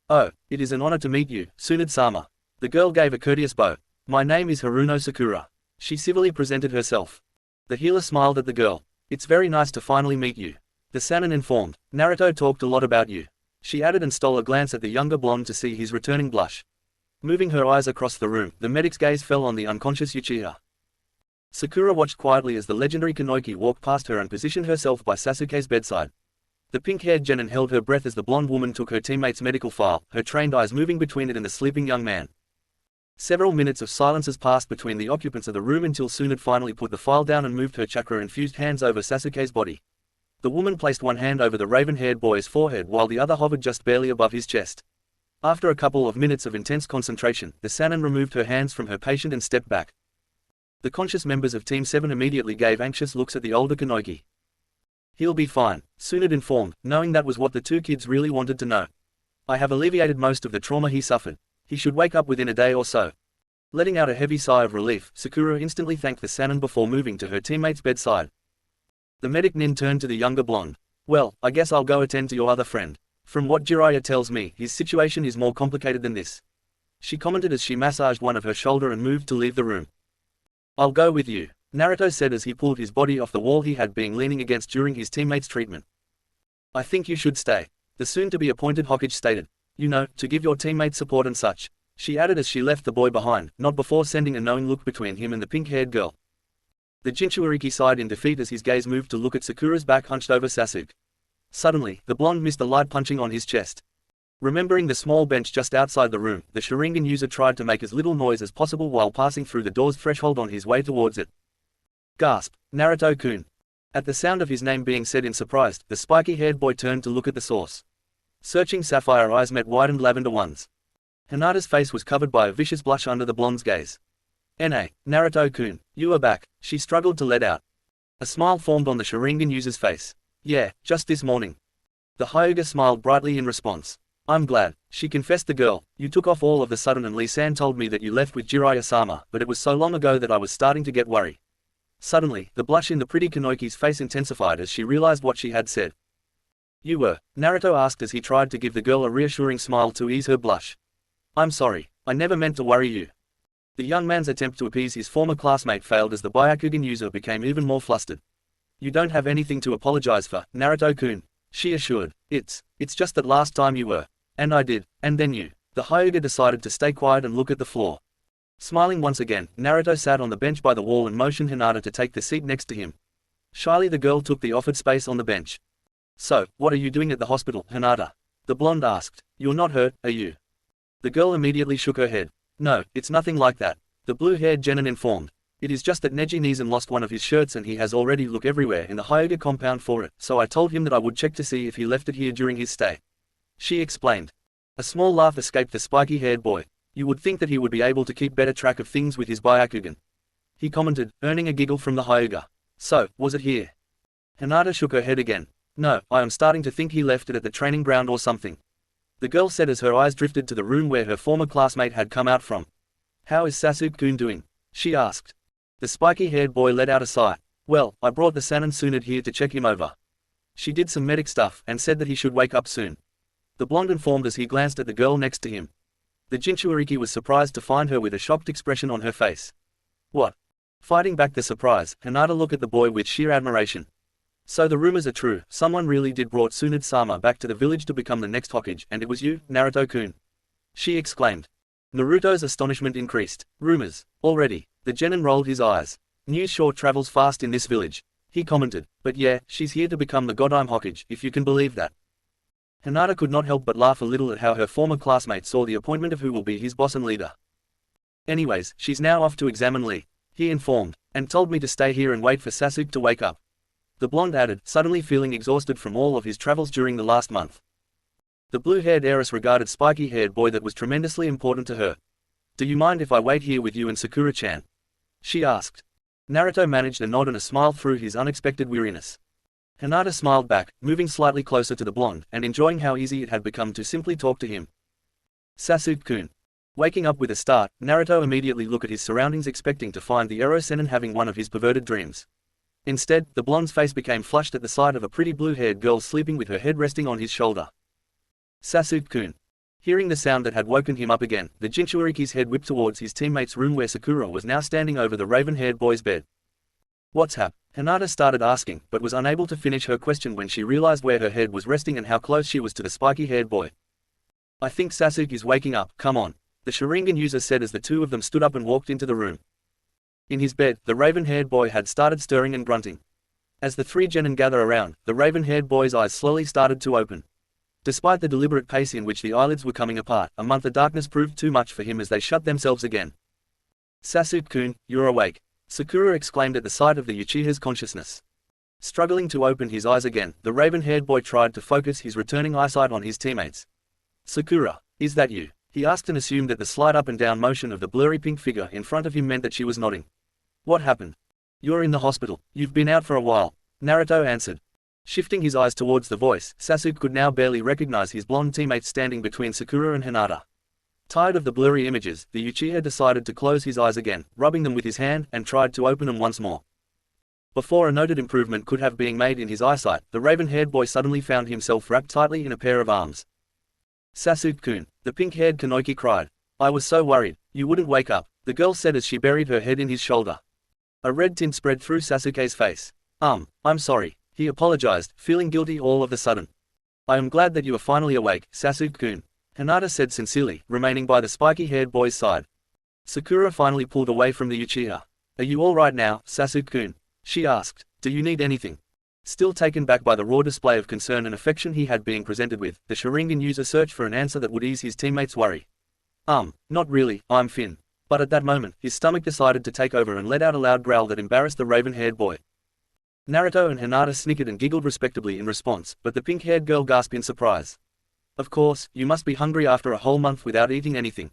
"Oh, it is an honor to meet you, Tsunade-sama." The girl gave a courteous bow. "My name is Haruno Sakura." She civilly presented herself. The healer smiled at the girl. "It's very nice to finally meet you," the Sannin informed. "Naruto talked a lot about you," she added, and stole a glance at the younger blonde to see his returning blush. Moving her eyes across the room, the medic's gaze fell on the unconscious Uchiha. Sakura watched quietly as the legendary Kunoichi walked past her and positioned herself by Sasuke's bedside. The pink-haired genin held her breath as the blonde woman took her teammate's medical file, her trained eyes moving between it and the sleeping young man. Several minutes of silences passed between the occupants of the room until Tsunade finally put the file down and moved her chakra-infused hands over Sasuke's body. The woman placed one hand over the raven-haired boy's forehead while the other hovered just barely above his chest. After a couple of minutes of intense concentration, the Sannin removed her hands from her patient and stepped back. The conscious members of Team 7 immediately gave anxious looks at the older Kunoichi. "He'll be fine," Tsunade informed, knowing that was what the 2 kids really wanted to know. "I have alleviated most of the trauma he suffered. He should wake up within a day or so." Letting out a heavy sigh of relief, Sakura instantly thanked the Sannin before moving to her teammate's bedside. The medic Nin turned to the younger blonde. "Well, I guess I'll go attend to your other friend. From what Jiraiya tells me, his situation is more complicated than this," she commented as she massaged one of her shoulder and moved to leave the room. "I'll go with you," Naruto said as he pulled his body off the wall he had been leaning against during his teammate's treatment. "I think you should stay," the soon-to-be-appointed Hokage stated. "You know, to give your teammate support and such," she added as she left the boy behind, not before sending a knowing look between him and the pink-haired girl. The Jinchuuriki sighed in defeat as his gaze moved to look at Sakura's back hunched over Sasuke. Suddenly, the blonde missed a light punching on his chest. Remembering the small bench just outside the room, the Sharingan user tried to make as little noise as possible while passing through the door's threshold on his way towards it. Gasp! Naruto-kun. At the sound of his name being said in surprise, the spiky-haired boy turned to look at the source. Searching sapphire eyes met widened lavender ones. Hinata's face was covered by a vicious blush under the blonde's gaze. Naruto-kun, you are back," she struggled to let out. A smile formed on the Sharingan user's face. "Yeah, just this morning." The Hyuga smiled brightly in response. "I'm glad," she confessed the girl. "You took off all of the sudden and Lee-san told me that you left with Jiraiya-sama, but it was so long ago that I was starting to get worried." Suddenly, the blush in the pretty Kunoichi's face intensified as she realized what she had said. "You were?" Naruto asked as he tried to give the girl a reassuring smile to ease her blush. "I'm sorry, I never meant to worry you." The young man's attempt to appease his former classmate failed as the Byakugan user became even more flustered. "You don't have anything to apologize for, Naruto-kun," she assured. It's just that last time you were. And I did, and then you." The Hyuga decided to stay quiet and look at the floor. Smiling once again, Naruto sat on the bench by the wall and motioned Hinata to take the seat next to him. Shyly the girl took the offered space on the bench. "So, what are you doing at the hospital, Hinata?" the blonde asked. "You're not hurt, are you?" The girl immediately shook her head. "No, it's nothing like that," the blue-haired genin informed. "It is just that Neji Nizam lost one of his shirts and he has already looked everywhere in the Hyuga compound for it, so I told him that I would check to see if he left it here during his stay," she explained. A small laugh escaped the spiky-haired boy. "You would think that he would be able to keep better track of things with his Byakugan," he commented, earning a giggle from the Hyuga. "So, was it here?" Hinata shook her head again. "No, I am starting to think he left it at the training ground or something," the girl said as her eyes drifted to the room where her former classmate had come out from. "How is Sasuke-kun doing?" she asked. The spiky-haired boy let out a sigh. "Well, I brought the Sannin Tsunade here to check him over. She did some medic stuff and said that he should wake up soon," the blonde informed as he glanced at the girl next to him. The Jinchuuriki was surprised to find her with a shocked expression on her face. "What?" Fighting back the surprise, Hinata looked at the boy with sheer admiration. "So the rumors are true, someone really did brought Tsunade-sama back to the village to become the next Hokage, and it was you, Naruto-kun," she exclaimed. Naruto's astonishment increased. "Rumors? Already?" The genin rolled his eyes. "News sure travels fast in this village," he commented. "But yeah, she's here to become the Godime Hokage, if you can believe that." Hinata could not help but laugh a little at how her former classmate saw the appointment of who will be his boss and leader. "Anyways, she's now off to examine Lee," he informed, "and told me to stay here and wait for Sasuke to wake up." the blonde added, suddenly feeling exhausted from all of his travels during the last month. The blue-haired heiress regarded spiky-haired boy that was tremendously important to her. Do you mind if I wait here with you and Sakura-chan? She asked. Naruto managed a nod and a smile through his unexpected weariness. Hinata smiled back, moving slightly closer to the blonde, and enjoying how easy it had become to simply talk to him. Sasuke-kun. Waking up with a start, Naruto immediately looked at his surroundings expecting to find the rasengan having one of his perverted dreams. Instead, the blonde's face became flushed at the sight of a pretty blue-haired girl sleeping with her head resting on his shoulder. Sasuke-kun. Hearing the sound that had woken him up again, the Jinchuriki's head whipped towards his teammate's room where Sakura was now standing over the raven-haired boy's bed. What's hap? Hinata started asking, but was unable to finish her question when she realized where her head was resting and how close she was to the spiky-haired boy. I think Sasuke is waking up, come on, the Sharingan user said as the two of them stood up and walked into the room. In his bed, the raven-haired boy had started stirring and grunting. As the three genin gather around, the raven-haired boy's eyes slowly started to open. Despite the deliberate pace in which the eyelids were coming apart, a month of darkness proved too much for him as they shut themselves again. Sasuke-kun, you're awake, Sakura exclaimed at the sight of the Uchiha's consciousness. Struggling to open his eyes again, the raven-haired boy tried to focus his returning eyesight on his teammates. Sakura, is that you? He asked and assumed that the slight up and down motion of the blurry pink figure in front of him meant that she was nodding. What happened? You're in the hospital, you've been out for a while, Naruto answered. Shifting his eyes towards the voice, Sasuke could now barely recognize his blonde teammates standing between Sakura and Hinata. Tired of the blurry images, the Uchiha decided to close his eyes again, rubbing them with his hand, and tried to open them once more. Before a noted improvement could have been made in his eyesight, the raven-haired boy suddenly found himself wrapped tightly in a pair of arms. Sasuke-kun, the pink-haired Kanoiki cried. I was so worried, you wouldn't wake up, the girl said as she buried her head in his shoulder. A red tint spread through Sasuke's face. I'm sorry. He apologized, feeling guilty all of a sudden. I am glad that you are finally awake, Sasuke-kun, Hinata said sincerely, remaining by the spiky-haired boy's side. Sakura finally pulled away from the Uchiha. Are you all right now, Sasuke-kun? She asked. Do you need anything? Still taken back by the raw display of concern and affection he had been presented with, the Sharingan user searched for an answer that would ease his teammates' worry. Not really, I'm Finn. But at that moment, his stomach decided to take over and let out a loud growl that embarrassed the raven-haired boy. Naruto and Hinata snickered and giggled respectively in response, but the pink-haired girl gasped in surprise. Of course, you must be hungry after a whole month without eating anything.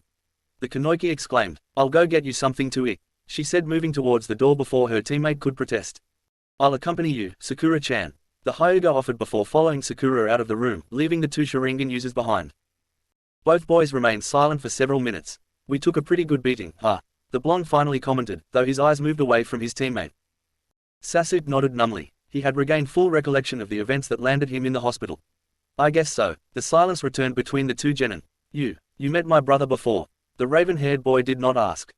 The Kanoiki exclaimed. I'll go get you something to eat, she said, moving towards the door before her teammate could protest. I'll accompany you, Sakura-chan, the Hyuga offered before following Sakura out of the room, leaving the two Sharingan users behind. Both boys remained silent for several minutes. We took a pretty good beating, huh? The blonde finally commented, though his eyes moved away from his teammate. Sasuke nodded numbly. He had regained full recollection of the events that landed him in the hospital. I guess so. The silence returned between the two genin. You met my brother before? The raven-haired boy did not ask.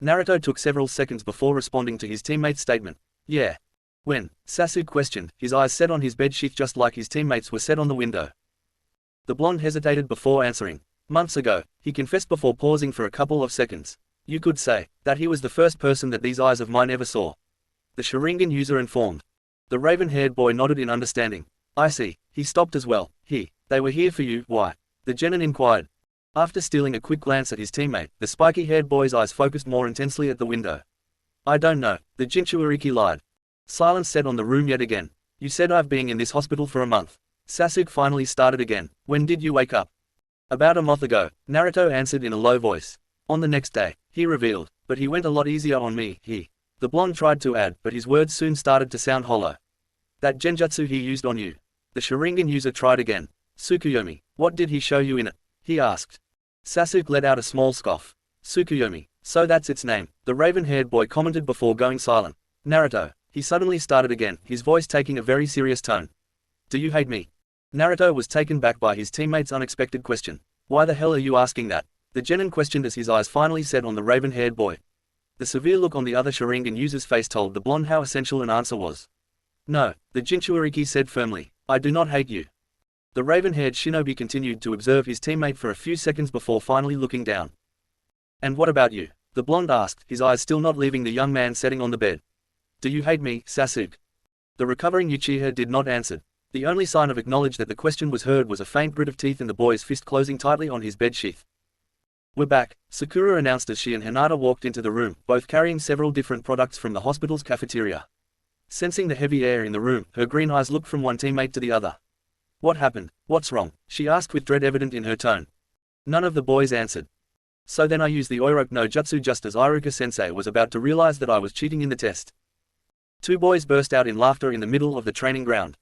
Naruto took several seconds before responding to his teammate's statement. Yeah. When? Sasuke questioned, his eyes set on his bedsheet just like his teammates were set on the window. The blonde hesitated before answering. Months ago, he confessed before pausing for a couple of seconds. You could say that he was the first person that these eyes of mine ever saw. The Sharingan user informed. The raven-haired boy nodded in understanding. I see. He stopped as well. They were here for you, why? The genin inquired. After stealing a quick glance at his teammate, the spiky-haired boy's eyes focused more intensely at the window. I don't know, the Jinchuriki lied. Silence set on the room yet again. You said I've been in this hospital for a month. Sasuke finally started again. When did you wake up? About a month ago, Naruto answered in a low voice. On the next day, he revealed, but he went a lot easier on me, The blonde tried to add, but his words soon started to sound hollow. That genjutsu he used on you. The Sharingan user tried again. Tsukuyomi, what did he show you in it? He asked. Sasuke let out a small scoff. Tsukuyomi, so that's its name, the raven-haired boy commented before going silent. Naruto, he suddenly started again, his voice taking a very serious tone. Do you hate me? Naruto was taken back by his teammate's unexpected question. Why the hell are you asking that? The genin questioned as his eyes finally set on the raven-haired boy. The severe look on the other Sharingan user's face told the blonde how essential an answer was. No, the Jinchuriki said firmly. I do not hate you. The raven-haired shinobi continued to observe his teammate for a few seconds before finally looking down. And what about you? The blonde asked, his eyes still not leaving the young man sitting on the bed. Do you hate me, Sasuke? The recovering Uchiha did not answer. The only sign of acknowledge that the question was heard was a faint grit of teeth in the boy's fist closing tightly on his bedsheath. We're back, Sakura announced as she and Hinata walked into the room, both carrying several different products from the hospital's cafeteria. Sensing the heavy air in the room, her green eyes looked from one teammate to the other. What happened? What's wrong? She asked with dread evident in her tone. None of the boys answered. So then I used the Oiroke no Jutsu just as Iruka-sensei was about to realize that I was cheating in the test. Two boys burst out in laughter in the middle of the training ground.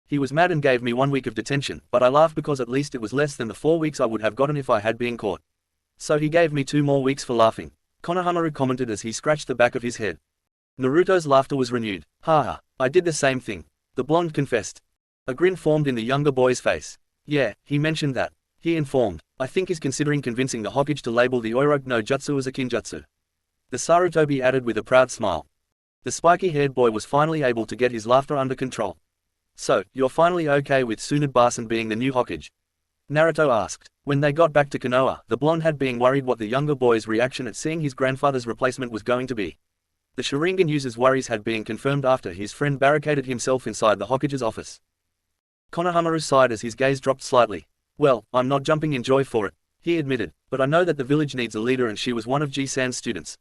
He was mad and gave me 1 week of detention, but I laughed because at least it was less than the 4 weeks I would have gotten if I had been caught. So he gave me 2 more weeks for laughing, Konohamaru commented as he scratched the back of his head. Naruto's laughter was renewed. Haha, I did the same thing, the blonde confessed. A grin formed in the younger boy's face. Yeah, he mentioned that. He informed, I think he's considering convincing the Hokage to label the Oiroke no Jutsu as a kinjutsu. The Sarutobi added with a proud smile. The spiky-haired boy was finally able to get his laughter under control. So, you're finally okay with Tsunade being the new Hokage? Naruto asked. When they got back to Konoha, the blonde had been worried what the younger boy's reaction at seeing his grandfather's replacement was going to be. The Sharingan user's worries had been confirmed after his friend barricaded himself inside the Hokage's office. Konohamaru sighed as his gaze dropped slightly. Well, I'm not jumping in joy for it, he admitted, but I know that the village needs a leader and she was one of Ji-san's students.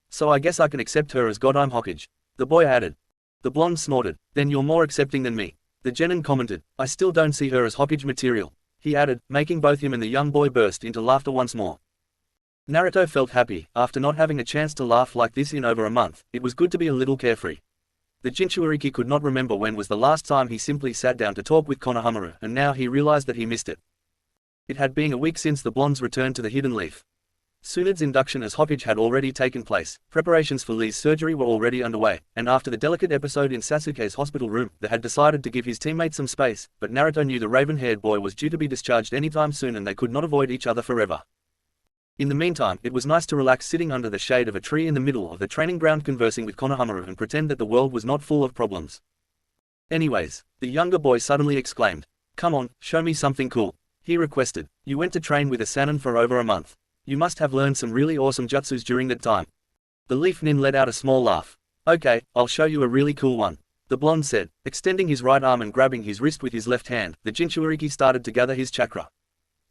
So I guess I can accept her as God I'm Hokage. The boy added. The blonde snorted. Then you're more accepting than me. The genin commented. I still don't see her as Hokage material, he added, making both him and the young boy burst into laughter once more. Naruto felt happy. After not having a chance to laugh like this in over a month, it was good to be a little carefree. The Jinchuuriki could not remember when was the last time he simply sat down to talk with Konohamaru, and now he realized that he missed it. It had been a week since the blonde's return to the Hidden Leaf. Tsunade's induction as Hokage had already taken place, preparations for Lee's surgery were already underway, and after the delicate episode in Sasuke's hospital room, they had decided to give his teammate some space, but Naruto knew the raven-haired boy was due to be discharged anytime soon and they could not avoid each other forever. In the meantime, it was nice to relax sitting under the shade of a tree in the middle of the training ground conversing with Konohamaru and pretend that the world was not full of problems. Anyways, the younger boy suddenly exclaimed. Come on, show me something cool, he requested. You went to train with a Sannin for over a month. You must have learned some really awesome jutsus during that time. The Leaf Nin let out a small laugh. Okay, I'll show you a really cool one, the blonde said, extending his right arm and grabbing his wrist with his left hand. The Jinchuuriki started to gather his chakra.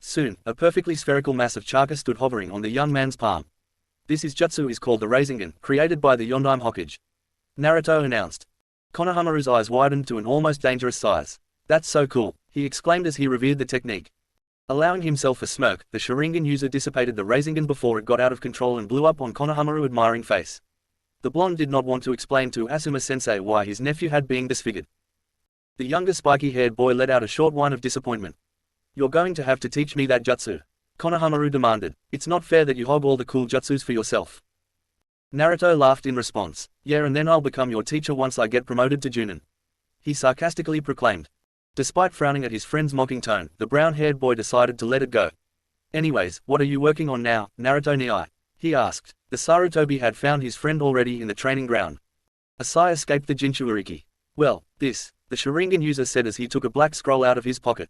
Soon, a perfectly spherical mass of chakra stood hovering on the young man's palm. This jutsu is called the rasengan, created by the Yondaime Hokage, Naruto announced. Konohamaru's eyes widened to an almost dangerous size. That's so cool, he exclaimed as he revered the technique. Allowing himself a smirk, the Sharingan user dissipated the rasengan before it got out of control and blew up on Konohamaru's admiring face. The blonde did not want to explain to Asuma-sensei why his nephew had been disfigured. The younger spiky-haired boy let out a short whine of disappointment. You're going to have to teach me that jutsu, Konohamaru demanded. It's not fair that you hog all the cool jutsus for yourself. Naruto laughed in response. Yeah, and then I'll become your teacher once I get promoted to Junin, he sarcastically proclaimed. Despite frowning at his friend's mocking tone, the brown-haired boy decided to let it go. Anyways, what are you working on now, Naruto Nii? He asked. The Sarutobi had found his friend already in the training ground. A sigh escaped the Jinchuuriki. Well, the Sharingan user said as he took a black scroll out of his pocket.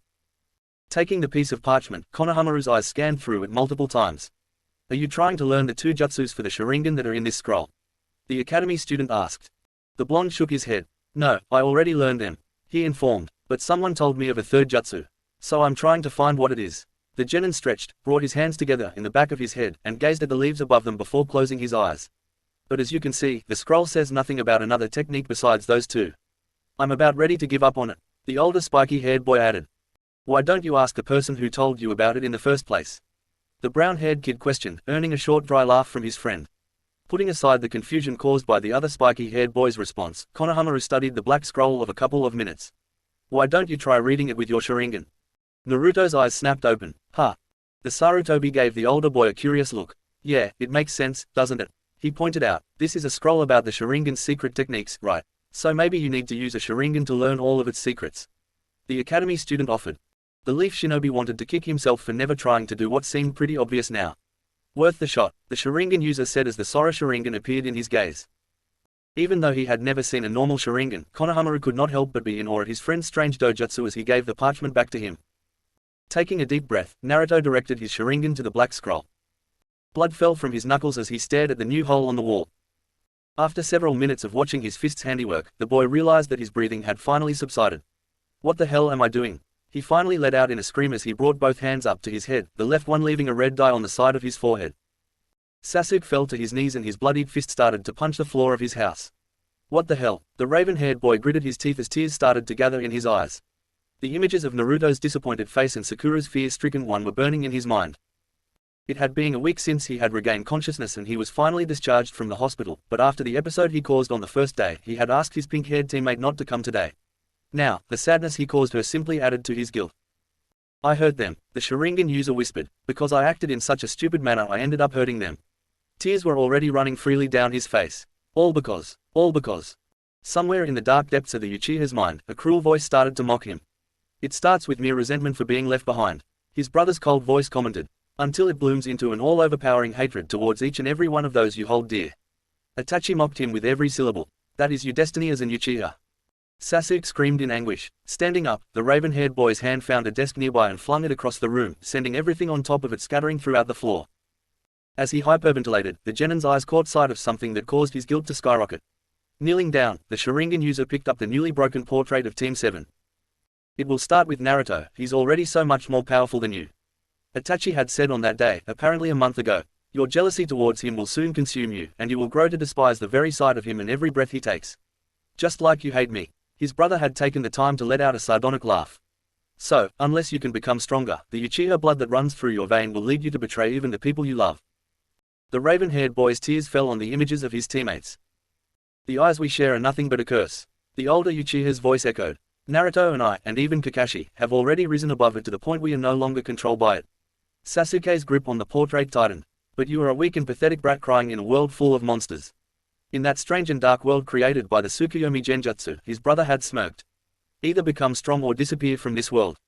Taking the piece of parchment, Konohamaru's eyes scanned through it multiple times. Are you trying to learn the 2 jutsus for the Sharingan that are in this scroll? The academy student asked. The blonde shook his head. No, I already learned them, he informed, but someone told me of a 3rd jutsu. So I'm trying to find what it is. The genin stretched, brought his hands together in the back of his head, and gazed at the leaves above them before closing his eyes. But as you can see, the scroll says nothing about another technique besides those 2. I'm about ready to give up on it, the older spiky-haired boy added. Why don't you ask the person who told you about it in the first place? The brown-haired kid questioned, earning a short dry laugh from his friend. Putting aside the confusion caused by the other spiky-haired boy's response, Konohamaru studied the black scroll of a couple of minutes. Why don't you try reading it with your Sharingan? Naruto's eyes snapped open. Ha! The Sarutobi gave the older boy a curious look. Yeah, it makes sense, doesn't it? He pointed out. This is a scroll about the Sharingan's secret techniques, right? So maybe you need to use a Sharingan to learn all of its secrets, the academy student offered. The Leaf Shinobi wanted to kick himself for never trying to do what seemed pretty obvious now. Worth the shot, the Sharingan user said as the Sora Sharingan appeared in his gaze. Even though he had never seen a normal Sharingan, Konohamaru could not help but be in awe at his friend's strange dojutsu as he gave the parchment back to him. Taking a deep breath, Naruto directed his Sharingan to the black scroll. Blood fell from his knuckles as he stared at the new hole on the wall. After several minutes of watching his fist's handiwork, the boy realized that his breathing had finally subsided. What the hell am I doing? He finally let out in a scream as he brought both hands up to his head, the left one leaving a red dye on the side of his forehead. Sasuke fell to his knees and his bloodied fist started to punch the floor of his house. What the hell? The raven-haired boy gritted his teeth as tears started to gather in his eyes. The images of Naruto's disappointed face and Sakura's fear-stricken one were burning in his mind. It had been a week since he had regained consciousness and he was finally discharged from the hospital, but after the episode he caused on the first day, he had asked his pink-haired teammate not to come today. Now, the sadness he caused her simply added to his guilt. I hurt them, the Sharingan user whispered. Because I acted in such a stupid manner I ended up hurting them. Tears were already running freely down his face. All because. Somewhere in the dark depths of the Uchiha's mind, a cruel voice started to mock him. It starts with mere resentment for being left behind, his brother's cold voice commented, until it blooms into an all-overpowering hatred towards each and every one of those you hold dear. Itachi mocked him with every syllable. That is your destiny as an Uchiha. Sasuke screamed in anguish. Standing up, the raven-haired boy's hand found a desk nearby and flung it across the room, sending everything on top of it scattering throughout the floor. As he hyperventilated, the Genin's eyes caught sight of something that caused his guilt to skyrocket. Kneeling down, the Sharingan user picked up the newly broken portrait of Team 7. It will start with Naruto, he's already so much more powerful than you. Itachi had said on that day, apparently a month ago, your jealousy towards him will soon consume you, and you will grow to despise the very sight of him and every breath he takes. Just like you hate me. His brother had taken the time to let out a sardonic laugh. So, unless you can become stronger, the Uchiha blood that runs through your vein will lead you to betray even the people you love. The raven-haired boy's tears fell on the images of his teammates. The eyes we share are nothing but a curse. The older Uchiha's voice echoed. Naruto and I, and even Kakashi, have already risen above it to the point we are no longer controlled by it. Sasuke's grip on the portrait tightened. But you are a weak and pathetic brat crying in a world full of monsters. In that strange and dark world created by the Tsukuyomi Genjutsu, his brother had smirked. Either become strong or disappear from this world.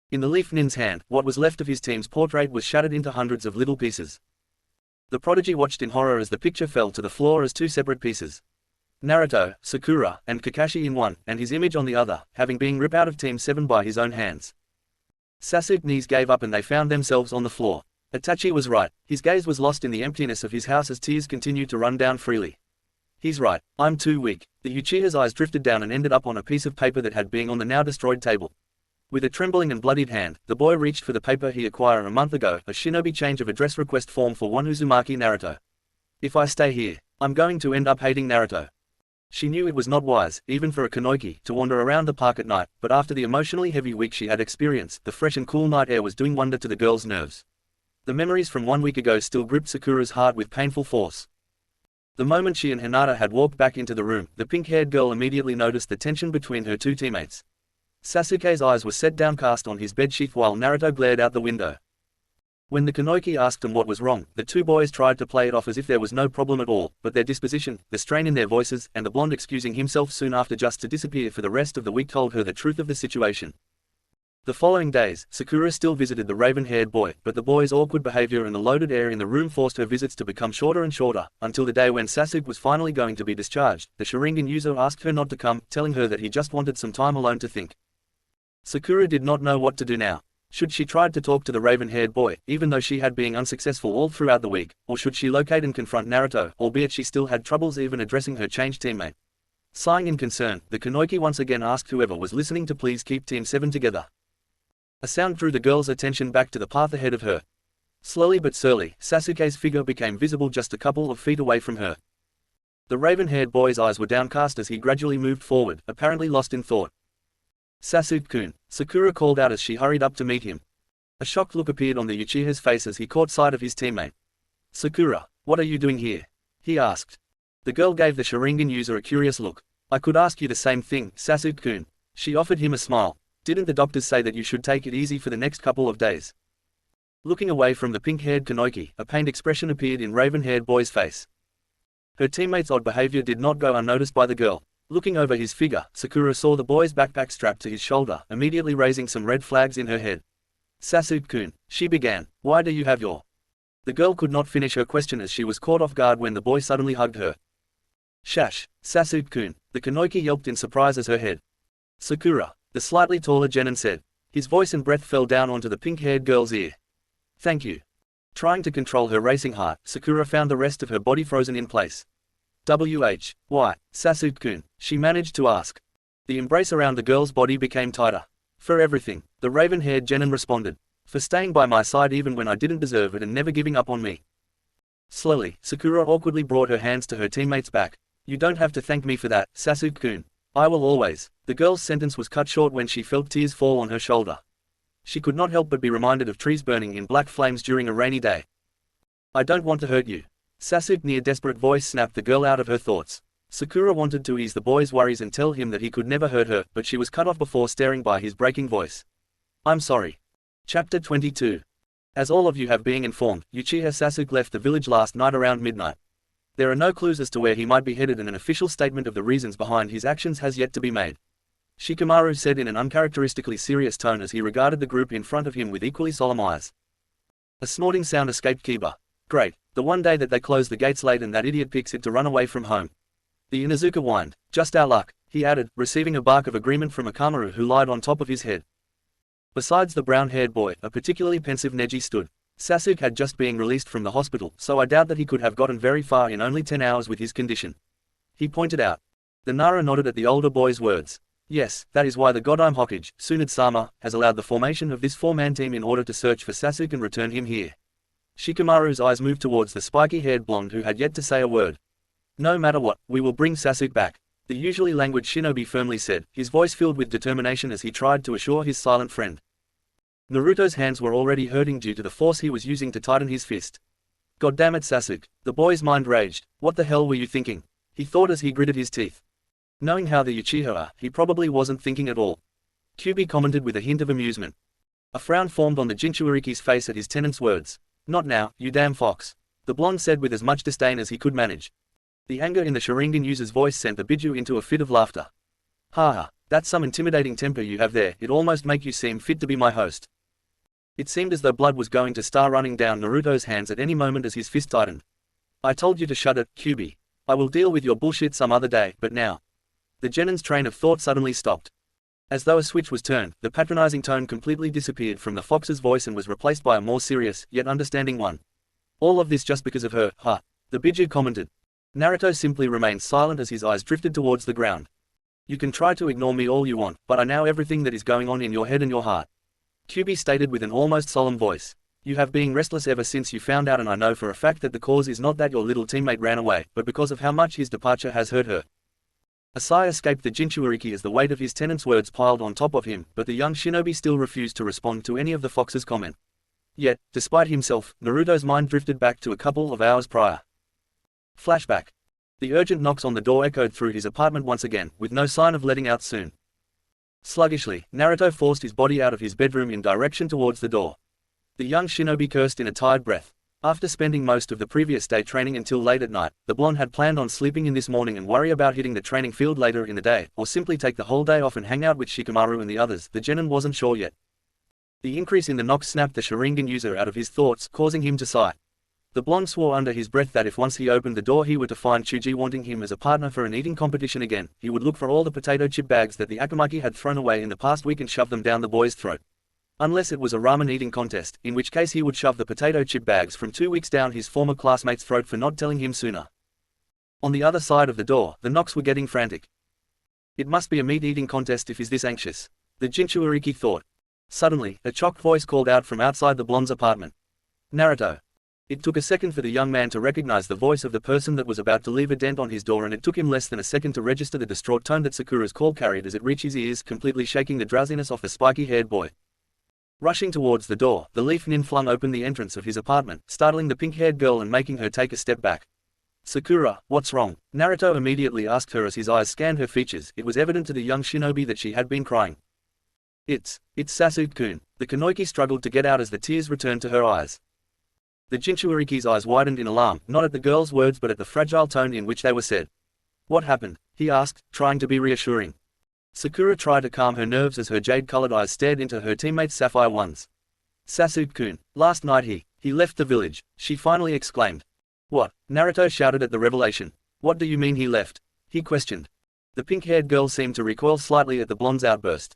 In the Leaf Nin's hand, what was left of his team's portrait was shattered into hundreds of little pieces. The prodigy watched in horror as the picture fell to the floor as two separate pieces. Naruto, Sakura, and Kakashi in one, and his image on the other, having been ripped out of Team 7 by his own hands. Sasuke's knees gave up and they found themselves on the floor. Itachi was right, his gaze was lost in the emptiness of his house as tears continued to run down freely. He's right, I'm too weak. The Uchiha's eyes drifted down and ended up on a piece of paper that had been on the now destroyed table. With a trembling and bloodied hand, the boy reached for the paper he acquired a month ago, a shinobi change of address request form for one Uzumaki Naruto. If I stay here, I'm going to end up hating Naruto. She knew it was not wise, even for a Kanoki, to wander around the park at night, but after the emotionally heavy week she had experienced, the fresh and cool night air was doing wonder to the girl's nerves. The memories from 1 week ago still gripped Sakura's heart with painful force. The moment she and Hinata had walked back into the room, the pink-haired girl immediately noticed the tension between her two teammates. Sasuke's eyes were set downcast on his bedsheet while Naruto glared out the window. When the Kanoki asked them what was wrong, the two boys tried to play it off as if there was no problem at all, but their disposition, the strain in their voices, and the blonde excusing himself soon after just to disappear for the rest of the week told her the truth of the situation. The following days, Sakura still visited the raven-haired boy, but the boy's awkward behavior and the loaded air in the room forced her visits to become shorter and shorter, until the day when Sasuke was finally going to be discharged. The Sharingan user asked her not to come, telling her that he just wanted some time alone to think. Sakura did not know what to do now. Should she try to talk to the raven-haired boy, even though she had been unsuccessful all throughout the week, or should she locate and confront Naruto, albeit she still had troubles even addressing her changed teammate? Sighing in concern, the Kanoki once again asked whoever was listening to please keep Team 7 together. A sound drew the girl's attention back to the path ahead of her. Slowly but surely, Sasuke's figure became visible just a couple of feet away from her. The raven-haired boy's eyes were downcast as he gradually moved forward, apparently lost in thought. Sasuke-kun, Sakura called out as she hurried up to meet him. A shocked look appeared on the Uchiha's face as he caught sight of his teammate. Sakura, what are you doing here? He asked. The girl gave the Sharingan user a curious look. I could ask you the same thing, Sasuke-kun. She offered him a smile. Didn't the doctors say that you should take it easy for the next couple of days? Looking away from the pink-haired Kanoki, a pained expression appeared in raven-haired boy's face. Her teammate's odd behavior did not go unnoticed by the girl. Looking over his figure, Sakura saw the boy's backpack strapped to his shoulder, immediately raising some red flags in her head. Sasuke-kun, she began, why do you have your... The girl could not finish her question as she was caught off guard when the boy suddenly hugged her. Shash, Sasuke-kun, the Kanoki yelped in surprise as her head. Sakura, the slightly taller Genin said. His voice and breath fell down onto the pink-haired girl's ear. Thank you. Trying to control her racing heart, Sakura found the rest of her body frozen in place. Why, Sasuke-kun, she managed to ask. The embrace around the girl's body became tighter. For everything, the raven-haired Genin responded. For staying by my side even when I didn't deserve it and never giving up on me. Slowly, Sakura awkwardly brought her hands to her teammate's back. You don't have to thank me for that, Sasuke-kun. I will always. The girl's sentence was cut short when she felt tears fall on her shoulder. She could not help but be reminded of trees burning in black flames during a rainy day. I don't want to hurt you. Sasuke, near desperate voice, snapped the girl out of her thoughts. Sakura wanted to ease the boy's worries and tell him that he could never hurt her, but she was cut off before staring by his breaking voice. I'm sorry. Chapter 22. As all of you have been informed, Uchiha Sasuke left the village last night around midnight. There are no clues as to where he might be headed, and an official statement of the reasons behind his actions has yet to be made. Shikamaru said in an uncharacteristically serious tone as he regarded the group in front of him with equally solemn eyes. A snorting sound escaped Kiba. Great, the one day that they close the gates late and that idiot picks it to run away from home. The Inuzuka whined. Just our luck, he added, receiving a bark of agreement from Akamaru, who lied on top of his head. Besides the brown-haired boy, a particularly pensive Neji stood. Sasuke had just been released from the hospital, so I doubt that he could have gotten very far in only 10 hours with his condition. He pointed out. The Nara nodded at the older boy's words. Yes, that is why the Godime Hokage, Tsunade-sama, has allowed the formation of this 4-man team in order to search for Sasuke and return him here. Shikamaru's eyes moved towards the spiky-haired blonde who had yet to say a word. No matter what, we will bring Sasuke back, the usually languid shinobi firmly said, his voice filled with determination as he tried to assure his silent friend. Naruto's hands were already hurting due to the force he was using to tighten his fist. God damn it, Sasuke. The boy's mind raged. What the hell were you thinking? He thought as he gritted his teeth. Knowing how the Uchiha are, he probably wasn't thinking at all. Kyuubi commented with a hint of amusement. A frown formed on the Jinchuriki's face at his tenant's words. Not now, you damn fox. The blonde said with as much disdain as he could manage. The anger in the Sharingan user's voice sent the Biju into a fit of laughter. Ha ha, that's some intimidating temper you have there, it almost make you seem fit to be my host. It seemed as though blood was going to start running down Naruto's hands at any moment as his fist tightened. I told you to shut it, Kyuubi. I will deal with your bullshit some other day, but now. The Genin's train of thought suddenly stopped. As though a switch was turned, the patronizing tone completely disappeared from the fox's voice and was replaced by a more serious, yet understanding one. All of this just because of her, huh? The Biju commented. Naruto simply remained silent as his eyes drifted towards the ground. You can try to ignore me all you want, but I know everything that is going on in your head and your heart. Kyuubi stated with an almost solemn voice. You have been restless ever since you found out, and I know for a fact that the cause is not that your little teammate ran away, but because of how much his departure has hurt her. A sigh escaped the Jinchuriki as the weight of his tenant's words piled on top of him, but the young shinobi still refused to respond to any of the fox's comment. Yet, despite himself, Naruto's mind drifted back to a couple of hours prior. Flashback. The urgent knocks on the door echoed through his apartment once again, with no sign of letting out soon. Sluggishly, Naruto forced his body out of his bedroom in direction towards the door. The young shinobi cursed in a tired breath. After spending most of the previous day training until late at night, the blonde had planned on sleeping in this morning and worry about hitting the training field later in the day, or simply take the whole day off and hang out with Shikamaru and the others. The Genin wasn't sure yet. The increase in the knocks snapped the Sharingan user out of his thoughts, causing him to sigh. The blonde swore under his breath that if once he opened the door he were to find Chuji wanting him as a partner for an eating competition again, he would look for all the potato chip bags that the Akamaki had thrown away in the past week and shove them down the boy's throat. Unless it was a ramen eating contest, in which case he would shove the potato chip bags from 2 weeks down his former classmate's throat for not telling him sooner. On the other side of the door, the knocks were getting frantic. It must be a meat eating contest if he's this anxious, the Jinchuriki thought. Suddenly, a chocked voice called out from outside the blonde's apartment. Naruto. It took a second for the young man to recognize the voice of the person that was about to leave a dent on his door, and it took him less than a second to register the distraught tone that Sakura's call carried as it reached his ears, completely shaking the drowsiness off the spiky-haired boy. Rushing towards the door, the Leaf Nin flung open the entrance of his apartment, startling the pink-haired girl and making her take a step back. Sakura, what's wrong? Naruto immediately asked her as his eyes scanned her features. It was evident to the young shinobi that she had been crying. It's Sasuke-kun. The Kunoichi struggled to get out as the tears returned to her eyes. The Jinchuriki's eyes widened in alarm, not at the girl's words but at the fragile tone in which they were said. What happened? He asked, trying to be reassuring. Sakura tried to calm her nerves as her jade-colored eyes stared into her teammate's sapphire ones. Sasuke-kun, last night he left the village, she finally exclaimed. What? Naruto shouted at the revelation. What do you mean he left? He questioned. The pink-haired girl seemed to recoil slightly at the blonde's outburst.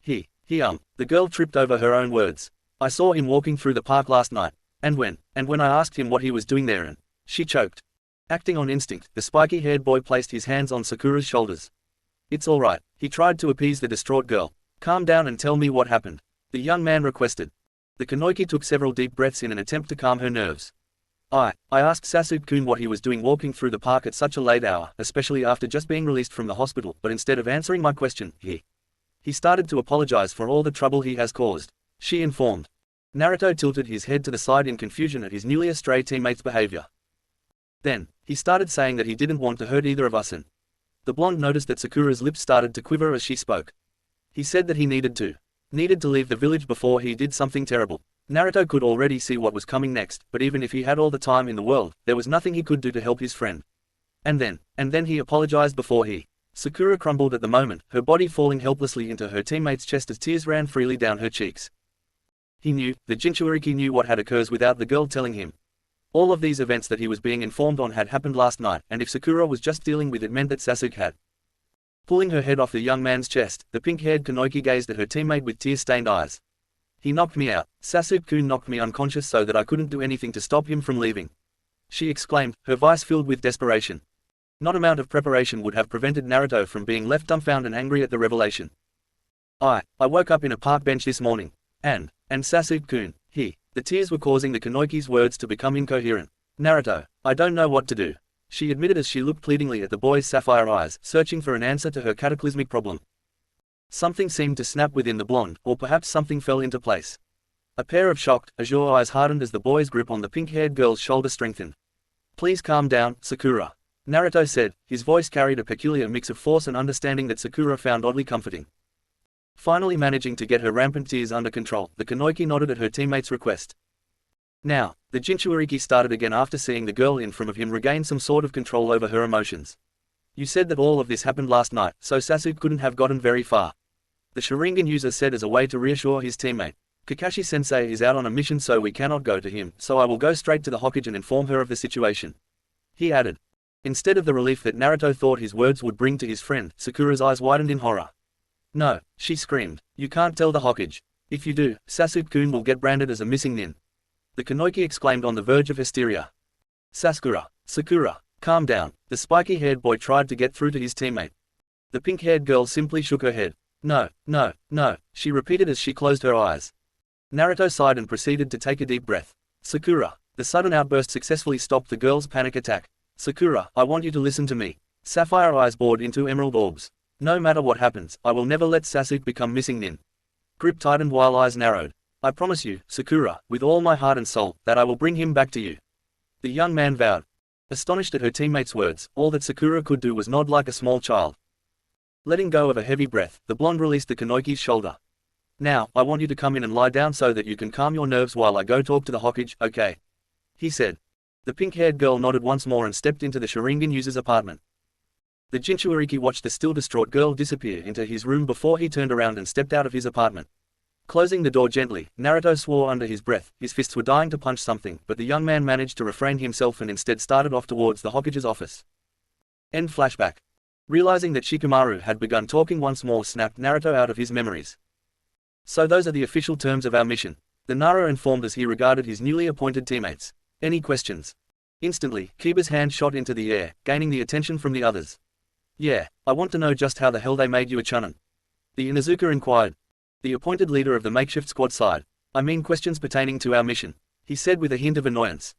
The girl tripped over her own words. I saw him walking through the park last night. And when I asked him what he was doing there, and she choked. Acting on instinct, the spiky-haired boy placed his hands on Sakura's shoulders. It's all right, he tried to appease the distraught girl. Calm down and tell me what happened, the young man requested. The Kunoichi took several deep breaths in an attempt to calm her nerves. I asked Sasuke-kun what he was doing walking through the park at such a late hour, especially after just being released from the hospital, but instead of answering my question, he started to apologize for all the trouble he has caused, she informed. Naruto tilted his head to the side in confusion at his newly astray teammate's behavior. Then, he started saying that he didn't want to hurt either of us and the blonde noticed that Sakura's lips started to quiver as she spoke. He said that he needed to leave the village before he did something terrible. Naruto could already see what was coming next, but even if he had all the time in the world, there was nothing he could do to help his friend. And then he apologized before Sakura crumbled at the moment, her body falling helplessly into her teammate's chest as tears ran freely down her cheeks. He knew, the Jinchuriki knew what had occurred without the girl telling him. All of these events that he was being informed on had happened last night, and if Sakura was just dealing with it meant that Sasuke had. Pulling her head off the young man's chest, the pink-haired Kunoichi gazed at her teammate with tear-stained eyes. He knocked me out. Sasuke-kun knocked me unconscious so that I couldn't do anything to stop him from leaving, she exclaimed, her voice filled with desperation. Not amount of preparation would have prevented Naruto from being left dumbfounded and angry at the revelation. I woke up in a park bench this morning, and Sasuke-kun, the tears were causing the Kunoichi's words to become incoherent. Naruto, I don't know what to do, she admitted as she looked pleadingly at the boy's sapphire eyes, searching for an answer to her cataclysmic problem. Something seemed to snap within the blonde, or perhaps something fell into place. A pair of shocked, azure eyes hardened as the boy's grip on the pink-haired girl's shoulder strengthened. Please calm down, Sakura, Naruto said, his voice carried a peculiar mix of force and understanding that Sakura found oddly comforting. Finally managing to get her rampant tears under control, the Kunoichi nodded at her teammate's request. Now, the Jinchuriki started again after seeing the girl in front of him regain some sort of control over her emotions. You said that all of this happened last night, so Sasuke couldn't have gotten very far, the Sharingan user said as a way to reassure his teammate. Kakashi-sensei is out on a mission so we cannot go to him, so I will go straight to the Hokage and inform her of the situation, he added. Instead of the relief that Naruto thought his words would bring to his friend, Sakura's eyes widened in horror. No, she screamed. You can't tell the Hokage. If you do, Sasuke-kun will get branded as a missing nin, the Kunoichi exclaimed on the verge of hysteria. Sakura, calm down, the spiky-haired boy tried to get through to his teammate. The pink-haired girl simply shook her head. No, she repeated as she closed her eyes. Naruto sighed and proceeded to take a deep breath. Sakura, the sudden outburst successfully stopped the girl's panic attack. Sakura, I want you to listen to me. Sapphire eyes bored into emerald orbs. No matter what happens, I will never let Sasuke become missing nin. Grip tightened while eyes narrowed. I promise you, Sakura, with all my heart and soul, that I will bring him back to you, the young man vowed. Astonished at her teammate's words, all that Sakura could do was nod like a small child. Letting go of a heavy breath, the blonde released the Kunoichi's shoulder. Now, I want you to come in and lie down so that you can calm your nerves while I go talk to the Hokage, okay? He said. The pink-haired girl nodded once more and stepped into the Sharingan user's apartment. The Jinchuriki watched the still distraught girl disappear into his room before he turned around and stepped out of his apartment. Closing the door gently, Naruto swore under his breath. His fists were dying to punch something, but the young man managed to refrain himself and instead started off towards the Hokage's office. End flashback. Realizing that Shikamaru had begun talking once more snapped Naruto out of his memories. So those are the official terms of our mission, the Nara informed as he regarded his newly appointed teammates. Any questions? Instantly, Kiba's hand shot into the air, gaining the attention from the others. Yeah, I want to know just how the hell they made you a chunin, the Inuzuka inquired. The appointed leader of the makeshift squad sighed. I mean questions pertaining to our mission, he said with a hint of annoyance.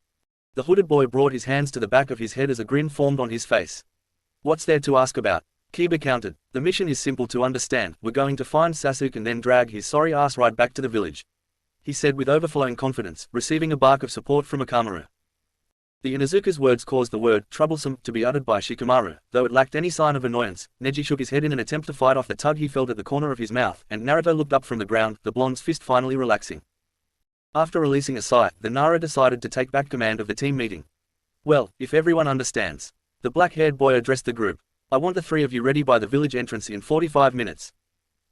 The hooded boy brought his hands to the back of his head as a grin formed on his face. What's there to ask about? Kiba countered. The mission is simple to understand. We're going to find Sasuke and then drag his sorry ass right back to the village, he said with overflowing confidence, receiving a bark of support from Akamaru. The Inuzuka's words caused the word troublesome to be uttered by Shikamaru, though it lacked any sign of annoyance. Neji shook his head in an attempt to fight off the tug he felt at the corner of his mouth, and Naruto looked up from the ground, the blonde's fist finally relaxing. After releasing a sigh, the Nara decided to take back command of the team meeting. Well, if everyone understands, the black-haired boy addressed the group. I want the three of you ready by the village entrance in 45 minutes.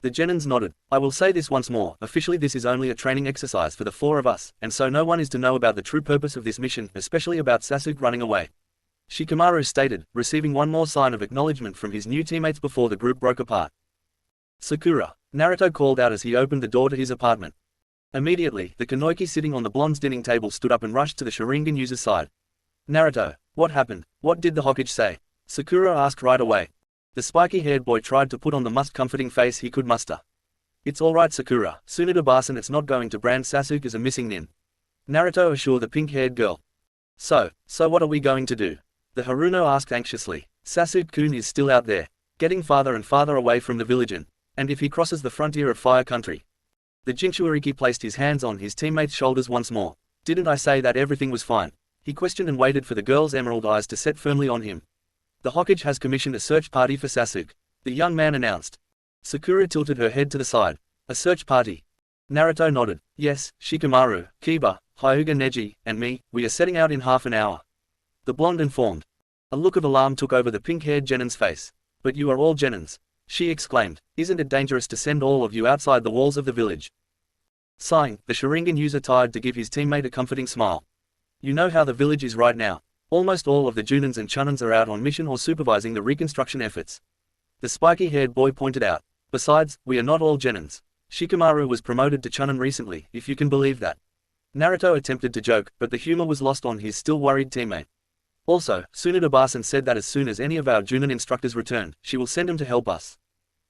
The Genins nodded. I will say this once more, officially this is only a training exercise for the four of us, and so no one is to know about the true purpose of this mission, especially about Sasuke running away, Shikamaru stated, receiving one more sign of acknowledgement from his new teammates before the group broke apart. Sakura, Naruto called out as he opened the door to his apartment. Immediately, the Kunoichi sitting on the blonde's dining table stood up and rushed to the Sharingan user's side. Naruto, what happened? What did the Hokage say? Sakura asked right away. The spiky-haired boy tried to put on the most comforting face he could muster. It's alright Sakura, Tsunade-san it's not going to brand Sasuke as a missing nin, Naruto assured the pink-haired girl. So what are we going to do? The Haruno asked anxiously. Sasuke-kun is still out there, getting farther and farther away from the village and if he crosses the frontier of Fire Country. The Jinchuuriki placed his hands on his teammate's shoulders once more. Didn't I say that everything was fine? He questioned and waited for the girl's emerald eyes to set firmly on him. The Hokage has commissioned a search party for Sasuke, the young man announced. Sakura tilted her head to the side. A search party? Naruto nodded. Yes, Shikamaru, Kiba, Hyuga Neji, and me, we are setting out in half an hour. The blonde informed. A look of alarm took over the pink-haired Genin's face. But you are all Genins, she exclaimed. Isn't it dangerous to send all of you outside the walls of the village? Sighing, the Sharingan user tried to give his teammate a comforting smile. You know how the village is right now. Almost all of the Junins and Chunins are out on mission or supervising the reconstruction efforts. The spiky-haired boy pointed out. Besides, we are not all Genins. Shikamaru was promoted to Chunin recently, if you can believe that. Naruto attempted to joke, but the humor was lost on his still worried teammate. Also, Tsunade-san said that as soon as any of our Junin instructors returned, she will send him to help us.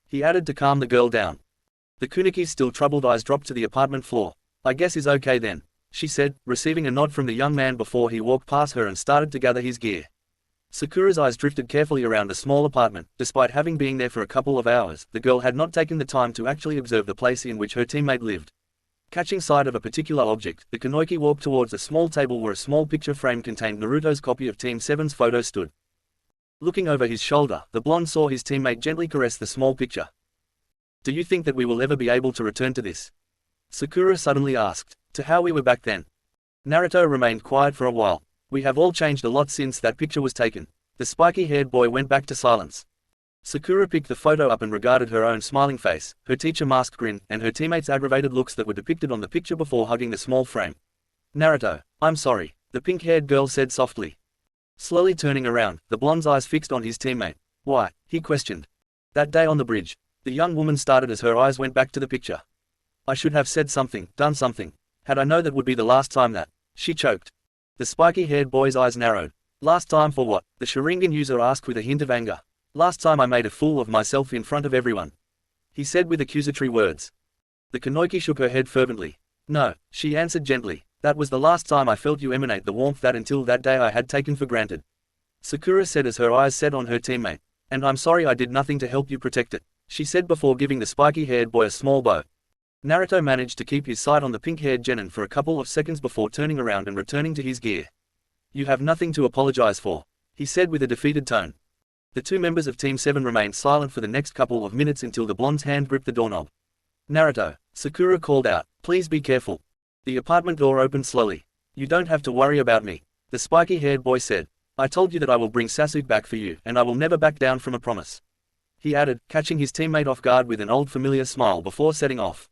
He added to calm the girl down. The Kuniki's still troubled eyes dropped to the apartment floor. I guess is okay then, she said, receiving a nod from the young man before he walked past her and started to gather his gear. Sakura's eyes drifted carefully around the small apartment. Despite having been there for a couple of hours, the girl had not taken the time to actually observe the place in which her teammate lived. Catching sight of a particular object, the Kunoichi walked towards a small table where a small picture frame contained Naruto's copy of Team 7's photo stood. Looking over his shoulder, the blonde saw his teammate gently caress the small picture. Do you think that we will ever be able to return to this? Sakura suddenly asked. To how we were back then. Naruto remained quiet for a while. We have all changed a lot since that picture was taken. The spiky-haired boy went back to silence. Sakura picked the photo up and regarded her own smiling face, her teacher-masked grin, and her teammates' aggravated looks that were depicted on the picture before hugging the small frame. Naruto, I'm sorry, the pink-haired girl said softly. Slowly turning around, the blonde's eyes fixed on his teammate. Why? He questioned. That day on the bridge. The young woman started as her eyes went back to the picture. I should have said something, done something. Had I known that would be the last time that. She choked. The spiky-haired boy's eyes narrowed. Last time for what? The Sharingan user asked with a hint of anger. Last time I made a fool of myself in front of everyone. He said with accusatory words. The Kunoichi shook her head fervently. No, she answered gently. That was the last time I felt you emanate the warmth that until that day I had taken for granted. Sakura said as her eyes set on her teammate. And I'm sorry I did nothing to help you protect it, she said before giving the spiky-haired boy a small bow. Naruto managed to keep his sight on the pink-haired Genin for a couple of seconds before turning around and returning to his gear. You have nothing to apologize for, he said with a defeated tone. The two members of Team 7 remained silent for the next couple of minutes until the blonde's hand gripped the doorknob. Naruto, Sakura called out, please be careful. The apartment door opened slowly. You don't have to worry about me, the spiky-haired boy said. I told you that I will bring Sasuke back for you and I will never back down from a promise. He added, catching his teammate off guard with an old familiar smile before setting off.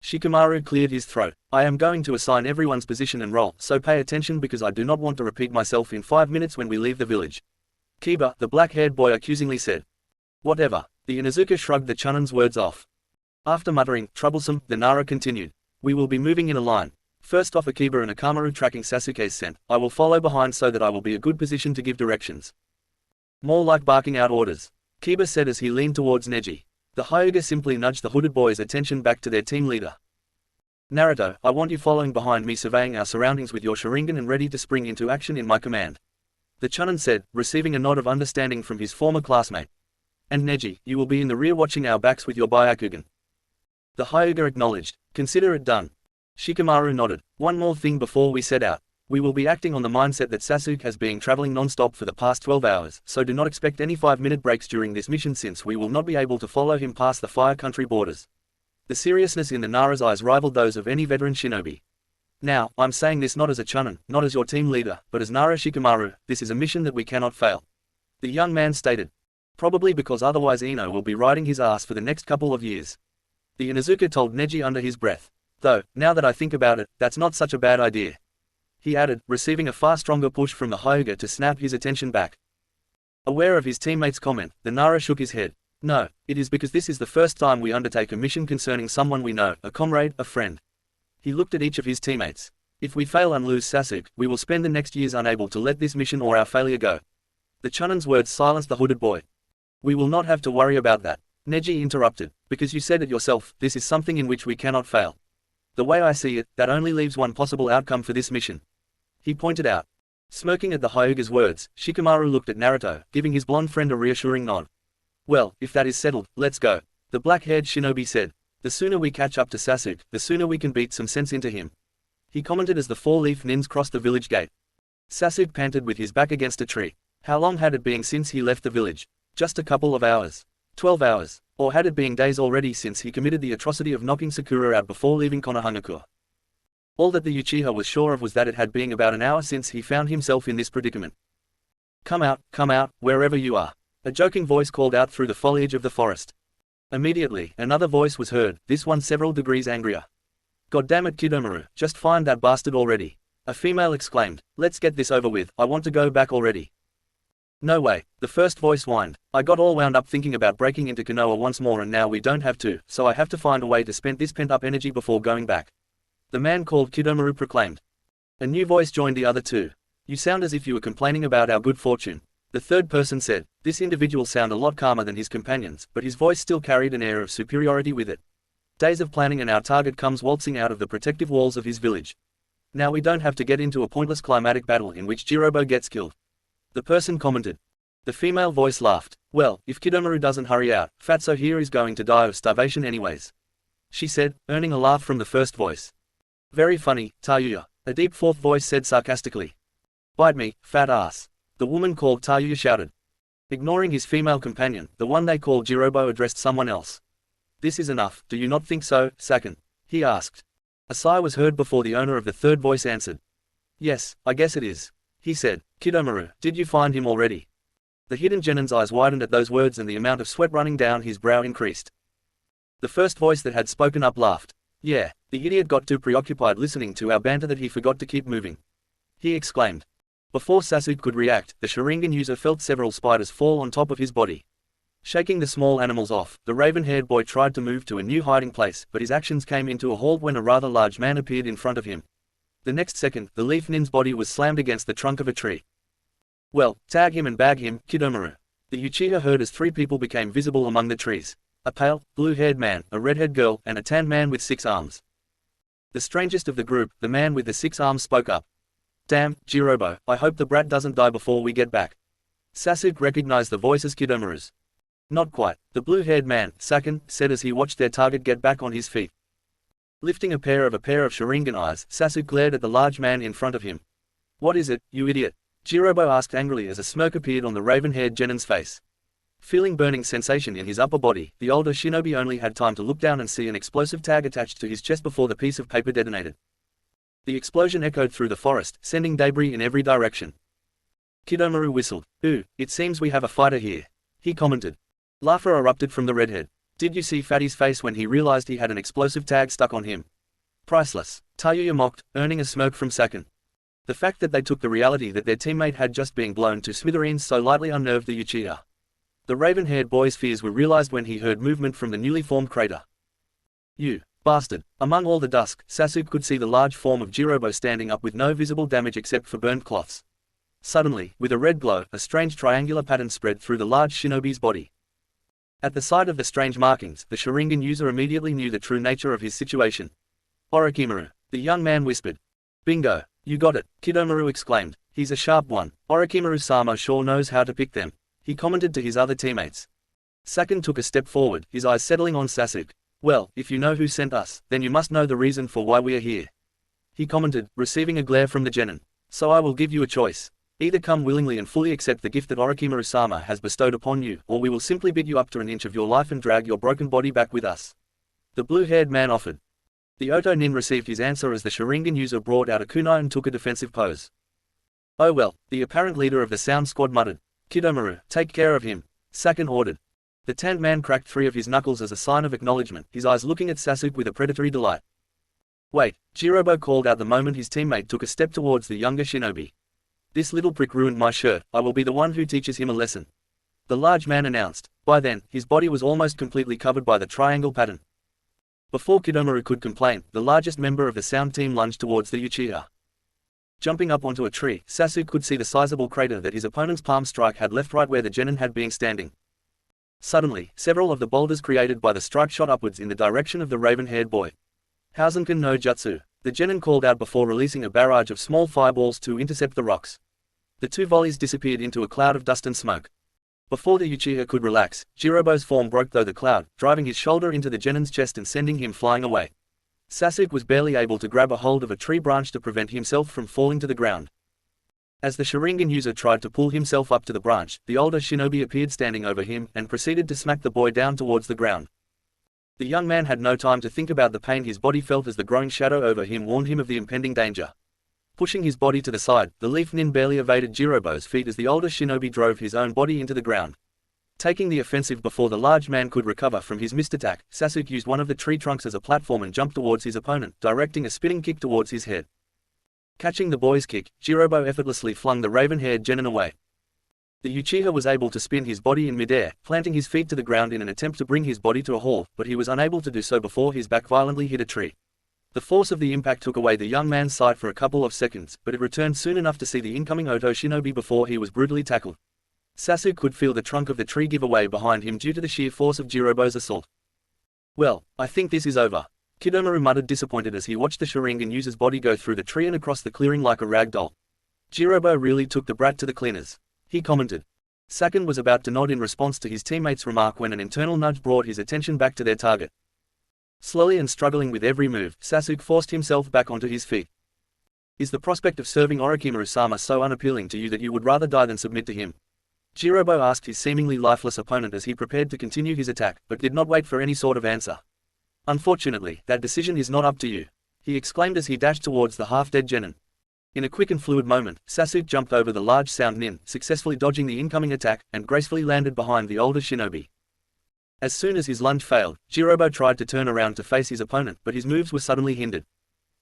Shikamaru cleared his throat. I am going to assign everyone's position and role, so pay attention because I do not want to repeat myself in 5 minutes when we leave the village. Kiba, the black-haired boy accusingly said. Whatever. The Inuzuka shrugged the Chunin's words off. After muttering, troublesome, the Nara continued. We will be moving in a line. First off Akiba and Akamaru tracking Sasuke's scent. I will follow behind so that I will be a good position to give directions. More like barking out orders, Kiba said as he leaned towards Neji. The Hyuga simply nudged the hooded boy's attention back to their team leader. Naruto, I want you following behind me surveying our surroundings with your Sharingan and ready to spring into action in my command. The Chunin said, receiving a nod of understanding from his former classmate. And Neji, you will be in the rear watching our backs with your Byakugan. The Hyuga acknowledged. Consider it done. Shikamaru nodded. One more thing before we set out. We will be acting on the mindset that Sasuke has been traveling non-stop for the past 12 hours, so do not expect any 5-minute breaks during this mission since we will not be able to follow him past the Fire Country borders. The seriousness in the Nara's eyes rivaled those of any veteran shinobi. Now, I'm saying this not as a Chunin, not as your team leader, but as Nara Shikamaru, this is a mission that we cannot fail. The young man stated. Probably because otherwise Ino will be riding his ass for the next couple of years. The Inuzuka told Neji under his breath. Though, now that I think about it, that's not such a bad idea. He added, receiving a far stronger push from the Hyuga to snap his attention back. Aware of his teammate's comment, the Nara shook his head. No, it is because this is the first time we undertake a mission concerning someone we know, a comrade, a friend. He looked at each of his teammates. If we fail and lose Sasuke, we will spend the next years unable to let this mission or our failure go. The Chunin's words silenced the hooded boy. We will not have to worry about that, Neji interrupted, because you said it yourself, this is something in which we cannot fail. The way I see it, that only leaves one possible outcome for this mission. He pointed out. Smirking at the Hyuga's words, Shikamaru looked at Naruto, giving his blonde friend a reassuring nod. Well, if that is settled, let's go. The black-haired shinobi said. The sooner we catch up to Sasuke, the sooner we can beat some sense into him. He commented as the four-leaf nins crossed the village gate. Sasuke panted with his back against a tree. How long had it been since he left the village? Just a couple of hours. 12 hours. Or had it been days already since he committed the atrocity of knocking Sakura out before leaving Konohamaku? All that the Uchiha was sure of was that it had been about an hour since he found himself in this predicament. Come out, wherever you are. A joking voice called out through the foliage of the forest. Immediately, another voice was heard, this one several degrees angrier. God damn it, Kidomaru, just find that bastard already. A female exclaimed. Let's get this over with, I want to go back already. No way, the first voice whined. I got all wound up thinking about breaking into Konoha once more and now we don't have to, so I have to find a way to spend this pent-up energy before going back. The man called Kidomaru proclaimed. A new voice joined the other two. You sound as if you were complaining about our good fortune. The third person said. This individual sounded a lot calmer than his companions, but his voice still carried an air of superiority with it. Days of planning and our target comes waltzing out of the protective walls of his village. Now we don't have to get into a pointless climatic battle in which Jirobo gets killed. The person commented. The female voice laughed. Well, if Kidomaru doesn't hurry out, Fatso here is going to die of starvation anyways. She said, earning a laugh from the first voice. Very funny, Tayuya. A deep fourth voice said sarcastically. Bite me, fat ass. The woman called Tayuya shouted. Ignoring his female companion, the one they called Jirobo addressed someone else. This is enough, do you not think so, Saken? He asked. A sigh was heard before the owner of the third voice answered. Yes, I guess it is. He said. Kidomaru, did you find him already? The hidden genin's eyes widened at those words and the amount of sweat running down his brow increased. The first voice that had spoken up laughed. Yeah, the idiot got too preoccupied listening to our banter that he forgot to keep moving. He exclaimed. Before Sasuke could react, the Sharingan user felt several spiders fall on top of his body. Shaking the small animals off, the raven-haired boy tried to move to a new hiding place, but his actions came into a halt when a rather large man appeared in front of him. The next second, the leaf nin's body was slammed against the trunk of a tree. Well, tag him and bag him, Kidomaru. The Uchiha heard as three people became visible among the trees. A pale, blue-haired man, a red-haired girl, and a tanned man with 6 arms. The strangest of the group, the man with the 6 arms spoke up. Damn, Jirobo, I hope the brat doesn't die before we get back. Sasuke recognized the voice as Kidomaru's. Not quite, the blue-haired man, Saken, said as he watched their target get back on his feet. Lifting a pair of Sharingan eyes, Sasuke glared at the large man in front of him. What is it, you idiot? Jirobo asked angrily as a smirk appeared on the raven-haired genin's face. Feeling burning sensation in his upper body, the older shinobi only had time to look down and see an explosive tag attached to his chest before the piece of paper detonated. The explosion echoed through the forest, sending debris in every direction. Kidomaru whistled. Ooh, it seems we have a fighter here. He commented. Laughter erupted from the redhead. Did you see Fatty's face when he realized he had an explosive tag stuck on him? Priceless. Tayuya mocked, earning a smirk from Saken. The fact that they took the reality that their teammate had just been blown to smithereens so lightly unnerved the Uchiha. The raven-haired boy's fears were realized when he heard movement from the newly formed crater. You bastard. Among all the dusk, Sasuke could see the large form of Jirobo standing up with no visible damage except for burnt cloths. Suddenly, with a red glow, a strange triangular pattern spread through the large shinobi's body. At the sight of the strange markings, the Sharingan user immediately knew the true nature of his situation. Orochimaru. The young man whispered. Bingo. You got it, Kidomaru exclaimed. He's a sharp one. Orochimaru-sama sure knows how to pick them. He commented to his other teammates. Saken took a step forward, his eyes settling on Sasuke. Well, if you know who sent us, then you must know the reason for why we are here. He commented, receiving a glare from the genin. So I will give you a choice. Either come willingly and fully accept the gift that Orochimaru-sama has bestowed upon you, or we will simply bid you up to an inch of your life and drag your broken body back with us. The blue-haired man offered. The Oto Nin received his answer as the Sharingan user brought out a kunai and took a defensive pose. Oh well, the apparent leader of the sound squad muttered. Kidomaru, take care of him. Saken ordered. The tanned man cracked 3 of his knuckles as a sign of acknowledgement, his eyes looking at Sasuke with a predatory delight. Wait, Jirobo called out the moment his teammate took a step towards the younger shinobi. This little prick ruined my shirt, I will be the one who teaches him a lesson. The large man announced. By then, his body was almost completely covered by the triangle pattern. Before Kidomaru could complain, the largest member of the sound team lunged towards the Uchiha. Jumping up onto a tree, Sasuke could see the sizable crater that his opponent's palm strike had left right where the genin had been standing. Suddenly, several of the boulders created by the strike shot upwards in the direction of the raven-haired boy. Housenkan no Jutsu. The genin called out before releasing a barrage of small fireballs to intercept the rocks. The two volleys disappeared into a cloud of dust and smoke. Before the Uchiha could relax, Jirobo's form broke through the cloud, driving his shoulder into the genin's chest and sending him flying away. Sasuke was barely able to grab a hold of a tree branch to prevent himself from falling to the ground. As the Sharingan user tried to pull himself up to the branch, the older shinobi appeared standing over him and proceeded to smack the boy down towards the ground. The young man had no time to think about the pain his body felt as the growing shadow over him warned him of the impending danger. Pushing his body to the side, the leaf nin barely evaded Jirobo's feet as the older shinobi drove his own body into the ground. Taking the offensive before the large man could recover from his missed attack, Sasuke used one of the tree trunks as a platform and jumped towards his opponent, directing a spinning kick towards his head. Catching the boy's kick, Jirobo effortlessly flung the raven-haired genin away. The Uchiha was able to spin his body in midair, planting his feet to the ground in an attempt to bring his body to a halt, but he was unable to do so before his back violently hit a tree. The force of the impact took away the young man's sight for a couple of seconds, but it returned soon enough to see the incoming Oto shinobi before he was brutally tackled. Sasuke could feel the trunk of the tree give away behind him due to the sheer force of Jirobo's assault. "Well, I think this is over," Kidomaru muttered disappointed as he watched the Sharingan user's body go through the tree and across the clearing like a rag doll. "Jirobo really took the brat to the cleaners," he commented. Saken was about to nod in response to his teammate's remark when an internal nudge brought his attention back to their target. Slowly and struggling with every move, Sasuke forced himself back onto his feet. "Is the prospect of serving Orochimaru-sama so unappealing to you that you would rather die than submit to him?" Jirobo asked his seemingly lifeless opponent as he prepared to continue his attack, but did not wait for any sort of answer. "Unfortunately, that decision is not up to you," he exclaimed as he dashed towards the half-dead genin. In a quick and fluid moment, Sasuke jumped over the large sound nin, successfully dodging the incoming attack, and gracefully landed behind the older shinobi. As soon as his lunge failed, Jirobo tried to turn around to face his opponent, but his moves were suddenly hindered.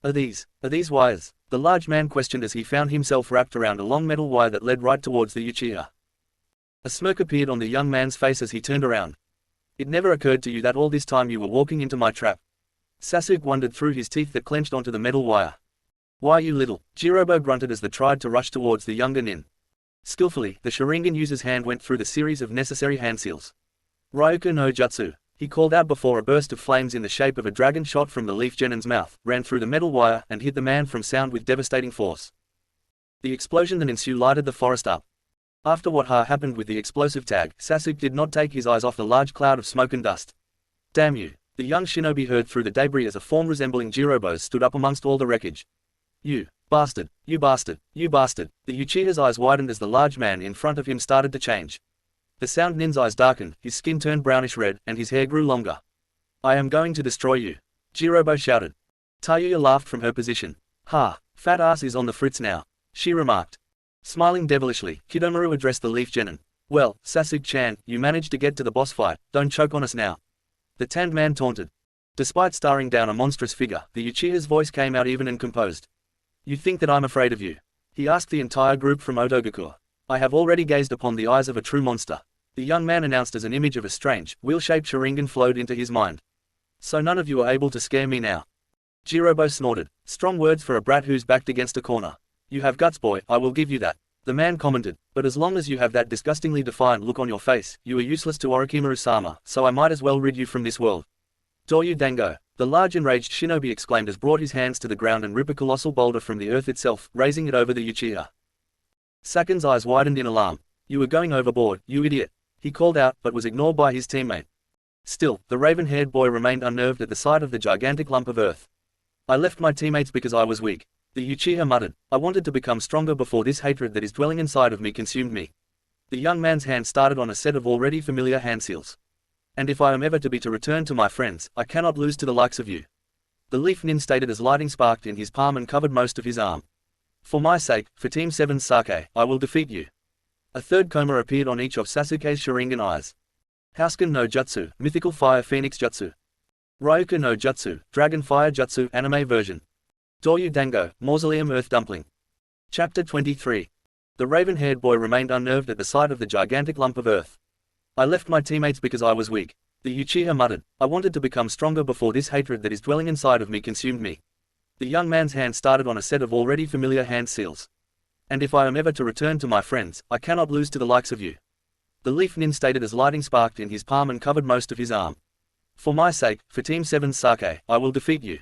Are these wires?" the large man questioned as he found himself wrapped around a long metal wire that led right towards the Uchiha. A smirk appeared on the young man's face as he turned around. "It never occurred to you that all this time you were walking into my trap?" Sasuke wondered through his teeth that clenched onto the metal wire. "Why you little?" Jirobo grunted as they tried to rush towards the younger nin. Skillfully, the Sharingan user's hand went through the series of necessary hand seals. "Ryuka no Jutsu," he called out before a burst of flames in the shape of a dragon shot from the leaf genin's mouth, ran through the metal wire and hit the man from sound with devastating force. The explosion that ensued lighted the forest up. After what had happened with the explosive tag, Sasuke did not take his eyes off the large cloud of smoke and dust. "Damn you!" the young shinobi heard through the debris as a form resembling Jirobo's stood up amongst all the wreckage. "You bastard! You bastard! You bastard!" The Uchiha's eyes widened as the large man in front of him started to change. The sound nin's eyes darkened, his skin turned brownish red, and his hair grew longer. "I am going to destroy you!" Jirobo shouted. Tayuya laughed from her position. "Ha! Fat ass is on the fritz now," she remarked. Smiling devilishly, Kidomaru addressed the leaf genin. "Well, Sasuke-chan, you managed to get to the boss fight, don't choke on us now." The tanned man taunted. Despite staring down a monstrous figure, the Uchiha's voice came out even and composed. "You think that I'm afraid of you?" he asked the entire group from Otogakure. "I have already gazed upon the eyes of a true monster," the young man announced as an image of a strange, wheel-shaped Sharingan flowed into his mind. "So none of you are able to scare me now." Jirobo snorted. "Strong words for a brat who's backed against a corner. You have guts, boy, I will give you that," the man commented, "but as long as you have that disgustingly defiant look on your face, you are useless to Orochimaru-sama, so I might as well rid you from this world." "Doryu Dango," the large enraged shinobi exclaimed as brought his hands to the ground and ripped a colossal boulder from the earth itself, raising it over the Uchiha. Saken's eyes widened in alarm. "You were going overboard, you idiot," he called out, but was ignored by his teammate. Still, the raven-haired boy remained unnerved at the sight of the gigantic lump of earth. "I left my teammates because I was weak," the Uchiha muttered. "I wanted to become stronger before this hatred that is dwelling inside of me consumed me." The young man's hand started on a set of already familiar hand seals. "And if I am ever to be to return to my friends, I cannot lose to the likes of you," the leaf nin stated as lighting sparked in his palm and covered most of his arm. "For my sake, for Team 7's sake, I will defeat you." A third koma appeared on each of Sasuke's Sharingan eyes. Housken no Jutsu, Mythical Fire Phoenix Jutsu. Ryuka no Jutsu, Dragon Fire Jutsu, Anime version. Doryu Dango, Mausoleum Earth Dumpling. Chapter 23. The raven-haired boy remained unnerved at the sight of the gigantic lump of earth. "I left my teammates because I was weak," the Uchiha muttered. "I wanted to become stronger before this hatred that is dwelling inside of me consumed me." The young man's hand started on a set of already familiar hand seals. "And if I am ever to return to my friends, I cannot lose to the likes of you," the leaf nin stated as lighting sparked in his palm and covered most of his arm. "For my sake, for Team 7's sake, I will defeat you."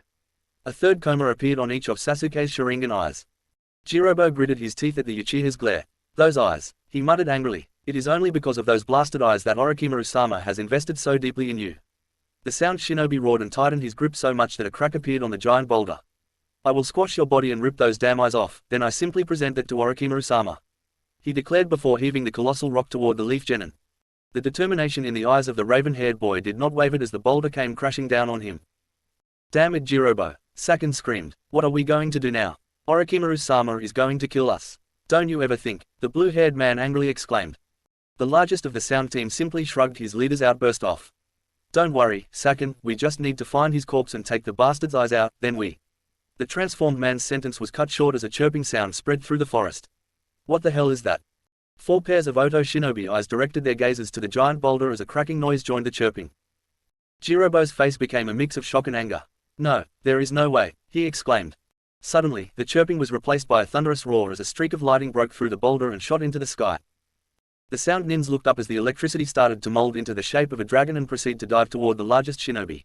A third koma appeared on each of Sasuke's Sharingan eyes. Jirobo gritted his teeth at the Uchiha's glare. Those eyes, he muttered angrily. It is only because of those blasted eyes that Orochimaru-sama has invested so deeply in you. The sound shinobi roared and tightened his grip so much that a crack appeared on the giant boulder. I will squash your body and rip those damn eyes off, then I simply present it to Orochimaru-sama, he declared before heaving the colossal rock toward the leaf genin. The determination in the eyes of the raven-haired boy did not waver as the boulder came crashing down on him. Damn it, Jirobo, Saken screamed. What are we going to do now? Orochimaru-sama is going to kill us. Don't you ever think, the blue-haired man angrily exclaimed. The largest of the sound team simply shrugged his leader's outburst off. Don't worry, Saken, we just need to find his corpse and take the bastard's eyes out, then we. The transformed man's sentence was cut short as a chirping sound spread through the forest. What the hell is that? 4 pairs of Oto shinobi eyes directed their gazes to the giant boulder as a cracking noise joined the chirping. Jirobo's face became a mix of shock and anger. No, there is no way, he exclaimed. Suddenly, the chirping was replaced by a thunderous roar as a streak of lightning broke through the boulder and shot into the sky. The sound nins looked up as the electricity started to mold into the shape of a dragon and proceed to dive toward the largest shinobi.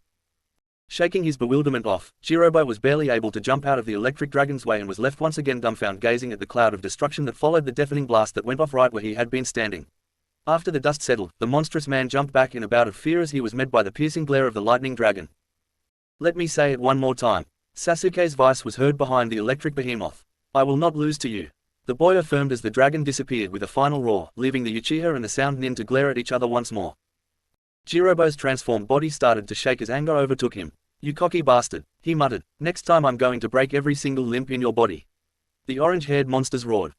Shaking his bewilderment off, Jirobo was barely able to jump out of the electric dragon's way and was left once again dumbfounded gazing at the cloud of destruction that followed the deafening blast that went off right where he had been standing. After the dust settled, the monstrous man jumped back in a bout of fear as he was met by the piercing glare of the lightning dragon. Let me say it one more time. Sasuke's voice was heard behind the electric behemoth. I will not lose to you. The boy affirmed as the dragon disappeared with a final roar, leaving the Uchiha and the sound nin to glare at each other once more. Jirobo's transformed body started to shake as anger overtook him. You cocky bastard, he muttered. Next time I'm going to break every single limb in your body. The orange-haired monsters roared.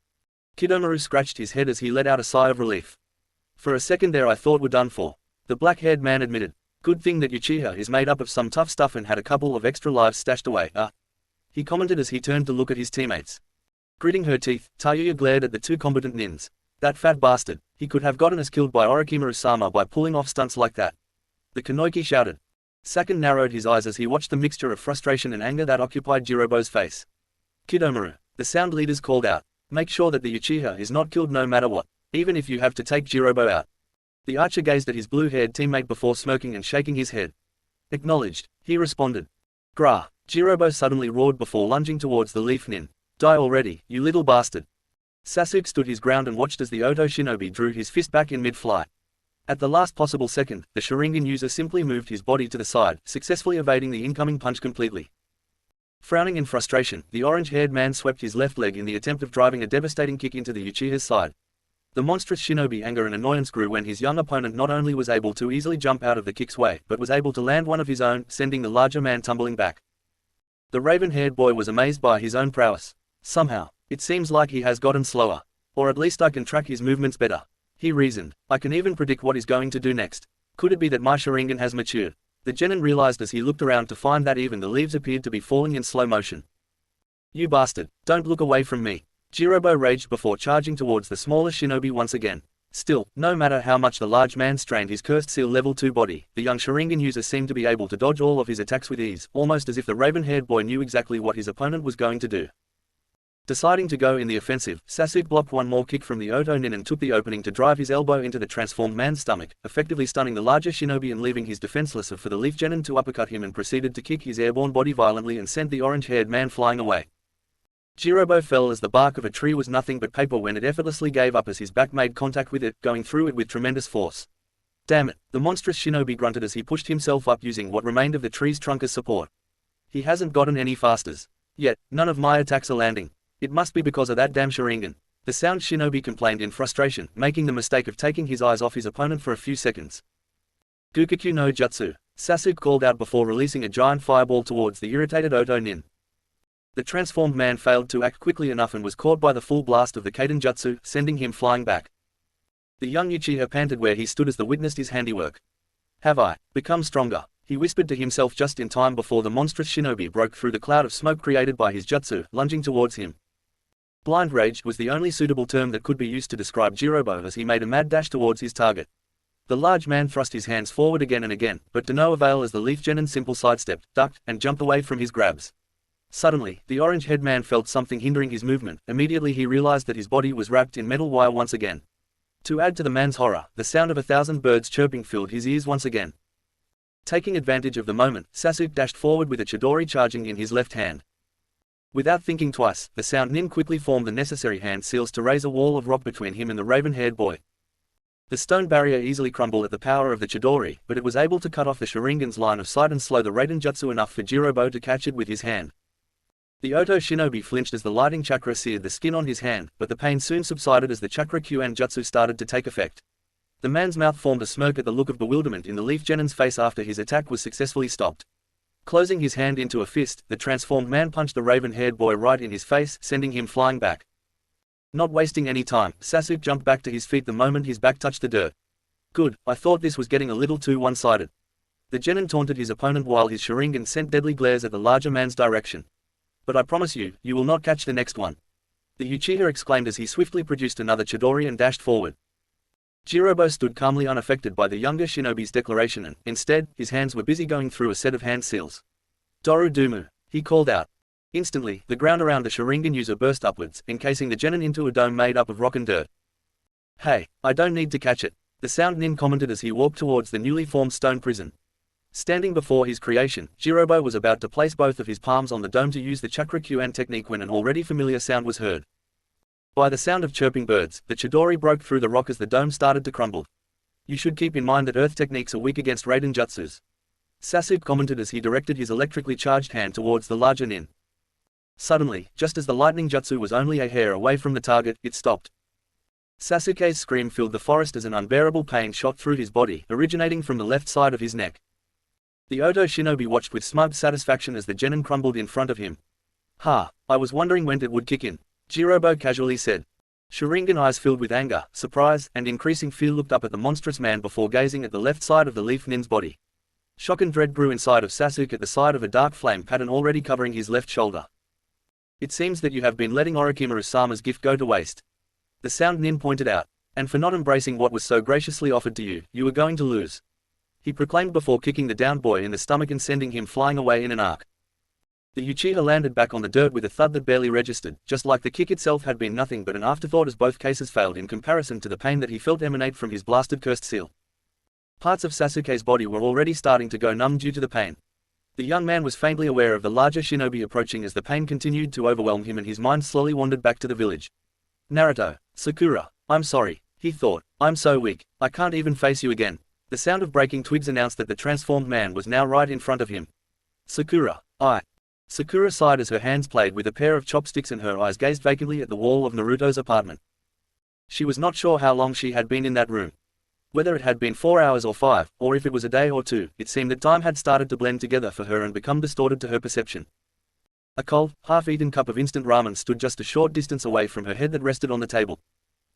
Kidomaru scratched his head as he let out a sigh of relief. For a second there I thought we're done for. The black-haired man admitted. Good thing that Uchiha is made up of some tough stuff and had a couple of extra lives stashed away, he commented as he turned to look at his teammates. Gritting her teeth, Tayuya glared at the 2 combatant nins. That fat bastard, he could have gotten us killed by Orochimaru-sama by pulling off stunts like that. The Kanoiki shouted. Saken narrowed his eyes as he watched the mixture of frustration and anger that occupied Jirobo's face. Kidomaru, the sound leaders called out. Make sure that the Uchiha is not killed no matter what, even if you have to take Jirobo out. The archer gazed at his blue-haired teammate before smirking and shaking his head. Acknowledged, he responded. Grah, Jirobo suddenly roared before lunging towards the leaf nin. Die already, you little bastard. Sasuke stood his ground and watched as the Oto shinobi drew his fist back in mid-flight. At the last possible second, the Sharingan user simply moved his body to the side, successfully evading the incoming punch completely. Frowning in frustration, the orange-haired man swept his left leg in the attempt of driving a devastating kick into the Uchiha's side. The monstrous shinobi anger and annoyance grew when his young opponent not only was able to easily jump out of the kick's way, but was able to land one of his own, sending the larger man tumbling back. The raven-haired boy was amazed by his own prowess. Somehow, it seems like he has gotten slower. Or at least I can track his movements better. He reasoned. I can even predict what he's going to do next. Could it be that my Sharingan has matured? The genin realized as he looked around to find that even the leaves appeared to be falling in slow motion. You bastard, don't look away from me. Jirobo raged before charging towards the smaller shinobi once again. Still, no matter how much the large man strained his cursed seal level 2 body, the young Sharingan user seemed to be able to dodge all of his attacks with ease, almost as if the raven-haired boy knew exactly what his opponent was going to do. Deciding to go in the offensive, Sasuke blocked one more kick from the Oto nin and took the opening to drive his elbow into the transformed man's stomach, effectively stunning the larger shinobi and leaving his defenseless for the leaf genin to uppercut him and proceeded to kick his airborne body violently and sent the orange-haired man flying away. Jirobo fell as the bark of a tree was nothing but paper when it effortlessly gave up as his back made contact with it, going through it with tremendous force. Damn it, the monstrous shinobi grunted as he pushed himself up using what remained of the tree's trunk as support. He hasn't gotten any faster. Yet, none of my attacks are landing. It must be because of that damn Sharingan. The sound shinobi complained in frustration, making the mistake of taking his eyes off his opponent for a few seconds. Gukukyu no Jutsu, Sasuke called out before releasing a giant fireball towards the irritated Oto nin. The transformed man failed to act quickly enough and was caught by the full blast of the Kaiden Jutsu, sending him flying back. The young Uchiha panted where he stood as the witnessed his handiwork. Have I become stronger? He whispered to himself just in time before the monstrous shinobi broke through the cloud of smoke created by his jutsu, lunging towards him. Blind rage was the only suitable term that could be used to describe Jirobo as he made a mad dash towards his target. The large man thrust his hands forward again and again, but to no avail as the leaf genin simple sidestepped, ducked, and jumped away from his grabs. Suddenly, the orange-haired man felt something hindering his movement. Immediately he realized that his body was wrapped in metal wire once again. To add to the man's horror, the sound of 1,000 birds chirping filled his ears once again. Taking advantage of the moment, Sasuke dashed forward with a Chidori charging in his left hand. Without thinking twice, the sound nin quickly formed the necessary hand seals to raise a wall of rock between him and the raven-haired boy. The stone barrier easily crumbled at the power of the Chidori, but it was able to cut off the Sharingan's line of sight and slow the Raiden Jutsu enough for Jirobo to catch it with his hand. The Oto shinobi flinched as the lighting chakra seared the skin on his hand, but the pain soon subsided as the chakra Kyuan Jutsu started to take effect. The man's mouth formed a smirk at the look of bewilderment in the Leaf Genin's face after his attack was successfully stopped. Closing his hand into a fist, the transformed man punched the raven-haired boy right in his face, sending him flying back. Not wasting any time, Sasuke jumped back to his feet the moment his back touched the dirt. Good, I thought this was getting a little too one-sided. The Genin taunted his opponent while his Sharingan sent deadly glares at the larger man's direction. But I promise you, you will not catch the next one. The Uchiha exclaimed as he swiftly produced another Chidori and dashed forward. Jirobo stood calmly unaffected by the younger shinobi's declaration and, instead, his hands were busy going through a set of hand seals. Doru Dumu, he called out. Instantly, the ground around the Sharingan user burst upwards, encasing the Genin into a dome made up of rock and dirt. Hey, I don't need to catch it, the sound nin commented as he walked towards the newly formed stone prison. Standing before his creation, Jirobo was about to place both of his palms on the dome to use the chakra Kyuan technique when an already familiar sound was heard. By the sound of chirping birds, the Chidori broke through the rock as the dome started to crumble. You should keep in mind that earth techniques are weak against Raiden Jutsus. Sasuke commented as he directed his electrically charged hand towards the larger nin. Suddenly, just as the lightning jutsu was only a hair away from the target, it stopped. Sasuke's scream filled the forest as an unbearable pain shot through his body, originating from the left side of his neck. The Oto shinobi watched with smug satisfaction as the Genin crumbled in front of him. Ha, I was wondering when it would kick in, Jirobo casually said. Sharingan eyes filled with anger, surprise, and increasing fear looked up at the monstrous man before gazing at the left side of the Leaf Nin's body. Shock and dread grew inside of Sasuke at the sight of a dark flame pattern already covering his left shoulder. It seems that you have been letting Orochimaru-sama's gift go to waste. The sound nin pointed out. And for not embracing what was so graciously offered to you, you were going to lose. He proclaimed before kicking the downed boy in the stomach and sending him flying away in an arc. The Uchiha landed back on the dirt with a thud that barely registered, just like the kick itself had been nothing but an afterthought as both cases failed in comparison to the pain that he felt emanate from his blasted cursed seal. Parts of Sasuke's body were already starting to go numb due to the pain. The young man was faintly aware of the larger shinobi approaching as the pain continued to overwhelm him and his mind slowly wandered back to the village. Naruto, Sakura, I'm sorry, he thought, I'm so weak, I can't even face you again. The sound of breaking twigs announced that the transformed man was now right in front of him. Sakura, Sakura sighed as her hands played with a pair of chopsticks and her eyes gazed vacantly at the wall of Naruto's apartment. She was not sure how long she had been in that room. Whether it had been 4 hours or 5, or if it was a day or 2, it seemed that time had started to blend together for her and become distorted to her perception. A cold, half-eaten cup of instant ramen stood just a short distance away from her head that rested on the table.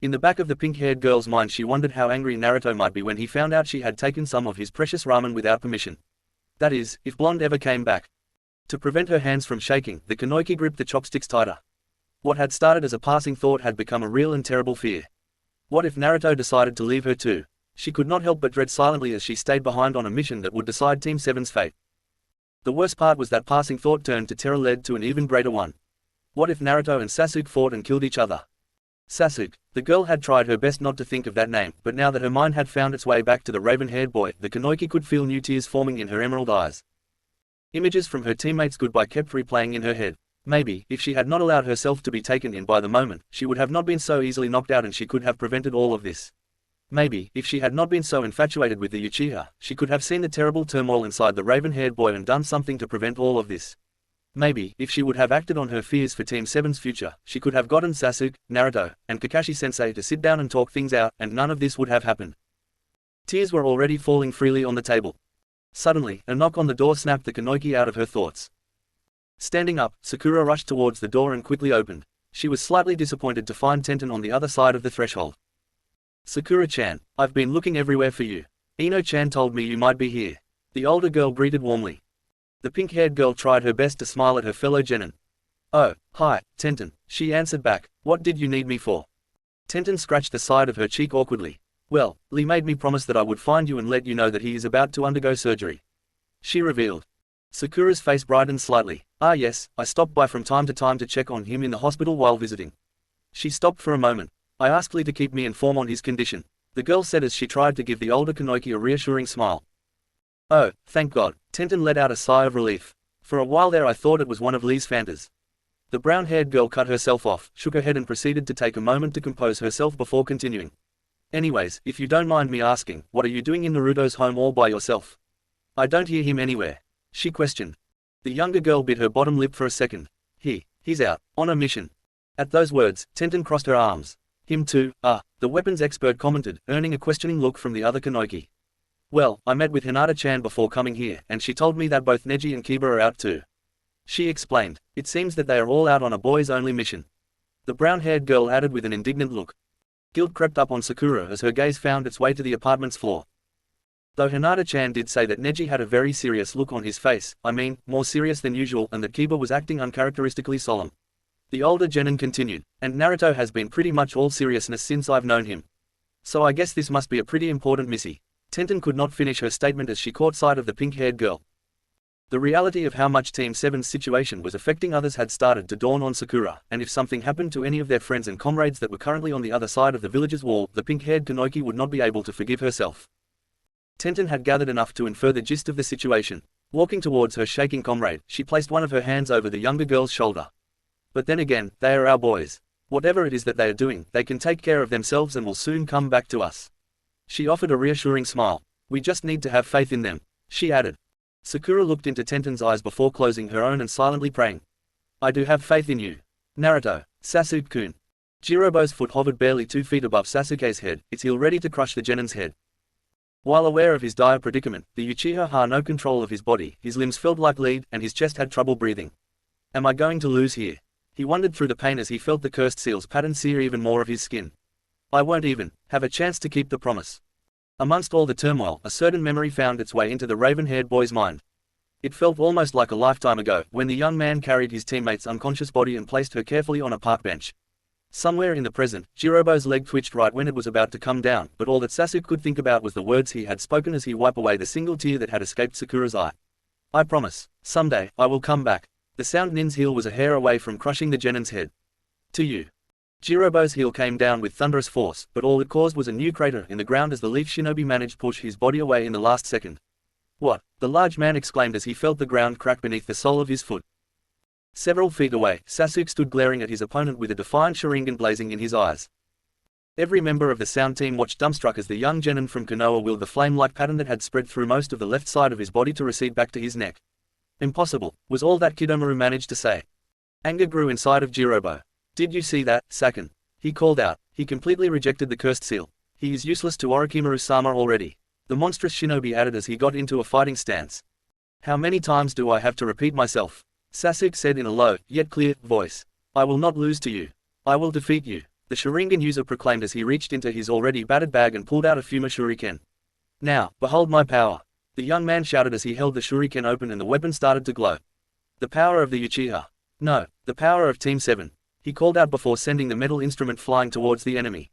In the back of the pink-haired girl's mind she wondered how angry Naruto might be when he found out she had taken some of his precious ramen without permission. That is, if Blonde ever came back. To prevent her hands from shaking, the Kunoichi gripped the chopsticks tighter. What had started as a passing thought had become a real and terrible fear. What if Naruto decided to leave her too? She could not help but dread silently as she stayed behind on a mission that would decide Team 7's fate. The worst part was that passing thought turned to terror led to an even greater one. What if Naruto and Sasuke fought and killed each other? Sasuke. The girl had tried her best not to think of that name, but now that her mind had found its way back to the raven-haired boy, the Kunoichi could feel new tears forming in her emerald eyes. Images from her teammates' goodbye kept replaying in her head. Maybe, if she had not allowed herself to be taken in by the moment, she would have not been so easily knocked out and she could have prevented all of this. Maybe, if she had not been so infatuated with the Uchiha, she could have seen the terrible turmoil inside the raven-haired boy and done something to prevent all of this. Maybe, if she would have acted on her fears for Team 7's future, she could have gotten Sasuke, Naruto, and Kakashi-sensei to sit down and talk things out, and none of this would have happened. Tears were already falling freely on the table. Suddenly, a knock on the door snapped the Kunoichi out of her thoughts. Standing up, Sakura rushed towards the door and quickly opened. She was slightly disappointed to find Tenten on the other side of the threshold. Sakura-chan, I've been looking everywhere for you. Ino-chan told me you might be here. The older girl greeted warmly. The pink-haired girl tried her best to smile at her fellow genin. Oh, hi, Tenten, she answered back. What did you need me for? Tenten scratched the side of her cheek awkwardly. Well, Lee made me promise that I would find you and let you know that he is about to undergo surgery. She revealed. Sakura's face brightened slightly. Ah yes, I stopped by from time to check on him in the hospital while visiting. She stopped for a moment. I asked Lee to keep me informed on his condition, the girl said as she tried to give the older Kunoichi a reassuring smile. Oh, thank God, Tenten let out a sigh of relief. For a while there I thought it was one of Lee's fantas. The brown-haired girl cut herself off, shook her head and proceeded to take a moment to compose herself before continuing. Anyways, if you don't mind me asking, what are you doing in Naruto's home all by yourself? I don't hear him anywhere, she questioned. The younger girl bit her bottom lip for a second. He's out, on a mission. At those words, Tenten crossed her arms. Him too, the weapons expert commented, earning a questioning look from the other Kanoki. Well, I met with Hinata-chan before coming here, and she told me that both Neji and Kiba are out too. She explained. It seems that they are all out on a boys-only mission. The brown-haired girl added with an indignant look. Guilt crept up on Sakura as her gaze found its way to the apartment's floor. Though Hinata-chan did say that Neji had a very serious look on his face, more serious than usual, and that Kiba was acting uncharacteristically solemn. The older genin continued, and Naruto has been pretty much all seriousness since I've known him. So I guess this must be a pretty important missy. Tenten could not finish her statement as she caught sight of the pink-haired girl. The reality of how much Team 7's situation was affecting others had started to dawn on Sakura, and if something happened to any of their friends and comrades that were currently on the other side of the village's wall, the pink-haired Kanoki would not be able to forgive herself. Tenten had gathered enough to infer the gist of the situation. Walking towards her shaking comrade, she placed one of her hands over the younger girl's shoulder. But then again, they are our boys. Whatever it is that they are doing, they can take care of themselves and will soon come back to us. She offered a reassuring smile. We just need to have faith in them, she added. Sakura looked into Tenten's eyes before closing her own and silently praying. I do have faith in you. Naruto, Sasuke-kun. Jirobo's foot hovered barely 2 feet above Sasuke's head, its heel ready to crush the genin's head. While aware of his dire predicament, the Uchiha had no control of his body, his limbs felt like lead, and his chest had trouble breathing. Am I going to lose here? He wondered through the pain as he felt the cursed seal's pattern sear even more of his skin. I won't even have a chance to keep the promise. Amongst all the turmoil, a certain memory found its way into the raven-haired boy's mind. It felt almost like a lifetime ago, when the young man carried his teammate's unconscious body and placed her carefully on a park bench. Somewhere in the present, Jirobo's leg twitched right when it was about to come down, but all that Sasuke could think about was the words he had spoken as he wiped away the single tear that had escaped Sakura's eye. I promise, someday, I will come back. The sound Nin's heel was a hair away from crushing the genin's head. To you. Jirobo's heel came down with thunderous force, but all it caused was a new crater in the ground as the leaf shinobi managed to push his body away in the last second. What? The large man exclaimed as he felt the ground crack beneath the sole of his foot. Several feet away, Sasuke stood glaring at his opponent with a defiant Sharingan blazing in his eyes. Every member of the sound team watched dumbstruck as the young genin from Konoha willed the flame-like pattern that had spread through most of the left side of his body to recede back to his neck. Impossible, was all that Kidomaru managed to say. Anger grew inside of Jirobo. Did you see that, Saken? He called out. He completely rejected the cursed seal. He is useless to Orochimaru-sama already. The monstrous shinobi added as he got into a fighting stance. How many times do I have to repeat myself? Sasuke said in a low, yet clear, voice. I will not lose to you. I will defeat you. The Sharingan user proclaimed as he reached into his already battered bag and pulled out a Fuma Shuriken. Now, behold my power. The young man shouted as he held the Shuriken open and the weapon started to glow. The power of the Uchiha. No, the power of Team 7. He called out before sending the metal instrument flying towards the enemy.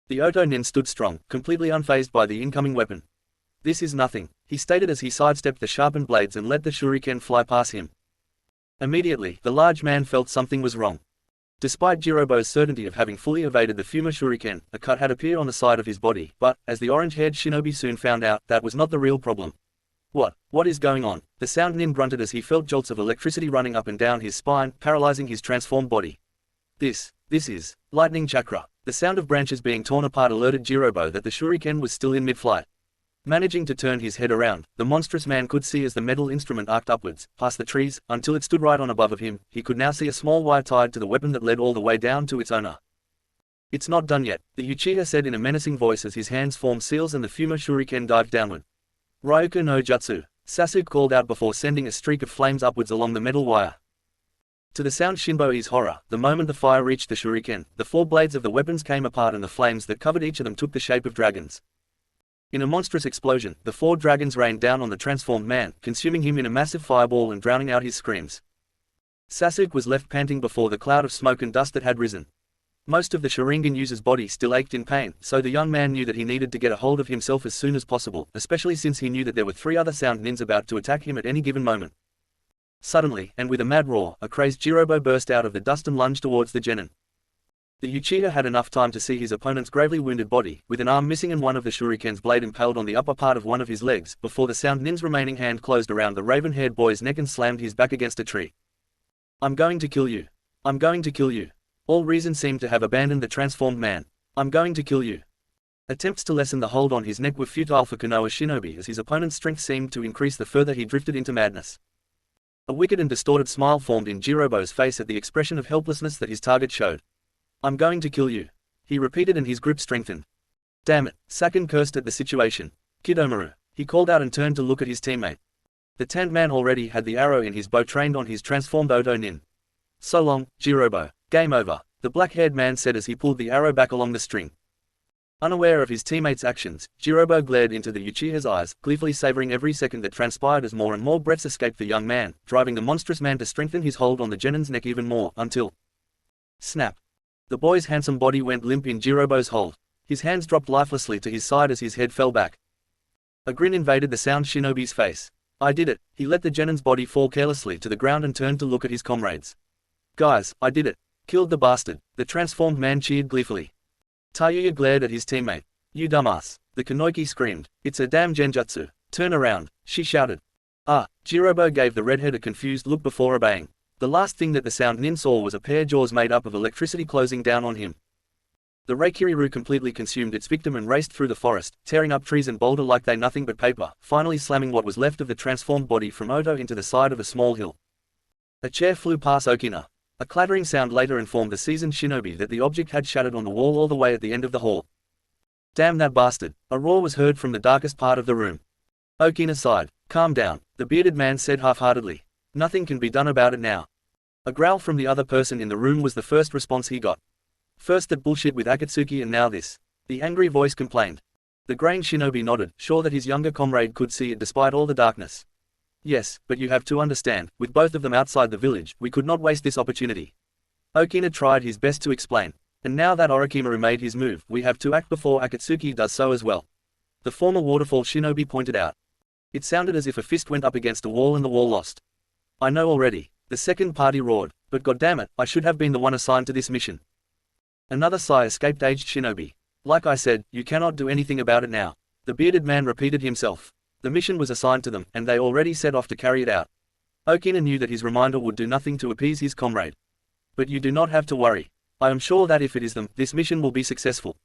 The Oto Nin stood strong, completely unfazed by the incoming weapon. This is nothing, he stated as he sidestepped the sharpened blades and let the shuriken fly past him. Immediately, the large man felt something was wrong. Despite Jirobo's certainty of having fully evaded the Fuma Shuriken, a cut had appeared on the side of his body, but, as the orange-haired shinobi soon found out, that was not the real problem. What is going on? The sound Nin grunted as he felt jolts of electricity running up and down his spine, paralyzing his transformed body. This is lightning chakra. The sound of branches being torn apart alerted Jirobo that the shuriken was still in mid-flight. Managing to turn his head around, the monstrous man could see as the metal instrument arced upwards, past the trees, until it stood right on above of him. He could now see a small wire tied to the weapon that led all the way down to its owner. It's not done yet, the Uchiha said in a menacing voice as his hands formed seals and the Fuma Shuriken dived downward. Ryuka no Jutsu, Sasuke called out before sending a streak of flames upwards along the metal wire. To the sound Shinboi's horror, the moment the fire reached the shuriken, the 4 blades of the weapons came apart and the flames that covered each of them took the shape of dragons. In a monstrous explosion, the 4 dragons rained down on the transformed man, consuming him in a massive fireball and drowning out his screams. Sasuke was left panting before the cloud of smoke and dust that had risen. Most of the Sharingan user's body still ached in pain, so the young man knew that he needed to get a hold of himself as soon as possible, especially since he knew that there were 3 other sound nins about to attack him at any given moment. Suddenly, and with a mad roar, a crazed Jirobo burst out of the dust and lunged towards the genin. The Uchiha had enough time to see his opponent's gravely wounded body, with an arm missing and one of the shuriken's blade impaled on the upper part of one of his legs, before the sound nin's remaining hand closed around the raven-haired boy's neck and slammed his back against a tree. I'm going to kill you. I'm going to kill you. All reason seemed to have abandoned the transformed man. I'm going to kill you. Attempts to lessen the hold on his neck were futile for Konoha Shinobi as his opponent's strength seemed to increase the further he drifted into madness. A wicked and distorted smile formed in Jirobo's face at the expression of helplessness that his target showed. I'm going to kill you, he repeated, and his grip strengthened. Damn it, Saken cursed at the situation. Kidomaru, he called out and turned to look at his teammate. The tanned man already had the arrow in his bow trained on his transformed Oto Nin. So long, Jirobo. Game over, the black-haired man said as he pulled the arrow back along the string. Unaware of his teammate's actions, Jirobo glared into the Uchiha's eyes, gleefully savoring every second that transpired as more and more breaths escaped the young man, driving the monstrous man to strengthen his hold on the Genin's neck even more, until… Snap! The boy's handsome body went limp in Jirobo's hold. His hands dropped lifelessly to his side as his head fell back. A grin invaded the sound Shinobi's face. I did it. He let the Genin's body fall carelessly to the ground and turned to look at his comrades. Guys, I did it. Killed the bastard. The transformed man cheered gleefully. Tayuya glared at his teammate. You dumbass. The Kanoiki screamed. It's a damn genjutsu. Turn around, she shouted. Ah, Jirobo gave the redhead a confused look before obeying. The last thing that the sound Nin saw was a pair of jaws made up of electricity closing down on him. The Reikiriru completely consumed its victim and raced through the forest, tearing up trees and boulder like they nothing but paper, finally slamming what was left of the transformed body from Oto into the side of a small hill. A chair flew past Okina. A clattering sound later informed the seasoned shinobi that the object had shattered on the wall all the way at the end of the hall. Damn that bastard! A roar was heard from the darkest part of the room. Okina sighed. Calm down, the bearded man said half-heartedly. Nothing can be done about it now. A growl from the other person in the room was the first response he got. First that bullshit with Akatsuki and now this. The angry voice complained. The graying shinobi nodded, sure that his younger comrade could see it despite all the darkness. Yes, but you have to understand, with both of them outside the village, we could not waste this opportunity. Okina tried his best to explain. And now that Orochimaru made his move, we have to act before Akatsuki does so as well. The former waterfall shinobi pointed out. It sounded as if a fist went up against a wall and the wall lost. I know already. The second party roared, but goddammit, I should have been the one assigned to this mission. Another sigh escaped aged shinobi. Like I said, you cannot do anything about it now. The bearded man repeated himself. The mission was assigned to them, and they already set off to carry it out. Okina knew that his reminder would do nothing to appease his comrade. But you do not have to worry. I am sure that if it is them, this mission will be successful.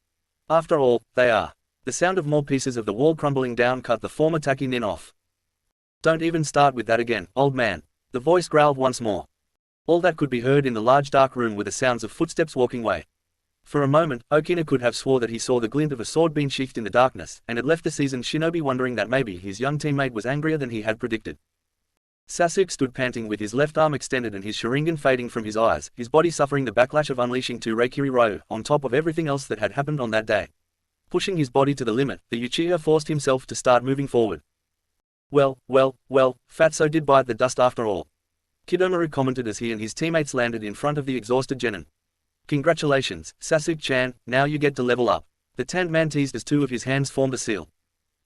After all, they are. The sound of more pieces of the wall crumbling down cut the former Taki Nin off. Don't even start with that again, old man. The voice growled once more. All that could be heard in the large dark room were the sounds of footsteps walking away. For a moment, Okina could have swore that he saw the glint of a sword being sheathed in the darkness, and it left the seasoned shinobi wondering that maybe his young teammate was angrier than he had predicted. Sasuke stood panting with his left arm extended and his Sharingan fading from his eyes, his body suffering the backlash of unleashing two Reikiri Ryu, on top of everything else that had happened on that day. Pushing his body to the limit, the Uchiha forced himself to start moving forward. Well, Fatso did bite the dust after all. Kidomaru commented as he and his teammates landed in front of the exhausted Genin. Congratulations, Sasuke-chan, now you get to level up. The tanned man teased as two of his hands formed a seal.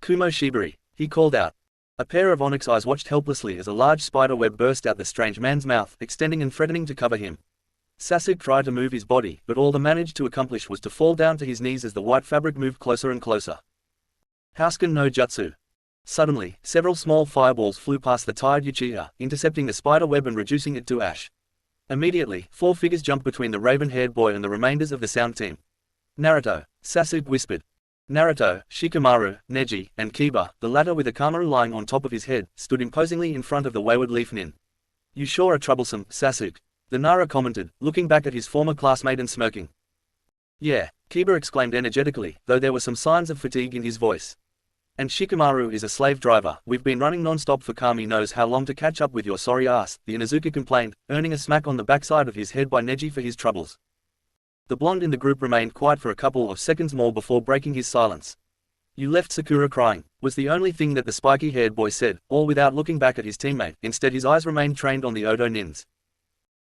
Kumo Shibari, he called out. A pair of onyx eyes watched helplessly as a large spider web burst out the strange man's mouth, extending and threatening to cover him. Sasuke tried to move his body, but all he managed to accomplish was to fall down to his knees as the white fabric moved closer and closer. Housken no Jutsu. Suddenly, several small fireballs flew past the tired Uchiha, intercepting the spider web and reducing it to ash. Immediately, four figures jumped between the raven-haired boy and the remainders of the sound team. Naruto, Sasuke whispered. Naruto, Shikamaru, Neji, and Kiba, the latter with a Kamaru lying on top of his head, stood imposingly in front of the wayward Leaf Nin. You sure are troublesome, Sasuke. The Nara commented, looking back at his former classmate and smirking. Yeah, Kiba exclaimed energetically, though there were some signs of fatigue in his voice. And Shikamaru is a slave driver. We've been running non-stop for Kami knows how long to catch up with your sorry ass, the Inuzuka complained, earning a smack on the backside of his head by Neji for his troubles. The blonde in the group remained quiet for a couple of seconds more before breaking his silence. You left Sakura crying, was the only thing that the spiky-haired boy said, all without looking back at his teammate. Instead his eyes remained trained on the Oto Nins.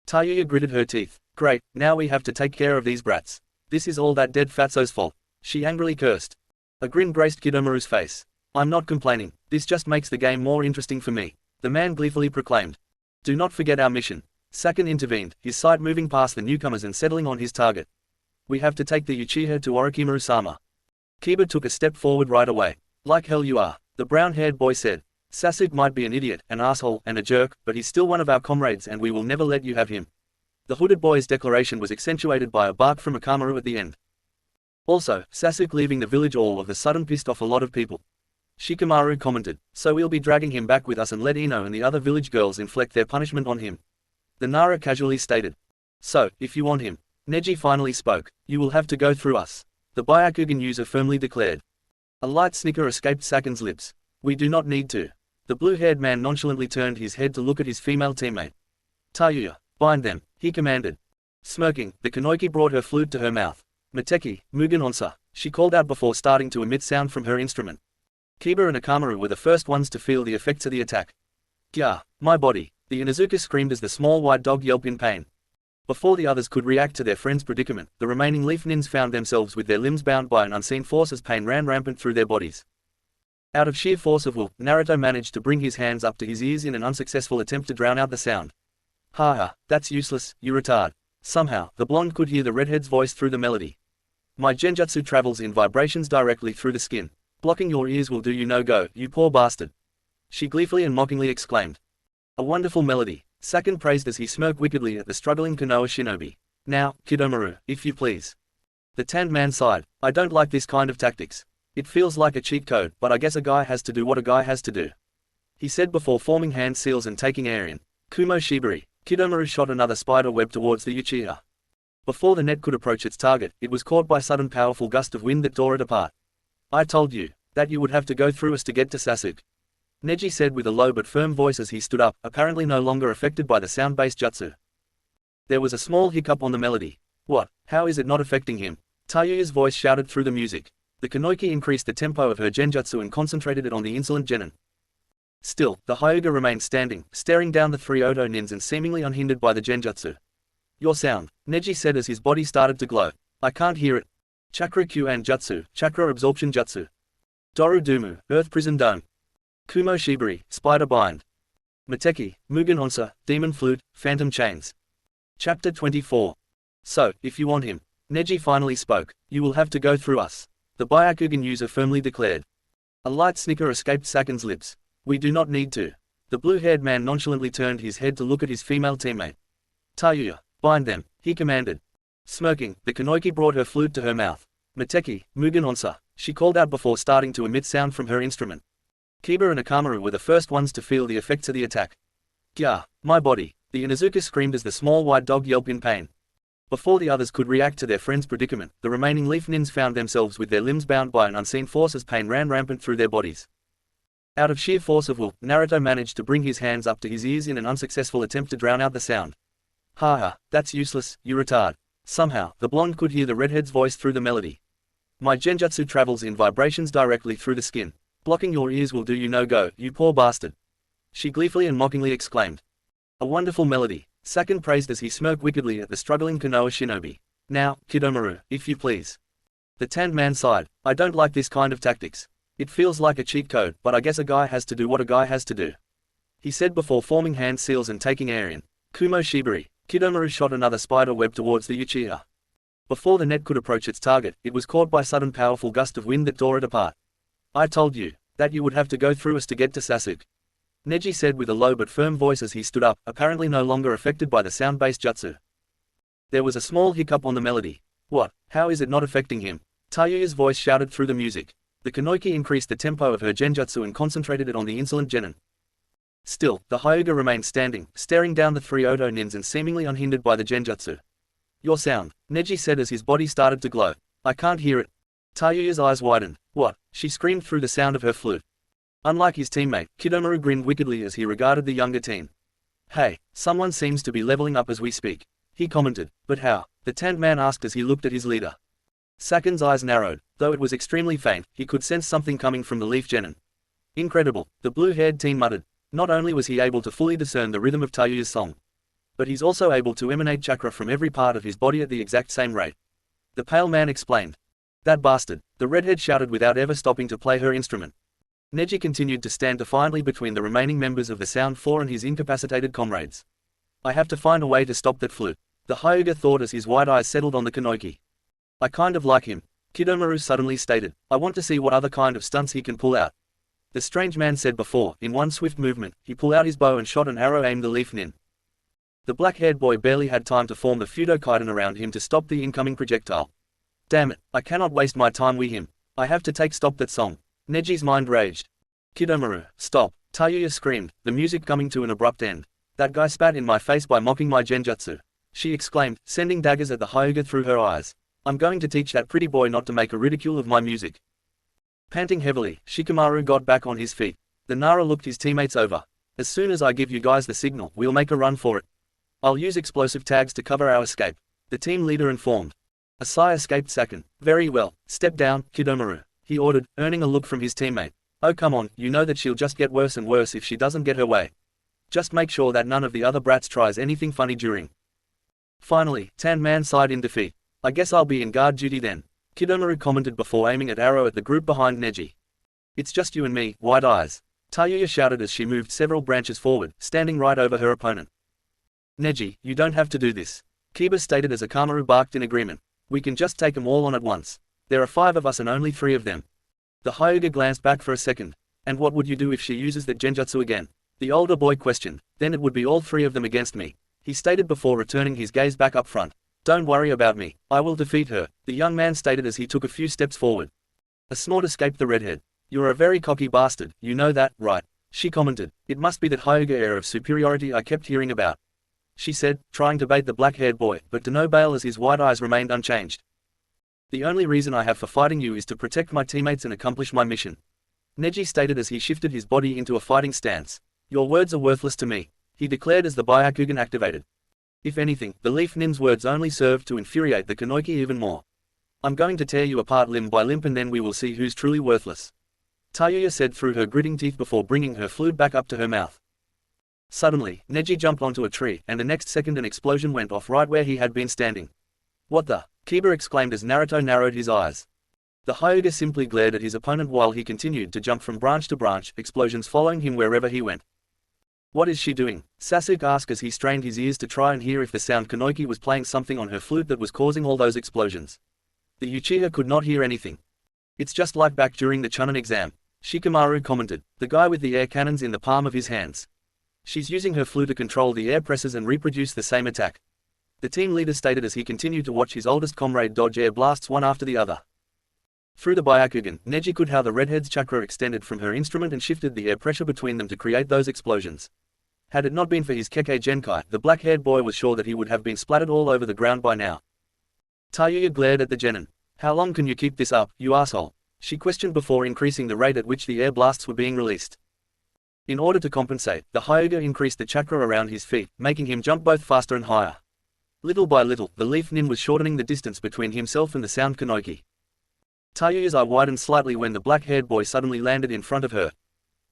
Tayuya gritted her teeth. Great, now we have to take care of these brats. This is all that dead Fatso's fault. She angrily cursed. A grin graced Kidomaru's face. I'm not complaining, this just makes the game more interesting for me, the man gleefully proclaimed. Do not forget our mission. Saken intervened, his sight moving past the newcomers and settling on his target. We have to take the Uchiha to Orochimaru-sama. Kiba took a step forward right away. Like hell you are, the brown-haired boy said. Sasuke might be an idiot, an asshole, and a jerk, but he's still one of our comrades and we will never let you have him. The hooded boy's declaration was accentuated by a bark from Akamaru at the end. Also, Sasuke leaving the village all of a sudden pissed off a lot of people. Shikamaru commented, so we'll be dragging him back with us and let Ino and the other village girls inflict their punishment on him. The Nara casually stated. So, if you want him, Neji finally spoke, you will have to go through us. The Byakugan user firmly declared. A light snicker escaped Saken's lips. We do not need to. The blue-haired man nonchalantly turned his head to look at his female teammate. Tayuya, bind them, he commanded. Smirking, the Kanoiki brought her flute to her mouth. Mateki, Mugen Onsa, she called out before starting to emit sound from her instrument. Kiba and Akamaru were the first ones to feel the effects of the attack. Gah, my body, the Inuzuka screamed as the small white dog yelped in pain. Before the others could react to their friend's predicament, the remaining leaf nins found themselves with their limbs bound by an unseen force as pain ran rampant through their bodies. Out of sheer force of will, Naruto managed to bring his hands up to his ears in an unsuccessful attempt to drown out the sound. Ha, that's useless, you retard. Somehow, the blonde could hear the redhead's voice through the melody. My genjutsu travels in vibrations directly through the skin. Blocking your ears will do you no go, you poor bastard. She gleefully and mockingly exclaimed. A wonderful melody, Saken praised as he smirked wickedly at the struggling Konoha shinobi. Now, Kidomaru, if you please. The tanned man sighed, I don't like this kind of tactics. It feels like a cheat code, but I guess a guy has to do what a guy has to do. He said before forming hand seals and taking air in. Kumo Shibari, Kidomaru shot another spider web towards the Uchiha. Before the net could approach its target, it was caught by sudden powerful gust of wind that tore it apart. I told you, that you would have to go through us to get to Sasuke. Neji said with a low but firm voice as he stood up, apparently no longer affected by the sound-based jutsu. There was a small hiccup on the melody. What, how is it not affecting him? Tayuya's voice shouted through the music. The Kanoiki increased the tempo of her genjutsu and concentrated it on the insolent genin. Still, the Hyuga remained standing, staring down the three Oto nins and seemingly unhindered by the genjutsu. Your sound, Neji said as his body started to glow. I can't hear it. Chakra Kyuan Jutsu, Chakra Absorption Jutsu. Doru Dumu, Earth Prison Dome. Kumo Shibari, Spider Bind. Mateki, Mugen Onsa, Demon Flute, Phantom Chains. Chapter 24. So, if you want him, Neji finally spoke, you will have to go through us. The Byakugan user firmly declared. A light snicker escaped Saken's lips. We do not need to. The blue-haired man nonchalantly turned his head to look at his female teammate. Tayuya, bind them, he commanded. Smirking, the Kanoiki brought her flute to her mouth. Mateki, Mugen Onsa, she called out before starting to emit sound from her instrument. Kiba and Akamaru were the first ones to feel the effects of the attack. Gah, my body, the Inuzuka screamed as the small white dog yelped in pain. Before the others could react to their friend's predicament, the remaining leaf nins found themselves with their limbs bound by an unseen force as pain ran rampant through their bodies. Out of sheer force of will, Naruto managed to bring his hands up to his ears in an unsuccessful attempt to drown out the sound. Ha, that's useless, you retard. Somehow, the blonde could hear the redhead's voice through the melody. My genjutsu travels in vibrations directly through the skin. Blocking your ears will do you no go, you poor bastard. She gleefully and mockingly exclaimed. A wonderful melody, Saken praised as he smirked wickedly at the struggling Konoha shinobi. Now, Kidomaru, if you please. The tanned man sighed, I don't like this kind of tactics. It feels like a cheat code, but I guess a guy has to do what a guy has to do. He said before forming hand seals and taking air in. Kumo Shibari, Kidomaru shot another spider web towards the Uchiha. Before the net could approach its target, it was caught by sudden powerful gust of wind that tore it apart. I told you, that you would have to go through us to get to Sasuke. Neji said with a low but firm voice as he stood up, apparently no longer affected by the sound-based jutsu. There was a small hiccup on the melody. What, how is it not affecting him? Tayuya's voice shouted through the music. The Kanoiki increased the tempo of her genjutsu and concentrated it on the insolent genin. Still, the Hyuga remained standing, staring down the three Oto nins and seemingly unhindered by the genjutsu. Your sound, Neji said as his body started to glow. I can't hear it. Tayuya's eyes widened. What? She screamed through the sound of her flute. Unlike his teammate, Kidomaru grinned wickedly as he regarded the younger teen. Hey, someone seems to be leveling up as we speak. He commented. But how? The tanned man asked as he looked at his leader. Saken's eyes narrowed. Though it was extremely faint, he could sense something coming from the leaf genin. Incredible, the blue-haired teen muttered. Not only was he able to fully discern the rhythm of Tayuya's song, but he's also able to emanate chakra from every part of his body at the exact same rate. The pale man explained. That bastard, the redhead shouted without ever stopping to play her instrument. Neji continued to stand defiantly between the remaining members of the Sound Four and his incapacitated comrades. I have to find a way to stop that flute, the Hyuga thought as his wide eyes settled on the Kanoiki. I kind of like him, Kidomaru suddenly stated. I want to see what other kind of stunts he can pull out. The strange man said before. In one swift movement, he pulled out his bow and shot an arrow aimed the leaf nin. The black-haired boy barely had time to form the Fudo-Kaidan around him to stop the incoming projectile. Damn it, I cannot waste my time with him. I have to stop that song. Neji's mind raged. Kidomaru, stop, Tayuya screamed, the music coming to an abrupt end. That guy spat in my face by mocking my genjutsu, she exclaimed, sending daggers at the Hyuga through her eyes. I'm going to teach that pretty boy not to make a ridicule of my music. Panting heavily, Shikamaru got back on his feet. The Nara looked his teammates over. As soon as I give you guys the signal, we'll make a run for it. I'll use explosive tags to cover our escape, the team leader informed. Asai escaped second. Very well, step down, Kidomaru, he ordered, earning a look from his teammate. Oh come on, you know that she'll just get worse and worse if she doesn't get her way. Just make sure that none of the other brats tries anything funny during. Finally, Tan Man sighed in defeat. I guess I'll be in guard duty then, Kidomaru commented before aiming an arrow at the group behind Neji. It's just you and me, white eyes, Tayuya shouted as she moved several branches forward, standing right over her opponent. Neji, you don't have to do this, Kiba stated as Akamaru barked in agreement. We can just take them all on at once. There are 5 of us and only 3 of them. The Hyuga glanced back for a second. And what would you do if she uses that genjutsu again? The older boy questioned. Then it would be all 3 of them against me, he stated before returning his gaze back up front. Don't worry about me, I will defeat her, the young man stated as he took a few steps forward. A snort escaped the redhead. You're a very cocky bastard, you know that, right? She commented. It must be that Hyuga air of superiority I kept hearing about, she said, trying to bait the black-haired boy, but to no avail as his white eyes remained unchanged. The only reason I have for fighting you is to protect my teammates and accomplish my mission, Neji stated as he shifted his body into a fighting stance. Your words are worthless to me, he declared as the Byakugan activated. If anything, the Leaf Nin's words only served to infuriate the Kanoiki even more. I'm going to tear you apart limb by limb and then we will see who's truly worthless, Tayuya said through her gritting teeth before bringing her flute back up to her mouth. Suddenly, Neji jumped onto a tree and the next second an explosion went off right where he had been standing. What the? Kiba exclaimed as Naruto narrowed his eyes. The Hyuga simply glared at his opponent while he continued to jump from branch to branch, explosions following him wherever he went. What is she doing? Sasuke asked as he strained his ears to try and hear if the sound Kanoiki was playing something on her flute that was causing all those explosions. The Uchiha could not hear anything. It's just like back during the Chunin exam, Shikamaru commented, the guy with the air cannons in the palm of his hands. She's using her flute to control the air presses and reproduce the same attack, the team leader stated as he continued to watch his oldest comrade dodge air blasts one after the other. Through the Byakugan, Neji could how the redhead's chakra extended from her instrument and shifted the air pressure between them to create those explosions. Had it not been for his Kekkei Genkai, the black-haired boy was sure that he would have been splattered all over the ground by now. Tayuya glared at the genin. How long can you keep this up, you asshole? She questioned before increasing the rate at which the air blasts were being released. In order to compensate, the Hyuga increased the chakra around his feet, making him jump both faster and higher. Little by little, the Leaf Nin was shortening the distance between himself and the sound Kanoiki. Tayuya's eye widened slightly when the black-haired boy suddenly landed in front of her.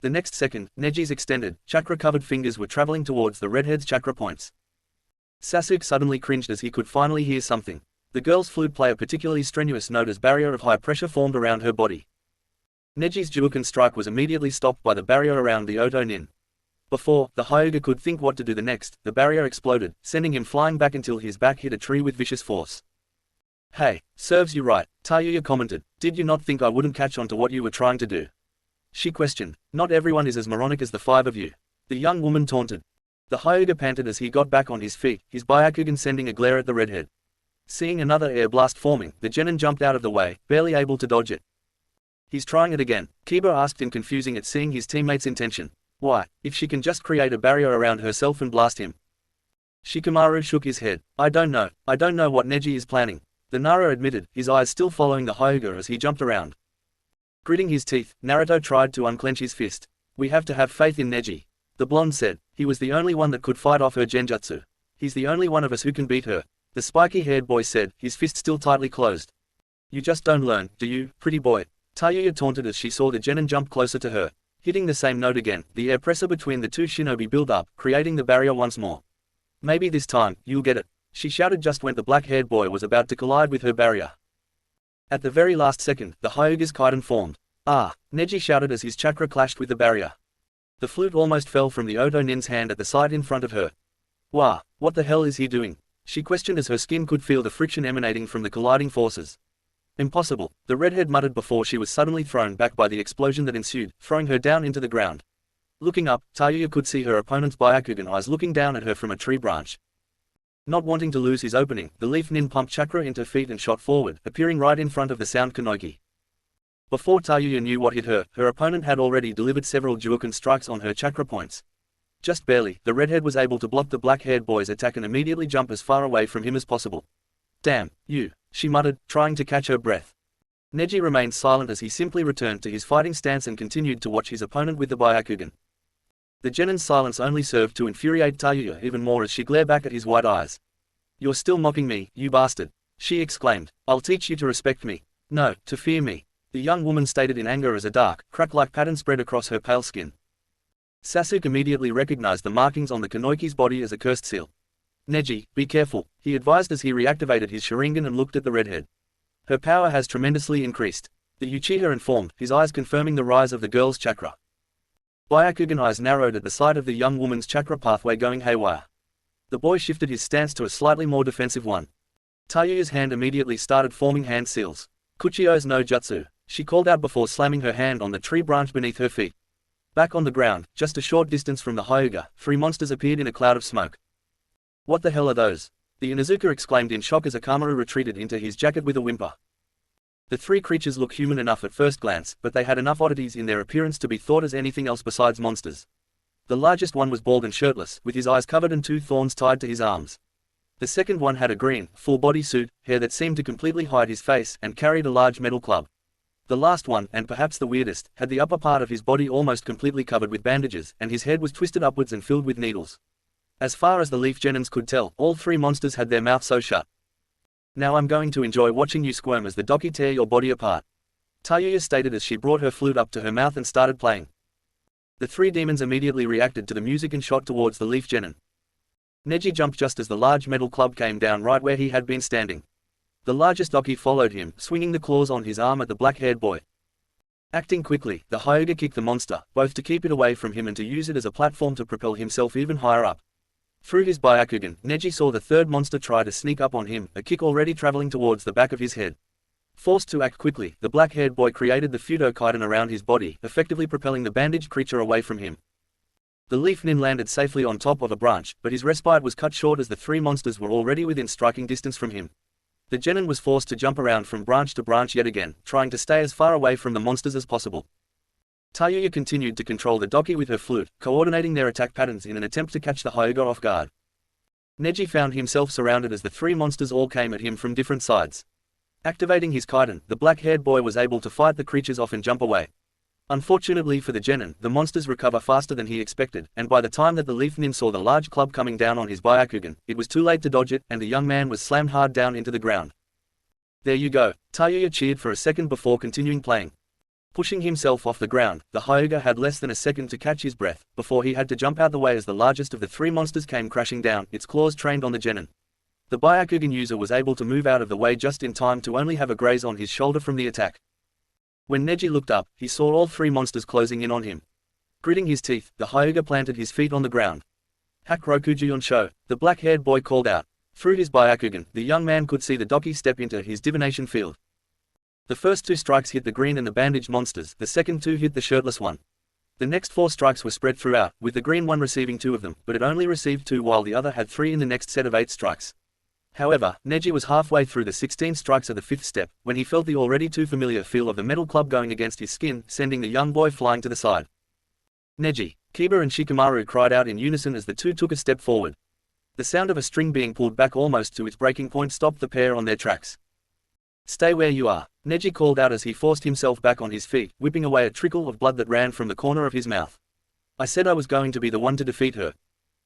The next second, Neji's extended, chakra-covered fingers were traveling towards the redhead's chakra points. Sasuke suddenly cringed as he could finally hear something. The girl's flute play a particularly strenuous note as barrier of high pressure formed around her body. Neji's Juukan strike was immediately stopped by the barrier around the Oto Nin. Before the Hyuga could think what to do the next, the barrier exploded, sending him flying back until his back hit a tree with vicious force. Hey, serves you right, Tayuya commented. Did you not think I wouldn't catch on to what you were trying to do? She questioned. Not everyone is as moronic as the 5 of you, the young woman taunted. The Hyuga panted as he got back on his feet, his Byakugan sending a glare at the redhead. Seeing another air blast forming, the genin jumped out of the way, barely able to dodge it. He's trying it again, Kiba asked in confusing at seeing his teammate's intention. Why, if she can just create a barrier around herself and blast him? Shikamaru shook his head. I don't know what Neji is planning, the Nara admitted, his eyes still following the Hyuga as he jumped around. Gritting his teeth, Naruto tried to unclench his fist. We have to have faith in Neji, the blonde said. He was the only one that could fight off her genjutsu. He's the only one of us who can beat her, the spiky-haired boy said, his fist still tightly closed. You just don't learn, do you, pretty boy? Tayuya taunted as she saw the genin jump closer to her. Hitting the same note again, the air pressure between the two shinobi built up, creating the barrier once more. Maybe this time, you'll get it, she shouted just when the black-haired boy was about to collide with her barrier. At the very last second, the Hyuga's Kaidan formed. Ah! Neji shouted as his chakra clashed with the barrier. The flute almost fell from the Oto Nin's hand at the sight in front of her. Wah! What the hell is he doing? She questioned as her skin could feel the friction emanating from the colliding forces. Impossible, the redhead muttered before she was suddenly thrown back by the explosion that ensued, throwing her down into the ground. Looking up, Tayuya could see her opponent's Byakugan eyes looking down at her from a tree branch. Not wanting to lose his opening, the Leaf Nin pumped chakra into feet and shot forward, appearing right in front of the sound Kanoki. Before Tayuya knew what hit her, her opponent had already delivered several Juoken strikes on her chakra points. Just barely, the redhead was able to block the black-haired boy's attack and immediately jump as far away from him as possible. Damn, you, she muttered, trying to catch her breath. Neji remained silent as he simply returned to his fighting stance and continued to watch his opponent with the Byakugan. The genin's silence only served to infuriate Tayuya even more as she glared back at his white eyes. You're still mocking me, you bastard, she exclaimed. I'll teach you to respect me. No, to fear me, the young woman stated in anger as a dark, crack-like pattern spread across her pale skin. Sasuke immediately recognized the markings on the Kanoiki's body as a cursed seal. Neji, be careful, he advised as he reactivated his Sharingan and looked at the redhead. Her power has tremendously increased, the Uchiha informed, his eyes confirming the rise of the girl's chakra. Byakugan eyes narrowed at the sight of the young woman's chakra pathway going haywire. The boy shifted his stance to a slightly more defensive one. Tayuya's hand immediately started forming hand seals. Kuchio's no jutsu, she called out before slamming her hand on the tree branch beneath her feet. Back on the ground, just a short distance from the Hyuga, 3 monsters appeared in a cloud of smoke. What the hell are those? The Inuzuka exclaimed in shock as Akamaru retreated into his jacket with a whimper. The 3 creatures look human enough at first glance, but they had enough oddities in their appearance to be thought as anything else besides monsters. The largest one was bald and shirtless, with his eyes covered and 2 thorns tied to his arms. The second one had a green, full-body suit, hair that seemed to completely hide his face, and carried a large metal club. The last one, and perhaps the weirdest, had the upper part of his body almost completely covered with bandages, and his head was twisted upwards and filled with needles. As far as the Leaf Genins could tell, all 3 monsters had their mouths so shut. Now I'm going to enjoy watching you squirm as the Doki tear your body apart, Tayuya stated as she brought her flute up to her mouth and started playing. The 3 demons immediately reacted to the music and shot towards the Leaf Genin. Neji jumped just as the large metal club came down right where he had been standing. The largest Doki followed him, swinging the claws on his arm at the black-haired boy. Acting quickly, the Hyuga kicked the monster, both to keep it away from him and to use it as a platform to propel himself even higher up. Through his Byakugan, Neji saw the 3rd monster try to sneak up on him, a kick already traveling towards the back of his head. Forced to act quickly, the black-haired boy created the Fudo Kaiden around his body, effectively propelling the bandaged creature away from him. The Leaf Nin landed safely on top of a branch, but his respite was cut short as the 3 monsters were already within striking distance from him. The Genin was forced to jump around from branch to branch yet again, trying to stay as far away from the monsters as possible. Tayuya continued to control the Doki with her flute, coordinating their attack patterns in an attempt to catch the Hyuga off guard. Neji found himself surrounded as the 3 monsters all came at him from different sides. Activating his Kaiden, the black-haired boy was able to fight the creatures off and jump away. Unfortunately for the Genin, the monsters recover faster than he expected, and by the time that the Leaf Nin saw the large club coming down on his Byakugan, it was too late to dodge it, and the young man was slammed hard down into the ground. There you go, Tayuya cheered for a second before continuing playing. Pushing himself off the ground, the Hyuga had less than a second to catch his breath, before he had to jump out the way as the largest of the 3 monsters came crashing down, its claws trained on the Genin. The Byakugan user was able to move out of the way just in time to only have a graze on his shoulder from the attack. When Neji looked up, he saw all 3 monsters closing in on him. Gritting his teeth, the Hyuga planted his feet on the ground. Hak Rokujuyon Sho, the black-haired boy called out. Through his Byakugan, the young man could see the Doki step into his divination field. The first 2 strikes hit the green and the bandaged monsters, the second 2 hit the shirtless one. The next 4 strikes were spread throughout, with the green one receiving 2 of them, but it only received 2 while the other had 3 in the next set of 8 strikes. However, Neji was halfway through the 16 strikes of the 5th step, when he felt the already too familiar feel of the metal club going against his skin, sending the young boy flying to the side. Neji, Kiba and Shikamaru cried out in unison as the 2 took a step forward. The sound of a string being pulled back almost to its breaking point stopped the pair on their tracks. Stay where you are, Neji called out as he forced himself back on his feet, whipping away a trickle of blood that ran from the corner of his mouth. I said I was going to be the one to defeat her,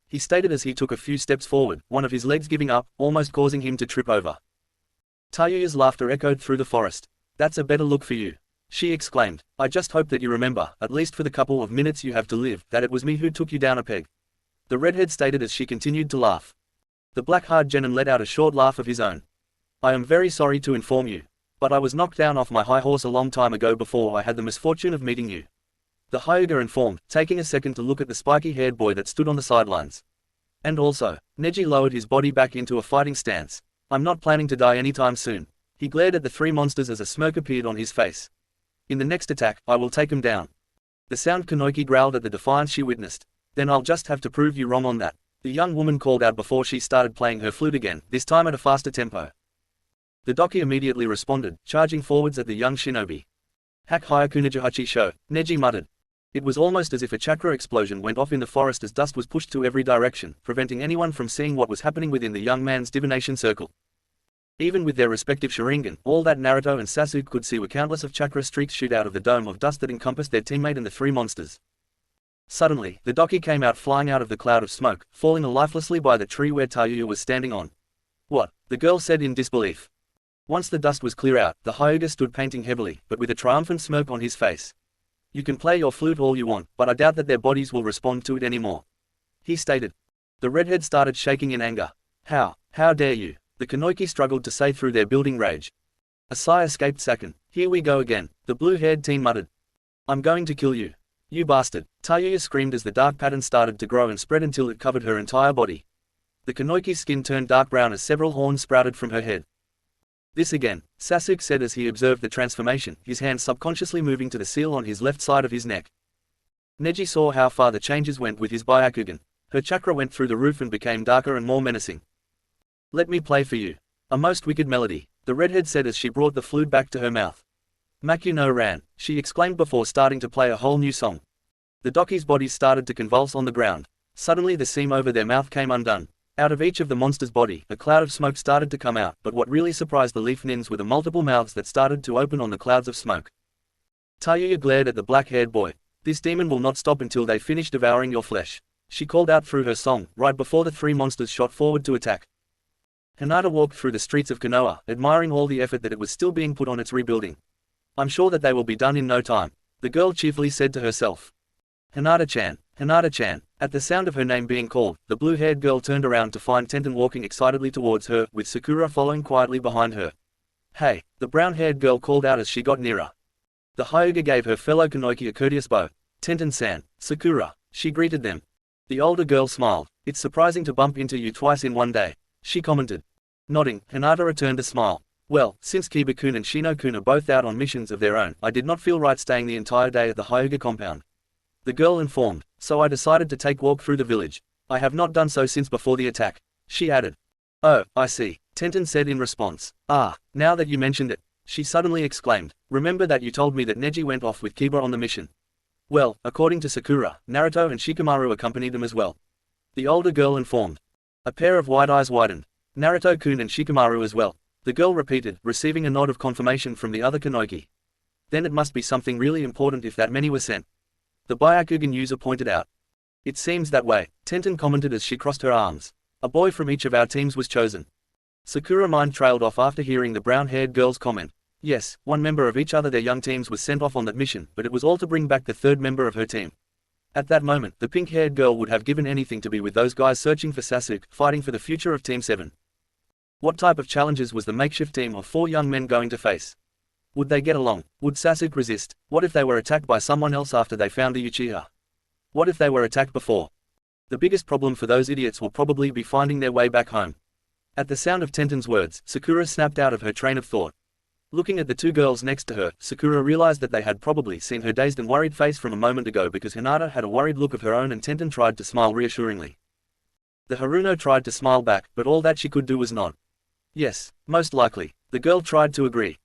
he stated as he took a few steps forward, one of his legs giving up, almost causing him to trip over. Tayuya's laughter echoed through the forest. That's a better look for you, she exclaimed. I just hope that you remember, at least for the couple of minutes you have to live, that it was me who took you down a peg. The redhead stated as she continued to laugh. The black-haired Genin let out a short laugh of his own. I am very sorry to inform you, but I was knocked down off my high horse a long time ago before I had the misfortune of meeting you, the Hyuga informed, taking a second to look at the spiky-haired boy that stood on the sidelines. And also, Neji lowered his body back into a fighting stance. I'm not planning to die anytime soon, He glared at the three monsters as a smirk appeared on his face. In the next attack, I will take him down. The sound Kanoki growled at the defiance she witnessed. Then I'll just have to prove you wrong on that, the young woman called out before she started playing her flute again, this time at a faster tempo. The Doki immediately responded, charging forwards at the young shinobi. Hak Hyakunajahachi Sho, Neji muttered. It was almost as if a chakra explosion went off in the forest as dust was pushed to every direction, preventing anyone from seeing what was happening within the young man's divination circle. Even with their respective Sharingan, all that Naruto and Sasuke could see were countless of chakra streaks shoot out of the dome of dust that encompassed their teammate and the three monsters. Suddenly, the Doki came out flying out of the cloud of smoke, falling lifelessly by the tree where Tayuya was standing on. What? The girl said in disbelief. Once the dust was clear out, the Hyuga stood painting heavily, but with a triumphant smirk on his face. You can play your flute all you want, but I doubt that their bodies will respond to it anymore, he stated. The redhead started shaking in anger. How dare you? The Kanoki struggled to say through their building rage. A sigh escaped Saken. Here we go again, the blue-haired teen muttered. I'm going to kill you. You bastard. Tayuya screamed as the dark pattern started to grow and spread until it covered her entire body. The Kanoki's skin turned dark brown as several horns sprouted from her head. This again, Sasuke said as he observed the transformation, his hand subconsciously moving to the seal on his left side of his neck. Neji saw how far the changes went with his Byakugan. Her chakra went through the roof and became darker and more menacing. Let me play for you. A most wicked melody, the redhead said as she brought the flute back to her mouth. Maku no Ran, she exclaimed before starting to play a whole new song. The Doki's bodies started to convulse on the ground. Suddenly the seam over their mouth came undone. Out of each of the monster's body, a cloud of smoke started to come out, but what really surprised the leaf nins were the multiple mouths that started to open on the clouds of smoke. Tayuya glared at the black-haired boy. This demon will not stop until they finish devouring your flesh, she called out through her song, right before the three monsters shot forward to attack. Hinata walked through the streets of Konoha, admiring all the effort that it was still being put on its rebuilding. I'm sure that they will be done in no time, the girl cheerfully said to herself. Hinata-chan, Hinata-chan. At the sound of her name being called, the blue-haired girl turned around to find Tenten walking excitedly towards her, with Sakura following quietly behind her. Hey, the brown-haired girl called out as she got nearer. The Hyuga gave her fellow Kanoki a courteous bow. Tenten-san, Sakura, she greeted them. The older girl smiled. It's surprising to bump into you twice in one day, she commented. Nodding, Hinata returned a smile. Well, since Kiba-kun and Shino-kun are both out on missions of their own, I did not feel right staying the entire day at the Hyuga compound, the girl informed, so I decided to take a walk through the village. I have not done so since before the attack, she added. Oh, I see, Tenten said in response. Ah, now that you mentioned it, she suddenly exclaimed. Remember that you told me that Neji went off with Kiba on the mission? Well, according to Sakura, Naruto and Shikamaru accompanied them as well, the older girl informed. A pair of wide eyes widened. Naruto-kun and Shikamaru as well, the girl repeated, receiving a nod of confirmation from the other Kanoki. Then it must be something really important if that many were sent, the Byakugan user pointed out. It seems that way, Tenten commented as she crossed her arms. A boy from each of our teams was chosen. Sakura mind trailed off after hearing the brown-haired girl's comment. Yes, one member of each other their young teams was sent off on that mission, but it was all to bring back the third member of her team. At that moment, the pink-haired girl would have given anything to be with those guys searching for Sasuke, fighting for the future of Team 7. What type of challenges was the makeshift team of 4 young men going to face? Would they get along? Would Sasuke resist? What if they were attacked by someone else after they found the Uchiha? What if they were attacked before? The biggest problem for those idiots will probably be finding their way back home. At the sound of Tenten's words, Sakura snapped out of her train of thought. Looking at the 2 girls next to her, Sakura realized that they had probably seen her dazed and worried face from a moment ago because Hinata had a worried look of her own and Tenten tried to smile reassuringly. The Haruno tried to smile back, but all that she could do was nod. Yes, most likely, the girl tried to agree.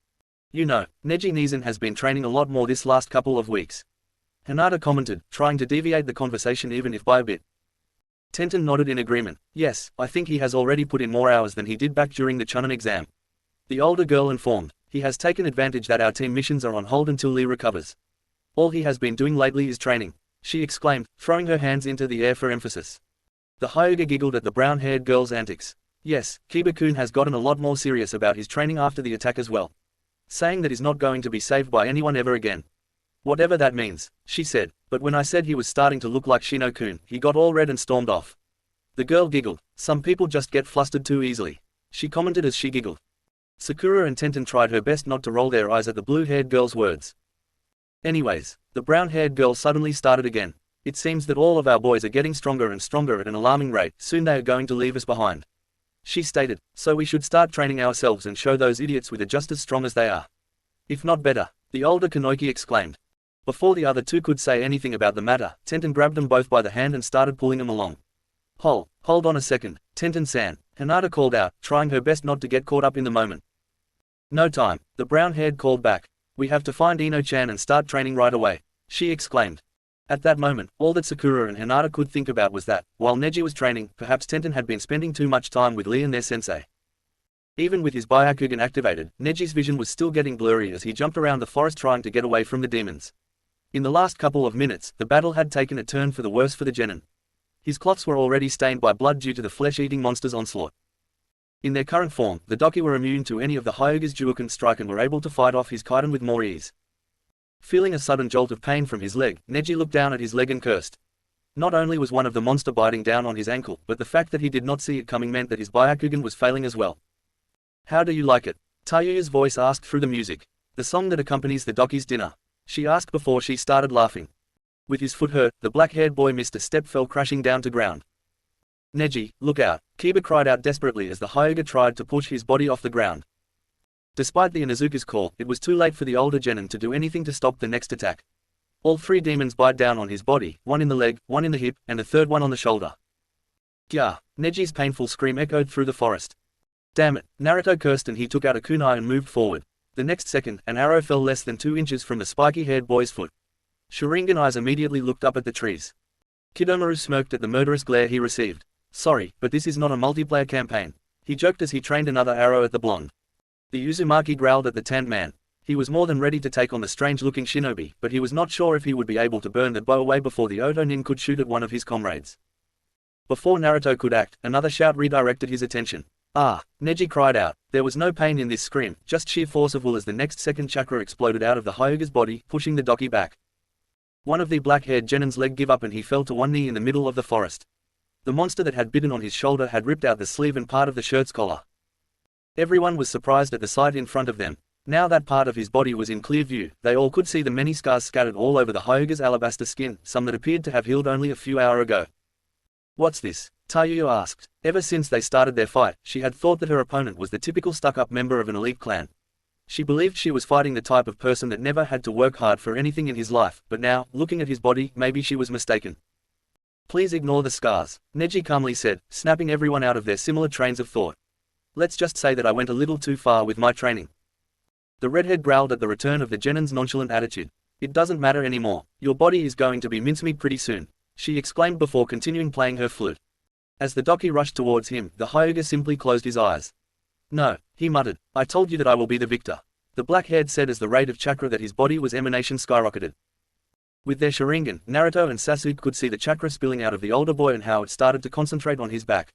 You know, Neji Nizan has been training a lot more this last couple of weeks, Hinata commented, trying to deviate the conversation even if by a bit. Tenten nodded in agreement. Yes, I think he has already put in more hours than he did back during the Chunin exam, the older girl informed. He has taken advantage that our team missions are on hold until Lee recovers. All he has been doing lately is training, she exclaimed, throwing her hands into the air for emphasis. The Hyuga giggled at the brown-haired girl's antics. Yes, Kiba-kun has gotten a lot more serious about his training after the attack as well, saying that he's not going to be saved by anyone ever again. Whatever that means, she said, but when I said he was starting to look like Shino-kun, he got all red and stormed off. The girl giggled. Some people just get flustered too easily, she commented as she giggled. Sakura and Tenten tried her best not to roll their eyes at the blue-haired girl's words. Anyways, the brown-haired girl suddenly started again. It seems that all of our boys are getting stronger and stronger at an alarming rate, soon they are going to leave us behind. She stated, so we should start training ourselves and show those idiots we're just as strong as they are. If not better, the older Kanoiki exclaimed. Before the other two could say anything about the matter, Tenten grabbed them both by the hand and started pulling them along. Hold on a second, Tenten-san, Hinata called out, trying her best not to get caught up in the moment. No time, the brown-haired called back. We have to find Ino-chan and start training right away, she exclaimed. At that moment, all that Sakura and Hinata could think about was that, while Neji was training, perhaps Tenten had been spending too much time with Lee and their sensei. Even with his Byakugan activated, Neji's vision was still getting blurry as he jumped around the forest trying to get away from the demons. In the last couple of minutes, the battle had taken a turn for the worse for the genin. His cloths were already stained by blood due to the flesh-eating monster's onslaught. In their current form, the Doki were immune to any of the Hyuga's Juoken strike and were able to fight off his Kaiden with more ease. Feeling a sudden jolt of pain from his leg, Neji looked down at his leg and cursed. Not only was one of the monster biting down on his ankle, but the fact that he did not see it coming meant that his Byakugan was failing as well. How do you like it? Tayuya's voice asked through the music. The song that accompanies the Doki's dinner. She asked before she started laughing. With his foot hurt, the black-haired boy missed a step, fell crashing down to ground. Neji, look out, Kiba cried out desperately as the Hyuga tried to push his body off the ground. Despite the Inuzuka's call, it was too late for the older genin to do anything to stop the next attack. All three demons bite down on his body, one in the leg, one in the hip, and a third one on the shoulder. Gah! Neji's painful scream echoed through the forest. Damn it, Naruto cursed and he took out a kunai and moved forward. The next second, an arrow fell less than 2 inches from the spiky-haired boy's foot. Sharingan eyes immediately looked up at the trees. Kidomaru smirked at the murderous glare he received. Sorry, but this is not a multiplayer campaign. He joked as he trained another arrow at the blonde. The Uzumaki growled at the tanned man. He was more than ready to take on the strange-looking shinobi, but he was not sure if he would be able to burn that bow away before the Oto Nin could shoot at one of his comrades. Before Naruto could act, another shout redirected his attention. Ah! Neji cried out. There was no pain in this scream, just sheer force of will as the next second chakra exploded out of the Hyuga's body, pushing the Doki back. One of the black-haired genin's leg gave up and he fell to one knee in the middle of the forest. The monster that had bitten on his shoulder had ripped out the sleeve and part of the shirt's collar. Everyone was surprised at the sight in front of them. Now that part of his body was in clear view, they all could see the many scars scattered all over the Hyuga's alabaster skin, some that appeared to have healed only a few hours ago. What's this? Tayuya asked. Ever since they started their fight, she had thought that her opponent was the typical stuck-up member of an elite clan. She believed she was fighting the type of person that never had to work hard for anything in his life, but now, looking at his body, maybe she was mistaken. Please ignore the scars, Neji calmly said, snapping everyone out of their similar trains of thought. Let's just say that I went a little too far with my training. The redhead growled at the return of the genin's nonchalant attitude. It doesn't matter anymore. Your body is going to be mincemeat pretty soon, she exclaimed before continuing playing her flute. As the Doki rushed towards him, the Hyuga simply closed his eyes. No, he muttered. I told you that I will be the victor. The black-haired said as the rate of chakra that his body was emanation skyrocketed. With their Sharingan, Naruto and Sasuke could see the chakra spilling out of the older boy and how it started to concentrate on his back.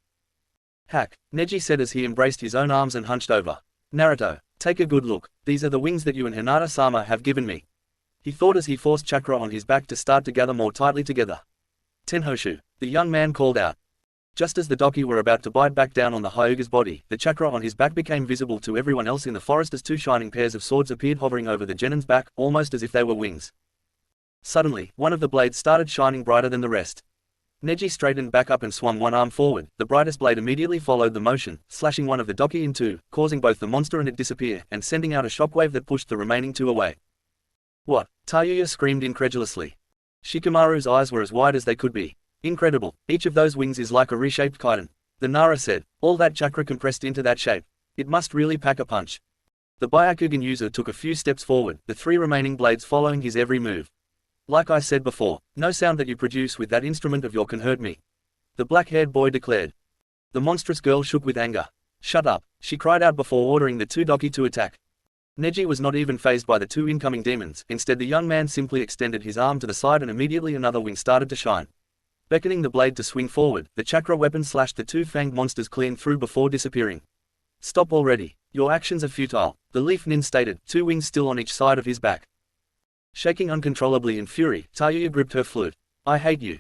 Hack, Neji said as he embraced his own arms and hunched over. Naruto, take a good look. These are the wings that you and Hinata-sama have given me. He thought as he forced chakra on his back to start to gather more tightly together. Tenhoshu, the young man called out. Just as the Doki were about to bite back down on the Hyuga's body, the chakra on his back became visible to everyone else in the forest as 2 shining pairs of swords appeared hovering over the genin's back, almost as if they were wings. Suddenly, one of the blades started shining brighter than the rest. Neji straightened back up and swung one arm forward. The brightest blade immediately followed the motion, slashing one of the Doki in 2, causing both the monster and it disappear, and sending out a shockwave that pushed the remaining 2 away. What? Tayuya screamed incredulously. Shikamaru's eyes were as wide as they could be. Incredible, each of those wings is like a reshaped Kaiden. The Nara said, all that chakra compressed into that shape. It must really pack a punch. The Byakugan user took a few steps forward, the 3 remaining blades following his every move. Like I said before, no sound that you produce with that instrument of yours can hurt me, the black-haired boy declared. The monstrous girl shook with anger. Shut up, she cried out before ordering the 2 Doki to attack. Neji was not even fazed by the 2 incoming demons. Instead, the young man simply extended his arm to the side and immediately another wing started to shine. Beckoning the blade to swing forward, the chakra weapon slashed the 2 fanged monsters clean through before disappearing. Stop already. Your actions are futile, the Leaf Nin stated, 2 wings still on each side of his back. Shaking uncontrollably in fury, Tayuya gripped her flute. I hate you,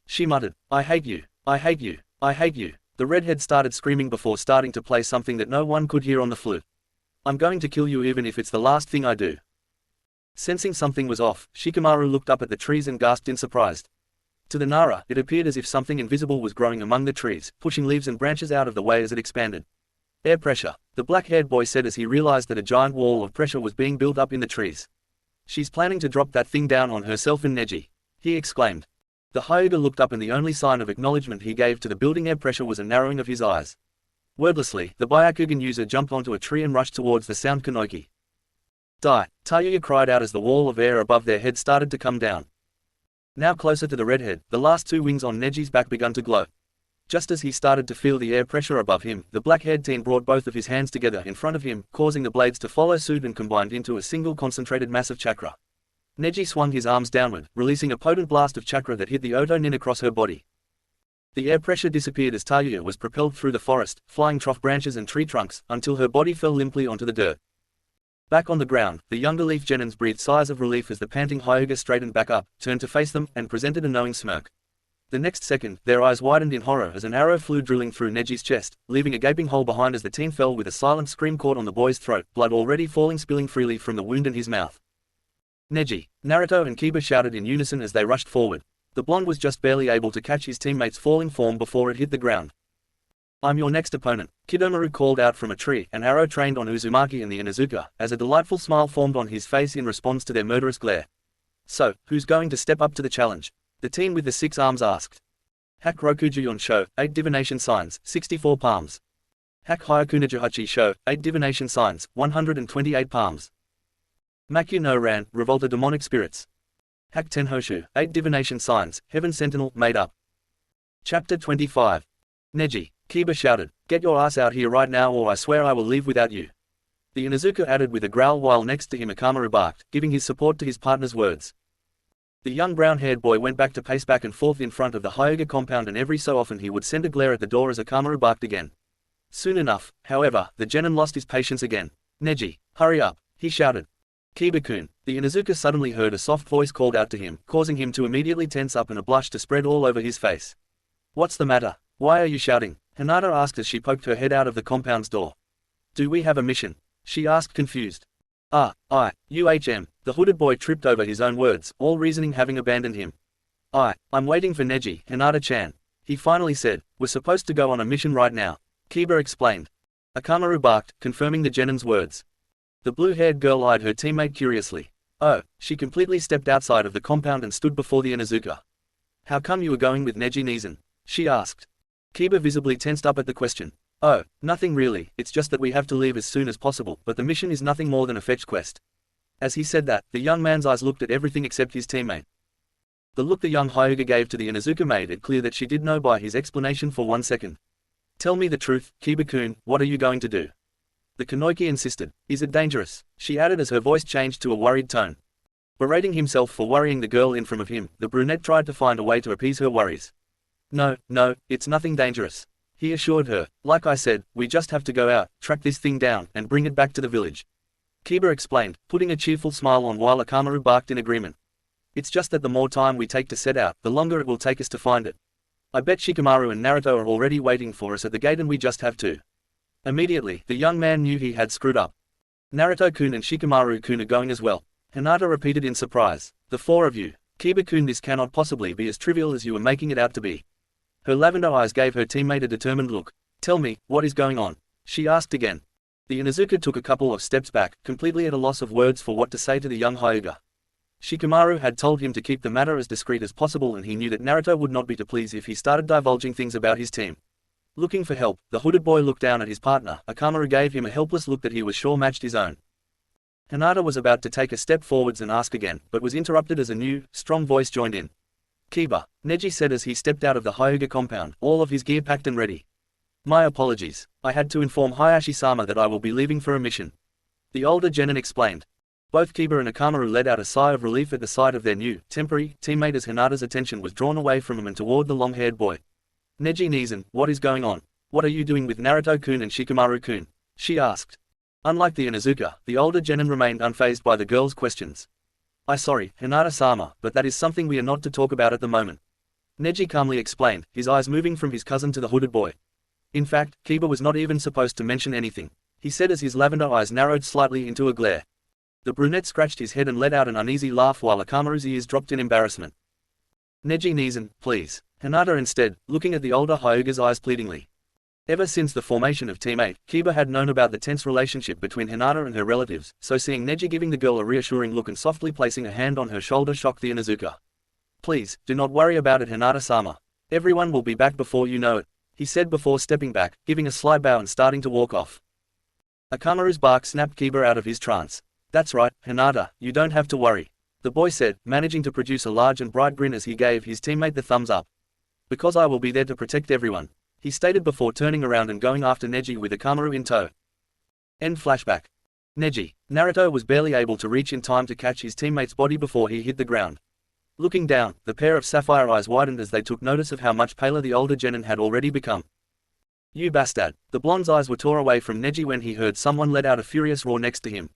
she muttered. I hate you, I hate you, I hate you. The redhead started screaming before starting to play something that no one could hear on the flute. I'm going to kill you even if it's the last thing I do. Sensing something was off, Shikamaru looked up at the trees and gasped in surprise. To the Nara, it appeared as if something invisible was growing among the trees, pushing leaves and branches out of the way as it expanded. Air pressure, the black-haired boy said as he realized that a giant wall of pressure was being built up in the trees. She's planning to drop that thing down on herself and Neji, he exclaimed. The Hyuga looked up and the only sign of acknowledgement he gave to the building air pressure was a narrowing of his eyes. Wordlessly, the Byakugan user jumped onto a tree and rushed towards the sound Kanoki. Die! Tayuya cried out as the wall of air above their head started to come down. Now closer to the redhead, the last two wings on Neji's back began to glow. Just as he started to feel the air pressure above him, the black-haired teen brought both of his hands together in front of him, causing the blades to follow suit and combined into a single concentrated mass of chakra. Neji swung his arms downward, releasing a potent blast of chakra that hit the Oto Nin across her body. The air pressure disappeared as Tayuya was propelled through the forest, flying trough branches and tree trunks, until her body fell limply onto the dirt. Back on the ground, the younger Leaf Genins breathed sighs of relief as the panting Hyuga straightened back up, turned to face them, and presented a knowing smirk. The next second, their eyes widened in horror as an arrow flew drilling through Neji's chest, leaving a gaping hole behind as the teen fell with a silent scream caught on the boy's throat, blood already spilling freely from the wound in his mouth. Neji, Naruto and Kiba shouted in unison as they rushed forward. The blonde was just barely able to catch his teammate's falling form before it hit the ground. I'm your next opponent, Kidomaru called out from a tree, an arrow trained on Uzumaki and the Inuzuka, as a delightful smile formed on his face in response to their murderous glare. So, who's going to step up to the challenge? The teen with the 6 arms asked. Hak Rokujuyon Sho, 8 divination signs, 64 palms. Hak Hyakunajahachi Sho, 8 divination signs, 128 palms. Makyu no Ran, Revolta demonic spirits. Hak Tenhoshu, 8 divination signs, Heaven Sentinel, made up. Chapter 25. Neji, Kiba shouted, get your ass out here right now or I swear I will leave without you. The Inuzuka added with a growl while next to him Akamaru barked, giving his support to his partner's words. The young brown-haired boy went back to pace back and forth in front of the Hyuga compound and every so often he would send a glare at the door as Akamaru barked again. Soon enough, however, the genin lost his patience again. Neji, hurry up, he shouted. Kiba-kun, the Inuzuka suddenly heard a soft voice called out to him, causing him to immediately tense up and a blush to spread all over his face. What's the matter? Why are you shouting? Hinata asked as she poked her head out of the compound's door. Do we have a mission? She asked confused. The hooded boy tripped over his own words, all reasoning having abandoned him. I'm waiting for Neji, Hinata-chan. He finally said, we're supposed to go on a mission right now. Kiba explained. Akamaru barked, confirming the genin's words. The blue-haired girl eyed her teammate curiously. Oh, she completely stepped outside of the compound and stood before the Inuzuka. How come you were going with Neji Nizan? She asked. Kiba visibly tensed up at the question. Oh, nothing really, it's just that we have to leave as soon as possible, but the mission is nothing more than a fetch quest. As he said that, the young man's eyes looked at everything except his teammate. The look the young Hyuga gave to the Inuzuka made it clear that she did know by his explanation for 1 second. Tell me the truth, Kiba-kun, what are you going to do? The Kanoki insisted. Is it dangerous? She added as her voice changed to a worried tone. Berating himself for worrying the girl in front of him, the brunette tried to find a way to appease her worries. No, it's nothing dangerous. He assured her, like I said, we just have to go out, track this thing down, and bring it back to the village. Kiba explained, putting a cheerful smile on while Akamaru barked in agreement. It's just that the more time we take to set out, the longer it will take us to find it. I bet Shikamaru and Naruto are already waiting for us at the gate and we just have to. Immediately, the young man knew he had screwed up. Naruto-kun and Shikamaru-kun are going as well. Hinata repeated in surprise. The 4 of you. Kiba-kun, this cannot possibly be as trivial as you are making it out to be. Her lavender eyes gave her teammate a determined look. Tell me, what is going on? She asked again. The Inuzuka took a couple of steps back, completely at a loss of words for what to say to the young Hyuga. Shikamaru had told him to keep the matter as discreet as possible and he knew that Naruto would not be too pleased if he started divulging things about his team. Looking for help, the hooded boy looked down at his partner. Akamaru gave him a helpless look that he was sure matched his own. Hinata was about to take a step forwards and ask again, but was interrupted as a new, strong voice joined in. Kiba, Neji said as he stepped out of the Hyuga compound, all of his gear packed and ready. My apologies. I had to inform Hayashi-sama that I will be leaving for a mission. The older genin explained. Both Kiba and Akamaru let out a sigh of relief at the sight of their new, temporary, teammate as Hinata's attention was drawn away from him and toward the long-haired boy. Neji Nizan, what is going on? What are you doing with Naruto-kun and Shikamaru-kun? She asked. Unlike the Inuzuka, the older genin remained unfazed by the girl's questions. Sorry, Hinata-sama, but that is something we are not to talk about at the moment. Neji calmly explained, his eyes moving from his cousin to the hooded boy. In fact, Kiba was not even supposed to mention anything. He said as his lavender eyes narrowed slightly into a glare. The brunette scratched his head and let out an uneasy laugh while Akamaru's ears dropped in embarrassment. Neji Neeson, please. Hinata instead, looking at the older Hyuga's eyes pleadingly. Ever since the formation of Team 8, Kiba had known about the tense relationship between Hinata and her relatives, so seeing Neji giving the girl a reassuring look and softly placing a hand on her shoulder shocked the Inuzuka. Please, do not worry about it, Hinata-sama. Everyone will be back before you know it, he said before stepping back, giving a slight bow and starting to walk off. Akamaru's bark snapped Kiba out of his trance. That's right, Hinata, you don't have to worry, the boy said, managing to produce a large and bright grin as he gave his teammate the thumbs up. Because I will be there to protect everyone, he stated before turning around and going after Neji with Akamaru in tow. End flashback. Neji. Naruto was barely able to reach in time to catch his teammate's body before he hit the ground. Looking down, the pair of sapphire eyes widened as they took notice of how much paler the older genin had already become. You bastard. The blonde's eyes were tore away from Neji when he heard someone let out a furious roar next to him.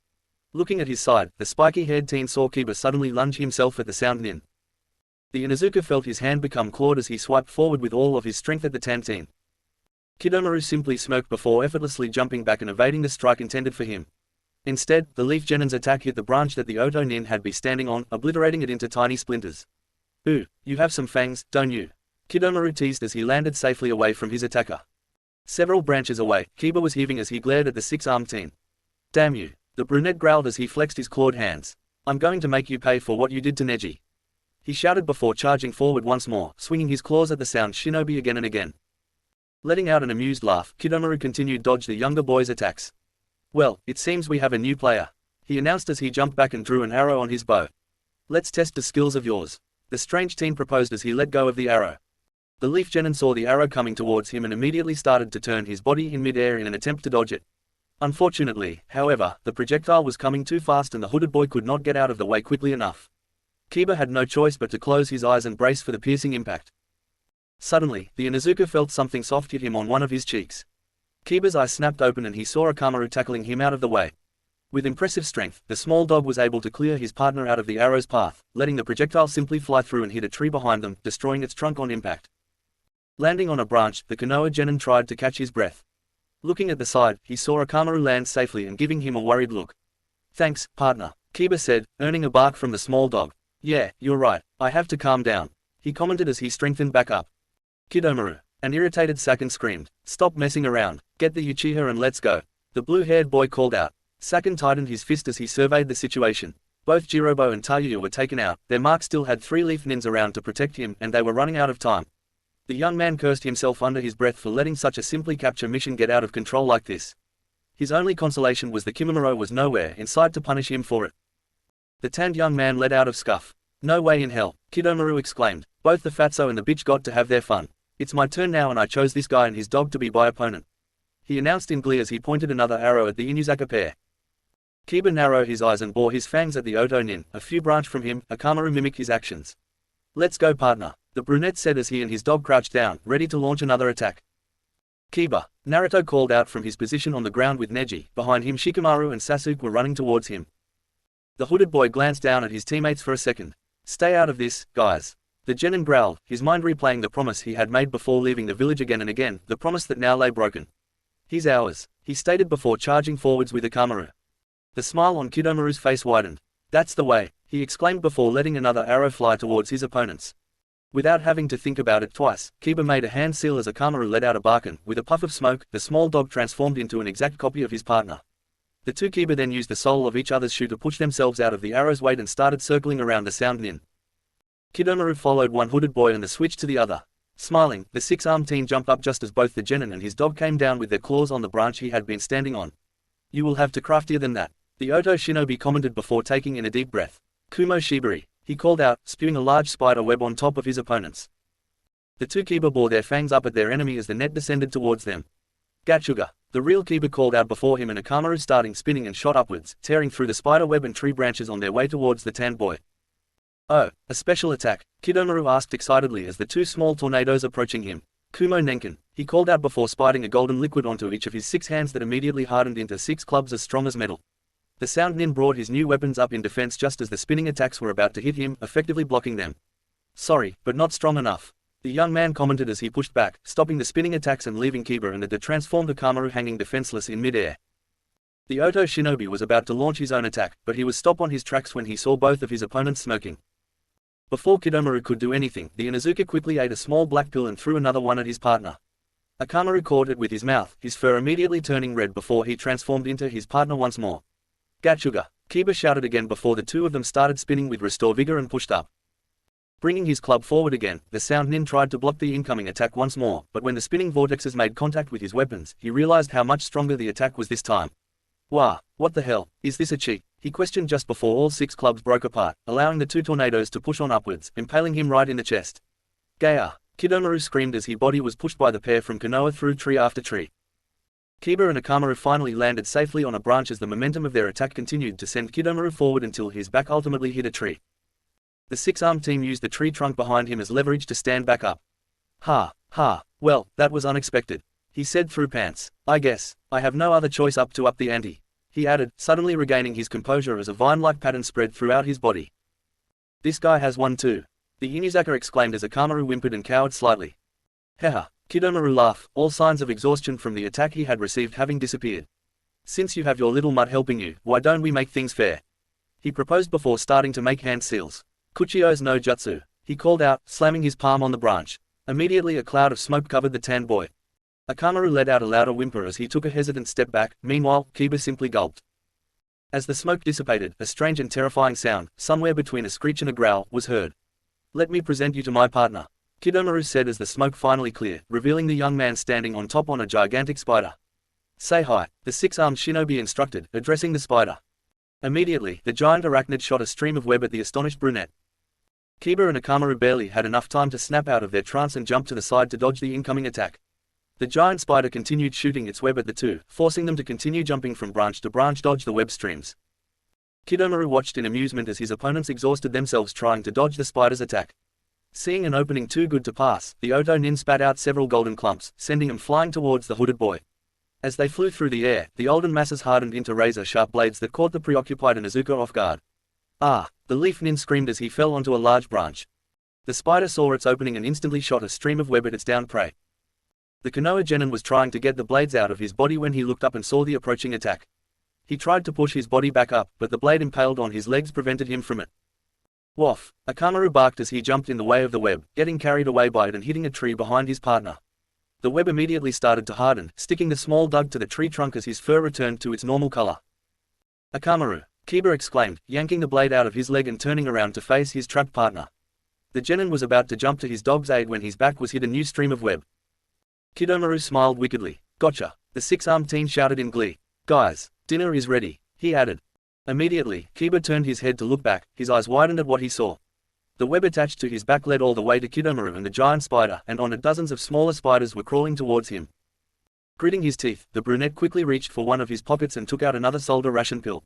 Looking at his side, the spiky-haired teen saw Kiba suddenly lunge himself at the sound nin. The Inuzuka felt his hand become clawed as he swiped forward with all of his strength at the Tanteen. Kidomaru simply smirked before effortlessly jumping back and evading the strike intended for him. Instead, the Leaf Genin's attack hit the branch that the Oto Nin had been standing on, obliterating it into tiny splinters. Ooh, you have some fangs, don't you? Kidomaru teased as he landed safely away from his attacker. Several branches away, Kiba was heaving as he glared at the six-armed teen. Damn you, the brunette growled as he flexed his clawed hands. I'm going to make you pay for what you did to Neji. He shouted before charging forward once more, swinging his claws at the sound shinobi again and again. Letting out an amused laugh, Kidomaru continued dodge the younger boy's attacks. Well, it seems we have a new player, he announced as he jumped back and drew an arrow on his bow. Let's test the skills of yours, the strange teen proposed as he let go of the arrow. The Leaf Genin saw the arrow coming towards him and immediately started to turn his body in mid-air in an attempt to dodge it. Unfortunately, however, the projectile was coming too fast and the hooded boy could not get out of the way quickly enough. Kiba had no choice but to close his eyes and brace for the piercing impact. Suddenly, the Inuzuka felt something soft hit him on one of his cheeks. Kiba's eyes snapped open and he saw Akamaru tackling him out of the way. With impressive strength, the small dog was able to clear his partner out of the arrow's path, letting the projectile simply fly through and hit a tree behind them, destroying its trunk on impact. Landing on a branch, the Konoha Genin tried to catch his breath. Looking at the side, he saw Akamaru land safely and giving him a worried look. Thanks, partner, Kiba said, earning a bark from the small dog. Yeah, you're right, I have to calm down, he commented as he strengthened back up. Kidomaru. An irritated Sakin screamed, stop messing around, get the Uchiha and let's go. The blue-haired boy called out. Sakin tightened his fist as he surveyed the situation. Both Jirobo and Tayuya were taken out, their mark still had 3 leaf nins around to protect him and they were running out of time. The young man cursed himself under his breath for letting such a simply capture mission get out of control like this. His only consolation was the Kimimaro was nowhere in sight to punish him for it. The tanned young man let out of scuff. No way in hell, Kidomaru exclaimed. Both the fatso and the bitch got to have their fun. It's my turn now and I chose this guy and his dog to be my opponent, he announced in glee as he pointed another arrow at the Inuzaka pair. Kiba narrowed his eyes and bore his fangs at the Oto Nin. A few branch from him, Akamaru mimicked his actions. Let's go, partner, the brunette said as he and his dog crouched down, ready to launch another attack. Kiba, Naruto called out from his position on the ground with Neji. Behind him Shikamaru and Sasuke were running towards him. The hooded boy glanced down at his teammates for a second. Stay out of this, guys. The Genin growled, his mind replaying the promise he had made before leaving the village again and again, the promise that now lay broken. He's ours, he stated before charging forwards with Akamaru. The smile on Kidomaru's face widened. That's the way, he exclaimed before letting another arrow fly towards his opponents. Without having to think about it twice, Kiba made a hand seal as Akamaru let out a bark and, with a puff of smoke, the small dog transformed into an exact copy of his partner. The two Kiba then used the sole of each other's shoe to push themselves out of the arrow's weight and started circling around the sound nin. Kidomaru followed one hooded boy and the switch to the other. Smiling, the 6-armed teen jumped up just as both the Genin and his dog came down with their claws on the branch he had been standing on. You will have to craftier than that, the Oto shinobi commented before taking in a deep breath. Kumo Shibari, he called out, spewing a large spider web on top of his opponents. The two Kiba bore their fangs up at their enemy as the net descended towards them. Gachuga, the real Kiba called out before him and Akamaru starting spinning and shot upwards, tearing through the spider web and tree branches on their way towards the tanned boy. Oh, a special attack, Kidomaru asked excitedly as the two small tornadoes approaching him. Kumo Nenkin, he called out before spiting a golden liquid onto each of his 6 hands that immediately hardened into 6 clubs as strong as metal. The sound nin brought his new weapons up in defense just as the spinning attacks were about to hit him, effectively blocking them. Sorry, but not strong enough, the young man commented as he pushed back, stopping the spinning attacks and leaving Kiba and the transformed Akamaru hanging defenseless in mid-air. The Oto shinobi was about to launch his own attack, but he was stopped on his tracks when he saw both of his opponents smoking. Before Kidomaru could do anything, the Inuzuka quickly ate a small black pill and threw another one at his partner. Akamaru caught it with his mouth, his fur immediately turning red before he transformed into his partner once more. Gatsuga! Kiba shouted again before the two of them started spinning with restore vigor and pushed up. Bringing his club forward again, the Sound Nin tried to block the incoming attack once more, but when the spinning vortexes made contact with his weapons, he realized how much stronger the attack was this time. Wah, what the hell, is this a cheat? He questioned just before all 6 clubs broke apart, allowing the 2 tornadoes to push on upwards, impaling him right in the chest. Gaya! Kidomaru screamed as his body was pushed by the pair from Konoha through tree after tree. Kiba and Akamaru finally landed safely on a branch as the momentum of their attack continued to send Kidomaru forward until his back ultimately hit a tree. The 6-armed team used the tree trunk behind him as leverage to stand back up. Ha, well, that was unexpected, he said through pants. I guess, I have no other choice up the ante, he added, suddenly regaining his composure as a vine-like pattern spread throughout his body. This guy has one too, the Inuzaka exclaimed as Akamaru whimpered and cowered slightly. Heha, Kidomaru laughed, all signs of exhaustion from the attack he had received having disappeared. Since you have your little mutt helping you, why don't we make things fair? He proposed before starting to make hand seals. Kuchio's no jutsu, he called out, slamming his palm on the branch. Immediately a cloud of smoke covered the tan boy. Akamaru let out a louder whimper as he took a hesitant step back, meanwhile, Kiba simply gulped. As the smoke dissipated, a strange and terrifying sound, somewhere between a screech and a growl, was heard. Let me present you to my partner, Kidomaru said as the smoke finally cleared, revealing the young man standing on top on a gigantic spider. Say hi, the 6-armed shinobi instructed, addressing the spider. Immediately, the giant arachnid shot a stream of web at the astonished brunette. Kiba and Akamaru barely had enough time to snap out of their trance and jump to the side to dodge the incoming attack. The giant spider continued shooting its web at the two, forcing them to continue jumping from branch to branch dodge the web streams. Kidomaru watched in amusement as his opponents exhausted themselves trying to dodge the spider's attack. Seeing an opening too good to pass, the Oto Nin spat out several golden clumps, sending them flying towards the hooded boy. As they flew through the air, the golden masses hardened into razor-sharp blades that caught the preoccupied Inuzuka off guard. Ah! The leaf nin screamed as he fell onto a large branch. The spider saw its opening and instantly shot a stream of web at its downed prey. The Konoha genin was trying to get the blades out of his body when he looked up and saw the approaching attack. He tried to push his body back up, but the blade impaled on his legs prevented him from it. Waff! Akamaru barked as he jumped in the way of the web, getting carried away by it and hitting a tree behind his partner. The web immediately started to harden, sticking the small dug to the tree trunk as his fur returned to its normal color. Akamaru! Kiba exclaimed, yanking the blade out of his leg and turning around to face his trapped partner. The genin was about to jump to his dog's aid when his back was hit a new stream of web. Kidomaru smiled wickedly. Gotcha! The 6-armed teen shouted in glee. Guys, dinner is ready, he added. Immediately, Kiba turned his head to look back, his eyes widened at what he saw. The web attached to his back led all the way to Kidomaru and the giant spider, and on it dozens of smaller spiders were crawling towards him. Gritting his teeth, the brunette quickly reached for one of his pockets and took out another solder ration pill.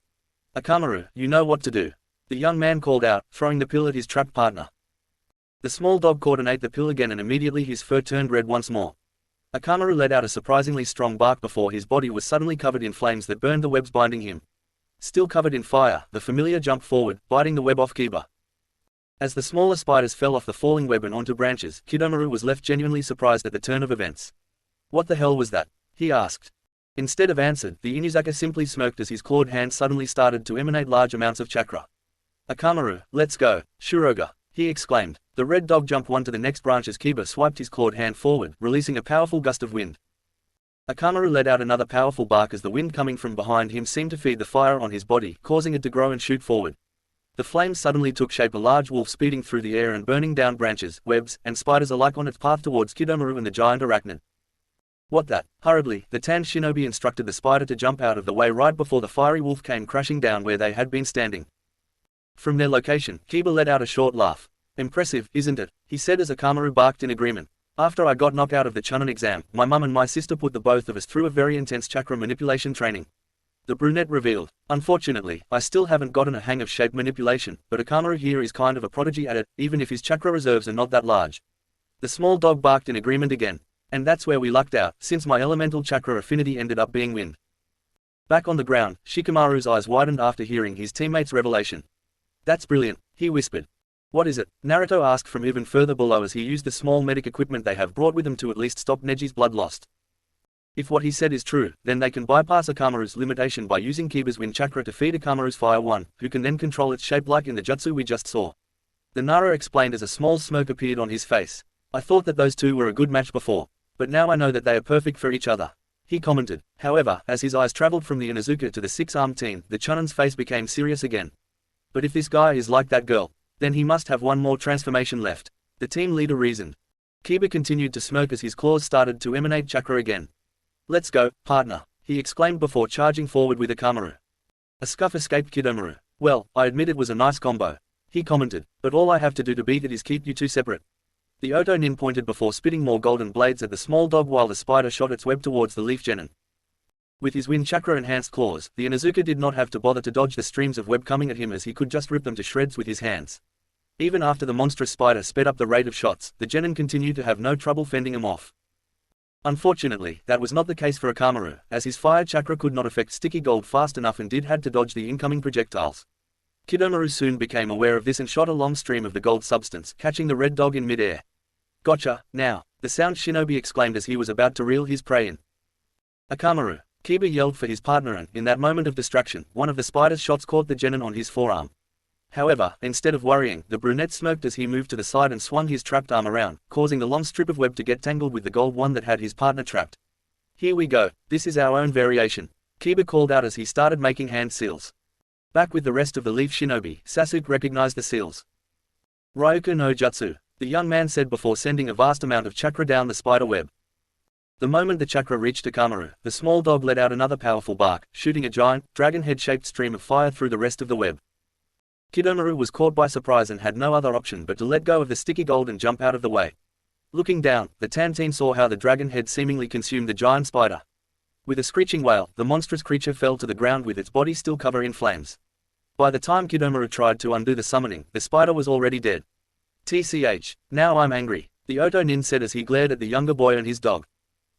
Akamaru, you know what to do, the young man called out, throwing the pill at his trapped partner. The small dog caught and ate the pill again and immediately his fur turned red once more. Akamaru let out a surprisingly strong bark before his body was suddenly covered in flames that burned the webs binding him. Still covered in fire, the familiar jumped forward, biting the web off Kiba. As the smaller spiders fell off the falling web and onto branches, Kidomaru was left genuinely surprised at the turn of events. What the hell was that? He asked. Instead of answered, the Inuzaka simply smirked as his clawed hand suddenly started to emanate large amounts of chakra. Akamaru, let's go, Shuroga, he exclaimed. The red dog jumped one to the next branch as Kiba swiped his clawed hand forward, releasing a powerful gust of wind. Akamaru let out another powerful bark as the wind coming from behind him seemed to feed the fire on his body, causing it to grow and shoot forward. The flames suddenly took shape, a large wolf speeding through the air and burning down branches, webs, and spiders alike on its path towards Kidomaru and the giant arachnid. What that? Hurriedly, the tan shinobi instructed the spider to jump out of the way right before the fiery wolf came crashing down where they had been standing. From their location, Kiba let out a short laugh. Impressive, isn't it? He said as Akamaru barked in agreement. After I got knocked out of the Chunin exam, my mum and my sister put the both of us through a very intense chakra manipulation training. The brunette revealed. Unfortunately, I still haven't gotten a hang of shape manipulation, but Akamaru here is kind of a prodigy at it, even if his chakra reserves are not that large. The small dog barked in agreement again. And that's where we lucked out, since my elemental chakra affinity ended up being wind. Back on the ground, Shikamaru's eyes widened after hearing his teammate's revelation. That's brilliant, he whispered. What is it? Naruto asked from even further below as he used the small medic equipment they have brought with them to at least stop Neji's blood loss. If what he said is true, then they can bypass Akamaru's limitation by using Kiba's wind chakra to feed Akamaru's fire one, who can then control its shape like in the jutsu we just saw. The Nara explained as a small smirk appeared on his face. I thought that those two were a good match before, but now I know that they are perfect for each other. He commented. However, as his eyes traveled from the Inuzuka to the six-armed teen, the Chunnin's face became serious again. But if this guy is like that girl, then he must have one more transformation left. The team leader reasoned. Kiba continued to smirk as his claws started to emanate chakra again. Let's go, partner, he exclaimed before charging forward with Akamaru. A scuff escaped Kidomaru. Well, I admit it was a nice combo, he commented, but all I have to do to beat it is keep you two separate. The Oto Nin pointed before spitting more golden blades at the small dog while the spider shot its web towards the leaf genin. With his wind chakra-enhanced claws, the Inuzuka did not have to bother to dodge the streams of web coming at him as he could just rip them to shreds with his hands. Even after the monstrous spider sped up the rate of shots, the genin continued to have no trouble fending him off. Unfortunately, that was not the case for Akamaru, as his fire chakra could not affect sticky gold fast enough and had to dodge the incoming projectiles. Kidomaru soon became aware of this and shot a long stream of the gold substance, catching the red dog in mid-air. Gotcha, now, the sound shinobi exclaimed as he was about to reel his prey in. Akamaru, Kiba yelled for his partner and, in that moment of distraction, one of the spider's shots caught the genin on his forearm. However, instead of worrying, the brunette smirked as he moved to the side and swung his trapped arm around, causing the long strip of web to get tangled with the gold one that had his partner trapped. Here we go, this is our own variation, Kiba called out as he started making hand seals. Back with the rest of the leaf shinobi, Sasuke recognized the seals. Ryuka no Jutsu, the young man said before sending a vast amount of chakra down the spider web. The moment the chakra reached Akamaru, the small dog let out another powerful bark, shooting a giant, dragon head-shaped stream of fire through the rest of the web. Kidomaru was caught by surprise and had no other option but to let go of the sticky gold and jump out of the way. Looking down, the Tanteen saw how the dragon head seemingly consumed the giant spider. With a screeching wail, the monstrous creature fell to the ground with its body still covered in flames. By the time Kidomaru tried to undo the summoning, the spider was already dead. TCH, now I'm angry, the Oto Nin said as he glared at the younger boy and his dog.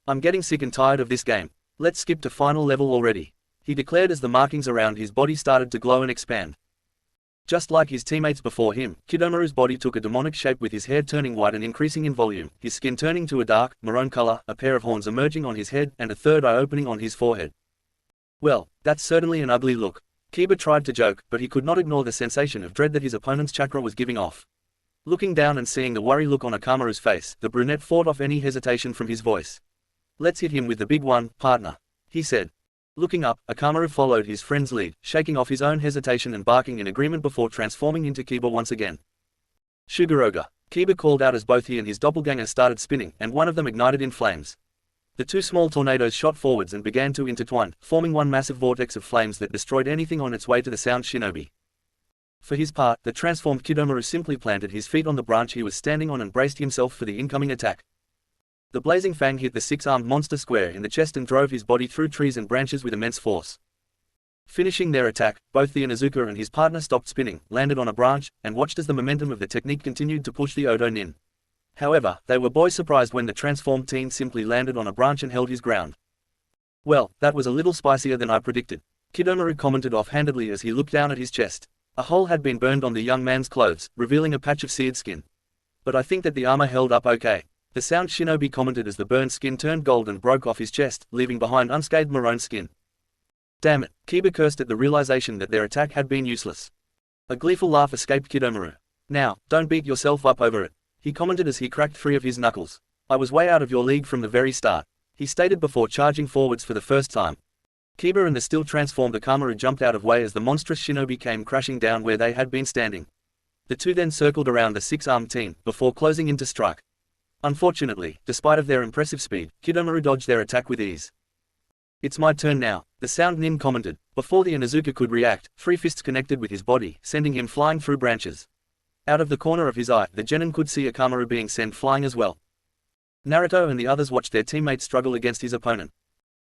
I'm getting sick and tired of this game. Let's skip to final level already, he declared as the markings around his body started to glow and expand. Just like his teammates before him, Kidomaru's body took a demonic shape with his hair turning white and increasing in volume, his skin turning to a dark, maroon color, a pair of horns emerging on his head, and a third eye opening on his forehead. Well, that's certainly an ugly look. Kiba tried to joke, but he could not ignore the sensation of dread that his opponent's chakra was giving off. Looking down and seeing the worry look on Akamaru's face, the brunette fought off any hesitation from his voice. Let's hit him with the big one, partner, he said. Looking up, Akamaru followed his friend's lead, shaking off his own hesitation and barking in agreement before transforming into Kiba once again. Shugaroga, Kiba called out as both he and his doppelganger started spinning, and one of them ignited in flames. The two small tornadoes shot forwards and began to intertwine, forming one massive vortex of flames that destroyed anything on its way to the sound shinobi. For his part, the transformed Kidomaru simply planted his feet on the branch he was standing on and braced himself for the incoming attack. The blazing fang hit the six-armed monster square in the chest and drove his body through trees and branches with immense force. Finishing their attack, both the Inuzuka and his partner stopped spinning, landed on a branch, and watched as the momentum of the technique continued to push the Oto Nin. However, they were both surprised when the transformed teen simply landed on a branch and held his ground. Well, that was a little spicier than I predicted, Kidomaru commented offhandedly as he looked down at his chest. A hole had been burned on the young man's clothes, revealing a patch of seared skin. But I think that the armor held up okay, the sound shinobi commented as the burned skin turned gold and broke off his chest, leaving behind unscathed maroon skin. Damn it, Kiba cursed at the realization that their attack had been useless. A gleeful laugh escaped Kidomaru. Now, don't beat yourself up over it, he commented as he cracked 3 of his knuckles. I was way out of your league from the very start, he stated before charging forwards for the first time. Kiba and the still transformed Akamaru jumped out of way as the monstrous shinobi came crashing down where they had been standing. The two then circled around the six-armed teen, before closing in to strike. Unfortunately, despite of their impressive speed, Kidomaru dodged their attack with ease. It's my turn now, the sound nin commented. Before the Inuzuka could react, 3 fists connected with his body, sending him flying through branches. Out of the corner of his eye, the genin could see Akamaru being sent flying as well. Naruto and the others watched their teammates struggle against his opponent.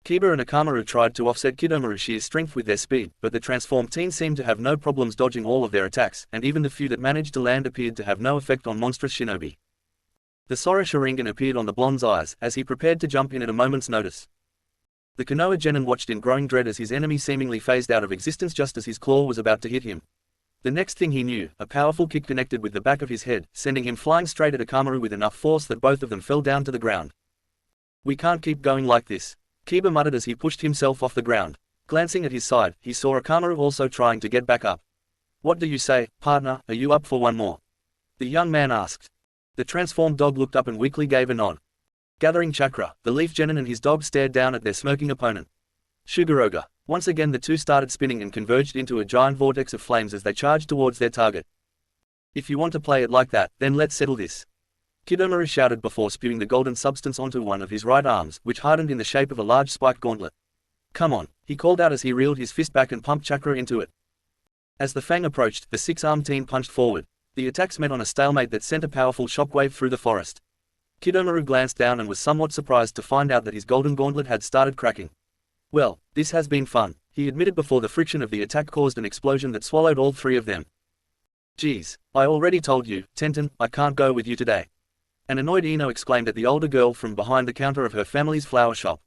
Kiba and Akamaru tried to offset Kidomaru's sheer strength with their speed, but the transformed teen seemed to have no problems dodging all of their attacks, and even the few that managed to land appeared to have no effect on monstrous shinobi. The Sora Sharingan appeared on the blonde's eyes, as he prepared to jump in at a moment's notice. The Konoha genin watched in growing dread as his enemy seemingly phased out of existence just as his claw was about to hit him. The next thing he knew, a powerful kick connected with the back of his head, sending him flying straight at Akamaru with enough force that both of them fell down to the ground. We can't keep going like this, Kiba muttered as he pushed himself off the ground. Glancing at his side, he saw Akamaru also trying to get back up. What do you say, partner, are you up for one more? the young man asked. The transformed dog looked up and weakly gave a nod. Gathering chakra, the leaf genin and his dog stared down at their smirking opponent. Shugaroga. Once again the two started spinning and converged into a giant vortex of flames as they charged towards their target. If you want to play it like that, then let's settle this. Kidomaru shouted before spewing the golden substance onto one of his right arms, which hardened in the shape of a large spiked gauntlet. Come on, he called out as he reeled his fist back and pumped chakra into it. As the fang approached, the six-armed teen punched forward. The attacks met on a stalemate that sent a powerful shockwave through the forest. Kidomaru glanced down and was somewhat surprised to find out that his golden gauntlet had started cracking. Well, this has been fun, he admitted before the friction of the attack caused an explosion that swallowed all three of them. Geez, I already told you, Tenten, I can't go with you today. An annoyed Ino exclaimed at the older girl from behind the counter of her family's flower shop.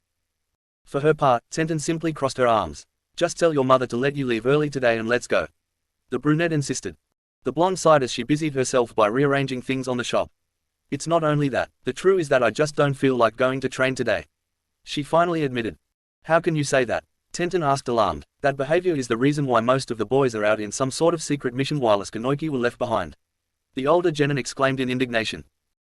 For her part, Tenten simply crossed her arms. Just tell your mother to let you leave early today and let's go. The brunette insisted. The blonde sighed as she busied herself by rearranging things on the shop. It's not only that, the truth is that I just don't feel like going to train today. She finally admitted. How can you say that? Tenten asked alarmed. That behavior is the reason why most of the boys are out in some sort of secret mission while us Kanoiki were left behind. The older genin exclaimed in indignation.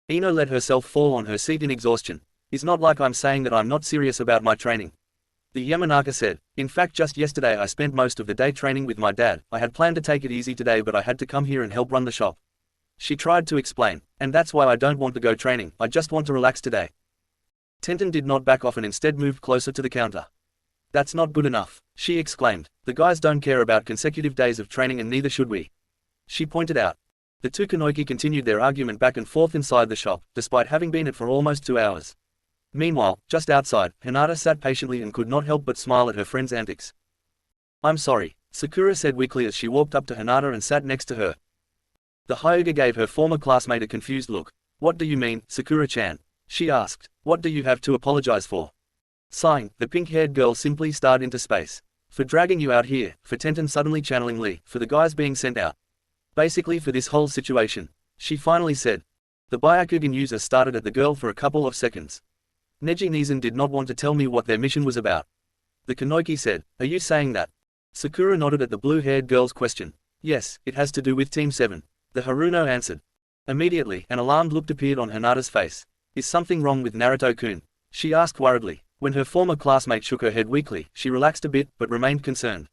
Ino let herself fall on her seat in exhaustion. It's not like I'm saying that I'm not serious about my training. The Yamanaka said, in fact just yesterday I spent most of the day training with my dad. I had planned to take it easy today but I had to come here and help run the shop. She tried to explain, and that's why I don't want to go training, I just want to relax today. Tenten did not back off and instead moved closer to the counter. That's not good enough, she exclaimed. The guys don't care about consecutive days of training and neither should we. She pointed out. The two Kanoiki continued their argument back and forth inside the shop, despite having been it for almost 2 hours. Meanwhile, just outside, Hinata sat patiently and could not help but smile at her friend's antics. I'm sorry, Sakura said weakly as she walked up to Hinata and sat next to her. The Hyuga gave her former classmate a confused look. What do you mean, Sakura-chan? She asked. What do you have to apologize for? Sighing, the pink-haired girl simply stared into space. For dragging you out here, for Tenten suddenly channeling Lee, for the guys being sent out. Basically for this whole situation. She finally said. The Byakugan user started at the girl for a couple of seconds. Neji Nizan did not want to tell me what their mission was about. The Kanoiki said, are you saying that? Sakura nodded at the blue-haired girl's question. Yes, it has to do with Team 7. The Haruno answered. Immediately, an alarmed look appeared on Hinata's face. Is something wrong with Naruto-kun? She asked worriedly. When her former classmate shook her head weakly, she relaxed a bit, but remained concerned.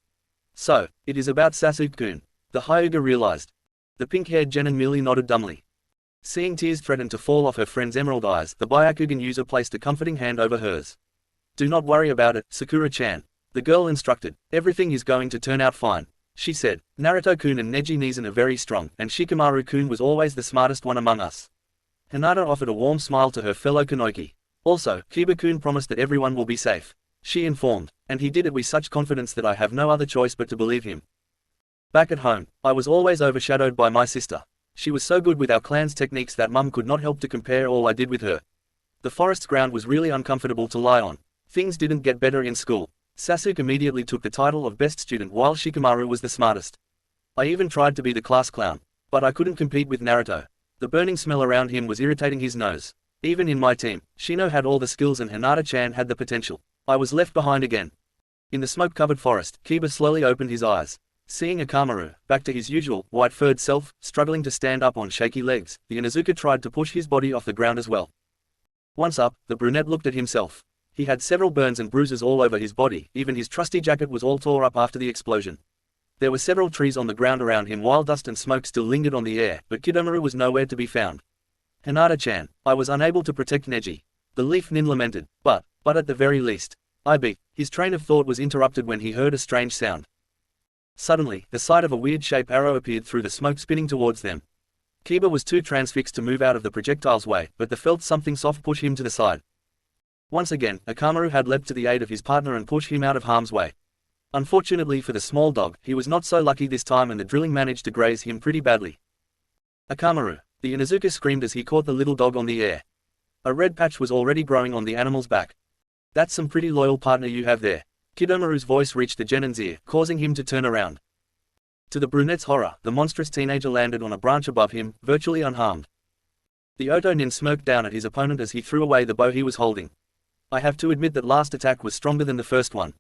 So, it is about Sasuke-kun. The Hyuga realized. The pink-haired genin merely nodded dumbly. Seeing tears threaten to fall off her friend's emerald eyes, the Byakugan user placed a comforting hand over hers. Do not worry about it, Sakura-chan. The girl instructed. Everything is going to turn out fine. She said, Naruto-kun and Neji Nizan are very strong, and Shikamaru-kun was always the smartest one among us. Hinata offered a warm smile to her fellow Kanoiki. Also, Kiba-kun promised that everyone will be safe. She informed, and he did it with such confidence that I have no other choice but to believe him. Back at home, I was always overshadowed by my sister. She was so good with our clan's techniques that Mum could not help to compare all I did with her. The forest's ground was really uncomfortable to lie on. Things didn't get better in school. Sasuke immediately took the title of best student while Shikamaru was the smartest. I even tried to be the class clown. But I couldn't compete with Naruto. The burning smell around him was irritating his nose. Even in my team, Shino had all the skills and Hinata-chan had the potential. I was left behind again. In the smoke-covered forest, Kiba slowly opened his eyes. Seeing Akamaru, back to his usual, white-furred self, struggling to stand up on shaky legs, the Inuzuka tried to push his body off the ground as well. Once up, the brunette looked at himself. He had several burns and bruises all over his body, even his trusty jacket was all tore up after the explosion. There were several trees on the ground around him while dust and smoke still lingered on the air, but Kidomaru was nowhere to be found. Hinata-chan, I was unable to protect Neji. The leaf nin lamented, but at the very least, I beat. His train of thought was interrupted when he heard a strange sound. Suddenly, the sight of a weird-shaped arrow appeared through the smoke spinning towards them. Kiba was too transfixed to move out of the projectile's way, but felt something soft push him to the side. Once again, Akamaru had leapt to the aid of his partner and pushed him out of harm's way. Unfortunately for the small dog, he was not so lucky this time and the drilling managed to graze him pretty badly. Akamaru, the Inuzuka screamed as he caught the little dog on the air. A red patch was already growing on the animal's back. That's some pretty loyal partner you have there. Kidomaru's voice reached the genin's ear, causing him to turn around. To the brunette's horror, the monstrous teenager landed on a branch above him, virtually unharmed. The Oto nin smirked down at his opponent as he threw away the bow he was holding. I have to admit that last attack was stronger than the first one,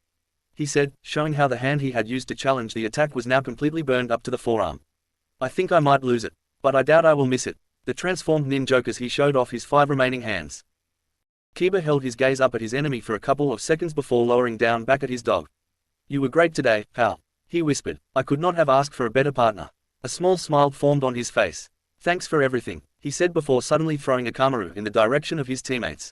he said, showing how the hand he had used to challenge the attack was now completely burned up to the forearm. I think I might lose it, But I doubt I will miss it. The transformed nin joked as he showed off his 5 remaining hands. Kiba held his gaze up at his enemy for a couple of seconds before lowering down back at his dog. You were great today, pal. He whispered. I could not have asked for a better partner. A small smile formed on his face. Thanks for everything, he said before suddenly throwing a Kamaru in the direction of his teammates.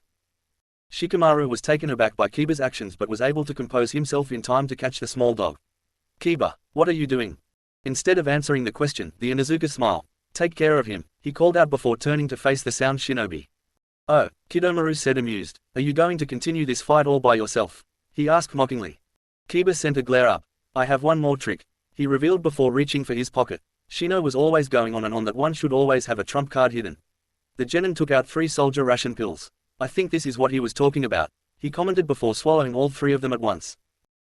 Shikamaru was taken aback by Kiba's actions but was able to compose himself in time to catch the small dog. Kiba, what are you doing? Instead of answering the question, the Inuzuka smiled. Take care of him, he called out before turning to face the sound shinobi. Oh, Kidomaru said amused. Are you going to continue this fight all by yourself? He asked mockingly. Kiba sent a glare up. I have one more trick, he revealed before reaching for his pocket. Shino was always going on and on that one should always have a trump card hidden. The genin took out 3 soldier ration pills. I think this is what he was talking about, he commented before swallowing all 3 of them at once.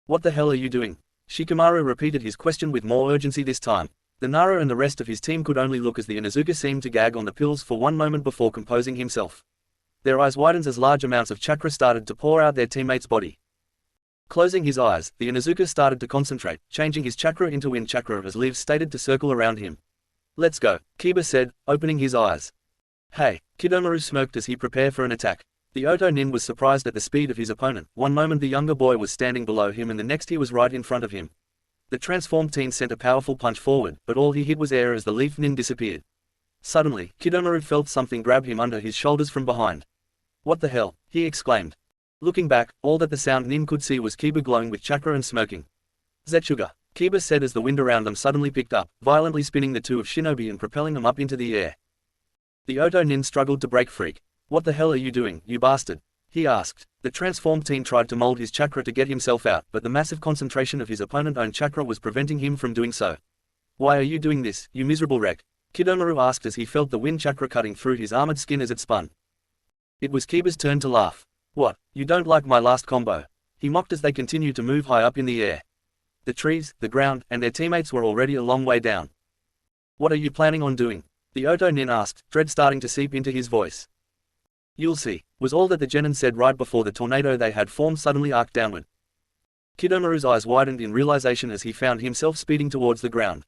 What the hell are you doing? Shikamaru repeated his question with more urgency this time. The Nara and the rest of his team could only look as the Inuzuka seemed to gag on the pills for one moment before composing himself. Their eyes widened as large amounts of chakra started to pour out their teammate's body. Closing his eyes, the Inuzuka started to concentrate, changing his chakra into wind chakra as leaves started to circle around him. Let's go, Kiba said, opening his eyes. Hey, Kidomaru smirked as he prepared for an attack. The Oto Nin was surprised at the speed of his opponent. One moment the younger boy was standing below him and the next he was right in front of him. The transformed teen sent a powerful punch forward, but all he hit was air as the leaf nin disappeared. Suddenly, Kidomaru felt something grab him under his shoulders from behind. What the hell, he exclaimed. Looking back, all that the sound nin could see was Kiba glowing with chakra and smoking. Zetsuga, Kiba said as the wind around them suddenly picked up, violently spinning the 2 of shinobi and propelling them up into the air. The Oto Nin struggled to break free. What the hell are you doing, you bastard? He asked. The transformed teen tried to mold his chakra to get himself out, but the massive concentration of his opponent's chakra was preventing him from doing so. Why are you doing this, you miserable wreck? Kidomaru asked as he felt the wind chakra cutting through his armored skin as it spun. It was Kiba's turn to laugh. What, you don't like my last combo? He mocked as they continued to move high up in the air. The trees, the ground, and their teammates were already a long way down. What are you planning on doing? The Oto Nin asked, dread starting to seep into his voice. You'll see, was all that the genin said right before the tornado they had formed suddenly arced downward. Kidomaru's eyes widened in realization as he found himself speeding towards the ground.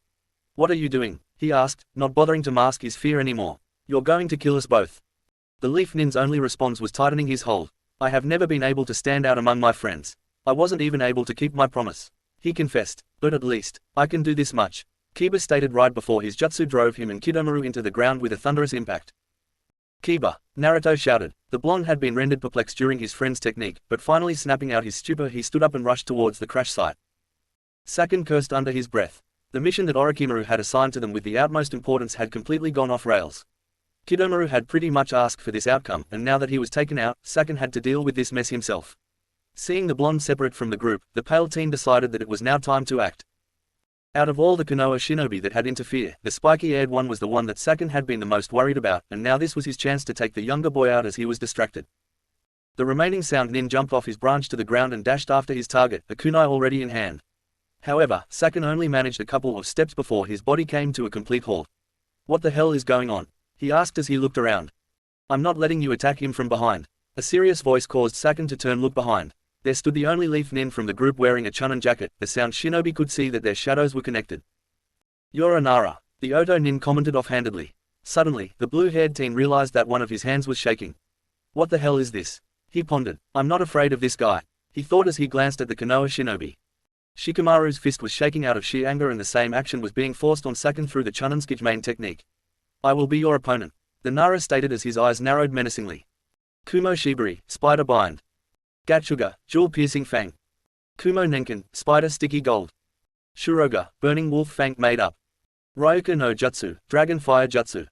What are you doing? He asked, not bothering to mask his fear anymore. You're going to kill us both. The leaf nin's only response was tightening his hold. I have never been able to stand out among my friends. I wasn't even able to keep my promise. He confessed, but at least, I can do this much. Kiba stated right before his jutsu drove him and Kidomaru into the ground with a thunderous impact. Kiba, Naruto shouted. The blonde had been rendered perplexed during his friend's technique, but finally snapping out his stupor he stood up and rushed towards the crash site. Sakin cursed under his breath. The mission that Orochimaru had assigned to them with the utmost importance had completely gone off rails. Kidomaru had pretty much asked for this outcome, and now that he was taken out, Sakin had to deal with this mess himself. Seeing the blonde separate from the group, the pale teen decided that it was now time to act. Out of all the Konoha shinobi that had interfered, the spiky-haired one was the one that Sakin had been the most worried about, and now this was his chance to take the younger boy out as he was distracted. The remaining sound nin jumped off his branch to the ground and dashed after his target, a kunai already in hand. However, Sakin only managed a couple of steps before his body came to a complete halt. What the hell is going on? He asked as he looked around. I'm not letting you attack him from behind. A serious voice caused Sakin to turn look behind. There stood the only leaf nin from the group wearing a chunin jacket. The sound shinobi could see that their shadows were connected. You're a Nara, the Oto nin commented offhandedly. Suddenly, the blue-haired teen realized that one of his hands was shaking. What the hell is this? He pondered. I'm not afraid of this guy, he thought as he glanced at the Konoha shinobi. Shikamaru's fist was shaking out of sheer anger and the same action was being forced on Sakin through the chunin main technique. I will be your opponent, the Nara stated as his eyes narrowed menacingly. Kumo Shibari, Spider Bind. Gatsuga, Jewel Piercing Fang. Kumo Nenkin, Spider Sticky Gold. Shuroga, Burning Wolf Fang made up. Ryuka no Jutsu, Dragon Fire Jutsu.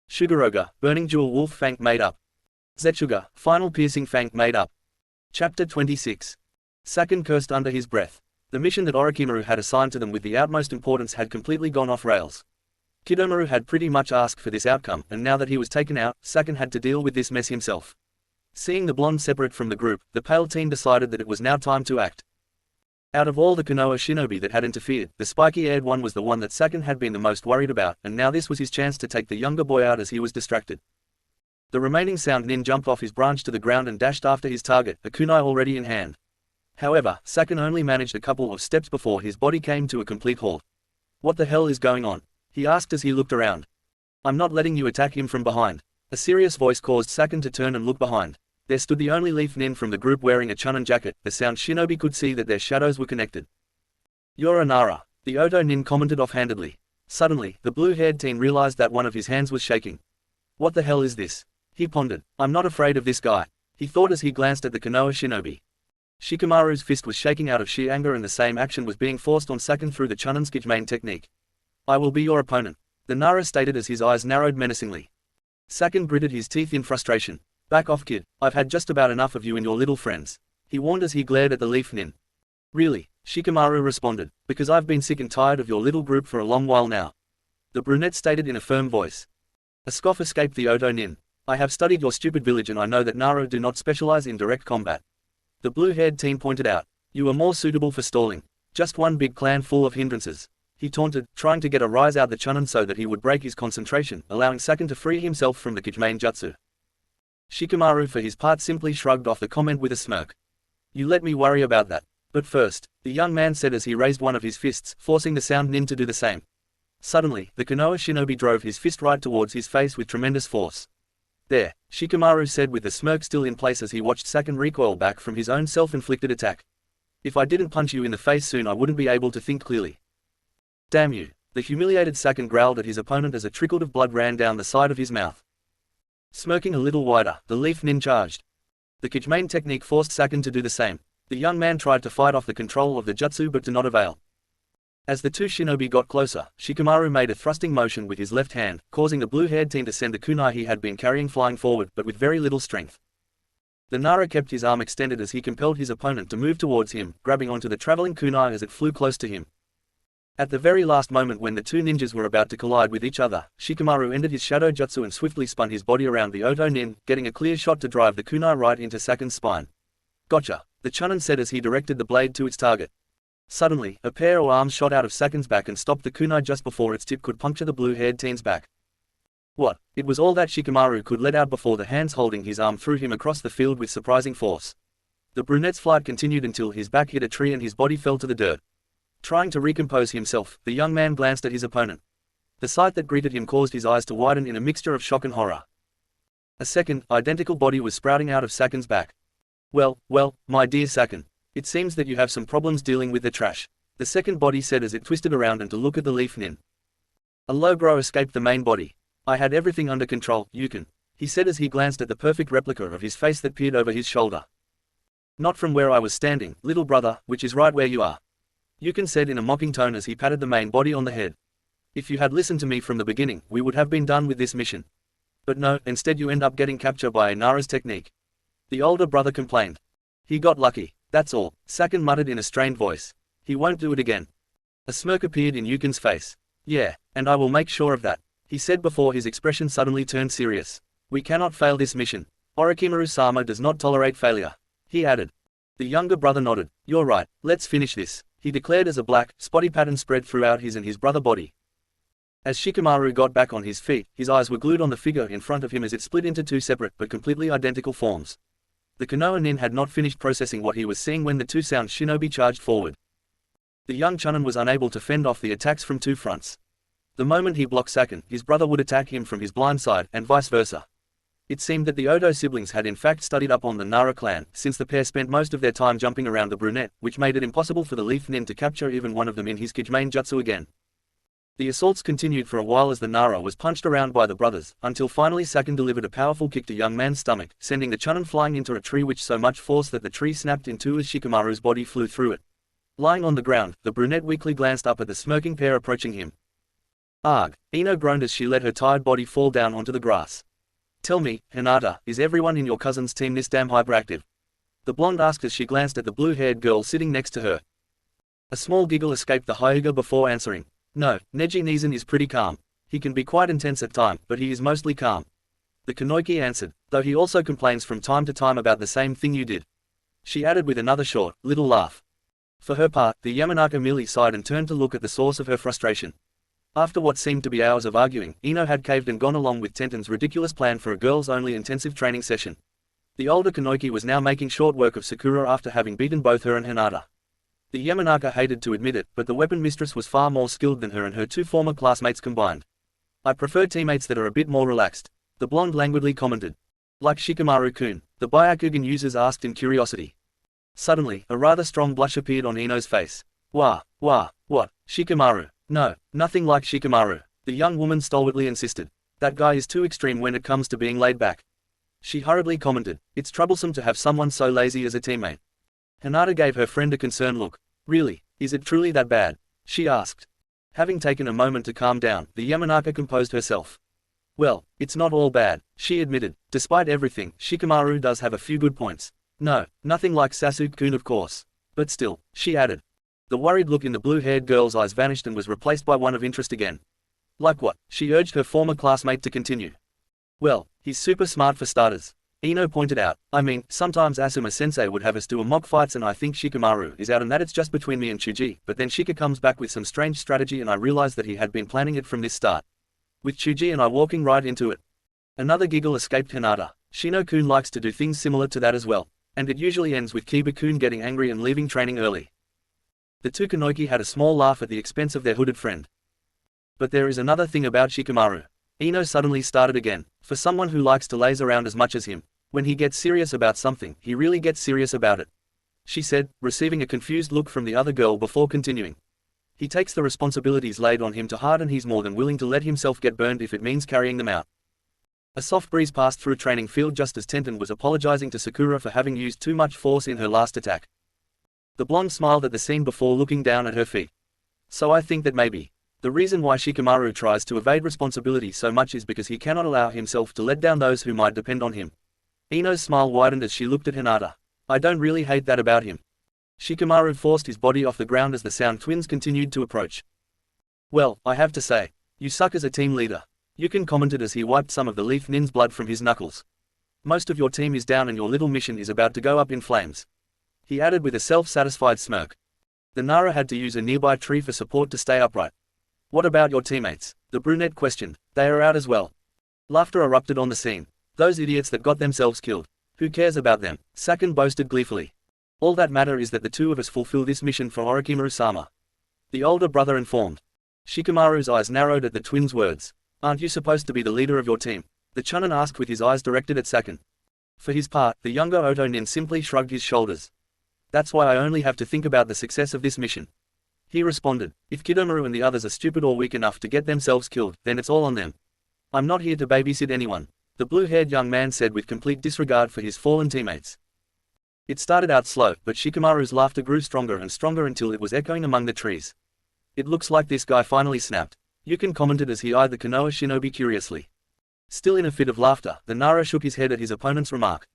Shugaroga, Burning Jewel Wolf Fang made up. Zetsuga, Final Piercing Fang made up. Chapter 26. Sakin cursed under his breath. The mission that Orochimaru had assigned to them with the utmost importance had completely gone off rails. Kidomaru had pretty much asked for this outcome, and now that he was taken out, Sakin had to deal with this mess himself. Seeing the blonde separate from the group, the pale teen decided that it was now time to act. Out of all the Konoha shinobi that had interfered, the spiky-haired one was the one that Sakin had been the most worried about, and now this was his chance to take the younger boy out as he was distracted. The remaining sound nin jumped off his branch to the ground and dashed after his target, a kunai already in hand. However, Sakin only managed a couple of steps before his body came to a complete halt. What the hell is going on? He asked as he looked around. I'm not letting you attack him from behind. A serious voice caused Saken to turn and look behind. There stood the only leaf nin from the group wearing a chunin jacket. The sound shinobi could see that their shadows were connected. "You're a Nara," the Oto nin commented offhandedly. Suddenly, the blue-haired teen realized that one of his hands was shaking. "What the hell is this?" he pondered. "I'm not afraid of this guy," he thought as he glanced at the Konoha shinobi. Shikamaru's fist was shaking out of sheer anger and the same action was being forced on Saken through the chunin skijmain technique. "I will be your opponent," the Nara stated as his eyes narrowed menacingly. Saken gritted his teeth in frustration. "Back off, kid, I've had just about enough of you and your little friends," he warned as he glared at the leaf nin. "Really?" Shikamaru responded, "because I've been sick and tired of your little group for a long while now," the brunette stated in a firm voice. A scoff escaped the Oto nin. "I have studied your stupid village and I know that Nara do not specialize in direct combat," the blue-haired teen pointed out. "You are more suitable for stalling. Just one big clan full of hindrances," he taunted, trying to get a rise out the chunin so that he would break his concentration, allowing Saken to free himself from the Kijmain jutsu. Shikamaru for his part simply shrugged off the comment with a smirk. "You let me worry about that. But first," the young man said as he raised one of his fists, forcing the sound nin to do the same. Suddenly, the Konoha shinobi drove his fist right towards his face with tremendous force. "There," Shikamaru said with the smirk still in place as he watched Saken recoil back from his own self-inflicted attack. "If I didn't punch you in the face soon I wouldn't be able to think clearly." "Damn you," the humiliated Saken growled at his opponent as a trickle of blood ran down the side of his mouth. Smirking a little wider, the leaf nin charged. The Kijmain technique forced Saken to do the same. The young man tried to fight off the control of the jutsu but to not avail. As the two shinobi got closer, Shikamaru made a thrusting motion with his left hand, causing the blue-haired teen to send the kunai he had been carrying flying forward but with very little strength. The Nara kept his arm extended as he compelled his opponent to move towards him, grabbing onto the traveling kunai as it flew close to him. At the very last moment when the two ninjas were about to collide with each other, Shikamaru ended his shadow jutsu and swiftly spun his body around the Oto nin, getting a clear shot to drive the kunai right into Saken's spine. "Gotcha," the chunin said as he directed the blade to its target. Suddenly, a pair of arms shot out of Saken's back and stopped the kunai just before its tip could puncture the blue-haired teen's back. What? It was all that Shikamaru could let out before the hands holding his arm threw him across the field with surprising force. The brunette's flight continued until his back hit a tree and his body fell to the dirt. Trying to recompose himself, the young man glanced at his opponent. The sight that greeted him caused his eyes to widen in a mixture of shock and horror. A second, identical body was sprouting out of Saken's back. Well, my dear Saken. It seems that you have some problems dealing with the trash," the second body said as it twisted around and to look at the leaf nin. A low growl escaped the main body. "I had everything under control, Yukon," he said as he glanced at the perfect replica of his face that peered over his shoulder. "Not from where I was standing, little brother, which is right where you are," Yukon said in a mocking tone as he patted the main body on the head. "If you had listened to me from the beginning, we would have been done with this mission. But no, instead you end up getting captured by a Nara's technique," the older brother complained. "He got lucky, that's all," Saken muttered in a strained voice. "He won't do it again." A smirk appeared in Yukon's face. "Yeah, and I will make sure of that," he said before his expression suddenly turned serious. "We cannot fail this mission. Orochimaru-sama does not tolerate failure," he added. The younger brother nodded. "You're right, let's finish this," he declared as a black, spotty pattern spread throughout his and his brother body. As Shikamaru got back on his feet, his eyes were glued on the figure in front of him as it split into two separate but completely identical forms. The Konoha nin had not finished processing what he was seeing when the two sound shinobi charged forward. The young chunin was unable to fend off the attacks from two fronts. The moment he blocked Saken, his brother would attack him from his blind side, and vice versa. It seemed that the Oto siblings had in fact studied up on the Nara clan, since the pair spent most of their time jumping around the brunette, which made it impossible for the leaf nin to capture even one of them in his Kijmain jutsu again. The assaults continued for a while as the Nara was punched around by the brothers, until finally Saken delivered a powerful kick to young man's stomach, sending the chunin flying into a tree with so much force that the tree snapped in two as Shikamaru's body flew through it. Lying on the ground, the brunette weakly glanced up at the smirking pair approaching him. "Arg," Ino groaned as she let her tired body fall down onto the grass. "Tell me, Hinata, is everyone in your cousin's team this damn hyperactive?" the blonde asked as she glanced at the blue-haired girl sitting next to her. A small giggle escaped the Hyuga before answering. "No, Neji Nizan is pretty calm. He can be quite intense at times, but he is mostly calm," the Kunoichi answered, "though he also complains from time to time about the same thing you did," she added with another short, little laugh. For her part, the Yamanaka merely sighed and turned to look at the source of her frustration. After what seemed to be hours of arguing, Ino had caved and gone along with Tenten's ridiculous plan for a girls-only intensive training session. The older Kunoichi was now making short work of Sakura after having beaten both her and Hinata. The Yamanaka hated to admit it, but the weapon mistress was far more skilled than her and her two former classmates combined. I prefer teammates that are a bit more relaxed, the blonde languidly commented. Like Shikamaru-kun, the Byakugan users asked in curiosity. Suddenly, a rather strong blush appeared on Ino's face. What, Shikamaru? No, nothing like Shikamaru, the young woman stalwartly insisted. That guy is too extreme when it comes to being laid back. She hurriedly commented, it's troublesome to have someone so lazy as a teammate. Hinata gave her friend a concerned look. Really, is it truly that bad? She asked. Having taken a moment to calm down, the Yamanaka composed herself. Well, it's not all bad, she admitted. Despite everything, Shikamaru does have a few good points. No, nothing like Sasuke-kun of course. But still, she added. The worried look in the blue-haired girl's eyes vanished and was replaced by one of interest again. Like what? She urged her former classmate to continue. Well, he's super smart for starters. Ino pointed out. I mean, sometimes Asuma-sensei would have us do a mock fights and I think Shikamaru is out and that it's just between me and Chuji, but then Shika comes back with some strange strategy and I realized that he had been planning it from this start. With Chuji and I walking right into it. Another giggle escaped Hinata. Shino-kun likes to do things similar to that as well. And it usually ends with Kiba-kun getting angry and leaving training early. The two Kanoiki had a small laugh at the expense of their hooded friend. But there is another thing about Shikamaru. Ino suddenly started again. For someone who likes to laze around as much as him, when he gets serious about something, he really gets serious about it. She said, receiving a confused look from the other girl before continuing. He takes the responsibilities laid on him to heart and he's more than willing to let himself get burned if it means carrying them out. A soft breeze passed through training field just as Tenten was apologizing to Sakura for having used too much force in her last attack. The blonde smiled at the scene before looking down at her feet. So I think that maybe the reason why Shikamaru tries to evade responsibility so much is because he cannot allow himself to let down those who might depend on him. Ino's smile widened as she looked at Hinata. I don't really hate that about him. Shikamaru forced his body off the ground as the Sound twins continued to approach. Well, I have to say, you suck as a team leader. Yukin commented as he wiped some of the Leaf Nin's blood from his knuckles. Most of your team is down and your little mission is about to go up in flames. He added with a self-satisfied smirk. The Nara had to use a nearby tree for support to stay upright. What about your teammates? The brunette questioned. They are out as well. Laughter erupted on the scene. Those idiots that got themselves killed. Who cares about them? Sakin boasted gleefully. All that matter is that the two of us fulfill this mission for Orochimaru-sama. The older brother informed. Shikamaru's eyes narrowed at the twins' words. Aren't you supposed to be the leader of your team? The Chunin asked with his eyes directed at Sakin. For his part, the younger Otonin simply shrugged his shoulders. That's why I only have to think about the success of this mission. He responded, if Kidomaru and the others are stupid or weak enough to get themselves killed, then it's all on them. I'm not here to babysit anyone, the blue-haired young man said with complete disregard for his fallen teammates. It started out slow, but Shikamaru's laughter grew stronger and stronger until it was echoing among the trees. It looks like this guy finally snapped. Yukin commented as he eyed the Konoha shinobi curiously. Still in a fit of laughter, the Nara shook his head at his opponent's remark.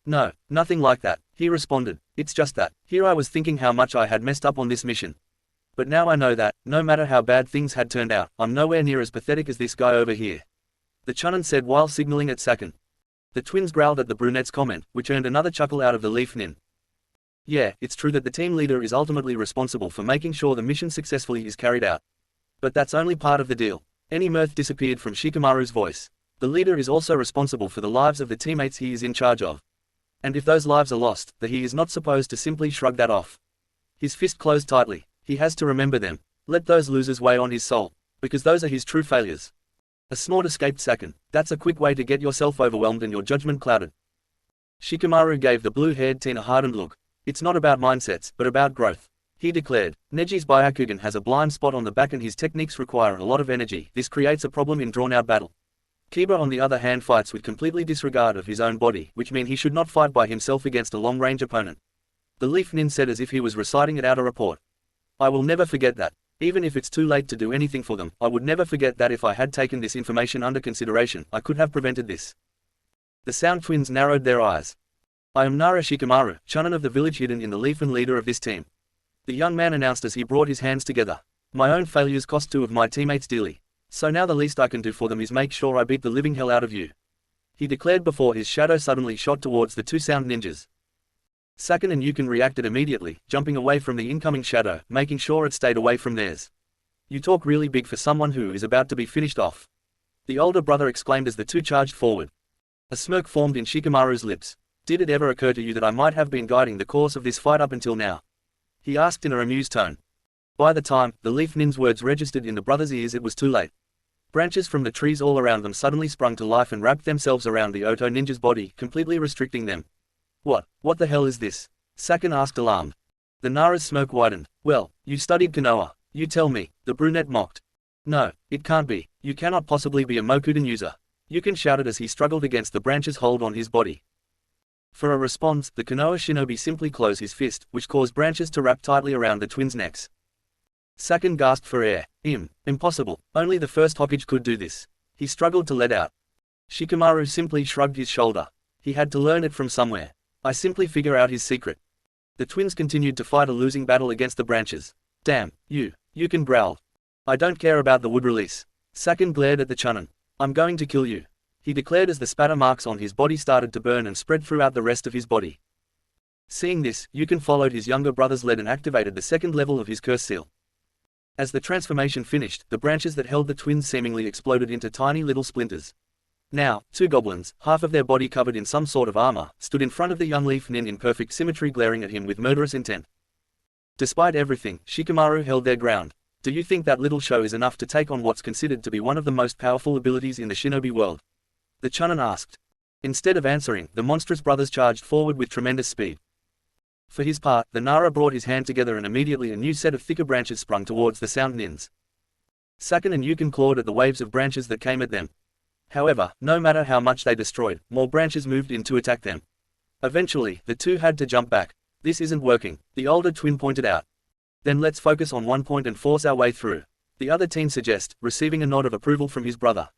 No, nothing like that, he responded. It's just that, here I was thinking how much I had messed up on this mission. But now I know that, no matter how bad things had turned out, I'm nowhere near as pathetic as this guy over here. The Chunin said while signaling at Sakin. The twins growled at the brunette's comment, which earned another chuckle out of the Leaf Nin. Yeah, it's true that the team leader is ultimately responsible for making sure the mission successfully is carried out. But that's only part of the deal. Any mirth disappeared from Shikamaru's voice. The leader is also responsible for the lives of the teammates he is in charge of. And if those lives are lost, then he is not supposed to simply shrug that off. His fist closed tightly. He has to remember them. Let those losers weigh on his soul. Because those are his true failures. A snort escaped Sakin. That's a quick way to get yourself overwhelmed and your judgment clouded. Shikamaru gave the blue-haired teen a hardened look. It's not about mindsets, but about growth. He declared, Neji's Byakugan has a blind spot on the back and his techniques require a lot of energy. This creates a problem in drawn-out battle. Kiba on the other hand fights with completely disregard of his own body, which means he should not fight by himself against a long-range opponent. The Leaf Nin said as if he was reciting it out a report. I will never forget that. Even if it's too late to do anything for them, I would never forget that if I had taken this information under consideration, I could have prevented this. The Sound twins narrowed their eyes. I am Nara Shikamaru, Chunin of the village hidden in the leaf and leader of this team. The young man announced as he brought his hands together. My own failures cost two of my teammates dearly. So now the least I can do for them is make sure I beat the living hell out of you. He declared before his shadow suddenly shot towards the two Sound ninjas. Sakin and Yukin reacted immediately, jumping away from the incoming shadow, making sure it stayed away from theirs. You talk really big for someone who is about to be finished off. The older brother exclaimed as the two charged forward. A smirk formed in Shikamaru's lips. Did it ever occur to you that I might have been guiding the course of this fight up until now? He asked in a amused tone. By the time the Leaf Nin's words registered in the brother's ears, it was too late. Branches from the trees all around them suddenly sprung to life and wrapped themselves around the Oto ninja's body, completely restricting them. What the hell is this? Saken asked alarmed. The Nara's smoke widened. Well, you studied Konoha. You tell me, the brunette mocked. No, it can't be. You cannot possibly be a Mokuden user. Yukin shouted as he struggled against the branch's hold on his body. For a response, the Konoha shinobi simply closed his fist, which caused branches to wrap tightly around the twins' necks. Saken gasped for air. Impossible. Only the first Hokage could do this. He struggled to let out. Shikamaru simply shrugged his shoulder. He had to learn it from somewhere. I simply figure out his secret. The twins continued to fight a losing battle against the branches. Damn, Yukin growled. I don't care about the wood release. Saken glared at the Chunin. I'm going to kill you, he declared as the spatter marks on his body started to burn and spread throughout the rest of his body. Seeing this, Yukin followed his younger brother's lead and activated the second level of his curse seal. As the transformation finished, the branches that held the twins seemingly exploded into tiny little splinters. Now, two goblins, half of their body covered in some sort of armor, stood in front of the young leaf nin in perfect symmetry, glaring at him with murderous intent. Despite everything, Shikamaru held their ground. Do you think that little show is enough to take on what's considered to be one of the most powerful abilities in the shinobi world? The Chunin asked. Instead of answering, the monstrous brothers charged forward with tremendous speed. For his part, the Nara brought his hand together and immediately a new set of thicker branches sprung towards the sound nins. Saken and Yukin clawed at the waves of branches that came at them. However, no matter how much they destroyed, more branches moved in to attack them. Eventually, the two had to jump back. This isn't working, the older twin pointed out. Then let's focus on one point and force our way through, the other teen suggested, receiving a nod of approval from his brother.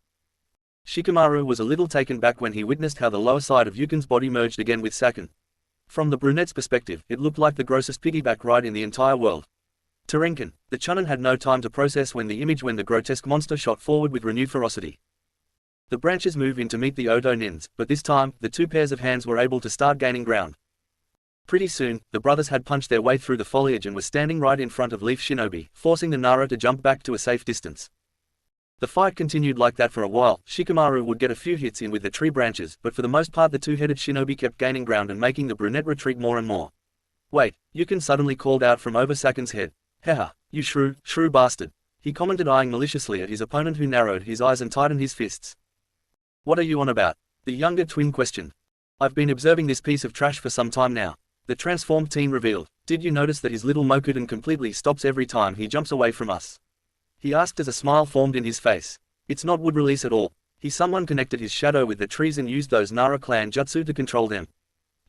Shikamaru was a little taken back when he witnessed how the lower side of Yukin's body merged again with Saken. From the brunette's perspective, it looked like the grossest piggyback ride in the entire world. Tarinkan, the Chunin had no time to process when the grotesque monster shot forward with renewed ferocity. The branches moved in to meet the Oto nins, but this time, the two pairs of hands were able to start gaining ground. Pretty soon, the brothers had punched their way through the foliage and were standing right in front of Leaf Shinobi, forcing the Nara to jump back to a safe distance. The fight continued like that for a while. Shikamaru would get a few hits in with the tree branches, but for the most part the two-headed shinobi kept gaining ground and making the brunette retreat more and more. Wait, Yukin suddenly called out from over Saken's head. Haha, you shrew bastard, he commented, eyeing maliciously at his opponent, who narrowed his eyes and tightened his fists. What are you on about? The younger twin questioned. I've been observing this piece of trash for some time now, the transformed teen revealed. Did you notice that his little Mokuden completely stops every time he jumps away from us? He asked as a smile formed in his face. It's not wood release at all. Someone connected his shadow with the trees and used those Nara clan jutsu to control them.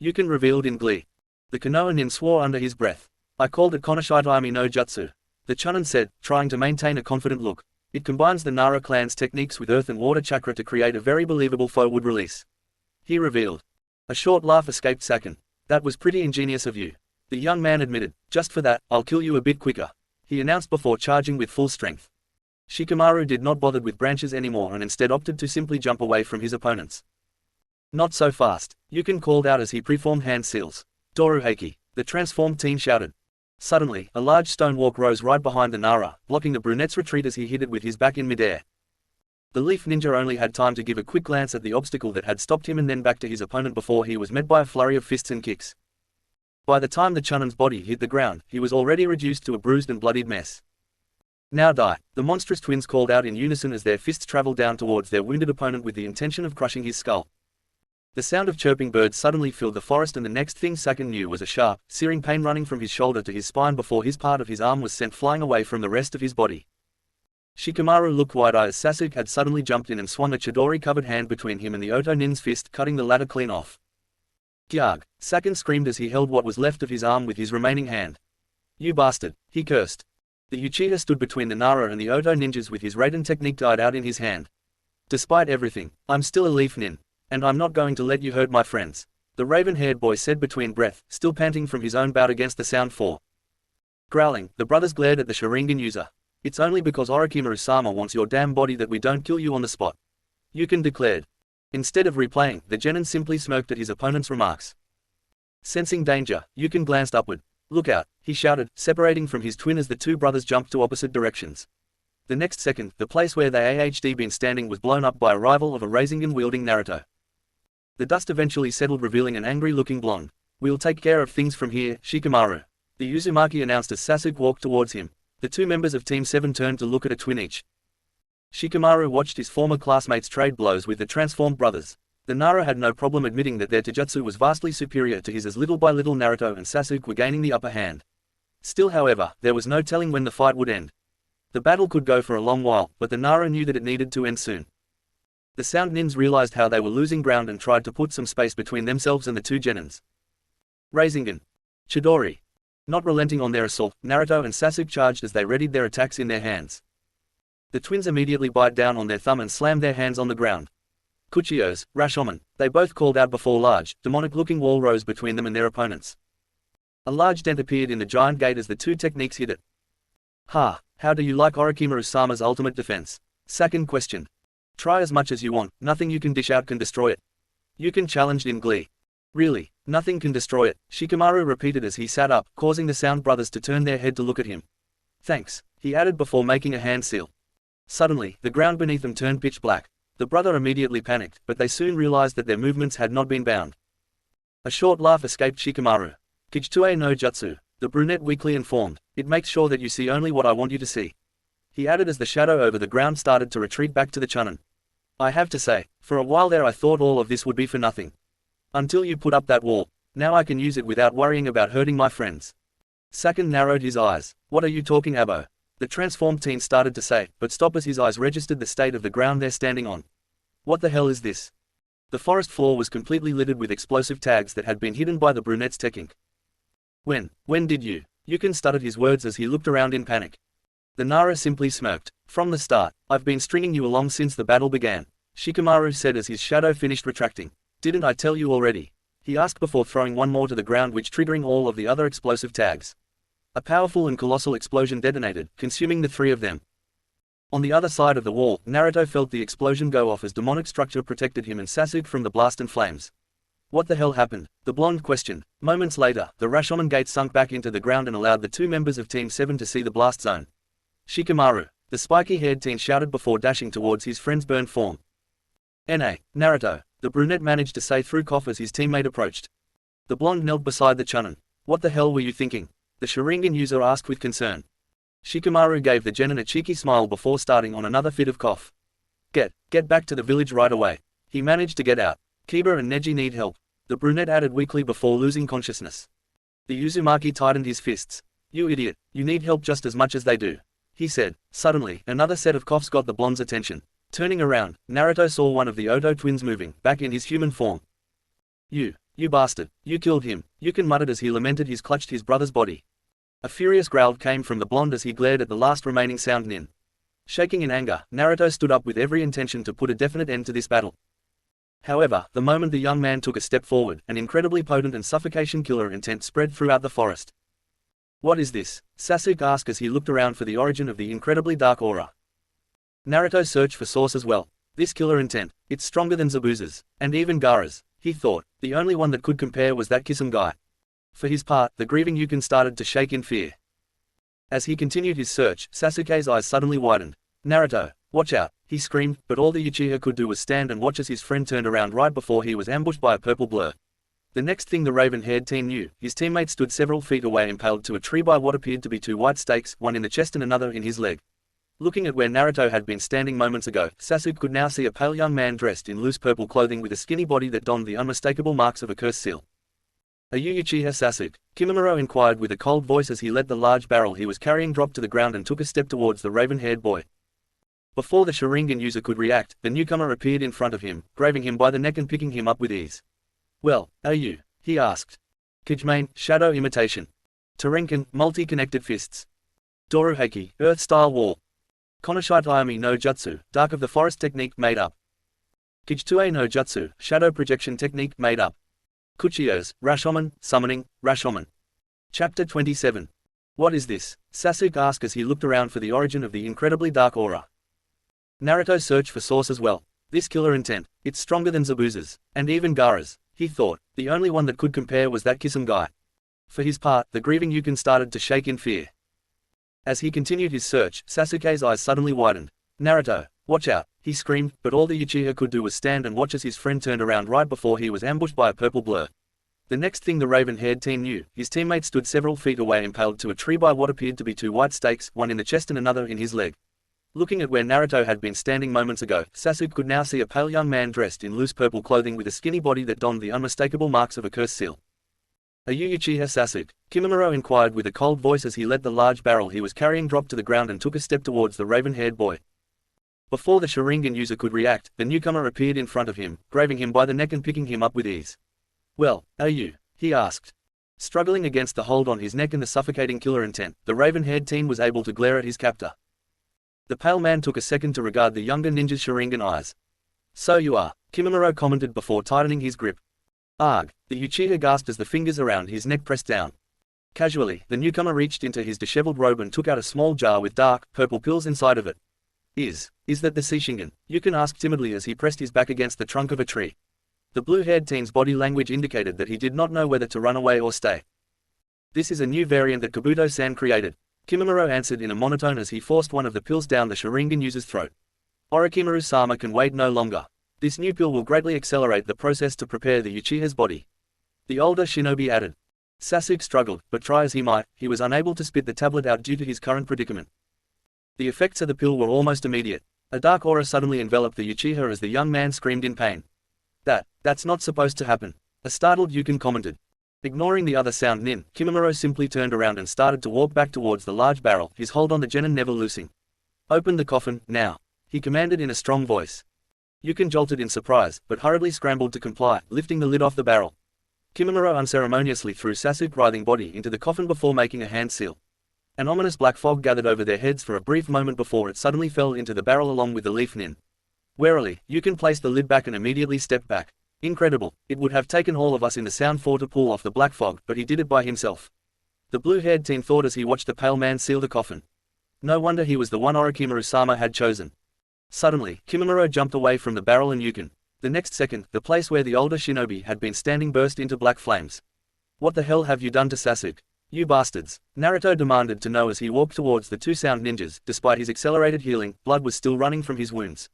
Yukin revealed in glee. The Konoha nin swore under his breath. I called it Konoshitaimi no Jutsu, the Chunin said, trying to maintain a confident look. It combines the Nara clan's techniques with earth and water chakra to create a very believable faux wood release. He revealed. A short laugh escaped Saken. That was pretty ingenious of you, the young man admitted. Just for that, I'll kill you a bit quicker, he announced before charging with full strength. Shikamaru did not bother with branches anymore and instead opted to simply jump away from his opponents. Not so fast, Yukin called out as he preformed hand seals. Doruheki, the transformed teen shouted. Suddenly, a large stone walk rose right behind the Nara, blocking the brunette's retreat as he hit it with his back in midair. The leaf ninja only had time to give a quick glance at the obstacle that had stopped him and then back to his opponent before he was met by a flurry of fists and kicks. By the time the Chunin's body hit the ground, he was already reduced to a bruised and bloodied mess. Now die, the monstrous twins called out in unison as their fists traveled down towards their wounded opponent with the intention of crushing his skull. The sound of chirping birds suddenly filled the forest, and the next thing Saken knew was a sharp, searing pain running from his shoulder to his spine before his part of his arm was sent flying away from the rest of his body. Shikamaru looked wide-eyed as Sasuke had suddenly jumped in and swung a Chidori-covered hand between him and the Oto nin's fist, cutting the latter clean off. Gyarg, Saken screamed as he held what was left of his arm with his remaining hand. You bastard, he cursed. The Uchiha stood between the Nara and the Oto ninjas with his Raiden technique died out in his hand. Despite everything, I'm still a leaf nin, and I'm not going to let you hurt my friends, the raven-haired boy said between breath, still panting from his own bout against the Sound 4. Growling, the brothers glared at the Sharingan user. It's only because Orochimaru-sama wants your damn body that we don't kill you on the spot, Yukin declared. Instead of replaying, the genin simply smirked at his opponent's remarks. Sensing danger, Yukin glanced upward. Look out, he shouted, separating from his twin as the two brothers jumped to opposite directions. The next second, the place where they had been standing was blown up by a rival of a rasengan-wielding Naruto. The dust eventually settled, revealing an angry-looking blonde. We'll take care of things from here, Shikamaru, the Uzumaki announced as Sasuke walked towards him. The two members of Team 7 turned to look at a twin each. Shikamaru watched his former classmates trade blows with the transformed brothers. The Nara had no problem admitting that their taijutsu was vastly superior to his, as little by little Naruto and Sasuke were gaining the upper hand. Still, however, there was no telling when the fight would end. The battle could go for a long while, but the Nara knew that it needed to end soon. The Sound Nins realized how they were losing ground and tried to put some space between themselves and the two genins. Rasengan. Chidori. Not relenting on their assault, Naruto and Sasuke charged as they readied their attacks in their hands. The twins immediately bite down on their thumb and slam their hands on the ground. Kuchiyos, Rashomon, they both called out before large, demonic-looking wall rose between them and their opponents. A large dent appeared in the giant gate as the two techniques hit it. Ha, how do you like Orochimaru-sama's ultimate defense? Sakin questioned. Try as much as you want, nothing you can dish out can destroy it. Yukin challenged in glee. Really, nothing can destroy it, Shikamaru repeated as he sat up, causing the Sound brothers to turn their head to look at him. Thanks, he added before making a hand seal. Suddenly, the ground beneath them turned pitch black. The brother immediately panicked, but they soon realized that their movements had not been bound. A short laugh escaped Shikamaru. Kijutsu no Jutsu, the brunette weakly informed, it makes sure that you see only what I want you to see. He added as the shadow over the ground started to retreat back to the Chunin. I have to say, for a while there I thought all of this would be for nothing. Until you put up that wall, now I can use it without worrying about hurting my friends. Sakin narrowed his eyes. What are you talking about? The transformed teen started to say, but stopped as his eyes registered the state of the ground they're standing on. What the hell is this? The forest floor was completely littered with explosive tags that had been hidden by the brunette's technique. When did you? Yukin stuttered his words as he looked around in panic. The Nara simply smirked. From the start, I've been stringing you along since the battle began, Shikamaru said as his shadow finished retracting. Didn't I tell you already? He asked before throwing one more to the ground, which triggering all of the other explosive tags. A powerful and colossal explosion detonated, consuming the three of them. On the other side of the wall, Naruto felt the explosion go off as demonic structure protected him and Sasuke from the blast and flames. What the hell happened? The blonde questioned. Moments later, the Rashomon gate sunk back into the ground and allowed the two members of Team 7 to see the blast zone. Shikamaru, the spiky-haired teen shouted before dashing towards his friend's burned form. N.A. Naruto, the brunette managed to say through cough as his teammate approached. The blonde knelt beside the Chunin. What the hell were you thinking? The Sharingan user asked with concern. Shikamaru gave the genin a cheeky smile before starting on another fit of cough. Get back to the village right away. He managed to get out. Kiba and Neji need help, the brunette added weakly before losing consciousness. The Uzumaki tightened his fists. You idiot, you need help just as much as they do, he said. Suddenly, another set of coughs got the blonde's attention. Turning around, Naruto saw one of the Oto twins moving, back in his human form. You bastard, you killed him, Yukin muttered as he lamented his clutched his brother's body. A furious growl came from the blonde as he glared at the last remaining Sound Nin. Shaking in anger, Naruto stood up with every intention to put a definite end to this battle. However, the moment the young man took a step forward, an incredibly potent and suffocation killer intent spread throughout the forest. What is this? Sasuke asked as he looked around for the origin of the incredibly dark aura. Naruto searched for source as well. This killer intent, it's stronger than Zabuza's, and even Gaara's, he thought. The only one that could compare was that Kisame. For his part, the grieving Yukin started to shake in fear. As he continued his search, Sasuke's eyes suddenly widened. Naruto, watch out, he screamed, but all the Uchiha could do was stand and watch as his friend turned around right before he was ambushed by a purple blur. The next thing the raven-haired teen knew, his teammate stood several feet away impaled to a tree by what appeared to be two white stakes, one in the chest and another in his leg. Looking at where Naruto had been standing moments ago, Sasuke could now see a pale young man dressed in loose purple clothing with a skinny body that donned the unmistakable marks of a curse seal. Are you Uchiha Sasuke? Kimimaro inquired with a cold voice as he let the large barrel he was carrying drop to the ground and took a step towards the raven-haired boy. Before the Sharingan user could react, the newcomer appeared in front of him, grabbing him by the neck and picking him up with ease. Well, are you? He asked. Kijimane, shadow imitation. Terenkan, multi-connected fists. Doruheki, earth-style wall. Konoshite Ayami no Jutsu, dark of the forest technique made up. Kijutsu no Jutsu, shadow projection technique made up. Kuchiyos, Rashomon, summoning, Rashomon. Chapter 27. What is this? Sasuke asked as he looked around for the origin of the incredibly dark aura. Naruto searched for source as well. This killer intent, it's stronger than Zabuza's, and even Gaara's, he thought. The only one that could compare was that Kisame. For his part, the grieving Yukin started to shake in fear. As he continued his search, Sasuke's eyes suddenly widened. Naruto, watch out, he screamed, but all the Uchiha could do was stand and watch as his friend turned around right before he was ambushed by a purple blur. The next thing the raven-haired teen knew, his teammate stood several feet away impaled to a tree by what appeared to be two white stakes, one in the chest and another in his leg. Looking at where Naruto had been standing moments ago, Sasuke could now see a pale young man dressed in loose purple clothing with a skinny body that donned the unmistakable marks of a curse seal. "Are you Uchiha Sasuke?" Kimimaro inquired with a cold voice as he let the large barrel he was carrying drop to the ground and took a step towards the raven-haired boy. Before the Sharingan user could react, the newcomer appeared in front of him, grabbing him by the neck and picking him up with ease. "Well, are you?" he asked. Struggling against the hold on his neck and the suffocating killer intent, the raven-haired teen was able to glare at his captor. The pale man took a second to regard the younger ninja's Sharingan eyes. "So you are," Kimimaro commented before tightening his grip. "Arg," the Uchiha gasped as the fingers around his neck pressed down. Casually, the newcomer reached into his disheveled robe and took out a small jar with dark, purple pills inside of it. Is that the Sharingan?" Yukon asked timidly as he pressed his back against the trunk of a tree. The blue-haired teen's body language indicated that he did not know whether to run away or stay. "This is a new variant that Kabuto-san created," Kimimaro answered in a monotone as he forced one of the pills down the Sharingan user's throat. "Orochimaru-sama can wait no longer. This new pill will greatly accelerate the process to prepare the Uchiha's body," the older shinobi added. Sasuke struggled, but try as he might, he was unable to spit the tablet out due to his current predicament. The effects of the pill were almost immediate. A dark aura suddenly enveloped the Uchiha as the young man screamed in pain. That's not supposed to happen," a startled Yukon commented. Ignoring the other sound nin, Kimimaro simply turned around and started to walk back towards the large barrel, his hold on the genin never loosing. "Open the coffin, now," he commanded in a strong voice. Yukon jolted in surprise, but hurriedly scrambled to comply, lifting the lid off the barrel. Kimimaro unceremoniously threw Sasuke's writhing body into the coffin before making a hand seal. An ominous black fog gathered over their heads for a brief moment before it suddenly fell into the barrel along with the leaf nin. Warily, Yukon placed the lid back and immediately stepped back. Incredible, it would have taken all of us in the Sound 4 to pull off the black fog, but he did it by himself. The blue-haired teen thought as he watched the pale man seal the coffin. No wonder he was the one Orochimaru-sama had chosen. Suddenly, Kimimaro jumped away from the barrel and Yukon. The next second, the place where the older shinobi had been standing burst into black flames. "What the hell have you done to Sasuke? You bastards," Naruto demanded to know as he walked towards the two sound ninjas. Despite his accelerated healing, blood was still running from his wounds.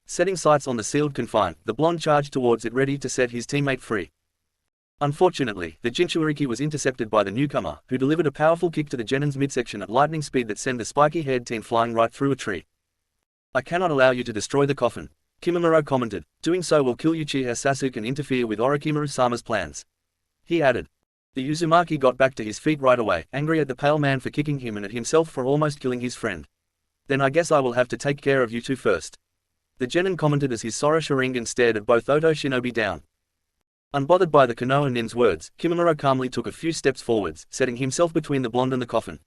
Setting sights on the sealed confine, the blonde charged towards it ready to set his teammate free. Unfortunately, the Jinchuriki was intercepted by the newcomer, who delivered a powerful kick to the genin's midsection at lightning speed that sent the spiky-haired teen flying right through a tree. "I cannot allow you to destroy the coffin," Kimimaro commented. "Doing so will kill Uchiha Sasuke and interfere with Orochimaru-sama's plans," he added. The Uzumaki got back to his feet right away, angry at the pale man for kicking him and at himself for almost killing his friend. "Then I guess I will have to take care of you two first," the genin commented as his Sora Sharingan stared at both Oto shinobi down. Unbothered by the Konoha nin's words, Kimimaro calmly took a few steps forwards, setting himself between the blonde and the coffin.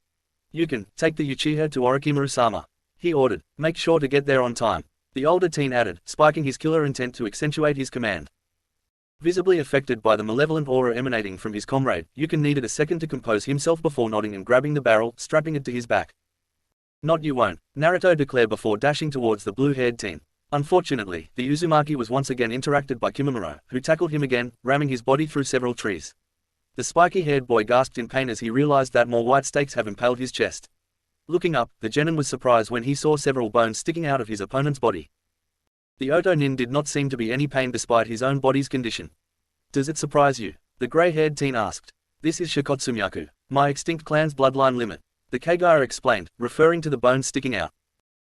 "Yukon, take the Uchiha to Orochimaru-sama," he ordered. "Make sure to get there on time," the older teen added, spiking his killer intent to accentuate his command. Visibly affected by the malevolent aura emanating from his comrade, Yukon needed a second to compose himself before nodding and grabbing the barrel, strapping it to his back. "Not you won't," Naruto declared before dashing towards the blue-haired teen. Unfortunately, the Uzumaki was once again interacted by Kimimaro, who tackled him again, ramming his body through several trees. The spiky-haired boy gasped in pain as he realized that more white stakes have impaled his chest. Looking up, the genin was surprised when he saw several bones sticking out of his opponent's body. The Oto nin did not seem to be any pain despite his own body's condition. "Does it surprise you?" the gray-haired teen asked. "This is Shikotsumiyaku, my extinct clan's bloodline limit," the Kagaya explained, referring to the bones sticking out.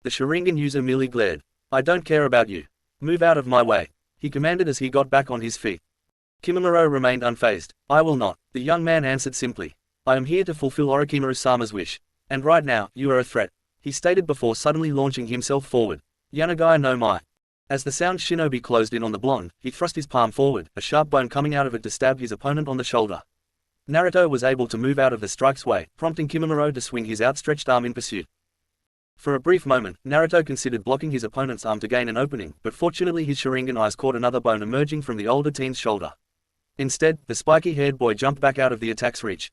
The Sharingan user merely glared. "I don't care about you. Move out of my way," he commanded as he got back on his feet. Kimimaro remained unfazed. "I will not," the young man answered simply. "I am here to fulfill Orochimaru-sama's wish. And right now, you are a threat," he stated before suddenly launching himself forward. "Yanagaya no mai." As the sound shinobi closed in on the blonde, he thrust his palm forward, a sharp bone coming out of it to stab his opponent on the shoulder. Naruto was able to move out of the strike's way, prompting Kimimaro to swing his outstretched arm in pursuit. For a brief moment, Naruto considered blocking his opponent's arm to gain an opening, but fortunately his Sharingan eyes caught another bone emerging from the older teen's shoulder. Instead, the spiky-haired boy jumped back out of the attack's reach.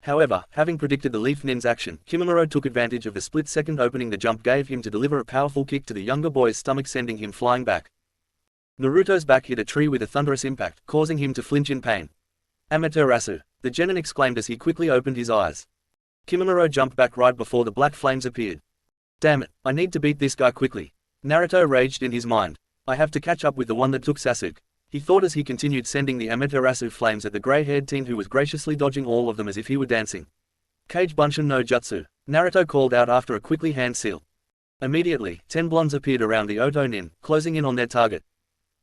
However, having predicted the Leaf Nin's action, Kimimaro took advantage of the split-second opening the jump gave him to deliver a powerful kick to the younger boy's stomach, sending him flying back. Naruto's back hit a tree with a thunderous impact, causing him to flinch in pain. "Amaterasu," the genin exclaimed as he quickly opened his eyes. Kimimaro jumped back right before the black flames appeared. "Damn it, I need to beat this guy quickly," Naruto raged in his mind. "I have to catch up with the one that took Sasuke," he thought as he continued sending the Amaterasu flames at the gray-haired teen who was graciously dodging all of them as if he were dancing. "Kage Bunshin no Jutsu," Naruto called out after a quickly hand seal. Immediately, 10 blondes appeared around the Oto nin, closing in on their target.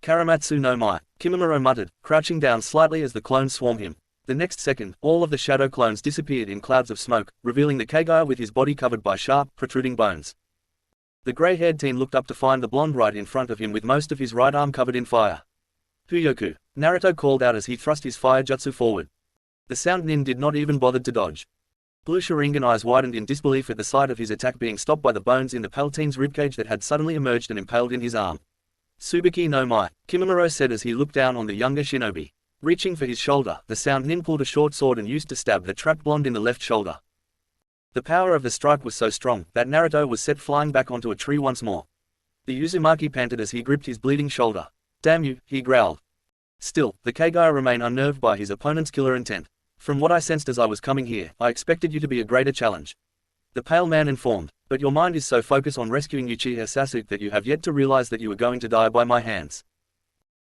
Karamatsu no mai, Kimimaro muttered, crouching down slightly as the clones swarmed him. The next second, all of the shadow clones disappeared in clouds of smoke, revealing the Kagaya with his body covered by sharp, protruding bones. The grey-haired teen looked up to find the blonde right in front of him with most of his right arm covered in fire. Fuyoku, Naruto called out as he thrust his fire jutsu forward. The sound nin did not even bother to dodge. Blue Sharingan eyes widened in disbelief at the sight of his attack being stopped by the bones in the pale teen's ribcage that had suddenly emerged and impaled in his arm. Tsubaki no mai, Kimimaro said as he looked down on the younger shinobi. Reaching for his shoulder, the sound nin pulled a short sword and used to stab the trapped blonde in the left shoulder. The power of the strike was so strong that Naruto was set flying back onto a tree once more. The Uzumaki panted as he gripped his bleeding shoulder. "Damn you," he growled. Still, the Kagaya remained unnerved by his opponent's killer intent. "From what I sensed as I was coming here, I expected you to be a greater challenge," the pale man informed, "but your mind is so focused on rescuing Uchiha Sasuke that you have yet to realize that you are going to die by my hands."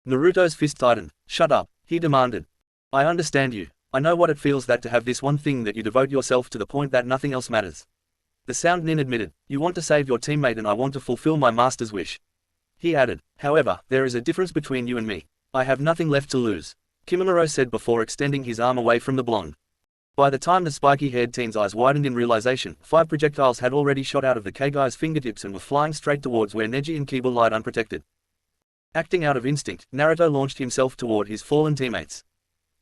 Naruto's fist tightened. "Shut up," he demanded. "I understand you. I know what it feels that to have this one thing that you devote yourself to the point that nothing else matters." The sound nin admitted, "You want to save your teammate and I want to fulfill my master's wish." He added, "However, there is a difference between you and me. I have nothing left to lose," Kimimaro said before extending his arm away from the blonde. By the time the spiky-haired teen's eyes widened in realization, 5 projectiles had already shot out of the Kagaya's fingertips and were flying straight towards where Neji and Kiba lied unprotected. Acting out of instinct, Naruto launched himself toward his fallen teammates.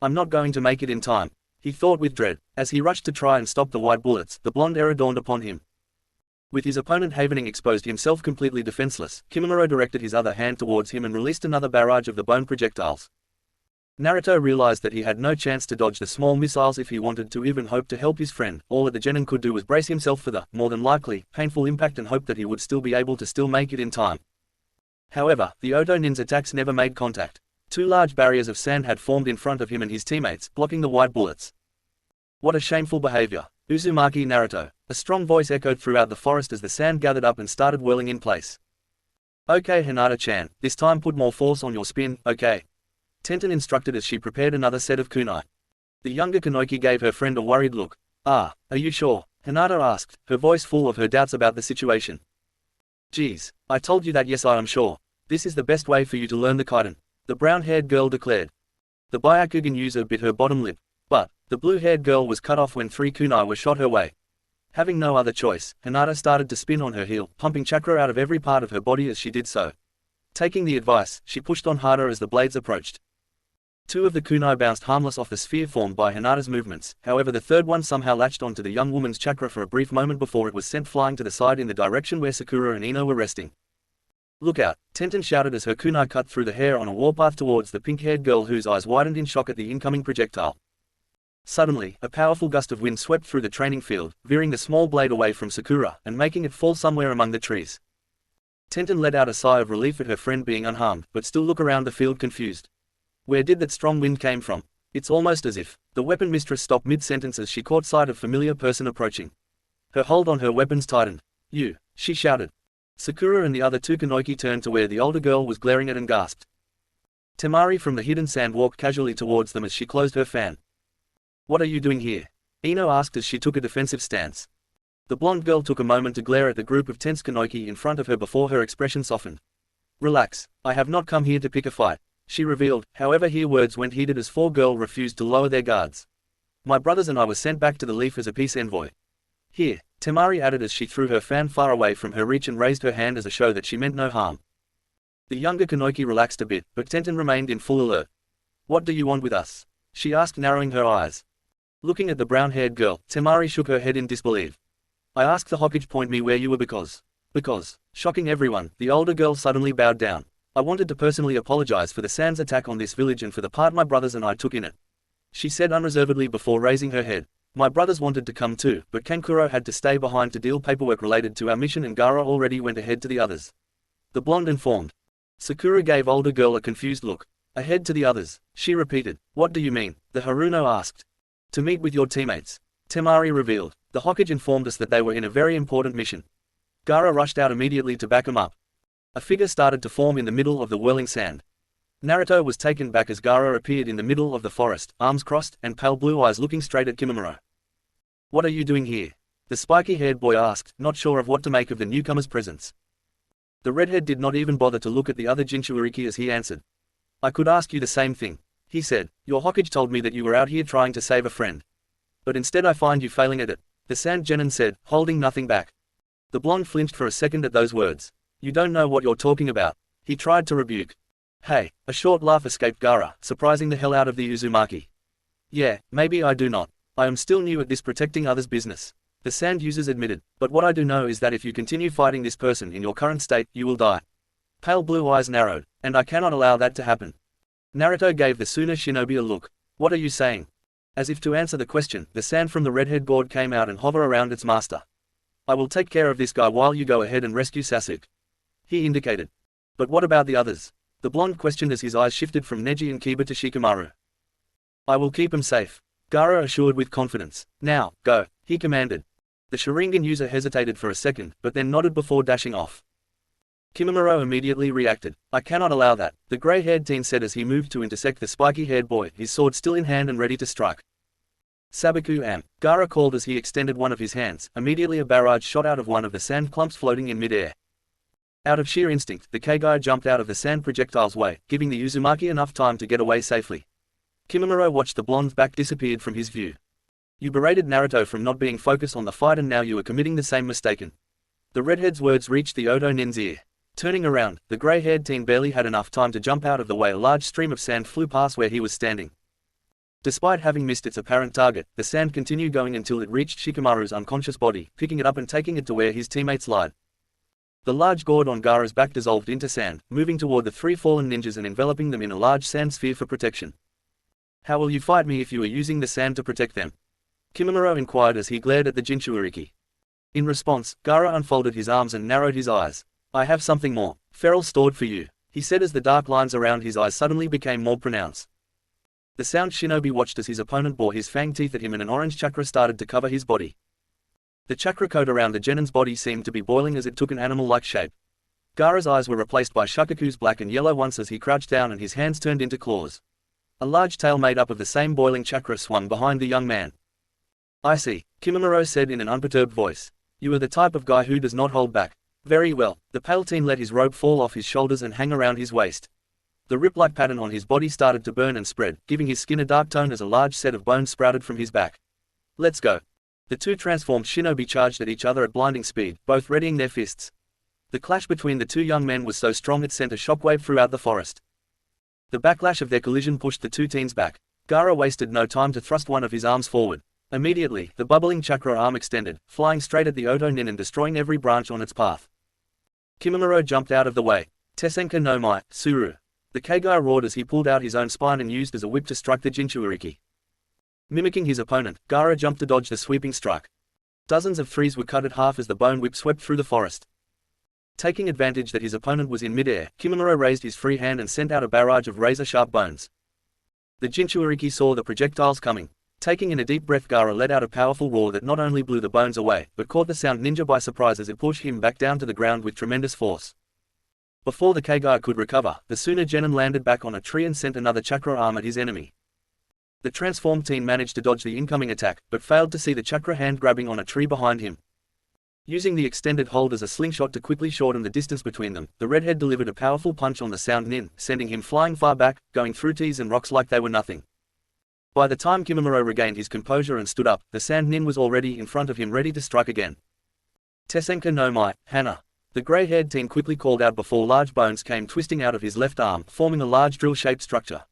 "I'm not going to make it in time," he thought with dread. As he rushed to try and stop the white bullets, the blonde error dawned upon him. With his opponent havening exposed himself completely defenseless, Kimimaro directed his other hand towards him and released another barrage of the bone projectiles. Naruto realized that he had no chance to dodge the small missiles if he wanted to even hope to help his friend. All that the genin could do was brace himself for the, more than likely, painful impact and hope that he would still be able to make it in time. However, the Oto nin's attacks never made contact. 2 large barriers of sand had formed in front of him and his teammates, blocking the white bullets. "What a shameful behavior. Uzumaki Naruto," a strong voice echoed throughout the forest as the sand gathered up and started whirling in place. "Okay Hinata-chan, this time put more force on your spin, okay?" Tenten instructed as she prepared another set of kunai. The younger Kanoiki gave her friend a worried look. "Ah, are you sure?" Hinata asked, her voice full of her doubts about the situation. "Geez, I told you that. Yes, I am sure. This is the best way for you to learn the kaiden," the brown-haired girl declared. The Byakugan user bit her bottom lip. But the blue-haired girl was cut off when 3 kunai were shot her way. Having no other choice, Hinata started to spin on her heel, pumping chakra out of every part of her body as she did so. Taking the advice, she pushed on harder as the blades approached. 2 of the kunai bounced harmless off the sphere formed by Hinata's movements, however the third one somehow latched onto the young woman's chakra for a brief moment before it was sent flying to the side in the direction where Sakura and Ino were resting. "Look out," Tenten shouted as her kunai cut through the hair on a warpath towards the pink-haired girl whose eyes widened in shock at the incoming projectile. Suddenly, a powerful gust of wind swept through the training field, veering the small blade away from Sakura, and making it fall somewhere among the trees. Tenten let out a sigh of relief at her friend being unharmed, but still looked around the field confused. Where did that strong wind came from? It's almost as if the weapon mistress stopped mid-sentence as she caught sight of familiar person approaching. Her hold on her weapons tightened. "You," she shouted. Sakura and the other 2 Kanoiki turned to where the older girl was glaring at and gasped. Temari from the hidden sand walked casually towards them as she closed her fan. "What are you doing here?" Ino asked as she took a defensive stance. The blonde girl took a moment to glare at the group of tense Kanoiki in front of her before her expression softened. "Relax, I have not come here to pick a fight," she revealed, however her words went heated as 4 girls refused to lower their guards. "My brothers and I were sent back to the Leaf as a peace envoy." "Here," Temari added as she threw her fan far away from her reach and raised her hand as a show that she meant no harm. The younger Kanoiki relaxed a bit, but Tenten remained in full alert. "What do you want with us?" she asked, narrowing her eyes. Looking at the brown-haired girl, Temari shook her head in disbelief. "I asked the Hokage point me where you were because, shocking everyone, the older girl suddenly bowed down. "I wanted to personally apologize for the Sand's attack on this village and for the part my brothers and I took in it," she said unreservedly before raising her head. "My brothers wanted to come too, but Kankuro had to stay behind to deal paperwork related to our mission and Gaara already went ahead to the others," the blonde informed. Sakura gave older girl a confused look. "Ahead to the others," she repeated. "What do you mean?" the Haruno asked. "To meet with your teammates," Temari revealed. "The Hokage informed us that they were in a very important mission." Gaara rushed out immediately to back him up. A figure started to form in the middle of the whirling sand. Naruto was taken back as Gaara appeared in the middle of the forest, arms crossed, and pale blue eyes looking straight at Kimimaro. "What are you doing here?" The spiky-haired boy asked, not sure of what to make of the newcomer's presence. The redhead did not even bother to look at the other Jinchuuriki as he answered. I could ask you the same thing, he said. Your Hokage told me that you were out here trying to save a friend. But instead I find you failing at it, the Sand Genin said, holding nothing back. The blonde flinched for a second at those words. You don't know what you're talking about, he tried to rebuke. Hey, a short laugh escaped Gaara, surprising the hell out of the Uzumaki. Yeah, maybe I do not. I am still new at this protecting others' business, the sand users admitted, but what I do know is that if you continue fighting this person in your current state, you will die. Pale blue eyes narrowed, and I cannot allow that to happen. Naruto gave the Suna shinobi a look. What are you saying? As if to answer the question, the sand from the redhead gourd came out and hovered around its master. I will take care of this guy while you go ahead and rescue Sasuke, he indicated. But what about the others? The blonde questioned as his eyes shifted from Neji and Kiba to Shikamaru. I will keep him safe, Gaara assured with confidence. Now, go, he commanded. The Sharingan user hesitated for a second, but then nodded before dashing off. Kimimaro immediately reacted. I cannot allow that, the grey-haired teen said as he moved to intersect the spiky-haired boy, his sword still in hand and ready to strike. Sabaku am, Gaara called as he extended one of his hands. Immediately a barrage shot out of one of the sand clumps floating in mid-air. Out of sheer instinct, the Kagei jumped out of the sand projectile's way, giving the Uzumaki enough time to get away safely. Kimimaro watched the blonde's back disappeared from his view. You berated Naruto from not being focused on the fight and now you are committing the same mistake. The redhead's words reached the Odo Nin's ear. Turning around, the grey-haired teen barely had enough time to jump out of the way. A large stream of sand flew past where he was standing. Despite having missed its apparent target, the sand continued going until it reached Shikamaru's unconscious body, picking it up and taking it to where his teammates lied. The large gourd on Gaara's back dissolved into sand, moving toward the three fallen ninjas and enveloping them in a large sand sphere for protection. How will you fight me if you are using the sand to protect them? Kimimaro inquired as he glared at the Jinchuuriki. In response, Gaara unfolded his arms and narrowed his eyes. I have something more, feral stored for you, he said as the dark lines around his eyes suddenly became more pronounced. The sound shinobi watched as his opponent bore his fang teeth at him and an orange chakra started to cover his body. The chakra coat around the genin's body seemed to be boiling as it took an animal-like shape. Gaara's eyes were replaced by Shukaku's black and yellow ones as he crouched down and his hands turned into claws. A large tail made up of the same boiling chakra swung behind the young man. I see, Kimimaro said in an unperturbed voice. You are the type of guy who does not hold back. Very well, the pale teen let his robe fall off his shoulders and hang around his waist. The rip-like pattern on his body started to burn and spread, giving his skin a dark tone as a large set of bones sprouted from his back. Let's go. The two transformed shinobi charged at each other at blinding speed, both readying their fists. The clash between the two young men was so strong it sent a shockwave throughout the forest. The backlash of their collision pushed the two teens back. Gaara wasted no time to thrust one of his arms forward. Immediately, the bubbling chakra arm extended, flying straight at the Odo Nin and destroying every branch on its path. Kimimaro jumped out of the way. Tessenka no mai, Suru. The Kagei roared as he pulled out his own spine and used as a whip to strike the Jinchuuriki. Mimicking his opponent, Gaara jumped to dodge the sweeping strike. Dozens of trees were cut at half as the bone whip swept through the forest. Taking advantage that his opponent was in midair, Kimimaro raised his free hand and sent out a barrage of razor-sharp bones. The Jinchuuriki saw the projectiles coming. Taking in a deep breath, Gaara let out a powerful roar that not only blew the bones away, but caught the sound ninja by surprise as it pushed him back down to the ground with tremendous force. Before the Kagei could recover, the Suna Genin landed back on a tree and sent another chakra arm at his enemy. The transformed teen managed to dodge the incoming attack, but failed to see the chakra hand grabbing on a tree behind him. Using the extended hold as a slingshot to quickly shorten the distance between them, the redhead delivered a powerful punch on the sound nin, sending him flying far back, going through trees and rocks like they were nothing. By the time Kimimaro regained his composure and stood up, the sand nin was already in front of him ready to strike again. Tessenka no mai, henna. The grey-haired teen quickly called out before large bones came twisting out of his left arm, forming a large drill-shaped structure.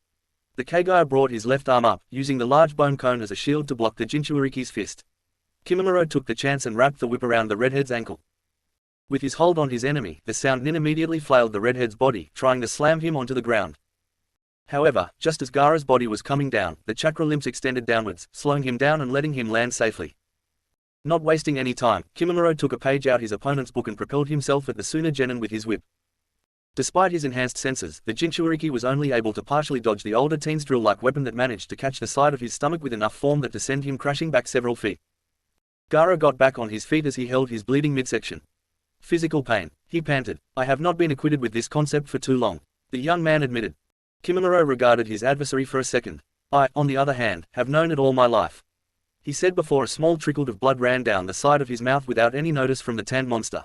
The Kagei brought his left arm up, using the large bone cone as a shield to block the Jinchuuriki's fist. Kimimaro took the chance and wrapped the whip around the redhead's ankle. With his hold on his enemy, the sound nin immediately flailed the redhead's body, trying to slam him onto the ground. However, just as Gaara's body was coming down, the chakra limbs extended downwards, slowing him down and letting him land safely. Not wasting any time, Kimimaro took a page out his opponent's book and propelled himself at the Suna Genin with his whip. Despite his enhanced senses, the Jinchuuriki was only able to partially dodge the older teen's drill-like weapon that managed to catch the side of his stomach with enough form that to send him crashing back several feet. Gaara got back on his feet as he held his bleeding midsection. Physical pain, he panted. I have not been acquainted with this concept for too long, the young man admitted. Kimimaro regarded his adversary for a second. I, on the other hand, have known it all my life. he said before a small trickle of blood ran down the side of his mouth without any notice from the tanned monster.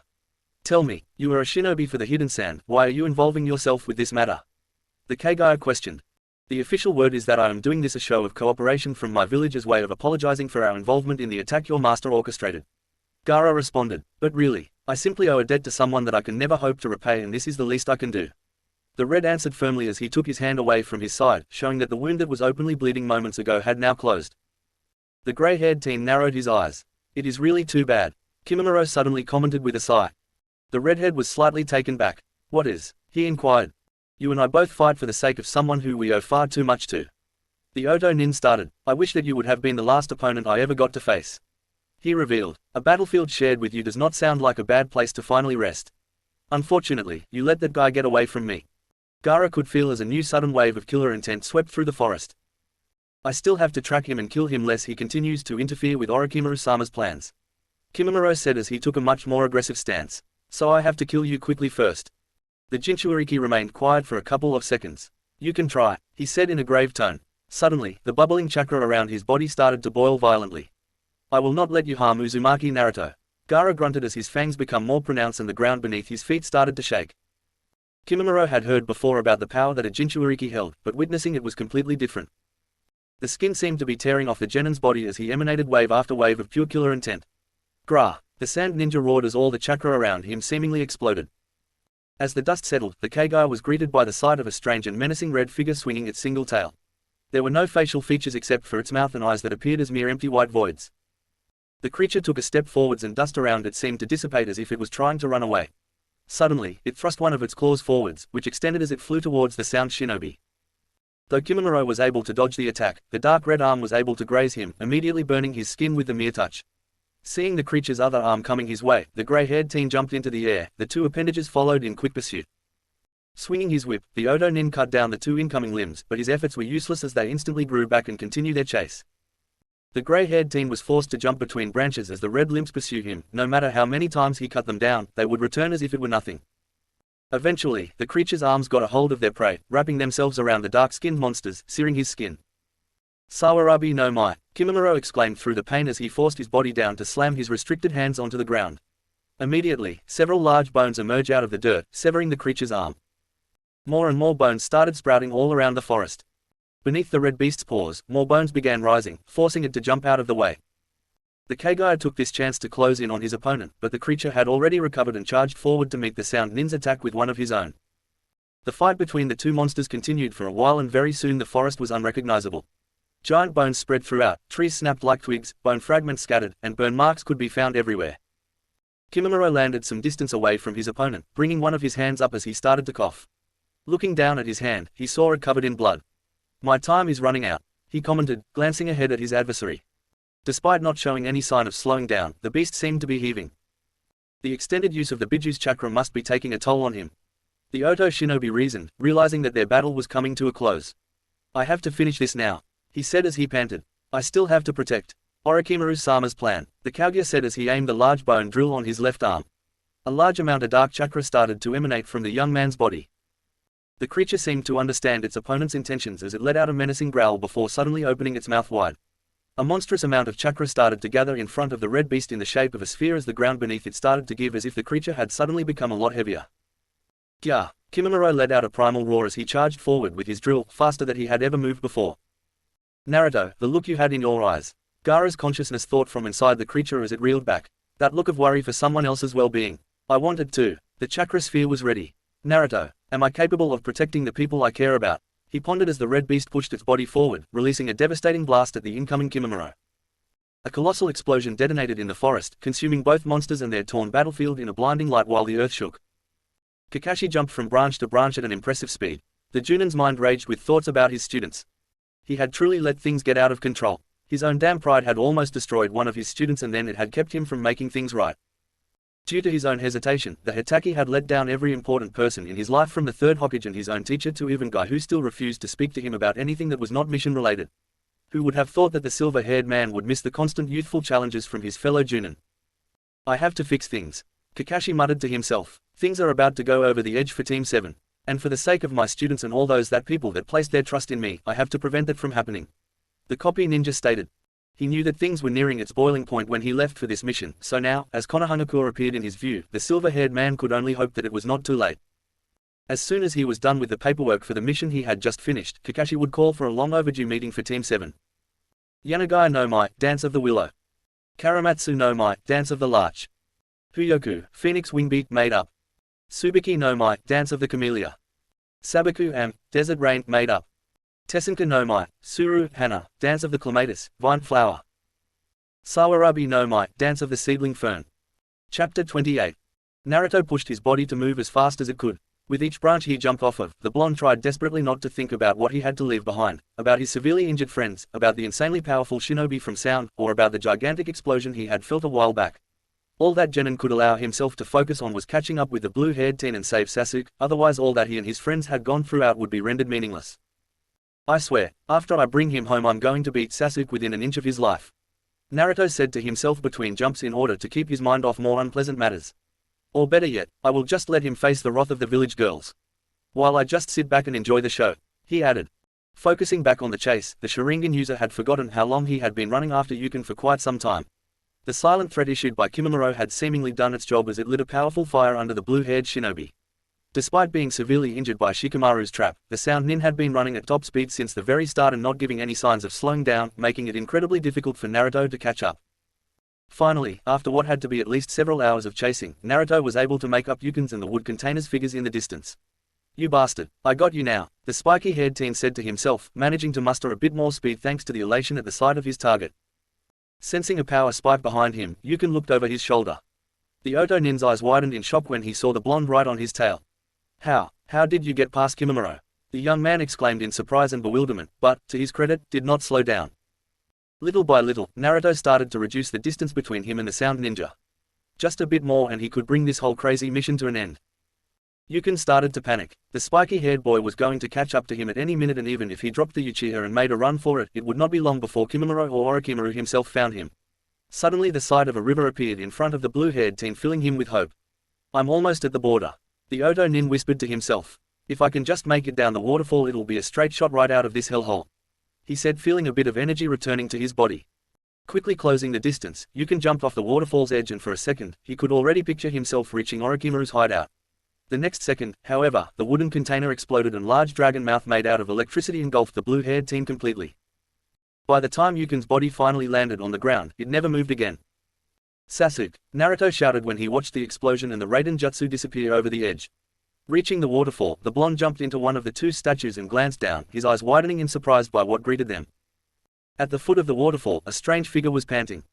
Tell me, you are a shinobi for the hidden sand, why are you involving yourself with this matter? The kagaya questioned. The official word is that I am doing this a show of cooperation from my village's way of apologizing for our involvement in the attack your master orchestrated. Gaara responded, but really, I simply owe a debt to someone that I can never hope to repay and this is the least I can do. The red answered firmly as he took his hand away from his side, showing that the wound that was openly bleeding moments ago had now closed. The grey-haired teen narrowed his eyes. It is really too bad, Kimimaro suddenly commented with a sigh. The redhead was slightly taken back. What is? He inquired. You and I both fight for the sake of someone who we owe far too much to. The Oto Nin started. I wish that you would have been the last opponent I ever got to face. He revealed. A battlefield shared with you does not sound like a bad place to finally rest. Unfortunately, you let that guy get away from me. Gaara could feel as a new sudden wave of killer intent swept through the forest. I still have to track him and kill him lest he continues to interfere with Orochimaru-sama's plans. Kimimaro said as he took a much more aggressive stance. So I have to kill you quickly first. The Jinchuuriki remained quiet for a couple of seconds. You can try, he said in a grave tone. Suddenly, the bubbling chakra around his body started to boil violently. I will not let you harm Uzumaki Naruto. Gaara grunted as his fangs became more pronounced and the ground beneath his feet started to shake. Kimimaro had heard before about the power that a Jinchuuriki held, but witnessing it was completely different. The skin seemed to be tearing off the genin's body as he emanated wave after wave of pure killer intent. Gra! The sand ninja roared as all the chakra around him seemingly exploded. As the dust settled, the kagaya was greeted by the sight of a strange and menacing red figure swinging its single tail. There were no facial features except for its mouth and eyes that appeared as mere empty white voids. The creature took a step forwards and dust around it seemed to dissipate as if it was trying to run away. Suddenly, it thrust one of its claws forwards, which extended as it flew towards the sound shinobi. Though Kimimaro was able to dodge the attack, the dark red arm was able to graze him, immediately burning his skin with the mere touch. Seeing the creature's other arm coming his way, the grey-haired teen jumped into the air, the two appendages followed in quick pursuit. Swinging his whip, the Oto Nin cut down the two incoming limbs, but his efforts were useless as they instantly grew back and continued their chase. The grey-haired teen was forced to jump between branches as the red limbs pursued him. No matter how many times he cut them down, they would return as if it were nothing. Eventually, the creature's arms got a hold of their prey, wrapping themselves around the dark-skinned monsters, searing his skin. Sawarabi no mai, Kimimaro exclaimed through the pain as he forced his body down to slam his restricted hands onto the ground. Immediately, several large bones emerged out of the dirt, severing the creature's arm. More and more bones started sprouting all around the forest. Beneath the red beast's paws, more bones began rising, forcing it to jump out of the way. The kagaya took this chance to close in on his opponent, but the creature had already recovered and charged forward to meet the sound nin's attack with one of his own. The fight between the two monsters continued for a while and very soon the forest was unrecognizable. Giant bones spread throughout, trees snapped like twigs, bone fragments scattered, and burn marks could be found everywhere. Kimimaro landed some distance away from his opponent, bringing one of his hands up as he started to cough. Looking down at his hand, he saw it covered in blood. My time is running out, he commented, glancing ahead at his adversary. Despite not showing any sign of slowing down, the beast seemed to be heaving. The extended use of the Biju's chakra must be taking a toll on him. The Oto shinobi reasoned, realizing that their battle was coming to a close. I have to finish this now, he said as he panted. I still have to protect Orochimaru-sama's plan, the Kaguya said as he aimed a large bone drill on his left arm. A large amount of dark chakra started to emanate from the young man's body. The creature seemed to understand its opponent's intentions as it let out a menacing growl before suddenly opening its mouth wide. A monstrous amount of chakra started to gather in front of the red beast in the shape of a sphere as the ground beneath it started to give as if the creature had suddenly become a lot heavier. Gya! Kimimaro let out a primal roar as he charged forward with his drill, faster than he had ever moved before. Naruto, the look you had in your eyes. Gaara's consciousness thought from inside the creature as it reeled back. That look of worry for someone else's well-being. I wanted to. The chakra sphere was ready. Naruto, am I capable of protecting the people I care about? He pondered as the red beast pushed its body forward, releasing a devastating blast at the incoming Kimimaro. A colossal explosion detonated in the forest, consuming both monsters and their torn battlefield in a blinding light while the earth shook. Kakashi jumped from branch to branch at an impressive speed. The Junin's mind raged with thoughts about his students. He had truly let things get out of control. His own damn pride had almost destroyed one of his students and then it had kept him from making things right. Due to his own hesitation, the Hitaki had let down every important person in his life from the third Hokage and his own teacher to even Guy who still refused to speak to him about anything that was not mission-related. Who would have thought that the silver-haired man would miss the constant youthful challenges from his fellow Junin? I have to fix things. Kakashi muttered to himself. Things are about to go over the edge for Team 7. And for the sake of my students and all those that people that placed their trust in me, I have to prevent that from happening. The copy ninja stated. He knew that things were nearing its boiling point when he left for this mission, so now, as Konohangakure appeared in his view, the silver-haired man could only hope that it was not too late. As soon as he was done with the paperwork for the mission he had just finished, Kakashi would call for a long-overdue meeting for Team 7. Yanagaya no Mai, Dance of the Willow. Karamatsu no Mai, Dance of the Larch. Fuyoku, Phoenix Wing Beat made up. Tsubiki no Mai, Dance of the Camellia. Sabaku Desert Rain made up. Tessenka no Mai, Suru, Henna, Dance of the Clematis, Vine Flower. Sawarabi no Mai, Dance of the Seedling Fern. Chapter 28. Naruto pushed his body to move as fast as it could. With each branch he jumped off of, the blonde tried desperately not to think about what he had to leave behind, about his severely injured friends, about the insanely powerful shinobi from sound, or about the gigantic explosion he had felt a while back. All that Genin could allow himself to focus on was catching up with the blue-haired teen and save Sasuke, otherwise all that he and his friends had gone throughout would be rendered meaningless. I swear, after I bring him home I'm going to beat Sasuke within an inch of his life. Naruto said to himself between jumps in order to keep his mind off more unpleasant matters. Or better yet, I will just let him face the wrath of the village girls. While I just sit back and enjoy the show, he added. Focusing back on the chase, the Sharingan user had forgotten how long he had been running after Yukon for quite some time. The silent threat issued by Kimimaro had seemingly done its job as it lit a powerful fire under the blue-haired shinobi. Despite being severely injured by Shikamaru's trap, the Sound Nin had been running at top speed since the very start and not giving any signs of slowing down, making it incredibly difficult for Naruto to catch up. Finally, after what had to be at least several hours of chasing, Naruto was able to make up Yukon's and the wood container's figures in the distance. You bastard, I got you now, the spiky-haired teen said to himself, managing to muster a bit more speed thanks to the elation at the sight of his target. Sensing a power spike behind him, Yukon looked over his shoulder. The Oto Nin's eyes widened in shock when he saw the blonde right on his tail. How did you get past Kimimaro? The young man exclaimed in surprise and bewilderment, but, to his credit, did not slow down. Little by little, Naruto started to reduce the distance between him and the Sound Ninja. Just a bit more and he could bring this whole crazy mission to an end. Yukon started to panic. The spiky-haired boy was going to catch up to him at any minute, and even if he dropped the Uchiha and made a run for it, it would not be long before Kimimaro or Orochimaru himself found him. Suddenly the sight of a river appeared in front of the blue-haired teen, filling him with hope. I'm almost at the border. The Oto Nin whispered to himself. If I can just make it down the waterfall it'll be a straight shot right out of this hellhole. He said, feeling a bit of energy returning to his body. Quickly closing the distance, Yukon jumped off the waterfall's edge and for a second, he could already picture himself reaching Orochimaru's hideout. The next second, however, the wooden container exploded and large dragon mouth made out of electricity engulfed the blue-haired teen completely. By the time Yukon's body finally landed on the ground, it never moved again. Sasuke, Naruto shouted when he watched the explosion and the Raiden Jutsu disappear over the edge. Reaching the waterfall, the blonde jumped into one of the two statues and glanced down, his eyes widening in surprise by what greeted them. At the foot of the waterfall, a strange figure was panting.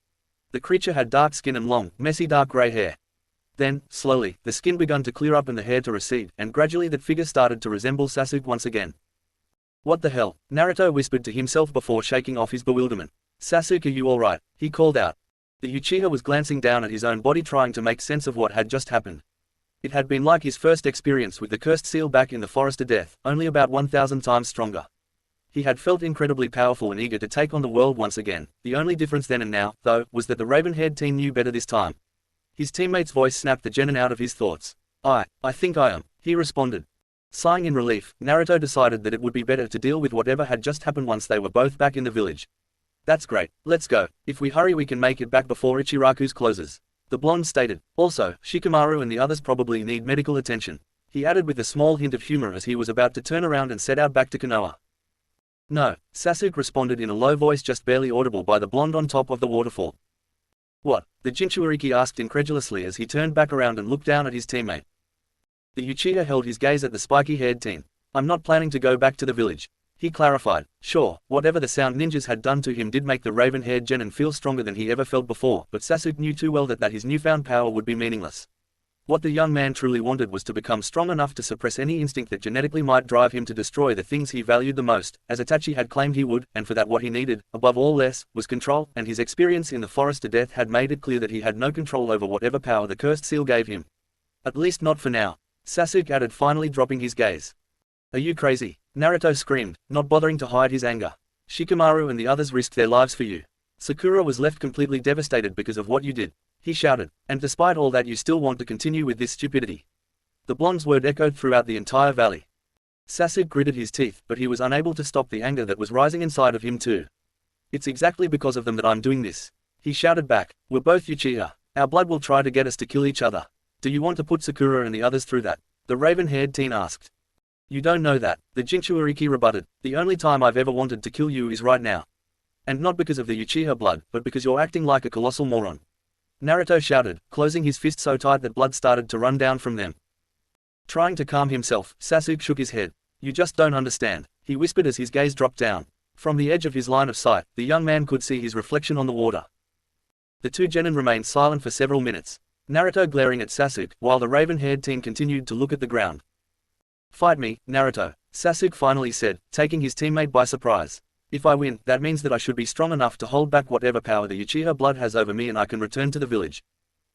The creature had dark skin and long, messy dark gray hair. Then, slowly, the skin began to clear up and the hair to recede, and gradually that figure started to resemble Sasuke once again. What the hell? Naruto whispered to himself before shaking off his bewilderment. Sasuke, are you alright? He called out. The Uchiha was glancing down at his own body trying to make sense of what had just happened. It had been like his first experience with the cursed seal back in the Forest of Death, only about 1,000 times stronger. He had felt incredibly powerful and eager to take on the world once again. The only difference then and now, though, was that the raven-haired teen knew better this time. His teammate's voice snapped the genin out of his thoughts. I think I am, he responded. Sighing in relief, Naruto decided that it would be better to deal with whatever had just happened once they were both back in the village. That's great, let's go. If we hurry we can make it back before Ichiraku's closes. The blonde stated. Also, Shikamaru and the others probably need medical attention. He added with a small hint of humor as he was about to turn around and set out back to Konoha. No, Sasuke responded in a low voice just barely audible by the blonde on top of the waterfall. What? The Jinchuuriki asked incredulously as he turned back around and looked down at his teammate. The Uchiha held his gaze at the spiky-haired teen. I'm not planning to go back to the village. He clarified. Sure, whatever the Sound Ninjas had done to him did make the raven-haired genin feel stronger than he ever felt before, but Sasuke knew too well that his newfound power would be meaningless. What the young man truly wanted was to become strong enough to suppress any instinct that genetically might drive him to destroy the things he valued the most, as Itachi had claimed he would, and for that what he needed, above all less, was control, and his experience in the Forest of Death had made it clear that he had no control over whatever power the cursed seal gave him. At least not for now. Sasuke added, finally dropping his gaze. Are you crazy? Naruto screamed, not bothering to hide his anger. Shikamaru and the others risked their lives for you. Sakura was left completely devastated because of what you did. He shouted, and despite all that you still want to continue with this stupidity. The blonde's word echoed throughout the entire valley. Sasuke gritted his teeth, but he was unable to stop the anger that was rising inside of him too. It's exactly because of them that I'm doing this. He shouted back, we're both Uchiha. Our blood will try to get us to kill each other. Do you want to put Sakura and the others through that? The raven-haired teen asked. You don't know that, the Jinchuuriki rebutted. The only time I've ever wanted to kill you is right now. And not because of the Uchiha blood, but because you're acting like a colossal moron. Naruto shouted, closing his fist so tight that blood started to run down from them. Trying to calm himself, Sasuke shook his head. You just don't understand, he whispered as his gaze dropped down. From the edge of his line of sight, the young man could see his reflection on the water. The two genin remained silent for several minutes, Naruto glaring at Sasuke, while the raven-haired teen continued to look at the ground. Fight me, Naruto, Sasuke finally said, taking his teammate by surprise. If I win, that means that I should be strong enough to hold back whatever power the Uchiha blood has over me and I can return to the village.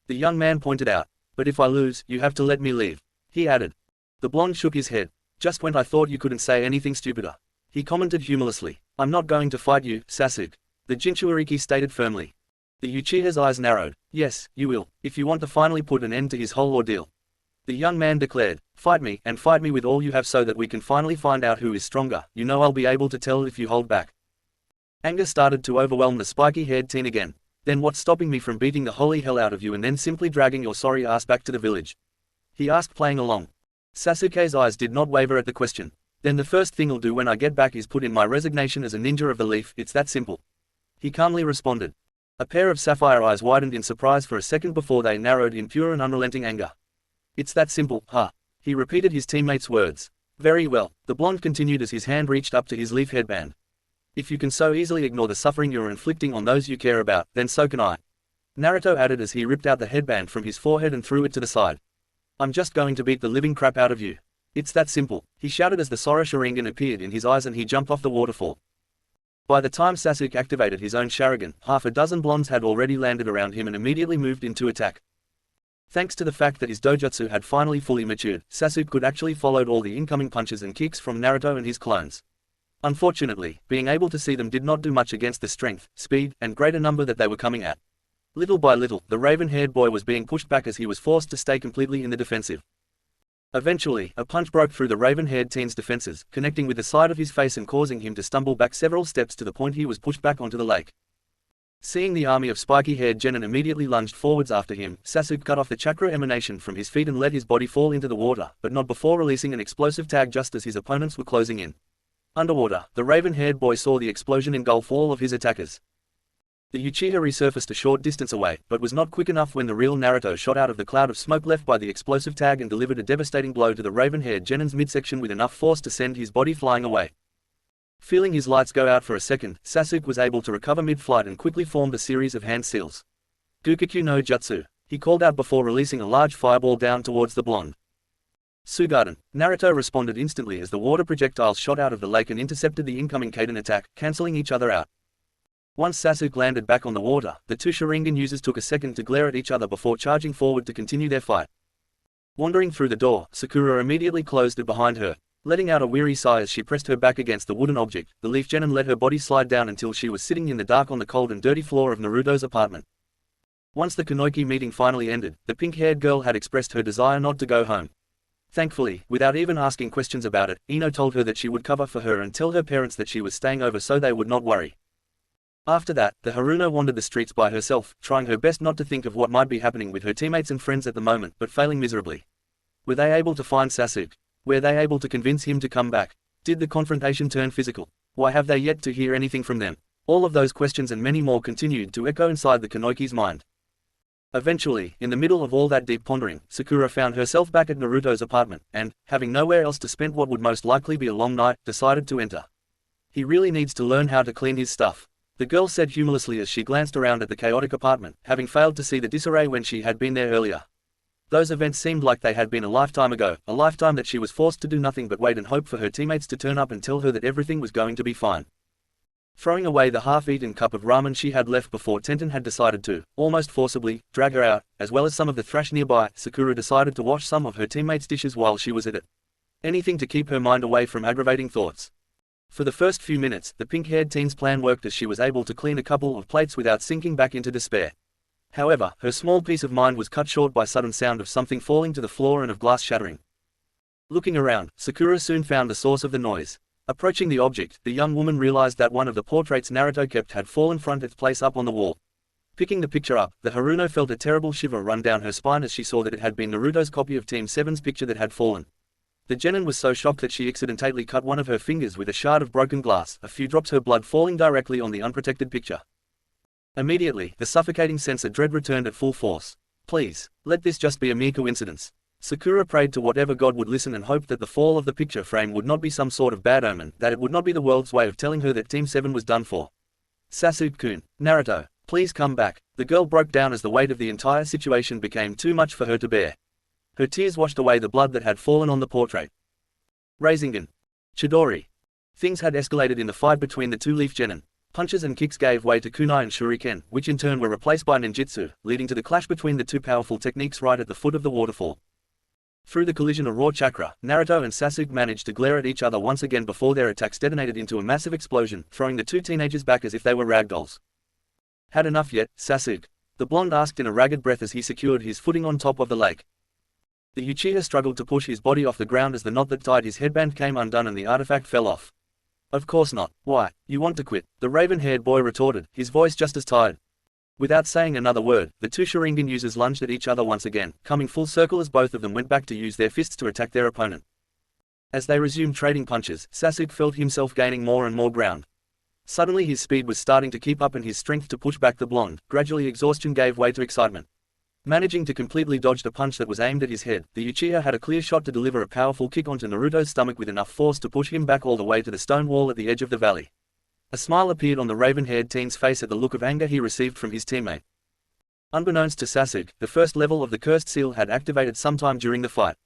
The young man pointed out. But if I lose, you have to let me leave. He added. The blonde shook his head. Just when I thought you couldn't say anything stupider. He commented humorlessly. I'm not going to fight you, Sasuke. The Jinchuuriki stated firmly. The Uchiha's eyes narrowed. Yes, you will, if you want to finally put an end to his whole ordeal. The young man declared. Fight me, and fight me with all you have so that we can finally find out who is stronger. You know I'll be able to tell if you hold back. Anger started to overwhelm the spiky-haired teen again. Then what's stopping me from beating the holy hell out of you and then simply dragging your sorry ass back to the village? He asked, playing along. Sasuke's eyes did not waver at the question. Then the first thing I'll do when I get back is put in my resignation as a ninja of the leaf, it's that simple. He calmly responded. A pair of sapphire eyes widened in surprise for a second before they narrowed in pure and unrelenting anger. It's that simple, huh? He repeated his teammate's words. Very well, the blonde continued as his hand reached up to his leaf headband. If you can so easily ignore the suffering you're inflicting on those you care about, then so can I. Naruto added as he ripped out the headband from his forehead and threw it to the side. I'm just going to beat the living crap out of you. It's that simple, he shouted as the Sora Sharingan appeared in his eyes and he jumped off the waterfall. By the time Sasuke activated his own Sharingan, half a dozen blondes had already landed around him and immediately moved into attack. Thanks to the fact that his dojutsu had finally fully matured, Sasuke could actually follow all the incoming punches and kicks from Naruto and his clones. Unfortunately, being able to see them did not do much against the strength, speed, and greater number that they were coming at. Little by little, the raven-haired boy was being pushed back as he was forced to stay completely in the defensive. Eventually, a punch broke through the raven-haired teen's defenses, connecting with the side of his face and causing him to stumble back several steps to the point he was pushed back onto the lake. Seeing the army of spiky-haired genin immediately lunged forwards after him, Sasuke cut off the chakra emanation from his feet and let his body fall into the water, but not before releasing an explosive tag just as his opponents were closing in. Underwater, the raven-haired boy saw the explosion engulf all of his attackers. The Uchiha resurfaced a short distance away, but was not quick enough when the real Naruto shot out of the cloud of smoke left by the explosive tag and delivered a devastating blow to the raven-haired genin's midsection with enough force to send his body flying away. Feeling his lights go out for a second, Sasuke was able to recover mid-flight and quickly formed a series of hand seals. Gukikyu no Jutsu, he called out before releasing a large fireball down towards the blonde. Sugaden, Naruto responded instantly as the water projectiles shot out of the lake and intercepted the incoming Kaiden attack, cancelling each other out. Once Sasuke landed back on the water, the two Sharingan users took a second to glare at each other before charging forward to continue their fight. Wandering through the door, Sakura immediately closed it behind her. Letting out a weary sigh as she pressed her back against the wooden object, the leaf genin let her body slide down until she was sitting in the dark on the cold and dirty floor of Naruto's apartment. Once the Kunoichi meeting finally ended, the pink-haired girl had expressed her desire not to go home. Thankfully, without even asking questions about it, Ino told her that she would cover for her and tell her parents that she was staying over so they would not worry. After that, the Haruno wandered the streets by herself, trying her best not to think of what might be happening with her teammates and friends at the moment, but failing miserably. Were they able to find Sasuke? Were they able to convince him to come back? Did the confrontation turn physical? Why have they yet to hear anything from them? All of those questions and many more continued to echo inside the Kunoichi's mind. Eventually, in the middle of all that deep pondering, Sakura found herself back at Naruto's apartment, and, having nowhere else to spend what would most likely be a long night, decided to enter. He really needs to learn how to clean his stuff, the girl said humorlessly as she glanced around at the chaotic apartment, having failed to see the disarray when she had been there earlier. Those events seemed like they had been a lifetime ago, a lifetime that she was forced to do nothing but wait and hope for her teammates to turn up and tell her that everything was going to be fine. Throwing away the half-eaten cup of ramen she had left before Tenten had decided to, almost forcibly, drag her out, as well as some of the thrash nearby, Sakura decided to wash some of her teammates' dishes while she was at it. Anything to keep her mind away from aggravating thoughts. For the first few minutes, the pink-haired teen's plan worked as she was able to clean a couple of plates without sinking back into despair. However, her small peace of mind was cut short by sudden sound of something falling to the floor and of glass shattering. Looking around, Sakura soon found the source of the noise. Approaching the object, the young woman realized that one of the portraits Naruto kept had fallen from its place up on the wall. Picking the picture up, the Haruno felt a terrible shiver run down her spine as she saw that it had been Naruto's copy of Team 7's picture that had fallen. The genin was so shocked that she accidentally cut one of her fingers with a shard of broken glass, a few drops of blood falling directly on the unprotected picture. Immediately, the suffocating sense of dread returned at full force. Please, let this just be a mere coincidence. Sakura prayed to whatever god would listen and hoped that the fall of the picture frame would not be some sort of bad omen, that it would not be the world's way of telling her that Team 7 was done for. Sasuke-kun, Naruto, please come back. The girl broke down as the weight of the entire situation became too much for her to bear. Her tears washed away the blood that had fallen on the portrait. Rasengan. Chidori. Things had escalated in the fight between the two leaf genin. Punches and kicks gave way to kunai and shuriken, which in turn were replaced by ninjutsu, leading to the clash between the two powerful techniques right at the foot of the waterfall. Through the collision of raw chakra, Naruto and Sasuke managed to glare at each other once again before their attacks detonated into a massive explosion, throwing the two teenagers back as if they were ragdolls. Had enough yet, Sasuke? The blonde asked in a ragged breath as he secured his footing on top of the lake. The Uchiha struggled to push his body off the ground as the knot that tied his headband came undone and the artifact fell off. Of course not. Why, you want to quit? The raven-haired boy retorted, his voice just as tired. Without saying another word, the two Sharingan users lunged at each other once again, coming full circle as both of them went back to use their fists to attack their opponent. As they resumed trading punches, Sasuke felt himself gaining more and more ground. Suddenly his speed was starting to keep up and his strength to push back the blonde. Gradually exhaustion gave way to excitement. Managing to completely dodge the punch that was aimed at his head, the Uchiha had a clear shot to deliver a powerful kick onto Naruto's stomach with enough force to push him back all the way to the stone wall at the edge of the valley. A smile appeared on the raven-haired teen's face at the look of anger he received from his teammate. Unbeknownst to Sasuke, the first level of the cursed seal had activated sometime during the fight.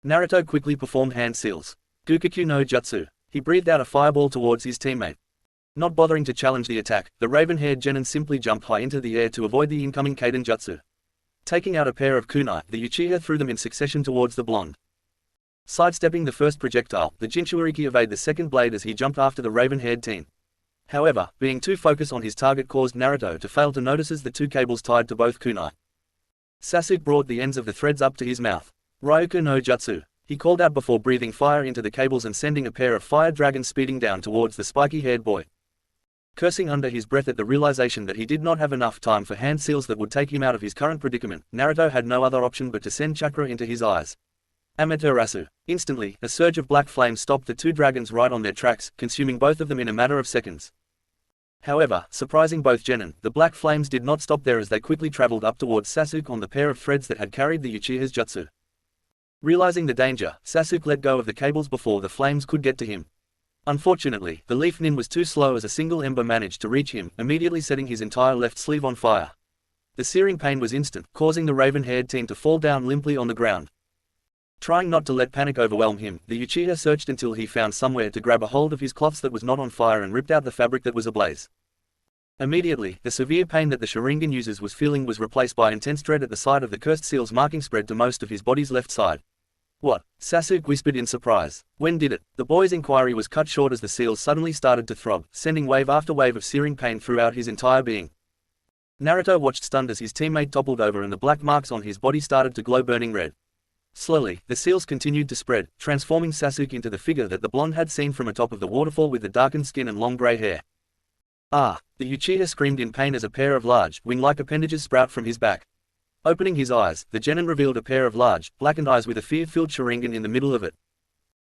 Naruto quickly performed hand seals. Gukikyu no Jutsu. He breathed out a fireball towards his teammate. Not bothering to challenge the attack, the raven-haired genin simply jumped high into the air to avoid the incoming Kaiden Jutsu. Taking out a pair of kunai, the Uchiha threw them in succession towards the blonde. Sidestepping the first projectile, the Jinchuuriki evaded the second blade as he jumped after the raven-haired teen. However, being too focused on his target caused Naruto to fail to notice the two cables tied to both kunai. Sasuke brought the ends of the threads up to his mouth. Ryuku no Jutsu. He called out before breathing fire into the cables and sending a pair of fire dragons speeding down towards the spiky-haired boy. Cursing under his breath at the realization that he did not have enough time for hand seals that would take him out of his current predicament, Naruto had no other option but to send chakra into his eyes. Amaterasu. Instantly, a surge of black flames stopped the two dragons right on their tracks, consuming both of them in a matter of seconds. However, surprising both genin, the black flames did not stop there as they quickly traveled up towards Sasuke on the pair of threads that had carried the Uchiha's jutsu. Realizing the danger, Sasuke let go of the cables before the flames could get to him. Unfortunately, the leaf nin was too slow as a single ember managed to reach him, immediately setting his entire left sleeve on fire. The searing pain was instant, causing the raven-haired teen to fall down limply on the ground. Trying not to let panic overwhelm him, the Uchiha searched until he found somewhere to grab a hold of his cloths that was not on fire and ripped out the fabric that was ablaze. Immediately, the severe pain that the Sharingan users was feeling was replaced by intense dread at the sight of the cursed seal's marking spread to most of his body's left side. What? Sasuke whispered in surprise. When did it? The boy's inquiry was cut short as the seals suddenly started to throb, sending wave after wave of searing pain throughout his entire being. Naruto watched stunned as his teammate toppled over and the black marks on his body started to glow burning red. Slowly, the seals continued to spread, transforming Sasuke into the figure that the blonde had seen from atop of the waterfall with the darkened skin and long grey hair. Ah! The Uchiha screamed in pain as a pair of large, wing-like appendages sprout from his back. Opening his eyes, the genin revealed a pair of large, blackened eyes with a fear-filled Sharingan in the middle of it.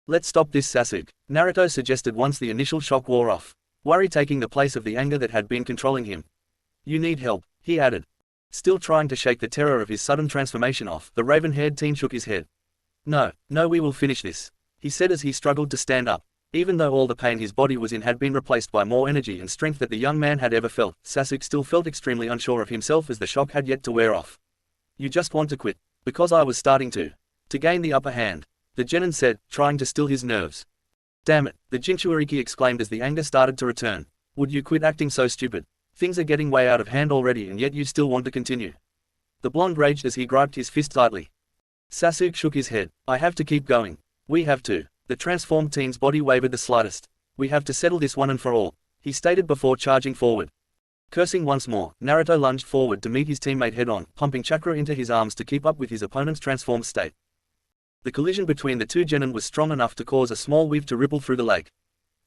Let's stop this, Sasuke, Naruto suggested once the initial shock wore off, worry taking the place of the anger that had been controlling him. You need help, he added. Still trying to shake the terror of his sudden transformation off, the raven-haired teen shook his head. No, we will finish this, he said as he struggled to stand up. Even though all the pain his body was in had been replaced by more energy and strength that the young man had ever felt, Sasuke still felt extremely unsure of himself as the shock had yet to wear off. You just want to quit. Because I was starting to gain the upper hand, the genin said, trying to still his nerves. Damn it, the Jinchuuriki exclaimed as the anger started to return. Would you quit acting so stupid? Things are getting way out of hand already and yet you still want to continue. The blonde raged as he gripped his fist tightly. Sasuke shook his head. I have to keep going. We have to. The transformed teen's body wavered the slightest. We have to settle this one and for all, he stated before charging forward. Cursing once more, Naruto lunged forward to meet his teammate head-on, pumping chakra into his arms to keep up with his opponent's transformed state. The collision between the two genin was strong enough to cause a small wave to ripple through the lake.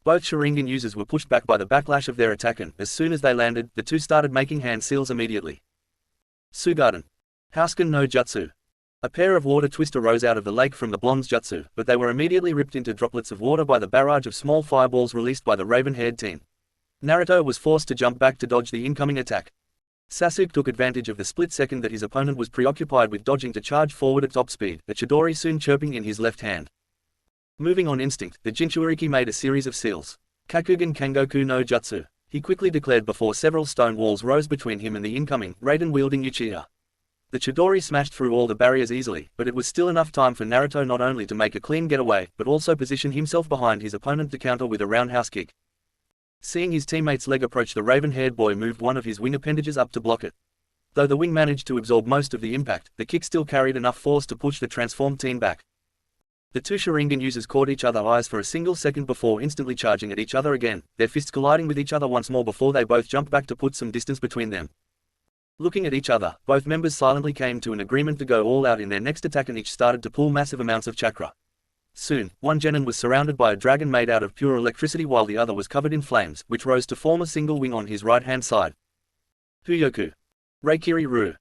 Both Sharingan users were pushed back by the backlash of their attack, and as soon as they landed, the two started making hand seals immediately. Sugaden. Housken no Jutsu. A pair of water twists arose out of the lake from the blonde's jutsu, but they were immediately ripped into droplets of water by the barrage of small fireballs released by the raven-haired team. Naruto was forced to jump back to dodge the incoming attack. Sasuke took advantage of the split second that his opponent was preoccupied with dodging to charge forward at top speed, a Chidori soon chirping in his left hand. Moving on instinct, the Jinchuriki made a series of seals. Kakugen Kangoku no Jutsu. He quickly declared before several stone walls rose between him and the incoming, Raiden-wielding Uchiha. The Chidori smashed through all the barriers easily, but it was still enough time for Naruto not only to make a clean getaway, but also position himself behind his opponent to counter with a roundhouse kick. Seeing his teammate's leg approach, the raven-haired boy moved one of his wing appendages up to block it. Though the wing managed to absorb most of the impact, the kick still carried enough force to push the transformed teen back. The two Sharingan users caught each other's eyes for a single second before instantly charging at each other again, their fists colliding with each other once more before they both jumped back to put some distance between them. Looking at each other, both members silently came to an agreement to go all out in their next attack, and each started to pull massive amounts of chakra. Soon, one genin was surrounded by a dragon made out of pure electricity while the other was covered in flames, which rose to form a single wing on his right-hand side. Fuyoku. Reikiri Ru.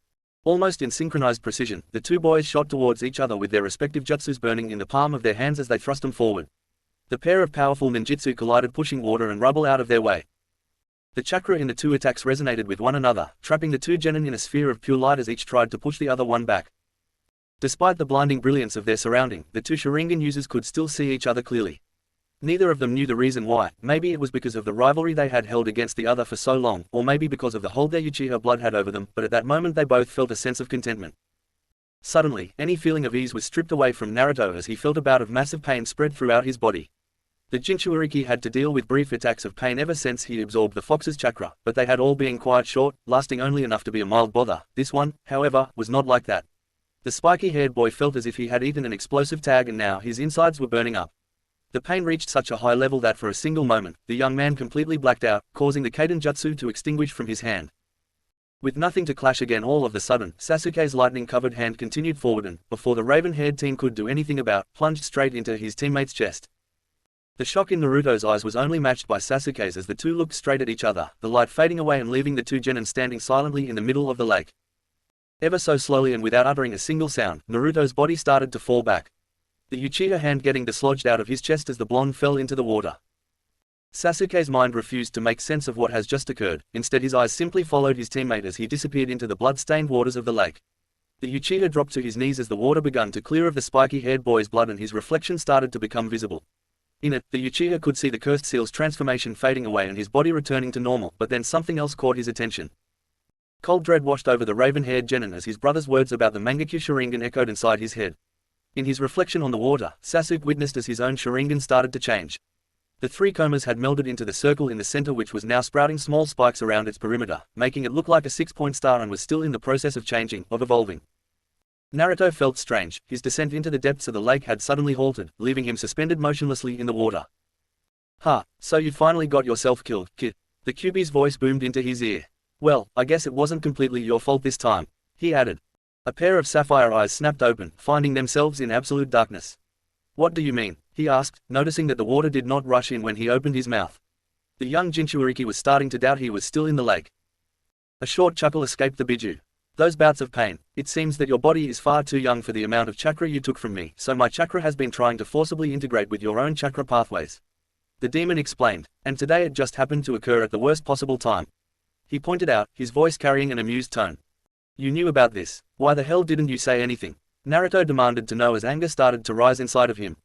Almost in synchronized precision, the two boys shot towards each other with their respective jutsus burning in the palm of their hands as they thrust them forward. The pair of powerful ninjutsu collided, pushing water and rubble out of their way. The chakra in the two attacks resonated with one another, trapping the two genin in a sphere of pure light as each tried to push the other one back. Despite the blinding brilliance of their surrounding, the two Sharingan users could still see each other clearly. Neither of them knew the reason why. Maybe it was because of the rivalry they had held against the other for so long, or maybe because of the hold their Uchiha blood had over them, but at that moment they both felt a sense of contentment. Suddenly, any feeling of ease was stripped away from Naruto as he felt a bout of massive pain spread throughout his body. The Jinchuriki had to deal with brief attacks of pain ever since he absorbed the fox's chakra, but they had all been quite short, lasting only enough to be a mild bother. This one, however, was not like that. The spiky-haired boy felt as if he had eaten an explosive tag and now his insides were burning up. The pain reached such a high level that for a single moment, the young man completely blacked out, causing the Kaden Jutsu to extinguish from his hand. With nothing to clash again all of a sudden, Sasuke's lightning-covered hand continued forward and, before the raven-haired teen could do anything about, plunged straight into his teammate's chest. The shock in Naruto's eyes was only matched by Sasuke's as the two looked straight at each other, the light fading away and leaving the two genin standing silently in the middle of the lake. Ever so slowly and without uttering a single sound, Naruto's body started to fall back. The Uchiha hand getting dislodged out of his chest as the blonde fell into the water. Sasuke's mind refused to make sense of what has just occurred, instead his eyes simply followed his teammate as he disappeared into the blood-stained waters of the lake. The Uchiha dropped to his knees as the water began to clear of the spiky-haired boy's blood and his reflection started to become visible. In it, the Uchiha could see the cursed seal's transformation fading away and his body returning to normal, but then something else caught his attention. Cold dread washed over the raven-haired genin as his brother's words about the Mangekyo Sharingan echoed inside his head. In his reflection on the water, Sasuke witnessed as his own Sharingan started to change. The three komas had melded into the circle in the center, which was now sprouting small spikes around its perimeter, making it look like a six-point star, and was still in the process of changing, of evolving. Naruto felt strange. His descent into the depths of the lake had suddenly halted, leaving him suspended motionlessly in the water. "Ha, so you finally got yourself killed, kid." The Kyuubi's voice boomed into his ear. "Well, I guess it wasn't completely your fault this time," he added. A pair of sapphire eyes snapped open, finding themselves in absolute darkness. "What do you mean?" he asked, noticing that the water did not rush in when he opened his mouth. The young Jinchuriki was starting to doubt he was still in the lake. A short chuckle escaped the Biju. "Those bouts of pain, it seems that your body is far too young for the amount of chakra you took from me, so my chakra has been trying to forcibly integrate with your own chakra pathways." The demon explained, "and today it just happened to occur at the worst possible time," he pointed out, his voice carrying an amused tone. "You knew about this. Why the hell didn't you say anything?" Naruto demanded to know as anger started to rise inside of him.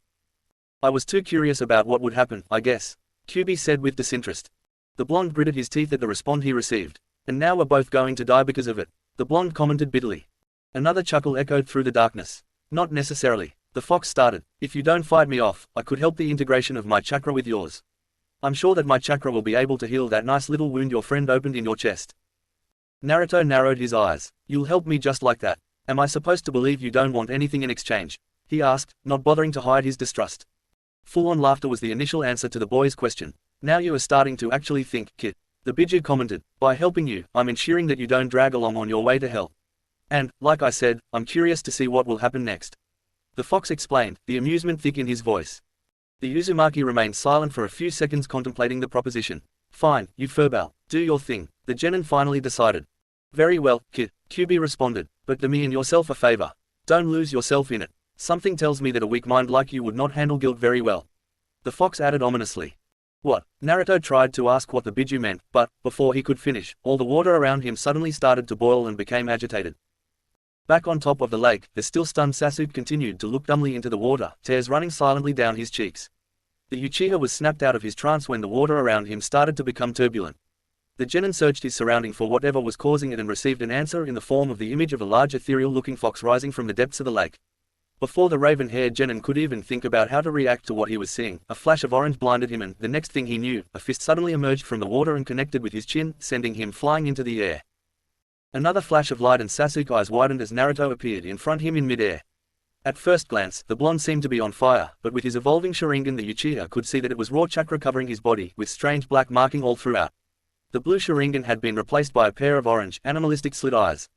"I was too curious about what would happen, I guess," Kyuubi said with disinterest. The blonde gritted his teeth at the response he received. "And now we're both going to die because of it," the blonde commented bitterly. Another chuckle echoed through the darkness. "Not necessarily," the fox started. "If you don't fight me off, I could help the integration of my chakra with yours. I'm sure that my chakra will be able to heal that nice little wound your friend opened in your chest." Naruto narrowed his eyes. "You'll help me just like that? Am I supposed to believe you don't want anything in exchange?" he asked, not bothering to hide his distrust. Full-on laughter was the initial answer to the boy's question. "Now you are starting to actually think, kid," the Biju commented. "By helping you, I'm ensuring that you don't drag along on your way to hell. And, like I said, I'm curious to see what will happen next." The fox explained, the amusement thick in his voice. The Uzumaki remained silent for a few seconds contemplating the proposition. Fine, you furball, do your thing, the genin finally decided. Very well, kid, QB responded, but do me and yourself a favor. Don't lose yourself in it. Something tells me that a weak mind like you would not handle guilt very well. The fox added ominously. What? Naruto tried to ask what the biju meant, but, before he could finish, all the water around him suddenly started to boil and became agitated. Back on top of the lake, the still stunned Sasuke continued to look dumbly into the water, tears running silently down his cheeks. The Uchiha was snapped out of his trance when the water around him started to become turbulent. The genin searched his surrounding for whatever was causing it and received an answer in the form of the image of a large ethereal-looking fox rising from the depths of the lake. Before the raven-haired genin could even think about how to react to what he was seeing, a flash of orange blinded him and, the next thing he knew, a fist suddenly emerged from the water and connected with his chin, sending him flying into the air. Another flash of light and Sasuke's eyes widened as Naruto appeared in front of him in midair. At first glance, the blonde seemed to be on fire, but with his evolving Sharingan the Uchiha could see that it was raw chakra covering his body, with strange black marking all throughout. The blue Sharingan had been replaced by a pair of orange, animalistic slit eyes.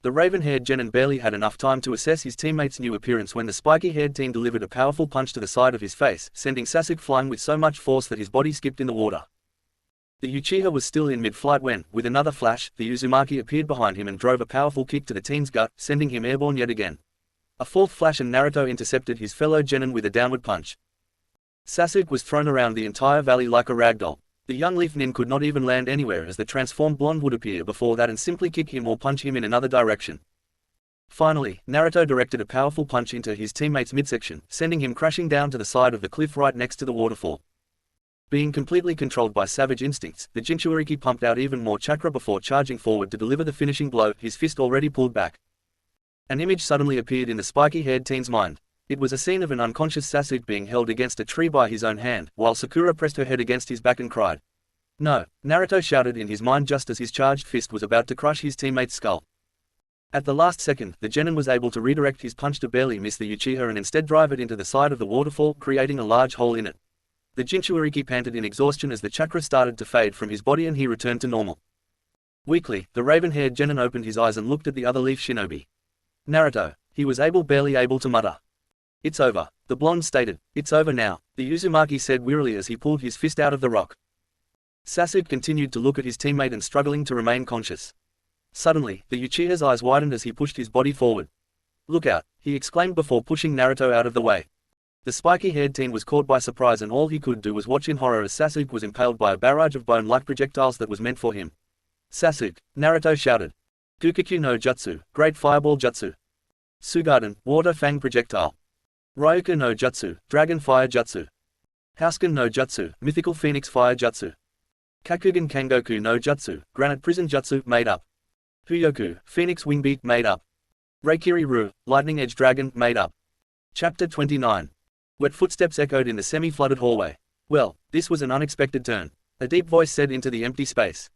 The raven-haired genin barely had enough time to assess his teammate's new appearance when the spiky-haired teen delivered a powerful punch to the side of his face, sending Sasuke flying with so much force that his body skipped in the water. The Uchiha was still in mid-flight when, with another flash, the Uzumaki appeared behind him and drove a powerful kick to the teen's gut, sending him airborne yet again. A fourth flash and Naruto intercepted his fellow genin with a downward punch. Sasuke was thrown around the entire valley like a ragdoll. The young leaf nin could not even land anywhere as the transformed blonde would appear before that and simply kick him or punch him in another direction. Finally, Naruto directed a powerful punch into his teammate's midsection, sending him crashing down to the side of the cliff right next to the waterfall. Being completely controlled by savage instincts, the Jinchuriki pumped out even more chakra before charging forward to deliver the finishing blow, his fist already pulled back. An image suddenly appeared in the spiky-haired teen's mind. It was a scene of an unconscious Sasuke being held against a tree by his own hand, while Sakura pressed her head against his back and cried. No, Naruto shouted in his mind just as his charged fist was about to crush his teammate's skull. At the last second, the genin was able to redirect his punch to barely miss the Uchiha and instead drive it into the side of the waterfall, creating a large hole in it. The Jinchuriki panted in exhaustion as the chakra started to fade from his body and he returned to normal. Weakly, the raven-haired genin opened his eyes and looked at the other leaf shinobi. Naruto. He was barely able to mutter. It's over, the blonde stated. It's over now, the Uzumaki said wearily as he pulled his fist out of the rock. Sasuke continued to look at his teammate and struggling to remain conscious. Suddenly, the Uchiha's eyes widened as he pushed his body forward. Look out, he exclaimed before pushing Naruto out of the way. The spiky-haired teen was caught by surprise and all he could do was watch in horror as Sasuke was impaled by a barrage of bone-like projectiles that was meant for him. Sasuke, Naruto shouted. Gukikyu no Jutsu, Great Fireball Jutsu. Sugaden, Water Fang Projectile. Ryuka no Jutsu, Dragon Fire Jutsu. Housken no Jutsu, Mythical Phoenix Fire Jutsu. Kakugen Kangoku no Jutsu, Granite Prison Jutsu, made up. Fuyoku, Phoenix Wing Beat, made up. Reikiri Ru, Lightning Edge Dragon, made up. Chapter 29. Wet footsteps echoed in the semi-flooded hallway. Well, this was an unexpected turn, a deep voice said into the empty space.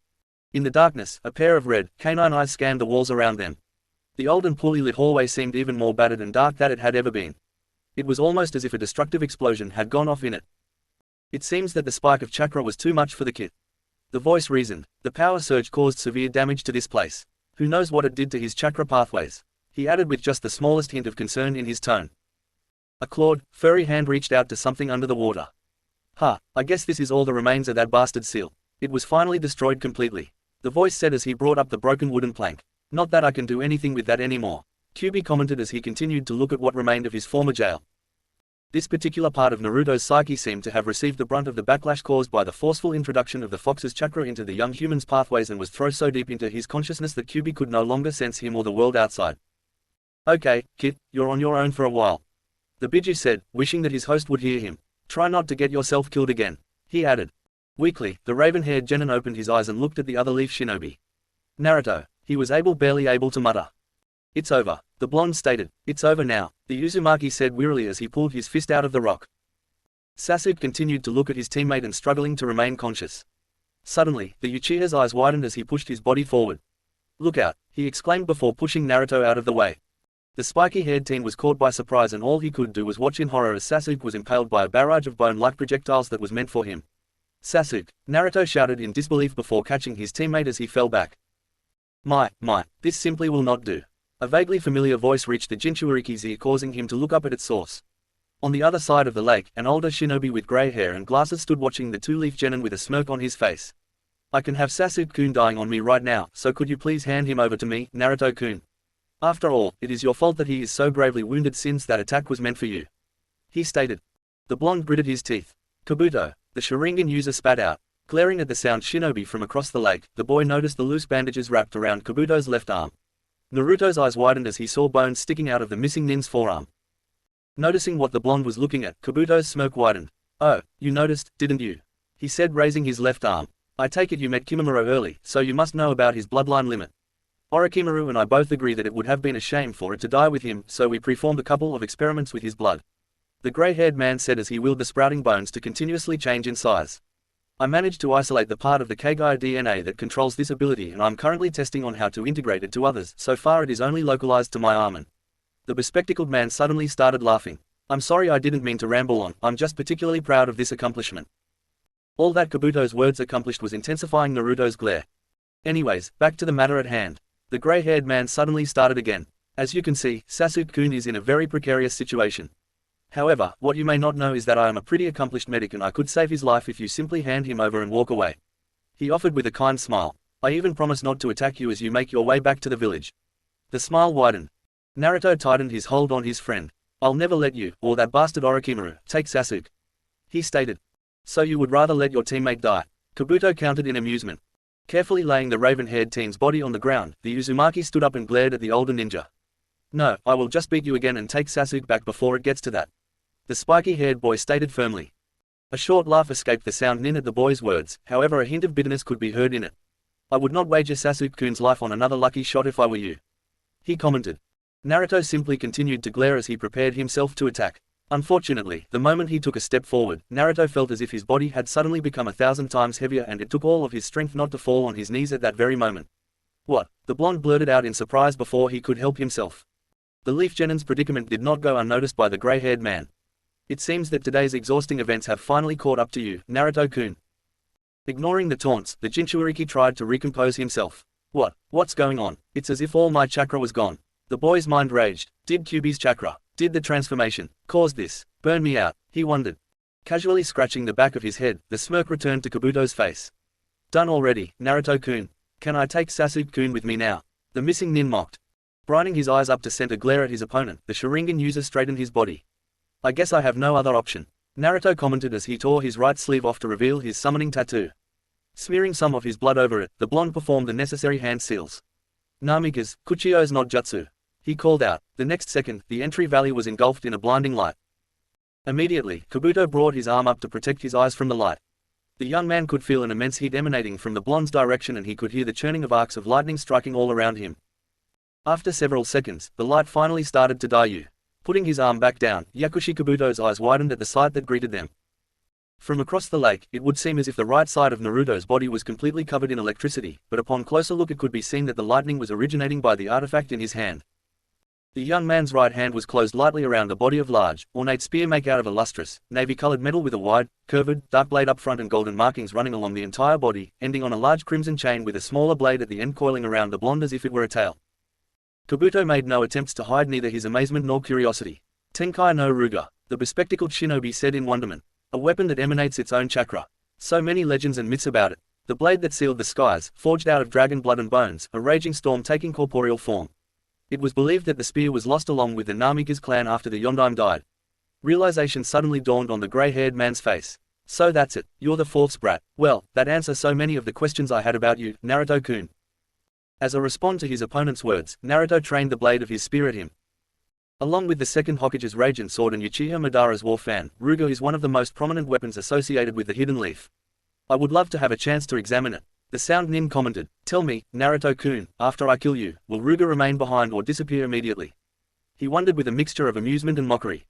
In the darkness, a pair of red, canine eyes scanned the walls around them. The old and poorly lit hallway seemed even more battered and dark than it had ever been. It was almost as if a destructive explosion had gone off in it. It seems that the spike of chakra was too much for the kid. The voice reasoned. The power surge caused severe damage to this place. Who knows what it did to his chakra pathways? He added with just the smallest hint of concern in his tone. A clawed, furry hand reached out to something under the water. I guess this is all the remains of that bastard seal. It was finally destroyed completely. The voice said as he brought up the broken wooden plank. Not that I can do anything with that anymore. QB commented as he continued to look at what remained of his former jail. This particular part of Naruto's psyche seemed to have received the brunt of the backlash caused by the forceful introduction of the fox's chakra into the young human's pathways and was thrown so deep into his consciousness that QB could no longer sense him or the world outside. Okay, kid, you're on your own for a while. The Biju said, wishing that his host would hear him. Try not to get yourself killed again, he added. Weakly, the raven-haired genin opened his eyes and looked at the other leaf shinobi. Naruto. He was barely able to mutter. It's over, the blonde stated. It's over now, the Uzumaki said wearily as he pulled his fist out of the rock. Sasuke continued to look at his teammate and struggling to remain conscious. Suddenly, the Uchiha's eyes widened as he pushed his body forward. Look out, he exclaimed before pushing Naruto out of the way. The spiky-haired teen was caught by surprise and all he could do was watch in horror as Sasuke was impaled by a barrage of bone-like projectiles that was meant for him. Sasuke, Naruto shouted in disbelief before catching his teammate as he fell back. My, this simply will not do. A vaguely familiar voice reached the Jinchuriki's ear causing him to look up at its source. On the other side of the lake, an older shinobi with grey hair and glasses stood watching the two-leaf genin with a smirk on his face. I can have Sasuke-kun dying on me right now, so could you please hand him over to me, Naruto-kun? After all, it is your fault that he is so gravely wounded since that attack was meant for you. He stated. The blonde gritted his teeth. Kabuto, the Sharingan user spat out. Glaring at the sound shinobi from across the lake, the boy noticed the loose bandages wrapped around Kabuto's left arm. Naruto's eyes widened as he saw bones sticking out of the missing nin's forearm. Noticing what the blonde was looking at, Kabuto's smirk widened. Oh, you noticed, didn't you? He said, raising his left arm. I take it you met Kimimaro early, so you must know about his bloodline limit. Orochimaru and I both agree that it would have been a shame for it to die with him, so we performed a couple of experiments with his blood. The grey-haired man said as he willed the sprouting bones to continuously change in size. I managed to isolate the part of the kakashi DNA that controls this ability, and I'm currently testing on how to integrate it to others. So far it is only localized to my arm. The bespectacled man suddenly started laughing. I'm sorry, I didn't mean to ramble on, I'm just particularly proud of this accomplishment. All that Kabuto's words accomplished was intensifying Naruto's glare. Anyways, back to the matter at hand. The grey-haired man suddenly started again. As you can see, Sasuke-kun is in a very precarious situation. However, what you may not know is that I am a pretty accomplished medic and I could save his life if you simply hand him over and walk away. He offered with a kind smile. I even promise not to attack you as you make your way back to the village. The smile widened. Naruto tightened his hold on his friend. I'll never let you, or that bastard Orochimaru, take Sasuke. He stated. So you would rather let your teammate die? Kabuto countered in amusement. Carefully laying the raven-haired teen's body on the ground, the Uzumaki stood up and glared at the older ninja. No, I will just beat you again and take Sasuke back before it gets to that. The spiky-haired boy stated firmly. A short laugh escaped the sound nin at the boy's words, however a hint of bitterness could be heard in it. I would not wager Sasuke-kun's life on another lucky shot if I were you. He commented. Naruto simply continued to glare as he prepared himself to attack. Unfortunately, the moment he took a step forward, Naruto felt as if his body had suddenly become 1,000 times heavier, and it took all of his strength not to fall on his knees at that very moment. What? The blonde blurted out in surprise before he could help himself. The Leaf Genin's predicament did not go unnoticed by the grey-haired man. It seems that today's exhausting events have finally caught up to you, Naruto-kun. Ignoring the taunts, the Jinchuriki tried to recompose himself. What's going on? It's as if all my chakra was gone. The boy's mind raged. Did Kyuubi's chakra, did the transformation, cause this? Burn me out, he wondered. Casually scratching the back of his head, the smirk returned to Kabuto's face. Done already, Naruto-kun. Can I take Sasuke-kun with me now? The missing nin mocked. Brining his eyes up to send a glare at his opponent, the Sharingan user straightened his body. I guess I have no other option, Naruto commented as he tore his right sleeve off to reveal his summoning tattoo. Smearing some of his blood over it, the blonde performed the necessary hand seals. Namikaze, Kuchio's no jutsu. He called out. The next second, the entry valley was engulfed in a blinding light. Immediately, Kabuto brought his arm up to protect his eyes from the light. The young man could feel an immense heat emanating from the blonde's direction, and he could hear the churning of arcs of lightning striking all around him. After several seconds, the light finally started to die. Putting his arm back down, Yakushi Kabuto's eyes widened at the sight that greeted them. From across the lake, it would seem as if the right side of Naruto's body was completely covered in electricity, but upon closer look it could be seen that the lightning was originating by the artifact in his hand. The young man's right hand was closed lightly around the body of large, ornate spear made out of a lustrous, navy-colored metal with a wide, curved, dark blade up front and golden markings running along the entire body, ending on a large crimson chain with a smaller blade at the end coiling around the blonde as if it were a tail. Kabuto made no attempts to hide neither his amazement nor curiosity. Tenkai no Ruga, the bespectacled shinobi said in wonderment. A weapon that emanates its own chakra. So many legends and myths about it. The blade that sealed the skies, forged out of dragon blood and bones, a raging storm taking corporeal form. It was believed that the spear was lost along with the Namikaze clan after the Yondaime died. Realization suddenly dawned on the grey-haired man's face. So that's it, you're the fourth brat. Well, that answers so many of the questions I had about you, Naruto-kun. As a response to his opponent's words, Naruto trained the blade of his spear at him. Along with the second Hokage's Raging Sword and Uchiha Madara's War Fan, Ruga is one of the most prominent weapons associated with the Hidden Leaf. I would love to have a chance to examine it. The Sound Nin commented. Tell me, Naruto-kun, after I kill you, will Ruga remain behind or disappear immediately? He wondered with a mixture of amusement and mockery.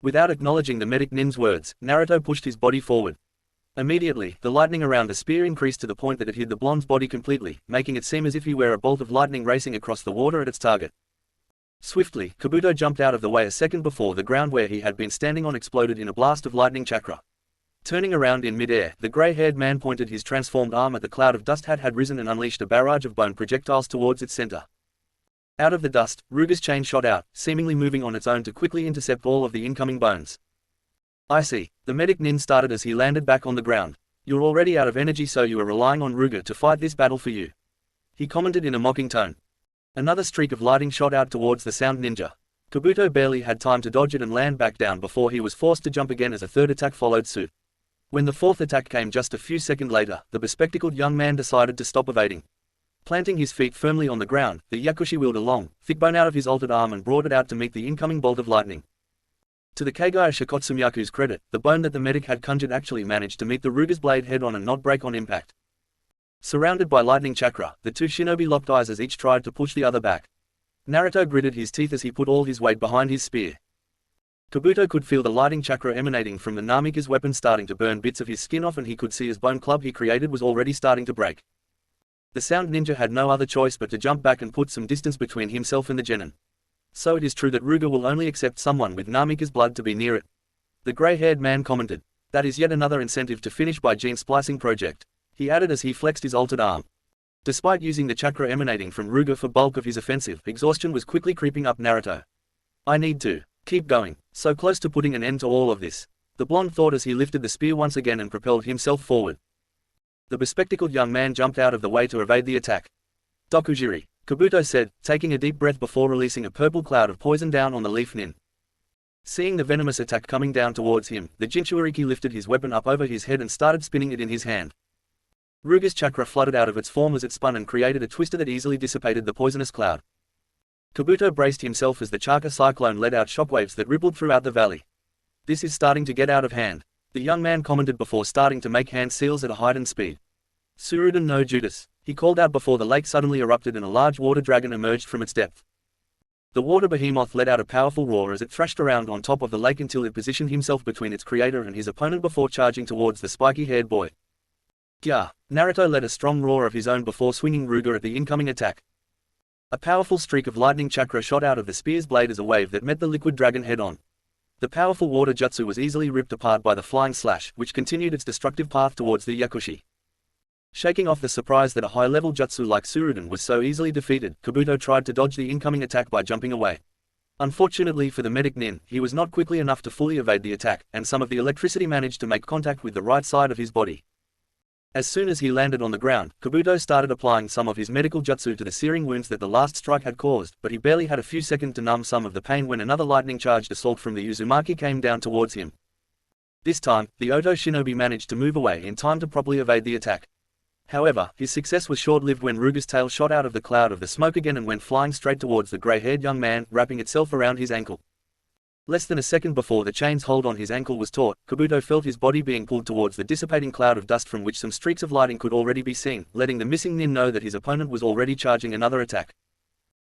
Without acknowledging the medic Nin's words, Naruto pushed his body forward. Immediately, the lightning around the spear increased to the point that it hid the blonde's body completely, making it seem as if he were a bolt of lightning racing across the water at its target. Swiftly, Kabuto jumped out of the way a second before the ground where he had been standing on exploded in a blast of lightning chakra. Turning around in mid-air, the grey-haired man pointed his transformed arm at the cloud of dust had risen and unleashed a barrage of bone projectiles towards its center. Out of the dust, Ruger's chain shot out, seemingly moving on its own to quickly intercept all of the incoming bones. I see. The medic Nin started as he landed back on the ground. You're already out of energy, so you are relying on Ruger to fight this battle for you. He commented in a mocking tone. Another streak of lightning shot out towards the sound ninja. Kabuto barely had time to dodge it and land back down before he was forced to jump again as a third attack followed suit. When the fourth attack came just a few seconds later, the bespectacled young man decided to stop evading. Planting his feet firmly on the ground, the Yakushi wheeled a long, thick bone out of his altered arm and brought it out to meet the incoming bolt of lightning. To the Kagaya Shikotsumyaku's credit, the bone that the medic had conjured actually managed to meet the Ruger's blade head-on and not break on impact. Surrounded by lightning chakra, the two shinobi locked eyes as each tried to push the other back. Naruto gritted his teeth as he put all his weight behind his spear. Kabuto could feel the lightning chakra emanating from the Namika's weapon starting to burn bits of his skin off, and he could see his bone club he created was already starting to break. The sound ninja had no other choice but to jump back and put some distance between himself and the genin. So it is true that Ruger will only accept someone with Namika's blood to be near it. The grey-haired man commented. That is yet another incentive to finish by gene splicing project. He added as he flexed his altered arm. Despite using the chakra emanating from Ruger for bulk of his offensive, exhaustion was quickly creeping up Naruto. I need to keep going. So close to putting an end to all of this. The blonde thought as he lifted the spear once again and propelled himself forward. The bespectacled young man jumped out of the way to evade the attack. Dokujiri, Kabuto said, taking a deep breath before releasing a purple cloud of poison down on the leaf Nin. Seeing the venomous attack coming down towards him, the Jinchuuriki lifted his weapon up over his head and started spinning it in his hand. Ruger's chakra flooded out of its form as it spun and created a twister that easily dissipated the poisonous cloud. Kabuto braced himself as the chakra cyclone let out shockwaves that rippled throughout the valley. This is starting to get out of hand, the young man commented before starting to make hand seals at a heightened speed. Tsuruden no Judas, he called out before the lake suddenly erupted and a large water dragon emerged from its depth. The water behemoth let out a powerful roar as it thrashed around on top of the lake until it positioned himself between its creator and his opponent before charging towards the spiky-haired boy. Gah! Naruto let a strong roar of his own before swinging Ruger at the incoming attack. A powerful streak of lightning chakra shot out of the spear's blade as a wave that met the liquid dragon head-on. The powerful water jutsu was easily ripped apart by the flying slash, which continued its destructive path towards the Yakushi. Shaking off the surprise that a high-level jutsu like Tsuruden was so easily defeated, Kabuto tried to dodge the incoming attack by jumping away. Unfortunately for the medic Nin, he was not quickly enough to fully evade the attack, and some of the electricity managed to make contact with the right side of his body. As soon as he landed on the ground, Kabuto started applying some of his medical jutsu to the searing wounds that the last strike had caused, but he barely had a few seconds to numb some of the pain when another lightning-charged assault from the Uzumaki came down towards him. This time, the Oto shinobi managed to move away in time to properly evade the attack. However, his success was short-lived when Ruger's tail shot out of the cloud of the smoke again and went flying straight towards the grey-haired young man, wrapping itself around his ankle. Less than a second before the chain's hold on his ankle was taut, Kabuto felt his body being pulled towards the dissipating cloud of dust from which some streaks of lighting could already be seen, letting the missing Nin know that his opponent was already charging another attack.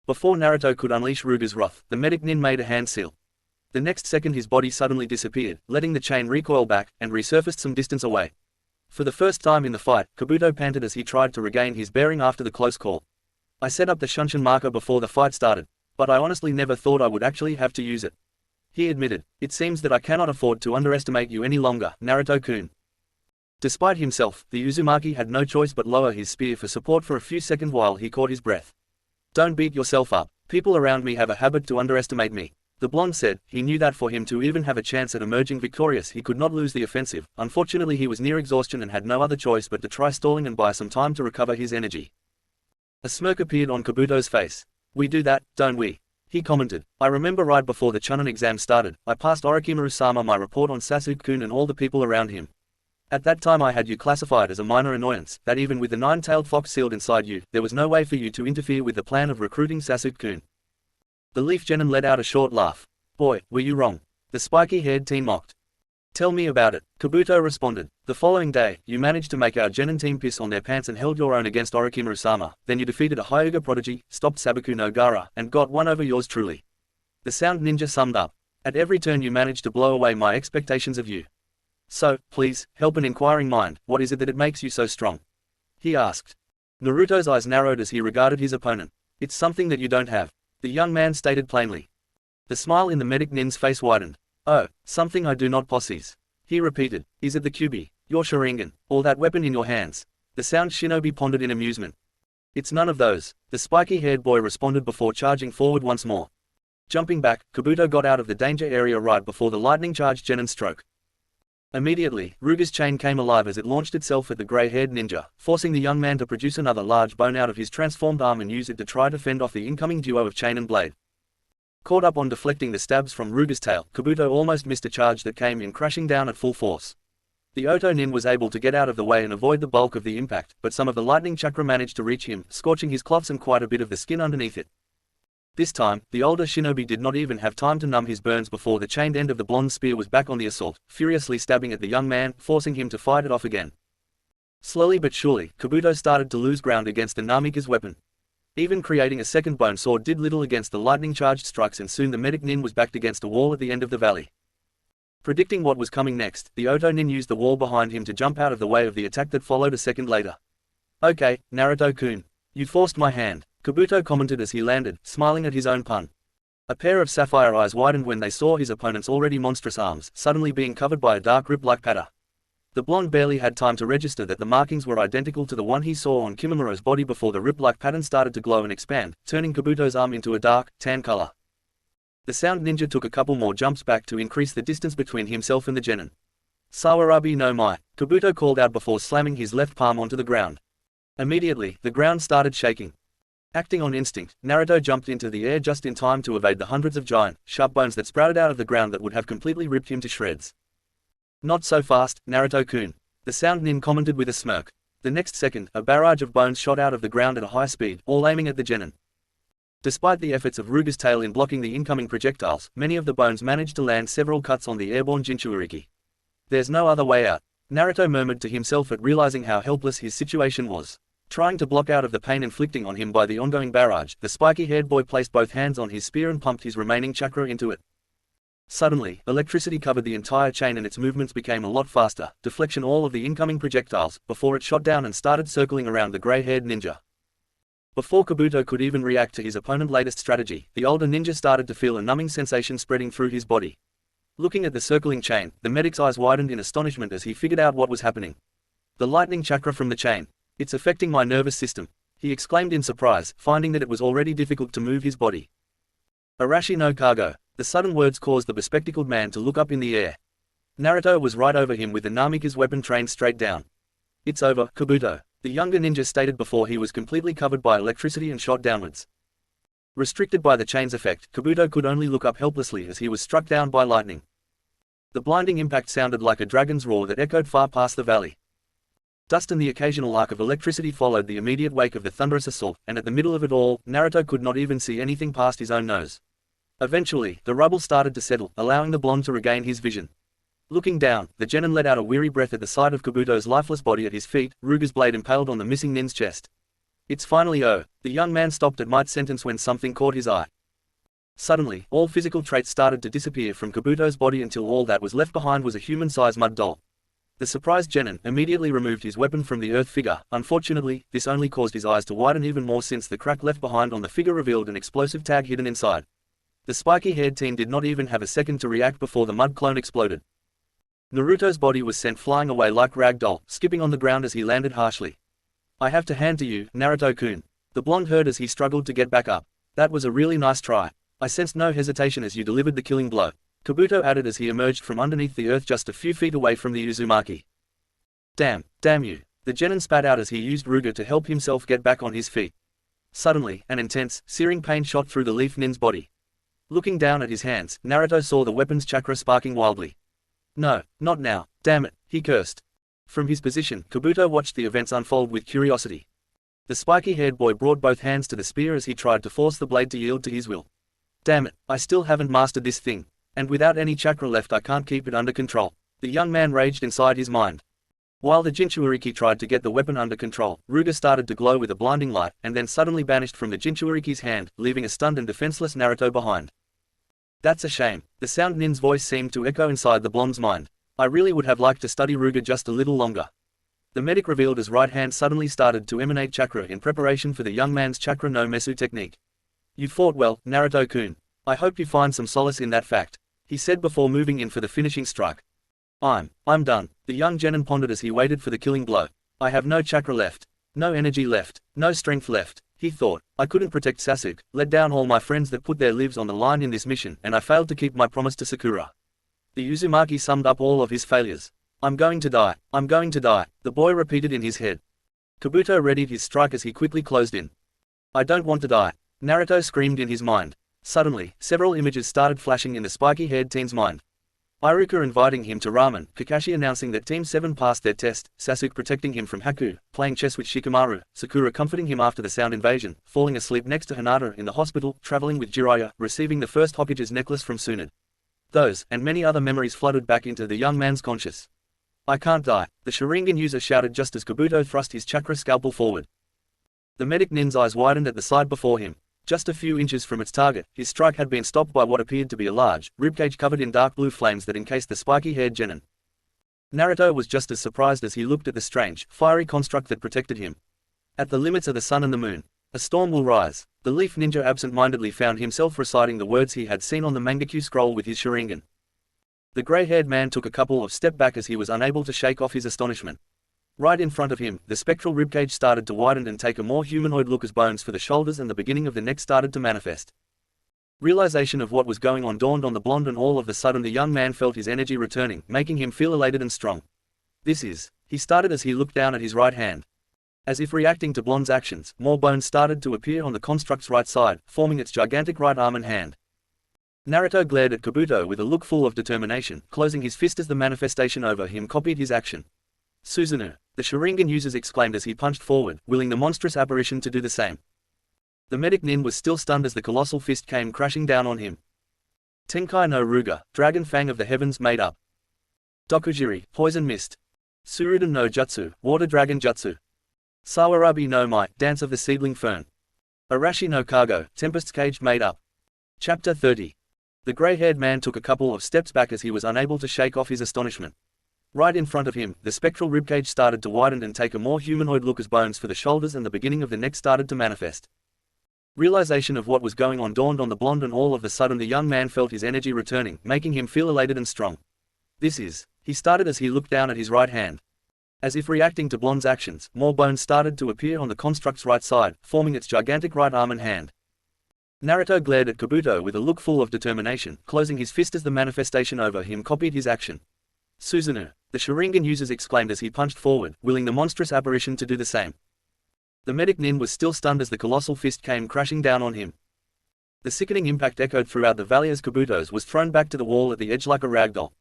Before Naruto could unleash Ruger's wrath, the medic Nin made a hand seal. The next second his body suddenly disappeared, letting the chain recoil back, and resurfaced some distance away. For the first time in the fight, Kabuto panted as he tried to regain his bearing after the close call. I set up the Shunshin marker before the fight started, but I honestly never thought I would actually have to use it. He admitted, it seems that I cannot afford to underestimate you any longer, Naruto-kun. Despite himself, the Uzumaki had no choice but lower his spear for support for a few seconds while he caught his breath. Don't beat yourself up. People around me have a habit to underestimate me. The blonde said. He knew that for him to even have a chance at emerging victorious he could not lose the offensive. Unfortunately he was near exhaustion and had no other choice but to try stalling and buy some time to recover his energy. A smirk appeared on Kabuto's face. We do that, don't we? He commented. I remember right before the Chunin exam started, I passed Orochimaru-sama my report on Sasuke-kun and all the people around him. At that time I had you classified as a minor annoyance, that even with the nine-tailed fox sealed inside you, there was no way for you to interfere with the plan of recruiting Sasuke-kun. The Leaf Genin let out a short laugh. Boy, were you wrong. The spiky-haired teen mocked. Tell me about it, Kabuto responded. The following day, you managed to make our Genin team piss on their pants and held your own against Orochimaru-sama, then you defeated a Hyuga prodigy, stopped Sabaku no Gara, and got one over yours truly. The sound ninja summed up. At every turn you managed to blow away my expectations of you. So, please, help an inquiring mind, what is it that it makes you so strong? He asked. Naruto's eyes narrowed as he regarded his opponent. It's something that you don't have. The young man stated plainly. The smile in the medic Nin's face widened. Oh, something I do not possess. He repeated. Is it the Kyubi, your Sharingan, or that weapon in your hands? The sound shinobi pondered in amusement. It's none of those, the spiky-haired boy responded before charging forward once more. Jumping back, Kabuto got out of the danger area right before the lightning charged Genin's stroke. Immediately, Ruger's chain came alive as it launched itself at the grey-haired ninja, forcing the young man to produce another large bone out of his transformed arm and use it to try to fend off the incoming duo of chain and blade. Caught up on deflecting the stabs from Ruger's tail, Kabuto almost missed a charge that came in crashing down at full force. The Oto Nin was able to get out of the way and avoid the bulk of the impact, but some of the lightning chakra managed to reach him, scorching his cloths and quite a bit of the skin underneath it. This time, the older shinobi did not even have time to numb his burns before the chained end of the blonde spear was back on the assault, furiously stabbing at the young man, forcing him to fight it off again. Slowly but surely, Kabuto started to lose ground against the Namika's weapon. Even creating a second bone sword did little against the lightning-charged strikes, and soon the medic nin was backed against a wall at the end of the valley. Predicting what was coming next, the Oto nin used the wall behind him to jump out of the way of the attack that followed a second later. "Okay, Naruto-kun. You forced my hand," Kabuto commented as he landed, smiling at his own pun. A pair of sapphire eyes widened when they saw his opponent's already monstrous arms suddenly being covered by a dark rip-like pattern. The blonde barely had time to register that the markings were identical to the one he saw on Kimamuro's body before the rip-like pattern started to glow and expand, turning Kabuto's arm into a dark, tan color. The sound ninja took a couple more jumps back to increase the distance between himself and the genin. "Sawarabi no mai," Kabuto called out before slamming his left palm onto the ground. Immediately, the ground started shaking. Acting on instinct, Naruto jumped into the air just in time to evade the hundreds of giant, sharp bones that sprouted out of the ground that would have completely ripped him to shreds. "Not so fast, Naruto-kun," the sound nin commented with a smirk. The next second, a barrage of bones shot out of the ground at a high speed, all aiming at the genin. Despite the efforts of Ruger's tail in blocking the incoming projectiles, many of the bones managed to land several cuts on the airborne Jinchuuriki. "There's no other way out," Naruto murmured to himself at realizing how helpless his situation was. Trying to block out of the pain inflicting on him by the ongoing barrage, the spiky-haired boy placed both hands on his spear and pumped his remaining chakra into it. Suddenly, electricity covered the entire chain and its movements became a lot faster, deflection all of the incoming projectiles, before it shot down and started circling around the grey-haired ninja. Before Kabuto could even react to his opponent's latest strategy, the older ninja started to feel a numbing sensation spreading through his body. Looking at the circling chain, the medic's eyes widened in astonishment as he figured out what was happening. "The lightning chakra from the chain. It's affecting my nervous system," he exclaimed in surprise, finding that it was already difficult to move his body. "Arashi no Kago." The sudden words caused the bespectacled man to look up in the air. Naruto was right over him with the Namika's weapon trained straight down. "It's over, Kabuto," the younger ninja stated before he was completely covered by electricity and shot downwards. Restricted by the chain's effect, Kabuto could only look up helplessly as he was struck down by lightning. The blinding impact sounded like a dragon's roar that echoed far past the valley. Dust and the occasional arc of electricity followed the immediate wake of the thunderous assault, and at the middle of it all, Naruto could not even see anything past his own nose. Eventually, the rubble started to settle, allowing the blonde to regain his vision. Looking down, the genin let out a weary breath at the sight of Kabuto's lifeless body at his feet, Ruger's blade impaled on the missing nin's chest. "It's finally the young man stopped at might-sentence when something caught his eye. Suddenly, all physical traits started to disappear from Kabuto's body until all that was left behind was a human-sized mud doll. The surprised genin immediately removed his weapon from the earth figure. Unfortunately, this only caused his eyes to widen even more since the crack left behind on the figure revealed an explosive tag hidden inside. The spiky-haired teen did not even have a second to react before the mud clone exploded. Naruto's body was sent flying away like rag doll, skipping on the ground as he landed harshly. "I have to hand to you, Naruto-kun," the blonde heard as he struggled to get back up. "That was a really nice try. I sensed no hesitation as you delivered the killing blow," Kabuto added as he emerged from underneath the earth just a few feet away from the Uzumaki. Damn you," the genin spat out as he used Ruger to help himself get back on his feet. Suddenly, an intense, searing pain shot through the leaf nin's body. Looking down at his hands, Naruto saw the weapon's chakra sparking wildly. "No, not now, damn it," he cursed. From his position, Kabuto watched the events unfold with curiosity. The spiky-haired boy brought both hands to the spear as he tried to force the blade to yield to his will. "Damn it, I still haven't mastered this thing. And without any chakra left I can't keep it under control," the young man raged inside his mind. While the Jinchuuriki tried to get the weapon under control, Ruger started to glow with a blinding light, and then suddenly vanished from the Jinchuuriki's hand, leaving a stunned and defenseless Naruto behind. "That's a shame," the sound nin's voice seemed to echo inside the blonde's mind. "I really would have liked to study Ruger just a little longer." The medic revealed his right hand suddenly started to emanate chakra in preparation for the young man's chakra no mesu technique. "You fought well, Naruto-kun. I hope you find some solace in that fact," he said before moving in for the finishing strike. I'm done," the young genin pondered as he waited for the killing blow. "I have no chakra left. No energy left. No strength left, he thought. I couldn't protect Sasuke, let down all my friends that put their lives on the line in this mission, and I failed to keep my promise to Sakura. The Uzumaki summed up all of his failures. I'm going to die, I'm going to die, the boy repeated in his head. Kabuto readied his strike as he quickly closed in. I don't want to die, Naruto screamed in his mind. Suddenly, several images started flashing in the spiky-haired teen's mind. Iruka inviting him to ramen, Kakashi announcing that Team 7 passed their test, Sasuke protecting him from Haku, playing chess with Shikamaru, Sakura comforting him after the sound invasion, falling asleep next to Hinata in the hospital, traveling with Jiraiya, receiving the first Hokage's necklace from Tsunade. Those, and many other memories flooded back into the young man's conscious. I can't die, the Sharingan user shouted just as Kabuto thrust his chakra scalpel forward. The medic Nin's eyes widened at the side before him. Just a few inches from its target, his strike had been stopped by what appeared to be a large, ribcage covered in dark blue flames that encased the spiky-haired genin. Naruto was just as surprised as he looked at the strange, fiery construct that protected him. At the limits of the sun and the moon, a storm will rise. The Leaf Ninja absent-mindedly found himself reciting the words he had seen on the mangakyu scroll with his Sharingan. The grey-haired man took a couple of steps back as he was unable to shake off his astonishment. Right in front of him, the spectral ribcage started to widen and take a more humanoid look as bones for the shoulders and the beginning of the neck started to manifest. Realization of what was going on dawned on the blonde, and all of a sudden the young man felt his energy returning, making him feel elated and strong. This is, he started as he looked down at his right hand. As if reacting to blonde's actions, more bones started to appear on the construct's right side, forming its gigantic right arm and hand. Naruto glared at Kabuto with a look full of determination, closing his fist as the manifestation over him copied his action. Susanoo, the Sharingan users exclaimed as he punched forward, willing the monstrous apparition to do the same. The medic Nin was still stunned as the colossal fist came crashing down on him. Tenkai no Ruga, Dragon Fang of the Heavens made up. Dokujiri, Poison Mist. Tsuruden no Jutsu, Water Dragon Jutsu. Sawarabi no Mai, Dance of the Seedling Fern. Arashi no Kago, Tempest's Cage made up. Chapter 30. The grey-haired man took a couple of steps back as he was unable to shake off his astonishment. Right in front of him, the spectral ribcage started to widen and take a more humanoid look as bones for the shoulders and the beginning of the neck started to manifest. Realization of what was going on dawned on the blonde, and all of a sudden the young man felt his energy returning, making him feel elated and strong. This is, he started as he looked down at his right hand. As if reacting to blonde's actions, more bones started to appear on the construct's right side, forming its gigantic right arm and hand. Naruto glared at Kabuto with a look full of determination, closing his fist as the manifestation over him copied his action. Susanoo, the Sharingan users exclaimed as he punched forward, willing the monstrous apparition to do the same. The medic Nin was still stunned as the colossal fist came crashing down on him. The sickening impact echoed throughout the valley as Kabuto's was thrown back to the wall at the edge like a ragdoll.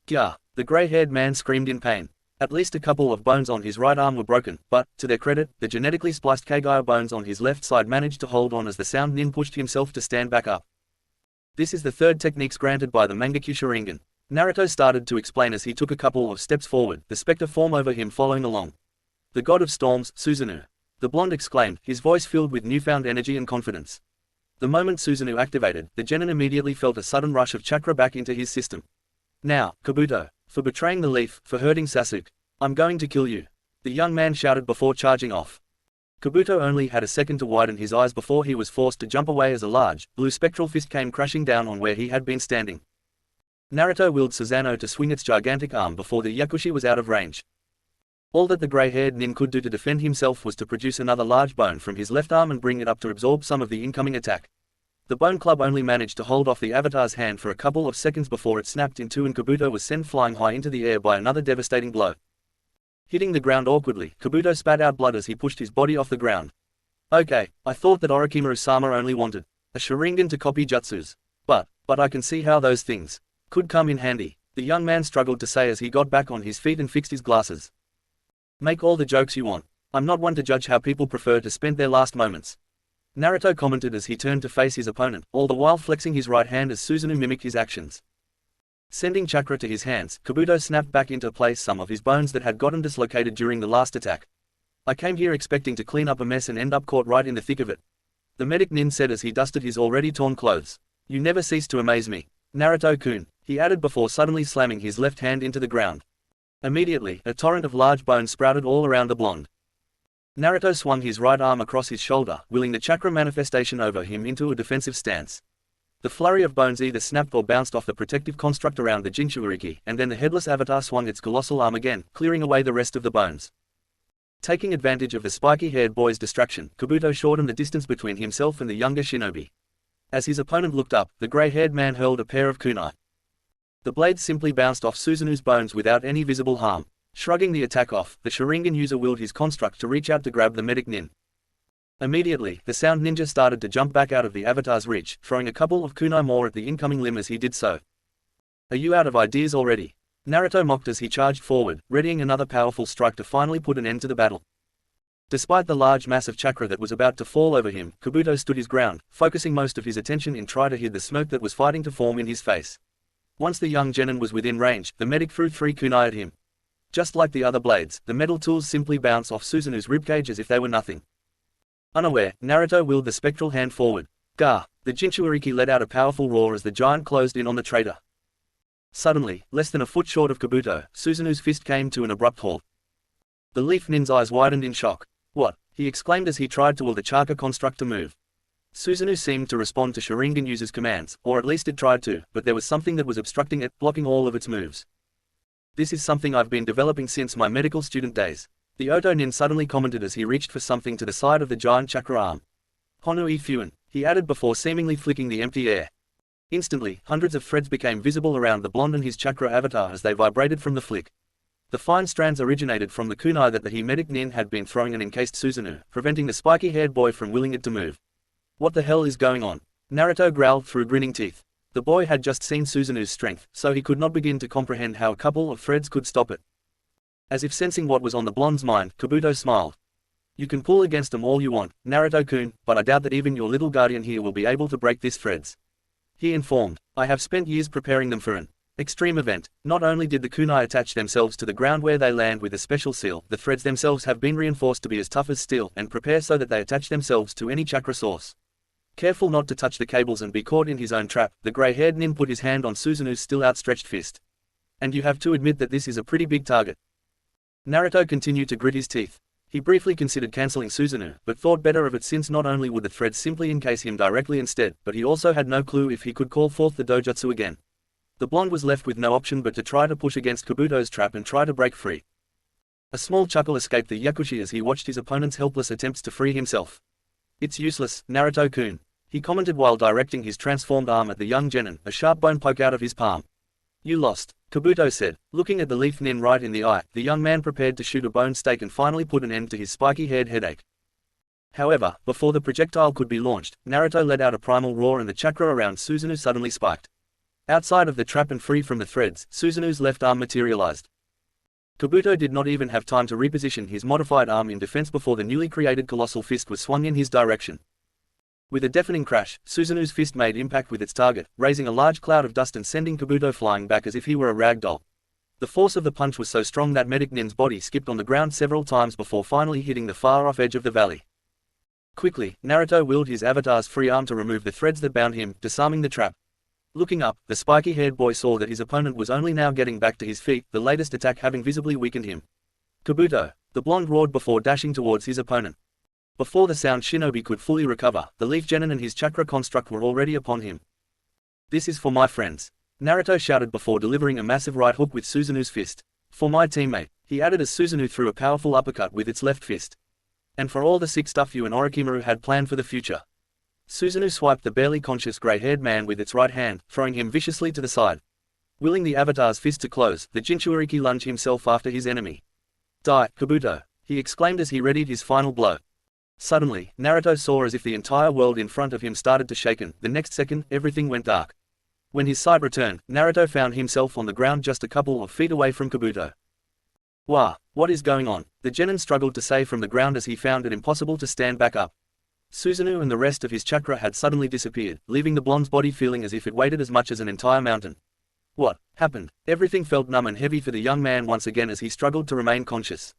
Gah! The grey-haired man screamed in pain. At least a couple of bones on his right arm were broken, but, to their credit, the genetically spliced Kagaya bones on his left side managed to hold on as the sound Nin pushed himself to stand back up. This is the third techniques granted by the Mangakyu Sharingan. Naruto started to explain as he took a couple of steps forward, the specter form over him following along. The god of storms, Susanoo. The blonde exclaimed, his voice filled with newfound energy and confidence. The moment Susanoo activated, the genin immediately felt a sudden rush of chakra back into his system. Now, Kabuto, for betraying the leaf, for hurting Sasuke, I'm going to kill you, the young man shouted before charging off. Kabuto only had a second to widen his eyes before he was forced to jump away as a large, blue spectral fist came crashing down on where he had been standing. Naruto willed Susanoo to swing its gigantic arm before the Yakushi was out of range. All that the grey-haired Nin could do to defend himself was to produce another large bone from his left arm and bring it up to absorb some of the incoming attack. The bone club only managed to hold off the avatar's hand for a couple of seconds before it snapped in two and Kabuto was sent flying high into the air by another devastating blow. Hitting the ground awkwardly, Kabuto spat out blood as he pushed his body off the ground. Okay, I thought that Orochimaru-sama only wanted a Sharingan to copy jutsus. But I can see how those things could come in handy, the young man struggled to say as he got back on his feet and fixed his glasses. Make all the jokes you want. I'm not one to judge how people prefer to spend their last moments. Naruto commented as he turned to face his opponent, all the while flexing his right hand as Susanoo mimicked his actions. Sending chakra to his hands, Kabuto snapped back into place some of his bones that had gotten dislocated during the last attack. I came here expecting to clean up a mess and end up caught right in the thick of it. The medic Nin said as he dusted his already torn clothes. You never cease to amaze me, Naruto-kun, he added before suddenly slamming his left hand into the ground. Immediately, a torrent of large bones sprouted all around the blonde. Naruto swung his right arm across his shoulder, willing the chakra manifestation over him into a defensive stance. The flurry of bones either snapped or bounced off the protective construct around the Jinchuriki, and then the headless avatar swung its colossal arm again, clearing away the rest of the bones. Taking advantage of the spiky-haired boy's distraction, Kabuto shortened the distance between himself and the younger shinobi. As his opponent looked up, the gray-haired man hurled a pair of kunai. The blades simply bounced off Susanu's bones without any visible harm. Shrugging the attack off, the Sharingan user willed his construct to reach out to grab the medic nin. Immediately, the sound ninja started to jump back out of the avatar's reach, throwing a couple of kunai more at the incoming limb as he did so. "Are you out of ideas already?" Naruto mocked as he charged forward, readying another powerful strike to finally put an end to the battle. Despite the large mass of chakra that was about to fall over him, Kabuto stood his ground, focusing most of his attention in trying to hide the smoke that was fighting to form in his face. Once the young genin was within range, the medic threw 3 kunai at him. Just like the other blades, the metal tools simply bounced off Susanu's ribcage as if they were nothing. Unaware, Naruto wheeled the spectral hand forward. Gah! The Jinchuuriki let out a powerful roar as the giant closed in on the traitor. Suddenly, less than a foot short of Kabuto, Susanu's fist came to an abrupt halt. The leaf nin's eyes widened in shock. "What?" he exclaimed as he tried to will the chakra construct to move. Susanu seemed to respond to Sharingan user's commands, or at least it tried to, but there was something that was obstructing it, blocking all of its moves. "This is something I've been developing since my medical student days," the Oto nin suddenly commented as he reached for something to the side of the giant chakra arm. "Honui FUNN," he added before seemingly flicking the empty air. Instantly, hundreds of threads became visible around the blonde and his chakra avatar as they vibrated from the flick. The fine strands originated from the kunai that the medic nin had been throwing and encased Susanoo, preventing the spiky-haired boy from willing it to move. "What the hell is going on?" Naruto growled through grinning teeth. The boy had just seen Susanoo's strength, so he could not begin to comprehend how a couple of threads could stop it. As if sensing what was on the blonde's mind, Kabuto smiled. "You can pull against them all you want, Naruto-kun, but I doubt that even your little guardian here will be able to break these threads," he informed. "I have spent years preparing them for an extreme event. Not only did the kunai attach themselves to the ground where they land with a special seal, the threads themselves have been reinforced to be as tough as steel and prepare so that they attach themselves to any chakra source." Careful not to touch the cables and be caught in his own trap, the grey-haired nin put his hand on Susanoo's still outstretched fist. "And you have to admit that this is a pretty big target." Naruto continued to grit his teeth. He briefly considered cancelling Susanoo, but thought better of it since not only would the threads simply encase him directly instead, but he also had no clue if he could call forth the dojutsu again. The blonde was left with no option but to try to push against Kabuto's trap and try to break free. A small chuckle escaped the Yakushi as he watched his opponent's helpless attempts to free himself. "It's useless, Naruto-kun," he commented while directing his transformed arm at the young genin, a sharp bone poke out of his palm. "You lost," Kabuto said, looking at the leaf nin right in the eye. The young man prepared to shoot a bone stake and finally put an end to his spiky-haired headache. However, before the projectile could be launched, Naruto let out a primal roar and the chakra around Susanoo suddenly spiked. Outside of the trap and free from the threads, Susanoo's left arm materialized. Kabuto did not even have time to reposition his modified arm in defense before the newly created colossal fist was swung in his direction. With a deafening crash, Susanoo's fist made impact with its target, raising a large cloud of dust and sending Kabuto flying back as if he were a rag doll. The force of the punch was so strong that medic nin's body skipped on the ground several times before finally hitting the far-off edge of the valley. Quickly, Naruto wielded his avatar's free arm to remove the threads that bound him, disarming the trap. Looking up, the spiky-haired boy saw that his opponent was only now getting back to his feet, the latest attack having visibly weakened him. "Kabuto!" the blonde roared before dashing towards his opponent. Before the sound shinobi could fully recover, the leaf genin and his chakra construct were already upon him. "This is for my friends," Naruto shouted before delivering a massive right hook with Susanoo's fist. "For my teammate," he added as Susanoo threw a powerful uppercut with its left fist. "And for all the sick stuff you and Orochimaru had planned for the future." Susanoo swiped the barely conscious grey-haired man with its right hand, throwing him viciously to the side. Willing the avatar's fist to close, the Jinchuuriki lunged himself after his enemy. "Die, Kabuto!" he exclaimed as he readied his final blow. Suddenly, Naruto saw as if the entire world in front of him started to shake and, the next second, everything went dark. When his sight returned, Naruto found himself on the ground just a couple of feet away from Kabuto. "Wah, what is going on?" the genin struggled to say from the ground as he found it impossible to stand back up. Susanoo and the rest of his chakra had suddenly disappeared, leaving the blonde's body feeling as if it weighed as much as an entire mountain. What happened? Everything felt numb and heavy for the young man once again as he struggled to remain conscious.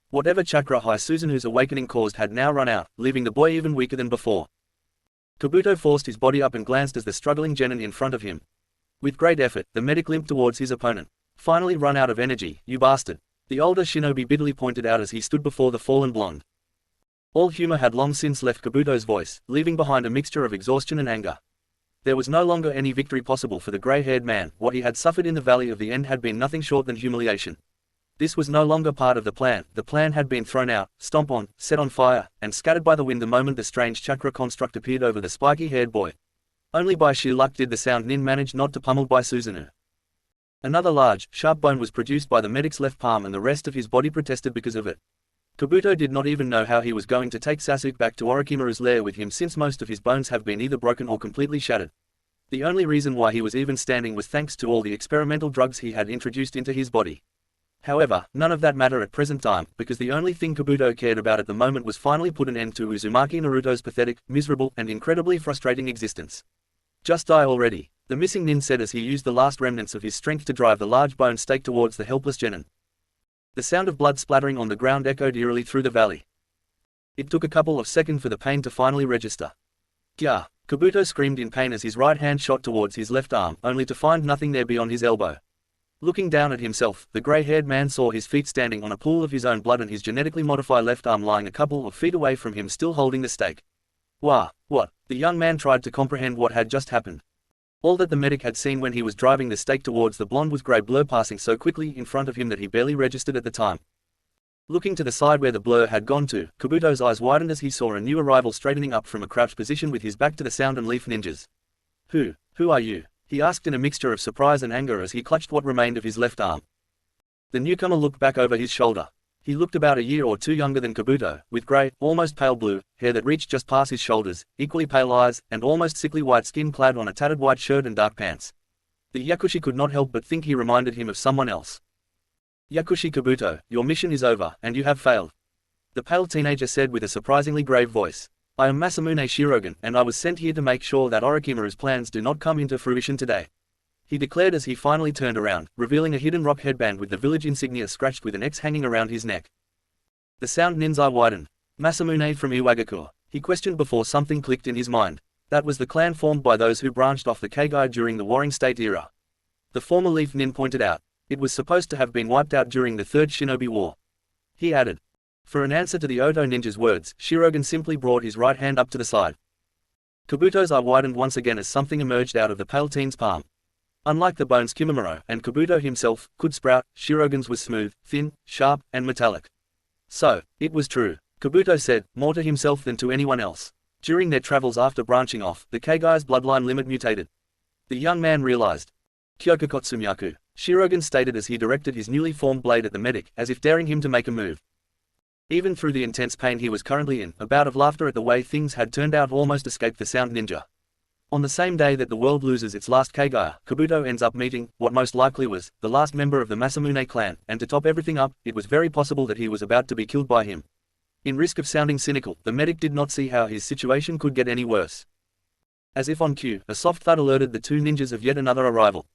Whatever chakra high Susanoo's awakening caused had now run out, leaving the boy even weaker than before. Kabuto forced his body up and glanced at the struggling genin in front of him. With great effort, the medic limped towards his opponent. "Finally run out of energy, you bastard," the older shinobi bitterly pointed out as he stood before the fallen blonde. All humor had long since left Kabuto's voice, leaving behind a mixture of exhaustion and anger. There was no longer any victory possible for the grey-haired man. What he had suffered in the Valley of the End had been nothing short than humiliation. This was no longer part of the plan had been thrown out, stomped on, set on fire, and scattered by the wind the moment the strange chakra construct appeared over the spiky-haired boy. Only by sheer luck did the sound nin manage not to pummel by Susanoo. Another large, sharp bone was produced by the medic's left palm and the rest of his body protested because of it. Kabuto did not even know how he was going to take Sasuke back to Orochimaru's lair with him since most of his bones have been either broken or completely shattered. The only reason why he was even standing was thanks to all the experimental drugs he had introduced into his body. However, none of that mattered at present time, because the only thing Kabuto cared about at the moment was finally put an end to Uzumaki Naruto's pathetic, miserable, and incredibly frustrating existence. Just die already, the missing nin said as he used the last remnants of his strength to drive the large bone stake towards the helpless genin. The sound of blood splattering on the ground echoed eerily through the valley. It took a couple of seconds for the pain to finally register. Gah! Kabuto screamed in pain as his right hand shot towards his left arm, only to find nothing there beyond his elbow. Looking down at himself, the grey-haired man saw his feet standing on a pool of his own blood and his genetically modified left arm lying a couple of feet away from him still holding the stake. Wah! What? The young man tried to comprehend what had just happened. All that the medic had seen when he was driving the stake towards the blonde was grey blur passing so quickly in front of him that he barely registered at the time. Looking to the side where the blur had gone to, Kabuto's eyes widened as he saw a new arrival straightening up from a crouched position with his back to the sound and leaf ninjas. Who are you? He asked in a mixture of surprise and anger as he clutched what remained of his left arm. The newcomer looked back over his shoulder. He looked about a year or two younger than Kabuto, with grey, almost pale blue, hair that reached just past his shoulders, equally pale eyes, and almost sickly white skin clad on a tattered white shirt and dark pants. The Yakushi could not help but think he reminded him of someone else. Yakushi Kabuto, your mission is over, and you have failed. The pale teenager said with a surprisingly grave voice. I am Masamune Shirogen, and I was sent here to make sure that Orochimaru's plans do not come into fruition today. He declared as he finally turned around, revealing a hidden rock headband with the village insignia scratched with an X hanging around his neck. The sound nin's eye widened. Masamune from Iwagakure, he questioned before something clicked in his mind. That was the clan formed by those who branched off the Keigai during the Warring State era. The former leaf nin pointed out. It was supposed to have been wiped out during the Third Shinobi War. He added. For an answer to the Oto ninja's words, Shirogen simply brought his right hand up to the side. Kabuto's eye widened once again as something emerged out of the pale teen's palm. Unlike the bones Kimimaro and Kabuto himself could sprout, Shirogen's was smooth, thin, sharp, and metallic. So, it was true, Kabuto said, more to himself than to anyone else. During their travels after branching off, the Keigai's bloodline limit mutated. The young man realized. Kyokokotsumiyaku, Shirogen stated as he directed his newly formed blade at the medic, as if daring him to make a move. Even through the intense pain he was currently in, a bout of laughter at the way things had turned out almost escaped the sound ninja. On the same day that the world loses its last Keigai, Kabuto ends up meeting, what most likely was, the last member of the Masamune clan, and to top everything up, it was very possible that he was about to be killed by him. In risk of sounding cynical, the medic did not see how his situation could get any worse. As if on cue, a soft thud alerted the two ninjas of yet another arrival.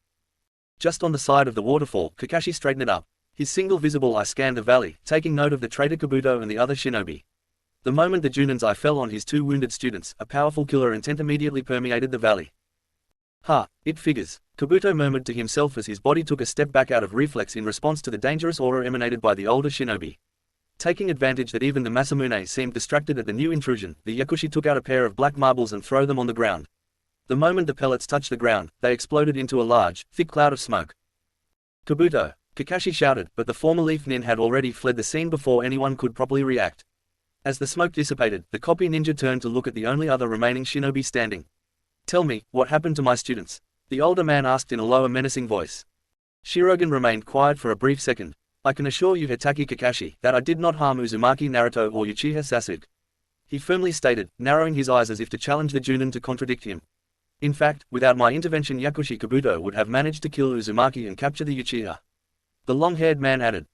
Just on the side of the waterfall, Kakashi straightened it up. His single visible eye scanned the valley, taking note of the traitor Kabuto and the other shinobi. The moment the Junin's eye fell on his two wounded students, a powerful killer intent immediately permeated the valley. Ha, it figures, Kabuto murmured to himself as his body took a step back out of reflex in response to the dangerous aura emanated by the older shinobi. Taking advantage that even the Masamune seemed distracted at the new intrusion, the Yakushi took out a pair of black marbles and threw them on the ground. The moment the pellets touched the ground, they exploded into a large, thick cloud of smoke. Kabuto, Kakashi shouted, but the former leaf nin had already fled the scene before anyone could properly react. As the smoke dissipated, the copy ninja turned to look at the only other remaining shinobi standing. Tell me, what happened to my students? The older man asked in a lower menacing voice. Shirogen remained quiet for a brief second. I can assure you Hitaki Kakashi, that I did not harm Uzumaki Naruto or Uchiha Sasuke. He firmly stated, narrowing his eyes as if to challenge the Junin to contradict him. In fact, without my intervention Yakushi Kabuto would have managed to kill Uzumaki and capture the Uchiha. The long-haired man added.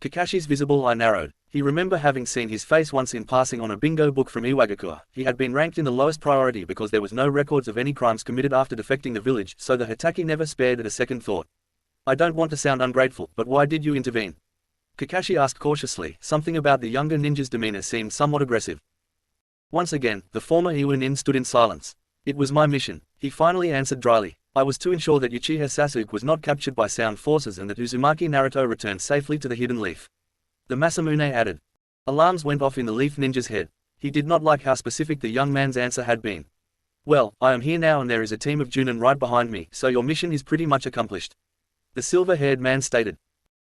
Kakashi's visible eye narrowed. He remembered having seen his face once in passing on a bingo book from Iwagakure. He had been ranked in the lowest priority because there was no records of any crimes committed after defecting the village, so the Hitaki never spared it a second thought. I don't want to sound ungrateful, but why did you intervene? Kakashi asked cautiously. Something about the younger ninja's demeanor seemed somewhat aggressive. Once again, the former Iwa nin stood in silence. It was my mission, he finally answered dryly. I was to ensure that Uchiha Sasuke was not captured by sound forces and that Uzumaki Naruto returned safely to the hidden leaf. The Masamune added. Alarms went off in the leaf ninja's head. He did not like how specific the young man's answer had been. Well, I am here now and there is a team of Junin right behind me, so your mission is pretty much accomplished. The silver-haired man stated.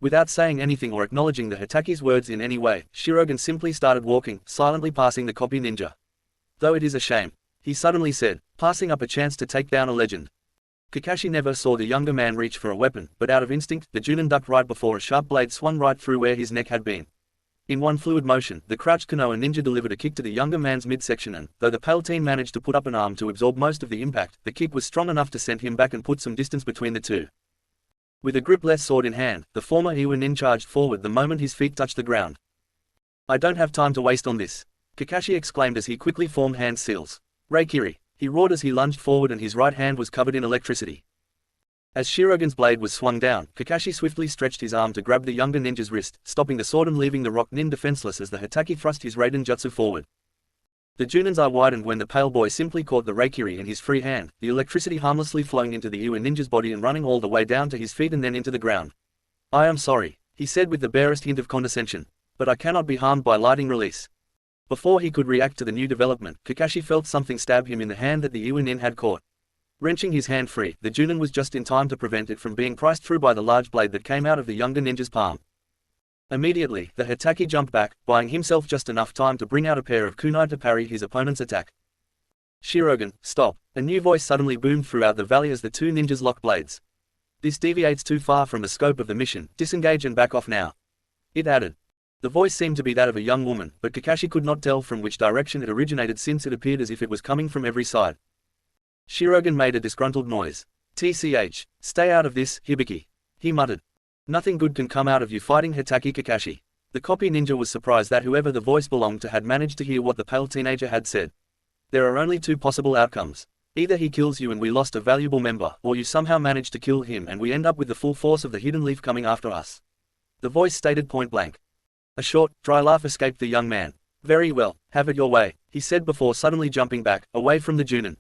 Without saying anything or acknowledging the Hitaki's words in any way, Shirogen simply started walking, silently passing the copy ninja. Though it is a shame, he suddenly said, passing up a chance to take down a legend. Kakashi never saw the younger man reach for a weapon, but out of instinct, the Junin ducked right before a sharp blade swung right through where his neck had been. In one fluid motion, the crouched Konoha ninja delivered a kick to the younger man's midsection and, though the pale teen managed to put up an arm to absorb most of the impact, the kick was strong enough to send him back and put some distance between the two. With a gripless sword in hand, the former Iwanin charged forward the moment his feet touched the ground. "I don't have time to waste on this," Kakashi exclaimed as he quickly formed hand seals. "Reikiri," he roared as he lunged forward and his right hand was covered in electricity. As Shirogen's blade was swung down, Kakashi swiftly stretched his arm to grab the younger ninja's wrist, stopping the sword and leaving the rock nin defenseless as the Hitaki thrust his Raiden Jutsu forward. The Junin's eye widened when the pale boy simply caught the Reikiri in his free hand, the electricity harmlessly flowing into the Iwa ninja's body and running all the way down to his feet and then into the ground. "I am sorry," he said with the barest hint of condescension, "but I cannot be harmed by lightning release." Before he could react to the new development, Kakashi felt something stab him in the hand that the Iwa nin had caught. Wrenching his hand free, the Junin was just in time to prevent it from being priced through by the large blade that came out of the younger ninja's palm. Immediately, the Hitaki jumped back, buying himself just enough time to bring out a pair of kunai to parry his opponent's attack. "Shirogen, stop!" A new voice suddenly boomed throughout the valley as the two ninjas locked blades. "This deviates too far from the scope of the mission, disengage and back off now," it added. The voice seemed to be that of a young woman, but Kakashi could not tell from which direction it originated since it appeared as if it was coming from every side. Shirogen made a disgruntled noise. "Tch, stay out of this, Hibiki," he muttered. "Nothing good can come out of you fighting Hitaki Kakashi." The copy ninja was surprised that whoever the voice belonged to had managed to hear what the pale teenager had said. "There are only two possible outcomes. Either he kills you and we lost a valuable member, or you somehow manage to kill him and we end up with the full force of the Hidden Leaf coming after us," the voice stated point blank. A short, dry laugh escaped the young man. "Very well, have it your way," he said before suddenly jumping back, away from the Junin.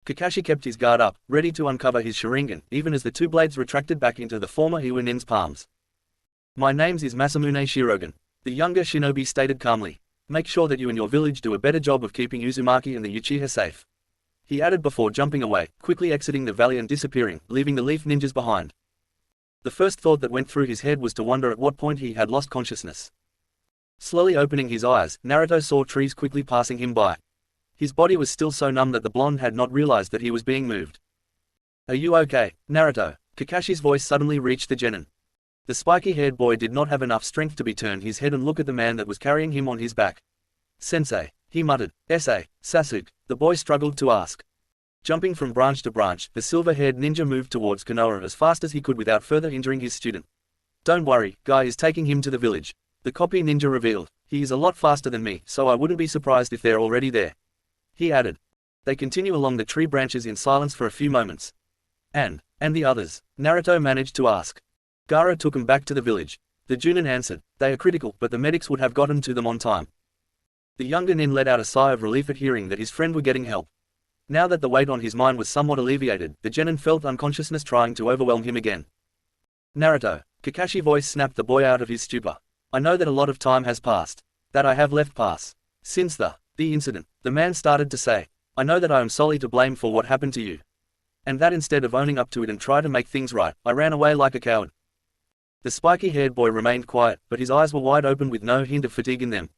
Kakashi kept his guard up, ready to uncover his Sharingan, even as the two blades retracted back into the former Iwanin's palms. "My name's is Masamune Shirogen," the younger shinobi stated calmly. "Make sure that you and your village do a better job of keeping Uzumaki and the Uchiha safe," he added before jumping away, quickly exiting the valley and disappearing, leaving the leaf ninjas behind. The first thought that went through his head was to wonder at what point he had lost consciousness. Slowly opening his eyes, Naruto saw trees quickly passing him by. His body was still so numb that the blonde had not realized that he was being moved. "Are you okay, Naruto?" Kakashi's voice suddenly reached the genin. The spiky-haired boy did not have enough strength to turn his head and look at the man that was carrying him on his back. "Sensei," he muttered. Sasuke," the boy struggled to ask. Jumping from branch to branch, the silver-haired ninja moved towards Konoha as fast as he could without further injuring his student. "Don't worry, Guy is taking him to the village," the copy ninja revealed. "He is a lot faster than me, so I wouldn't be surprised if they're already there," he added. They continue along the tree branches in silence for a few moments. And the others?" Naruto managed to ask. "Gaara took them back to the village," the Junin answered. "They are critical, but the medics would have gotten to them on time." The younger nin let out a sigh of relief at hearing that his friend were getting help. Now that the weight on his mind was somewhat alleviated, the genin felt unconsciousness trying to overwhelm him again. "Naruto," Kakashi's voice snapped the boy out of his stupor. "I know that a lot of time has passed. That I have left pass. Since the incident," the man started to say. "I know that I am solely to blame for what happened to you. And that instead of owning up to it and try to make things right, I ran away like a coward." The spiky-haired boy remained quiet, but his eyes were wide open with no hint of fatigue in them.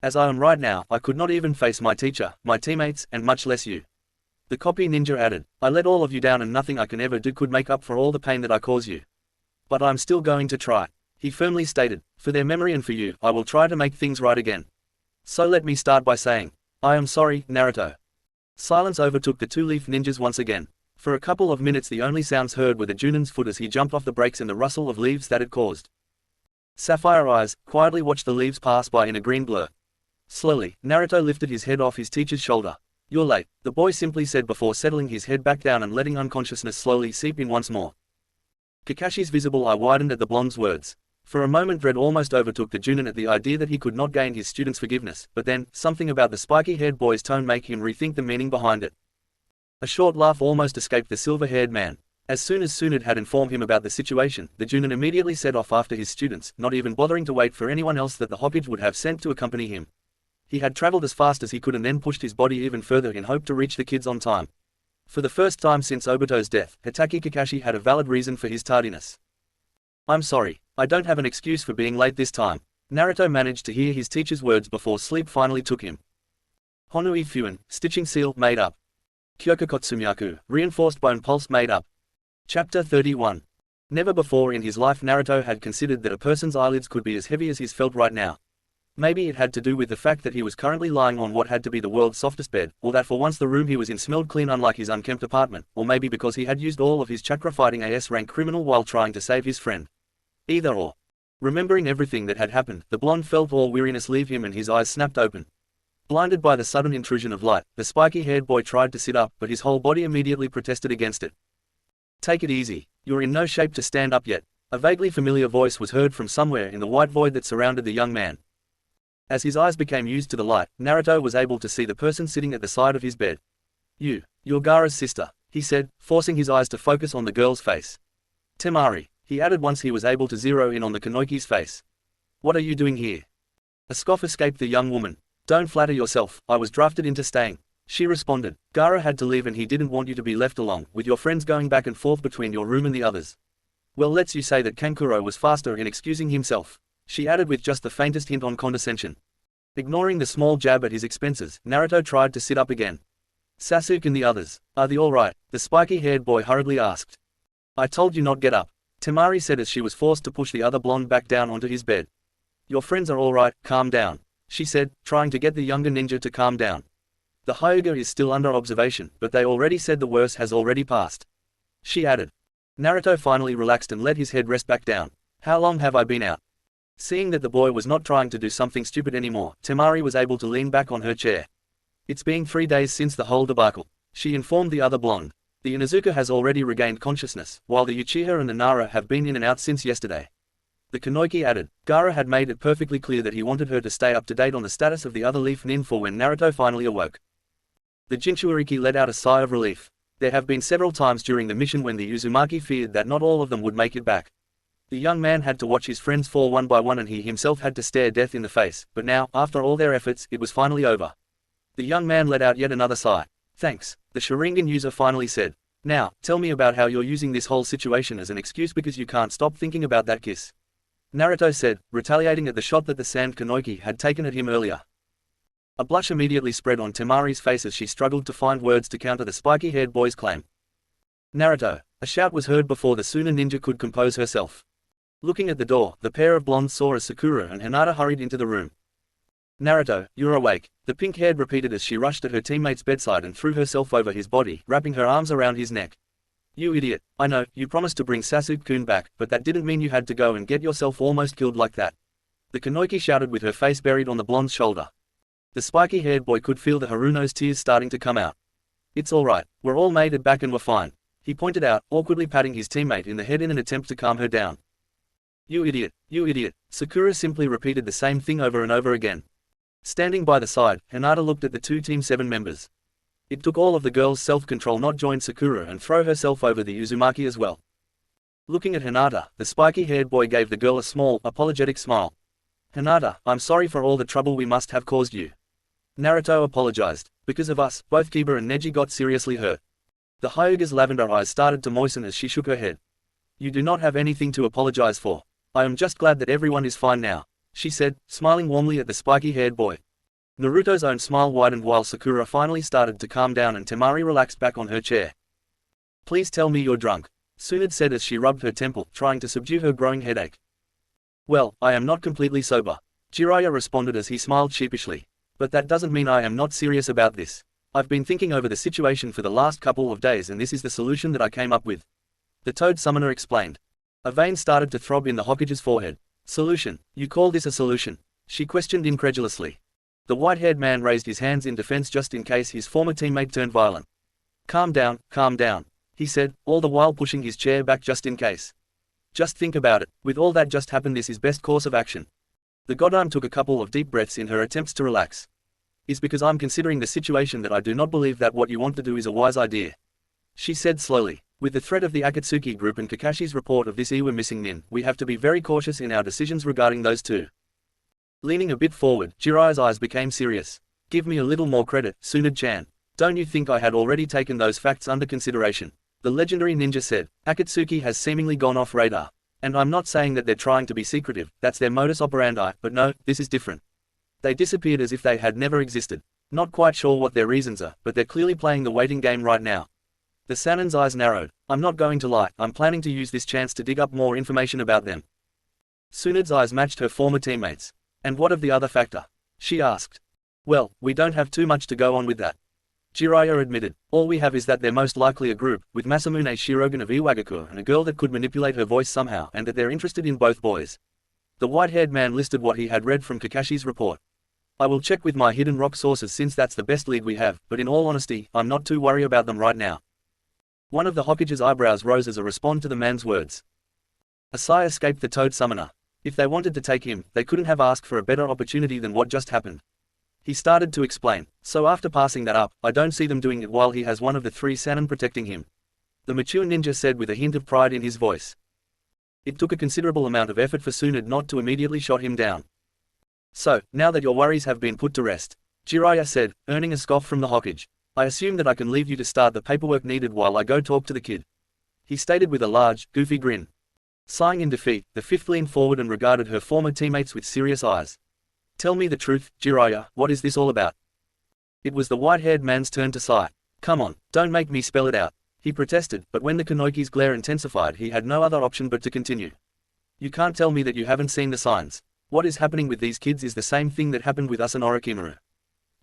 "As I am right now, I could not even face my teacher, my teammates, and much less you," the copy ninja added. "I let all of you down and nothing I can ever do could make up for all the pain that I caused you. But I'm still going to try," he firmly stated. "For their memory and for you, I will try to make things right again. So let me start by saying, I am sorry, Naruto." Silence overtook the two leaf ninjas once again. For a couple of minutes the only sounds heard were the Junin's foot as he jumped off the brakes and the rustle of leaves that it caused. Sapphire Eyes quietly watched the leaves pass by in a green blur. Slowly, Naruto lifted his head off his teacher's shoulder. "You're late," the boy simply said before settling his head back down and letting unconsciousness slowly seep in once more. Kakashi's visible eye widened at the blonde's words. For a moment dread almost overtook the Junin at the idea that he could not gain his student's forgiveness, but then, something about the spiky-haired boy's tone made him rethink the meaning behind it. A short laugh almost escaped the silver-haired man. As soon as Tsunade had informed him about the situation, the Junin immediately set off after his students, not even bothering to wait for anyone else that the Hokage would have sent to accompany him. He had traveled as fast as he could and then pushed his body even further in hope to reach the kids on time. For the first time since Obito's death, Hitaki Kakashi had a valid reason for his tardiness. I'm sorry, I don't have an excuse for being late this time. Naruto managed to hear his teacher's words before sleep finally took him. Honui FUNN, stitching seal, made up. Kyokokotsumiyaku, reinforced bone pulse, made up. Chapter 31. Never before in his life Naruto had considered that a person's eyelids could be as heavy as his felt right now. Maybe it had to do with the fact that he was currently lying on what had to be the world's softest bed, or that for once the room he was in smelled clean unlike his unkempt apartment, or maybe because he had used all of his chakra fighting a S-rank criminal while trying to save his friend. Either or. Remembering everything that had happened, the blonde felt all weariness leave him and his eyes snapped open. Blinded by the sudden intrusion of light, the spiky-haired boy tried to sit up, but his whole body immediately protested against it. Take it easy, you're in no shape to stand up yet. A vaguely familiar voice was heard from somewhere in the white void that surrounded the young man. As his eyes became used to the light, Naruto was able to see the person sitting at the side of his bed. You're Gaara's sister, he said, forcing his eyes to focus on the girl's face. Temari, he added once he was able to zero in on the Kanoiki's face. What are you doing here? A scoff escaped the young woman. Don't flatter yourself, I was drafted into staying. She responded, Gaara had to leave and he didn't want you to be left along, with your friends going back and forth between your room and the others. Well, let's you say that Kankuro was faster in excusing himself, she added with just the faintest hint on condescension. Ignoring the small jab at his expenses, Naruto tried to sit up again. Sasuke and the others, are they all right? The spiky-haired boy hurriedly asked. I told you not get up, Temari said as she was forced to push the other blonde back down onto his bed. Your friends are all right, calm down, she said, trying to get the younger ninja to calm down. The Hyuga is still under observation, but they already said the worst has already passed, she added. Naruto finally relaxed and let his head rest back down. How long have I been out? Seeing that the boy was not trying to do something stupid anymore, Temari was able to lean back on her chair. It's been 3 days since the whole debacle, she informed the other blonde. The Inuzuka has already regained consciousness, while the Uchiha and the Nara have been in and out since yesterday. The Kanoiki added, Gaara had made it perfectly clear that he wanted her to stay up to date on the status of the other leaf nin for when Naruto finally awoke. The Jinchuuriki let out a sigh of relief. There have been several times during the mission when the Uzumaki feared that not all of them would make it back. The young man had to watch his friends fall one by one and he himself had to stare death in the face, but now, after all their efforts, it was finally over. The young man let out yet another sigh. Thanks, the Sharingan user finally said. Now, tell me about how you're using this whole situation as an excuse because you can't stop thinking about that kiss. Naruto said, retaliating at the shot that the sand Kanoiki had taken at him earlier. A blush immediately spread on Temari's face as she struggled to find words to counter the spiky-haired boy's claim. Naruto, a shout was heard before the Suna ninja could compose herself. Looking at the door, the pair of blondes saw as Sakura and Hinata hurried into the room. Naruto, you're awake, the pink-haired repeated as she rushed at her teammate's bedside and threw herself over his body, wrapping her arms around his neck. You idiot, I know, you promised to bring Sasuke-kun back, but that didn't mean you had to go and get yourself almost killed like that. The Kanoiki shouted with her face buried on the blonde's shoulder. The spiky-haired boy could feel the Haruno's tears starting to come out. It's alright, we're all made it back and we're fine, he pointed out, awkwardly patting his teammate in the head in an attempt to calm her down. You idiot, Sakura simply repeated the same thing over and over again. Standing by the side, Hinata looked at the two Team 7 members. It took all of the girl's self-control not join Sakura and throw herself over the Uzumaki as well. Looking at Hinata, the spiky-haired boy gave the girl a small, apologetic smile. Hinata, I'm sorry for all the trouble we must have caused you. Naruto apologized. Because of us, both Kiba and Neji got seriously hurt. The Hyuga's lavender eyes started to moisten as she shook her head. You do not have anything to apologize for. I am just glad that everyone is fine now, she said, smiling warmly at the spiky-haired boy. Naruto's own smile widened while Sakura finally started to calm down and Temari relaxed back on her chair. Please tell me you're drunk, Tsunade said as she rubbed her temple, trying to subdue her growing headache. Well, I am not completely sober, Jiraiya responded as he smiled sheepishly. But that doesn't mean I am not serious about this. I've been thinking over the situation for the last couple of days and this is the solution that I came up with. The Toad Summoner explained. A vein started to throb in the Hokage's forehead. Solution? You call this a solution? She questioned incredulously. The white-haired man raised his hands in defense just in case his former teammate turned violent. Calm down, he said, all the while pushing his chair back just in case. Just think about it, with all that just happened this is best course of action. The Godam took a couple of deep breaths in her attempts to relax. It's because I'm considering the situation that I do not believe that what you want to do is a wise idea, she said slowly. With the threat of the Akatsuki group and Kakashi's report of this Iwa missing nin, we have to be very cautious in our decisions regarding those two. Leaning a bit forward, Jiraiya's eyes became serious. Give me a little more credit, Tsunade-chan. Don't you think I had already taken those facts under consideration? The legendary ninja said. Akatsuki has seemingly gone off radar. And I'm not saying that they're trying to be secretive, that's their modus operandi, but no, this is different. They disappeared as if they had never existed. Not quite sure what their reasons are, but they're clearly playing the waiting game right now. The Sannin's eyes narrowed. I'm not going to lie, I'm planning to use this chance to dig up more information about them. Tsunade's eyes matched her former teammates. And what of the other factor? She asked. Well, we don't have too much to go on with that. Jiraiya admitted. All we have is that they're most likely a group, with Masamune Shirogen of Iwagakure and a girl that could manipulate her voice somehow, and that they're interested in both boys. The white-haired man listed what he had read from Kakashi's report. I will check with my hidden rock sources since that's the best lead we have, but in all honesty, I'm not too worried about them right now. One of the Hokage's eyebrows rose as a response to the man's words. A sigh escaped the Toad Summoner. If they wanted to take him, they couldn't have asked for a better opportunity than what just happened. He started to explain. So after passing that up, I don't see them doing it while he has one of the 3 Sannin protecting him. The mature ninja said with a hint of pride in his voice. It took a considerable amount of effort for Tsunade not to immediately shot him down. So, now that your worries have been put to rest, Jiraiya said, earning a scoff from the Hokage. I assume that I can leave you to start the paperwork needed while I go talk to the kid. He stated with a large, goofy grin. Sighing in defeat, the 5th leaned forward and regarded her former teammates with serious eyes. Tell me the truth, Jiraiya, what is this all about? It was the white-haired man's turn to sigh. Come on, don't make me spell it out. He protested, but when the Kunoichi's glare intensified he had no other option but to continue. You can't tell me that you haven't seen the signs. What is happening with these kids is the same thing that happened with us and Orochimaru.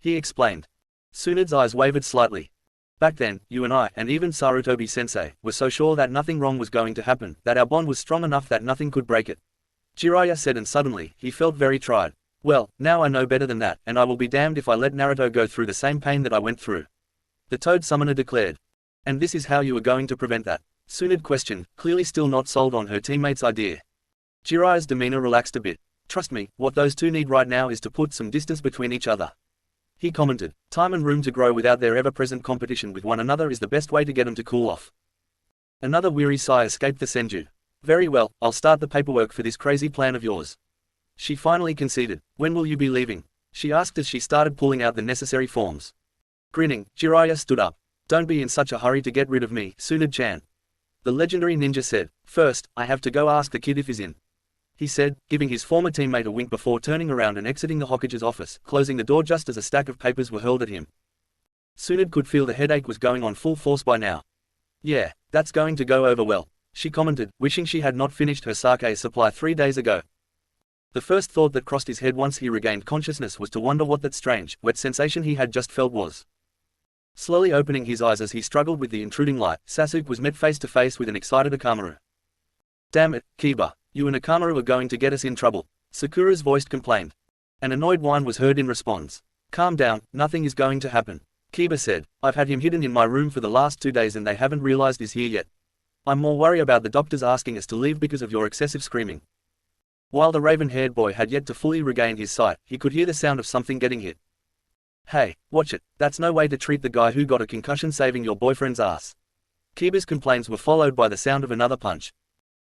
He explained. Tsunade's eyes wavered slightly. Back then, you and I, and even Sarutobi-sensei, were so sure that nothing wrong was going to happen, that our bond was strong enough that nothing could break it. Jiraiya said, and suddenly, he felt very tried. Well, now I know better than that, and I will be damned if I let Naruto go through the same pain that I went through. The Toad Summoner declared. And this is how you are going to prevent that? Tsunade questioned, clearly still not sold on her teammate's idea. Jiraiya's demeanor relaxed a bit. Trust me, what those two need right now is to put some distance between each other. He commented, time and room to grow without their ever-present competition with one another is the best way to get them to cool off. Another weary sigh escaped the Senju. Very well, I'll start the paperwork for this crazy plan of yours. She finally conceded. When will you be leaving? She asked as she started pulling out the necessary forms. Grinning, Jiraiya stood up. Don't be in such a hurry to get rid of me, Tsunade-chan. The legendary ninja said, first, I have to go ask the kid if he's in. He said, giving his former teammate a wink before turning around and exiting the Hokage's office, closing the door just as a stack of papers were hurled at him. Tsunade could feel the headache was going on full force by now. Yeah, that's going to go over well, she commented, wishing she had not finished her sake supply 3 days ago. The first thought that crossed his head once he regained consciousness was to wonder what that strange, wet sensation he had just felt was. Slowly opening his eyes as he struggled with the intruding light, Sasuke was met face to face with an excited Akamaru. Damn it, Kiba. You and Akamaru are going to get us in trouble, Sakura's voice complained. An annoyed whine was heard in response. Calm down, nothing is going to happen, Kiba said. I've had him hidden in my room for the last 2 days and they haven't realized he's here yet. I'm more worried about the doctors asking us to leave because of your excessive screaming. While the raven-haired boy had yet to fully regain his sight, he could hear the sound of something getting hit. Hey, watch it, that's no way to treat the guy who got a concussion saving your boyfriend's ass. Kiba's complaints were followed by the sound of another punch.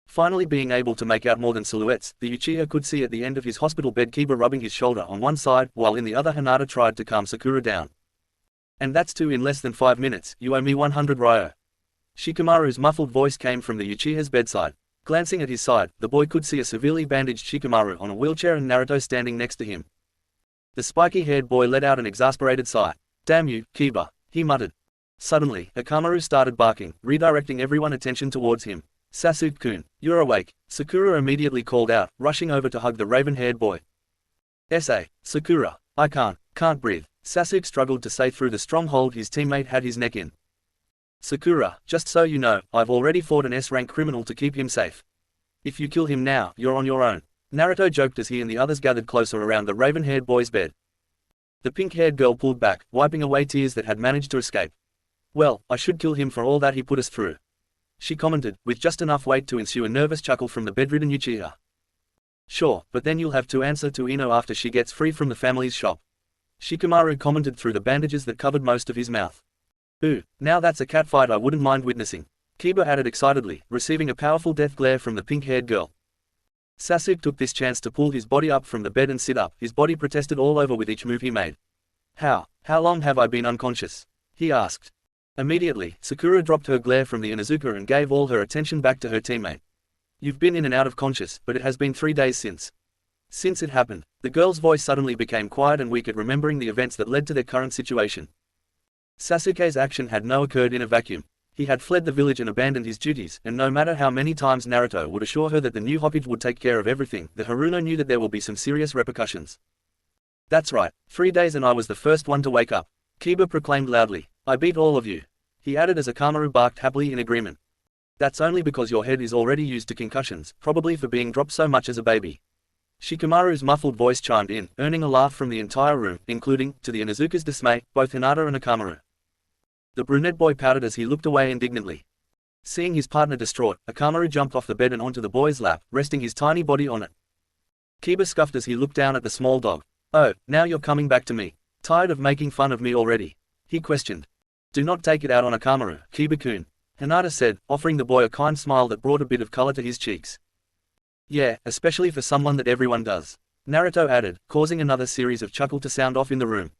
Finally being able to make out more than silhouettes, the Uchiha could see at the end of his hospital bed Kiba rubbing his shoulder on one side, while in the other Hinata tried to calm Sakura down. And that's 2 in less than 5 minutes, you owe me 100 ryo. Shikamaru's muffled voice came from the Uchiha's bedside. Glancing at his side, the boy could see a severely bandaged Shikamaru on a wheelchair and Naruto standing next to him. The spiky-haired boy let out an exasperated sigh. Damn you, Kiba, he muttered. Suddenly, Akamaru started barking, redirecting everyone's attention towards him. Sasuke-kun, you're awake, Sakura immediately called out, rushing over to hug the raven-haired boy. Sakura, I can't breathe, Sasuke struggled to say through the strong hold his teammate had his neck in. Sakura, just so you know, I've already fought an S-rank criminal to keep him safe. If you kill him now, you're on your own, Naruto joked as he and the others gathered closer around the raven-haired boy's bed. The pink-haired girl pulled back, wiping away tears that had managed to escape. Well, I should kill him for all that he put us through, she commented, with just enough weight to ensue a nervous chuckle from the bedridden Uchiha. Sure, but then you'll have to answer to Ino after she gets free from the family's shop, Shikamaru commented through the bandages that covered most of his mouth. Ooh, now that's a catfight I wouldn't mind witnessing, Kiba added excitedly, receiving a powerful death glare from the pink-haired girl. Sasuke took this chance to pull his body up from the bed and sit up, his body protested all over with each move he made. How long have I been unconscious? He asked. Immediately, Sakura dropped her glare from the Inuzuka and gave all her attention back to her teammate. You've been in and out of conscious, but it has been 3 days since. Since it happened. The girl's voice suddenly became quiet and weak at remembering the events that led to their current situation. Sasuke's action had not occurred in a vacuum. He had fled the village and abandoned his duties, and no matter how many times Naruto would assure her that the new Hokage would take care of everything, the Haruno knew that there will be some serious repercussions. That's right, 3 days and I was the first one to wake up. Kiba proclaimed loudly. I beat all of you. He added as Akamaru barked happily in agreement. That's only because your head is already used to concussions, probably for being dropped so much as a baby. Shikamaru's muffled voice chimed in, earning a laugh from the entire room, including, to the Inuzuka's dismay, both Hinata and Akamaru. The brunette boy pouted as he looked away indignantly. Seeing his partner distraught, Akamaru jumped off the bed and onto the boy's lap, resting his tiny body on it. Kiba scuffed as he looked down at the small dog. Oh, now you're coming back to me. Tired of making fun of me already? He questioned. Do not take it out on Akamaru, Kiba-kun, Hinata said, offering the boy a kind smile that brought a bit of color to his cheeks. Yeah, especially for someone that everyone does. Naruto added, causing another series of chuckle to sound off in the room.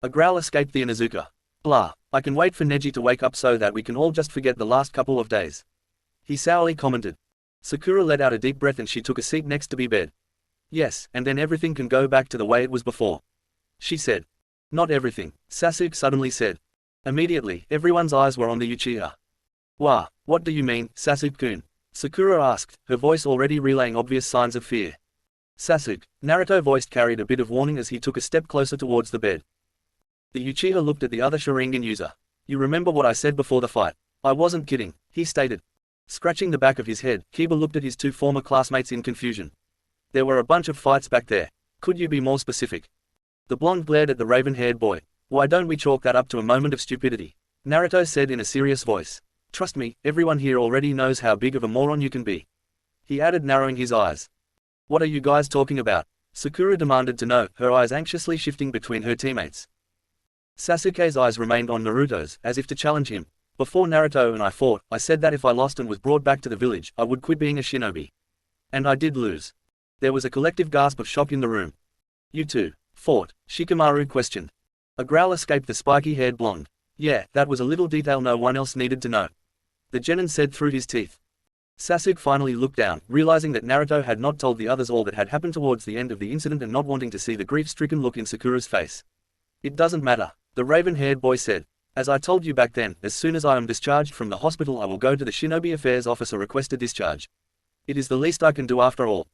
A growl escaped the Inuzuka. Blah, I can wait for Neji to wake up so that we can all just forget the last couple of days. He sourly commented. Sakura let out a deep breath and she took a seat next to the bed. Yes, and then everything can go back to the way it was before. She said. Not everything, Sasuke suddenly said. Immediately, everyone's eyes were on the Uchiha. Wah, what do you mean, Sasuke-kun? Sakura asked, her voice already relaying obvious signs of fear. Sasuke, Naruto voiced carried a bit of warning as he took a step closer towards the bed. The Uchiha looked at the other Sharingan user. You remember what I said before the fight? I wasn't kidding, he stated. Scratching the back of his head, Kiba looked at his two former classmates in confusion. There were a bunch of fights back there. Could you be more specific? The blonde glared at the raven-haired boy. Why don't we chalk that up to a moment of stupidity? Naruto said in a serious voice. Trust me, everyone here already knows how big of a moron you can be. He added, narrowing his eyes. What are you guys talking about? Sakura demanded to know, her eyes anxiously shifting between her teammates. Sasuke's eyes remained on Naruto's, as if to challenge him. Before Naruto and I fought, I said that if I lost and was brought back to the village, I would quit being a shinobi. And I did lose. There was a collective gasp of shock in the room. You two fought? Shikamaru questioned. A growl escaped the spiky-haired blonde. Yeah, that was a little detail no one else needed to know. The genin said through his teeth. Sasuke finally looked down, realizing that Naruto had not told the others all that had happened towards the end of the incident and not wanting to see the grief-stricken look in Sakura's face. It doesn't matter, the raven-haired boy said. As I told you back then, as soon as I am discharged from the hospital I will go to the Shinobi Affairs office or request a discharge. It is the least I can do after all.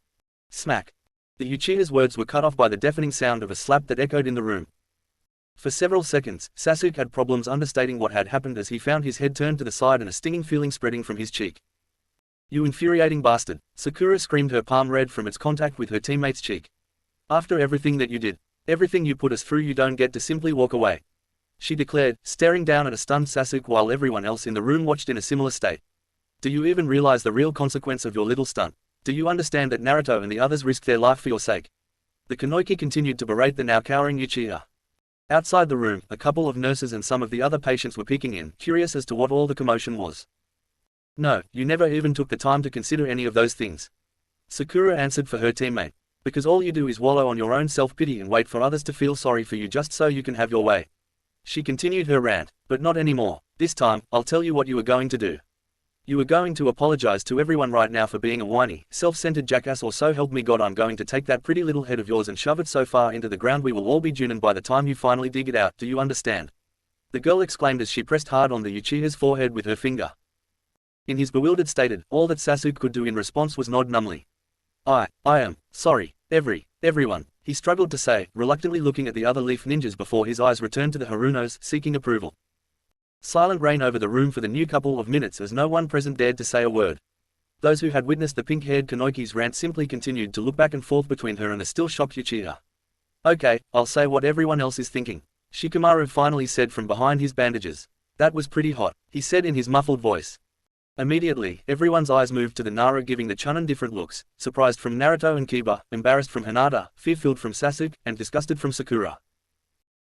Smack. The Uchiha's words were cut off by the deafening sound of a slap that echoed in the room. For several seconds, Sasuke had problems understating what had happened as he found his head turned to the side and a stinging feeling spreading from his cheek. You infuriating bastard, Sakura screamed, her palm red from its contact with her teammate's cheek. After everything that you did, everything you put us through, you don't get to simply walk away. She declared, staring down at a stunned Sasuke while everyone else in the room watched in a similar state. Do you even realize the real consequence of your little stunt? Do you understand that Naruto and the others risked their life for your sake? The Kunoichi continued to berate the now cowering Uchiha. Outside the room, a couple of nurses and some of the other patients were peeking in, curious as to what all the commotion was. No, you never even took the time to consider any of those things. Sakura answered for her teammate. Because all you do is wallow on your own self-pity and wait for others to feel sorry for you just so you can have your way. She continued her rant, but not anymore. This time, I'll tell you what you are going to do. You are going to apologize to everyone right now for being a whiny, self-centered jackass, or so help me God I'm going to take that pretty little head of yours and shove it so far into the ground we will all be Junin by the time you finally dig it out. Do you understand? The girl exclaimed as she pressed hard on the Uchiha's forehead with her finger. In his bewildered stated, all that Sasuke could do in response was nod numbly. I am sorry, everyone, he struggled to say, reluctantly looking at the other leaf ninjas before his eyes returned to the Harunos, seeking approval. Silent reigned over the room for the new couple of minutes as no one present dared to say a word. Those who had witnessed the pink-haired Kunoichi's rant simply continued to look back and forth between her and the still shocked Uchiha. Okay, I'll say what everyone else is thinking, Shikamaru finally said from behind his bandages. That was pretty hot, he said in his muffled voice. Immediately, everyone's eyes moved to the Nara, giving the Chunin different looks, surprised from Naruto and Kiba, embarrassed from Hinata, fear-filled from Sasuke, and disgusted from Sakura.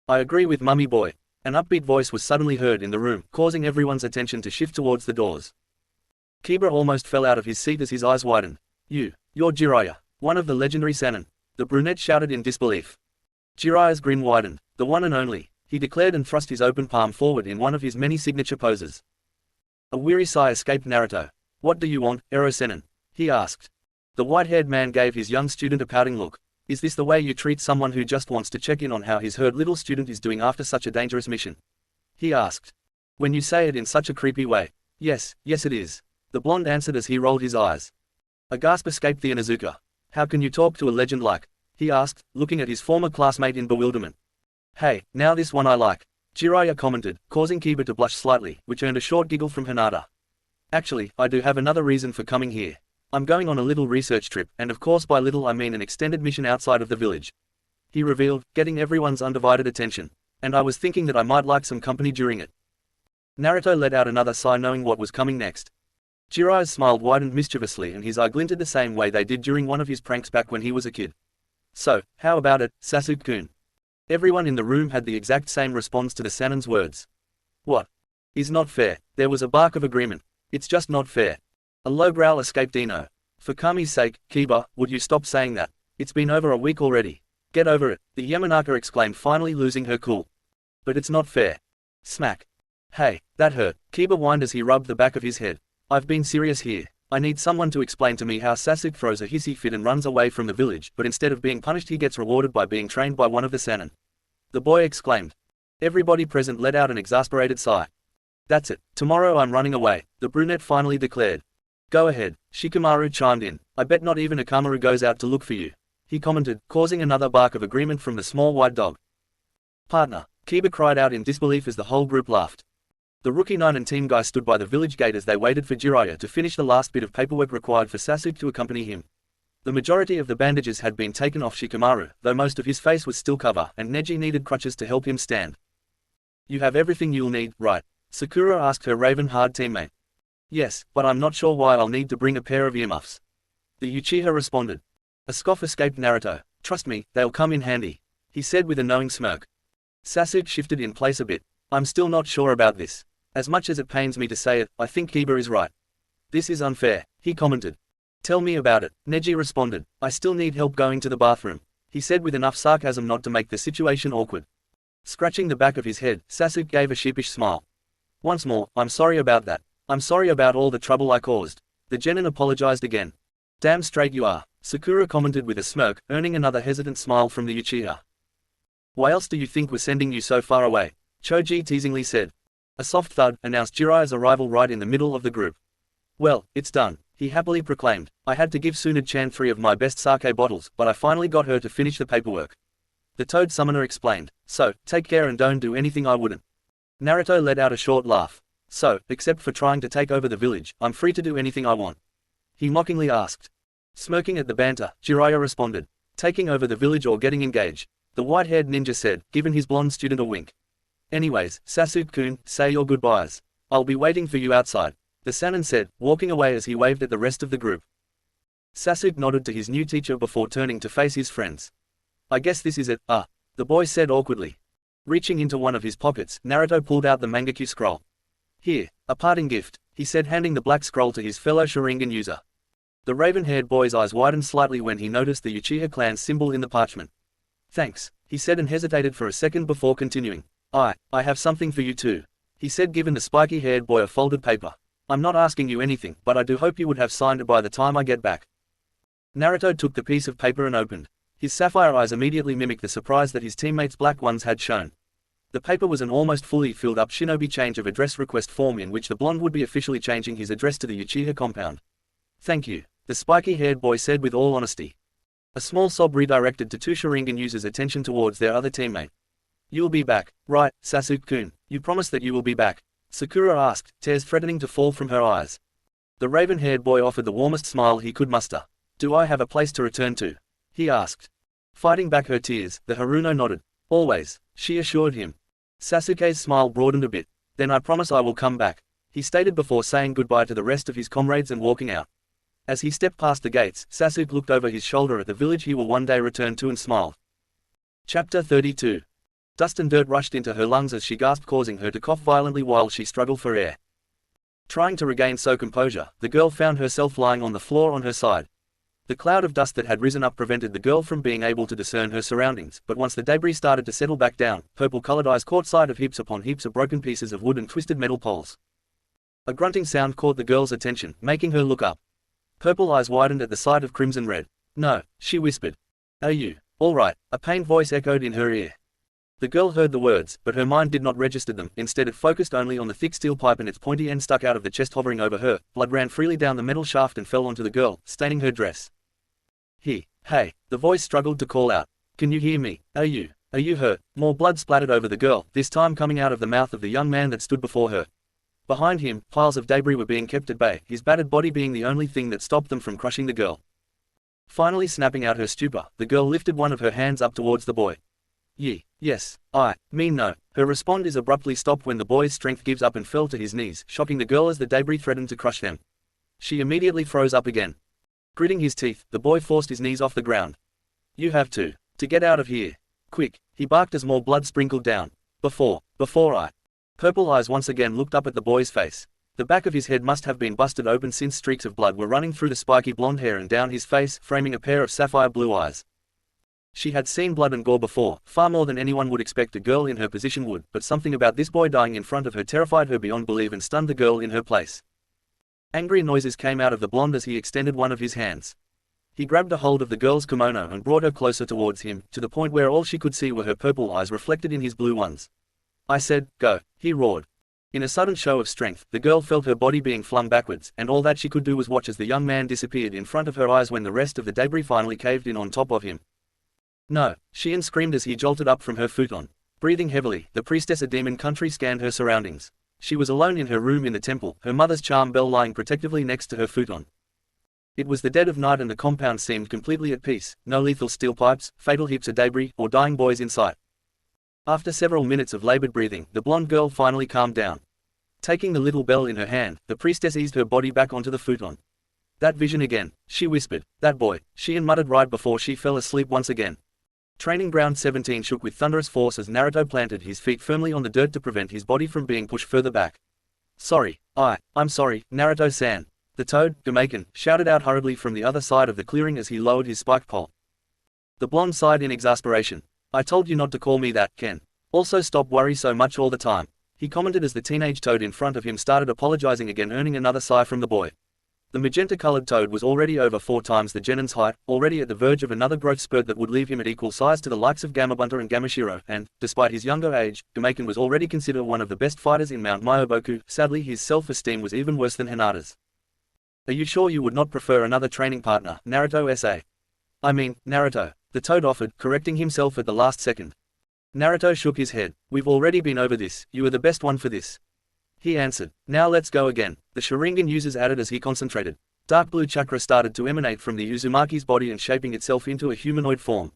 I agree with Mummy Boy. An upbeat voice was suddenly heard in the room, causing everyone's attention to shift towards the doors. Kiba almost fell out of his seat as his eyes widened. You're Jiraiya, one of the legendary Sannin, the brunette shouted in disbelief. Jiraiya's grin widened, the one and only, he declared and thrust his open palm forward in one of his many signature poses. A weary sigh escaped Naruto. What do you want, Ero Sennin? he asked. The white-haired man gave his young student a pouting look. Is this the way you treat someone who just wants to check in on how his hurt little student is doing after such a dangerous mission? He asked. When you say it in such a creepy way. Yes, yes it is. The blonde answered as he rolled his eyes. A gasp escaped the Inuzuka. How can you talk to a legend like? He asked, looking at his former classmate in bewilderment. Hey, now this one I like, Jiraiya commented, causing Kiba to blush slightly, which earned a short giggle from Hinata. Actually, I do have another reason for coming here. I'm going on a little research trip, and of course by little I mean an extended mission outside of the village. He revealed, getting everyone's undivided attention. And I was thinking that I might like some company during it. Naruto let out another sigh knowing what was coming next. Jiraiya's smile widened mischievously and his eye glinted the same way they did during one of his pranks back when he was a kid. So, how about it, Sasuke-kun? Everyone in the room had the exact same response to the Sannin's words. What? Is not fair. There was a bark of agreement. It's just not fair. A low growl escaped Ino. For Kami's sake, Kiba, would you stop saying that? It's been over a week already. Get over it, the Yamanaka exclaimed, finally losing her cool. But it's not fair. Smack. Hey, that hurt, Kiba whined as he rubbed the back of his head. I've been serious here. I need someone to explain to me how Sasuke throws a hissy fit and runs away from the village, but instead of being punished he gets rewarded by being trained by one of the Sannin. The boy exclaimed. Everybody present let out an exasperated sigh. That's it, tomorrow I'm running away, the brunette finally declared. Go ahead, Shikamaru chimed in. I bet not even Akamaru goes out to look for you, he commented, causing another bark of agreement from the small white dog. Partner, Kiba cried out in disbelief as the whole group laughed. The Rookie 9 and Team Guy stood by the village gate as they waited for Jiraiya to finish the last bit of paperwork required for Sasuke to accompany him. The majority of the bandages had been taken off Shikamaru, though most of his face was still covered, and Neji needed crutches to help him stand. You have everything you'll need, right? Sakura asked her raven-hard teammate. Yes, but I'm not sure why I'll need to bring a pair of earmuffs. The Uchiha responded. A scoff escaped Naruto. Trust me, they'll come in handy, he said with a knowing smirk. Sasuke shifted in place a bit. I'm still not sure about this. As much as it pains me to say it, I think Kiba is right. This is unfair, he commented. Tell me about it, Neji responded. I still need help going to the bathroom, he said with enough sarcasm not to make the situation awkward. Scratching the back of his head, Sasuke gave a sheepish smile. Once more, I'm sorry about that. I'm sorry about all the trouble I caused. The genin apologized again. Damn straight you are, Sakura commented with a smirk, earning another hesitant smile from the Uchiha. Why else do you think we're sending you so far away? Choji teasingly said. A soft thud announced Jiraiya's arrival right in the middle of the group. Well, it's done, he happily proclaimed. I had to give Tsunade-chan 3 of my best sake bottles, but I finally got her to finish the paperwork. The Toad Summoner explained. So, take care and don't do anything I wouldn't. Naruto let out a short laugh. So, except for trying to take over the village, I'm free to do anything I want, he mockingly asked. Smirking at the banter, Jiraiya responded. Taking over the village or getting engaged, the white-haired ninja said, giving his blonde student a wink. Anyways, Sasuke-kun, say your goodbyes. I'll be waiting for you outside, the Sannin said, walking away as he waved at the rest of the group. Sasuke nodded to his new teacher before turning to face his friends. I guess this is it, the boy said awkwardly. Reaching into one of his pockets, Naruto pulled out the Mangekyou scroll. Here, a parting gift, he said, handing the black scroll to his fellow Sharingan user. The raven-haired boy's eyes widened slightly when he noticed the Uchiha clan's symbol in the parchment. Thanks, he said and hesitated for a second before continuing. I have something for you too, he said, giving the spiky-haired boy a folded paper. I'm not asking you anything, but I do hope you would have signed it by the time I get back. Naruto took the piece of paper and opened. His sapphire eyes immediately mimicked the surprise that his teammates' black ones had shown. The paper was an almost fully filled up shinobi change of address request form in which the blonde would be officially changing his address to the Uchiha compound. Thank you, the spiky-haired boy said with all honesty. A small sob redirected to two Sharingan users' attention towards their other teammate. You'll be back, right, Sasuke-kun? You promise that you will be back? Sakura asked, tears threatening to fall from her eyes. The raven-haired boy offered the warmest smile he could muster. Do I have a place to return to? He asked. Fighting back her tears, the Haruno nodded. Always, she assured him. Sasuke's smile broadened a bit. Then I promise I will come back, he stated before saying goodbye to the rest of his comrades and walking out. As he stepped past the gates, Sasuke looked over his shoulder at the village he will one day return to and smiled. Chapter 32. Dust and dirt rushed into her lungs as she gasped, causing her to cough violently while she struggled for air. Trying to regain some composure, the girl found herself lying on the floor on her side. The cloud of dust that had risen up prevented the girl from being able to discern her surroundings, but once the debris started to settle back down, purple-colored eyes caught sight of heaps upon heaps of broken pieces of wood and twisted metal poles. A grunting sound caught the girl's attention, making her look up. Purple eyes widened at the sight of crimson red. No, she whispered. Are you all right? A pained voice echoed in her ear. The girl heard the words, but her mind did not register them. Instead it focused only on the thick steel pipe and its pointy end stuck out of the chest hovering over her. Blood ran freely down the metal shaft and fell onto the girl, staining her dress. Hey, the voice struggled to call out. Can you hear me? Are you hurt? More blood splattered over the girl, this time coming out of the mouth of the young man that stood before her. Behind him, piles of debris were being kept at bay, his battered body being the only thing that stopped them from crushing the girl. Finally snapping out her stupor, the girl lifted one of her hands up towards the boy. Yes, I mean no. Her response is abruptly stopped when the boy's strength gives up and fell to his knees, shocking the girl as the debris threatened to crush them. She immediately froze up again. Gritting his teeth, the boy forced his knees off the ground. You have to get out of here. Quick, he barked as more blood sprinkled down. Before I. Purple eyes once again looked up at the boy's face. The back of his head must have been busted open since streaks of blood were running through the spiky blonde hair and down his face, framing a pair of sapphire blue eyes. She had seen blood and gore before, far more than anyone would expect a girl in her position would, but something about this boy dying in front of her terrified her beyond belief and stunned the girl in her place. Angry noises came out of the blonde as he extended one of his hands. He grabbed a hold of the girl's kimono and brought her closer towards him, to the point where all she could see were her purple eyes reflected in his blue ones. I said, go, he roared. In a sudden show of strength, the girl felt her body being flung backwards, and all that she could do was watch as the young man disappeared in front of her eyes when the rest of the debris finally caved in on top of him. No, she screamed as he jolted up from her futon. Breathing heavily, the priestess of Demon Country scanned her surroundings. She was alone in her room in the temple, her mother's charm bell lying protectively next to her futon. It was the dead of night and the compound seemed completely at peace, no lethal steel pipes, fatal heaps of debris, or dying boys in sight. After several minutes of labored breathing, the blonde girl finally calmed down. Taking the little bell in her hand, the priestess eased her body back onto the futon. That vision again, she whispered. That boy, she muttered right before she fell asleep once again. Training Ground 17 shook with thunderous force as Naruto planted his feet firmly on the dirt to prevent his body from being pushed further back. I'm sorry, Naruto-san. The toad, Gamaken, shouted out hurriedly from the other side of the clearing as he lowered his spike pole. The blonde sighed in exasperation. I told you not to call me that, Ken. Also stop worry so much all the time, he commented as the teenage toad in front of him started apologizing again, earning another sigh from the boy. The magenta-colored toad was already over 4 times the genin's height, already at the verge of another growth spurt that would leave him at equal size to the likes of Gamabunta and Gamashiro, and, despite his younger age, Gamaken was already considered one of the best fighters in Mount Myoboku. Sadly, his self-esteem was even worse than Hinata's. Are you sure you would not prefer another training partner, Naruto-sa? I mean, Naruto, the toad offered, correcting himself at the last second. Naruto shook his head. We've already been over this, you are the best one for this. He answered. Now let's go again, the Sharingan users added as he concentrated. Dark blue chakra started to emanate from the Uzumaki's body and shaping itself into a humanoid form.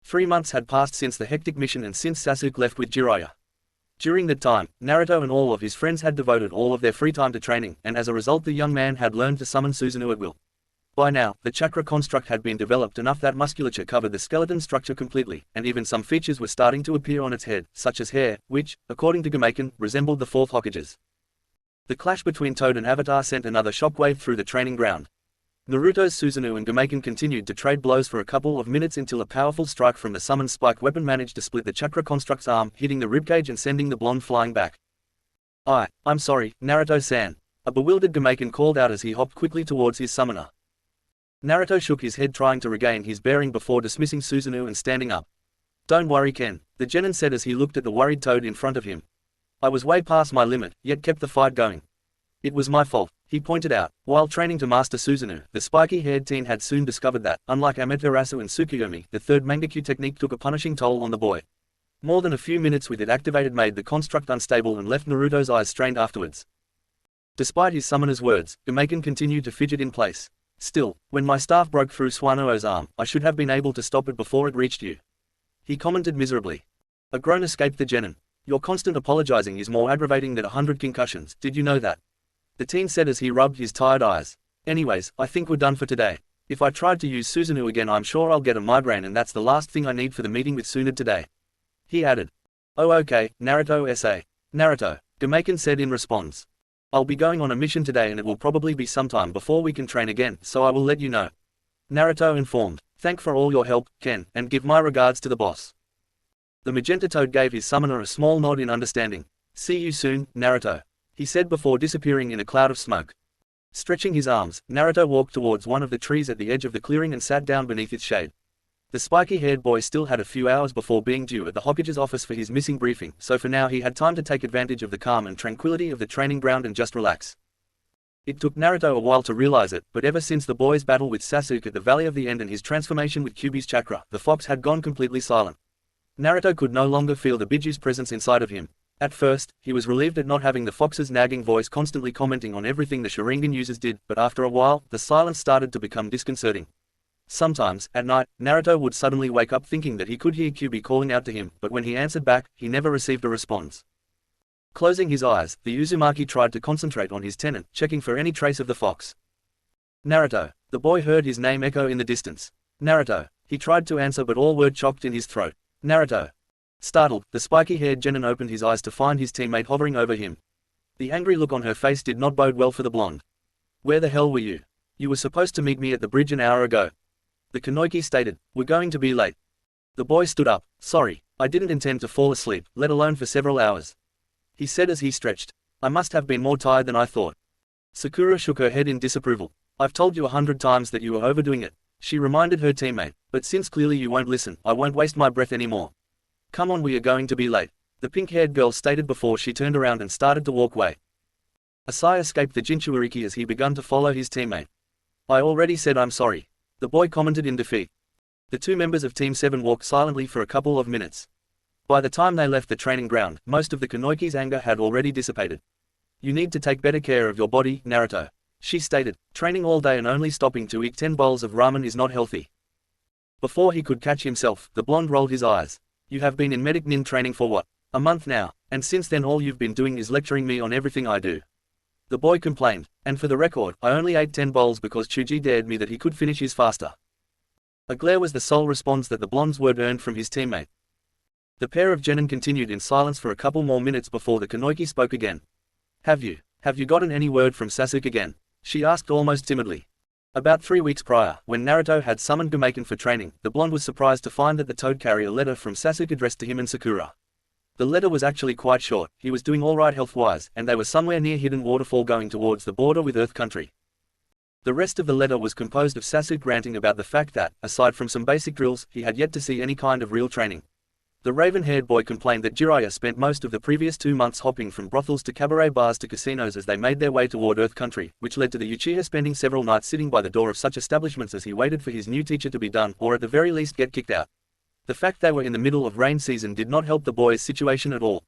3 months had passed since the hectic mission and since Sasuke left with Jiraiya. During that time, Naruto and all of his friends had devoted all of their free time to training, and as a result the young man had learned to summon Susanoo at will. By now, the chakra construct had been developed enough that musculature covered the skeleton structure completely, and even some features were starting to appear on its head, such as hair, which, according to Gamaken, resembled the 4th Hokage's. The clash between Toad and Avatar sent another shockwave through the training ground. Naruto's Susanoo and Gamaken continued to trade blows for a couple of minutes until a powerful strike from the summoned spike weapon managed to split the chakra construct's arm, hitting the ribcage and sending the blonde flying back. I'm sorry, Naruto-san. A bewildered Gamaken called out as he hopped quickly towards his summoner. Naruto shook his head trying to regain his bearing before dismissing Susanoo and standing up. Don't worry, Ken, the genin said as he looked at the worried Toad in front of him. I was way past my limit, yet kept the fight going. It was my fault, he pointed out. While training to master Susanoo, the spiky-haired teen had soon discovered that, unlike Amaterasu and Tsukuyomi, the third Mangekyu technique took a punishing toll on the boy. More than a few minutes with it activated made the construct unstable and left Naruto's eyes strained afterwards. Despite his summoner's words, Gamaken continued to fidget in place. Still, when my staff broke through Suanoo's arm, I should have been able to stop it before it reached you. He commented miserably. A groan escaped the genin. Your constant apologizing is more aggravating than 100 concussions, did you know that? The teen said as he rubbed his tired eyes. Anyways, I think we're done for today. If I tried to use Susanoo again I'm sure I'll get a migraine and that's the last thing I need for the meeting with Tsunade today. He added. Oh okay, Naruto-sa. Naruto, Gamaken said in response. I'll be going on a mission today and it will probably be sometime before we can train again, so I will let you know. Naruto informed. Thank for all your help, Ken, and give my regards to the boss. The magenta toad gave his summoner a small nod in understanding. See you soon, Naruto, he said before disappearing in a cloud of smoke. Stretching his arms, Naruto walked towards one of the trees at the edge of the clearing and sat down beneath its shade. The spiky-haired boy still had a few hours before being due at the Hokage's office for his missing briefing, so for now he had time to take advantage of the calm and tranquility of the training ground and just relax. It took Naruto a while to realize it, but ever since the boy's battle with Sasuke at the Valley of the End and his transformation with Kyuubi's chakra, the fox had gone completely silent. Naruto could no longer feel the Bijuu's presence inside of him. At first, he was relieved at not having the fox's nagging voice constantly commenting on everything the Sharingan users did, but after a while, the silence started to become disconcerting. Sometimes, at night, Naruto would suddenly wake up thinking that he could hear Kyuubi calling out to him, but when he answered back, he never received a response. Closing his eyes, the Uzumaki tried to concentrate on his tenant, checking for any trace of the fox. Naruto. The boy heard his name echo in the distance. Naruto. He tried to answer but all were choked in his throat. Naruto. Startled, the spiky-haired genin opened his eyes to find his teammate hovering over him. The angry look on her face did not bode well for the blonde. Where the hell were you? You were supposed to meet me at the bridge an hour ago. The Kunoichi stated, we're going to be late. The boy stood up. Sorry, I didn't intend to fall asleep, let alone for several hours. He said as he stretched. I must have been more tired than I thought. Sakura shook her head in disapproval. I've told you 100 times that you were overdoing it, she reminded her teammate, but since clearly you won't listen, I won't waste my breath anymore. Come on, we are going to be late, the pink-haired girl stated before she turned around and started to walk away. A sigh escaped the Jinchuuriki as he began to follow his teammate. I already said I'm sorry, the boy commented in defeat. The two members of Team 7 walked silently for a couple of minutes. By the time they left the training ground, most of the Kunoichi's anger had already dissipated. You need to take better care of your body, Naruto, she stated. Training all day and only stopping to eat 10 bowls of ramen is not healthy. Before he could catch himself, the blonde rolled his eyes. You have been in medic nin training for what? A month now, and since then all you've been doing is lecturing me on everything I do. The boy complained, and for the record, I only ate 10 bowls because Chuji dared me that he could finish his faster. A glare was the sole response that the blonde's word earned from his teammate. The pair of genin continued in silence for a couple more minutes before the Kunoichi spoke again. Have you gotten any word from Sasuke again? She asked almost timidly. About 3 weeks prior, when Naruto had summoned Gumaken for training, the blonde was surprised to find that the toad carried a letter from Sasuke addressed to him and Sakura. The letter was actually quite short, he was doing alright health-wise, and they were somewhere near Hidden Waterfall going towards the border with Earth Country. The rest of the letter was composed of Sasuke ranting about the fact that, aside from some basic drills, he had yet to see any kind of real training. The raven-haired boy complained that Jiraiya spent most of the previous 2 months hopping from brothels to cabaret bars to casinos as they made their way toward Earth Country, which led to the Uchiha spending several nights sitting by the door of such establishments as he waited for his new teacher to be done, or at the very least get kicked out. The fact they were in the middle of rain season did not help the boys' situation at all.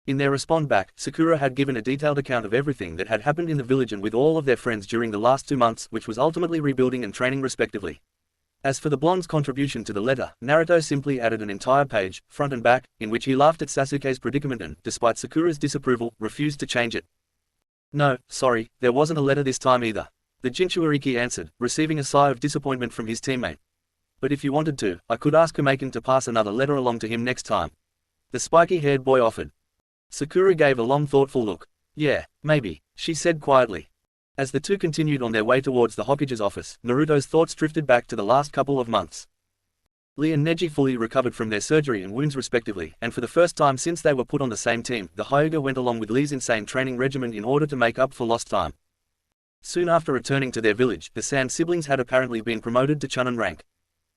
In their response back, Sakura had given a detailed account of everything that had happened in the village and with all of their friends during the last 2 months, which was ultimately rebuilding and training respectively. As for the blonde's contribution to the letter, Naruto simply added an entire page, front and back, in which he laughed at Sasuke's predicament and, despite Sakura's disapproval, refused to change it. No, sorry, there wasn't a letter this time either, the Jinchuuriki answered, receiving a sigh of disappointment from his teammate. But if you wanted to, I could ask Kumaken to pass another letter along to him next time, the spiky-haired boy offered. Sakura gave a long thoughtful look. Yeah, maybe, she said quietly. As the two continued on their way towards the Hokage's office, Naruto's thoughts drifted back to the last couple of months. Lee and Neji fully recovered from their surgery and wounds respectively, and for the first time since they were put on the same team, the Hyuga went along with Lee's insane training regimen in order to make up for lost time. Soon after returning to their village, the Sand siblings had apparently been promoted to Chunin rank.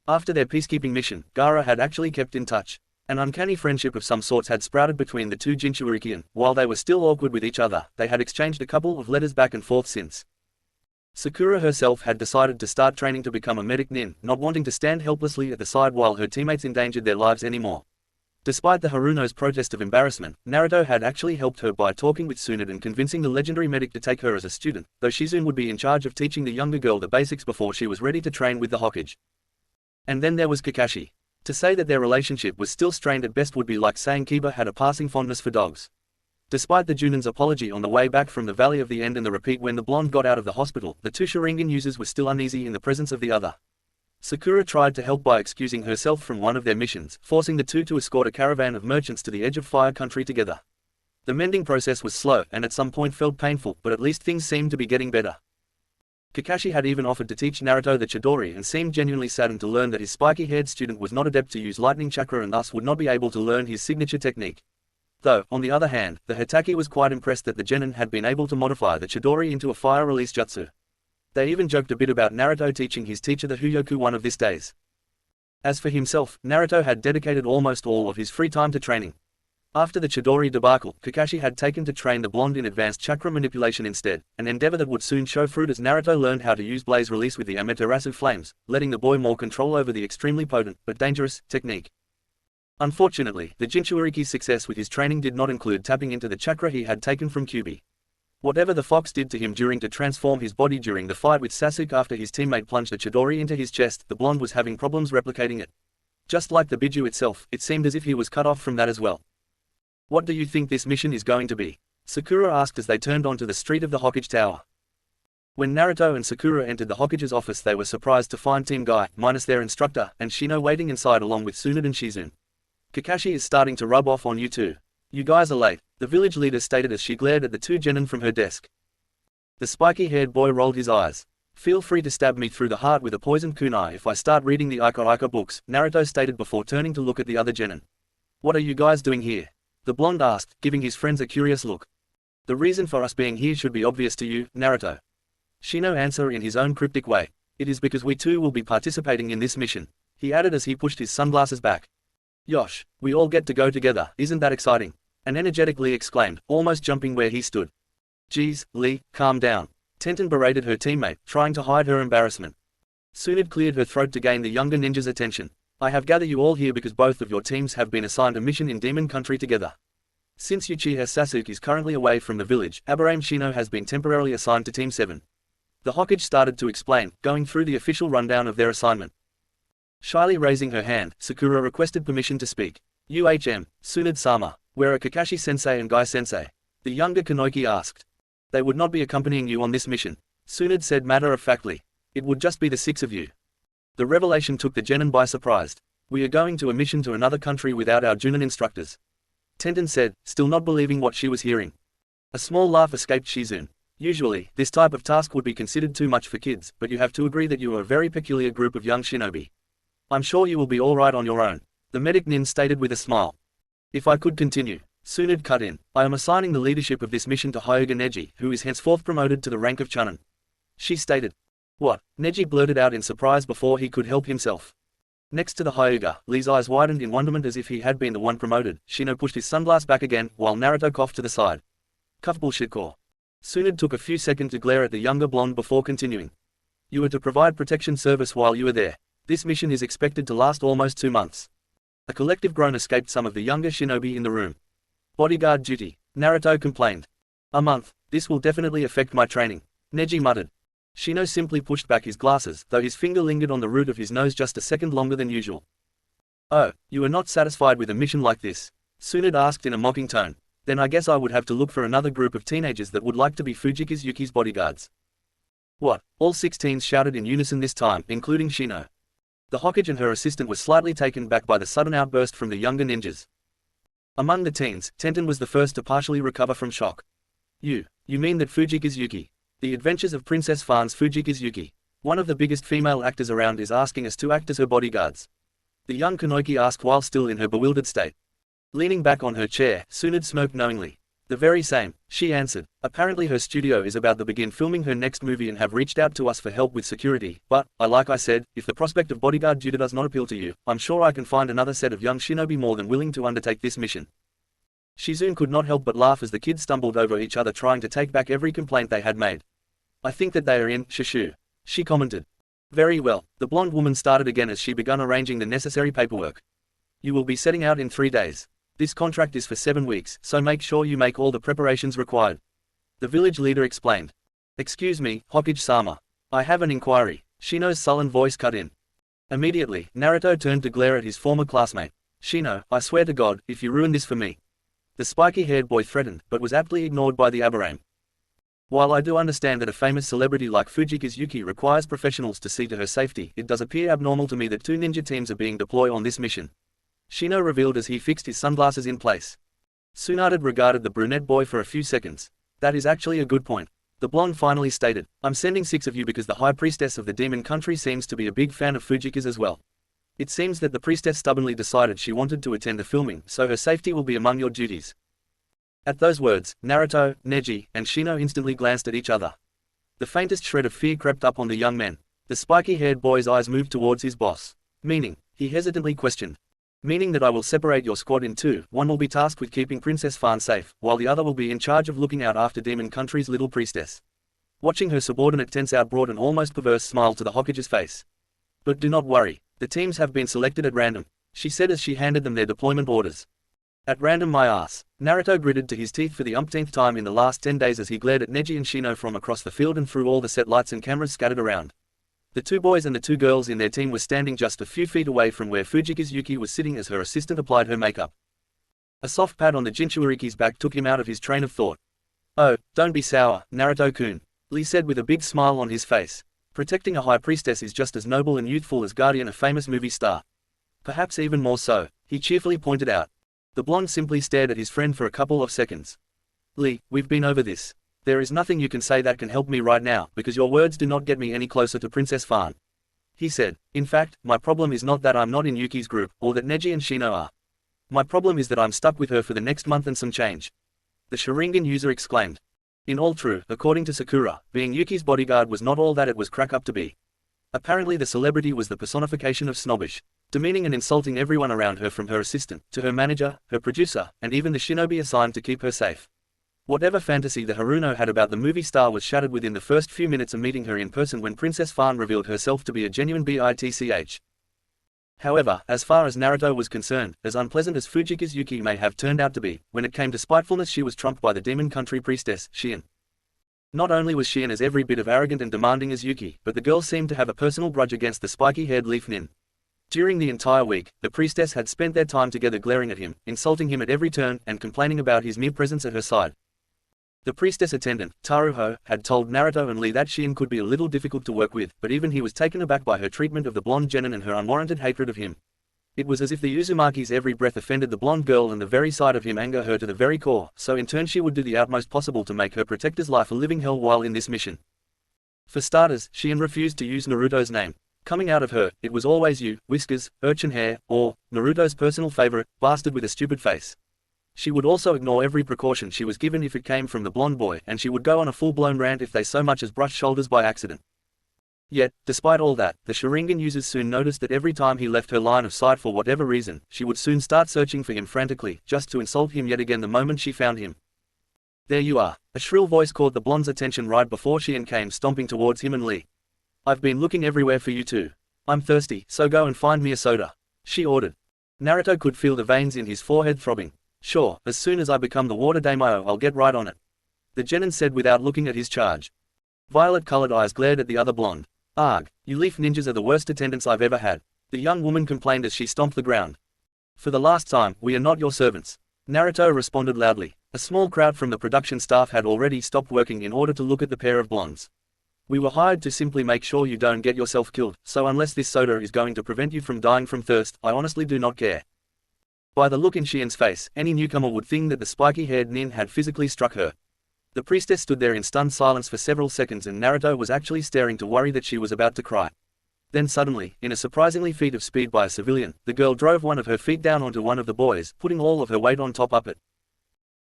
After their peacekeeping mission, Gaara had actually kept in touch. An uncanny friendship of some sorts had sprouted between the two Jinchuuriki and, while they were still awkward with each other, they had exchanged a couple of letters back and forth since. Sakura herself had decided to start training to become a medic nin, not wanting to stand helplessly at the side while her teammates endangered their lives anymore. Despite the Haruno's protest of embarrassment, Naruto had actually helped her by talking with Tsunade and convincing the legendary medic to take her as a student, though Shizune would be in charge of teaching the younger girl the basics before she was ready to train with the Hokage. And then there was Kakashi. To say that their relationship was still strained at best would be like saying Kiba had a passing fondness for dogs. Despite the Junin's apology on the way back from the Valley of the End and the repeat when the blonde got out of the hospital, the two Sharingan users were still uneasy in the presence of the other. Sakura tried to help by excusing herself from one of their missions, forcing the two to escort a caravan of merchants to the edge of Fire Country together. The mending process was slow and at some point felt painful, but at least things seemed to be getting better. Kakashi had even offered to teach Naruto the Chidori and seemed genuinely saddened to learn that his spiky-haired student was not adept to use lightning chakra and thus would not be able to learn his signature technique. Though, on the other hand, the Hitaki was quite impressed that the genin had been able to modify the Chidori into a fire-release jutsu. They even joked a bit about Naruto teaching his teacher the Huyoku one of these days. As for himself, Naruto had dedicated almost all of his free time to training. After the Chidori debacle, Kakashi had taken to train the blonde in advanced chakra manipulation instead, an endeavor that would soon show fruit as Naruto learned how to use blaze release with the Amaterasu flames, letting the boy more control over the extremely potent, but dangerous, technique. Unfortunately, the Jinchuriki's success with his training did not include tapping into the chakra he had taken from Kyuubi. Whatever the fox did to him during to transform his body during the fight with Sasuke after his teammate plunged the Chidori into his chest, the blonde was having problems replicating it. Just like the Biju itself, it seemed as if he was cut off from that as well. What do you think this mission is going to be? Sakura asked as they turned onto the street of the Hokage Tower. When Naruto and Sakura entered the Hokage's office, they were surprised to find Team Guy, minus their instructor, and Shino waiting inside along with Tsunade and Shizune. Kakashi is starting to rub off on you too. You guys are late, the village leader stated as she glared at the two genin from her desk. The spiky-haired boy rolled his eyes. Feel free to stab me through the heart with a poisoned kunai if I start reading the Aika books, Naruto stated before turning to look at the other genin. What are you guys doing here? The blonde asked, giving his friends a curious look. The reason for us being here should be obvious to you, Naruto. Shino answered in his own cryptic way. It is because we too will be participating in this mission, he added as he pushed his sunglasses back. Yosh, we all get to go together, isn't that exciting? An energetic Lee exclaimed, almost jumping where he stood. Geez, Lee, calm down. Tenten berated her teammate, trying to hide her embarrassment. Tsunade cleared her throat to gain the younger ninja's attention. I have gathered you all here because both of your teams have been assigned a mission in Demon Country together. Since Uchiha Sasuke is currently away from the village, Aburame Shino has been temporarily assigned to Team 7. The Hokage started to explain, going through the official rundown of their assignment. Shyly raising her hand, Sakura requested permission to speak. Tsunade-sama, where are Kakashi-sensei and Guy-sensei? The younger Kanoiki asked. They would not be accompanying you on this mission, Tsunade said matter-of-factly. It would just be the 6 of you. The revelation took the genin by surprise. We are going to a mission to another country without our Junin instructors, Tenten said, still not believing what she was hearing. A small laugh escaped Shizune. Usually, this type of task would be considered too much for kids, but you have to agree that you are a very peculiar group of young shinobi. I'm sure you will be alright on your own, the medic nin stated with a smile. If I could continue, Tsunade cut in. I am assigning the leadership of this mission to Hyuga Neji, who is henceforth promoted to the rank of Chunin. She stated. What? Neji blurted out in surprise before he could help himself. Next to the Hyuga, Lee's eyes widened in wonderment as if he had been the one promoted. Shino pushed his sunglass back again, while Naruto coughed to the side. Cuff bullshit core. Tsunade took a few seconds to glare at the younger blonde before continuing. You are to provide protection service while you are there. This mission is expected to last almost 2 months. A collective groan escaped some of the younger shinobi in the room. Bodyguard duty, Naruto complained. A month, this will definitely affect my training, Neji muttered. Shino simply pushed back his glasses, though his finger lingered on the root of his nose just a second longer than usual. Oh, you are not satisfied with a mission like this? Tsunade asked in a mocking tone. Then I guess I would have to look for another group of teenagers that would like to be Fujika's Yuki's bodyguards. What? All 6 teens shouted in unison this time, including Shino. The Hokage and her assistant were slightly taken back by the sudden outburst from the younger ninjas. Among the teens, Tenten was the first to partially recover from shock. You mean that Fujika's Yuki? The Adventures of Princess Fan's Fujika's Yuki. One of the biggest female actors around is asking us to act as her bodyguards. The young Kanoiki asked while still in her bewildered state. Leaning back on her chair, Tsunade smoked knowingly. The very same, she answered. Apparently her studio is about to begin filming her next movie and have reached out to us for help with security, but, like I said, if the prospect of bodyguard duty does not appeal to you, I'm sure I can find another set of young shinobi more than willing to undertake this mission. Shizune could not help but laugh as the kids stumbled over each other trying to take back every complaint they had made. I think that they are in, Shishu, she commented. Very well, the blonde woman started again as she began arranging the necessary paperwork. You will be setting out in 3 days. This contract is for 7 weeks, so make sure you make all the preparations required. The village leader explained. Excuse me, Hokage-sama. I have an inquiry. Shino's sullen voice cut in. Immediately, Naruto turned to glare at his former classmate. Shino, I swear to God, if you ruin this for me. The spiky-haired boy threatened, but was aptly ignored by the Aburame. While I do understand that a famous celebrity like Fujika's Yuki requires professionals to see to her safety, it does appear abnormal to me that 2 ninja teams are being deployed on this mission. Shino revealed as he fixed his sunglasses in place. Tsunade regarded the brunette boy for a few seconds. That is actually a good point. The blonde finally stated, I'm sending 6 of you because the high priestess of the demon country seems to be a big fan of Fujika's as well. It seems that the priestess stubbornly decided she wanted to attend the filming, so her safety will be among your duties. At those words, Naruto, Neji, and Shino instantly glanced at each other. The faintest shred of fear crept up on the young men. The spiky-haired boy's eyes moved towards his boss. Meaning, he hesitantly questioned. Meaning that I will separate your squad in two. One will be tasked with keeping Princess FANFICTION safe, while the other will be in charge of looking out after Demon Country's little priestess. Watching her subordinate tense out brought an almost perverse smile to the Hokage's face. But do not worry, the teams have been selected at random, she said as she handed them their deployment orders. At random, my ass. Naruto gritted to his teeth for the umpteenth time in the last 10 days as he glared at Neji and Shino from across the field and through all the set lights and cameras scattered around. The two boys and the two girls in their team were standing just a few feet away from where Fujika's Yuki was sitting as her assistant applied her makeup. A soft pat on the Jinchuriki's back took him out of his train of thought. Oh, don't be sour, Naruto-kun, Lee said with a big smile on his face. Protecting a high priestess is just as noble and youthful as guardian a famous movie star. Perhaps even more so, he cheerfully pointed out. The blonde simply stared at his friend for a couple of seconds. Lee, we've been over this. There is nothing you can say that can help me right now, because your words do not get me any closer to Princess FANFICTION. He said, in fact, my problem is not that I'm not in Yuki's group, or that Neji and Shino are. My problem is that I'm stuck with her for the next month and some change. The Sharingan user exclaimed. In all truth, according to Sakura, being Yuki's bodyguard was not all that it was cracked up to be. Apparently the celebrity was the personification of snobbish, demeaning and insulting everyone around her from her assistant, to her manager, her producer, and even the shinobi assigned to keep her safe. Whatever fantasy the Haruno had about the movie star was shattered within the first few minutes of meeting her in person when Princess FANFICTION revealed herself to be a genuine bitch. However, as far as Naruto was concerned, as unpleasant as Fujika's Yuki may have turned out to be, when it came to spitefulness she was trumped by the Demon Country priestess, Shion. Not only was Shion as every bit of arrogant and demanding as Yuki, but the girl seemed to have a personal grudge against the spiky-haired leaf nin. During the entire week, the priestess had spent their time together glaring at him, insulting him at every turn, and complaining about his mere presence at her side. The priestess attendant, Taruho, had told Naruto and Lee that Shion could be a little difficult to work with, but even he was taken aback by her treatment of the blonde genin and her unwarranted hatred of him. It was as if the Uzumaki's every breath offended the blonde girl and the very sight of him angered her to the very core, so in turn she would do the utmost possible to make her protector's life a living hell while in this mission. For starters, Shion refused to use Naruto's name. Coming out of her, it was always you, whiskers, urchin hair, or, Naruto's personal favorite, bastard with a stupid face. She would also ignore every precaution she was given if it came from the blonde boy, and she would go on a full-blown rant if they so much as brushed shoulders by accident. Yet, despite all that, the Sharingan users soon noticed that every time he left her line of sight for whatever reason, she would soon start searching for him frantically, just to insult him yet again the moment she found him. There you are. A shrill voice caught the blonde's attention right before Shion came stomping towards him and Lee. I've been looking everywhere for you too. I'm thirsty, so go and find me a soda, she ordered. Naruto could feel the veins in his forehead throbbing. Sure, as soon as I become the water daimyo I'll get right on it, the genin said without looking at his charge. Violet-colored eyes glared at the other blonde. Arg, you leaf ninjas are the worst attendants I've ever had, the young woman complained as she stomped the ground. For the last time, we are not your servants, Naruto responded loudly. A small crowd from the production staff had already stopped working in order to look at the pair of blondes. We were hired to simply make sure you don't get yourself killed, so unless this soda is going to prevent you from dying from thirst, I honestly do not care. By the look in Shion's face, any newcomer would think that the spiky-haired nin had physically struck her. The priestess stood there in stunned silence for several seconds and Naruto was actually staring to worry that she was about to cry. Then suddenly, in a surprisingly feat of speed by a civilian, the girl drove one of her feet down onto one of the boys, putting all of her weight on top of it.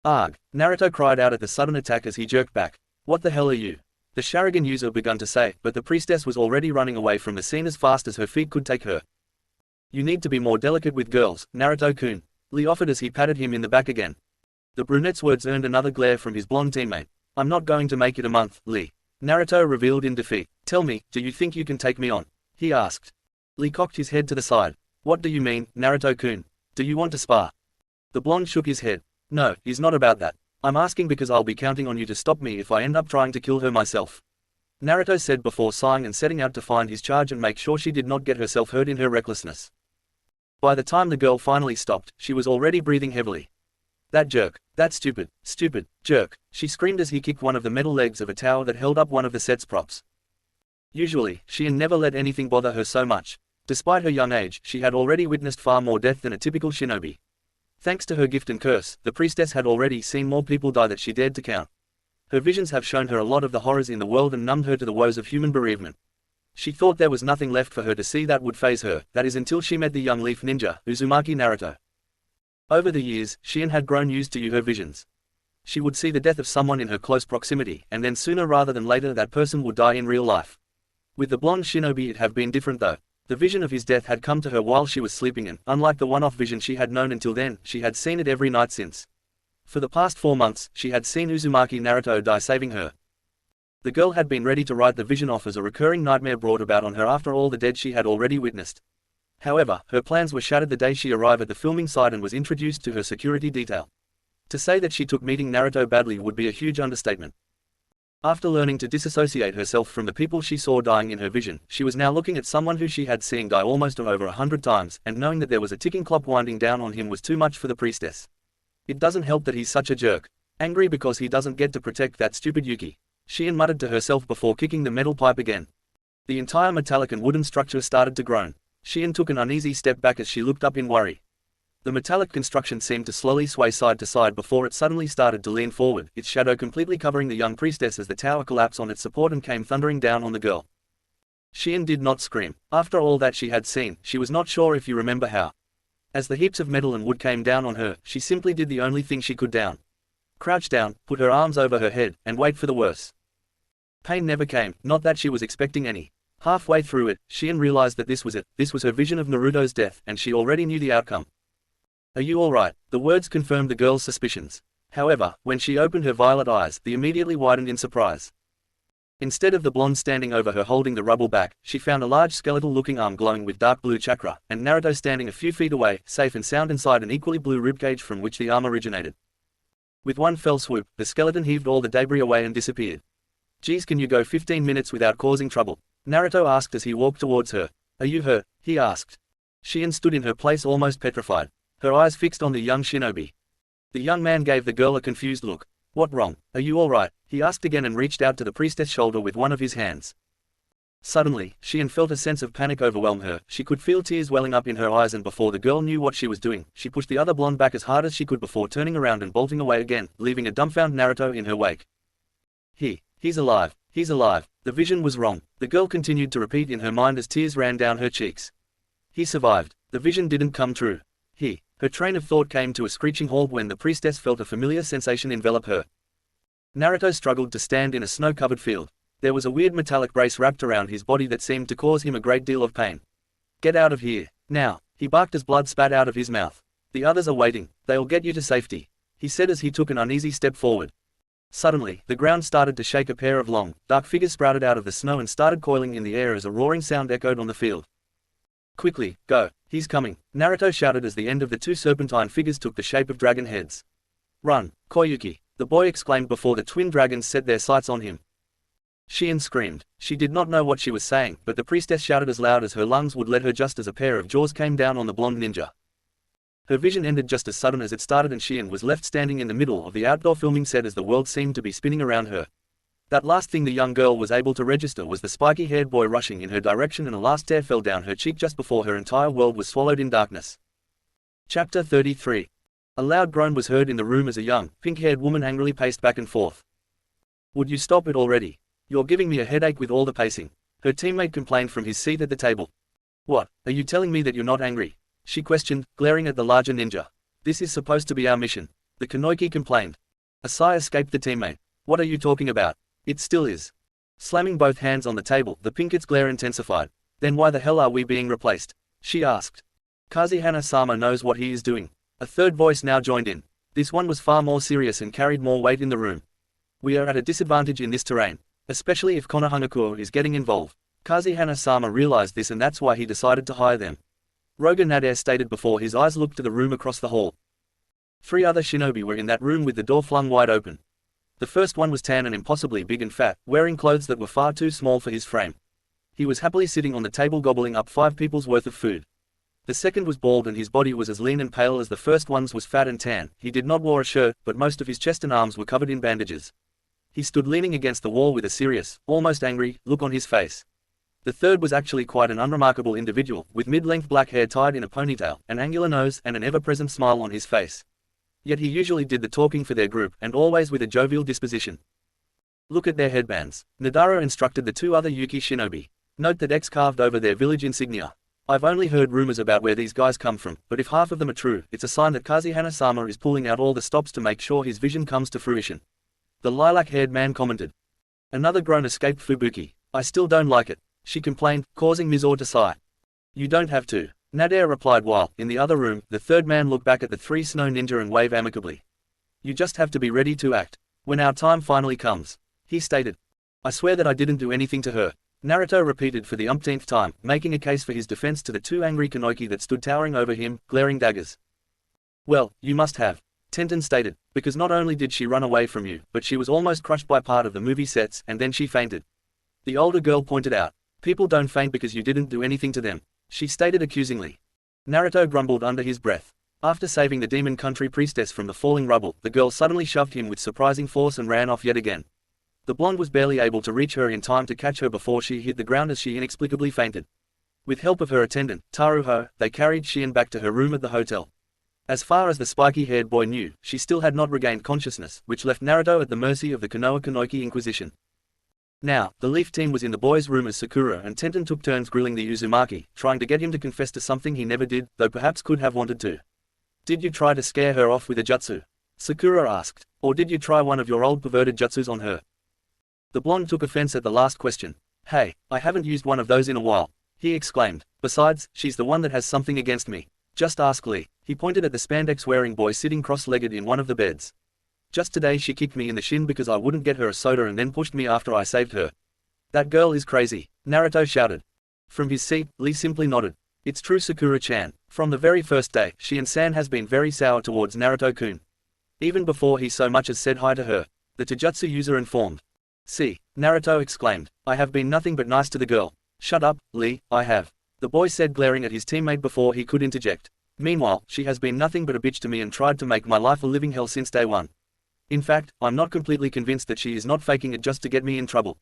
Arg! Naruto cried out at the sudden attack as he jerked back. What the hell are you? The Sharingan user began to say, but the priestess was already running away from the scene as fast as her feet could take her. You need to be more delicate with girls, Naruto-kun, Lee offered as he patted him in the back again. The brunette's words earned another glare from his blonde teammate. I'm not going to make it a month, Lee, Naruto revealed in defeat. Tell me, do you think you can take me on? He asked. Lee cocked his head to the side. What do you mean, Naruto-kun? Do you want to spar? The blonde shook his head. No, it's not about that. I'm asking because I'll be counting on you to stop me if I end up trying to kill her myself, Naruto said before sighing and setting out to find his charge and make sure she did not get herself hurt in her recklessness. By the time the girl finally stopped, she was already breathing heavily. That jerk, that stupid jerk, she screamed as he kicked one of the metal legs of a tower that held up one of the set's props. Usually, Shion never let anything bother her so much. Despite her young age, she had already witnessed far more death than a typical shinobi. Thanks to her gift and curse, the priestess had already seen more people die than she dared to count. Her visions have shown her a lot of the horrors in the world and numbed her to the woes of human bereavement. She thought there was nothing left for her to see that would faze her, that is until she met the young leaf ninja, Uzumaki Naruto. Over the years, Shion had grown used to her visions. She would see the death of someone in her close proximity, and then sooner rather than later that person would die in real life. With the blonde shinobi it had been different though. The vision of his death had come to her while she was sleeping and, unlike the one-off vision she had known until then, she had seen it every night since. For the past 4 months, she had seen Uzumaki Naruto die saving her. The girl had been ready to write the vision off as a recurring nightmare brought about on her after all the dead she had already witnessed. However, her plans were shattered the day she arrived at the filming site and was introduced to her security detail. To say that she took meeting Naruto badly would be a huge understatement. After learning to disassociate herself from the people she saw dying in her vision, she was now looking at someone who she had seen die almost over 100 times, and knowing that there was a ticking clock winding down on him was too much for the priestess. It doesn't help that he's such a jerk. Angry because he doesn't get to protect that stupid Yuki. She muttered to herself before kicking the metal pipe again. The entire metallic and wooden structure started to groan. Shion took an uneasy step back as she looked up in worry. The metallic construction seemed to slowly sway side to side before it suddenly started to lean forward, its shadow completely covering the young priestess as the tower collapsed on its support and came thundering down on the girl. Shion did not scream. After all that she had seen, she was not sure if you remember how. As the heaps of metal and wood came down on her, she simply did the only thing she could down. Crouch down, put her arms over her head, and wait for the worst. Pain never came, not that she was expecting any. Halfway through it, Shion realized that this was it. This was her vision of Naruto's death, and she already knew the outcome. Are you alright? The words confirmed the girl's suspicions. However, when she opened her violet eyes, they immediately widened in surprise. Instead of the blonde standing over her holding the rubble back, she found a large skeletal-looking arm glowing with dark blue chakra, and Naruto standing a few feet away, safe and sound inside an equally blue ribcage from which the arm originated. With one fell swoop, the skeleton heaved all the debris away and disappeared. Geez, can you go 15 minutes without causing trouble? Naruto asked as he walked towards her. Are you hurt? He asked. Shion stood in her place almost petrified, her eyes fixed on the young shinobi. The young man gave the girl a confused look. What wrong? Are you alright? He asked again and reached out to the priestess' shoulder with one of his hands. Suddenly, Shion felt a sense of panic overwhelm her. She could feel tears welling up in her eyes, and before the girl knew what she was doing, she pushed the other blonde back as hard as she could before turning around and bolting away again, leaving a dumbfounded Naruto in her wake. He's alive. He's alive. The vision was wrong, the girl continued to repeat in her mind as tears ran down her cheeks. He survived. The vision didn't come true. Her train of thought came to a screeching halt when the priestess felt a familiar sensation envelop her. Naruto struggled to stand in a snow-covered field. There was a weird metallic brace wrapped around his body that seemed to cause him a great deal of pain. Get out of here, now, he barked as blood spat out of his mouth. The others are waiting, they'll get you to safety, he said as he took an uneasy step forward. Suddenly, the ground started to shake. A pair of long, dark figures sprouted out of the snow and started coiling in the air as a roaring sound echoed on the field. Quickly, go, he's coming, Naruto shouted as the end of the two serpentine figures took the shape of dragon heads. Run, Koyuki, the boy exclaimed before the twin dragons set their sights on him. Shion screamed. She did not know what she was saying, but the priestess shouted as loud as her lungs would let her just as a pair of jaws came down on the blonde ninja. Her vision ended just as sudden as it started, and Shion was left standing in the middle of the outdoor filming set as the world seemed to be spinning around her. That last thing the young girl was able to register was the spiky-haired boy rushing in her direction, and a last tear fell down her cheek just before her entire world was swallowed in darkness. Chapter 33. A loud groan was heard in the room as a young, pink-haired woman angrily paced back and forth. Would you stop it already? You're giving me a headache with all the pacing, her teammate complained from his seat at the table. What, are you telling me that you're not angry? She questioned, glaring at the larger ninja. This is supposed to be our mission, the Kunoichi complained. A sigh escaped the teammate. What are you talking about? It still is. Slamming both hands on the table, the pinket's glare intensified. Then why the hell are we being replaced? She asked. Kazehana-sama knows what he is doing. A third voice now joined in. This one was far more serious and carried more weight in the room. We are at a disadvantage in this terrain, especially if Konohanakuo is getting involved. Kazehana-sama realized this, and that's why he decided to hire them. Roga Nader stated before his eyes looked to the room across the hall. 3 other shinobi were in that room with the door flung wide open. The first one was tan and impossibly big and fat, wearing clothes that were far too small for his frame. He was happily sitting on the table gobbling up 5 people's worth of food. The second was bald and his body was as lean and pale as the first one's was fat and tan. He did not wear a shirt, but most of his chest and arms were covered in bandages. He stood leaning against the wall with a serious, almost angry, look on his face. The third was actually quite an unremarkable individual, with mid-length black hair tied in a ponytail, an angular nose, and an ever-present smile on his face. Yet he usually did the talking for their group, and always with a jovial disposition. Look at their headbands. Nadara instructed the 2 other Yuki shinobi. Note that X carved over their village insignia. I've only heard rumors about where these guys come from, but if half of them are true, it's a sign that Kazehana-sama is pulling out all the stops to make sure his vision comes to fruition. The lilac-haired man commented. Another groan escaped Fubuki. I still don't like it, she complained, causing Mizore to sigh. You don't have to, Nader replied while, in the other room, the third man looked back at the three snow ninja and waved amicably. You just have to be ready to act. When our time finally comes, he stated. I swear that I didn't do anything to her, Naruto repeated for the umpteenth time, making a case for his defense to the two angry Kanoki that stood towering over him, glaring daggers. Well, you must have, Tenten stated, because not only did she run away from you, but she was almost crushed by part of the movie sets, and then she fainted. The older girl pointed out. People don't faint because you didn't do anything to them, she stated accusingly. Naruto grumbled under his breath. After saving the demon country priestess from the falling rubble, the girl suddenly shoved him with surprising force and ran off yet again. The blonde was barely able to reach her in time to catch her before she hit the ground as she inexplicably fainted. With help of her attendant, Taruho, they carried Shion back to her room at the hotel. As far as the spiky-haired boy knew, she still had not regained consciousness, which left Naruto at the mercy of the Konoha Kanoki Inquisition. Now, the Leaf team was in the boys' room as Sakura and Tenten took turns grilling the Uzumaki, trying to get him to confess to something he never did, though perhaps could have wanted to. Did you try to scare her off with a jutsu? Sakura asked. Or did you try one of your old perverted jutsus on her? The blonde took offense at the last question. Hey, I haven't used one of those in a while, he exclaimed. Besides, she's the one that has something against me. Just ask Lee. He pointed at the spandex-wearing boy sitting cross-legged in one of the beds. Just today she kicked me in the shin because I wouldn't get her a soda and then pushed me after I saved her. That girl is crazy, Naruto shouted. From his seat, Lee simply nodded. It's true, Sakura-chan. From the very first day, Shion-san has been very sour towards Naruto-kun. Even before he so much as said hi to her, the Taijutsu user informed. See, Naruto exclaimed. I have been nothing but nice to the girl. Shut up, Lee, I have. The boy said, glaring at his teammate before he could interject. Meanwhile, she has been nothing but a bitch to me and tried to make my life a living hell since day one. In fact, I'm not completely convinced that she is not faking it just to get me in trouble.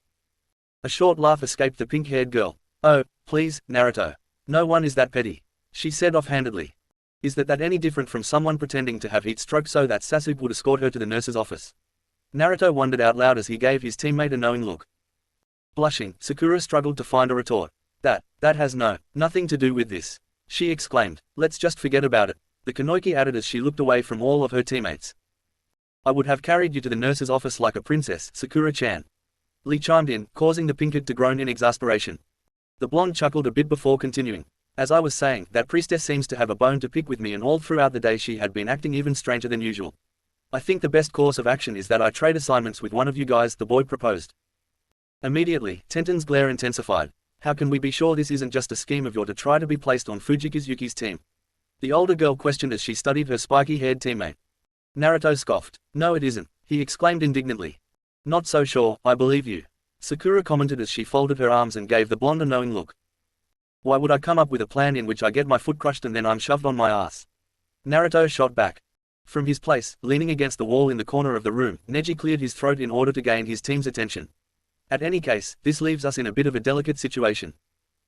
A short laugh escaped the pink-haired girl. Oh, please, Naruto. No one is that petty, she said offhandedly. Is that any different from someone pretending to have heat stroke so that Sasuke would escort her to the nurse's office? Naruto wondered out loud as he gave his teammate a knowing look. Blushing, Sakura struggled to find a retort. That has nothing to do with this, she exclaimed. Let's just forget about it, the Kanoki added as she looked away from all of her teammates. I would have carried you to the nurse's office like a princess, Sakura-chan. Lee chimed in, causing the pinkhead to groan in exasperation. The blonde chuckled a bit before continuing. As I was saying, that priestess seems to have a bone to pick with me, and all throughout the day she had been acting even stranger than usual. I think the best course of action is that I trade assignments with one of you guys, the boy proposed. Immediately, Tenten's glare intensified. How can we be sure this isn't just a scheme of yours to try to be placed on Fujikazuki's team? The older girl questioned as she studied her spiky-haired teammate. Naruto scoffed. No, it isn't, he exclaimed indignantly. Not so sure, I believe you, Sakura commented as she folded her arms and gave the blonde a knowing look. Why would I come up with a plan in which I get my foot crushed and then I'm shoved on my ass? Naruto shot back. From his place, leaning against the wall in the corner of the room, Neji cleared his throat in order to gain his team's attention. At any case, this leaves us in a bit of a delicate situation,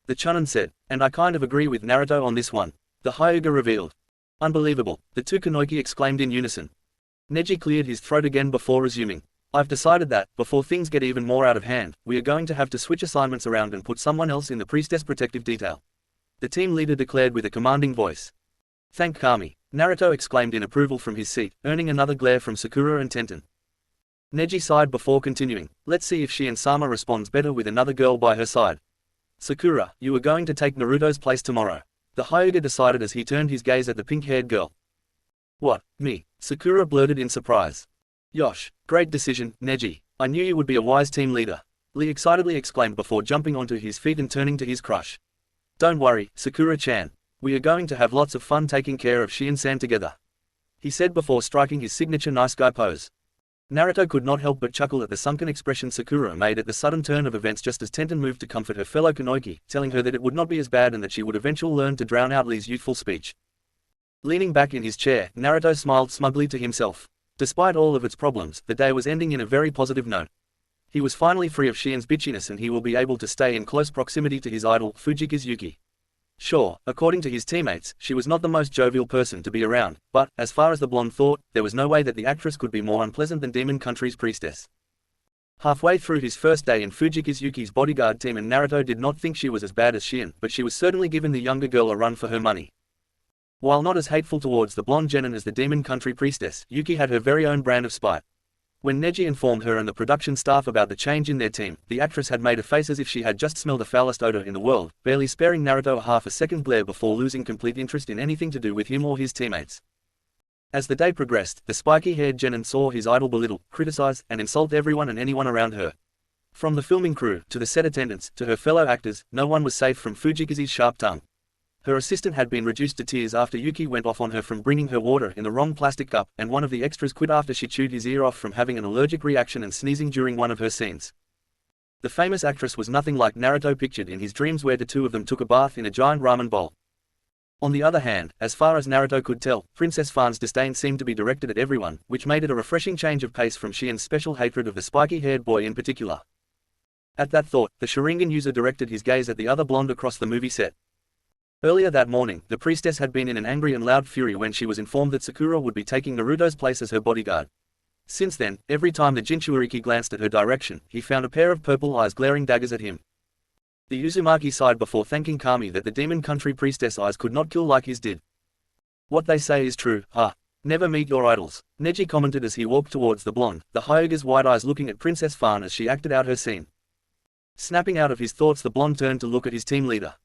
the Chunin said, and I kind of agree with Naruto on this one, the Hyuga revealed. Unbelievable, the two Kanoki exclaimed in unison. Neji cleared his throat again before resuming. I've decided that, before things get even more out of hand, we are going to have to switch assignments around and put someone else in the priestess protective detail, the team leader declared with a commanding voice. Thank Kami, Naruto exclaimed in approval from his seat, earning another glare from Sakura and Tenten. Neji sighed before continuing. Let's see if Shion-sama responds better with another girl by her side. Sakura, you are going to take Naruto's place tomorrow, the Hyuga decided as he turned his gaze at the pink-haired girl. What, me? Sakura blurted in surprise. Yosh, great decision, Neji. I knew you would be a wise team leader, Lee excitedly exclaimed before jumping onto his feet and turning to his crush. Don't worry, Sakura-chan. We are going to have lots of fun taking care of Shion-san together, he said before striking his signature nice guy pose. Naruto could not help but chuckle at the sunken expression Sakura made at the sudden turn of events just as Tenten moved to comfort her fellow Kanoki, telling her that it would not be as bad and that she would eventually learn to drown out Lee's youthful speech. Leaning back in his chair, Naruto smiled smugly to himself. Despite all of its problems, the day was ending in a very positive note. He was finally free of Shion's bitchiness and he will be able to stay in close proximity to his idol, Fujikazuki. Sure, according to his teammates, she was not the most jovial person to be around, but, as far as the blonde thought, there was no way that the actress could be more unpleasant than Demon Country's priestess. Halfway through his first day in Yuki's bodyguard team, and Naruto did not think she was as bad as Shion, but she was certainly giving the younger girl a run for her money. While not as hateful towards the blonde genin as the demon country priestess, Yuki had her very own brand of spite. When Neji informed her and the production staff about the change in their team, the actress had made a face as if she had just smelled the foulest odor in the world, barely sparing Naruto a half-a-second glare before losing complete interest in anything to do with him or his teammates. As the day progressed, the spiky-haired genin saw his idol belittle, criticize, and insult everyone and anyone around her. From the filming crew, to the set attendants, to her fellow actors, no one was safe from Fujikazu's sharp tongue. Her assistant had been reduced to tears after Yuki went off on her from bringing her water in the wrong plastic cup, and one of the extras quit after she chewed his ear off from having an allergic reaction and sneezing during one of her scenes. The famous actress was nothing like Naruto pictured in his dreams, where the two of them took a bath in a giant ramen bowl. On the other hand, as far as Naruto could tell, Princess FUNN's disdain seemed to be directed at everyone, which made it a refreshing change of pace from Shion's special hatred of the spiky-haired boy in particular. At that thought, the Sharingan user directed his gaze at the other blonde across the movie set. Earlier that morning, the priestess had been in an angry and loud fury when she was informed that Sakura would be taking Naruto's place as her bodyguard. Since then, every time the Jinchuriki glanced at her direction, he found a pair of purple eyes glaring daggers at him. The Uzumaki sighed before thanking Kami that the demon country priestess eyes could not kill like his did. What they say is true, huh? Never meet your idols, Neji commented as he walked towards the blonde, the Hyuga's wide eyes looking at Princess FUNN as she acted out her scene. Snapping out of his thoughts, the blonde turned to look at his team leader.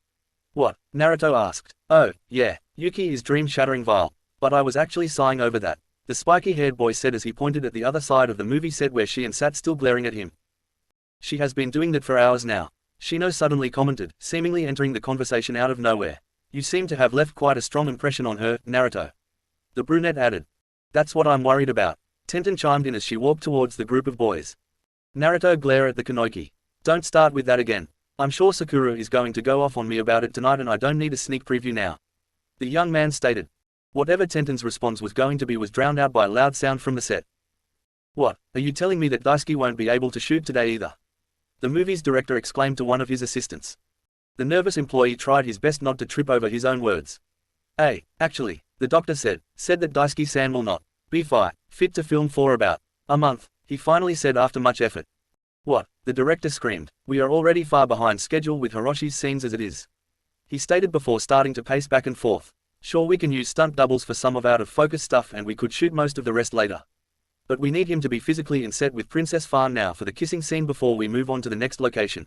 What? Naruto asked. Oh, yeah, Yuki is dream-shattering vile, but I was actually sighing over that, the spiky-haired boy said as he pointed at the other side of the movie set where Shion sat still glaring at him. She has been doing that for hours now, Shino suddenly commented, seemingly entering the conversation out of nowhere. You seem to have left quite a strong impression on her, Naruto. The brunette added. That's what I'm worried about, Tenten chimed in as she walked towards the group of boys. Naruto glared at the Kanoki. Don't start with that again. I'm sure Sakura is going to go off on me about it tonight and I don't need a sneak preview now, the young man stated. Whatever Tenten's response was going to be was drowned out by a loud sound from the set. What, are you telling me that Daisuke won't be able to shoot today either? The movie's director exclaimed to one of his assistants. The nervous employee tried his best not to trip over his own words. Actually, the doctor said that Daisuke-san will not be fit to film for about a month, he finally said after much effort. What? The director screamed. We are already far behind schedule with Hiroshi's scenes as it is, he stated before starting to pace back and forth. Sure, we can use stunt doubles for some of out-of-focus stuff and we could shoot most of the rest later. But we need him to be physically in set with Princess FUNN now for the kissing scene before we move on to the next location,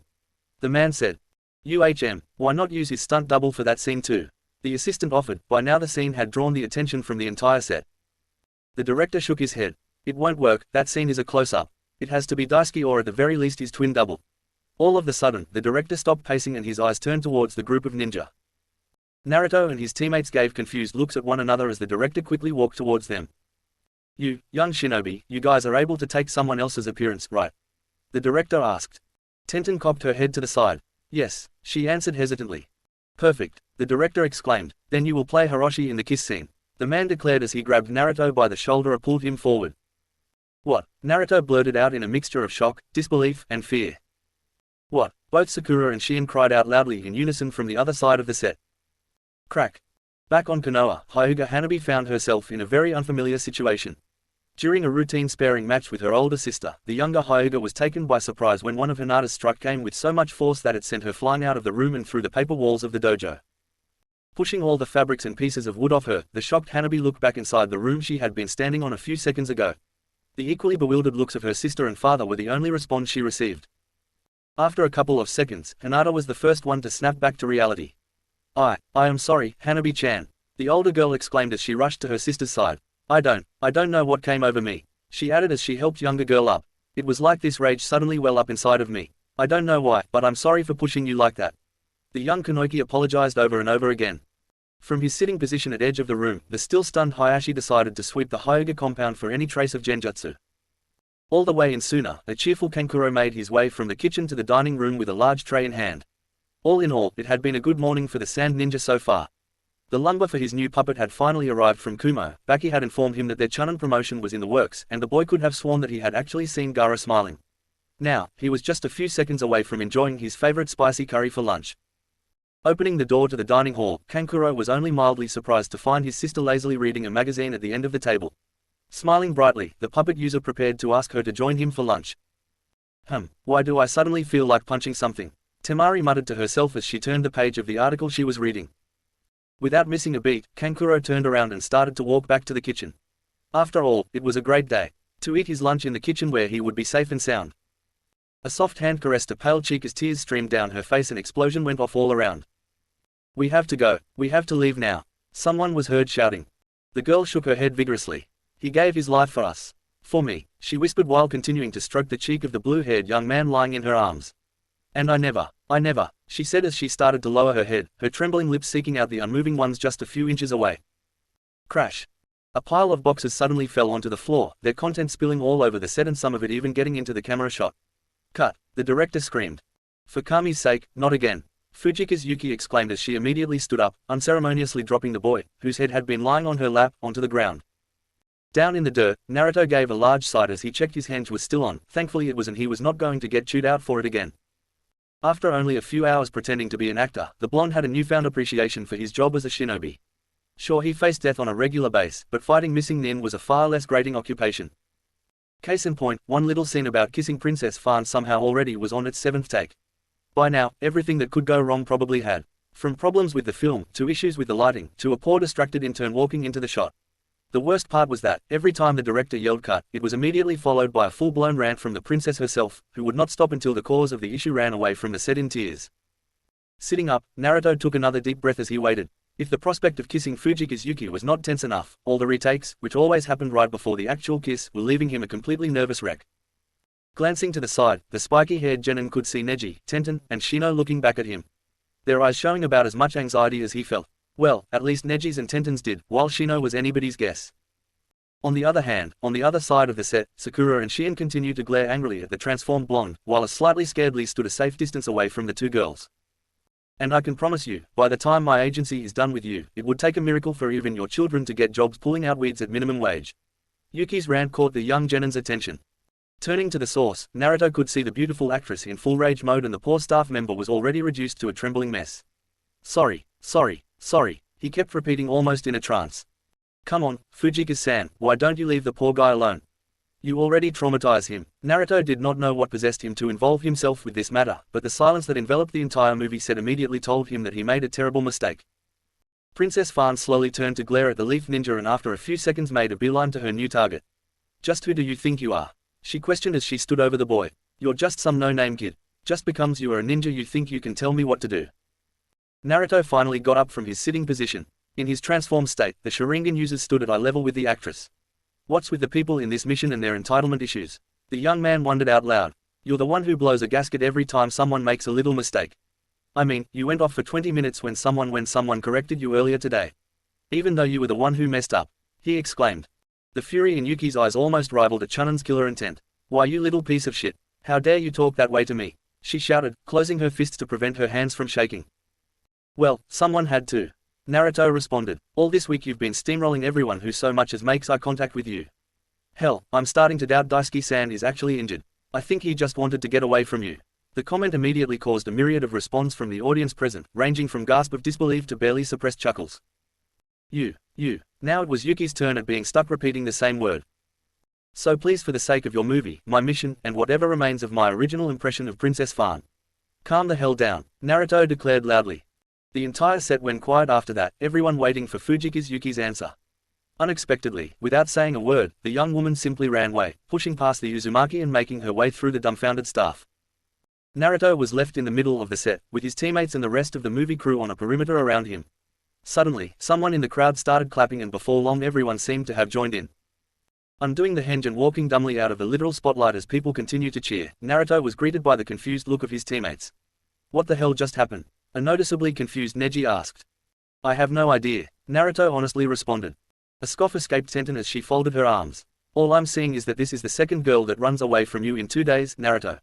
the man said. Why not use his stunt double for that scene too? The assistant offered. By now the scene had drawn the attention from the entire set. The director shook his head. It won't work, that scene is a close-up. It has to be Daisuke or at the very least his twin double. All of a sudden, the director stopped pacing and his eyes turned towards the group of ninja. Naruto and his teammates gave confused looks at one another as the director quickly walked towards them. You, young shinobi, you guys are able to take someone else's appearance, right? The director asked. Tenten cocked her head to the side. Yes, she answered hesitantly. Perfect, the director exclaimed. Then you will play Hiroshi in the kiss scene, the man declared as he grabbed Naruto by the shoulder and pulled him forward. What? Naruto blurted out in a mixture of shock, disbelief, and fear. What? Both Sakura and Shion cried out loudly in unison from the other side of the set. Crack. Back on Konoha, Hyuga Hanabi found herself in a very unfamiliar situation. During a routine sparring match with her older sister, the younger Hyuga was taken by surprise when one of Hinata's strike came with so much force that it sent her flying out of the room and through the paper walls of the dojo. Pushing all the fabrics and pieces of wood off her, the shocked Hanabi looked back inside the room she had been standing on a few seconds ago. The equally bewildered looks of her sister and father were the only response she received. After a couple of seconds, Hinata was the first one to snap back to reality. I am sorry, Hanabi-chan, the older girl exclaimed as she rushed to her sister's side. I don't know what came over me, she added as she helped younger girl up. It was like this rage suddenly well up inside of me. I don't know why, but I'm sorry for pushing you like that. The young Kanoki apologized over and over again. From his sitting position at edge of the room, the still stunned Hayashi decided to sweep the Hyuga compound for any trace of genjutsu. All the way in Suna, a cheerful Kankuro made his way from the kitchen to the dining room with a large tray in hand. All in all, it had been a good morning for the Sand Ninja so far. The lumber for his new puppet had finally arrived from Kumo. Baki had informed him that their Chunin promotion was in the works, and the boy could have sworn that he had actually seen Gaara smiling. Now, he was just a few seconds away from enjoying his favorite spicy curry for lunch. Opening the door to the dining hall, Kankuro was only mildly surprised to find his sister lazily reading a magazine at the end of the table. Smiling brightly, the puppet user prepared to ask her to join him for lunch. Why do I suddenly feel like punching something? Temari muttered to herself as she turned the page of the article she was reading. Without missing a beat, Kankuro turned around and started to walk back to the kitchen. After all, it was a great day. To eat his lunch in the kitchen where he would be safe and sound. A soft hand caressed a pale cheek as tears streamed down her face and explosion went off all around. We have to go. We have to leave now. Someone was heard shouting. The girl shook her head vigorously. He gave his life for us. For me, she whispered while continuing to stroke the cheek of the blue-haired young man lying in her arms. And I never, she said as she started to lower her head, her trembling lips seeking out the unmoving ones just a few inches away. Crash. A pile of boxes suddenly fell onto the floor, their contents spilling all over the set and some of it even getting into the camera shot. Cut, the director screamed. For Kami's sake, not again. Fujika's Yuki exclaimed as she immediately stood up, unceremoniously dropping the boy, whose head had been lying on her lap, onto the ground. Down in the dirt, Naruto gave a large sigh as he checked his henge was still on. Thankfully it was, and he was not going to get chewed out for it again. After only a few hours pretending to be an actor, the blonde had a newfound appreciation for his job as a shinobi. Sure, he faced death on a regular basis, but fighting missing nin was a far less grating occupation. Case in point, one little scene about kissing Princess FUNN somehow already was on its 7th take. By now, everything that could go wrong probably had. From problems with the film, to issues with the lighting, to a poor distracted intern walking into the shot. The worst part was that, every time the director yelled cut, it was immediately followed by a full-blown rant from the princess herself, who would not stop until the cause of the issue ran away from the set in tears. Sitting up, Naruto took another deep breath as he waited. If the prospect of kissing Fujika's Yuki was not tense enough, all the retakes, which always happened right before the actual kiss, were leaving him a completely nervous wreck. Glancing to the side, the spiky-haired genin could see Neji, Tenten, and Shino looking back at him. Their eyes showing about as much anxiety as he felt. Well, at least Neji's and Tenten's did, while Shino was anybody's guess. On the other hand, on the other side of the set, Sakura and Shien continued to glare angrily at the transformed blonde, while a slightly scared Lee stood a safe distance away from the two girls. And I can promise you, by the time my agency is done with you, it would take a miracle for even your children to get jobs pulling out weeds at minimum wage. Yuki's rant caught the young genin's attention. Turning to the source, Naruto could see the beautiful actress in full rage mode and the poor staff member was already reduced to a trembling mess. Sorry, he kept repeating almost in a trance. Come on, Fujika-san, why don't you leave the poor guy alone? You already traumatize him. Naruto did not know what possessed him to involve himself with this matter, but the silence that enveloped the entire movie set immediately told him that he made a terrible mistake. Princess FUNN slowly turned to glare at the leaf ninja and after a few seconds made a beeline to her new target. Just who do you think you are? She questioned as she stood over the boy. You're just some no-name kid. Just because you are a ninja you think you can tell me what to do. Naruto finally got up from his sitting position. In his transformed state, the Sharingan users stood at eye level with the actress. What's with the people in this mission and their entitlement issues? The young man wondered out loud. You're the one who blows a gasket every time someone makes a little mistake. I mean, you went off for 20 minutes when someone corrected you earlier today. Even though you were the one who messed up. He exclaimed. The fury in Yuki's eyes almost rivaled a Chunan's killer intent. Why, you little piece of shit. How dare you talk that way to me? She shouted, closing her fists to prevent her hands from shaking. Well, someone had to. Naruto responded. All this week you've been steamrolling everyone who so much as makes eye contact with you. Hell, I'm starting to doubt Daisuke-san is actually injured. I think he just wanted to get away from you. The comment immediately caused a myriad of response from the audience present, ranging from gasp of disbelief to barely suppressed chuckles. You. Now it was Yuki's turn at being stuck repeating the same word. So please, for the sake of your movie, my mission, and whatever remains of my original impression of Princess FUNN, calm the hell down, Naruto declared loudly. The entire set went quiet after that, everyone waiting for Fujika's Yuki's answer. Unexpectedly, without saying a word, the young woman simply ran away, pushing past the Uzumaki and making her way through the dumbfounded staff. Naruto was left in the middle of the set, with his teammates and the rest of the movie crew on a perimeter around him. Suddenly, someone in the crowd started clapping and before long everyone seemed to have joined in. Undoing the henge and walking dumbly out of the literal spotlight as people continued to cheer, Naruto was greeted by the confused look of his teammates. What the hell just happened? A noticeably confused Neji asked. I have no idea, Naruto honestly responded. A scoff escaped Tenten as she folded her arms. All I'm seeing is that this is the second girl that runs away from you in 2 days, Naruto.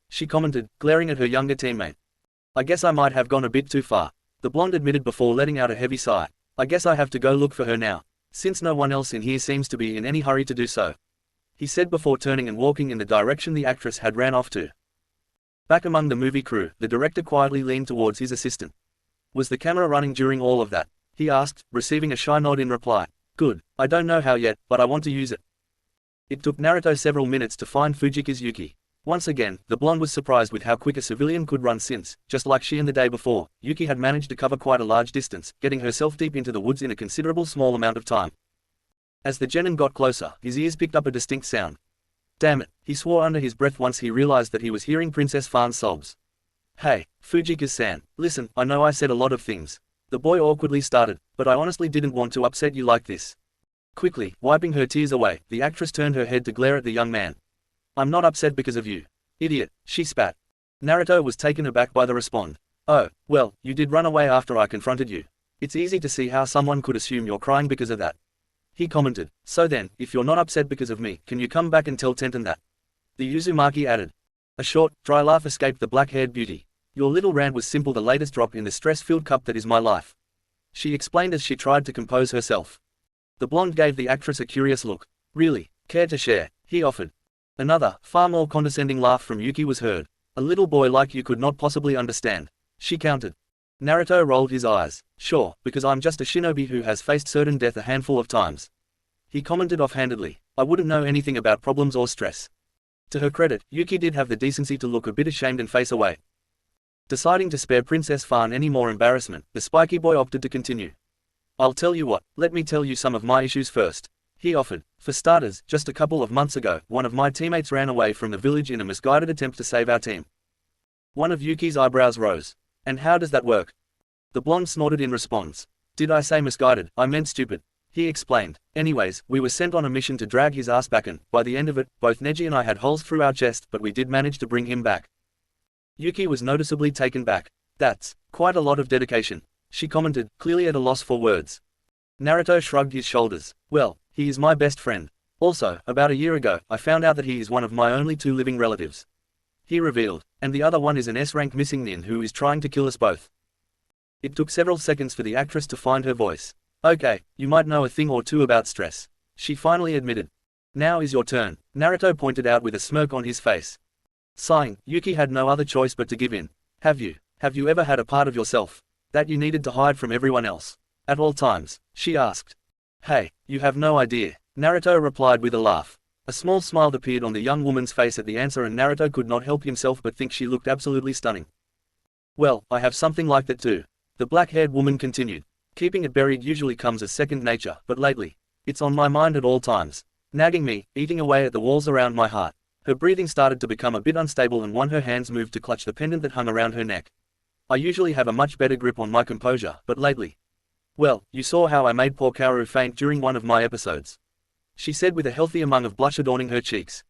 She commented, glaring at her younger teammate. I guess I might have gone a bit too far. The blonde admitted before letting out a heavy sigh. I guess I have to go look for her now, since no one else in here seems to be in any hurry to do so. He said before turning and walking in the direction the actress had ran off to. Back among the movie crew, the director quietly leaned towards his assistant. Was the camera running during all of that? He asked, receiving a shy nod in reply. Good, I don't know how yet, but I want to use it. It took Naruto several minutes to find Fujika's Yuki. Once again, the blonde was surprised with how quick a civilian could run since, just like she and the day before, Yuki had managed to cover quite a large distance, getting herself deep into the woods in a considerable small amount of time. As the genin got closer, his ears picked up a distinct sound. Damn it, he swore under his breath once he realized that he was hearing Princess Fan's sobs. Hey, Fujika-san, listen, I know I said a lot of things. The boy awkwardly started, but I honestly didn't want to upset you like this. Quickly, wiping her tears away, the actress turned her head to glare at the young man. I'm not upset because of you. Idiot, she spat. Naruto was taken aback by the response. Oh, well, you did run away after I confronted you. It's easy to see how someone could assume you're crying because of that. He commented, so then, if you're not upset because of me, can you come back and tell Tenten that? The Uzumaki added. A short, dry laugh escaped the black-haired beauty. Your little rant was simple, the latest drop in the stress-filled cup that is my life. She explained as she tried to compose herself. The blonde gave the actress a curious look. Really, care to share? He offered. Another, far more condescending laugh from Yuki was heard. A little boy like you could not possibly understand. She countered. Naruto rolled his eyes. Sure, because I'm just a shinobi who has faced certain death a handful of times. He commented offhandedly. I wouldn't know anything about problems or stress. To her credit, Yuki did have the decency to look a bit ashamed and face away. Deciding to spare Princess Fan any more embarrassment, the spiky boy opted to continue. I'll tell you what, let me tell you some of my issues first. He offered. For starters, just a couple of months ago, one of my teammates ran away from the village in a misguided attempt to save our team. One of Yuki's eyebrows rose. And how does that work? The blonde snorted in response. Did I say misguided? I meant stupid. He explained. Anyways, we were sent on a mission to drag his ass back and, by the end of it, both Neji and I had holes through our chest, but we did manage to bring him back. Yuki was noticeably taken back. That's quite a lot of dedication, she commented, clearly at a loss for words. Naruto shrugged his shoulders. Well, he is my best friend. Also, about a year ago, I found out that he is one of my only 2 living relatives. He revealed. And the other one is an S-rank missing nin who is trying to kill us both. It took several seconds for the actress to find her voice. Okay, you might know a thing or two about stress, she finally admitted. Now is your turn, Naruto pointed out with a smirk on his face. Sighing, Yuki had no other choice but to give in. Have you ever had a part of yourself that you needed to hide from everyone else? At all times, she asked. Hey, you have no idea, Naruto replied with a laugh. A small smile appeared on the young woman's face at the answer and Naruto could not help himself but think she looked absolutely stunning. Well, I have something like that too, the black-haired woman continued. Keeping it buried usually comes as second nature, but lately, it's on my mind at all times, nagging me, eating away at the walls around my heart. Her breathing started to become a bit unstable and her hands moved to clutch the pendant that hung around her neck. I usually have a much better grip on my composure, but lately. Well, you saw how I made poor Kaoru faint during one of my episodes, she said with a healthy amount of blush adorning her cheeks.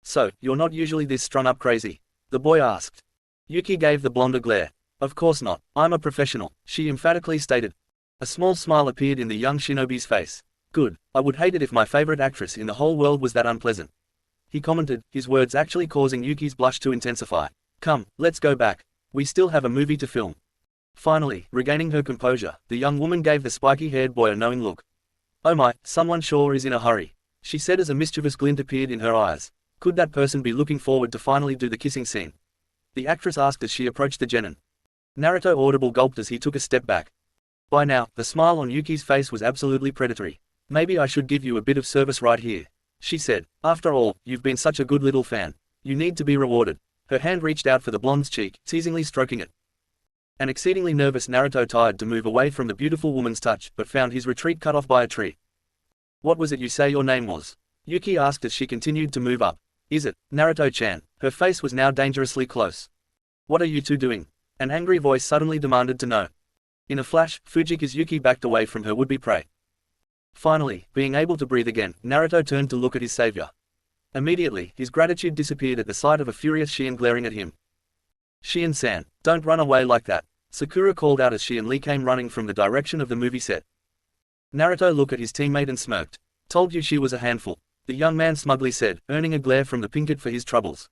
So, you're not usually this strung-up crazy? The boy asked. Yuki gave the blonde a glare. Of course not, I'm a professional, she emphatically stated. A small smile appeared in the young shinobi's face. Good, I would hate it if my favorite actress in the whole world was that unpleasant. He commented, his words actually causing Yuki's blush to intensify. Come, let's go back. We still have a movie to film. Finally, regaining her composure, the young woman gave the spiky-haired boy a knowing look. Oh my, someone sure is in a hurry, she said as a mischievous glint appeared in her eyes. Could that person be looking forward to finally do the kissing scene? The actress asked as she approached the genin. Naruto audible gulped as he took a step back. By now, the smile on Yuki's face was absolutely predatory. Maybe I should give you a bit of service right here, she said. After all, you've been such a good little fan. You need to be rewarded. Her hand reached out for the blonde's cheek, teasingly stroking it. An exceedingly nervous Naruto tried to move away from the beautiful woman's touch, but found his retreat cut off by a tree. What was it you say your name was? Yuki asked as she continued to move up. Is it, Naruto-chan? Her face was now dangerously close. What are you two doing? An angry voice suddenly demanded to know. In a flash, Fujika's Yuki backed away from her would-be prey. Finally, being able to breathe again, Naruto turned to look at his savior. Immediately, his gratitude disappeared at the sight of a furious Shion glaring at him. Shion-san, don't run away like that, Sakura called out as Shion Lee came running from the direction of the movie set. Naruto looked at his teammate and smirked. Told you she was a handful, the young man smugly said, earning a glare from the pinkett for his troubles.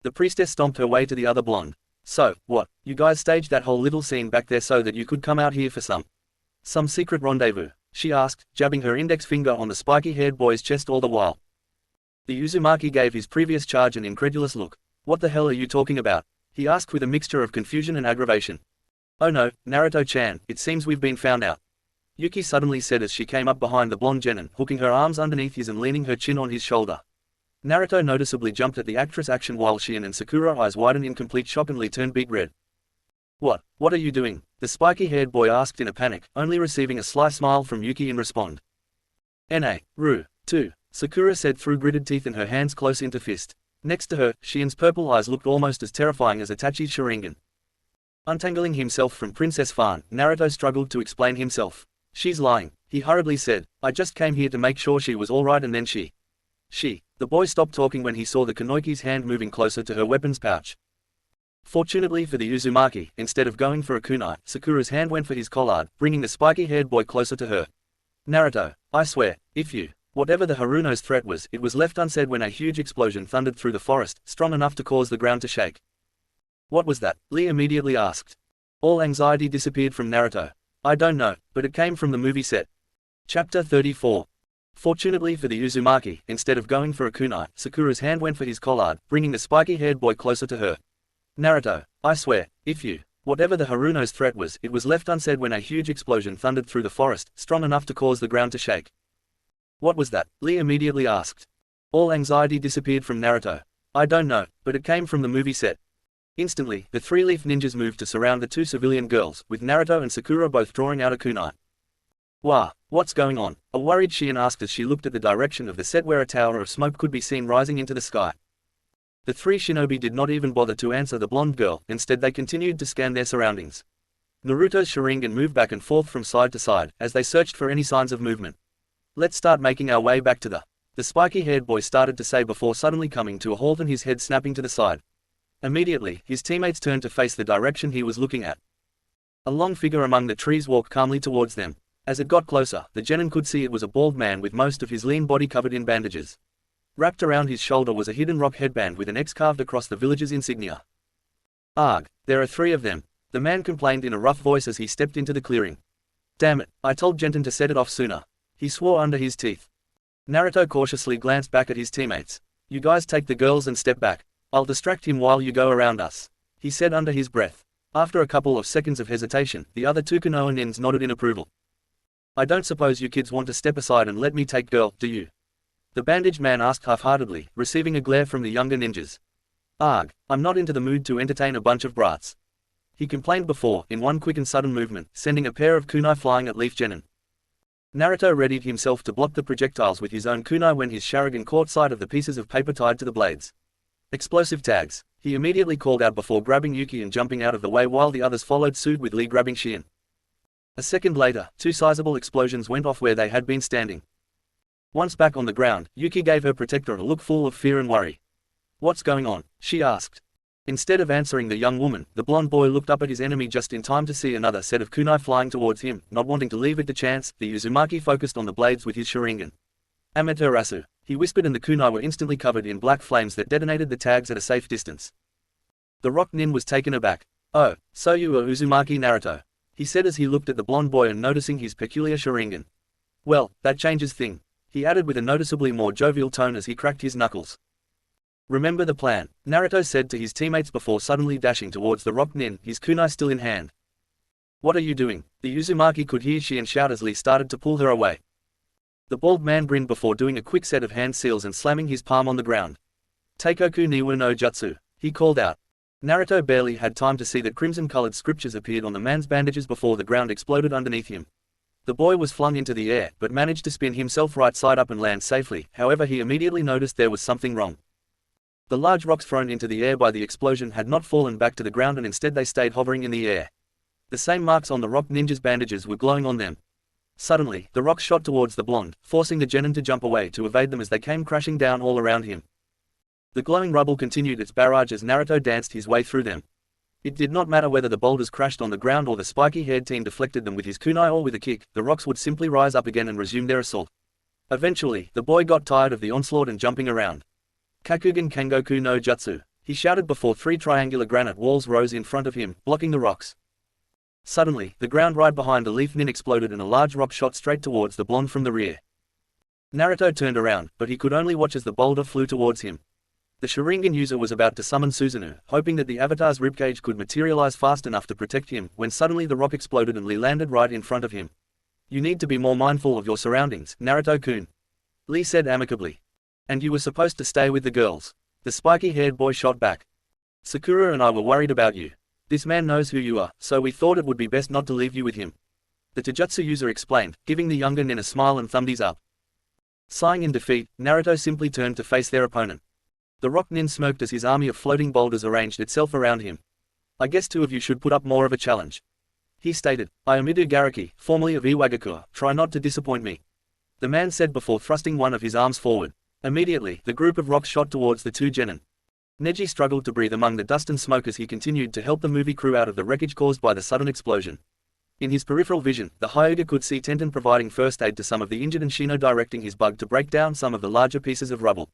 The priestess stomped her way to the other blonde. So, what, you guys staged that whole little scene back there so that you could come out here for some secret rendezvous, she asked, jabbing her index finger on the spiky-haired boy's chest all the while. The Uzumaki gave his previous charge an incredulous look. What the hell are you talking about? He asked with a mixture of confusion and aggravation. Oh no, Naruto-chan, it seems we've been found out, Yuki suddenly said as she came up behind the blonde genin, hooking her arms underneath his and leaning her chin on his shoulder. Naruto noticeably jumped at the actress' action while Shion and Sakura eyes widened in complete shock and Lee turned beet red. What are you doing? The spiky-haired boy asked in a panic, only receiving a sly smile from Yuki in response. Ru. 2. Sakura said through gritted teeth and her hands close into fist. Next to her, Shion's purple eyes looked almost as terrifying as Itachi's Sharingan. Untangling himself from Princess FUNN, Naruto struggled to explain himself. She's lying, he hurriedly said. I just came here to make sure she was alright and then she. The boy stopped talking when he saw the Kanoiki's hand moving closer to her weapons pouch. Fortunately for the Uzumaki, instead of going for a kunai, Sakura's hand went for his collard, bringing the spiky-haired boy closer to her. Naruto, I swear, if you. Whatever the Haruno's threat was, it was left unsaid when a huge explosion thundered through the forest, strong enough to cause the ground to shake. What was that? Lee immediately asked. All anxiety disappeared from Naruto. I don't know, but it came from the movie set. Chapter 34. Fortunately for the Uzumaki, instead of going for a kunai, Sakura's hand went for his collard, bringing the spiky-haired boy closer to her. Naruto, I swear, if you. Whatever the Haruno's threat was, it was left unsaid when a huge explosion thundered through the forest, strong enough to cause the ground to shake. What was that? Lee immediately asked. All anxiety disappeared from Naruto. I don't know, but it came from the movie set. Instantly, the three-leaf ninjas moved to surround the two civilian girls, with Naruto and Sakura both drawing out a kunai. What's going on? A worried Shion asked as she looked at the direction of the set where a tower of smoke could be seen rising into the sky. The three shinobi did not even bother to answer the blonde girl, instead they continued to scan their surroundings. Naruto's Sharingan moved back and forth from side to side, as they searched for any signs of movement. Let's start making our way back to the spiky-haired boy started to say before suddenly coming to a halt and his head snapping to the side. Immediately, his teammates turned to face the direction he was looking at. A long figure among the trees walked calmly towards them. As it got closer, the genin could see it was a bald man with most of his lean body covered in bandages. Wrapped around his shoulder was a hidden rock headband with an X carved across the village's insignia. Arg, there are 3 of them, the man complained in a rough voice as he stepped into the clearing. Damn it, I told Genten to set it off sooner. He swore under his teeth. Naruto cautiously glanced back at his teammates. You guys take the girls and step back. I'll distract him while you go around us, he said under his breath. After a couple of seconds of hesitation, the other 2 Konoha nins nodded in approval. I don't suppose you kids want to step aside and let me take girl, do you? The bandaged man asked half-heartedly, receiving a glare from the younger ninjas. Arg, I'm not into the mood to entertain a bunch of brats. He complained before, in one quick and sudden movement, sending a pair of kunai flying at Leaf Genin. Naruto readied himself to block the projectiles with his own kunai when his Sharingan caught sight of the pieces of paper tied to the blades. Explosive tags. He immediately called out before grabbing Yuki and jumping out of the way while the others followed suit with Lee grabbing Shion. A second later, 2 sizable explosions went off where they had been standing. Once back on the ground, Yuki gave her protector a look full of fear and worry. What's going on? She asked. Instead of answering the young woman, the blonde boy looked up at his enemy just in time to see another set of kunai flying towards him. Not wanting to leave it to chance, the Uzumaki focused on the blades with his Sharingan. Amaterasu, he whispered, and the kunai were instantly covered in black flames that detonated the tags at a safe distance. The rock nin was taken aback. Oh, so you are Uzumaki Naruto, he said as he looked at the blonde boy and noticing his peculiar Sharingan. Well, that changes thing, he added with a noticeably more jovial tone as he cracked his knuckles. Remember the plan, Naruto said to his teammates before suddenly dashing towards the rock nin, his kunai still in hand. What are you doing? The Uzumaki could hear Shion shout as Lee started to pull her away. The bald man grinned before doing a quick set of hand seals and slamming his palm on the ground. Teikoku niwa no jutsu, he called out. Naruto barely had time to see that crimson-colored scriptures appeared on the man's bandages before the ground exploded underneath him. The boy was flung into the air, but managed to spin himself right side up and land safely. However, he immediately noticed there was something wrong. The large rocks thrown into the air by the explosion had not fallen back to the ground, and instead they stayed hovering in the air. The same marks on the rock ninja's bandages were glowing on them. Suddenly, the rocks shot towards the blonde, forcing the genin to jump away to evade them as they came crashing down all around him. The glowing rubble continued its barrage as Naruto danced his way through them. It did not matter whether the boulders crashed on the ground or the spiky-haired teen deflected them with his kunai or with a kick, the rocks would simply rise up again and resume their assault. Eventually, the boy got tired of the onslaught and jumping around. Kakugan Kengoku no Jutsu, he shouted before 3 triangular granite walls rose in front of him, blocking the rocks. Suddenly, the ground right behind the leaf nin exploded and a large rock shot straight towards the blonde from the rear. Naruto turned around, but he could only watch as the boulder flew towards him. The Sharingan user was about to summon Susanoo, hoping that the avatar's ribcage could materialize fast enough to protect him, when suddenly the rock exploded and Lee landed right in front of him. You need to be more mindful of your surroundings, Naruto-kun, Lee said amicably. And you were supposed to stay with the girls. The spiky-haired boy shot back. Sakura and I were worried about you. This man knows who you are, so we thought it would be best not to leave you with him. The Taijutsu user explained, giving the younger nin a smile and thumbs up. Sighing in defeat, Naruto simply turned to face their opponent. The rock nin smirked as his army of floating boulders arranged itself around him. I guess two of you should put up more of a challenge. He stated, I am Idu Garaki, formerly of Iwagakure, try not to disappoint me. The man said before thrusting one of his arms forward. Immediately, the group of rocks shot towards the two genin. Neji struggled to breathe among the dust and smoke as he continued to help the movie crew out of the wreckage caused by the sudden explosion. In his peripheral vision, the Hyuga could see Tenten providing first aid to some of the injured and Shino directing his bug to break down some of the larger pieces of rubble.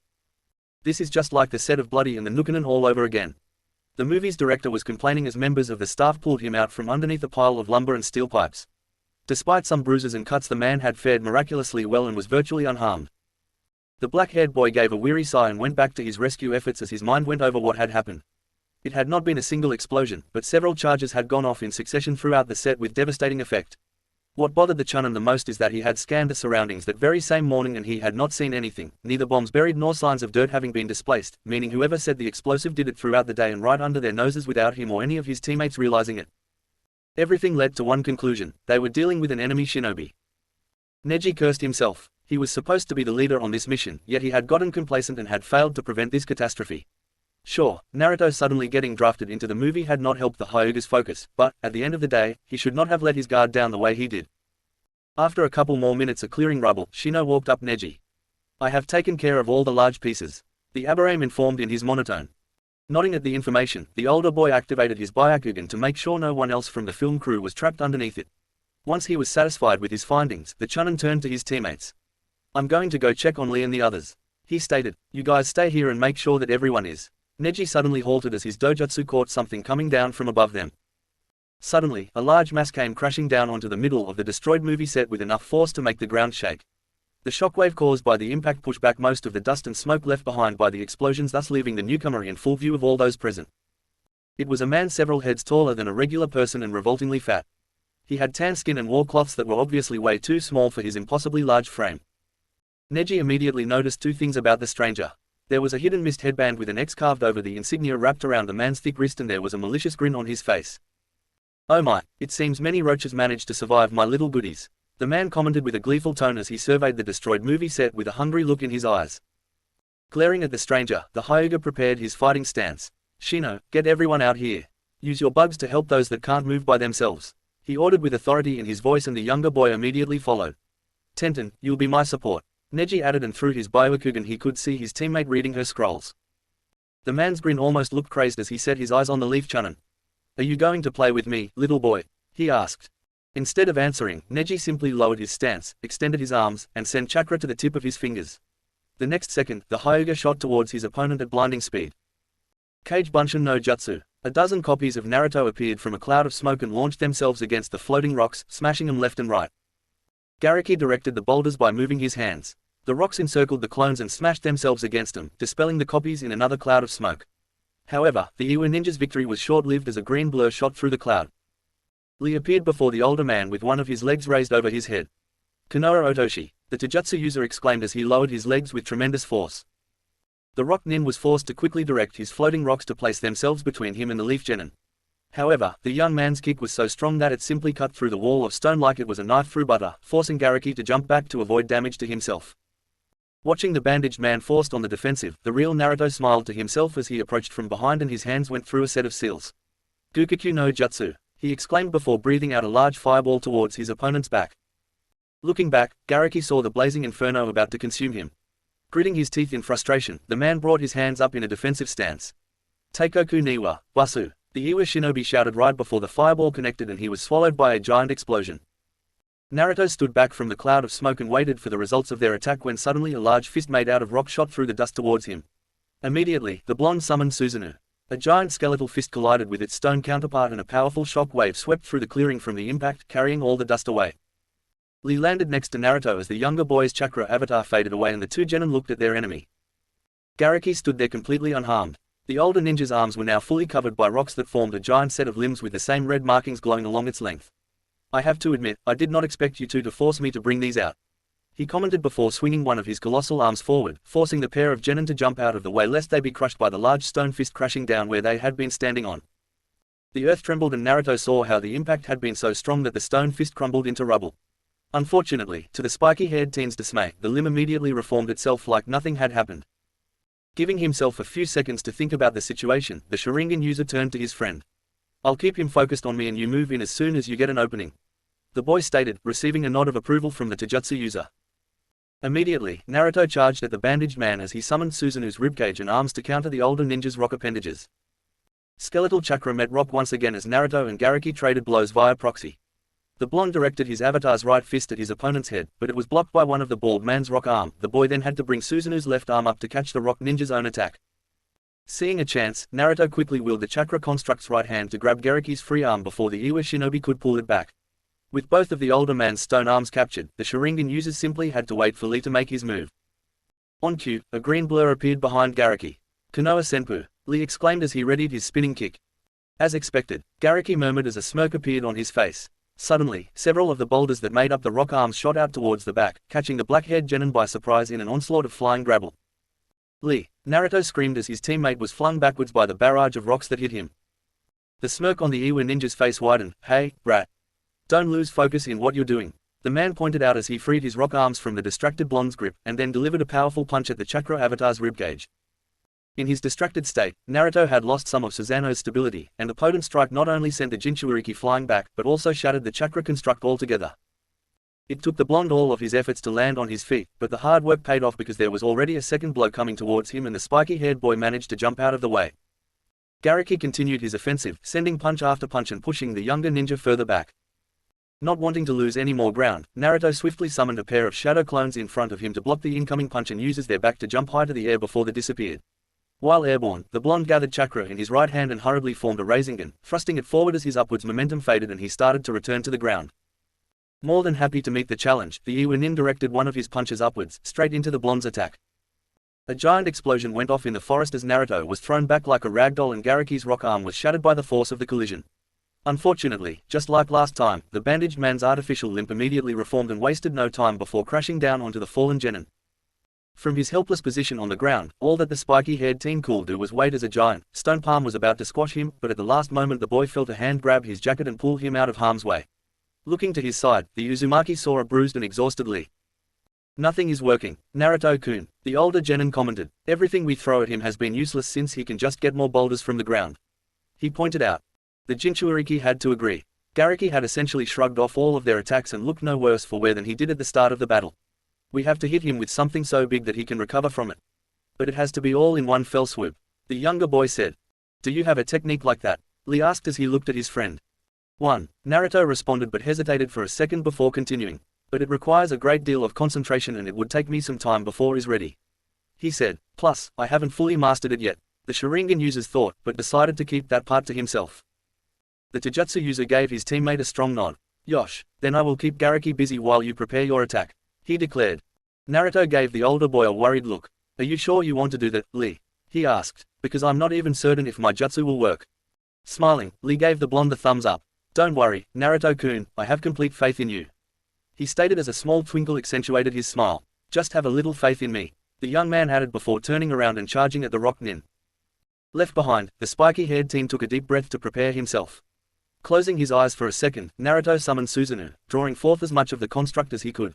This is just like the set of Bloody and the Nukenin all over again. The movie's director was complaining as members of the staff pulled him out from underneath a pile of lumber and steel pipes. Despite some bruises and cuts, the man had fared miraculously well and was virtually unharmed. The black-haired boy gave a weary sigh and went back to his rescue efforts as his mind went over what had happened. It had not been a single explosion, but several charges had gone off in succession throughout the set with devastating effect. What bothered the Chunin the most is that he had scanned the surroundings that very same morning and he had not seen anything, neither bombs buried nor signs of dirt having been displaced, meaning whoever said the explosive did it throughout the day and right under their noses without him or any of his teammates realizing it. Everything led to one conclusion: they were dealing with an enemy shinobi. Neji cursed himself. He was supposed to be the leader on this mission, yet he had gotten complacent and had failed to prevent this catastrophe. Sure, Naruto suddenly getting drafted into the movie had not helped the Hyuga's focus, but, at the end of the day, he should not have let his guard down the way he did. After a couple more minutes of clearing rubble, Shino walked up Neji. I have taken care of all the large pieces. The Aburame informed in his monotone. Nodding at the information, the older boy activated his Byakugan to make sure no one else from the film crew was trapped underneath it. Once he was satisfied with his findings, the Chunin turned to his teammates. I'm going to go check on Lee and the others. He stated, you guys stay here and make sure that everyone is. Neji suddenly halted as his dojutsu caught something coming down from above them. Suddenly, a large mass came crashing down onto the middle of the destroyed movie set with enough force to make the ground shake. The shockwave caused by the impact pushed back most of the dust and smoke left behind by the explosions, thus leaving the newcomer in full view of all those present. It was a man several heads taller than a regular person and revoltingly fat. He had tan skin and wore cloths that were obviously way too small for his impossibly large frame. Neji immediately noticed two things about the stranger. There was a hidden mist headband with an X carved over the insignia wrapped around the man's thick wrist, and there was a malicious grin on his face. Oh my, it seems many roaches managed to survive my little goodies. The man commented with a gleeful tone as he surveyed the destroyed movie set with a hungry look in his eyes. Glaring at the stranger, the Hyuga prepared his fighting stance. Shino, get everyone out here. Use your bugs to help those that can't move by themselves. He ordered with authority in his voice, and the younger boy immediately followed. Tenten, you'll be my support. Neji added, and through his Byakugan he could see his teammate reading her scrolls. The man's grin almost looked crazed as he set his eyes on the Leaf Chunin. Are you going to play with me, little boy? He asked. Instead of answering, Neji simply lowered his stance, extended his arms, and sent chakra to the tip of his fingers. The next second, the Hyuga shot towards his opponent at blinding speed. Kage Bunshin no Jutsu. A dozen copies of Naruto appeared from a cloud of smoke and launched themselves against the floating rocks, smashing them left and right. Garaki directed the boulders by moving his hands. The rocks encircled the clones and smashed themselves against them, dispelling the copies in another cloud of smoke. However, the Iwa ninja's victory was short-lived as a green blur shot through the cloud. Lee appeared before the older man with one of his legs raised over his head. Konoha Otoshi, the Taijutsu user exclaimed as he lowered his legs with tremendous force. The rock nin was forced to quickly direct his floating rocks to place themselves between him and the Leaf Genin. However, the young man's kick was so strong that it simply cut through the wall of stone like it was a knife through butter, forcing Garaki to jump back to avoid damage to himself. Watching the bandaged man forced on the defensive, the real Naruto smiled to himself as he approached from behind and his hands went through a set of seals. Gukikyu no Jutsu, he exclaimed before breathing out a large fireball towards his opponent's back. Looking back, Garaki saw the blazing inferno about to consume him. Gritting his teeth in frustration, the man brought his hands up in a defensive stance. Teikoku niwa, wasu, the Iwa shinobi shouted right before the fireball connected and he was swallowed by a giant explosion. Naruto stood back from the cloud of smoke and waited for the results of their attack when suddenly a large fist made out of rock shot through the dust towards him. Immediately, the blonde summoned Susanoo. A giant skeletal fist collided with its stone counterpart and a powerful shock wave swept through the clearing from the impact, carrying all the dust away. Lee landed next to Naruto as the younger boy's chakra avatar faded away and the two genin looked at their enemy. Garaki stood there completely unharmed. The older ninja's arms were now fully covered by rocks that formed a giant set of limbs with the same red markings glowing along its length. I have to admit, I did not expect you two to force me to bring these out. he commented before swinging one of his colossal arms forward, forcing the pair of genin to jump out of the way lest they be crushed by the large stone fist crashing down where they had been standing on. The earth trembled and Naruto saw how the impact had been so strong that the stone fist crumbled into rubble. Unfortunately, to the spiky-haired teen's dismay, the limb immediately reformed itself like nothing had happened. Giving himself a few seconds to think about the situation, the Sharingan user turned to his friend. "I'll keep him focused on me and you move in as soon as you get an opening," the boy stated, receiving a nod of approval from the Taijutsu user. Immediately, Naruto charged at the bandaged man as he summoned Susanu's ribcage and arms to counter the older ninja's rock appendages. Skeletal chakra met rock once again as Naruto and Garaki traded blows via proxy. The blonde directed his avatar's right fist at his opponent's head, but it was blocked by one of the bald man's rock arm. The boy then had to bring Susanu's left arm up to catch the rock ninja's own attack. Seeing a chance, Naruto quickly wheeled the chakra construct's right hand to grab Garaki's free arm before the Iwa shinobi could pull it back. With both of the older man's stone arms captured, the Sharingan users simply had to wait for Lee to make his move. On cue, a green blur appeared behind Garaki. "Konoha senpu," Lee exclaimed as he readied his spinning kick. As expected, Garaki murmured as a smirk appeared on his face. Suddenly, several of the boulders that made up the rock arms shot out towards the back, catching the black-haired genin by surprise in an onslaught of flying grapple. "Lee!" Naruto screamed as his teammate was flung backwards by the barrage of rocks that hit him. The smirk on the Iwa ninja's face widened. "Hey, brat. Don't lose focus in what you're doing," the man pointed out as he freed his rock arms from the distracted blonde's grip, and then delivered a powerful punch at the chakra avatar's ribcage. In his distracted state, Naruto had lost some of Susanoo's stability, and the potent strike not only sent the Jinchuuriki flying back, but also shattered the chakra construct altogether. It took the blonde all of his efforts to land on his feet, but the hard work paid off because there was already a second blow coming towards him and the spiky-haired boy managed to jump out of the way. Garaki continued his offensive, sending punch after punch and pushing the younger ninja further back. Not wanting to lose any more ground, Naruto swiftly summoned a pair of shadow clones in front of him to block the incoming punch and uses their back to jump high to the air before they disappeared. While airborne, the blonde gathered chakra in his right hand and hurriedly formed a rasengan, thrusting it forward as his upwards momentum faded and he started to return to the ground. More than happy to meet the challenge, the Iwa nin directed one of his punches upwards, straight into the blonde's attack. A giant explosion went off in the forest as Naruto was thrown back like a ragdoll and Garaki's rock arm was shattered by the force of the collision. Unfortunately, just like last time, the bandaged man's artificial limb immediately reformed and wasted no time before crashing down onto the fallen genin. From his helpless position on the ground, all that the spiky-haired teen could do was wait as a giant stone palm was about to squash him, but at the last moment the boy felt a hand grab his jacket and pull him out of harm's way. Looking to his side, the Uzumaki saw a bruised and exhausted Lee. "Nothing is working, Naruto-kun," the older genin commented. "Everything we throw at him has been useless since he can just get more boulders from the ground," he pointed out. The Jinchuuriki had to agree. Garaki had essentially shrugged off all of their attacks and looked no worse for wear than he did at the start of the battle. "We have to hit him with something so big that he can recover from it. But it has to be all in one fell swoop," the younger boy said. "Do you have a technique like that?" Lee asked as he looked at his friend. "One," Naruto responded but hesitated for a second before continuing. "But it requires a great deal of concentration and it would take me some time before it's ready," he said. "Plus, I haven't fully mastered it yet," the Sharingan user's thought, but decided to keep that part to himself. The Taijutsu user gave his teammate a strong nod. "Yosh, then I will keep Garaki busy while you prepare your attack," he declared. Naruto gave the older boy a worried look. "Are you sure you want to do that, Lee?" he asked, "because I'm not even certain if my jutsu will work." Smiling, Lee gave the blonde a thumbs up. "Don't worry, Naruto-kun, I have complete faith in you," he stated as a small twinkle accentuated his smile. "Just have a little faith in me," the young man added before turning around and charging at the rock nin. Left behind, the spiky-haired teen took a deep breath to prepare himself. Closing his eyes for a second, Naruto summoned Susanoo, drawing forth as much of the construct as he could.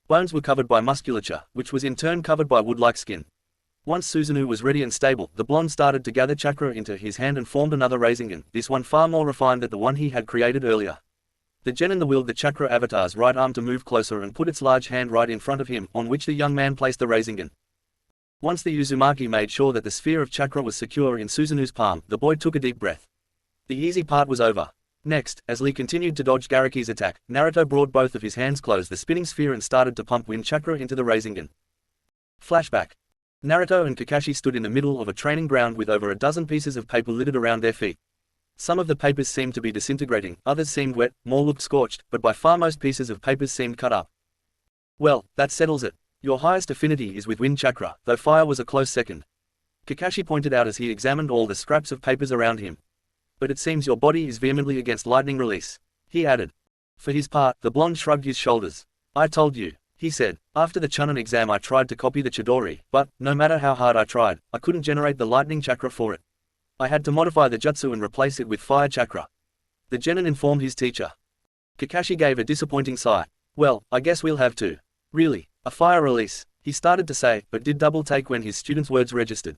Bones were covered by musculature, which was in turn covered by wood-like skin. Once Susanoo was ready and stable, the blonde started to gather chakra into his hand and formed another rasengan, this one far more refined than the one he had created earlier. The genin wheeled the chakra avatar's right arm to move closer and put its large hand right in front of him, on which the young man placed the rasengan. Once the Uzumaki made sure that the sphere of chakra was secure in Susanoo's palm, the boy took a deep breath. The easy part was over. Next, as Lee continued to dodge Garaki's attack, Naruto brought both of his hands close the spinning sphere and started to pump wind chakra into the rasengan. Flashback. Naruto and Kakashi stood in the middle of a training ground with over a dozen pieces of paper littered around their feet. Some of the papers seemed to be disintegrating, others seemed wet, more looked scorched, but by far most pieces of papers seemed cut up. "Well, that settles it. Your highest affinity is with wind chakra, though fire was a close second," Kakashi pointed out as he examined all the scraps of papers around him. "But it seems your body is vehemently against lightning release," he added. For his part, the blonde shrugged his shoulders. "I told you, He said, after the Chunin exam I tried to copy the Chidori, but, no matter how hard I tried, I couldn't generate the lightning chakra for it. I had to modify the jutsu and replace it with fire chakra. The genin informed his teacher. Kakashi gave a disappointing sigh. Well, I guess we'll have to. Really, a fire release, he started to say, but did double take when his student's words registered.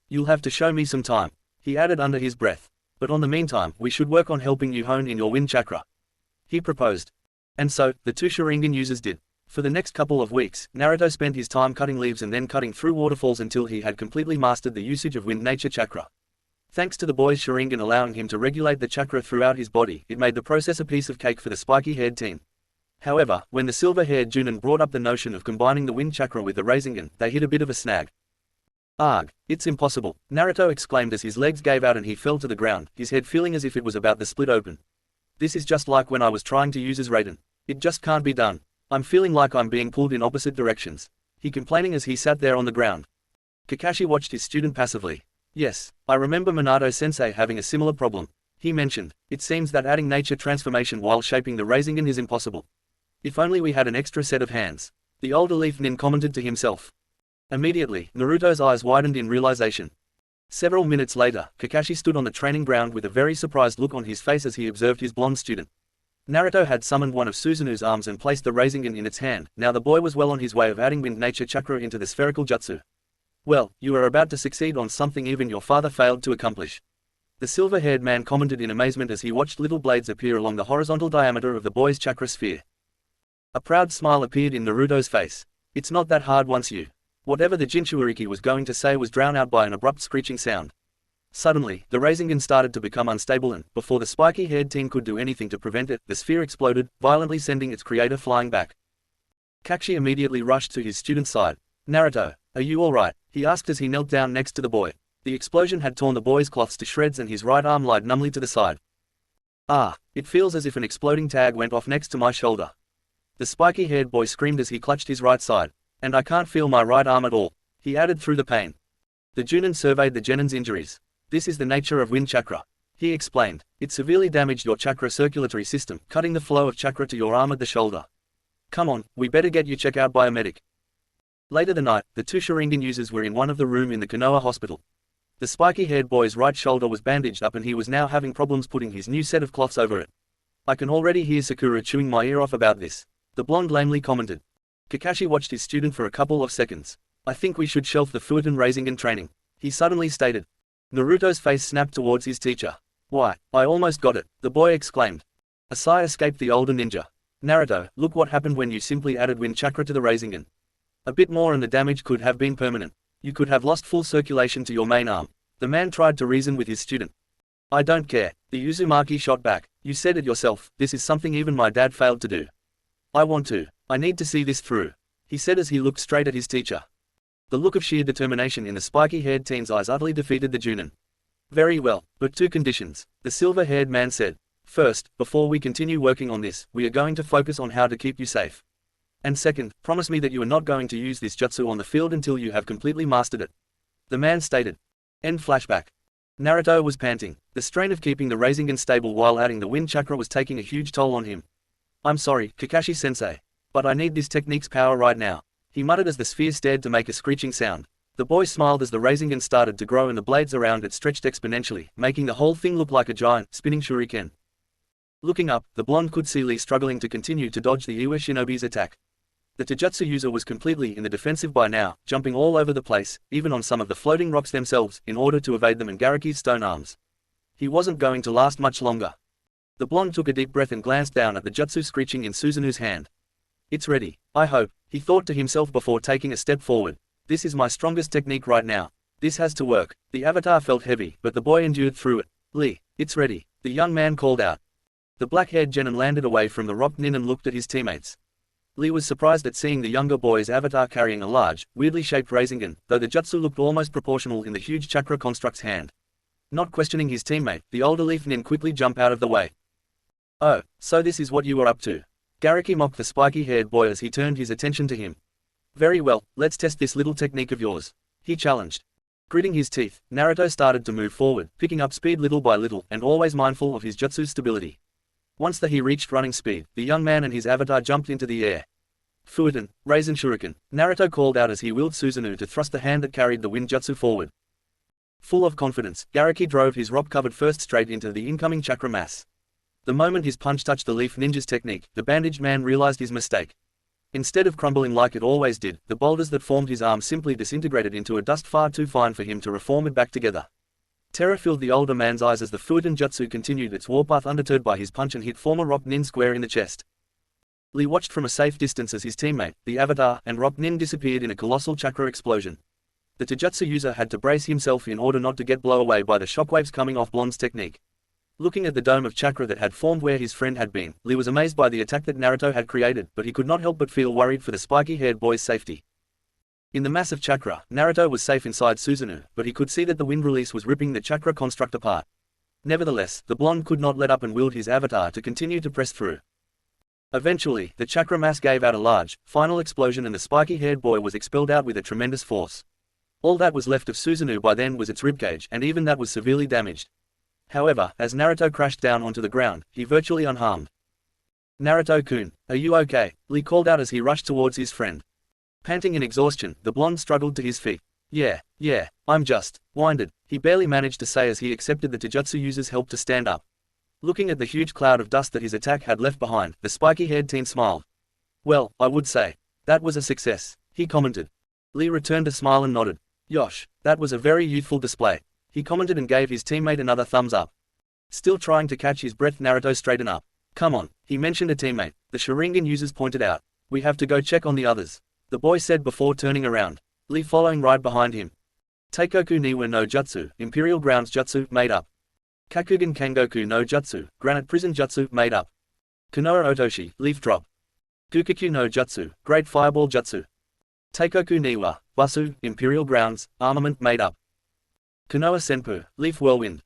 You'll have to show me some time, he added under his breath. But on the meantime, we should work on helping you hone in your wind chakra, he proposed. And so, the two Sharingan users did. For the next couple of weeks, Naruto spent his time cutting leaves and then cutting through waterfalls until he had completely mastered the usage of wind nature chakra. Thanks to the boy's Sharingan allowing him to regulate the chakra throughout his body, it made the process a piece of cake for the spiky-haired teen. However, when the silver-haired Junin brought up the notion of combining the wind chakra with the rasengan, they hit a bit of a snag. Arg, it's impossible, Naruto exclaimed as his legs gave out and he fell to the ground, his head feeling as if it was about to split open. This is just like when I was trying to use his Raiden. It just can't be done. I'm feeling like I'm being pulled in opposite directions, he complaining as he sat there on the ground. Kakashi watched his student passively. Yes, I remember Minato-sensei having a similar problem, he mentioned. It seems that adding nature transformation while shaping the rasengan is impossible. If only we had an extra set of hands, the older leaf nin commented to himself. Immediately, Naruto's eyes widened in realization. Several minutes later, Kakashi stood on the training ground with a very surprised look on his face as he observed his blonde student. Naruto had summoned one of Susanu's arms and placed the rasengan in its hand. Now the boy was well on his way of adding wind nature chakra into the spherical jutsu. Well, you are about to succeed on something even your father failed to accomplish, the silver-haired man commented in amazement as he watched little blades appear along the horizontal diameter of the boy's chakra sphere. A proud smile appeared in Naruto's face. It's not that hard once you... Whatever the Jinchuuriki was going to say was drowned out by an abrupt screeching sound. Suddenly, the rasengan started to become unstable and, before the spiky-haired teen could do anything to prevent it, the sphere exploded, violently sending its creator flying back. Kakashi immediately rushed to his student's side. Naruto, are you alright? He asked as he knelt down next to the boy. The explosion had torn the boy's cloths to shreds and his right arm lied numbly to the side. Ah, it feels as if an exploding tag went off next to my shoulder. The spiky-haired boy screamed as he clutched his right side. And I can't feel my right arm at all, he added through the pain. The Junin surveyed the genin's injuries. This is the nature of wind chakra, he explained. It severely damaged your chakra circulatory system, cutting the flow of chakra to your arm at the shoulder. Come on, we better get you checked out by a medic. Later that night, the two Sharingan users were in one of the rooms in the Konoha hospital. The spiky-haired boy's right shoulder was bandaged up and he was now having problems putting his new set of cloths over it. I can already hear Sakura chewing my ear off about this, the blonde lamely commented. Kakashi watched his student for a couple of seconds. I think we should shelf the FUNN rasengan training, he suddenly stated. Naruto's face snapped towards his teacher. Why, I almost got it, the boy exclaimed. A sigh escaped the older ninja. Naruto, look what happened when you simply added wind chakra to the rasengan. A bit more and the damage could have been permanent. You could have lost full circulation to your main arm. The man tried to reason with his student. I don't care, the Uzumaki shot back. You said it yourself, this is something even my dad failed to do. I need to see this through, he said as he looked straight at his teacher. The look of sheer determination in the spiky-haired teen's eyes utterly defeated the Junin. Very well, but two conditions, the silver-haired man said. First, before we continue working on this, we are going to focus on how to keep you safe. And second, promise me that you are not going to use this jutsu on the field until you have completely mastered it, the man stated. End flashback. Naruto was panting. The strain of keeping the rasengan stable while adding the wind chakra was taking a huge toll on him. I'm sorry, Kakashi-sensei. But I need this technique's power right now, he muttered as the sphere stared to make a screeching sound. The boy smiled as the rasengan started to grow and the blades around it stretched exponentially, making the whole thing look like a giant, spinning shuriken. Looking up, the blonde could see Lee struggling to continue to dodge the Iwa shinobi's attack. The Taijutsu user was completely in the defensive by now, jumping all over the place, even on some of the floating rocks themselves, in order to evade them and Garaki's stone arms. He wasn't going to last much longer. The blonde took a deep breath and glanced down at the jutsu screeching in Susanu's hand. It's ready, I hope, he thought to himself before taking a step forward. This is my strongest technique right now. This has to work. The avatar felt heavy, but the boy endured through it. Lee, it's ready, the young man called out. The black-haired genin landed away from the rock nin and looked at his teammates. Lee was surprised at seeing the younger boy's avatar carrying a large, weirdly shaped rasengan, though the jutsu looked almost proportional in the huge chakra construct's hand. Not questioning his teammate, the older leaf nin quickly jumped out of the way. Oh, so this is what you were up to. Garaki mocked the spiky-haired boy as he turned his attention to him. Very well, let's test this little technique of yours, he challenged. Gritting his teeth, Naruto started to move forward, picking up speed little by little, and always mindful of his jutsu's stability. Once that he reached running speed, the young man and his avatar jumped into the air. FUNN, Rasen Shuriken, Naruto called out as he willed Susanoo to thrust the hand that carried the wind jutsu forward. Full of confidence, Garaki drove his rock-covered first straight into the incoming chakra mass. The moment his punch touched the Leaf Ninja's technique, the bandaged man realized his mistake. Instead of crumbling like it always did, the boulders that formed his arm simply disintegrated into a dust far too fine for him to reform it back together. Terror filled the older man's eyes as the FUNN jutsu continued its warpath undeterred by his punch and hit former Rock Nin square in the chest. Lee watched from a safe distance as his teammate, the Avatar, and Rock Nin disappeared in a colossal chakra explosion. The Taijutsu user had to brace himself in order not to get blown away by the shockwaves coming off Blonde's technique. Looking at the dome of chakra that had formed where his friend had been, Lee was amazed by the attack that Naruto had created, but he could not help but feel worried for the spiky-haired boy's safety. In the mass of chakra, Naruto was safe inside Susanoo, but he could see that the wind release was ripping the chakra construct apart. Nevertheless, the blonde could not let up and willed his avatar to continue to press through. Eventually, the chakra mass gave out a large, final explosion and the spiky-haired boy was expelled out with a tremendous force. All that was left of Susanoo by then was its ribcage, and even that was severely damaged. However, as Naruto crashed down onto the ground, he virtually unharmed. "Naruto-kun, are you okay?" Lee called out as he rushed towards his friend. Panting in exhaustion, the blonde struggled to his feet. Yeah, I'm just winded," he barely managed to say as he accepted the Taijutsu user's help to stand up. Looking at the huge cloud of dust that his attack had left behind, the spiky-haired teen smiled. "Well, I would say that was a success," he commented. Lee returned a smile and nodded. "Yosh, that was a very youthful display," he commented and gave his teammate another thumbs up. Still trying to catch his breath, Naruto straightened up. "Come on," he mentioned a teammate. The Sharingan users pointed out. "We have to go check on the others," the boy said before turning around. Lee following right behind him. Teikoku Niwa no Jutsu, Imperial Grounds Jutsu, made up. Kakugan Kangoku no Jutsu, Granite Prison Jutsu, made up. Konoha Otoshi, Leaf Drop. Gukikyu no Jutsu, Great Fireball Jutsu. Teikoku Niwa, Wasu, Imperial Grounds, Armament, made up. Konoha Senpu, Leaf Whirlwind.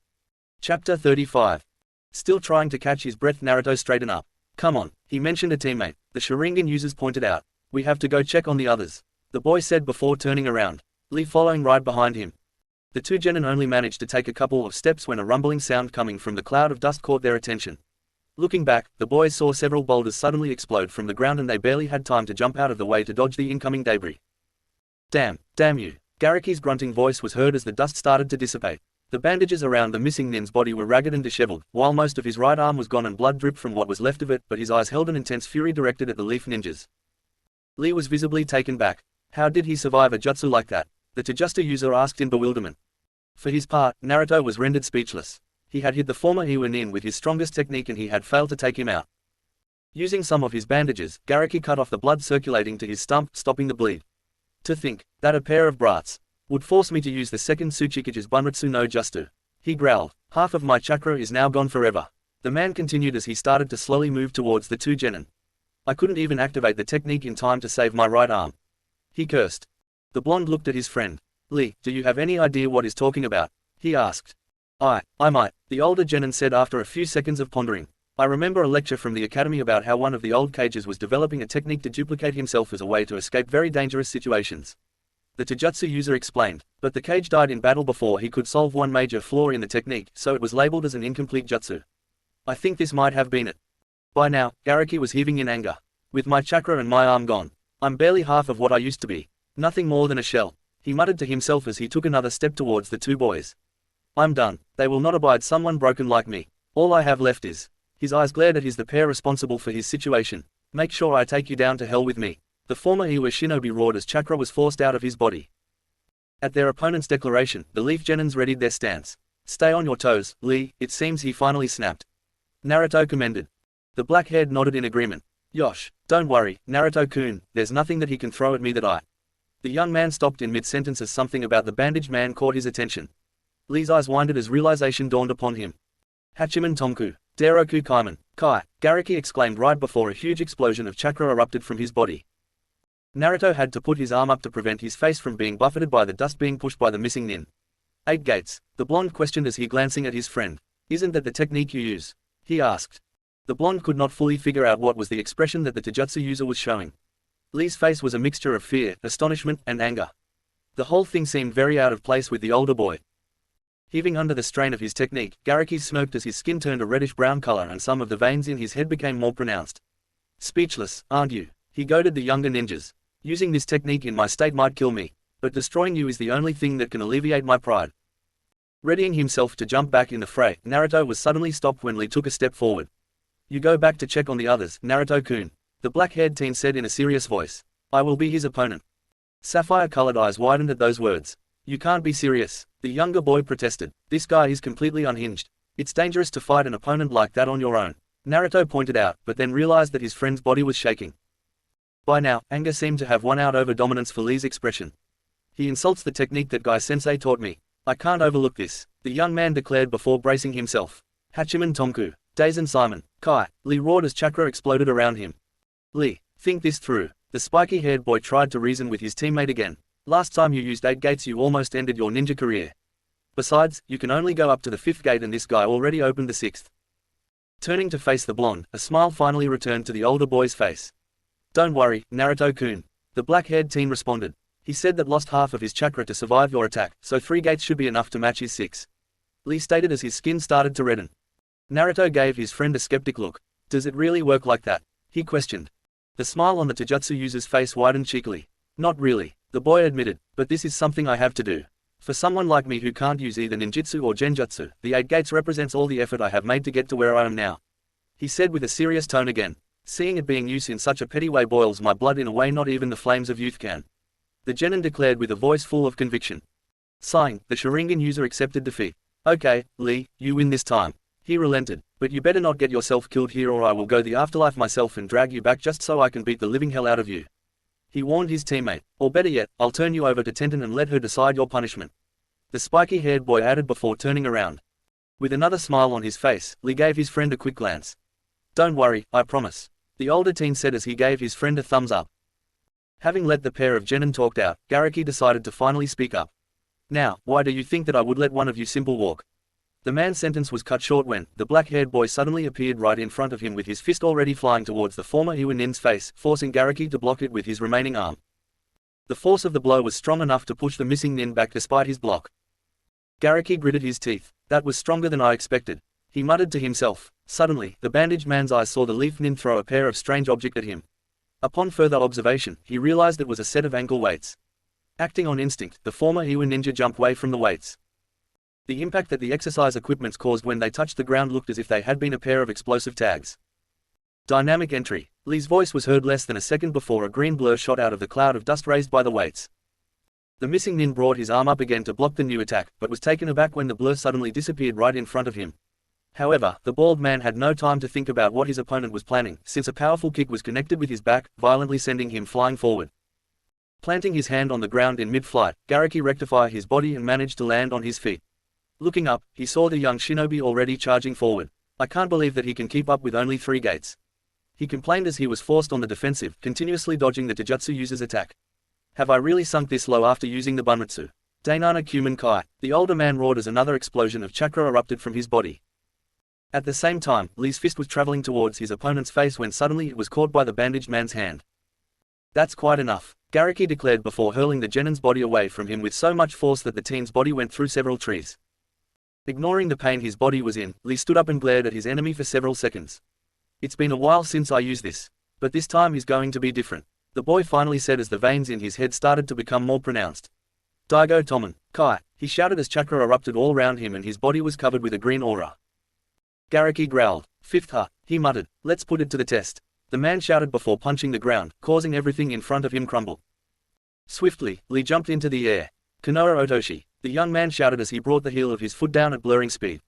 Chapter 35. Still trying to catch his breath, Naruto straightened up. "Come on," he mentioned a teammate. The Sharingan users pointed out. "We have to go check on the others," the boy said before turning around. Lee following right behind him. The two genin only managed to take a couple of steps when a rumbling sound coming from the cloud of dust caught their attention. Looking back, the boys saw several boulders suddenly explode from the ground and they barely had time to jump out of the way to dodge the incoming debris. Damn you." Garaki's grunting voice was heard as the dust started to dissipate. The bandages around the missing nin's body were ragged and disheveled, while most of his right arm was gone and blood dripped from what was left of it, but his eyes held an intense fury directed at the Leaf Ninjas. Lee was visibly taken back. How did he survive a jutsu like that? The Taijutsu user asked in bewilderment. For his part, Naruto was rendered speechless. He had hit the former Iwa Nin with his strongest technique and he had failed to take him out. Using some of his bandages, Garaki cut off the blood circulating to his stump, stopping the bleed. "To think that a pair of brats would force me to use the second Tsuchikage's Bunritsu no Jutsu," he growled. "Half of my chakra is now gone forever." The man continued as he started to slowly move towards the two genin. "I couldn't even activate the technique in time to save my right arm," he cursed. The blonde looked at his friend. "Lee, do you have any idea what he's talking about?" he asked. I might," the older genin said after a few seconds of pondering. "I remember a lecture from the academy about how one of the old cages was developing a technique to duplicate himself as a way to escape very dangerous situations." The Taijutsu user explained, "But the cage died in battle before he could solve one major flaw in the technique, so it was labeled as an incomplete jutsu. I think this might have been it." By now, Garaki was heaving in anger. "With my chakra and my arm gone, I'm barely half of what I used to be. Nothing more than a shell," he muttered to himself as he took another step towards the two boys. "I'm done. They will not abide someone broken like me. All I have left is..." His eyes glared at the pair responsible for his situation. "Make sure I take you down to hell with me." The former Iwa shinobi roared as chakra was forced out of his body. At their opponent's declaration, the Leaf Genins readied their stance. "Stay on your toes, Lee," it seems he finally snapped. Naruto commended. The black-haired nodded in agreement. "Yosh, don't worry, Naruto-kun, there's nothing that he can throw at me that I..." The young man stopped in mid-sentence as something about the bandaged man caught his attention. Lee's eyes winded as realization dawned upon him. "Hachiman Tonku, Deroku Kaiman, Kai," Garaki exclaimed right before a huge explosion of chakra erupted from his body. Naruto had to put his arm up to prevent his face from being buffeted by the dust being pushed by the missing nin. "Eight gates," the blonde questioned as he glancing at his friend. "Isn't that the technique you use?" he asked. The blonde could not fully figure out what was the expression that the Taijutsu user was showing. Lee's face was a mixture of fear, astonishment, and anger. The whole thing seemed very out of place with the older boy. Heaving under the strain of his technique, Garaki smirked as his skin turned a reddish-brown color and some of the veins in his head became more pronounced. "Speechless, aren't you?" He goaded the younger ninjas. Using this technique in my state might kill me, but destroying you is the only thing that can alleviate my pride. Readying himself to jump back in the fray, Naruto was suddenly stopped when Lee took a step forward. You go back to check on the others, Naruto-kun, the black-haired teen said in a serious voice. I will be his opponent. Sapphire-colored eyes widened at those words. You can't be serious, the younger boy protested. This guy is completely unhinged. It's dangerous to fight an opponent like that on your own, Naruto pointed out, but then realized that his friend's body was shaking. By now, anger seemed to have won out over dominance for Lee's expression. He insults the technique that Guy-sensei taught me. I can't overlook this, the young man declared before bracing himself. Hachiman Tomku, Daisen Simon, Kai, Lee roared as chakra exploded around him. Lee, think this through. The spiky-haired boy tried to reason with his teammate again. Last time you used 8 gates you almost ended your ninja career. Besides, you can only go up to the 5th gate and this guy already opened the 6th. Turning to face the blonde, a smile finally returned to the older boy's face. Don't worry, Naruto-kun, the black-haired teen responded. He said that lost half of his chakra to survive your attack, so 3 gates should be enough to match his 6. Lee stated as his skin started to redden. Naruto gave his friend a skeptic look. Does it really work like that? He questioned. The smile on the Taijutsu user's face widened cheekily. Not really, the boy admitted, but this is something I have to do. For someone like me who can't use either ninjutsu or genjutsu, the 8 gates represents all the effort I have made to get to where I am now. He said with a serious tone again. Seeing it being used in such a petty way boils my blood in a way not even the flames of youth can. The genin declared with a voice full of conviction. Sighing, the Sharingan user accepted defeat. Okay, Lee, you win this time. He relented, but you better not get yourself killed here or I will go the afterlife myself and drag you back just so I can beat the living hell out of you. He warned his teammate, or better yet, I'll turn you over to Tenten and let her decide your punishment. The spiky-haired boy added before turning around. With another smile on his face, Lee gave his friend a quick glance. Don't worry, I promise, the older teen said as he gave his friend a thumbs up. Having let the pair of genin talked out, Garaki decided to finally speak up. Now, why do you think that I would let one of you simple walk? The man's sentence was cut short when the black-haired boy suddenly appeared right in front of him with his fist already flying towards the former Iwanin's face, forcing Garaki to block it with his remaining arm. The force of the blow was strong enough to push the missing nin back despite his block. Garaki gritted his teeth. That was stronger than I expected. He muttered to himself. Suddenly, the bandaged man's eyes saw the leaf nin throw a pair of strange objects at him. Upon further observation, he realized it was a set of ankle weights. Acting on instinct, the former Iwa ninja jumped away from the weights. The impact that the exercise equipments caused when they touched the ground looked as if they had been a pair of explosive tags. Dynamic entry. Lee's voice was heard less than a second before a green blur shot out of the cloud of dust raised by the weights. The missing nin brought his arm up again to block the new attack, but was taken aback when the blur suddenly disappeared right in front of him. However, the bald man had no time to think about what his opponent was planning, since a powerful kick was connected with his back, violently sending him flying forward. Planting his hand on the ground in mid-flight, Garaki rectified his body and managed to land on his feet. Looking up, he saw the young shinobi already charging forward. I can't believe that he can keep up with only 3 gates. He complained as he was forced on the defensive, continuously dodging the Taijutsu user's attack. Have I really sunk this low after using the Bunritsu? Dainana Kuman Kai, the older man roared as another explosion of chakra erupted from his body. At the same time, Lee's fist was traveling towards his opponent's face when suddenly it was caught by the bandaged man's hand. That's quite enough, Garaki declared before hurling the genin's body away from him with so much force that the teen's body went through several trees. Ignoring the pain his body was in, Lee stood up and glared at his enemy for several seconds. It's been a while since I used this. But this time is going to be different, the boy finally said as the veins in his head started to become more pronounced. Daigo Toman, Kai, he shouted as chakra erupted all around him and his body was covered with a green aura. Garaki growled. 5th ha, he muttered, let's put it to the test. The man shouted before punching the ground, causing everything in front of him crumble. Swiftly, Lee jumped into the air. Konoha Otoshi, the young man shouted as he brought the heel of his foot down at blurring speed.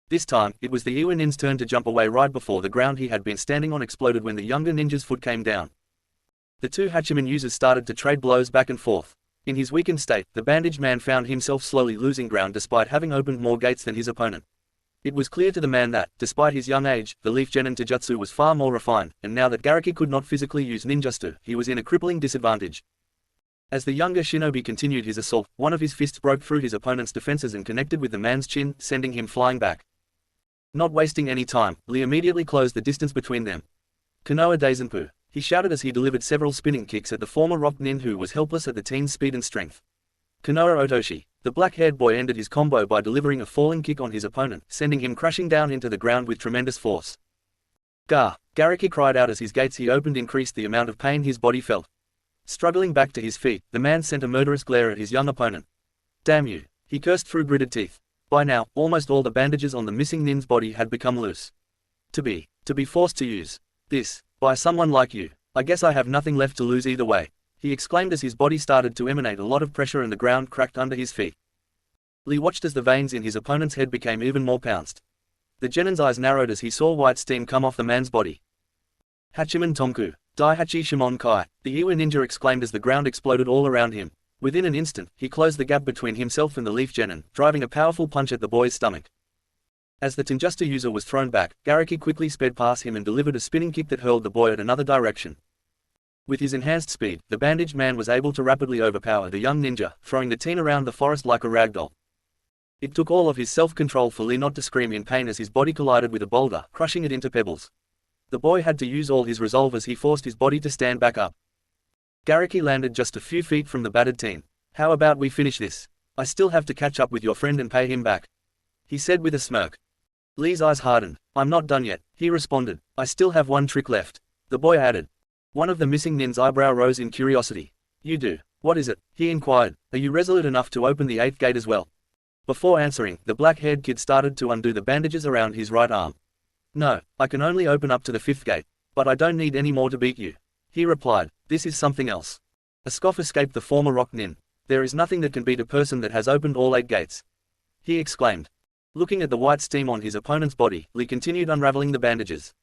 This time, it was the Iwa nin's turn to jump away right before the ground he had been standing on exploded when the younger ninja's foot came down. The 2 Hachiman users started to trade blows back and forth. In his weakened state, the bandaged man found himself slowly losing ground despite having opened more gates than his opponent. It was clear to the man that, despite his young age, the Leaf Genin Taijutsu was far more refined, and now that Garaki could not physically use ninjutsu, he was in a crippling disadvantage. As the younger shinobi continued his assault, one of his fists broke through his opponent's defenses and connected with the man's chin, sending him flying back. Not wasting any time, Lee immediately closed the distance between them. Konoha Daisenpu, he shouted as he delivered several spinning kicks at the former rock nin who was helpless at the teen's speed and strength. Konoha Otoshi, the black-haired boy ended his combo by delivering a falling kick on his opponent, sending him crashing down into the ground with tremendous force. Gah! Gariki cried out as his gates he opened increased the amount of pain his body felt. Struggling back to his feet, the man sent a murderous glare at his young opponent. Damn you! He cursed through gritted teeth. By now, almost all the bandages on the missing nin's body had become loose. To be forced to use this, by someone like you, I guess I have nothing left to lose either way, he exclaimed as his body started to emanate a lot of pressure and the ground cracked under his feet. Lee watched as the veins in his opponent's head became even more pounced. The genin's eyes narrowed as he saw white steam come off the man's body. Hachiman Tonku, Daihachi Shimon Kai, the Iwa ninja exclaimed as the ground exploded all around him. Within an instant, he closed the gap between himself and the leaf genin, driving a powerful punch at the boy's stomach. As the Tenjutsu user was thrown back, Gariki quickly sped past him and delivered a spinning kick that hurled the boy at another direction. With his enhanced speed, the bandaged man was able to rapidly overpower the young ninja, throwing the teen around the forest like a ragdoll. It took all of his self-control for Lee not to scream in pain as his body collided with a boulder, crushing it into pebbles. The boy had to use all his resolve as he forced his body to stand back up. Gariki landed just a few feet from the battered teen. How about we finish this? I still have to catch up with your friend and pay him back, he said with a smirk. Lee's eyes hardened. I'm not done yet, he responded. I still have one trick left, the boy added. One of the missing nin's eyebrow rose in curiosity. You do? What is it? He inquired. Are you resolute enough to open the 8th gate as well? Before answering, the black-haired kid started to undo the bandages around his right arm. No, I can only open up to the 5th gate, but I don't need any more to beat you, he replied. This is something else. A scoff escaped the former rock nin. There is nothing that can beat a person that has opened all 8 gates, he exclaimed. Looking at the white steam on his opponent's body, Lee continued unraveling the bandages.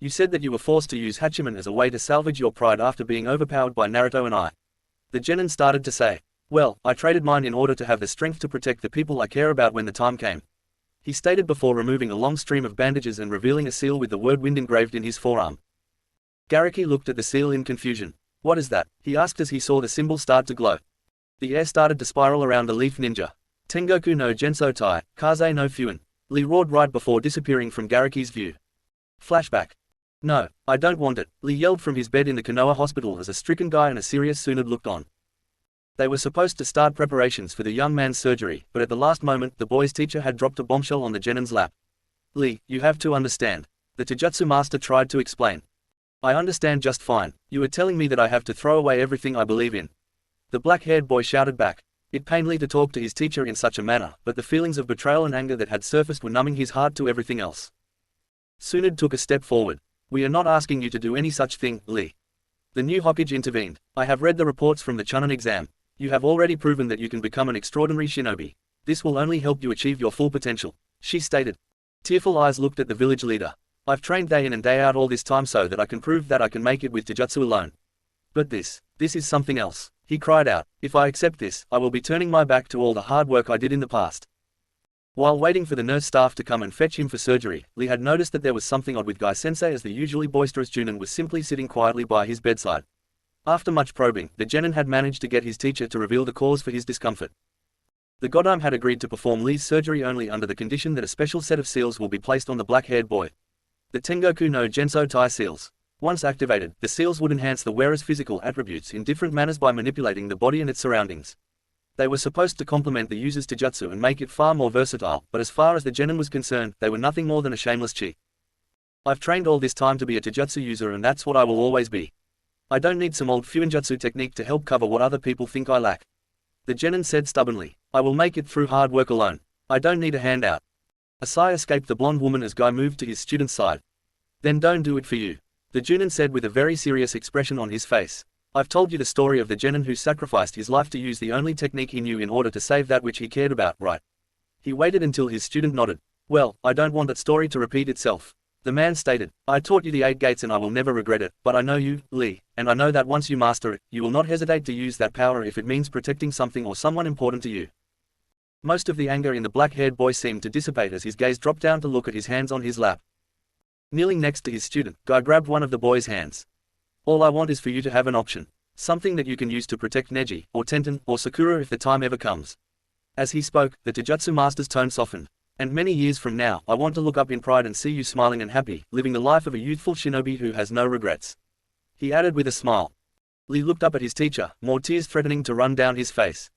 You said that you were forced to use Hachiman as a way to salvage your pride after being overpowered by Naruto and I. The genin started to say. Well, I traded mine in order to have the strength to protect the people I care about when the time came, he stated before removing a long stream of bandages and revealing a seal with the word wind engraved in his forearm. Gariki looked at the seal in confusion. What is that? He asked as he saw the symbol start to glow. The air started to spiral around the leaf ninja. Tengoku no Genso Tai, Kaze no Fuin. Lee roared right before disappearing from Gariki's view. Flashback. No, I don't want it, Lee yelled from his bed in the Konoha hospital as a stricken guy and a serious Sunad looked on. They were supposed to start preparations for the young man's surgery, but at the last moment the boy's teacher had dropped a bombshell on the genin's lap. Lee, you have to understand, the Taijutsu master tried to explain. I understand just fine, you are telling me that I have to throw away everything I believe in. The black-haired boy shouted back. It pained Lee to talk to his teacher in such a manner, but the feelings of betrayal and anger that had surfaced were numbing his heart to everything else. Sunad took a step forward. We are not asking you to do any such thing, Lee. The new Hokage intervened. I have read the reports from the Chunin exam. You have already proven that you can become an extraordinary shinobi. This will only help you achieve your full potential, she stated. Tearful eyes looked at the village leader. I've trained day in and day out all this time so that I can prove that I can make it with Taijutsu alone. But this is something else, he cried out. If I accept this, I will be turning my back to all the hard work I did in the past. While waiting for the nurse staff to come and fetch him for surgery, Lee had noticed that there was something odd with Guy-sensei as the usually boisterous Junin was simply sitting quietly by his bedside. After much probing, the genin had managed to get his teacher to reveal the cause for his discomfort. The Godam had agreed to perform Lee's surgery only under the condition that a special set of seals will be placed on the black-haired boy. The Tengoku no Genso Tai seals. Once activated, the seals would enhance the wearer's physical attributes in different manners by manipulating the body and its surroundings. They were supposed to complement the user's Taijutsu and make it far more versatile, but as far as the genin was concerned, they were nothing more than a shameless cheat. I've trained all this time to be a Taijutsu user and that's what I will always be. I don't need some old Fuinjutsu technique to help cover what other people think I lack. The genin said stubbornly. I will make it through hard work alone. I don't need a handout. A sigh escaped the blonde woman as Guy moved to his student's side. Then don't do it for you, the genin said with a very serious expression on his face. I've told you the story of the genin who sacrificed his life to use the only technique he knew in order to save that which he cared about, right? He waited until his student nodded. Well, I don't want that story to repeat itself. The man stated, I taught you the 8 gates and I will never regret it, but I know you, Lee, and I know that once you master it, you will not hesitate to use that power if it means protecting something or someone important to you. Most of the anger in the black-haired boy seemed to dissipate as his gaze dropped down to look at his hands on his lap. Kneeling next to his student, Guy grabbed one of the boy's hands. All I want is for you to have an option. Something that you can use to protect Neji, or Tenten, or Sakura if the time ever comes. As he spoke, the Taijutsu master's tone softened. And many years from now, I want to look up in pride and see you smiling and happy, living the life of a youthful shinobi who has no regrets. He added with a smile. Lee looked up at his teacher, more tears threatening to run down his face.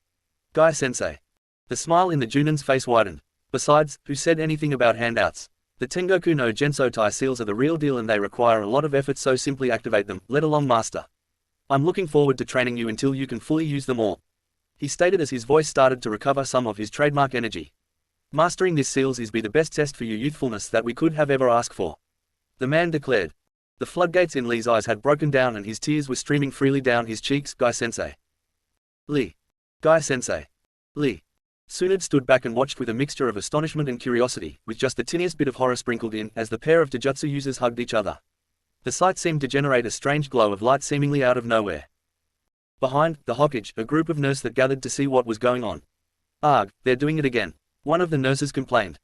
Guy-sensei. The smile in the Junin's face widened. Besides, who said anything about handouts? The Tengoku no Gensotai seals are the real deal and they require a lot of effort, so simply activate them, let alone master. I'm looking forward to training you until you can fully use them all. He stated as his voice started to recover some of his trademark energy. Mastering these seals is be the best test for your youthfulness that we could have ever asked for. The man declared. The floodgates in Lee's eyes had broken down and his tears were streaming freely down his cheeks. Guy-sensei. Lee. Guy-sensei. Lee. Tsunade stood back and watched with a mixture of astonishment and curiosity, with just the tiniest bit of horror sprinkled in, as the pair of Taijutsu users hugged each other. The sight seemed to generate a strange glow of light seemingly out of nowhere. Behind the Hokage, a group of nurses that gathered to see what was going on. Arg, they're doing it again. One of the nurses complained.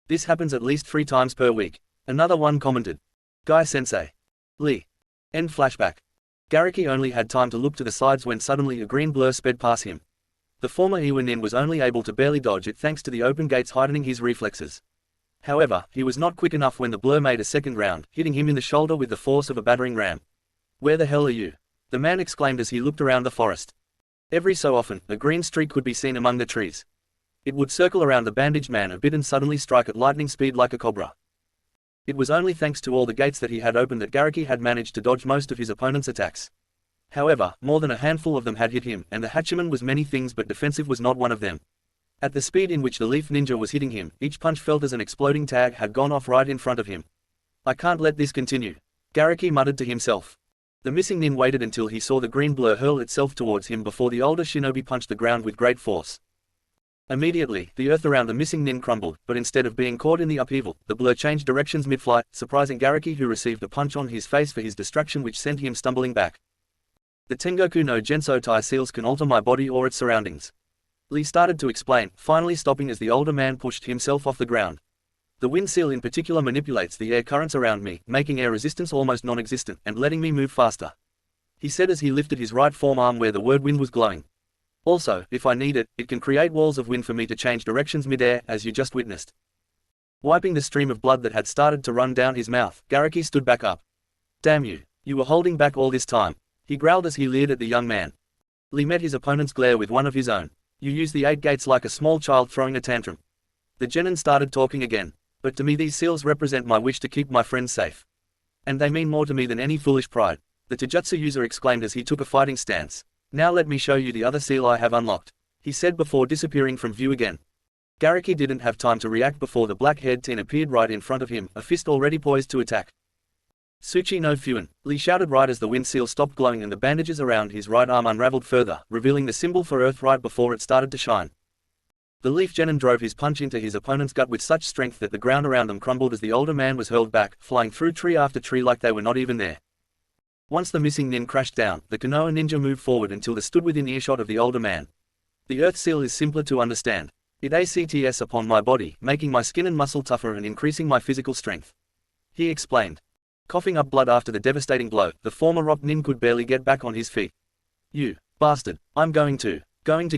This happens at least 3 times per week. Another one commented. Guy-sensei. Lee. End flashback. Gariki only had time to look to the sides when suddenly a green blur sped past him. The former Iwanin was only able to barely dodge it thanks to the open gates heightening his reflexes. However, he was not quick enough when the blur made a second round, hitting him in the shoulder with the force of a battering ram. Where the hell are you? The man exclaimed as he looked around the forest. Every so often, a green streak could be seen among the trees. It would circle around the bandaged man a bit and suddenly strike at lightning speed like a cobra. It was only thanks to all the gates that he had opened that Gariki had managed to dodge most of his opponent's attacks. However, more than a handful of them had hit him, and the Hachiman was many things but defensive was not one of them. At the speed in which the Leaf Ninja was hitting him, each punch felt as an exploding tag had gone off right in front of him. I can't let this continue. Gariki muttered to himself. The missing nin waited until he saw the green blur hurl itself towards him before the older shinobi punched the ground with great force. Immediately, the earth around the missing nin crumbled, but instead of being caught in the upheaval, the blur changed directions mid-flight, surprising Gariki, who received a punch on his face for his distraction which sent him stumbling back. The Tengoku no Gensotai seals can alter my body or its surroundings. Lee started to explain, finally stopping as the older man pushed himself off the ground. The wind seal in particular manipulates the air currents around me, making air resistance almost non-existent, and letting me move faster. He said as he lifted his right forearm where the word wind was glowing. Also, if I need it, it can create walls of wind for me to change directions mid-air, as you just witnessed. Wiping the stream of blood that had started to run down his mouth, Gariki stood back up. Damn you, you were holding back all this time. He growled as he leered at the young man. Lee met his opponent's glare with one of his own. You use the 8 gates like a small child throwing a tantrum. The genin started talking again. But to me these seals represent my wish to keep my friends safe. And they mean more to me than any foolish pride. The Taijutsu user exclaimed as he took a fighting stance. Now let me show you the other seal I have unlocked, he said before disappearing from view again. Gariki didn't have time to react before the black-haired teen appeared right in front of him, a fist already poised to attack. Tsuchi no FUNN, Lee shouted right as the wind seal stopped glowing and the bandages around his right arm unraveled further, revealing the symbol for Earth right before it started to shine. The Leaf Genin drove his punch into his opponent's gut with such strength that the ground around them crumbled as the older man was hurled back, flying through tree after tree like they were not even there. Once the missing nin crashed down, the Konoha ninja moved forward until they stood within earshot of the older man. The Earth seal is simpler to understand. It acts upon my body, making my skin and muscle tougher and increasing my physical strength. He explained. Coughing up blood after the devastating blow, the former rock nin could barely get back on his feet. You bastard, I'm going to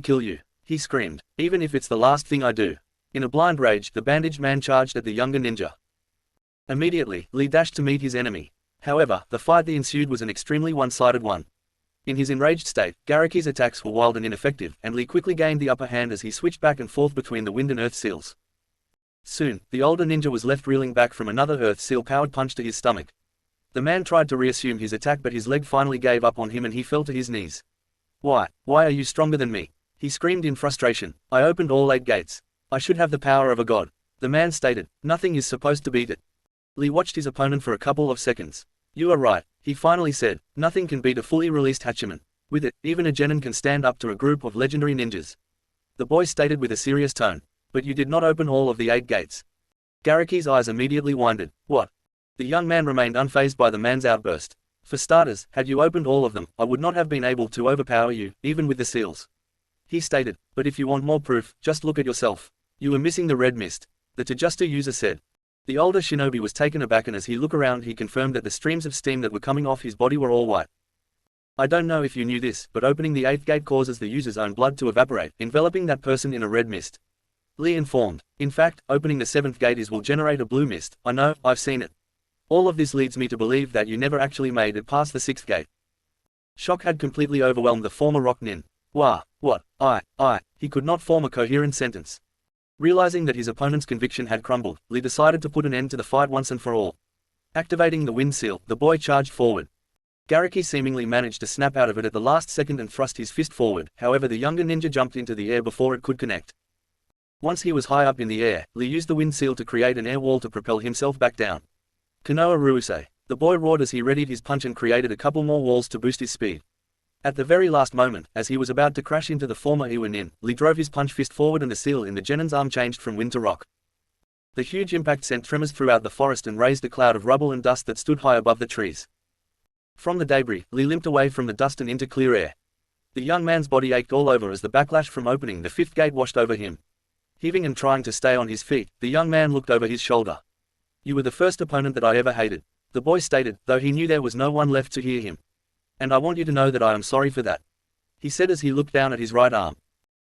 kill you, he screamed, even if it's the last thing I do. In a blind rage, the bandaged man charged at the younger ninja. Immediately, Lee dashed to meet his enemy. However, the fight that ensued was an extremely one-sided one. In his enraged state, Gariki's attacks were wild and ineffective, and Lee quickly gained the upper hand as he switched back and forth between the wind and earth seals. Soon, the older ninja was left reeling back from another earth seal-powered punch to his stomach. The man tried to reassume his attack but his leg finally gave up on him and he fell to his knees. Why are you stronger than me? He screamed in frustration. I opened all 8 gates. I should have the power of a god. The man stated. Nothing is supposed to beat it. Lee watched his opponent for a couple of seconds. You are right, he finally said. Nothing can beat a fully released Hachiman. With it, even a genin can stand up to a group of legendary ninjas. The boy stated with a serious tone. But you did not open all of the 8 gates. Gariki's eyes immediately widened. What? The young man remained unfazed by the man's outburst. For starters, had you opened all of them, I would not have been able to overpower you, even with the seals. He stated, but if you want more proof, just look at yourself. You were missing the red mist. The Taijutsu user said. The older shinobi was taken aback and as he looked around he confirmed that the streams of steam that were coming off his body were all white. I don't know if you knew this, but opening the 8th gate causes the user's own blood to evaporate, enveloping that person in a red mist. Lee informed. In fact, opening the 7th gate will generate a blue mist. I know, I've seen it. All of this leads me to believe that you never actually made it past the 6th gate. Shock had completely overwhelmed the former rock nin. What? He could not form a coherent sentence. Realizing that his opponent's conviction had crumbled, Lee decided to put an end to the fight once and for all. Activating the wind seal, the boy charged forward. Garaki seemingly managed to snap out of it at the last second and thrust his fist forward, however the younger ninja jumped into the air before it could connect. Once he was high up in the air, Lee used the wind seal to create an air wall to propel himself back down. Konoha Ryusei. The boy roared as he readied his punch and created a couple more walls to boost his speed. At the very last moment, as he was about to crash into the former Iwanin, Lee drove his punch fist forward and the seal in the Genin's arm changed from wind to rock. The huge impact sent tremors throughout the forest and raised a cloud of rubble and dust that stood high above the trees. From the debris, Lee limped away from the dust and into clear air. The young man's body ached all over as the backlash from opening the fifth gate washed over him. Heaving and trying to stay on his feet, the young man looked over his shoulder. "You were the first opponent that I ever hated," the boy stated, though he knew there was no one left to hear him. "And I want you to know that I am sorry for that," he said as he looked down at his right arm.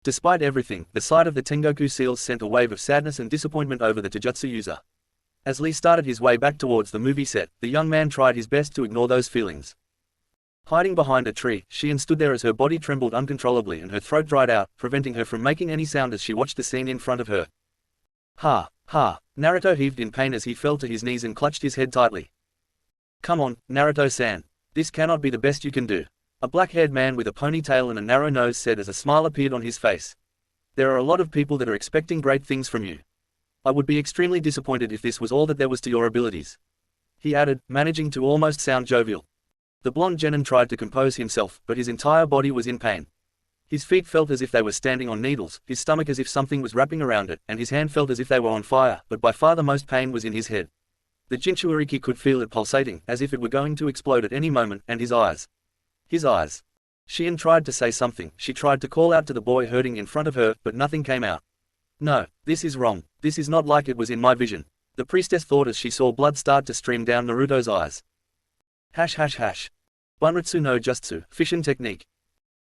Despite everything, the sight of the Tengoku seals sent a wave of sadness and disappointment over the Taijutsu user. As Lee started his way back towards the movie set, the young man tried his best to ignore those feelings. Hiding behind a tree, Shion stood there as her body trembled uncontrollably and her throat dried out, preventing her from making any sound as she watched the scene in front of her. "Ha, ha," Naruto heaved in pain as he fell to his knees and clutched his head tightly. "Come on, Naruto-san. This cannot be the best you can do," a black-haired man with a ponytail and a narrow nose said as a smile appeared on his face. "There are a lot of people that are expecting great things from you. I would be extremely disappointed if this was all that there was to your abilities," he added, managing to almost sound jovial. The blonde genin tried to compose himself, but his entire body was in pain. His feet felt as if they were standing on needles, his stomach as if something was wrapping around it, and his hand felt as if they were on fire, but by far the most pain was in his head. The Jinchuuriki could feel it pulsating, as if it were going to explode at any moment, and his eyes. His eyes. Shion tried to say something, she tried to call out to the boy hurting in front of her, but nothing came out. "No, this is wrong, this is not like it was in my vision," the priestess thought as she saw blood start to stream down Naruto's eyes. Hash hash hash. Bunritsu no Jutsu, Fission Technique.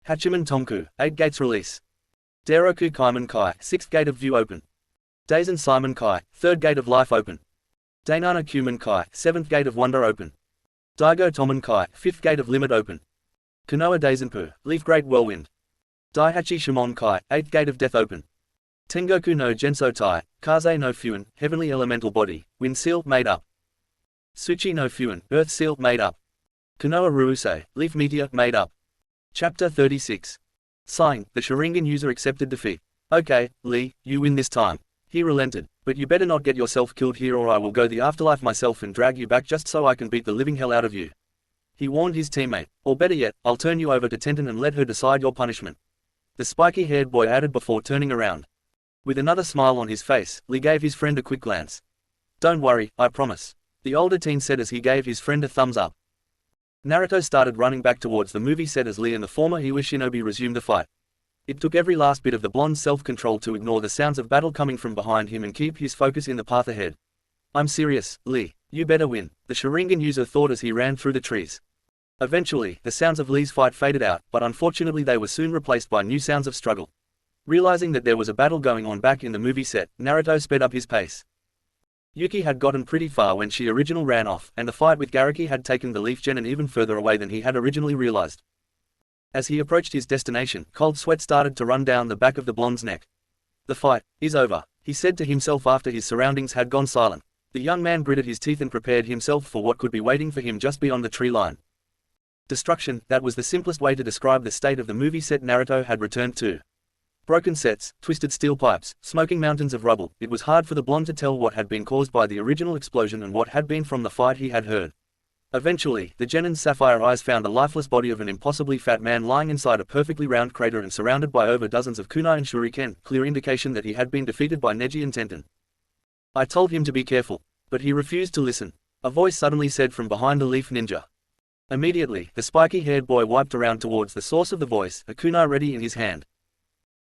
Hachiman Tonku, 8 gates release. Daroku Kaiman Kai, 6th gate of view open. Daisen Simon Kai, 3rd gate of life open. Dainana Kuman Kai, 7th gate of wonder open. Daigo Toman Kai, 5th gate of limit open. Konoha Daisenpu, Leaf Great Whirlwind. Daihachi Shimon Kai, 8th gate of death open. Tengoku no Genso Tai, Kaze no Fuin, Heavenly Elemental Body, Wind Seal, made up. Tsuchi no Fuin, Earth Seal, made up. Konoha Ryusei, Leaf Meteor, made up. Chapter 36. Sighing, the Sharingan user accepted defeat. "Okay, Lee, you win this time," he relented, "but you better not get yourself killed here or I will go the afterlife myself and drag you back just so I can beat the living hell out of you," he warned his teammate. "Or better yet, I'll turn you over to Tenten and let her decide your punishment," the spiky-haired boy added before turning around. With another smile on his face, Lee gave his friend a quick glance. "Don't worry, I promise," the older teen said as he gave his friend a thumbs up. Naruto started running back towards the movie set as Lee and the former Iwa shinobi resumed the fight. It took every last bit of the blonde's self-control to ignore the sounds of battle coming from behind him and keep his focus in the path ahead. "I'm serious, Lee, you better win," the Sharingan user thought as he ran through the trees. Eventually, the sounds of Lee's fight faded out, but unfortunately they were soon replaced by new sounds of struggle. Realizing that there was a battle going on back in the movie set, Naruto sped up his pace. Yuki had gotten pretty far when she originally ran off, and the fight with Garaki had taken the Leaf Genin even further away than he had originally realized. As he approached his destination, cold sweat started to run down the back of the blonde's neck. "The fight is over," he said to himself after his surroundings had gone silent. The young man gritted his teeth and prepared himself for what could be waiting for him just beyond the tree line. Destruction, that was the simplest way to describe the state of the movie set Naruto had returned to. Broken sets, twisted steel pipes, smoking mountains of rubble. It was hard for the blonde to tell what had been caused by the original explosion and what had been from the fight he had heard. Eventually, the Genin's sapphire eyes found the lifeless body of an impossibly fat man lying inside a perfectly round crater and surrounded by over dozens of kunai and shuriken, clear indication that he had been defeated by Neji and Tenten. "I told him to be careful, but he refused to listen," a voice suddenly said from behind the Leaf Ninja. Immediately, the spiky-haired boy wiped around towards the source of the voice, a kunai ready in his hand.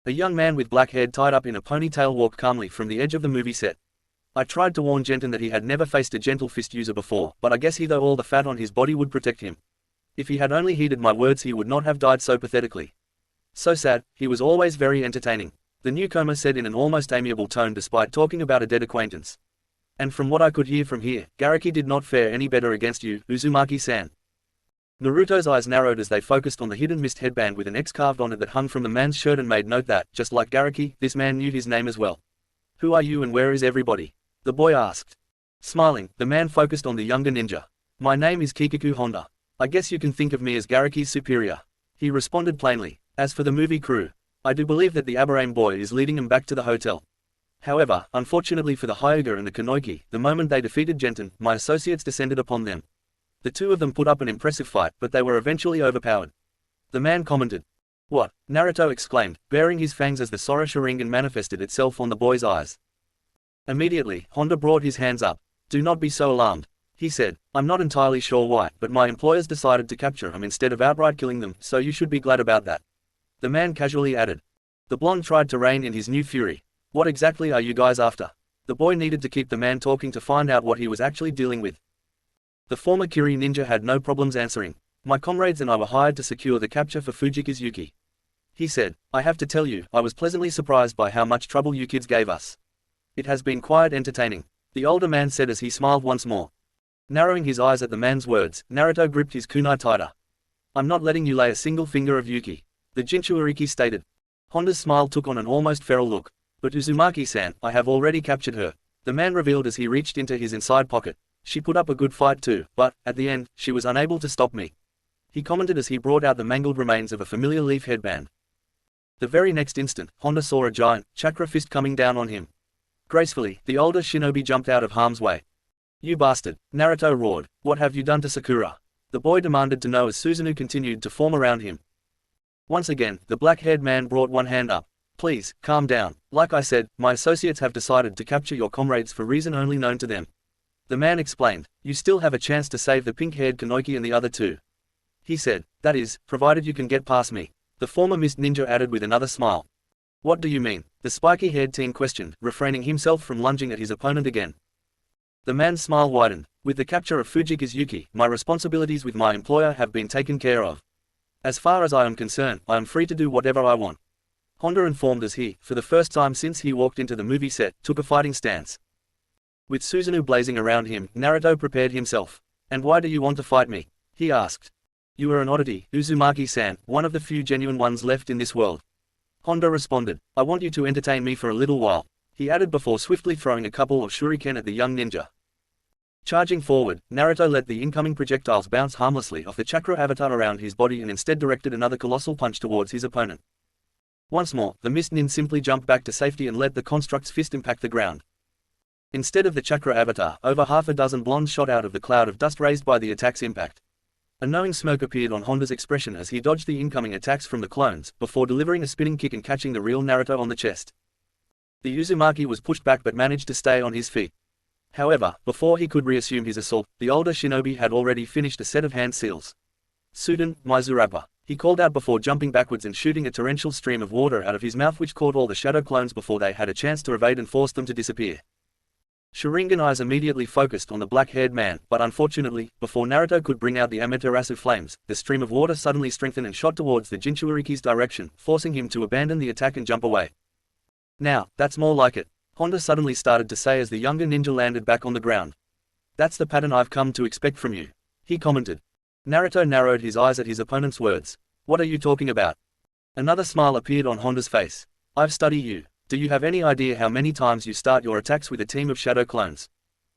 A young man with black hair tied up in a ponytail walked calmly from the edge of the movie set. "I tried to warn Genten that he had never faced a gentle fist user before, but I guess he though all the fat on his body would protect him. If he had only heeded my words he would not have died so pathetically. So sad, he was always very entertaining," the newcomer said in an almost amiable tone despite talking about a dead acquaintance. "And from what I could hear from here, Garaki did not fare any better against you, Uzumaki-san." Naruto's eyes narrowed as they focused on the hidden mist headband with an X carved on it that hung from the man's shirt and made note that, just like Garaki, this man knew his name as well. Who are you and where is everybody? The boy asked. Smiling, the man focused on the younger ninja. My name is Kikaku Honda. I guess you can think of me as Garaki's superior. He responded plainly. As for the movie crew, I do believe that the Aberame boy is leading them back to the hotel. However, unfortunately for the Hyuga and the Kanoiki, the moment they defeated Genten, my associates descended upon them. The two of them put up an impressive fight, but they were eventually overpowered. The man commented. What? Naruto exclaimed, baring his fangs as the Sora Sharingan manifested itself on the boy's eyes. Immediately, Honda brought his hands up. Do not be so alarmed, he said. I'm not entirely sure why, but my employers decided to capture him instead of outright killing them, so you should be glad about that. The man casually added. The blonde tried to rein in his new fury. What exactly are you guys after? The boy needed to keep the man talking to find out what he was actually dealing with. The former Kiri ninja had no problems answering. My comrades and I were hired to secure the capture for Fujika's Yuki. He said, I have to tell you, I was pleasantly surprised by how much trouble you kids gave us. It has been quite entertaining, the older man said as he smiled once more. Narrowing his eyes at the man's words, Naruto gripped his kunai tighter. I'm not letting you lay a single finger of Yuki, the Jinchuuriki stated. Honda's smile took on an almost feral look. But Uzumaki-san, I have already captured her, the man revealed as he reached into his inside pocket. She put up a good fight too, but, at the end, she was unable to stop me. He commented as he brought out the mangled remains of a familiar leaf headband. The very next instant, Honda saw a giant, chakra fist coming down on him. Gracefully, the older shinobi jumped out of harm's way. You bastard, Naruto roared, what have you done to Sakura? The boy demanded to know as Susanoo continued to form around him. Once again, the black-haired man brought one hand up. Please, calm down. Like I said, my associates have decided to capture your comrades for reason only known to them. The man explained. You still have a chance to save the pink-haired Kanoiki and the other two. He said, that is, provided you can get past me. The former mist ninja added with another smile. What do you mean? The spiky-haired teen questioned, refraining himself from lunging at his opponent again. The man's smile widened. With the capture of Fujika's Yuki, my responsibilities with my employer have been taken care of. As far as I am concerned, I am free to do whatever I want. Honda informed as he, for the first time since he walked into the movie set, took a fighting stance. With Susanoo blazing around him, Naruto prepared himself. And why do you want to fight me? He asked. You are an oddity, Uzumaki-san, one of the few genuine ones left in this world. Honda responded. I want you to entertain me for a little while, he added before swiftly throwing a couple of shuriken at the young ninja. Charging forward, Naruto let the incoming projectiles bounce harmlessly off the chakra avatar around his body and instead directed another colossal punch towards his opponent. Once more, the mist nin simply jumped back to safety and let the construct's fist impact the ground. Instead of the chakra avatar, over half a dozen blondes shot out of the cloud of dust raised by the attack's impact. A knowing smoke appeared on Honda's expression as he dodged the incoming attacks from the clones, before delivering a spinning kick and catching the real Naruto on the chest. The Uzumaki was pushed back but managed to stay on his feet. However, before he could reassume his assault, the older shinobi had already finished a set of hand seals. Suden, Maizurapa, he called out before jumping backwards and shooting a torrential stream of water out of his mouth which caught all the shadow clones before they had a chance to evade and forced them to disappear. Sharingan eyes immediately focused on the black-haired man, but unfortunately, before Naruto could bring out the Amaterasu flames, the stream of water suddenly strengthened and shot towards the Jinchuuriki's direction, forcing him to abandon the attack and jump away. Now, that's more like it, Honda suddenly started to say as the younger ninja landed back on the ground. That's the pattern I've come to expect from you, he commented. Naruto narrowed his eyes at his opponent's words. What are you talking about? Another smile appeared on Honda's face. I've studied you. Do you have any idea how many times you start your attacks with a team of shadow clones?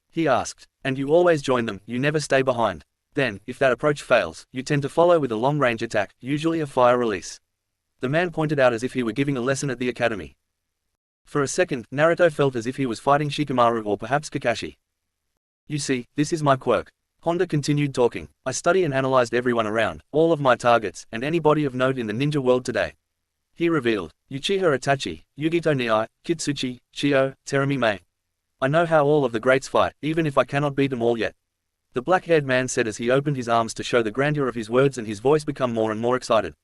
He asked. And you always join them, you never stay behind. Then, if that approach fails, you tend to follow with a long-range attack, usually a fire release. The man pointed out as if he were giving a lesson at the academy. For a second, Naruto felt as if he was fighting Shikamaru or perhaps Kakashi. You see, this is my quirk. Honda continued talking. I study and analyzed everyone around, all of my targets, and anybody of note in the ninja world today. He revealed. Uchiha Itachi, Yugito Nii, Kitsuchi, Chio, Terumi Mei. I know how all of the greats fight, even if I cannot beat them all yet. The black-haired man said as he opened his arms to show the grandeur of his words and his voice become more and more excited.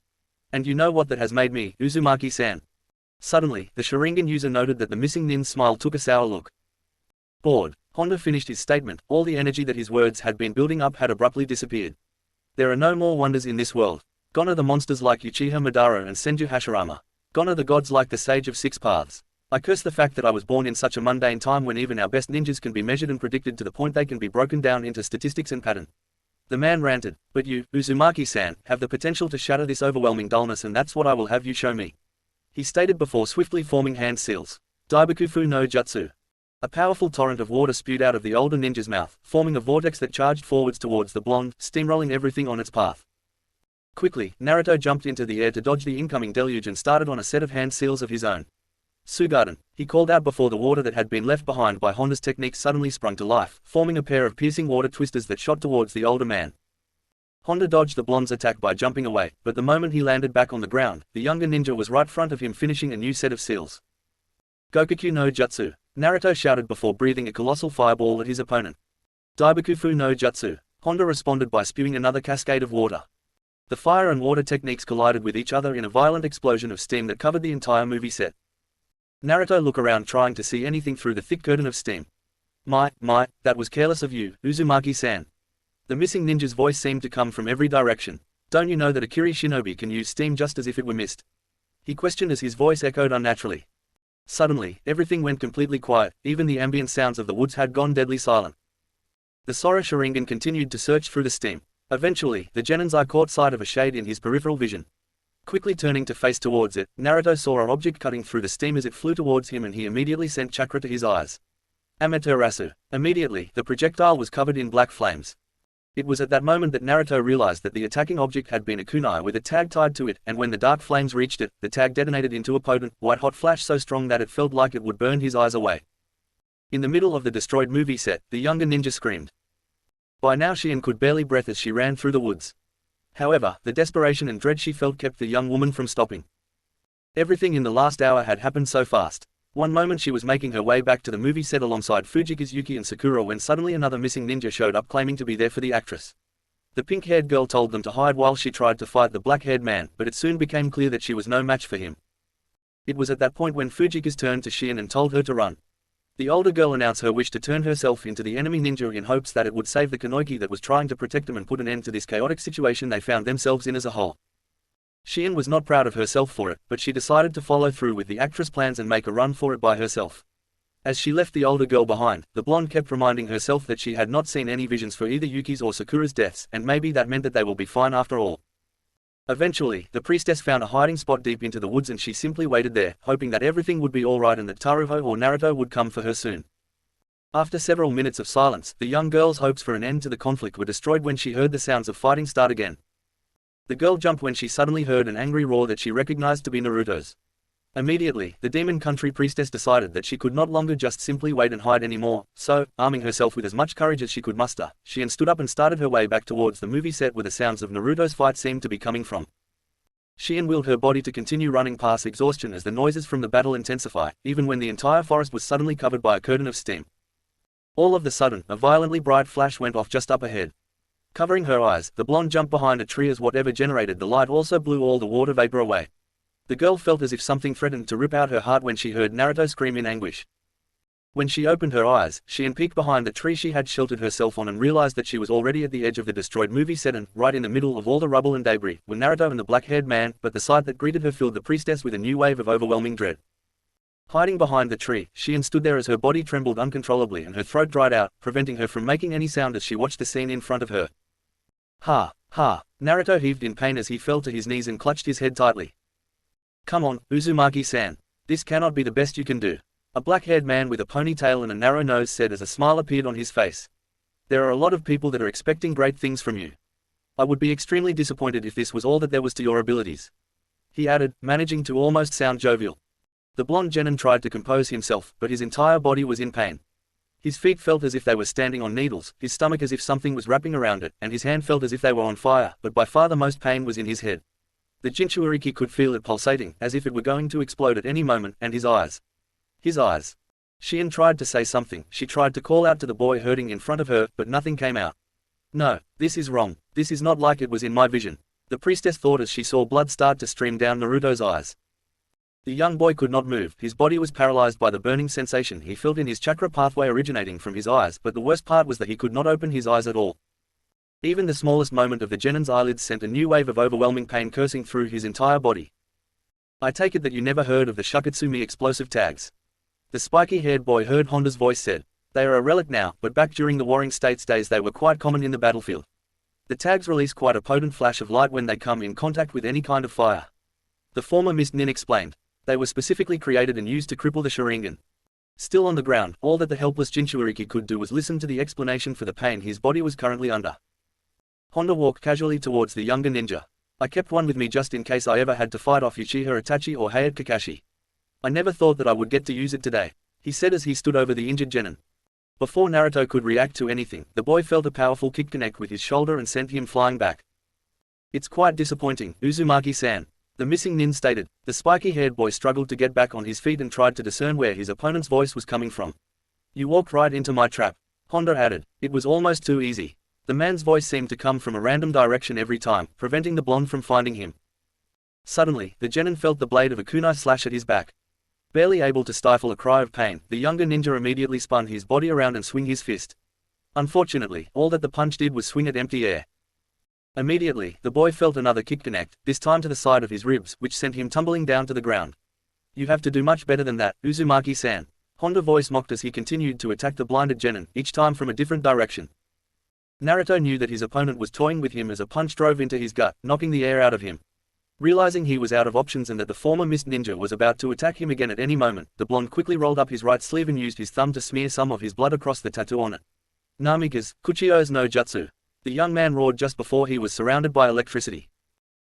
And you know what that has made me, Uzumaki-san. Suddenly, the Sharingan user noted that the missing nin's smile took a sour look. Bored, Honda finished his statement. All the energy that his words had been building up had abruptly disappeared. There are no more wonders in this world. Gone are the monsters like Uchiha Madara and Senju Hashirama. Gone are the gods like the Sage of Six Paths. I curse the fact that I was born in such a mundane time when even our best ninjas can be measured and predicted to the point they can be broken down into statistics and pattern. The man ranted. But you, Uzumaki-san, have the potential to shatter this overwhelming dullness, and that's what I will have you show me. He stated before swiftly forming hand seals. Daibakufu no Jutsu. A powerful torrent of water spewed out of the older ninja's mouth, forming a vortex that charged forwards towards the blonde, steamrolling everything on its path. Quickly, Naruto jumped into the air to dodge the incoming deluge and started on a set of hand seals of his own. Sugaden, he called out before the water that had been left behind by Honda's technique suddenly sprung to life, forming a pair of piercing water twisters that shot towards the older man. Honda dodged the blonde's attack by jumping away, but the moment he landed back on the ground, the younger ninja was right front of him finishing a new set of seals. Gokaku no Jutsu. Naruto shouted before breathing a colossal fireball at his opponent. Daibakufu no Jutsu. Honda responded by spewing another cascade of water. The fire and water techniques collided with each other in a violent explosion of steam that covered the entire movie set. Naruto looked around trying to see anything through the thick curtain of steam. My, that was careless of you, Uzumaki-san. The missing ninja's voice seemed to come from every direction. Don't you know that a Kiri shinobi can use steam just as if it were mist? He questioned as his voice echoed unnaturally. Suddenly, everything went completely quiet, even the ambient sounds of the woods had gone deadly silent. The Sora Sharingan continued to search through the steam. Eventually, the Genin's eye caught sight of a shade in his peripheral vision. Quickly turning to face towards it, Naruto saw an object cutting through the steam as it flew towards him and he immediately sent chakra to his eyes. Amaterasu. Immediately, the projectile was covered in black flames. It was at that moment that Naruto realized that the attacking object had been a kunai with a tag tied to it, and when the dark flames reached it, the tag detonated into a potent, white-hot flash so strong that it felt like it would burn his eyes away. In the middle of the destroyed movie set, the younger ninja screamed. By now Shion could barely breathe as she ran through the woods. However, the desperation and dread she felt kept the young woman from stopping. Everything in the last hour had happened so fast. One moment she was making her way back to the movie set alongside Fujika's Yuki and Sakura when suddenly another missing ninja showed up claiming to be there for the actress. The pink-haired girl told them to hide while she tried to fight the black-haired man, but it soon became clear that she was no match for him. It was at that point when Fujika's turned to Shion and told her to run. The older girl announced her wish to turn herself into the enemy ninja in hopes that it would save the Kunoichi that was trying to protect them and put an end to this chaotic situation they found themselves in as a whole. Shion was not proud of herself for it, but she decided to follow through with the actress' plans and make a run for it by herself. As she left the older girl behind, the blonde kept reminding herself that she had not seen any visions for either Yuki's or Sakura's deaths, and maybe that meant that they will be fine after all. Eventually, the priestess found a hiding spot deep into the woods and she simply waited there, hoping that everything would be alright and that Taruho or Naruto would come for her soon. After several minutes of silence, the young girl's hopes for an end to the conflict were destroyed when she heard the sounds of fighting start again. The girl jumped when she suddenly heard an angry roar that she recognized to be Naruto's. Immediately, the demon country priestess decided that she could not longer just simply wait and hide anymore, so, arming herself with as much courage as she could muster, she stood up and started her way back towards the movie set where the sounds of Naruto's fight seemed to be coming from. Shion willed her body to continue running past exhaustion as the noises from the battle intensified, even when the entire forest was suddenly covered by a curtain of steam. All of a sudden, a violently bright flash went off just up ahead. Covering her eyes, the blonde jumped behind a tree as whatever generated the light also blew all the water vapor away. The girl felt as if something threatened to rip out her heart when she heard Naruto scream in anguish. When she opened her eyes, she peeked behind the tree she had sheltered herself on and realized that she was already at the edge of the destroyed movie set and, right in the middle of all the rubble and debris, were Naruto and the black-haired man, but the sight that greeted her filled the priestess with a new wave of overwhelming dread. Hiding behind the tree, Shion stood there as her body trembled uncontrollably and her throat dried out, preventing her from making any sound as she watched the scene in front of her. Ha! Naruto heaved in pain as he fell to his knees and clutched his head tightly. Come on, Uzumaki-san. This cannot be the best you can do. A black-haired man with a ponytail and a narrow nose said as a smile appeared on his face. There are a lot of people that are expecting great things from you. I would be extremely disappointed if this was all that there was to your abilities. He added, managing to almost sound jovial. The blonde genin tried to compose himself, but his entire body was in pain. His feet felt as if they were standing on needles, his stomach as if something was wrapping around it, and his hand felt as if they were on fire, but by far the most pain was in his head. The Jinchuuriki could feel it pulsating, as if it were going to explode at any moment, and his eyes. Shion tried to say something, she tried to call out to the boy hurting in front of her, but nothing came out. No, this is wrong, this is not like it was in my vision. The priestess thought as she saw blood start to stream down Naruto's eyes. The young boy could not move, his body was paralyzed by the burning sensation he felt in his chakra pathway originating from his eyes, but the worst part was that he could not open his eyes at all. Even the smallest moment of the genin's eyelids sent a new wave of overwhelming pain coursing through his entire body. I take it that you never heard of the Shukatsumi explosive tags. The spiky-haired boy heard Honda's voice said. They are a relic now, but back during the Warring States days they were quite common in the battlefield. The tags release quite a potent flash of light when they come in contact with any kind of fire. The former Mist Nin explained. They were specifically created and used to cripple the Sharingan. Still on the ground, all that the helpless Jinchuuriki could do was listen to the explanation for the pain his body was currently under. Honda walked casually towards the younger ninja. I kept one with me just in case I ever had to fight off Uchiha Itachi or Hayate Kakashi. I never thought that I would get to use it today, he said as he stood over the injured genin. Before Naruto could react to anything, the boy felt a powerful kick connect with his shoulder and sent him flying back. It's quite disappointing, Uzumaki-san, the missing nin stated. The spiky-haired boy struggled to get back on his feet and tried to discern where his opponent's voice was coming from. You walked right into my trap, Honda added. It was almost too easy. The man's voice seemed to come from a random direction every time, preventing the blonde from finding him. Suddenly, the genin felt the blade of a kunai slash at his back. Barely able to stifle a cry of pain, the younger ninja immediately spun his body around and swung his fist. Unfortunately, all that the punch did was swing at empty air. Immediately, the boy felt another kick connect, this time to the side of his ribs, which sent him tumbling down to the ground. You have to do much better than that, Uzumaki-san, Honda voice mocked as he continued to attack the blinded genin, each time from a different direction. Naruto knew that his opponent was toying with him as a punch drove into his gut, knocking the air out of him. Realizing he was out of options and that the former mist ninja was about to attack him again at any moment, the blonde quickly rolled up his right sleeve and used his thumb to smear some of his blood across the tattoo on it. Namikaze, Kuchio's no jutsu. The young man roared just before he was surrounded by electricity.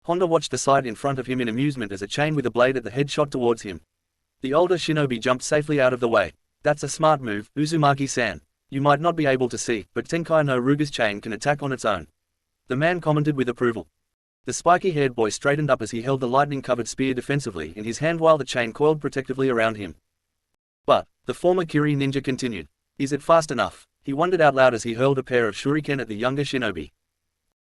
Honda watched the sight in front of him in amusement as a chain with a blade at the head shot towards him. The older shinobi jumped safely out of the way. That's a smart move, Uzumaki-san. You might not be able to see, but Tenkai no Ruga's chain can attack on its own. The man commented with approval. The spiky-haired boy straightened up as he held the lightning-covered spear defensively in his hand while the chain coiled protectively around him. But, the former Kiri ninja continued. Is it fast enough? He wondered out loud as he hurled a pair of shuriken at the younger shinobi.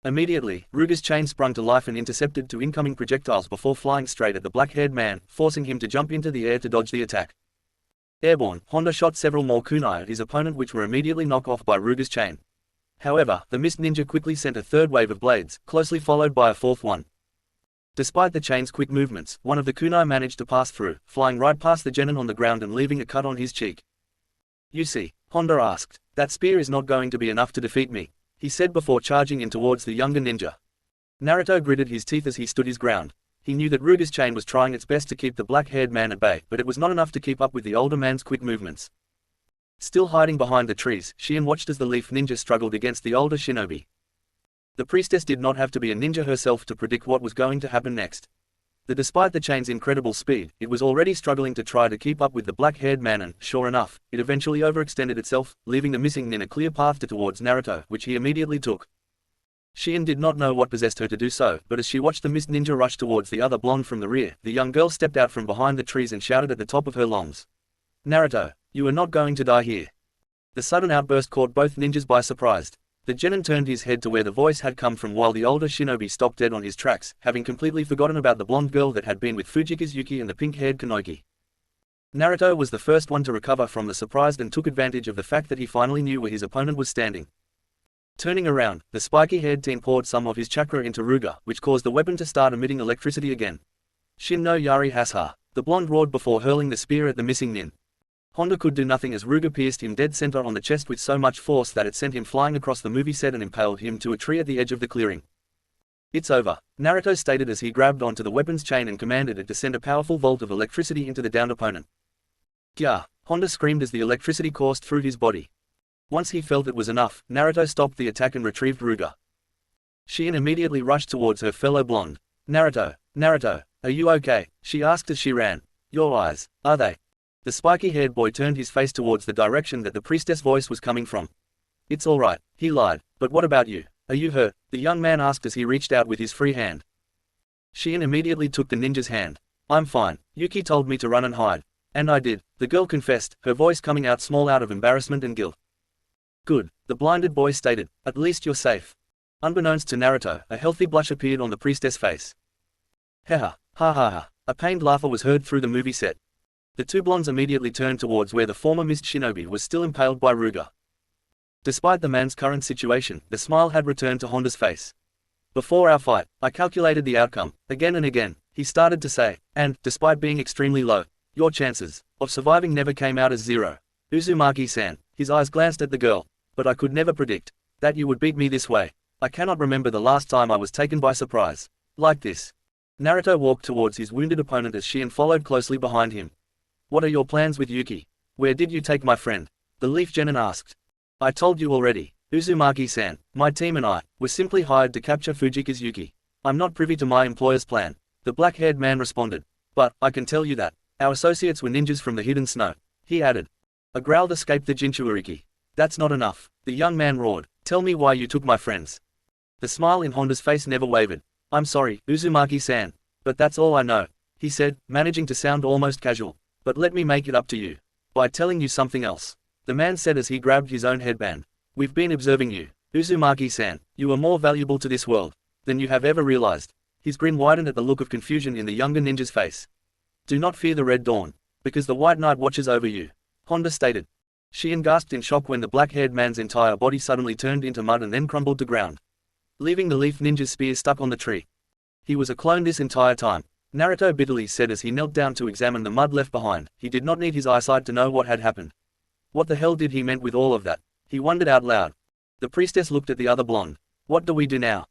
Immediately, Ruga's chain sprung to life and intercepted two incoming projectiles before flying straight at the black-haired man, forcing him to jump into the air to dodge the attack. Airborne, Honda shot several more kunai at his opponent which were immediately knocked off by Ruga's chain. However, the mist ninja quickly sent a third wave of blades, closely followed by a fourth one. Despite the chain's quick movements, one of the kunai managed to pass through, flying right past the genin on the ground and leaving a cut on his cheek. You see, Honda asked, that spear is not going to be enough to defeat me, he said before charging in towards the younger ninja. Naruto gritted his teeth as he stood his ground. He knew that Ruga's chain was trying its best to keep the black-haired man at bay, but it was not enough to keep up with the older man's quick movements. Still hiding behind the trees, Shion watched as the leaf ninja struggled against the older shinobi. The priestess did not have to be a ninja herself to predict what was going to happen next. Despite the chain's incredible speed, it was already struggling to try to keep up with the black-haired man and, sure enough, it eventually overextended itself, leaving the missing nin a clear path towards Naruto, which he immediately took. Shion did not know what possessed her to do so, but as she watched the mist ninja rush towards the other blonde from the rear, the young girl stepped out from behind the trees and shouted at the top of her lungs. Naruto, you are not going to die here. The sudden outburst caught both ninjas by surprise. The genin turned his head to where the voice had come from while the older shinobi stopped dead on his tracks, having completely forgotten about the blonde girl that had been with Fujika's Yuki and the pink-haired Kanoki. Naruto was the first one to recover from the surprise and took advantage of the fact that he finally knew where his opponent was standing. Turning around, the spiky-haired teen poured some of his chakra into Ruga, which caused the weapon to start emitting electricity again. Shin no Yari Hasha, the blonde roared before hurling the spear at the missing nin. Honda could do nothing as Ruga pierced him dead center on the chest with so much force that it sent him flying across the movie set and impaled him to a tree at the edge of the clearing. It's over, Naruto stated as he grabbed onto the weapon's chain and commanded it to send a powerful volt of electricity into the downed opponent. Gah! Honda screamed as the electricity coursed through his body. Once he felt it was enough, Naruto stopped the attack and retrieved Ruga. Shion immediately rushed towards her fellow blonde. Naruto, are you okay? She asked as she ran. Your eyes, are they? The spiky-haired boy turned his face towards the direction that the priestess' voice was coming from. It's all right, he lied, but what about you? Are you hurt? The young man asked as he reached out with his free hand. Shion immediately took the ninja's hand. I'm fine, Yuki told me to run and hide. And I did, the girl confessed, her voice coming out small out of embarrassment and guilt. Good, the blinded boy stated, at least you're safe. Unbeknownst to Naruto, a healthy blush appeared on the priestess' face. Haha, ha ha ha, a pained laughter was heard through the movie set. The two blondes immediately turned towards where the former mist shinobi was still impaled by Ruga. Despite the man's current situation, the smile had returned to Honda's face. Before our fight, I calculated the outcome, again and again, he started to say, and, despite being extremely low, your chances of surviving never came out as zero. Uzumaki-san, his eyes glanced at the girl, but I could never predict that you would beat me this way. I cannot remember the last time I was taken by surprise like this. Naruto walked towards his wounded opponent as Shion followed closely behind him. What are your plans with Yuki? Where did you take my friend? The Leaf Genin asked. I told you already, Uzumaki-san, my team and I, were simply hired to capture Fujika's Yuki. I'm not privy to my employer's plan. The black-haired man responded. But, I can tell you that, our associates were ninjas from the hidden snow. He added. A growl escaped the Jinchuuriki. That's not enough, the young man roared. Tell me why you took my friends. The smile in Honda's face never wavered. I'm sorry, Uzumaki-san. But that's all I know, he said, managing to sound almost casual. But let me make it up to you. By telling you something else. The man said as he grabbed his own headband. We've been observing you, Uzumaki-san. You are more valuable to this world than you have ever realized. His grin widened at the look of confusion in the younger ninja's face. Do not fear the Red Dawn, because the White Knight watches over you, Honda stated. Shion gasped in shock when the black-haired man's entire body suddenly turned into mud and then crumbled to ground, leaving the Leaf Ninja's spear stuck on the tree. He was a clone this entire time, Naruto bitterly said as he knelt down to examine the mud left behind. He did not need his eyesight to know what had happened. What the hell did he meant with all of that? He wondered out loud. The priestess looked at the other blonde. What do we do now?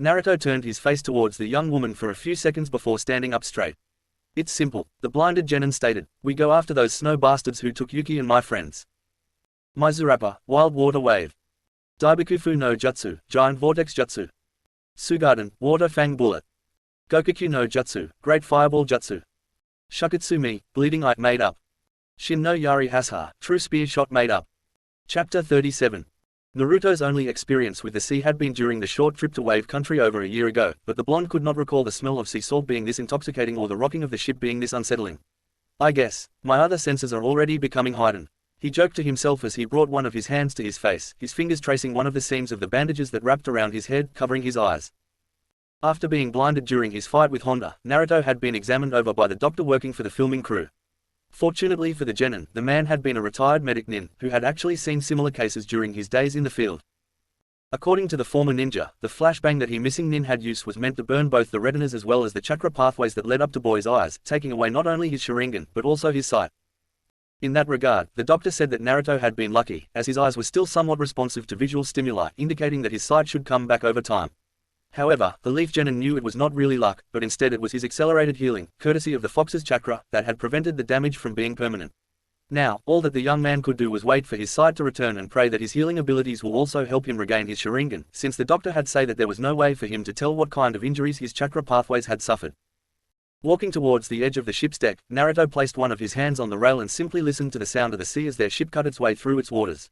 Naruto turned his face towards the young woman for a few seconds before standing up straight. It's simple, the blinded Genin stated. We go after those snow bastards who took Yuki and my friends. Mizurappa, Wild Water Wave. Daibakufu no Jutsu, Giant Vortex Jutsu. Sugaden, Water Fang Bullet. Gokukyu no Jutsu, Great Fireball Jutsu. Shukatsumi, Bleeding Eye made up. Shin no Yari Hasuha, True Spear Shot made up. Chapter 37. Naruto's only experience with the sea had been during the short trip to Wave Country over a year ago, but the blonde could not recall the smell of sea salt being this intoxicating or the rocking of the ship being this unsettling. I guess, my other senses are already becoming heightened. He joked to himself as he brought one of his hands to his face, his fingers tracing one of the seams of the bandages that wrapped around his head, covering his eyes. After being blinded during his fight with Honda, Naruto had been examined over by the doctor working for the filming crew. Fortunately for the Genin, the man had been a retired medic nin, who had actually seen similar cases during his days in the field. According to the former ninja, the flashbang that he missing nin had used was meant to burn both the retinas as well as the chakra pathways that led up to boy's eyes, taking away not only his Sharingan, but also his sight. In that regard, the doctor said that Naruto had been lucky, as his eyes were still somewhat responsive to visual stimuli, indicating that his sight should come back over time. However, the Leaf Genin knew it was not really luck, but instead it was his accelerated healing, courtesy of the fox's chakra, that had prevented the damage from being permanent. Now, all that the young man could do was wait for his sight to return and pray that his healing abilities will also help him regain his Sharingan, since the doctor had said that there was no way for him to tell what kind of injuries his chakra pathways had suffered. Walking towards the edge of the ship's deck, Naruto placed one of his hands on the rail and simply listened to the sound of the sea as their ship cut its way through its waters.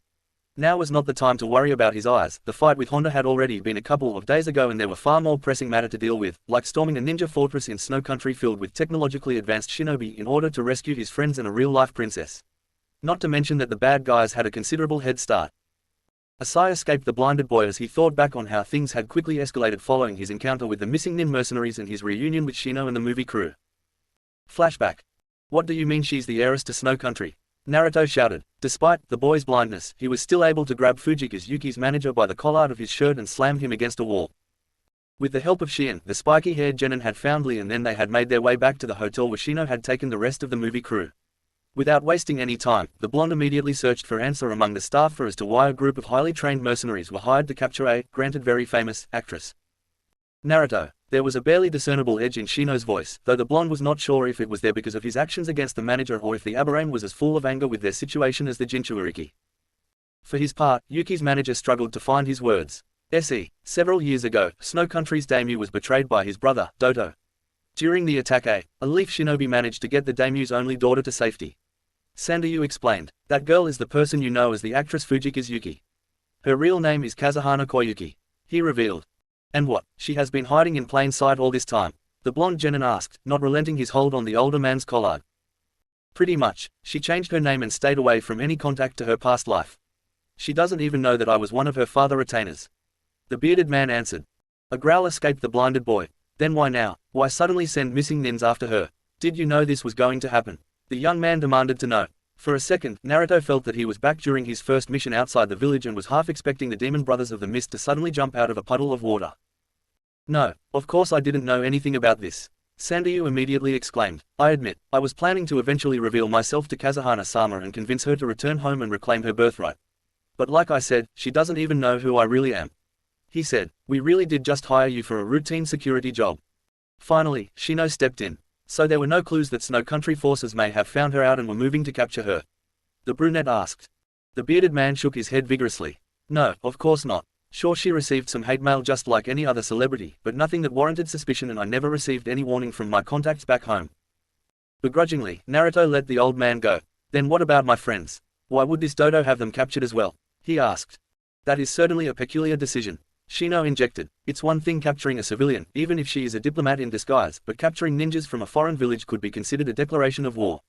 Now was not the time to worry about his eyes. The fight with Honda had already been a couple of days ago and there were far more pressing matter to deal with, like storming a ninja fortress in snow country filled with technologically advanced shinobi in order to rescue his friends and a real-life princess. Not to mention that the bad guys had a considerable head start. A sigh escaped the blinded boy as he thought back on how things had quickly escalated following his encounter with the missing nin mercenaries and his reunion with Shino and the movie crew. Flashback. What do you mean she's the heiress to Snow Country? Naruto shouted. Despite the boy's blindness, he was still able to grab Fujika's Yuki's manager by the collar of his shirt and slam him against a wall. With the help of Shion, the spiky-haired Genin had found Lee and then they had made their way back to the hotel where Shino had taken the rest of the movie crew. Without wasting any time, the blonde immediately searched for answer among the staff as to why a group of highly trained mercenaries were hired to capture a, granted very famous, actress. Naruto. There was a barely discernible edge in Shino's voice, though the blonde was not sure if it was there because of his actions against the manager or if the Aberrane was as full of anger with their situation as the Jinchuuriki. For his part, Yuki's manager struggled to find his words. Several years ago, Snow Country's daimyo was betrayed by his brother, Doto. During the attack a leaf shinobi managed to get the daimyo's only daughter to safety. Sandayu explained, that girl is the person you know as the actress Fujika's Yuki. Her real name is Kazuhana Koyuki. He revealed. And what, she has been hiding in plain sight all this time? The blonde Genin asked, not relenting his hold on the older man's collar. Pretty much, she changed her name and stayed away from any contact to her past life. She doesn't even know that I was one of her father retainers. The bearded man answered. A growl escaped the blinded boy. Then why now? Why suddenly send missing nins after her? Did you know this was going to happen? The young man demanded to know. For a second, Naruto felt that he was back during his first mission outside the village and was half expecting the demon brothers of the mist to suddenly jump out of a puddle of water. No, of course I didn't know anything about this. Sandayu immediately exclaimed. I admit, I was planning to eventually reveal myself to Kazuhana-sama and convince her to return home and reclaim her birthright. But like I said, she doesn't even know who I really am. He said, we really did just hire you for a routine security job. Finally, Shino stepped in. So there were no clues that Snow Country forces may have found her out and were moving to capture her? The brunette asked. The bearded man shook his head vigorously. No, of course not. Sure, she received some hate mail just like any other celebrity, but nothing that warranted suspicion, and I never received any warning from my contacts back home. Begrudgingly, Naruto let the old man go. Then what about my friends? Why would this dodo have them captured as well? He asked. That is certainly a peculiar decision. Shino injected. It's one thing capturing a civilian, even if she is a diplomat in disguise, but capturing ninjas from a foreign village could be considered a declaration of war.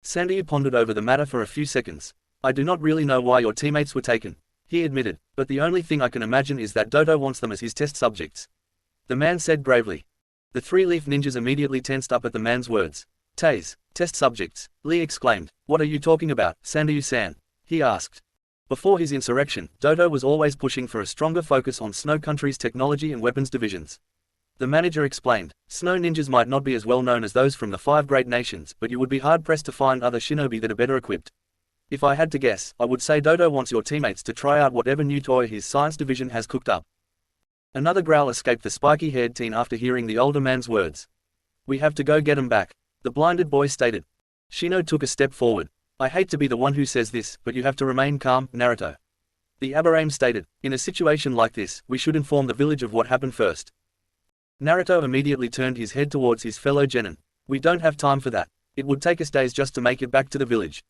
Sandy pondered over the matter for a few seconds. I do not really know why your teammates were taken, he admitted, but the only thing I can imagine is that Dodo wants them as his test subjects. The man said gravely. The three-leaf ninjas immediately tensed up at the man's words. Test subjects, Lee exclaimed. What are you talking about, Sandayu-san? He asked. Before his insurrection, Dodo was always pushing for a stronger focus on Snow Country's technology and weapons divisions. The manager explained, Snow ninjas might not be as well known as those from the 5 great nations, but you would be hard-pressed to find other shinobi that are better equipped. If I had to guess, I would say Dodo wants your teammates to try out whatever new toy his science division has cooked up. Another growl escaped the spiky-haired teen after hearing the older man's words. We have to go get him back, the blinded boy stated. Shino took a step forward. I hate to be the one who says this, but you have to remain calm, Naruto. The Aburame stated, in a situation like this, we should inform the village of what happened first. Naruto immediately turned his head towards his fellow genin. We don't have time for that. It would take us days just to make it back to the village.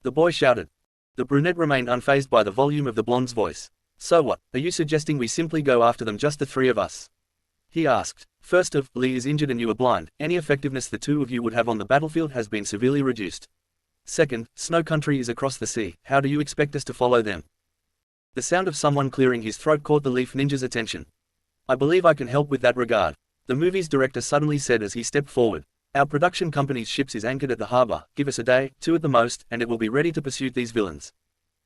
The boy shouted. The brunette remained unfazed by the volume of the blonde's voice. So what, are you suggesting we simply go after them, just the 3 of us? He asked. First off, Lee is injured and you are blind. Any effectiveness the 2 of you would have on the battlefield has been severely reduced. Second, Snow Country is across the sea. How do you expect us to follow them? The sound of someone clearing his throat caught the leaf ninja's attention. I believe I can help with that regard, the movie's director suddenly said as he stepped forward. Our production company's ships is anchored at the harbor. Give us a day, 2 at the most, and it will be ready to pursue these villains.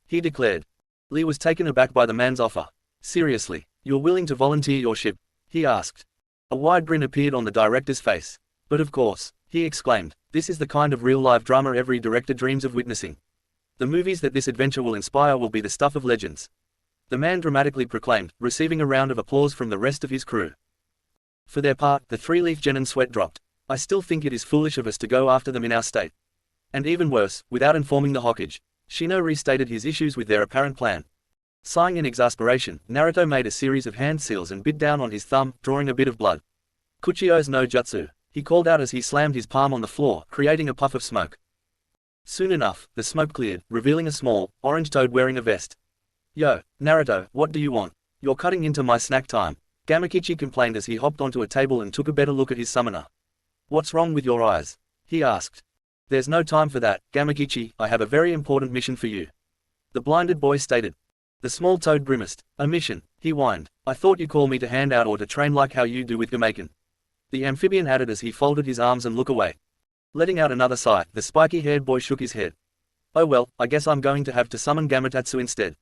He declared. Lee was taken aback by the man's offer. Seriously, you're willing to volunteer your ship? He asked. A wide grin appeared on the director's face. But of course, he exclaimed, this is the kind of real-life drama every director dreams of witnessing. The movies that this adventure will inspire will be the stuff of legends. The man dramatically proclaimed, receiving a round of applause from the rest of his crew. For their part, the 3-leaf genin sweat dropped. I still think it is foolish of us to go after them in our state. And even worse, without informing the Hokage. Shino restated his issues with their apparent plan. Sighing in exasperation, Naruto made a series of hand seals and bit down on his thumb, drawing a bit of blood. Kuchio's no jutsu, he called out as he slammed his palm on the floor, creating a puff of smoke. Soon enough, the smoke cleared, revealing a small, orange toad wearing a vest. Yo, Naruto, what do you want? You're cutting into my snack time, Gamakichi complained as he hopped onto a table and took a better look at his summoner. What's wrong with your eyes? He asked. There's no time for that, Gamakichi, I have a very important mission for you. The blinded boy stated. The small toad grimaced. A mission, he whined. I thought you called me to hand out or to train like how you do with Gamaken. The amphibian added as he folded his arms and looked away. Letting out another sigh, the spiky-haired boy shook his head. Oh well, I guess I'm going to have to summon Gamatatsu instead.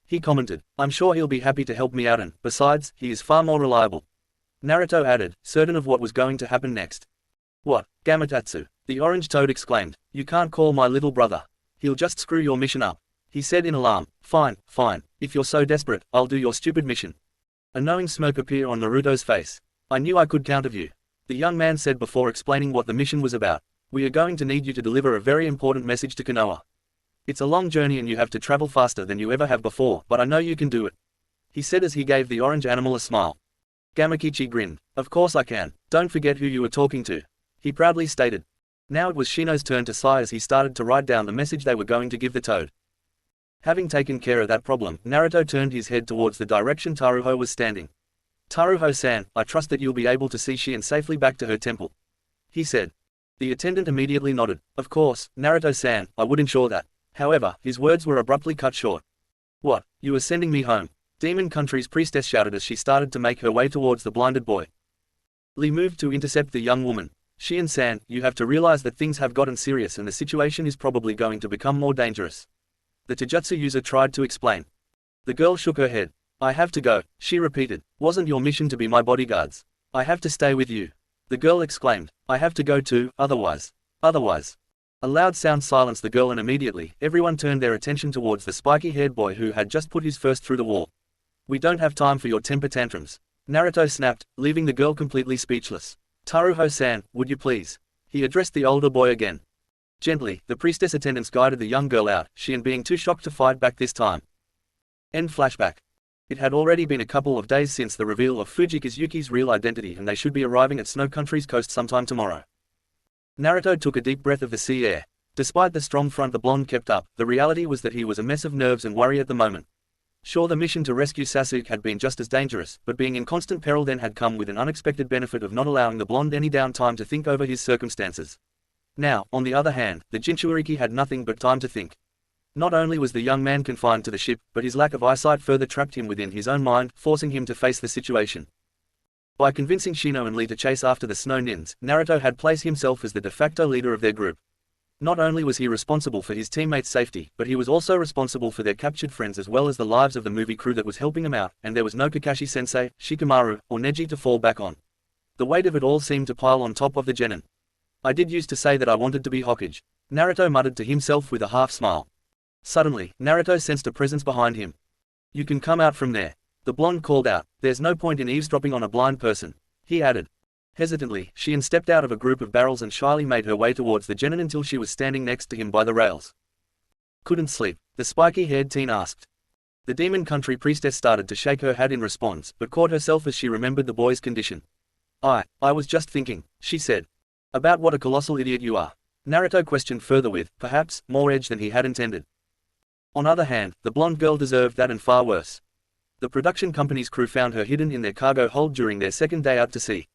He commented. I'm sure he'll be happy to help me out and, besides, he is far more reliable. Naruto added, certain of what was going to happen next. What, Gamatatsu? The orange toad exclaimed. You can't call my little brother. He'll just screw your mission up. He said in alarm. Fine, fine. If you're so desperate, I'll do your stupid mission. A knowing smirk appeared on Naruto's face. I knew I could count on you. The young man said before explaining what the mission was about. We are going to need you to deliver a very important message to Konoha. It's a long journey and you have to travel faster than you ever have before, but I know you can do it. He said as he gave the orange animal a smile. Gamakichi grinned. Of course I can. Don't forget who you were talking to. He proudly stated. Now it was Shino's turn to sigh as he started to write down the message they were going to give the toad. Having taken care of that problem, Naruto turned his head towards the direction Taruho was standing. Taruho-san, I trust that you'll be able to see Shion safely back to her temple. He said. The attendant immediately nodded. Of course, Naruto-san, I would ensure that. However, his words were abruptly cut short. What, you are sending me home? Demon Country's priestess shouted as she started to make her way towards the blinded boy. Lee moved to intercept the young woman. Shion-san, you have to realize that things have gotten serious and the situation is probably going to become more dangerous. The Taijutsu user tried to explain. The girl shook her head. I have to go, she repeated. Wasn't your mission to be my bodyguards? I have to stay with you. The girl exclaimed. I have to go too, otherwise. A loud sound silenced the girl and immediately, everyone turned their attention towards the spiky-haired boy who had just put his first through the wall. We don't have time for your temper tantrums. Naruto snapped, leaving the girl completely speechless. Taruho-san, would you please? He addressed the older boy again. Gently, the priestess attendants guided the young girl out, Shion being too shocked to fight back this time. End flashback. It had already been a couple of days since the reveal of Fujika's Yuki's real identity, and they should be arriving at Snow Country's coast sometime tomorrow. Naruto took a deep breath of the sea air. Despite the strong front the blonde kept up, the reality was that he was a mess of nerves and worry at the moment. Sure, the mission to rescue Sasuke had been just as dangerous, but being in constant peril then had come with an unexpected benefit of not allowing the blonde any downtime to think over his circumstances. Now, on the other hand, the Jinchuriki had nothing but time to think. Not only was the young man confined to the ship, but his lack of eyesight further trapped him within his own mind, forcing him to face the situation. By convincing Shino and Lee to chase after the snow nins, Naruto had placed himself as the de facto leader of their group. Not only was he responsible for his teammates' safety, but he was also responsible for their captured friends as well as the lives of the movie crew that was helping him out, and there was no Kakashi-sensei, Shikamaru, or Neji to fall back on. The weight of it all seemed to pile on top of the genin. I did used to say that I wanted to be Hokage, Naruto muttered to himself with a half-smile. Suddenly, Naruto sensed a presence behind him. You can come out from there. The blonde called out, there's no point in eavesdropping on a blind person, he added. Hesitantly, Shion stepped out of a group of barrels and shyly made her way towards the genin until she was standing next to him by the rails. Couldn't sleep? The spiky-haired teen asked. The demon country priestess started to shake her head in response, but caught herself as she remembered the boy's condition. I was just thinking, she said. About what a colossal idiot you are. Naruto questioned further with, perhaps, more edge than he had intended. On the other hand, the blonde girl deserved that and far worse. The production company's crew found her hidden in their cargo hold during their second day out to sea.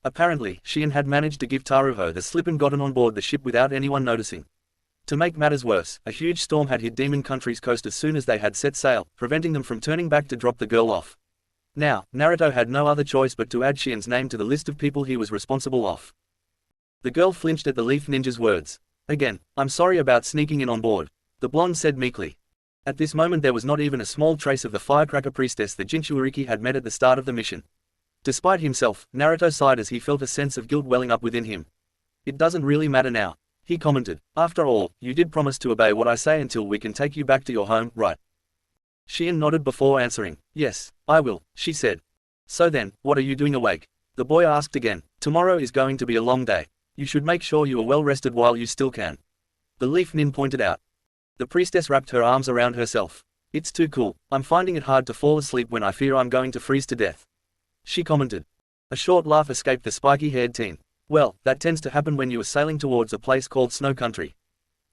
Apparently, Shion had managed to give Taruho the slip and gotten on board the ship without anyone noticing. To make matters worse, a huge storm had hit Demon Country's coast as soon as they had set sail, preventing them from turning back to drop the girl off. Now, Naruto had no other choice but to add Shion's name to the list of people he was responsible of. The girl flinched at the Leaf Ninja's words. Again, I'm sorry about sneaking in on board, the blonde said meekly. At this moment there was not even a small trace of the firecracker priestess that Jinchuriki had met at the start of the mission. Despite himself, Naruto sighed as he felt a sense of guilt welling up within him. It doesn't really matter now, he commented. After all, you did promise to obey what I say until we can take you back to your home, right? Shion nodded before answering. Yes, I will, she said. So then, what are you doing awake? The boy asked again. Tomorrow is going to be a long day. You should make sure you are well rested while you still can. The Leaf Nin pointed out. The priestess wrapped her arms around herself. It's too cool. I'm finding it hard to fall asleep when I fear I'm going to freeze to death, she commented. A short laugh escaped the spiky-haired teen. Well, that tends to happen when you are sailing towards a place called Snow Country.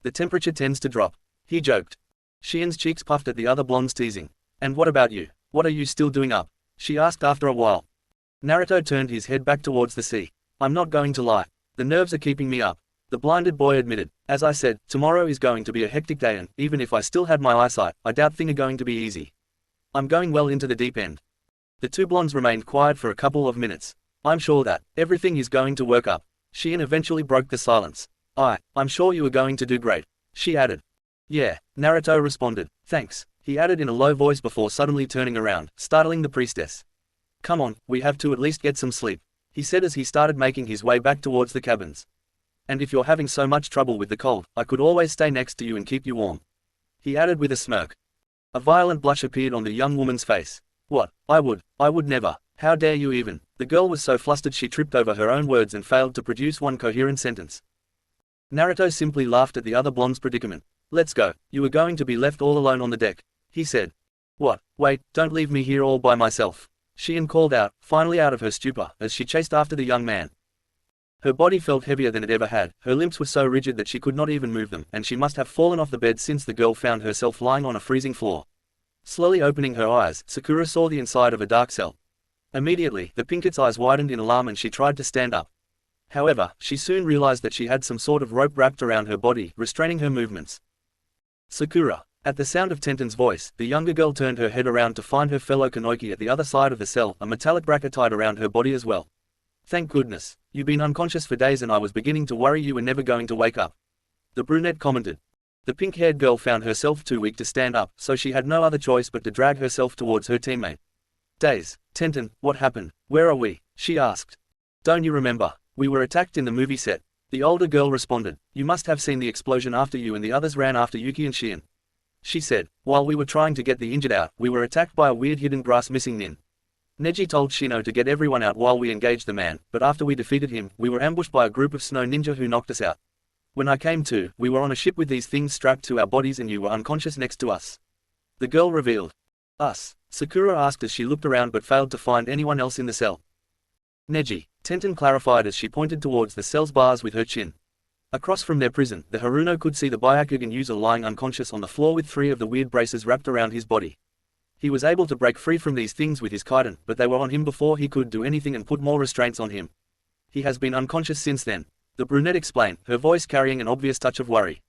The temperature tends to drop, he joked. Shion's cheeks puffed at the other blonde's teasing. And what about you? What are you still doing up? She asked after a while. Naruto turned his head back towards the sea. I'm not going to lie. The nerves are keeping me up, the blinded boy admitted. As I said, tomorrow is going to be a hectic day and, even if I still had my eyesight, I doubt things are going to be easy. I'm going well into the deep end. The two blondes remained quiet for a couple of minutes. I'm sure that everything is going to work up. Shion eventually broke the silence. I'm sure you are going to do great, she added. Yeah, Naruto responded. Thanks, he added in a low voice before suddenly turning around, startling the priestess. Come on, we have to at least get some sleep, he said as he started making his way back towards the cabins. And if you're having so much trouble with the cold, I could always stay next to you and keep you warm, he added with a smirk. A violent blush appeared on the young woman's face. What? I would never. How dare you even? The girl was so flustered she tripped over her own words and failed to produce one coherent sentence. Naruto simply laughed at the other blonde's predicament. Let's go, you are going to be left all alone on the deck, he said. What? Wait, don't leave me here all by myself, Shion called out, finally out of her stupor, as she chased after the young man. Her body felt heavier than it ever had, her limbs were so rigid that she could not even move them, and she must have fallen off the bed since the girl found herself lying on a freezing floor. Slowly opening her eyes, Sakura saw the inside of a dark cell. Immediately, the pinket's eyes widened in alarm and she tried to stand up. However, she soon realized that she had some sort of rope wrapped around her body, restraining her movements. Sakura. At the sound of Tenten's voice, the younger girl turned her head around to find her fellow Kanoki at the other side of the cell, a metallic bracket tied around her body as well. Thank goodness. You've been unconscious for days and I was beginning to worry you were never going to wake up, the brunette commented. The pink-haired girl found herself too weak to stand up, so she had no other choice but to drag herself towards her teammate. Days. Tenten, what happened? Where are we? She asked. Don't you remember? We were attacked in the movie set. The older girl responded. You must have seen the explosion after you and the others ran after Yuki and Shion, she said. While we were trying to get the injured out, we were attacked by a weird hidden grass missing nin. Neji told Shino to get everyone out while we engaged the man, but after we defeated him, we were ambushed by a group of snow ninja who knocked us out. When I came to, we were on a ship with these things strapped to our bodies and you were unconscious next to us. The girl revealed. Us. Sakura asked as she looked around but failed to find anyone else in the cell. Neji. Tenten clarified as she pointed towards the cell's bars with her chin. Across from their prison, the Haruno could see the Byakugan user lying unconscious on the floor with 3 of the weird braces wrapped around his body. He was able to break free from these things with his kaiden, but they were on him before he could do anything and put more restraints on him. He has been unconscious since then. The brunette explained, her voice carrying an obvious touch of worry.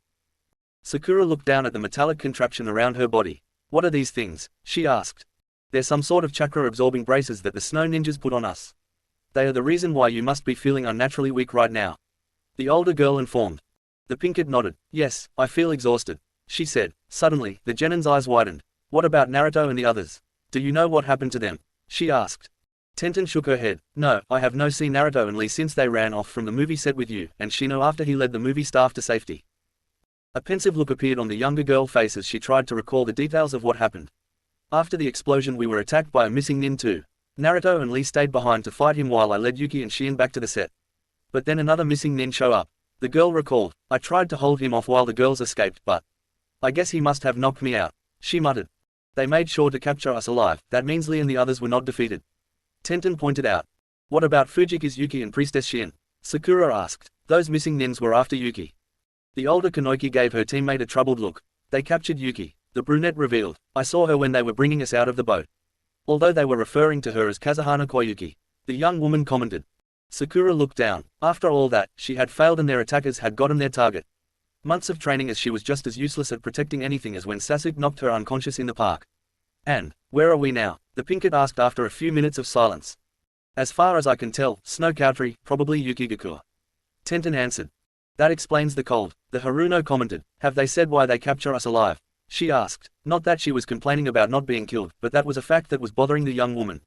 Sakura looked down at the metallic contraption around her body. What are these things? She asked. They're some sort of chakra-absorbing braces that the snow ninjas put on us. They are the reason why you must be feeling unnaturally weak right now. The older girl informed. The pinkett nodded. Yes, I feel exhausted, she said. Suddenly, the genin's eyes widened. What about Naruto and the others? Do you know what happened to them? She asked. Tenten shook her head. No, I have no seen Naruto and Lee since they ran off from the movie set with you, and Shino after he led the movie staff to safety. A pensive look appeared on the younger girl's face as she tried to recall the details of what happened. After the explosion we were attacked by a missing nin too. Naruto and Lee stayed behind to fight him while I led Yuki and Shien back to the set. But then another missing nin showed up. The girl recalled. I tried to hold him off while the girls escaped, but I guess he must have knocked me out, she muttered. They made sure to capture us alive, that means Lee and the others were not defeated. Tenten pointed out. What about Fujiki's Yuki and Priestess Shien? Sakura asked. Those missing nins were after Yuki. The older Kanoiki gave her teammate a troubled look. They captured Yuki, the brunette revealed. I saw her when they were bringing us out of the boat. Although they were referring to her as Kazuhana Koyuki. The young woman commented. Sakura looked down. After all that, she had failed and their attackers had gotten their target. Months of training as she was just as useless at protecting anything as when Sasuke knocked her unconscious in the park. And, where are we now? The pinkett asked after a few minutes of silence. As far as I can tell, Snow Country, probably Yukigakure. Tenten answered. That explains the cold, the Haruno commented. Have they said why they capture us alive? She asked. Not that she was complaining about not being killed, but that was a fact that was bothering the young woman.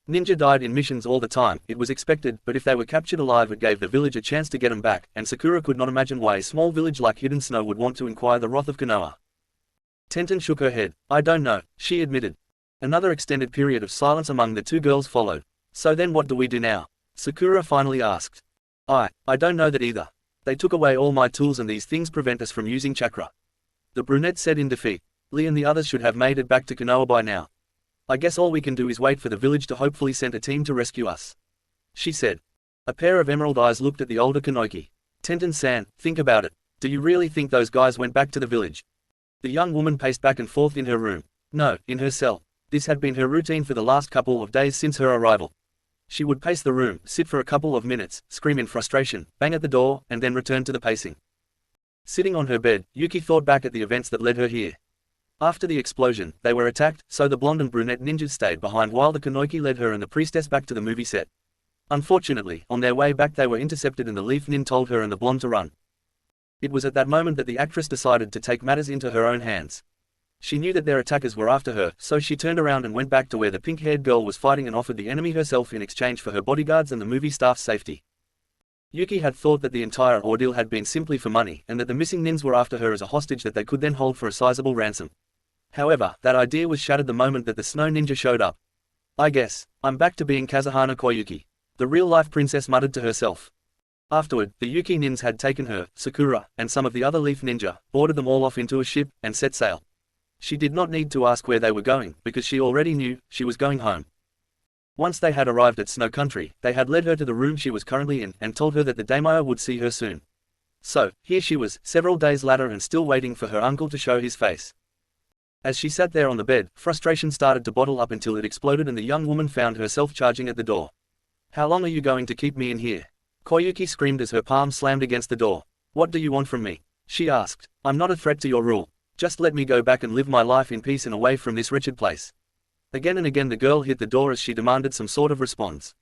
Ninja died in missions all the time, it was expected, but if they were captured alive it gave the village a chance to get them back, and Sakura could not imagine why a small village like Hidden Snow would want to inquire the wrath of Konoha. Tenten shook her head. I don't know, she admitted. Another extended period of silence among the two girls followed. So then what do we do now? Sakura finally asked. I don't know that either. They took away all my tools and these things prevent us from using chakra. The brunette said in defeat. Lee and the others should have made it back to Konoha by now. I guess all we can do is wait for the village to hopefully send a team to rescue us, she said. A pair of emerald eyes looked at the older Kanoiki. Tenten-san, think about it. Do you really think those guys went back to the village? The young woman paced back and forth in her room. No, in her cell. This had been her routine for the last couple of days since her arrival. She would pace the room, sit for a couple of minutes, scream in frustration, bang at the door, and then return to the pacing. Sitting on her bed, Yuki thought back at the events that led her here. After the explosion, they were attacked, so the blonde and brunette ninjas stayed behind while the Kanoiki led her and the priestess back to the movie set. Unfortunately, on their way back they were intercepted and the leaf nin told her and the blonde to run. It was at that moment that the actress decided to take matters into her own hands. She knew that their attackers were after her, so she turned around and went back to where the pink-haired girl was fighting and offered the enemy herself in exchange for her bodyguards and the movie staff's safety. Yuki had thought that the entire ordeal had been simply for money, and that the missing nins were after her as a hostage that they could then hold for a sizable ransom. However, that idea was shattered the moment that the snow ninja showed up. I guess, I'm back to being Kazuhana Koyuki. The real-life princess muttered to herself. Afterward, the Yuki nins had taken her, Sakura, and some of the other leaf ninja, boarded them all off into a ship, and set sail. She did not need to ask where they were going, because she already knew, she was going home. Once they had arrived at Snow Country, they had led her to the room she was currently in, and told her that the daimyo would see her soon. So, here she was, several days later and still waiting for her uncle to show his face. As she sat there on the bed, frustration started to bottle up until it exploded and the young woman found herself charging at the door. How long are you going to keep me in here? Koyuki screamed as her palm slammed against the door. What do you want from me? She asked. I'm not a threat to your rule. Just let me go back and live my life in peace and away from this wretched place. Again and again the girl hit the door as she demanded some sort of response.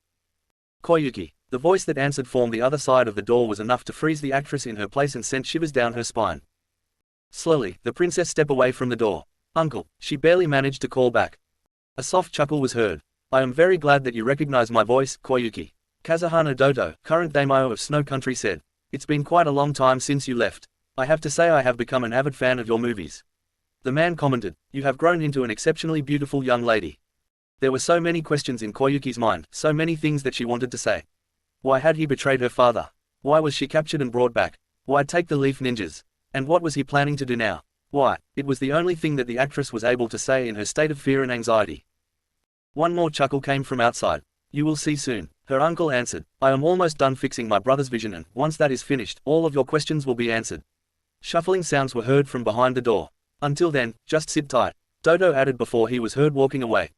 Koyuki. The voice that answered from the other side of the door was enough to freeze the actress in her place and sent shivers down her spine. Slowly, the princess stepped away from the door. Uncle, she barely managed to call back. A soft chuckle was heard. I am very glad that you recognize my voice, Koyuki. Kazuhana Doto, current daimyo of Snow Country said. It's been quite a long time since you left. I have to say I have become an avid fan of your movies. The man commented. You have grown into an exceptionally beautiful young lady. There were so many questions in Koyuki's mind, so many things that she wanted to say. Why had he betrayed her father? Why was she captured and brought back? Why take the leaf ninjas? And what was he planning to do now? Why? It was the only thing that the actress was able to say in her state of fear and anxiety. One more chuckle came from outside. You will see soon, her uncle answered. I am almost done fixing my brother's vision, and once that is finished, all of your questions will be answered. Shuffling sounds were heard from behind the door. Until then, just sit tight, Dodo added before he was heard walking away.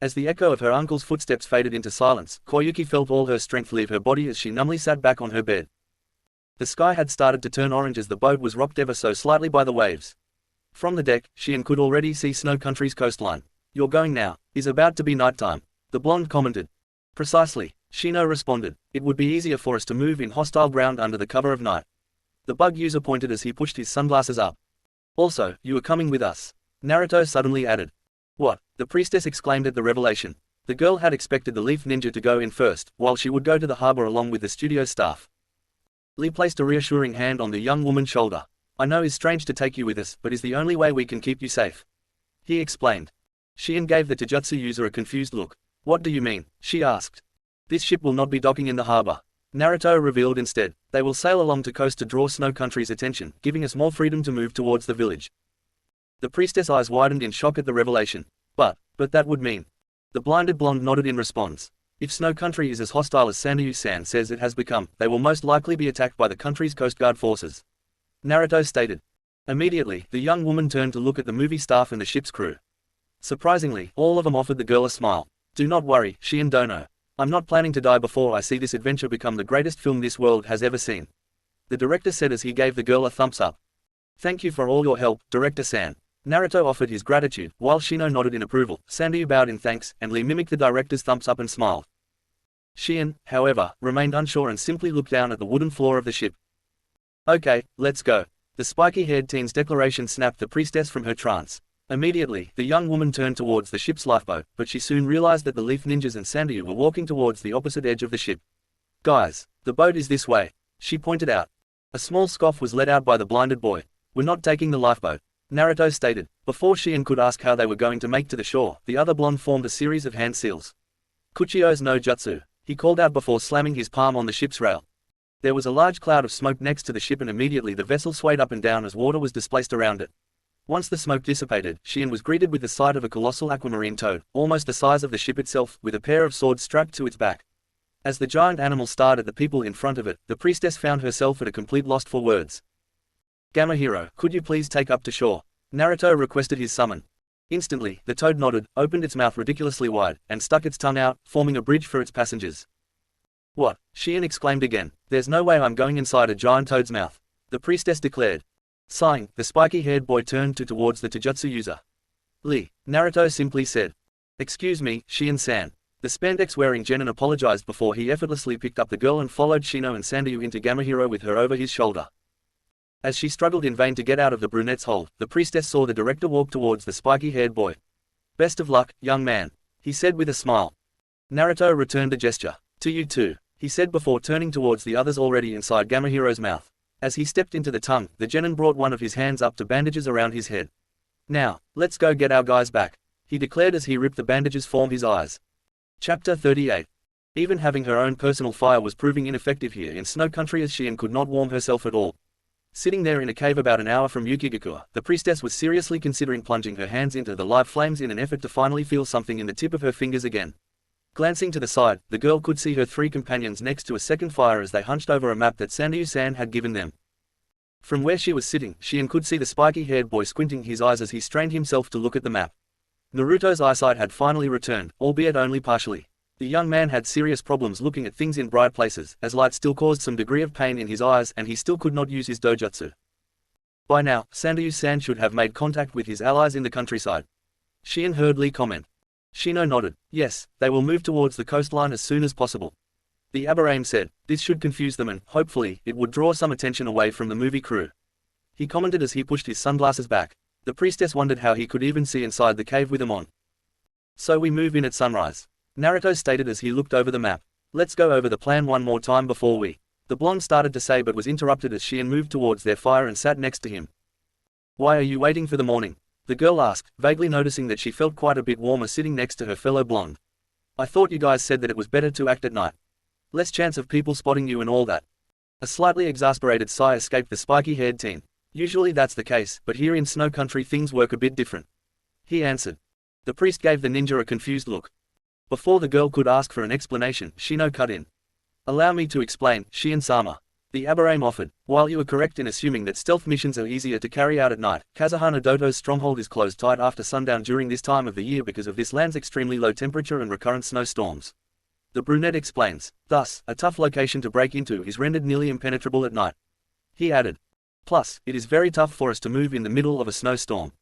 As the echo of her uncle's footsteps faded into silence, Koyuki felt all her strength leave her body as she numbly sat back on her bed. The sky had started to turn orange as the boat was rocked ever so slightly by the waves. From the deck, Shion could already see Snow Country's coastline. You're going now. It's about to be nighttime, the blonde commented. Precisely, Shino responded. It would be easier for us to move in hostile ground under the cover of night. The bug user pointed as he pushed his sunglasses up. Also, you are coming with us, Naruto suddenly added. What? The priestess exclaimed at the revelation. The girl had expected the leaf ninja to go in first, while she would go to the harbor along with the studio staff. Lee placed a reassuring hand on the young woman's shoulder. I know it's strange to take you with us, but it's the only way we can keep you safe, he explained. Shion gave the Taijutsu user a confused look. What do you mean? She asked. This ship will not be docking in the harbor, Naruto revealed instead. They will sail along the coast to draw Snow Country's attention, giving us more freedom to move towards the village. The priestess' eyes widened in shock at the revelation. But that would mean. The blinded blonde nodded in response. If Snow Country is as hostile as Sanryu-san says it has become, they will most likely be attacked by the country's Coast Guard forces, Naruto stated. Immediately, the young woman turned to look at the movie staff and the ship's crew. Surprisingly, all of them offered the girl a smile. Do not worry, Shion Dono. I'm not planning to die before I see this adventure become the greatest film this world has ever seen, the director said as he gave the girl a thumbs up. Thank you for all your help, Director-san. Naruto offered his gratitude, while Shino nodded in approval. Sanryu bowed in thanks, and Lee mimicked the director's thumbs up and smiled. Shion, however, remained unsure and simply looked down at the wooden floor of the ship. Okay, let's go. The spiky-haired teen's declaration snapped the priestess from her trance. Immediately, the young woman turned towards the ship's lifeboat, but she soon realized that the leaf ninjas and Sanryu were walking towards the opposite edge of the ship. Guys, the boat is this way, she pointed out. A small scoff was let out by the blinded boy. We're not taking the lifeboat, Naruto stated. Before Shion could ask how they were going to make to the shore, the other blonde formed a series of hand seals. Kuchio's no jutsu, he called out before slamming his palm on the ship's rail. There was a large cloud of smoke next to the ship, and immediately the vessel swayed up and down as water was displaced around it. Once the smoke dissipated, Shion was greeted with the sight of a colossal aquamarine toad, almost the size of the ship itself, with a pair of swords strapped to its back. As the giant animal stared at the people in front of it, the priestess found herself at a complete loss for words. Gamma Hero, could you please take up to shore? Naruto requested his summon. Instantly, the toad nodded, opened its mouth ridiculously wide, and stuck its tongue out, forming a bridge for its passengers. What? Shion exclaimed again. There's no way I'm going inside a giant toad's mouth, the priestess declared. Sighing, the spiky-haired boy turned towards the Taijutsu user. Lee, Naruto simply said. Excuse me, Shion-san. The spandex-wearing genin apologized before he effortlessly picked up the girl and followed Shino and Sanryu into Gamma Hero with her over his shoulder. As she struggled in vain to get out of the brunette's hold, the priestess saw the director walk towards the spiky-haired boy. Best of luck, young man, he said with a smile. Naruto returned the gesture. To you too, he said before turning towards the others already inside Gamma Hero's mouth. As he stepped into the tongue, the genin brought one of his hands up to bandages around his head. Now, let's go get our guys back, he declared as he ripped the bandages from his eyes. Chapter 38. Even having her own personal fire was proving ineffective here in Snow Country, as Shion could not warm herself at all. Sitting there in a cave about an hour from Yukigakure, the priestess was seriously considering plunging her hands into the live flames in an effort to finally feel something in the tip of her fingers again. Glancing to the side, the girl could see her three companions next to a second fire as they hunched over a map that Sanryu-san had given them. From where she was sitting, Shion could see the spiky-haired boy squinting his eyes as he strained himself to look at the map. Naruto's eyesight had finally returned, albeit only partially. The young man had serious problems looking at things in bright places, as light still caused some degree of pain in his eyes and he still could not use his dojutsu. By now, Sanryu-san should have made contact with his allies in the countryside. Shion heard Lee comment. Shino nodded. Yes, they will move towards the coastline as soon as possible. The Aberrame said. This should confuse them and, hopefully, it would draw some attention away from the movie crew, he commented as he pushed his sunglasses back. The priestess wondered how he could even see inside the cave with them on. So we move in at sunrise, Naruto stated as he looked over the map. Let's go over the plan one more time before we. The blonde started to say but was interrupted as Shion moved towards their fire and sat next to him. Why are you waiting for the morning? The girl asked, vaguely noticing that she felt quite a bit warmer sitting next to her fellow blonde. I thought you guys said that it was better to act at night. Less chance of people spotting you and all that. A slightly exasperated sigh escaped the spiky-haired teen. Usually that's the case, but here in Snow Country things work a bit different. He answered. The priest gave the ninja a confused look. Before the girl could ask for an explanation, Shino cut in. Allow me to explain, Shion-sama. The Aberame offered. While you are correct in assuming that stealth missions are easier to carry out at night, Kazahana Doto's stronghold is closed tight after sundown during this time of the year because of this land's extremely low temperature and recurrent snowstorms. The brunette explains. Thus, a tough location to break into is rendered nearly impenetrable at night. He added. Plus, it is very tough for us to move in the middle of a snowstorm.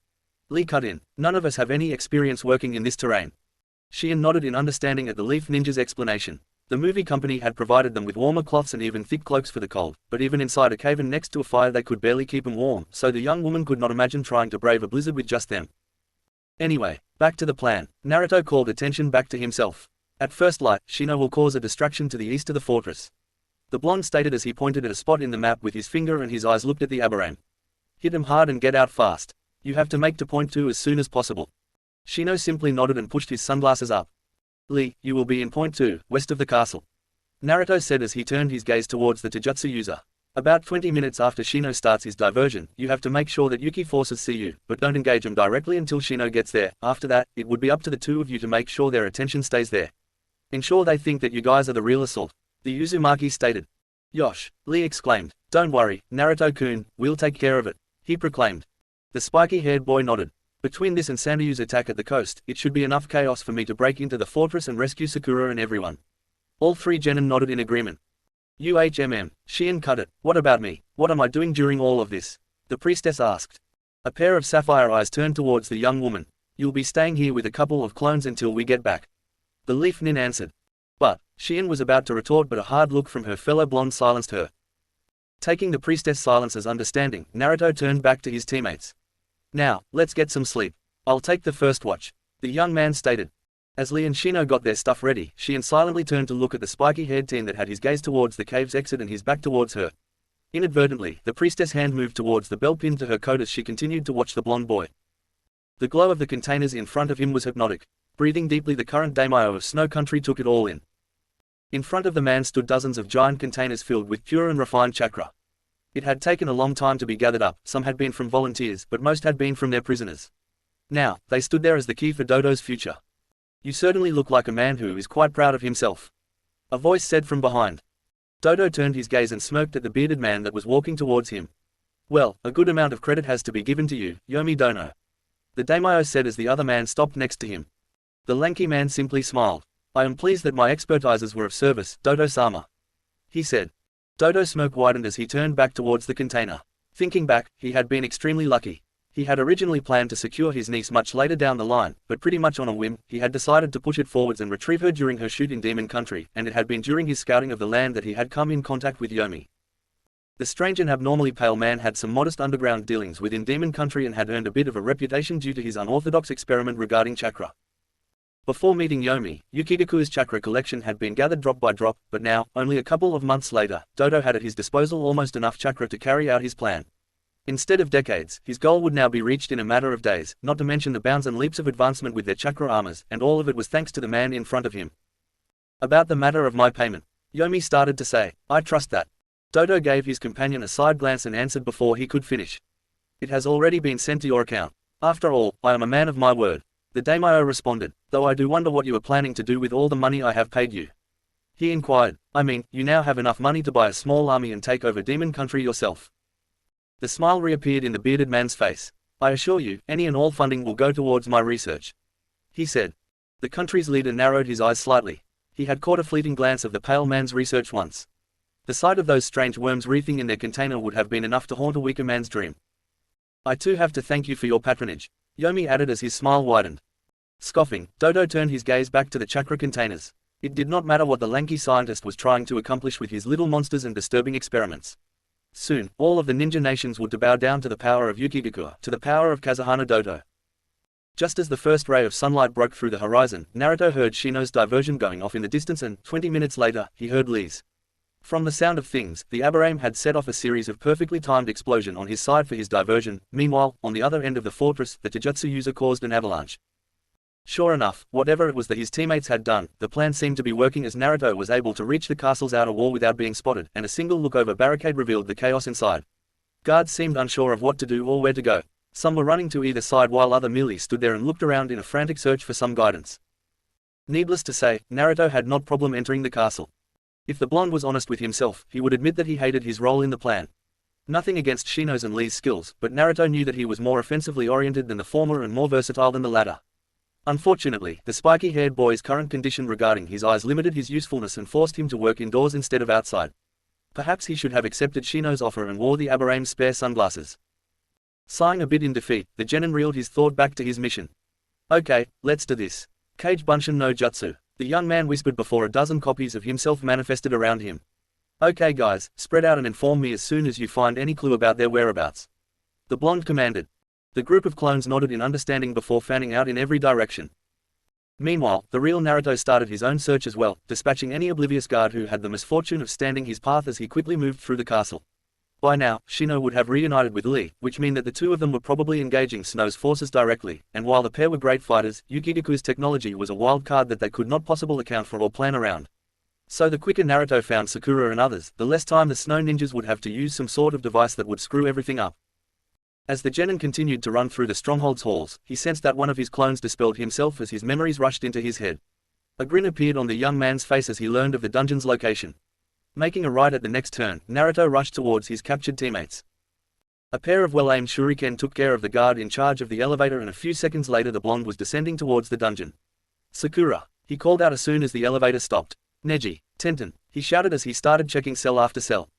Lee cut in. None of us have any experience working in this terrain. Shion nodded in understanding at the Leaf Ninja's explanation. The movie company had provided them with warmer cloths and even thick cloaks for the cold, but even inside a cave and next to a fire they could barely keep them warm, so the young woman could not imagine trying to brave a blizzard with just them. Anyway, back to the plan. Naruto called attention back to himself. At first light, Shino will cause a distraction to the east of the fortress. The blonde stated as he pointed at a spot in the map with his finger and his eyes looked at the Aberame. Hit him hard and get out fast. You have to make to point 2 as soon as possible. Shino simply nodded and pushed his sunglasses up. Lee, you will be in point 2, west of the castle. Naruto said as he turned his gaze towards the Taijutsu user. About 20 minutes after Shino starts his diversion, you have to make sure that Yuki forces see you, but don't engage him directly until Shino gets there. After that, it would be up to the two of you to make sure their attention stays there. Ensure they think that you guys are the real assault. The Uzumaki stated. Yosh, Lee exclaimed. Don't worry, Naruto-kun, we'll take care of it, he proclaimed. The spiky-haired boy nodded. Between this and Sandayu's attack at the coast, it should be enough chaos for me to break into the fortress and rescue Sakura and everyone. All three genin nodded in agreement. Shion cut it. What about me? What am I doing during all of this? The priestess asked. A pair of sapphire eyes turned towards the young woman. You'll be staying here with a couple of clones until we get back. The Leaf Nin answered. But, Shion was about to retort but a hard look from her fellow blonde silenced her. Taking the priestess' silence as understanding, Naruto turned back to his teammates. Now, let's get some sleep. I'll take the first watch, the young man stated. As Lee and Shino got their stuff ready, Shion silently turned to look at the spiky-haired teen that had his gaze towards the cave's exit and his back towards her. Inadvertently, the priestess' hand moved towards the bell pinned to her coat as she continued to watch the blonde boy. The glow of the containers in front of him was hypnotic. Breathing deeply, the current daimyo of Snow Country took it all in. In front of the man stood dozens of giant containers filled with pure and refined chakra. It had taken a long time to be gathered up, some had been from volunteers but most had been from their prisoners. Now, they stood there as the key for Dodo's future. You certainly look like a man who is quite proud of himself. A voice said from behind. Dodo turned his gaze and smirked at the bearded man that was walking towards him. Well, a good amount of credit has to be given to you, Yomi Dono. The daimyo said as the other man stopped next to him. The lanky man simply smiled. I am pleased that my expertises were of service, Dodo-sama. He said. Dodo's smirk widened as he turned back towards the container. Thinking back, he had been extremely lucky. He had originally planned to secure his niece much later down the line, but pretty much on a whim, he had decided to push it forwards and retrieve her during her shoot in Demon Country, and it had been during his scouting of the land that he had come in contact with Yomi. The strange and abnormally pale man had some modest underground dealings within Demon Country and had earned a bit of a reputation due to his unorthodox experiment regarding chakra. Before meeting Yomi, Yukigaku's chakra collection had been gathered drop by drop, but now, only a couple of months later, Dodo had at his disposal almost enough chakra to carry out his plan. Instead of decades, his goal would now be reached in a matter of days, not to mention the bounds and leaps of advancement with their chakra armors, and all of it was thanks to the man in front of him. About the matter of my payment, Yomi started to say, I trust that. Dodo gave his companion a side glance and answered before he could finish. It has already been sent to your account. After all, I am a man of my word. The daimyo responded, though I do wonder what you are planning to do with all the money I have paid you. He inquired, I mean, you now have enough money to buy a small army and take over Demon Country yourself. The smile reappeared in the bearded man's face. I assure you, any and all funding will go towards my research. He said. The country's leader narrowed his eyes slightly. He had caught a fleeting glance of the pale man's research once. The sight of those strange worms wreathing in their container would have been enough to haunt a weaker man's dream. I too have to thank you for your patronage, Yomi added as his smile widened. Scoffing, Dodo turned his gaze back to the chakra containers. It did not matter what the lanky scientist was trying to accomplish with his little monsters and disturbing experiments. Soon, all of the ninja nations would bow down to the power of Yukigaku, to the power of Kazahana Doto. Just as the first ray of sunlight broke through the horizon, Naruto heard Shino's diversion going off in the distance and, 20 minutes later, he heard Lee's From the sound of things, the Aberrame had set off a series of perfectly timed explosions on his side for his diversion. Meanwhile, on the other end of the fortress, the Taijutsu user caused an avalanche. Sure enough, whatever it was that his teammates had done, the plan seemed to be working as Naruto was able to reach the castle's outer wall without being spotted, and a single look over barricade revealed the chaos inside. Guards seemed unsure of what to do or where to go. Some were running to either side while others merely stood there and looked around in a frantic search for some guidance. Needless to say, Naruto had no problem entering the castle. If the blonde was honest with himself, he would admit that he hated his role in the plan. Nothing against Shino's and Lee's skills, but Naruto knew that he was more offensively oriented than the former and more versatile than the latter. Unfortunately, the spiky-haired boy's current condition regarding his eyes limited his usefulness and forced him to work indoors instead of outside. Perhaps he should have accepted Shino's offer and wore the Aberrame's spare sunglasses. Sighing a bit in defeat, the genin reeled his thought back to his mission. Okay, let's do this. Kage Bunshin no Jutsu, the young man whispered before a dozen copies of himself manifested around him. Okay guys, spread out and inform me as soon as you find any clue about their whereabouts. The blonde commanded. The group of clones nodded in understanding before fanning out in every direction. Meanwhile, the real Naruto started his own search as well, dispatching any oblivious guard who had the misfortune of standing his path as he quickly moved through the castle. By now, Shino would have reunited with Lee, which meant that the two of them were probably engaging Snow's forces directly, and while the pair were great fighters, Yukigiku's technology was a wild card that they could not possibly account for or plan around. So the quicker Naruto found Sakura and others, the less time the Snow Ninjas would have to use some sort of device that would screw everything up. As the genin continued to run through the stronghold's halls, he sensed that one of his clones dispelled himself as his memories rushed into his head. A grin appeared on the young man's face as he learned of the dungeon's location. Making a right at the next turn, Naruto rushed towards his captured teammates. A pair of well-aimed shuriken took care of the guard in charge of the elevator, and a few seconds later the blonde was descending towards the dungeon. Sakura, he called out as soon as the elevator stopped. Neji, Tenten, he shouted as he started checking cell after cell.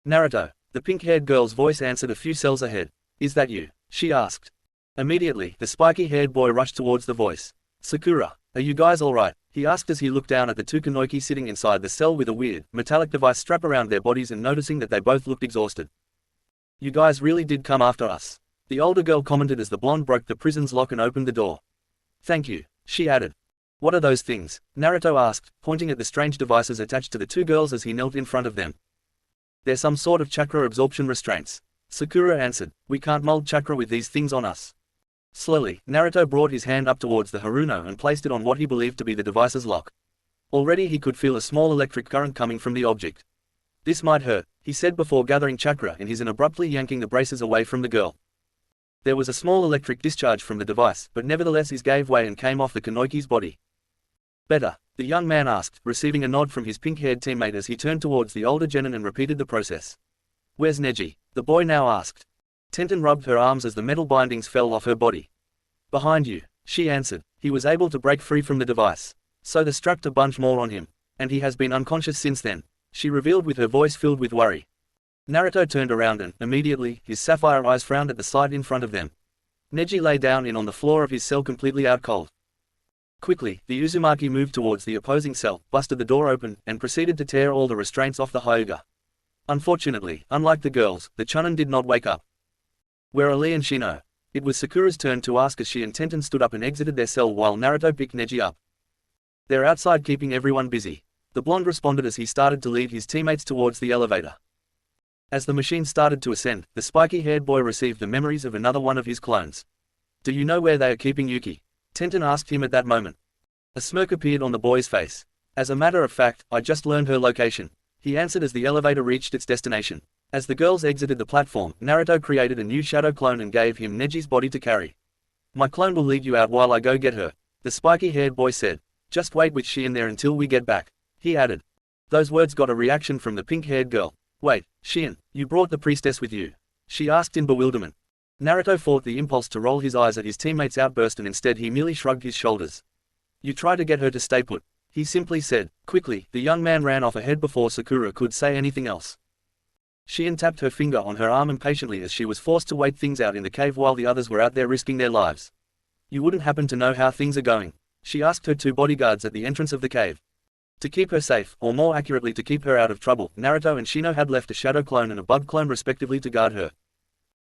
Naruto, the pink-haired girl's voice answered a few cells ahead. Is that you? She asked. Immediately, the spiky-haired boy rushed towards the voice. Sakura, are you guys alright? He asked as he looked down at the two Kunoichi sitting inside the cell with a weird, metallic device strapped around their bodies and noticing that they both looked exhausted. You guys really did come after us. The older girl commented as the blonde broke the prison's lock and opened the door. Thank you, she added. What are those things? Naruto asked, pointing at the strange devices attached to the two girls as he knelt in front of them. They're some sort of chakra absorption restraints. Sakura answered, we can't mold chakra with these things on us. Slowly, Naruto brought his hand up towards the Haruno and placed it on what he believed to be the device's lock. Already he could feel a small electric current coming from the object. This might hurt, he said before gathering chakra in his and abruptly yanking the braces away from the girl. There was a small electric discharge from the device, but nevertheless his gave way and came off the Kunoichi's body. Better, the young man asked, receiving a nod from his pink-haired teammate as he turned towards the older genin and repeated the process. Where's Neji? The boy now asked. Tenten rubbed her arms as the metal bindings fell off her body. Behind you, she answered. He was able to break free from the device. So they strapped a bunch more on him. And he has been unconscious since then, she revealed with her voice filled with worry. Naruto turned around and, immediately, his sapphire eyes frowned at the sight in front of them. Neji lay down on the floor of his cell completely out cold. Quickly, the Uzumaki moved towards the opposing cell, busted the door open, and proceeded to tear all the restraints off the Hyuga. Unfortunately, unlike the girls, the Chunin did not wake up. Where are Lee and Shino? It was Sakura's turn to ask as she and Tenten stood up and exited their cell while Naruto picked Neji up. They're outside keeping everyone busy. The blonde responded as he started to lead his teammates towards the elevator. As the machine started to ascend, the spiky-haired boy received the memories of another one of his clones. Do you know where they are keeping Yuki? Tenten asked him at that moment. A smirk appeared on the boy's face. As a matter of fact, I just learned her location, he answered as the elevator reached its destination. As the girls exited the platform, Naruto created a new shadow clone and gave him Neji's body to carry. My clone will lead you out while I go get her, the spiky-haired boy said. Just wait with Shien there until we get back, he added. Those words got a reaction from the pink-haired girl. Wait, Shien, you brought the priestess with you? She asked in bewilderment. Naruto fought the impulse to roll his eyes at his teammate's outburst and instead he merely shrugged his shoulders. You try to get her to stay put, he simply said. Quickly, the young man ran off ahead before Sakura could say anything else. Shien tapped her finger on her arm impatiently as she was forced to wait things out in the cave while the others were out there risking their lives. You wouldn't happen to know how things are going? She asked her two bodyguards at the entrance of the cave. To keep her safe, or more accurately to keep her out of trouble, Naruto and Shino had left a shadow clone and a bug clone respectively to guard her.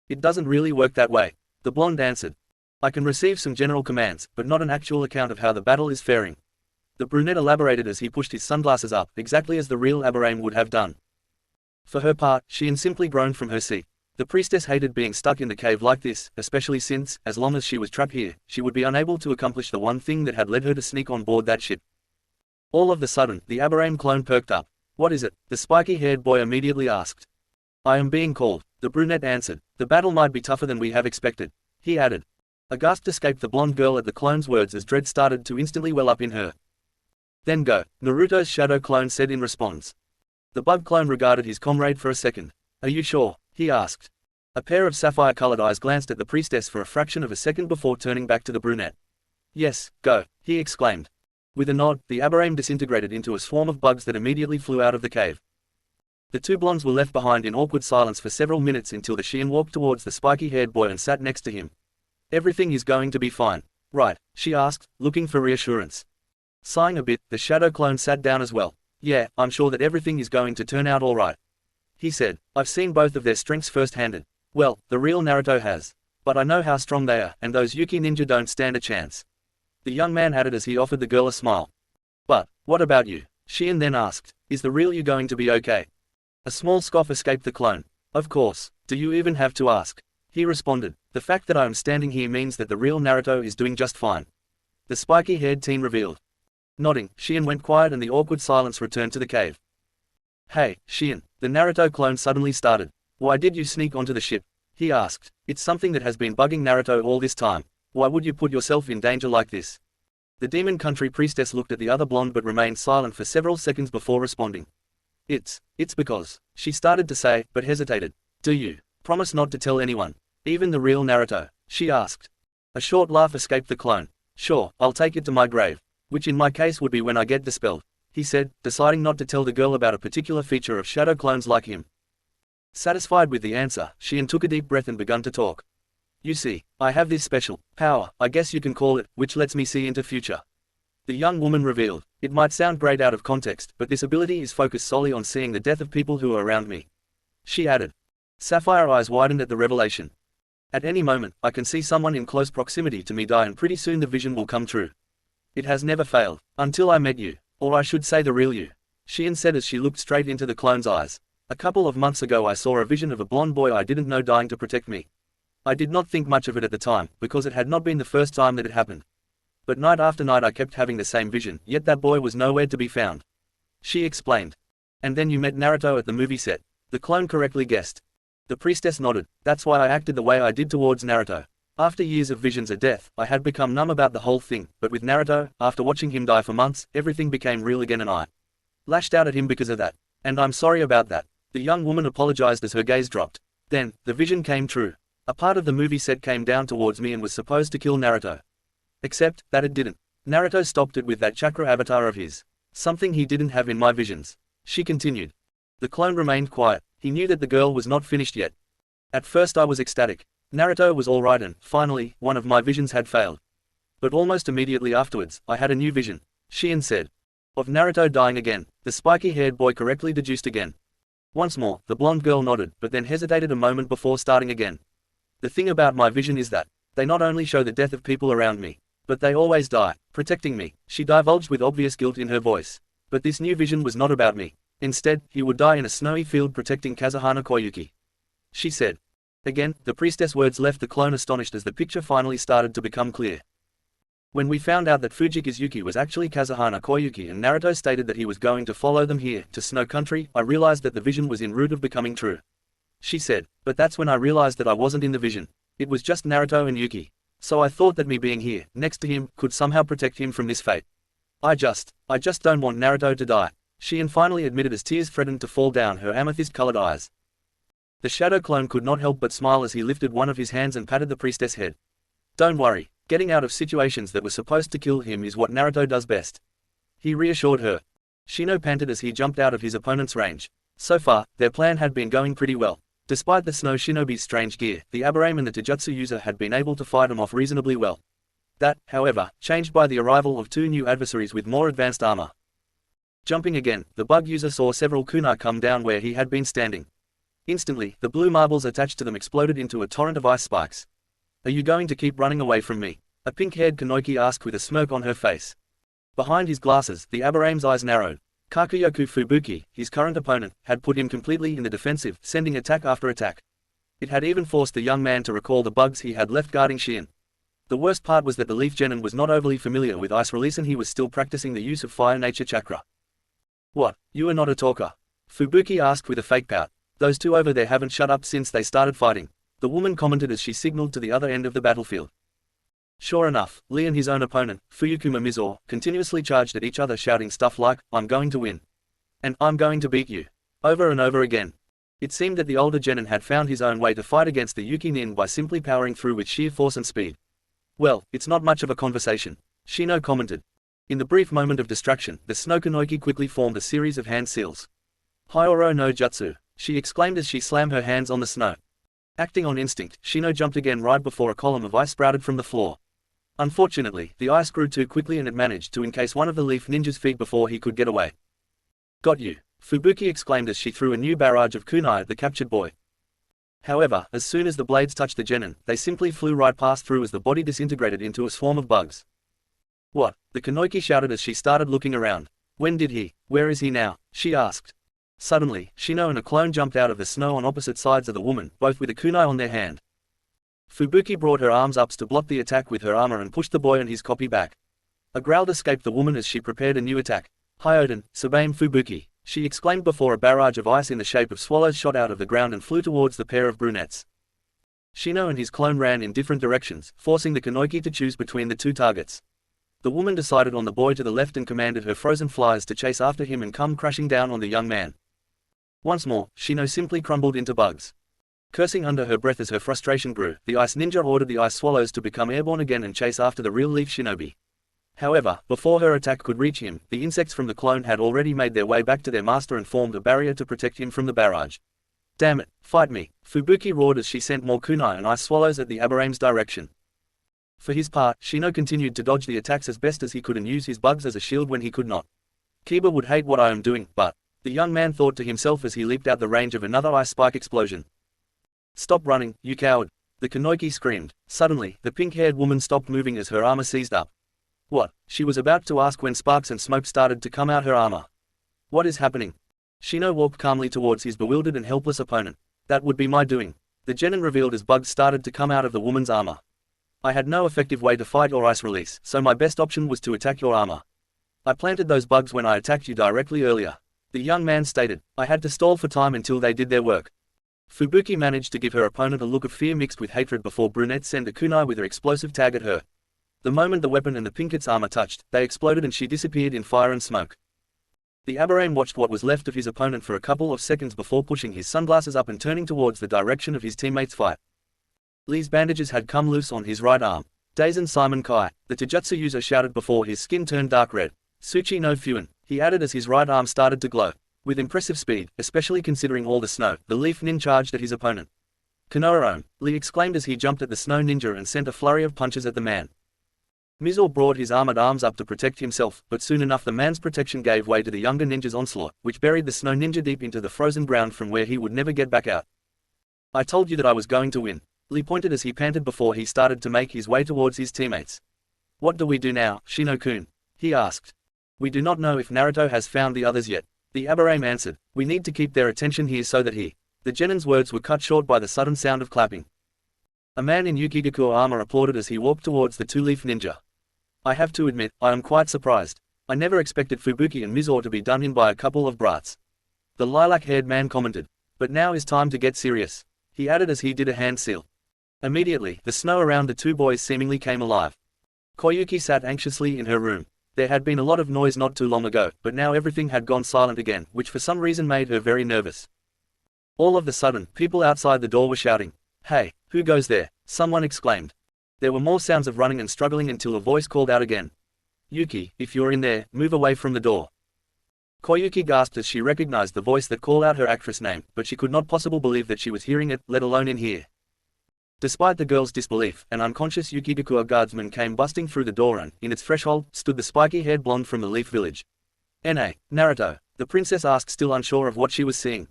It doesn't really work that way, the blonde answered. I can receive some general commands, but not an actual account of how the battle is faring. The brunette elaborated as he pushed his sunglasses up, exactly as the real Abraham would have done. For her part, Shion simply groaned from her seat. The priestess hated being stuck in the cave like this, especially since, as long as she was trapped here, she would be unable to accomplish the one thing that had led her to sneak on board that ship. All of a sudden, the Abraham clone perked up. "What is it?" the spiky-haired boy immediately asked. "I am being called," the brunette answered. "The battle might be tougher than we have expected," he added. A gasp escaped the blonde girl at the clone's words as dread started to instantly well up in her. "Then go," Naruto's shadow clone said in response. The bug clone regarded his comrade for a second. "Are you sure?" he asked. A pair of sapphire-colored eyes glanced at the priestess for a fraction of a second before turning back to the brunette. "Yes, go," he exclaimed. With a nod, the Abraham disintegrated into a swarm of bugs that immediately flew out of the cave. The two blondes were left behind in awkward silence for several minutes until the Shion walked towards the spiky-haired boy and sat next to him. "Everything is going to be fine, right?" she asked, looking for reassurance. Sighing a bit, the shadow clone sat down as well. "Yeah, I'm sure that everything is going to turn out alright," he said. "I've seen both of their strengths first-handed. Well, the real Naruto has. But I know how strong they are, and those Yuki ninja don't stand a chance." The young man added as he offered the girl a smile. "But, what about you?" Shion then asked. "Is the real you going to be okay?" A small scoff escaped the clone. "Of course, do you even have to ask?" he responded. "The fact that I am standing here means that the real Naruto is doing just fine," the spiky-haired teen revealed. Nodding, Shion went quiet and the awkward silence returned to the cave. "Hey, Shion," the Naruto clone suddenly started. "Why did you sneak onto the ship?" he asked. "It's something that has been bugging Naruto all this time. Why would you put yourself in danger like this?" The demon country priestess looked at the other blonde but remained silent for several seconds before responding. It's because," she started to say, but hesitated. "Do you promise not to tell anyone, even the real Naruto?" she asked. A short laugh escaped the clone. "Sure, I'll take it to my grave, which in my case would be when I get dispelled," he said, deciding not to tell the girl about a particular feature of shadow clones like him. Satisfied with the answer, Shion took a deep breath and began to talk. "You see, I have this special power, I guess you can call it, which lets me see into future," the young woman revealed. "It might sound great out of context, but this ability is focused solely on seeing the death of people who are around me," she added. Sapphire eyes widened at the revelation. "At any moment, I can see someone in close proximity to me die and pretty soon the vision will come true. It has never failed, until I met you, or I should say the real you," Shion said as she looked straight into the clone's eyes. "A couple of months ago I saw a vision of a blonde boy I didn't know dying to protect me. I did not think much of it at the time, because it had not been the first time that it happened. But night after night I kept having the same vision, yet that boy was nowhere to be found," she explained. "And then you met Naruto at the movie set," the clone correctly guessed. The priestess nodded. "That's why I acted the way I did towards Naruto. After years of visions of death, I had become numb about the whole thing, but with Naruto, after watching him die for months, everything became real again and I lashed out at him because of that. And I'm sorry about that." The young woman apologized as her gaze dropped. "Then, the vision came true. A part of the movie set came down towards me and was supposed to kill Naruto. Except, that it didn't. Naruto stopped it with that chakra avatar of his. Something he didn't have in my visions," she continued. The clone remained quiet. He knew that the girl was not finished yet. "At first I was ecstatic. Naruto was alright and, finally, one of my visions had failed. But almost immediately afterwards, I had a new vision," Shion said. "Of Naruto dying again," the spiky-haired boy correctly deduced again. Once more, the blonde girl nodded, but then hesitated a moment before starting again. "The thing about my vision is that they not only show the death of people around me, but they always die, protecting me," she divulged with obvious guilt in her voice. "But this new vision was not about me. Instead, he would die in a snowy field protecting Kazuhana Koyuki," she said. Again, the priestess' words left the clone astonished as the picture finally started to become clear. "When we found out that Fujika's Yuki was actually Kazuhana Koyuki and Naruto stated that he was going to follow them here, to Snow Country, I realized that the vision was en route of becoming true," she said. "But that's when I realized that I wasn't in the vision. It was just Naruto and Yuki. So I thought that me being here, next to him, could somehow protect him from this fate. I just don't want Naruto to die," Shion finally admitted as tears threatened to fall down her amethyst-colored eyes. The shadow clone could not help but smile as he lifted one of his hands and patted the priestess' head. "Don't worry, getting out of situations that were supposed to kill him is what Naruto does best," he reassured her. Shino panted as he jumped out of his opponent's range. So far, their plan had been going pretty well. Despite the Snow Shinobi's strange gear, the Abraham and the Taijutsu user had been able to fight him off reasonably well. That, however, changed by the arrival of two new adversaries with more advanced armor. Jumping again, the bug user saw several kunai come down where he had been standing. Instantly, the blue marbles attached to them exploded into a torrent of ice spikes. "Are you going to keep running away from me?" a pink-haired Kanoiki asked with a smirk on her face. Behind his glasses, the Abarame's eyes narrowed. Kakuyoku Fubuki, his current opponent, had put him completely in the defensive, sending attack after attack. It had even forced the young man to recall the bugs he had left guarding Shin. The worst part was that the Leaf Genin was not overly familiar with ice release and he was still practicing the use of fire nature chakra. What, you are not a talker? Fubuki asked with a fake pout. Those two over there haven't shut up since they started fighting, the woman commented as she signaled to the other end of the battlefield. Sure enough, Lee and his own opponent, Fuyukuma Mizo, continuously charged at each other shouting stuff like, "I'm going to win," and "I'm going to beat you," over and over again. It seemed that the older Genin had found his own way to fight against the Yuki Nin by simply powering through with sheer force and speed. Well, it's not much of a conversation, Shino commented. In the brief moment of distraction, the Snokanoiki quickly formed a series of hand seals. Hyoro no Jutsu, she exclaimed as she slammed her hands on the snow. Acting on instinct, Shino jumped again right before a column of ice sprouted from the floor. Unfortunately, the ice grew too quickly and it managed to encase one of the Leaf Ninja's feet before he could get away. Got you, Fubuki exclaimed as she threw a new barrage of kunai at the captured boy. However, as soon as the blades touched the Genin, they simply flew right past through as the body disintegrated into a swarm of bugs. What? The Kanoiki shouted as she started looking around. When did he? Where is he now? She asked. Suddenly, Shino and a clone jumped out of the snow on opposite sides of the woman, both with a kunai on their hand. Fubuki brought her arms up to block the attack with her armor and pushed the boy and his copy back. A growl escaped the woman as she prepared a new attack. Hyoden, Sabame Fubuki, she exclaimed before a barrage of ice in the shape of swallows shot out of the ground and flew towards the pair of brunettes. Shino and his clone ran in different directions, forcing the Kanoiki to choose between the two targets. The woman decided on the boy to the left and commanded her frozen flies to chase after him and come crashing down on the young man. Once more, Shino simply crumbled into bugs. Cursing under her breath as her frustration grew, the Ice Ninja ordered the Ice Swallows to become airborne again and chase after the real Leaf Shinobi. However, before her attack could reach him, the insects from the clone had already made their way back to their master and formed a barrier to protect him from the barrage. Damn it, fight me, Fubuki roared as she sent more kunai and Ice Swallows at the Abarame's direction. For his part, Shino continued to dodge the attacks as best as he could and use his bugs as a shield when he could not. Kiba would hate what I am doing, but, the young man thought to himself as he leaped out the range of another ice spike explosion. Stop running, you coward, the Kanoiki screamed. Suddenly, the pink-haired woman stopped moving as her armor seized up. What? She was about to ask when sparks and smoke started to come out her armor. What is happening? Shino walked calmly towards his bewildered and helpless opponent. That would be my doing, the Genin revealed as bugs started to come out of the woman's armor. I had no effective way to fight your ice release, so my best option was to attack your armor. I planted those bugs when I attacked you directly earlier, the young man stated. I had to stall for time until they did their work. Fubuki managed to give her opponent a look of fear mixed with hatred before Brunette sent a kunai with her explosive tag at her. The moment the weapon and the pinket's armor touched, they exploded and she disappeared in fire and smoke. The Aberrane watched what was left of his opponent for a couple of seconds before pushing his sunglasses up and turning towards the direction of his teammates' fight. Lee's bandages had come loose on his right arm. Daisen Simon Kai, the Taijutsu user shouted before his skin turned dark red. Tsuchi no FUNN, he added as his right arm started to glow. With impressive speed, especially considering all the snow, the Leaf Nin charged at his opponent. Konoha-on, Lee exclaimed as he jumped at the Snow Ninja and sent a flurry of punches at the man. Mizo brought his armored arms up to protect himself, but soon enough the man's protection gave way to the younger ninja's onslaught, which buried the Snow Ninja deep into the frozen ground from where he would never get back out. I told you that I was going to win, Lee pointed as he panted before he started to make his way towards his teammates. What do we do now, Shino-kun? He asked. We do not know if Naruto has found the others yet, the Aberrane answered. We need to keep their attention here so that he. The Genin's words were cut short by the sudden sound of clapping. A man in Yukigaku armor applauded as he walked towards the two-leaf ninja. I have to admit, I am quite surprised. I never expected Fubuki and Mizo to be done in by a couple of brats. The lilac-haired man commented. But now is time to get serious, he added as he did a hand seal. Immediately, the snow around the two boys seemingly came alive. Koyuki sat anxiously in her room. There had been a lot of noise not too long ago, but now everything had gone silent again, which for some reason made her very nervous. All of a sudden, people outside the door were shouting. Hey, who goes there? Someone exclaimed. There were more sounds of running and struggling until a voice called out again. Yuki, if you're in there, move away from the door. Koyuki gasped as she recognized the voice that called out her actress name, but she could not possibly believe that she was hearing it, let alone in here. Despite the girl's disbelief, an unconscious Yukigaku guardsman came busting through the door and, in its threshold, stood the spiky-haired blonde from the Leaf Village. N.A. Naruto, the princess asked, still unsure of what she was seeing.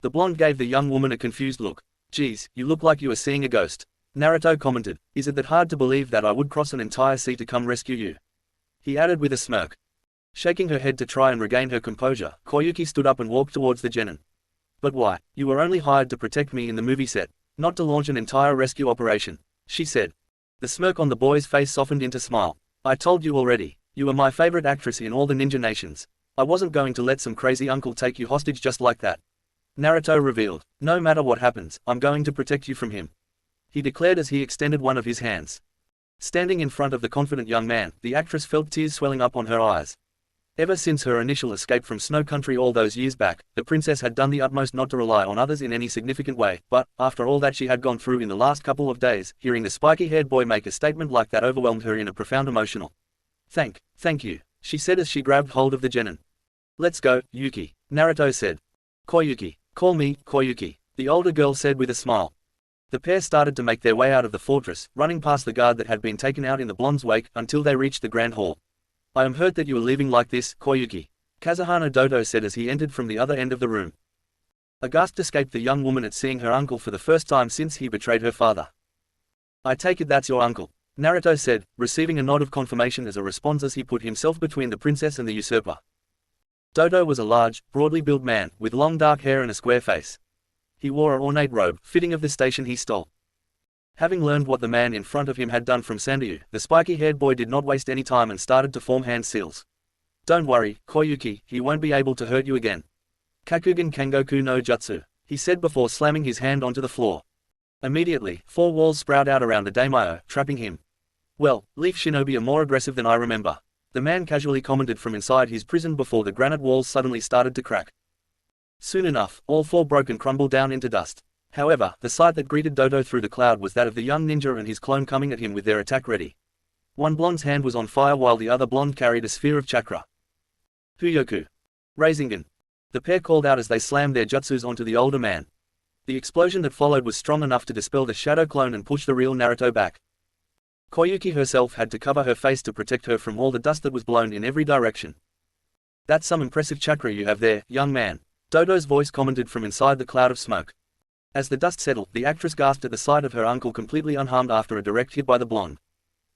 The blonde gave the young woman a confused look. Geez, you look like you are seeing a ghost, Naruto commented. Is it that hard to believe that I would cross an entire sea to come rescue you? he added with a smirk. Shaking her head to try and regain her composure, Koyuki stood up and walked towards the genin. But why? You were only hired to protect me in the movie set, not to launch an entire rescue operation, she said. The smirk on the boy's face softened into a smile. I told you already, you were my favorite actress in all the ninja nations. I wasn't going to let some crazy uncle take you hostage just like that. Naruto revealed, no matter what happens, I'm going to protect you from him, he declared as he extended one of his hands. Standing in front of the confident young man, the actress felt tears swelling up on her eyes. Ever since her initial escape from Snow Country all those years back, the princess had done the utmost not to rely on others in any significant way, but, after all that she had gone through in the last couple of days, hearing the spiky-haired boy make a statement like that overwhelmed her in a profound emotional. Thank you, she said as she grabbed hold of the genin. Let's go, Yuki, Naruto said. Koyuki, call me, Koyuki, the older girl said with a smile. The pair started to make their way out of the fortress, running past the guard that had been taken out in the blonde's wake, until they reached the grand hall. I am hurt that you are leaving like this, Koyuki, Kazuhana Dodo said as he entered from the other end of the room. A gasp escaped the young woman at seeing her uncle for the first time since he betrayed her father. I take it that's your uncle, Naruto said, receiving a nod of confirmation as a response as he put himself between the princess and the usurper. Dodo was a large, broadly built man, with long dark hair and a square face. He wore an ornate robe, fitting of the station he stole. Having learned what the man in front of him had done from Sanryu, the spiky-haired boy did not waste any time and started to form hand seals. Don't worry, Koyuki, he won't be able to hurt you again. Kakugan Kangoku no Jutsu, he said before slamming his hand onto the floor. Immediately, 4 walls sprout out around the daimyo, trapping him. Well, Leaf Shinobi are more aggressive than I remember, the man casually commented from inside his prison before the granite walls suddenly started to crack. Soon enough, all 4 broke and crumbled down into dust. However, the sight that greeted Dodo through the cloud was that of the young ninja and his clone coming at him with their attack ready. One blonde's hand was on fire while the other blonde carried a sphere of chakra. Huyoku. Rasengan. The pair called out as they slammed their jutsus onto the older man. The explosion that followed was strong enough to dispel the shadow clone and push the real Naruto back. Koyuki herself had to cover her face to protect her from all the dust that was blown in every direction. That's some impressive chakra you have there, young man, Dodo's voice commented from inside the cloud of smoke. As the dust settled, the actress gasped at the sight of her uncle completely unharmed after a direct hit by the blonde.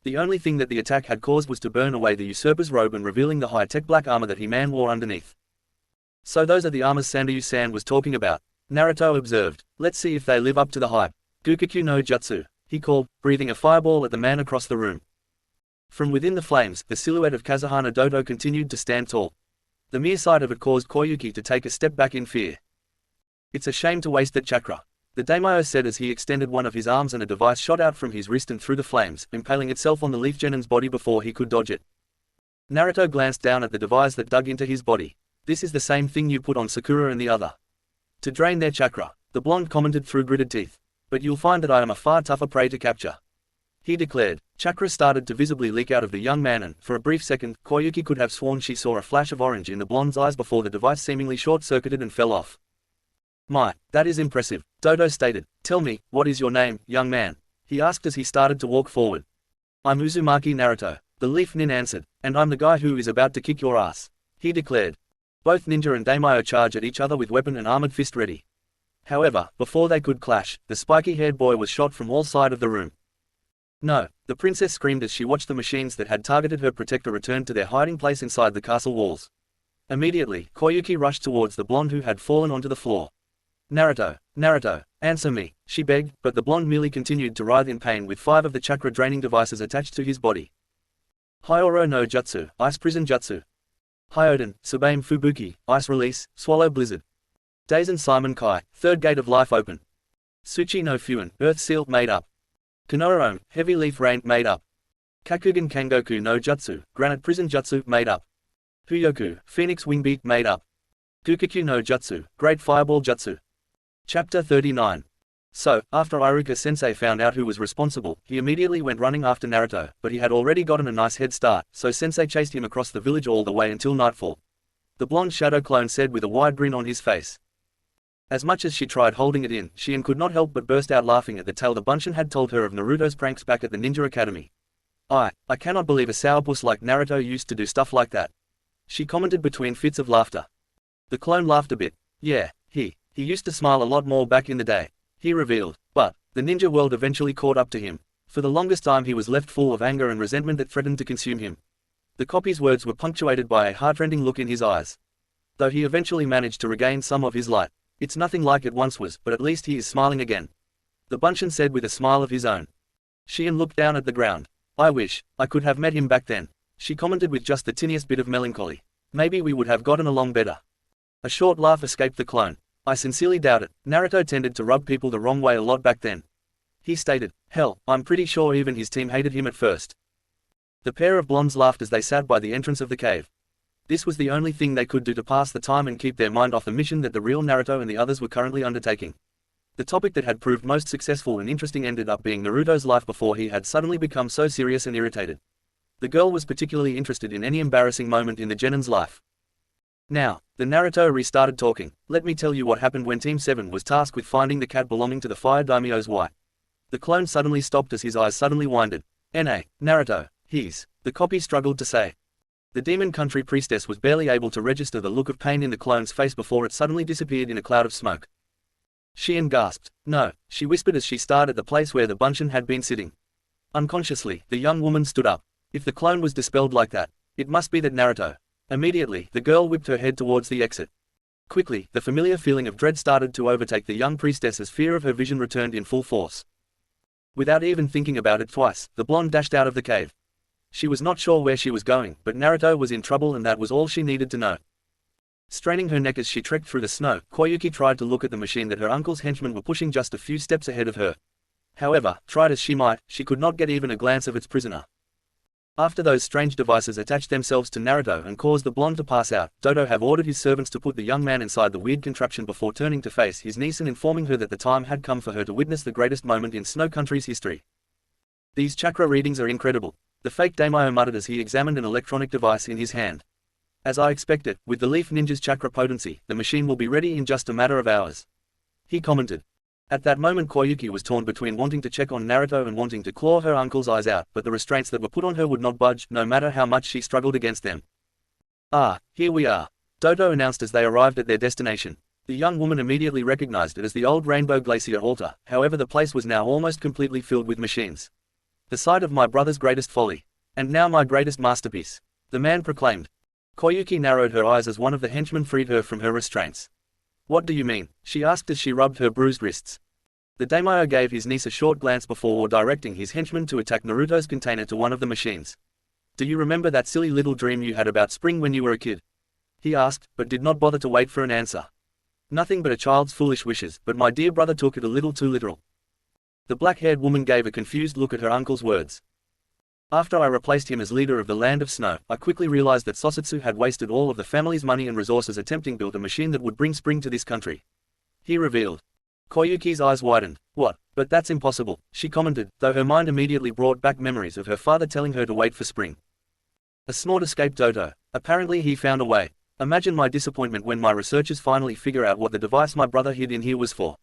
The only thing that the attack had caused was to burn away the usurper's robe and revealing the high-tech black armor that he man wore underneath. So those are the armors Sanryu-san was talking about, Naruto observed. Let's see if they live up to the hype. Gukukyu no Jutsu, he called, breathing a fireball at the man across the room. From within the flames, the silhouette of Kazuhana Dodo continued to stand tall. The mere sight of it caused Koyuki to take a step back in fear. It's a shame to waste that chakra, the daimyo said as he extended one of his arms and a device shot out from his wrist and through the flames, impaling itself on the Leaf Genin's body before he could dodge it. Naruto glanced down at the device that dug into his body. This is the same thing you put on Sakura and the other. To drain their chakra, the blonde commented through gritted teeth. But you'll find that I am a far tougher prey to capture, he declared. Chakra started to visibly leak out of the young man and, for a brief second, Koyuki could have sworn she saw a flash of orange in the blonde's eyes before the device seemingly short-circuited and fell off. My, that is impressive, Dodo stated. Tell me, what is your name, young man? He asked as he started to walk forward. I'm Uzumaki Naruto, the Leaf Nin answered, and I'm the guy who is about to kick your ass, he declared. Both ninja and daimyo charge at each other with weapon and armored fist ready. However, before they could clash, the spiky-haired boy was shot from all sides of the room. No, the princess screamed as she watched the machines that had targeted her protector return to their hiding place inside the castle walls. Immediately, Koyuki rushed towards the blonde who had fallen onto the floor. Naruto, answer me, she begged, but the blonde merely continued to writhe in pain with 5 of the chakra-draining devices attached to his body. Hyoro no Jutsu, Ice Prison Jutsu. Hyoden, Subame Fubuki, Ice Release, Swallow Blizzard. Daisen Simon Kai, Third Gate of Life Open. Tsuchi no Fuin, Earth Seal, made up. Konoha, Heavy Leaf Rain, made up. Kakugan Kangoku no Jutsu, Granite Prison Jutsu, made up. Huyoku, Phoenix Wing Beat, made up. Gukukyu no Jutsu, Great Fireball Jutsu. Chapter 39. So, after Iruka-sensei found out who was responsible, he immediately went running after Naruto, but he had already gotten a nice head start, so sensei chased him across the village all the way until nightfall. The blonde shadow clone said with a wide grin on his face. As much as she tried holding it in, she could not help but burst out laughing at the tale the Bunshin had told her of Naruto's pranks back at the Ninja Academy. I cannot believe a sourpuss like Naruto used to do stuff like that, she commented between fits of laughter. The clone laughed a bit. Yeah, he used to smile a lot more back in the day, he revealed, but the ninja world eventually caught up to him. For the longest time he was left full of anger and resentment that threatened to consume him. The copy's words were punctuated by a heartrending look in his eyes. Though he eventually managed to regain some of his light. It's nothing like it once was, but at least he is smiling again. The Bunchen said with a smile of his own. Shion looked down at the ground. I wish I could have met him back then, she commented with just the tiniest bit of melancholy. Maybe we would have gotten along better. A short laugh escaped the clone. I sincerely doubt it. Naruto tended to rub people the wrong way a lot back then. He stated, hell, I'm pretty sure even his team hated him at first. The pair of blondes laughed as they sat by the entrance of the cave. This was the only thing they could do to pass the time and keep their mind off the mission that the real Naruto and the others were currently undertaking. The topic that had proved most successful and interesting ended up being Naruto's life before he had suddenly become so serious and irritated. The girl was particularly interested in any embarrassing moment in the Genin's life. Now, the Naruto restarted talking. Let me tell you what happened when Team 7 was tasked with finding the cat belonging to the Fire Daimyo's wife. The clone suddenly stopped as his eyes suddenly winded. Naruto, the copy struggled to say. The demon country priestess was barely able to register the look of pain in the clone's face before it suddenly disappeared in a cloud of smoke. Shion gasped. No, she whispered as she stared at the place where the Bunchen had been sitting. Unconsciously, the young woman stood up. If the clone was dispelled like that, it must be that Naruto. Immediately, the girl whipped her head towards the exit. Quickly, the familiar feeling of dread started to overtake the young priestess as fear of her vision returned in full force. Without even thinking about it twice, the blonde dashed out of the cave. She was not sure where she was going, but Naruto was in trouble and that was all she needed to know. Straining her neck as she trekked through the snow, Koyuki tried to look at the machine that her uncle's henchmen were pushing just a few steps ahead of her. However, tried as she might, she could not get even a glance of its prisoner. After those strange devices attached themselves to Naruto and caused the blonde to pass out, Dodo have ordered his servants to put the young man inside the weird contraption before turning to face his niece and informing her that the time had come for her to witness the greatest moment in Snow Country's history. These chakra readings are incredible, the fake daimyo muttered as he examined an electronic device in his hand. As I expected, with the Leaf Ninja's chakra potency, the machine will be ready in just a matter of hours. He commented. At that moment Koyuki was torn between wanting to check on Naruto and wanting to claw her uncle's eyes out, but the restraints that were put on her would not budge, no matter how much she struggled against them. Ah, here we are, Dodo announced as they arrived at their destination. The young woman immediately recognized it as the old Rainbow Glacier altar, however the place was now almost completely filled with machines. The site of my brother's greatest folly. And now my greatest masterpiece, the man proclaimed. Koyuki narrowed her eyes as one of the henchmen freed her from her restraints. What do you mean? She asked as she rubbed her bruised wrists. The daimyo gave his niece a short glance before directing his henchmen to attack Naruto's container to one of the machines. Do you remember that silly little dream you had about spring when you were a kid? He asked, but did not bother to wait for an answer. Nothing but a child's foolish wishes, but my dear brother took it a little too literal. The black-haired woman gave a confused look at her uncle's words. After I replaced him as leader of the Land of Snow, I quickly realized that Sosatsu had wasted all of the family's money and resources attempting to build a machine that would bring spring to this country. He revealed. Koyuki's eyes widened. What? But that's impossible, she commented, though her mind immediately brought back memories of her father telling her to wait for spring. A snort escaped Dodo. Apparently he found a way. Imagine my disappointment when my researchers finally figure out what the device my brother hid in here was for.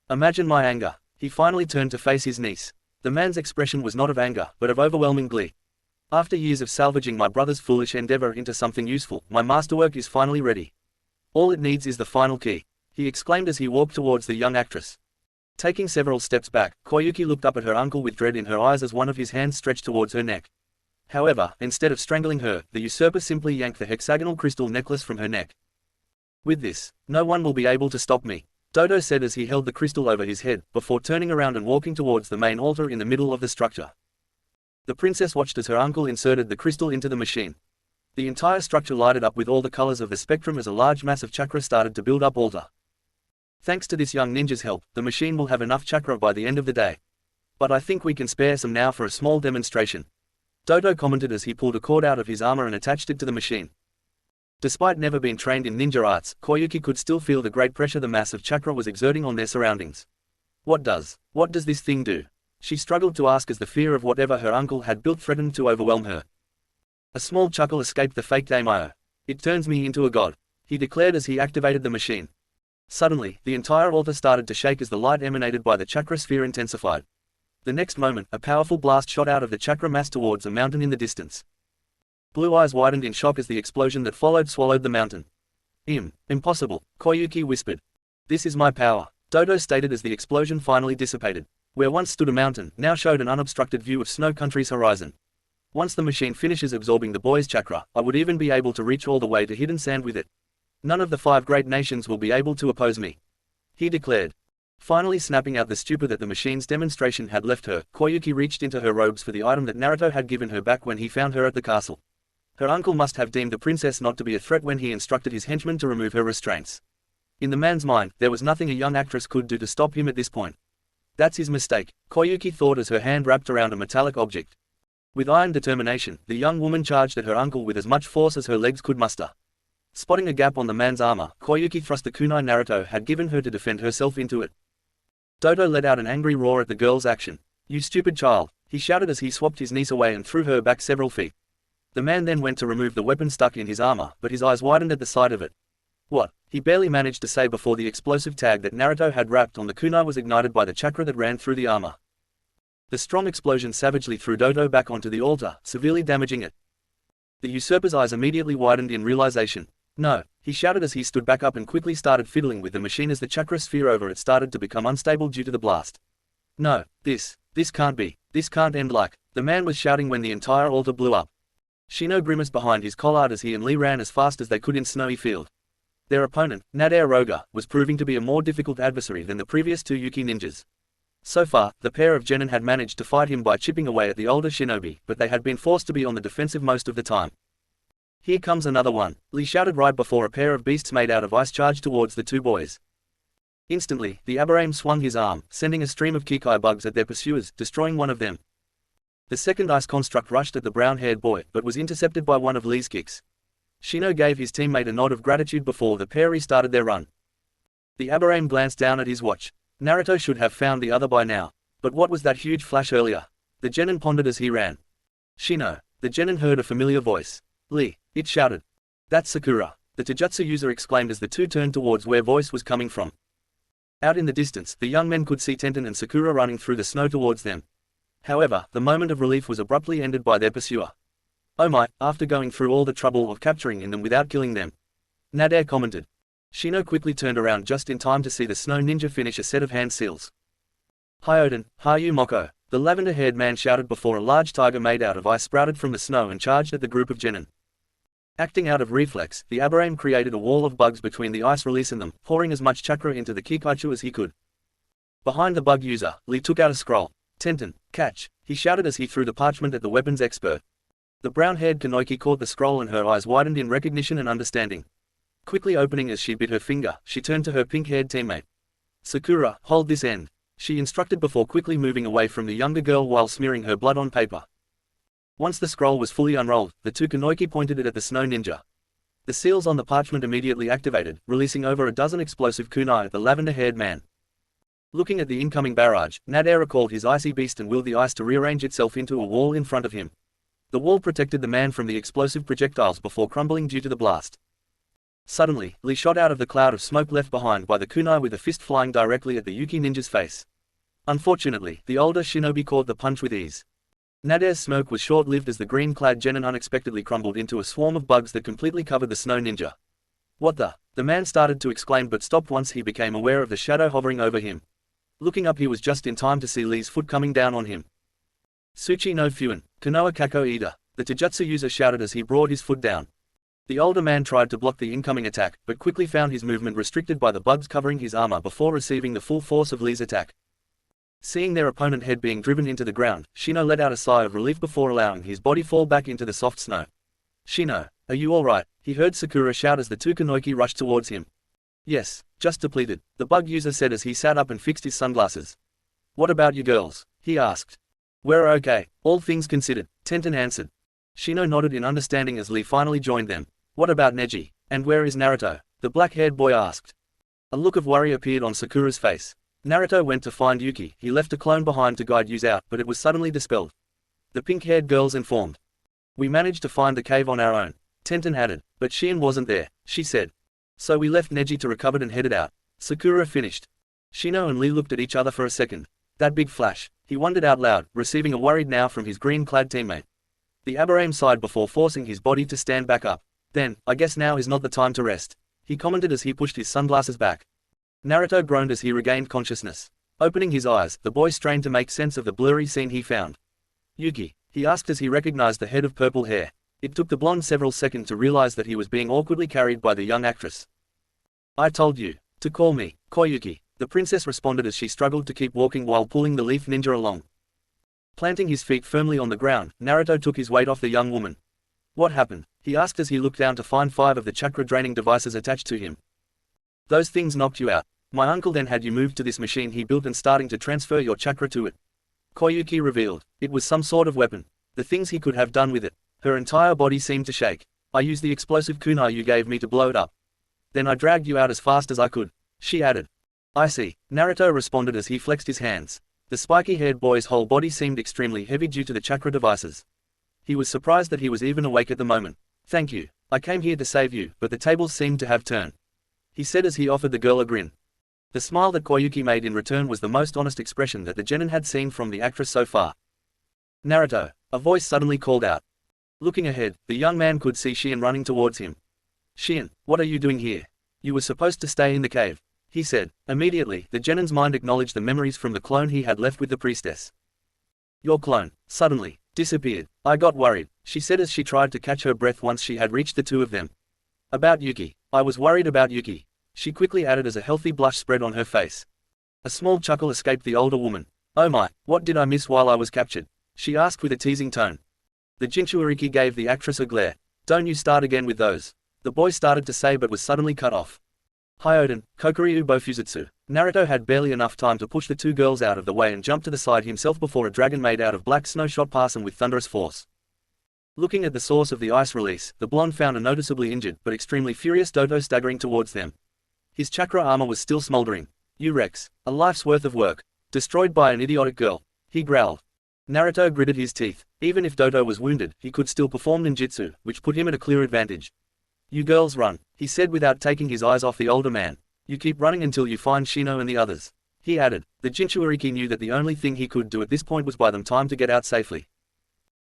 Imagine my anger. He finally turned to face his niece. The man's expression was not of anger, but of overwhelming glee. After years of salvaging my brother's foolish endeavor into something useful, my masterwork is finally ready. All it needs is the final key, he exclaimed as he walked towards the young actress. Taking several steps back, Koyuki looked up at her uncle with dread in her eyes as one of his hands stretched towards her neck. However, instead of strangling her, the usurper simply yanked the hexagonal crystal necklace from her neck. With this, no one will be able to stop me, Dodo said as he held the crystal over his head, before turning around and walking towards the main altar in the middle of the structure. The princess watched as her uncle inserted the crystal into the machine. The entire structure lighted up with all the colors of the spectrum as a large mass of chakra started to build up altar. Thanks to this young ninja's help, the machine will have enough chakra by the end of the day. But I think we can spare some now for a small demonstration, Dodo commented as he pulled a cord out of his armor and attached it to the machine. Despite never being trained in ninja arts, Koyuki could still feel the great pressure the mass of chakra was exerting on their surroundings. What does this thing do? She struggled to ask as the fear of whatever her uncle had built threatened to overwhelm her. A small chuckle escaped the fake daimyo. It turns me into a god, he declared as he activated the machine. Suddenly, the entire altar started to shake as the light emanated by the chakra sphere intensified. The next moment, a powerful blast shot out of the chakra mass towards a mountain in the distance. Blue eyes widened in shock as the explosion that followed swallowed the mountain. Impossible, Koyuki whispered. This is my power, Dodo stated as the explosion finally dissipated. Where once stood a mountain, now showed an unobstructed view of Snow Country's horizon. Once the machine finishes absorbing the boy's chakra, I would even be able to reach all the way to hidden sand with it. None of the 5 great nations will be able to oppose me," he declared. Finally snapping out the stupor that the machine's demonstration had left her, Koyuki reached into her robes for the item that Naruto had given her back when he found her at the castle. Her uncle must have deemed the princess not to be a threat when he instructed his henchmen to remove her restraints. In the man's mind, there was nothing a young actress could do to stop him at this point. "That's his mistake," Koyuki thought as her hand wrapped around a metallic object. With iron determination, the young woman charged at her uncle with as much force as her legs could muster. Spotting a gap on the man's armor, Koyuki thrust the kunai Naruto had given her to defend herself into it. Dodo let out an angry roar at the girl's action. "You stupid child," he shouted as he swapped his niece away and threw her back several feet. The man then went to remove the weapon stuck in his armor, but his eyes widened at the sight of it. "What?" he barely managed to say before the explosive tag that Naruto had wrapped on the kunai was ignited by the chakra that ran through the armor. The strong explosion savagely threw Dodo back onto the altar, severely damaging it. The usurper's eyes immediately widened in realization. "No," he shouted as he stood back up and quickly started fiddling with the machine as the chakra sphere over it started to become unstable due to the blast. "No, this can't be, this can't end like," the man was shouting when the entire altar blew up. Shino grimaced behind his collard as he and Lee ran as fast as they could in snowy field. Their opponent, Nader Roga, was proving to be a more difficult adversary than the previous 2 Yuki ninjas. So far, the pair of genin had managed to fight him by chipping away at the older shinobi, but they had been forced to be on the defensive most of the time. "Here comes another one," Lee shouted right before a pair of beasts made out of ice charged towards the 2 boys. Instantly, the Aberame swung his arm, sending a stream of Kikai bugs at their pursuers, destroying one of them. The second ice construct rushed at the brown-haired boy, but was intercepted by one of Lee's kicks. Shino gave his teammate a nod of gratitude before the pair restarted their run. The Aberame glanced down at his watch. Naruto should have found the other by now. But what was that huge flash earlier? The genin pondered as he ran. "Shino." The genin heard a familiar voice. "Lee," it shouted. "That's Sakura," the Taijutsu user exclaimed as the 2 turned towards where voice was coming from. Out in the distance, the young men could see Tenten and Sakura running through the snow towards them. However, the moment of relief was abruptly ended by their pursuer. "Oh my," after going through all the trouble of capturing them without killing them, Nader commented. Shino quickly turned around just in time to see the snow ninja finish a set of hand seals. "Hyoden, Hayu Moko," the lavender-haired man shouted before a large tiger made out of ice sprouted from the snow and charged at the group of genin. Acting out of reflex, the Aberame created a wall of bugs between the ice release and them, pouring as much chakra into the Kikaichu as he could. Behind the bug user, Lee took out a scroll. "Tenten, catch," he shouted as he threw the parchment at the weapons expert. The brown-haired Kanoiki caught the scroll and her eyes widened in recognition and understanding. Quickly opening as she bit her finger, she turned to her pink-haired teammate. "Sakura, hold this end," she instructed before quickly moving away from the younger girl while smearing her blood on paper. Once the scroll was fully unrolled, the 2 Kanoiki pointed it at the snow ninja. The seals on the parchment immediately activated, releasing over a dozen explosive kunai at the lavender-haired man. Looking at the incoming barrage, Nader recalled his icy beast and willed the ice to rearrange itself into a wall in front of him. The wall protected the man from the explosive projectiles before crumbling due to the blast. Suddenly, Lee shot out of the cloud of smoke left behind by the kunai with a fist flying directly at the Yuki ninja's face. Unfortunately, the older shinobi caught the punch with ease. Nader's smoke was short-lived as the green-clad genin unexpectedly crumbled into a swarm of bugs that completely covered the snow ninja. "What the?" the man started to exclaim but stopped once he became aware of the shadow hovering over him. Looking up he was just in time to see Lee's foot coming down on him. "Tsuchi no Fuin, Konoha Kako Ida," the Taijutsu user shouted as he brought his foot down. The older man tried to block the incoming attack, but quickly found his movement restricted by the bugs covering his armor before receiving the full force of Lee's attack. Seeing their opponent head being driven into the ground, Shino let out a sigh of relief before allowing his body fall back into the soft snow. "Shino, are you alright?" he heard Sakura shout as the 2 Kanoiki rushed towards him. "Yes, just depleted," the bug user said as he sat up and fixed his sunglasses. "What about you girls?" he asked. "We're okay, all things considered," Tenten answered. Shino nodded in understanding as Lee finally joined them. "What about Neji? And where is Naruto?" the black-haired boy asked. A look of worry appeared on Sakura's face. Naruto went to find Yuki. He left a clone behind to guide Yuz out, but it was suddenly dispelled. The pink-haired girls informed. "We managed to find the cave on our own," Tenten added, "but Shion wasn't there," she said. "So we left Neji to recover and headed out," Sakura finished. Shino and Lee looked at each other for a second. That big flash, he wondered out loud, receiving a worried now from his green-clad teammate. The Aberame sighed before forcing his body to stand back up. "Then, I guess now is not the time to rest," he commented as he pushed his sunglasses back. Naruto groaned as he regained consciousness. Opening his eyes, the boy strained to make sense of the blurry scene he found. "Yuki, he asked as he recognized the head of purple hair. It took the blonde several seconds to realize that he was being awkwardly carried by the young actress. "I told you to call me Koyuki," the princess responded as she struggled to keep walking while pulling the leaf ninja along. Planting his feet firmly on the ground, Naruto took his weight off the young woman. "What happened?" he asked as he looked down to find 5 of the chakra-draining devices attached to him. "Those things knocked you out. My uncle then had you moved to this machine he built and starting to transfer your chakra to it." Koyuki revealed. It was some sort of weapon. The things he could have done with it. Her entire body seemed to shake. "I used the explosive kunai you gave me to blow it up. Then I dragged you out as fast as I could," she added. "I see," Naruto responded as he flexed his hands. The spiky-haired boy's whole body seemed extremely heavy due to the chakra devices. He was surprised that he was even awake at the moment. "Thank you. I came here to save you, but the tables seemed to have turned," he said as he offered the girl a grin. The smile that Koyuki made in return was the most honest expression that the genin had seen from the actress so far. "Naruto," a voice suddenly called out. Looking ahead, the young man could see Shion running towards him. "Shion, what are you doing here? You were supposed to stay in the cave," he said. Immediately, the genin's mind acknowledged the memories from the clone he had left with the priestess. "Your clone, suddenly, disappeared. I got worried," she said as she tried to catch her breath once she had reached the two of them. "About Yuki. I was worried about Yuki," she quickly added as a healthy blush spread on her face. A small chuckle escaped the older woman. "Oh my, what did I miss while I was captured?" she asked with a teasing tone. The Jinchuuriki gave the actress a glare. "Don't you start again with those," the boy started to say but was suddenly cut off. Hyoden, Kokuryu Bofusutsu. Naruto had barely enough time to push the two girls out of the way and jump to the side himself before a dragon made out of black snow shot past him with thunderous force. Looking at the source of the ice release, the blonde found a noticeably injured but extremely furious Dodo staggering towards them. His chakra armor was still smoldering. "You Rex, a life's worth of work, destroyed by an idiotic girl," he growled. Naruto gritted his teeth. Even if Dodo was wounded, he could still perform ninjutsu, which put him at a clear advantage. "You girls run," he said without taking his eyes off the older man. "You keep running until you find Shino and the others," he added. The Jinchuuriki knew that the only thing he could do at this point was buy them time to get out safely.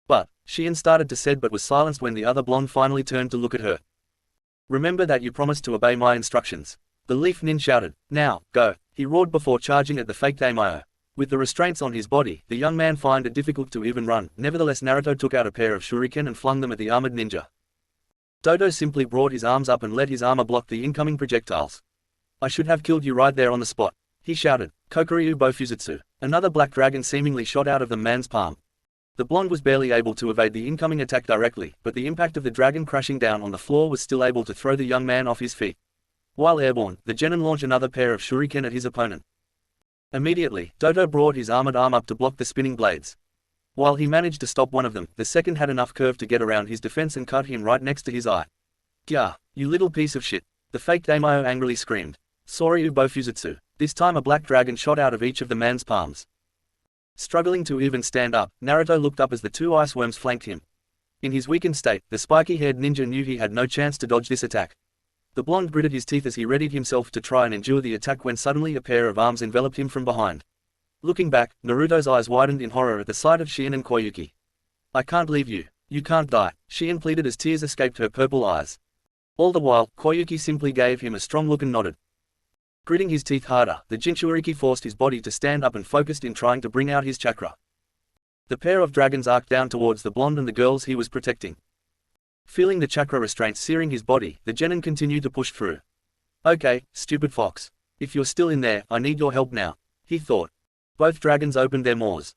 "But," Shion started to said but was silenced when the other blonde finally turned to look at her. "Remember that you promised to obey my instructions," the leaf nin shouted. "Now, go," he roared before charging at the fake daimyo. With the restraints on his body, the young man found it difficult to even run. Nevertheless, Naruto took out a pair of shuriken and flung them at the armored ninja. Dodo simply brought his arms up and let his armor block the incoming projectiles. "I should have killed you right there on the spot," he shouted. Kokuryu Bofusutsu. Another black dragon seemingly shot out of the man's palm. The blonde was barely able to evade the incoming attack directly, but the impact of the dragon crashing down on the floor was still able to throw the young man off his feet. While airborne, the genin launched another pair of shuriken at his opponent. Immediately, Dodo brought his armored arm up to block the spinning blades. While he managed to stop one of them, the second had enough curve to get around his defense and cut him right next to his eye. "Gah, you little piece of shit," the fake daimyo angrily screamed. Soryu Bofusutsu. This time a black dragon shot out of each of the man's palms. Struggling to even stand up, Naruto looked up as the two ice worms flanked him. In his weakened state, the spiky-haired ninja knew he had no chance to dodge this attack. The blonde gritted his teeth as he readied himself to try and endure the attack when suddenly a pair of arms enveloped him from behind. Looking back, Naruto's eyes widened in horror at the sight of Shion and Koyuki. "I can't leave you. You can't die," Shion pleaded as tears escaped her purple eyes. All the while, Koyuki simply gave him a strong look and nodded. Gritting his teeth harder, the Jinchuuriki forced his body to stand up and focused in trying to bring out his chakra. The pair of dragons arced down towards the blonde and the girls he was protecting. Feeling the chakra restraints searing his body, the genin continued to push through. "Okay, stupid fox. If you're still in there, I need your help now," he thought. Both dragons opened their maws.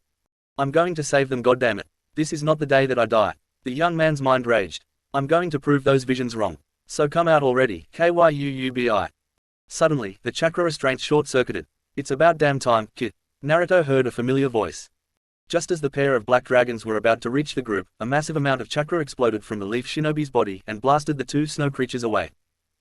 "I'm going to save them, goddammit. This is not the day that I die." The young man's mind raged. "I'm going to prove those visions wrong. So come out already, Kyuubi. Suddenly, the chakra restraints short-circuited. "It's about damn time, kid." Naruto heard a familiar voice. Just as the pair of black dragons were about to reach the group, a massive amount of chakra exploded from the leaf shinobi's body and blasted the two snow creatures away.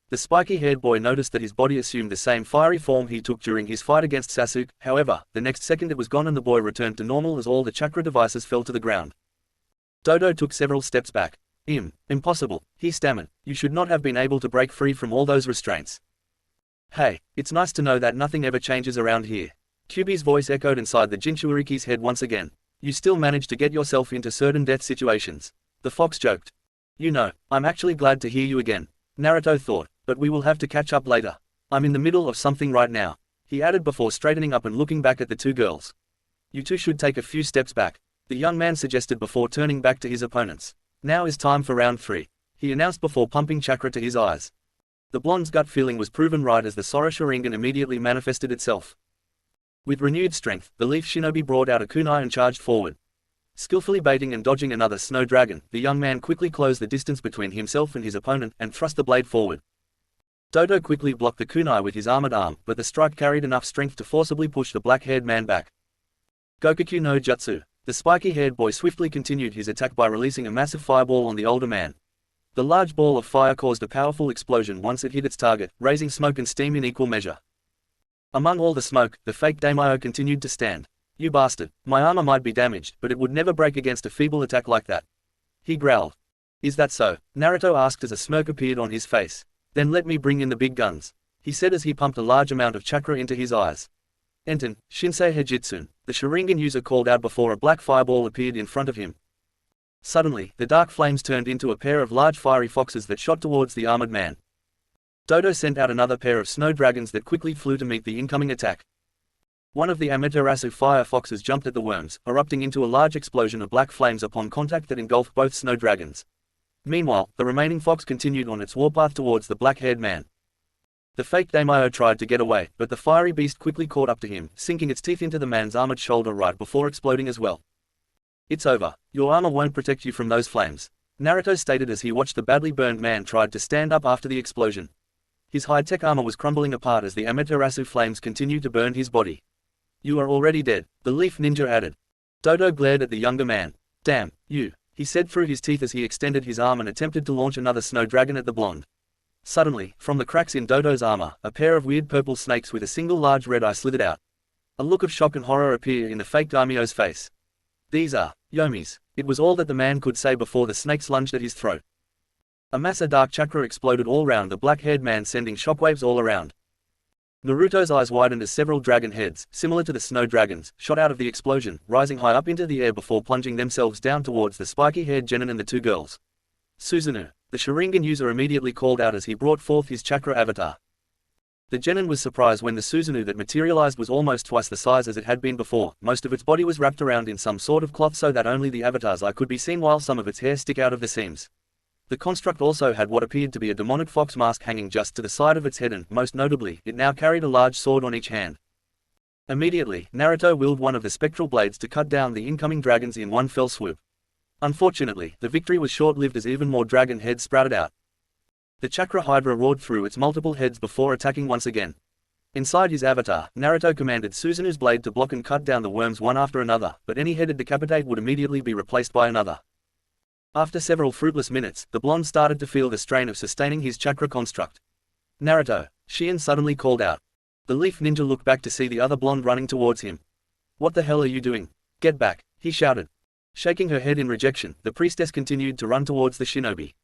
The spiky-haired boy noticed that his body assumed the same fiery form he took during his fight against Sasuke. However, the next second it was gone and the boy returned to normal as all the chakra devices fell to the ground. Dodo took several steps back. Impossible," he stammered. "You should not have been able to break free from all those restraints." "Hey, it's nice to know that nothing ever changes around here." Kyuubi's voice echoed inside the Jinchuuriki's head once again. "You still manage to get yourself into certain death situations." The fox joked. "You know, I'm actually glad to hear you again," Naruto thought, "but we will have to catch up later. I'm in the middle of something right now," he added before straightening up and looking back at the two girls. "You two should take a few steps back. the young man suggested before turning back to his opponents. Now is time for round 3, he announced before pumping chakra to his eyes. The blonde's gut feeling was proven right as the Sora Sharingan immediately manifested itself. With renewed strength, the Leaf Shinobi brought out a kunai and charged forward. Skillfully baiting and dodging another snow dragon, the young man quickly closed the distance between himself and his opponent and thrust the blade forward. Dodo quickly blocked the kunai with his armored arm, but the strike carried enough strength to forcibly push the black-haired man back. Gokukyu no Jutsu. The spiky-haired boy swiftly continued his attack by releasing a massive fireball on the older man. The large ball of fire caused a powerful explosion once it hit its target, raising smoke and steam in equal measure. Among all the smoke, the fake daimyo continued to stand. "You bastard, my armor might be damaged, but it would never break against a feeble attack like that," he growled. "Is that so?" Naruto asked as a smirk appeared on his face. "Then let me bring in the big guns," he said as he pumped a large amount of chakra into his eyes. "Enten, Shinsei Hejitsun," the Sharingan user called out before a black fireball appeared in front of him. Suddenly, the dark flames turned into a pair of large fiery foxes that shot towards the armored man. Dodo sent out another pair of snow dragons that quickly flew to meet the incoming attack. One of the Amaterasu fire foxes jumped at the worms, erupting into a large explosion of black flames upon contact that engulfed both snow dragons. Meanwhile, the remaining fox continued on its warpath towards the black-haired man. The fake daimyo tried to get away, but the fiery beast quickly caught up to him, sinking its teeth into the man's armored shoulder right before exploding as well. "It's over. Your armor won't protect you from those flames," Naruto stated as he watched the badly burned man tried to stand up after the explosion. His high-tech armor was crumbling apart as the Amaterasu flames continued to burn his body. "You are already dead," the Leaf Ninja added. Dodo glared at the younger man. "Damn, you," he said through his teeth as he extended his arm and attempted to launch another snow dragon at the blonde. Suddenly, from the cracks in Dodo's armor, a pair of weird purple snakes with a single large red eye slithered out. A look of shock and horror appeared in the fake daimyo's face. "These are yomis," it was all that the man could say before the snakes lunged at his throat. A mass of dark chakra exploded all around the black-haired man, sending shockwaves all around. Naruto's eyes widened as several dragon heads, similar to the snow dragons, shot out of the explosion, rising high up into the air before plunging themselves down towards the spiky-haired genin and the two girls. "Susanoo," the Sharingan user immediately called out as he brought forth his chakra avatar. The genin was surprised when the Susanoo that materialized was almost twice the size as it had been before. Most of its body was wrapped around in some sort of cloth so that only the avatar's eye could be seen while some of its hair stick out of the seams. The construct also had what appeared to be a demonic fox mask hanging just to the side of its head and, most notably, it now carried a large sword on each hand. Immediately, Naruto wielded one of the spectral blades to cut down the incoming dragons in one fell swoop. Unfortunately, the victory was short-lived as even more dragon heads sprouted out. The Chakra Hydra roared through its multiple heads before attacking once again. Inside his avatar, Naruto commanded Susanoo's blade to block and cut down the worms one after another, but any head it decapitate would immediately be replaced by another. After several fruitless minutes, the blonde started to feel the strain of sustaining his chakra construct. "Naruto," Shien suddenly called out. The Leaf Ninja looked back to see the other blonde running towards him. "What the hell are you doing? Get back," he shouted. Shaking her head in rejection, the priestess continued to run towards the shinobi.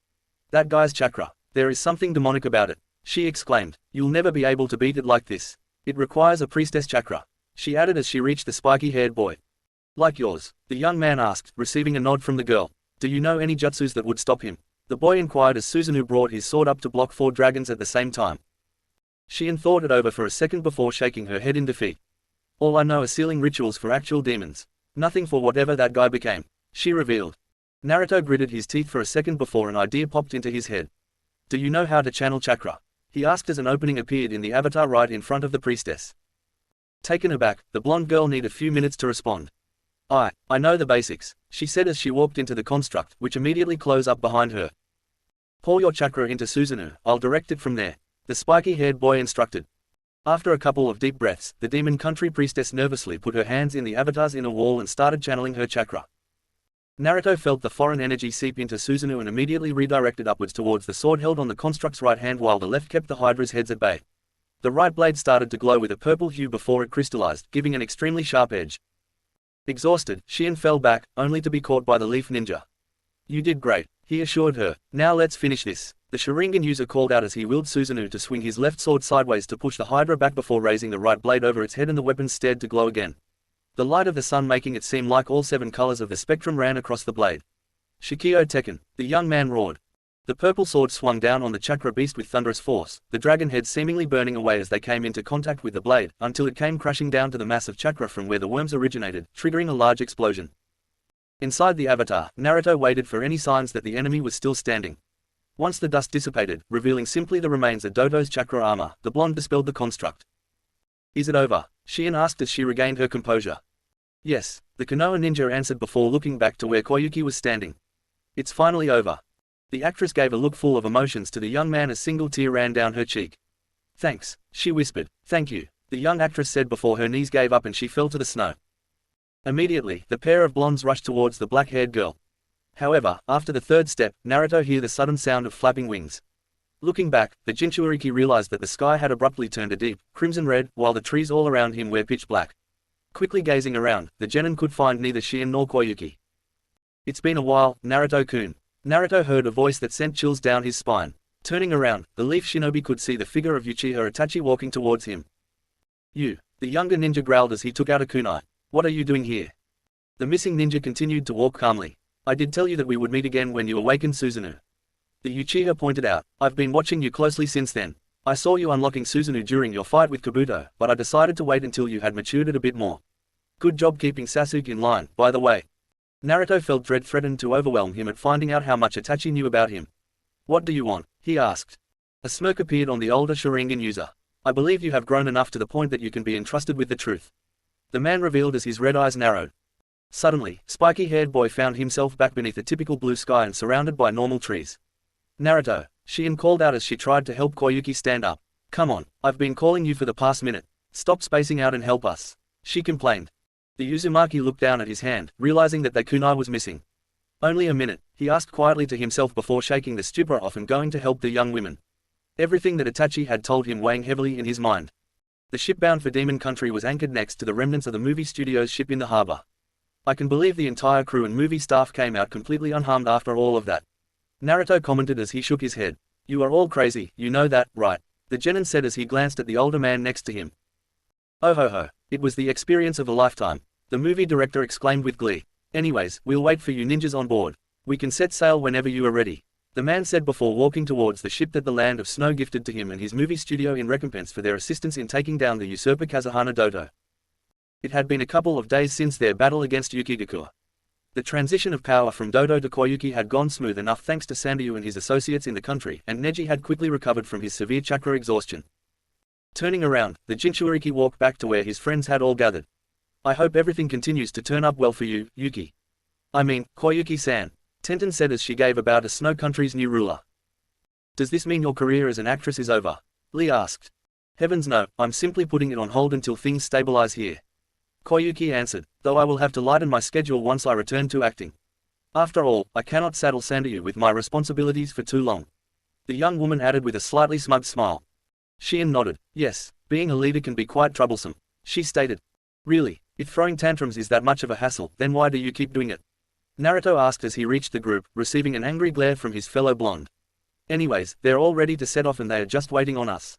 "That guy's chakra. There is something demonic about it," she exclaimed. "You'll never be able to beat it like this. It requires a priestess chakra," she added as she reached the spiky-haired boy. "Like yours?" the young man asked, receiving a nod from the girl. "Do you know any jutsus that would stop him?" the boy inquired as Susanoo brought his sword up to block 4 dragons at the same time. Shien thought it over for a second before shaking her head in defeat. "All I know are sealing rituals for actual demons. Nothing for whatever that guy became," she revealed. Naruto gritted his teeth for a second before an idea popped into his head. "Do you know how to channel chakra?" he asked as an opening appeared in the avatar right in front of the priestess. Taken aback, the blonde girl needed a few minutes to respond. I know the basics," she said as she walked into the construct, which immediately closed up behind her. "Pour your chakra into Susanoo, I'll direct it from there," the spiky-haired boy instructed. After a couple of deep breaths, the demon country priestess nervously put her hands in the avatar's inner wall and started channeling her chakra. Naruto felt the foreign energy seep into Susanoo and immediately redirected upwards towards the sword held on the construct's right hand while the left kept the Hydra's heads at bay. The right blade started to glow with a purple hue before it crystallized, giving an extremely sharp edge. Exhausted, Shien fell back, only to be caught by the Leaf Ninja. "You did great," he assured her. "Now let's finish this." The Sharingan user called out as he willed Susanoo to swing his left sword sideways to push the Hydra back before raising the right blade over its head and the weapon stared to glow again. The light of the sun making it seem like all 7 colors of the spectrum ran across the blade. "Shikio Tekken," the young man roared. The purple sword swung down on the chakra beast with thunderous force, the dragon heads seemingly burning away as they came into contact with the blade, until it came crashing down to the mass of chakra from where the worms originated, triggering a large explosion. Inside the avatar, Naruto waited for any signs that the enemy was still standing. Once the dust dissipated, revealing simply the remains of Dodo's chakra armor, the blonde dispelled the construct. "Is it over?" Shien asked as she regained her composure. "Yes," the Konoha ninja answered before looking back to where Koyuki was standing. "It's finally over." The actress gave a look full of emotions to the young man as a single tear ran down her cheek. "Thanks," she whispered. "Thank you," the young actress said before her knees gave up and she fell to the snow. Immediately, the pair of blondes rushed towards the black-haired girl. However, after the third step, Naruto heard the sudden sound of flapping wings. Looking back, the Jinchuriki realized that the sky had abruptly turned a deep, crimson red, while the trees all around him were pitch black. Quickly gazing around, the genin could find neither Shien nor Koyuki. "It's been a while, Naruto-kun." Naruto heard a voice that sent chills down his spine. Turning around, the leaf shinobi could see the figure of Uchiha Itachi walking towards him. "You," the younger ninja growled as he took out a kunai. "What are you doing here?" The missing ninja continued to walk calmly. "I did tell you that we would meet again when you awakened Susanoo." The Uchiha pointed out. "I've been watching you closely since then. I saw you unlocking Susanoo during your fight with Kabuto, but I decided to wait until you had matured it a bit more. Good job keeping Sasuke in line, by the way." Naruto felt dread threatened to overwhelm him at finding out how much Itachi knew about him. "What do you want?" he asked. A smirk appeared on the older Sharingan user. "I believe you have grown enough to the point that you can be entrusted with the truth." The man revealed as his red eyes narrowed. Suddenly, spiky-haired boy found himself back beneath a typical blue sky and surrounded by normal trees. "Naruto," Shien called out as she tried to help Koyuki stand up. "Come on, I've been calling you for the past minute. Stop spacing out and help us," she complained. The Uzumaki looked down at his hand, realizing that the kunai was missing. "Only a minute," he asked quietly to himself before shaking the stupor off and going to help the young women. Everything that Itachi had told him weighing heavily in his mind. The ship bound for Demon Country was anchored next to the remnants of the movie studio's ship in the harbor. "I can believe the entire crew and movie staff came out completely unharmed after all of that," Naruto commented as he shook his head. "You are all crazy, you know that, right?" the genin said as he glanced at the older man next to him. "Oh ho ho, it was the experience of a lifetime," the movie director exclaimed with glee. "Anyways, we'll wait for you ninjas on board. We can set sail whenever you are ready," the man said before walking towards the ship that the land of snow gifted to him and his movie studio in recompense for their assistance in taking down the usurper Kazuhana Doto. It had been a couple of days since their battle against Yukigakure. The transition of power from Doto to Koyuki had gone smooth enough thanks to Sanryu and his associates in the country, and Neji had quickly recovered from his severe chakra exhaustion. Turning around, the Jinchuriki walked back to where his friends had all gathered. "I hope everything continues to turn up well for you, Yuki. I mean, Koyuki-san," Tenten said as she gave about a Snow Country's new ruler. "Does this mean your career as an actress is over?" Lee asked. "Heavens no, I'm simply putting it on hold until things stabilize here," Koyuki answered, "though I will have to lighten my schedule once I return to acting. After all, I cannot saddle Sanryu with my responsibilities for too long," the young woman added with a slightly smug smile. Shien nodded. "Yes, being a leader can be quite troublesome," she stated. "Really, if throwing tantrums is that much of a hassle, then why do you keep doing it?" Naruto asked as he reached the group, receiving an angry glare from his fellow blonde. "Anyways, they're all ready to set off and they are just waiting on us,"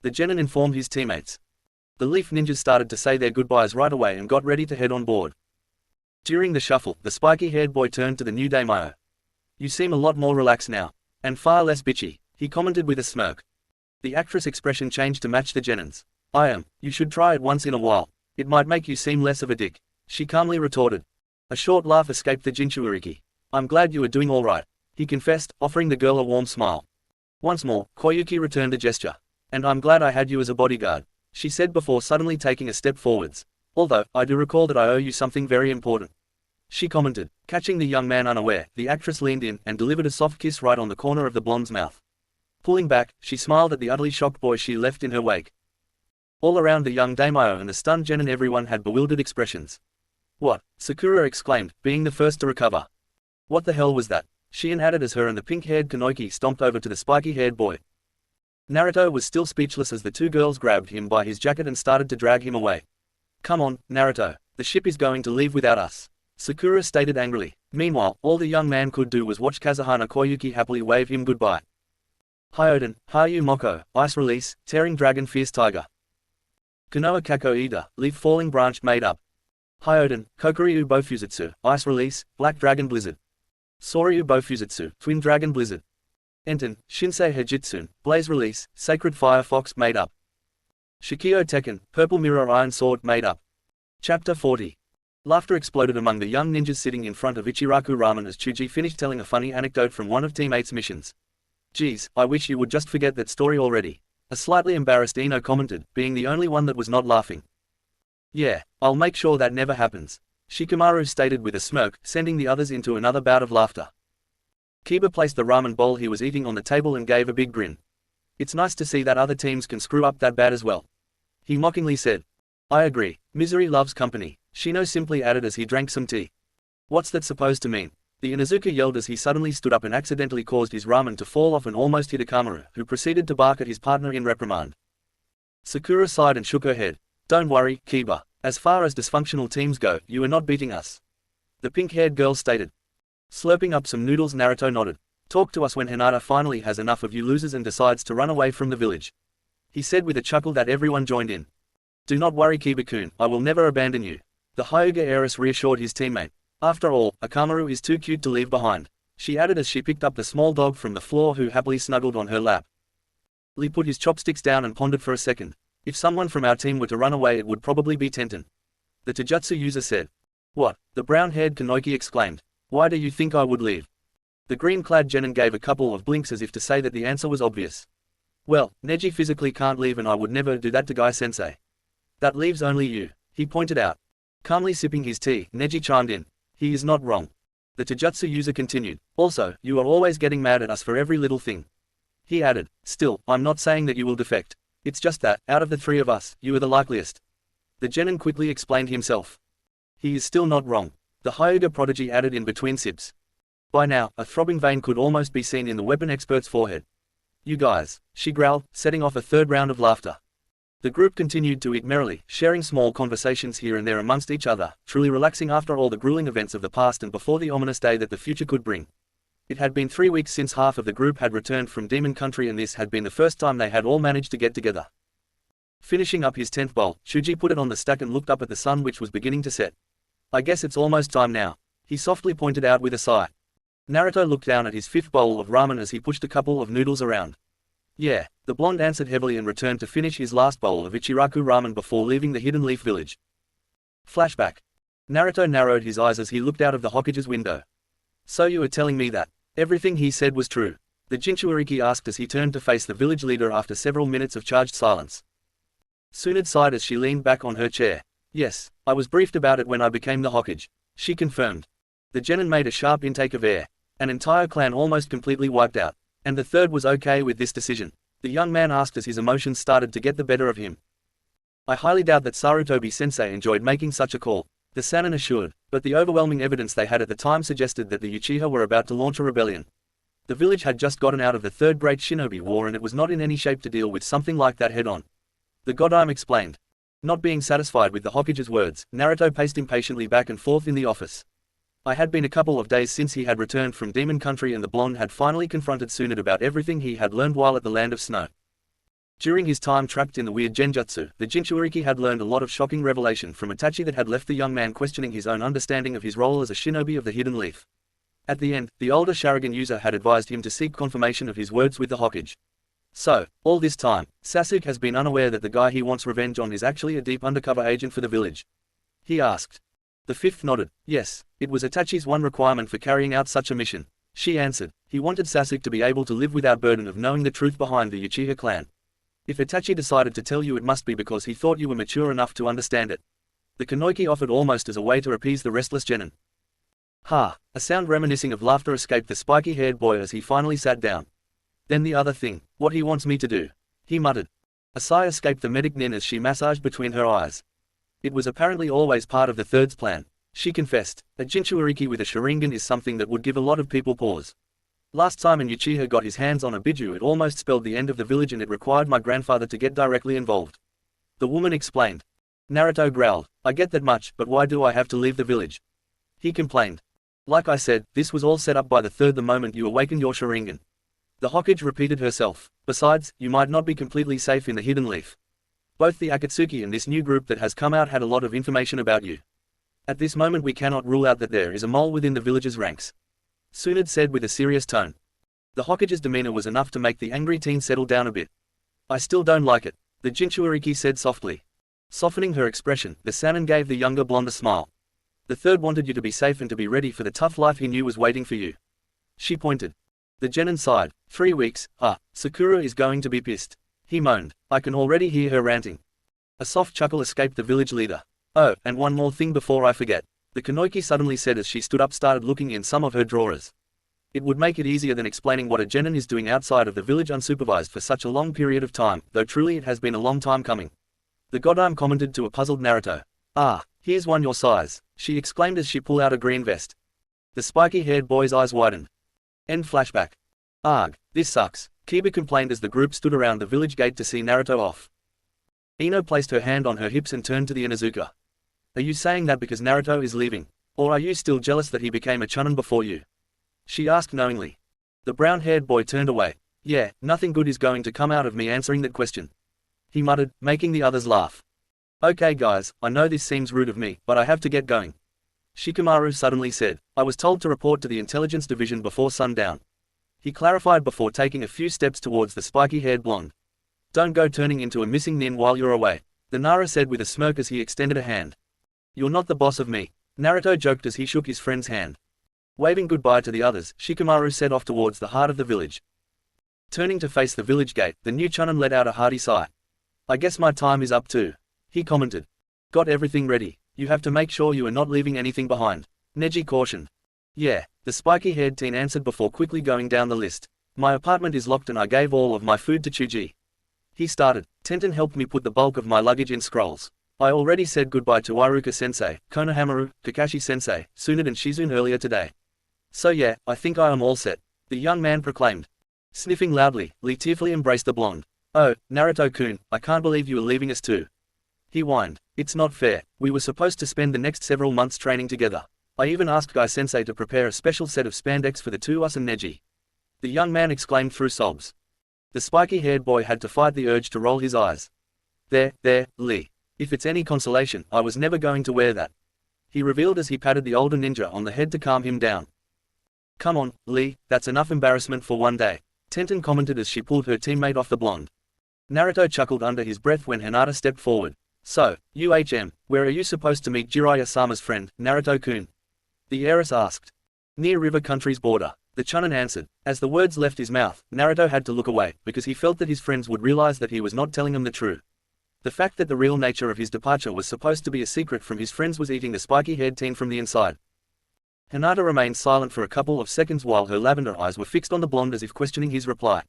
the genin informed his teammates. The leaf ninjas started to say their goodbyes right away and got ready to head on board. During the shuffle, the spiky-haired boy turned to the new daimyo. "You seem a lot more relaxed now. And far less bitchy," he commented with a smirk. The actress' expression changed to match the genin's. "I am. You should try it once in a while. It might make you seem less of a dick," she calmly retorted. A short laugh escaped the Jinchuriki. "I'm glad you are doing all right," he confessed, offering the girl a warm smile. Once more, Koyuki returned the gesture. "And I'm glad I had you as a bodyguard," she said before suddenly taking a step forwards. "Although, I do recall that I owe you something very important," she commented. Catching the young man unaware, the actress leaned in and delivered a soft kiss right on the corner of the blonde's mouth. Pulling back, she smiled at the utterly shocked boy she left in her wake. All around the young daimyo and the stunned genin everyone had bewildered expressions. "What?" Sakura exclaimed, being the first to recover. "What the hell was that?" Shien added as her and the pink-haired Kanoiki stomped over to the spiky-haired boy. Naruto was still speechless as the two girls grabbed him by his jacket and started to drag him away. "Come on, Naruto, the ship is going to leave without us," Sakura stated angrily. Meanwhile, all the young man could do was watch Kazuhana Koyuki happily wave him goodbye. Hyoden, Hayu Moko, Ice Release, Tearing Dragon Fierce Tiger. Konoha Kako Ida, Leaf Falling Branch Made Up. Hyoden, Kokuryu Bofusitsu, Ice Release, Black Dragon Blizzard. Soryu Bofusitsu, Twin Dragon Blizzard. Enten, Shinsei Hejitsun, Blaze Release, Sacred Fire Fox Made Up. Shikio Tekken, Purple Mirror Iron Sword Made Up. Chapter 40. Laughter exploded among the young ninjas sitting in front of Ichiraku Ramen as Chuji finished telling a funny anecdote from one of teammates' missions. "Geez, I wish you would just forget that story already," a slightly embarrassed Ino commented, being the only one that was not laughing. "Yeah, I'll make sure that never happens," Shikamaru stated with a smirk, sending the others into another bout of laughter. Kiba placed the ramen bowl he was eating on the table and gave a big grin. "It's nice to see that other teams can screw up that bad as well," he mockingly said. "I agree, misery loves company," Shino simply added as he drank some tea. "What's that supposed to mean?" the Inuzuka yelled as he suddenly stood up and accidentally caused his ramen to fall off and almost hit Akamaru, who proceeded to bark at his partner in reprimand. Sakura sighed and shook her head. "Don't worry, Kiba. As far as dysfunctional teams go, you are not beating us," the pink-haired girl stated. Slurping up some noodles, Naruto nodded. "Talk to us when Hinata finally has enough of you losers and decides to run away from the village," he said with a chuckle that everyone joined in. "Do not worry, Kiba-kun, I will never abandon you," the Hyuga heiress reassured his teammate. "After all, Akamaru is too cute to leave behind," she added as she picked up the small dog from the floor who happily snuggled on her lap. Lee put his chopsticks down and pondered for a second. "If someone from our team were to run away, it would probably be Tenten," the Taijutsu user said. "What?" the brown-haired Kanoiki exclaimed. "Why do you think I would leave?" The green-clad genin gave a couple of blinks as if to say that the answer was obvious. "Well, Neji physically can't leave and I would never do that to Guy-sensei. That leaves only you," he pointed out. Calmly sipping his tea, Neji chimed in. "He is not wrong," the Taijutsu user continued. "Also, you are always getting mad at us for every little thing," he added. "Still, I'm not saying that you will defect. It's just that, out of the three of us, you are the likeliest," the genin quickly explained himself. "He is still not wrong," the Hyuga prodigy added in between sips. By now, a throbbing vein could almost be seen in the weapon expert's forehead. "You guys," she growled, setting off a third round of laughter. The group continued to eat merrily, sharing small conversations here and there amongst each other, truly relaxing after all the grueling events of the past and before the ominous day that the future could bring. It had been 3 weeks since half of the group had returned from Demon Country and this had been the first time they had all managed to get together. Finishing up his 10th bowl, Shuji put it on the stack and looked up at the sun which was beginning to set. "I guess it's almost time now," he softly pointed out with a sigh. Naruto looked down at his 5th bowl of ramen as he pushed a couple of noodles around. "Yeah," the blonde answered heavily and returned to finish his last bowl of Ichiraku ramen before leaving the Hidden Leaf village. Flashback. Naruto narrowed his eyes as he looked out of the Hokage's window. "So you are telling me that everything he said was true?" the Jinchuuriki asked as he turned to face the village leader after several minutes of charged silence. Tsunade sighed as she leaned back on her chair. "Yes, I was briefed about it when I became the Hokage," she confirmed. The genin made a sharp intake of air. An entire clan almost completely wiped out. And the third was okay with this decision? The young man asked as his emotions started to get the better of him. "I highly doubt that Sarutobi-sensei enjoyed making such a call," the Sannin assured, but the overwhelming evidence they had at the time suggested that the Uchiha were about to launch a rebellion. The village had just gotten out of the Third Great Shinobi War and it was not in any shape to deal with something like that head-on. The Godime explained. Not being satisfied with the Hokage's words, Naruto paced impatiently back and forth in the office. I had been a couple of days since he had returned from Demon Country and the blonde had finally confronted Tsunade about everything he had learned while at the Land of Snow. During his time trapped in the weird genjutsu, the Jinchuuriki had learned a lot of shocking revelation from Itachi that had left the young man questioning his own understanding of his role as a shinobi of the Hidden Leaf. At the end, the older Sharingan user had advised him to seek confirmation of his words with the Hokage. So, all this time, Sasuke has been unaware that the guy he wants revenge on is actually a deep undercover agent for the village? He asked. The 5th nodded. Yes, it was Itachi's one requirement for carrying out such a mission. She answered. He wanted Sasuke to be able to live without burden of knowing the truth behind the Uchiha clan. If Itachi decided to tell you, it must be because he thought you were mature enough to understand it. The Kanoiki offered almost as a way to appease the restless genin. Ha! A sound reminiscing of laughter escaped the spiky-haired boy as he finally sat down. Then the other thing, what he wants me to do, he muttered. A sigh escaped the medic nin as she massaged between her eyes. It was apparently always part of the third's plan, she confessed. A Jinchuuriki with a Sharingan is something that would give a lot of people pause. Last time an Uchiha got his hands on a Biju, it almost spelled the end of the village and it required my grandfather to get directly involved. The woman explained. Naruto growled. I get that much, but why do I have to leave the village? He complained. Like I said, this was all set up by the third the moment you awakened your Sharingan. The Hokage repeated herself. Besides, you might not be completely safe in the Hidden Leaf. Both the Akatsuki and this new group that has come out had a lot of information about you. At this moment we cannot rule out that there is a mole within the village's ranks, Tsunade said with a serious tone. The Hokage's demeanor was enough to make the angry teen settle down a bit. I still don't like it, the Jinchuuriki said softly. Softening her expression, the Sannin gave the younger blonde a smile. The third wanted you to be safe and to be ready for the tough life he knew was waiting for you. She pointed. The genin sighed. 3 weeks, Sakura is going to be pissed. He moaned. I can already hear her ranting. A soft chuckle escaped the village leader. Oh, and one more thing before I forget. The Kunoichi suddenly said as she stood up, started looking in some of her drawers. It would make it easier than explaining what a genin is doing outside of the village unsupervised for such a long period of time, though truly it has been a long time coming. The godam commented to a puzzled Naruto. Ah, here's one your size, she exclaimed as she pulled out a green vest. The spiky-haired boy's eyes widened. End flashback. Arg, this sucks, Kiba complained as the group stood around the village gate to see Naruto off. Ino placed her hand on her hips and turned to the Inuzuka. Are you saying that because Naruto is leaving? Or are you still jealous that he became a chunin before you? She asked knowingly. The brown-haired boy turned away. Yeah, nothing good is going to come out of me answering that question. He muttered, making the others laugh. Okay guys, I know this seems rude of me, but I have to get going. Shikamaru suddenly said, I was told to report to the intelligence division before sundown. He clarified before taking a few steps towards the spiky-haired blonde. Don't go turning into a missing nin while you're away, the Nara said with a smirk as he extended a hand. You're not the boss of me, Naruto joked as he shook his friend's hand. Waving goodbye to the others, Shikamaru set off towards the heart of the village. Turning to face the village gate, the new chunin let out a hearty sigh. I guess my time is up too, he commented. Got everything ready, you have to make sure you are not leaving anything behind, Neji cautioned. Yeah, the spiky-haired teen answered before quickly going down the list. My apartment is locked and I gave all of my food to Chuji. He started. Tenten helped me put the bulk of my luggage in scrolls. I already said goodbye to Iruka-sensei, Konohamaru, Kakashi-sensei, Tsunade and Shizune earlier today. So yeah, I think I am all set, the young man proclaimed. Sniffing loudly, Lee tearfully embraced the blonde. Oh, Naruto-kun, I can't believe you are leaving us too. He whined. It's not fair, we were supposed to spend the next several months training together. I even asked Guy-sensei to prepare a special set of spandex for the two us and Neji. The young man exclaimed through sobs. The spiky-haired boy had to fight the urge to roll his eyes. There, Lee. If it's any consolation, I was never going to wear that. He revealed as he patted the older ninja on the head to calm him down. Come on, Lee, that's enough embarrassment for one day, Tenten commented as she pulled her teammate off the blonde. Naruto chuckled under his breath when Hinata stepped forward. So, where are you supposed to meet Jiraiya-sama's friend, Naruto-kun? The heiress asked. Near River Country's border, the chunin answered. As the words left his mouth, Naruto had to look away, because he felt that his friends would realize that he was not telling them the truth. The fact that the real nature of his departure was supposed to be a secret from his friends was eating the spiky-haired teen from the inside. Hinata remained silent for a couple of seconds while her lavender eyes were fixed on the blonde as if questioning his reply.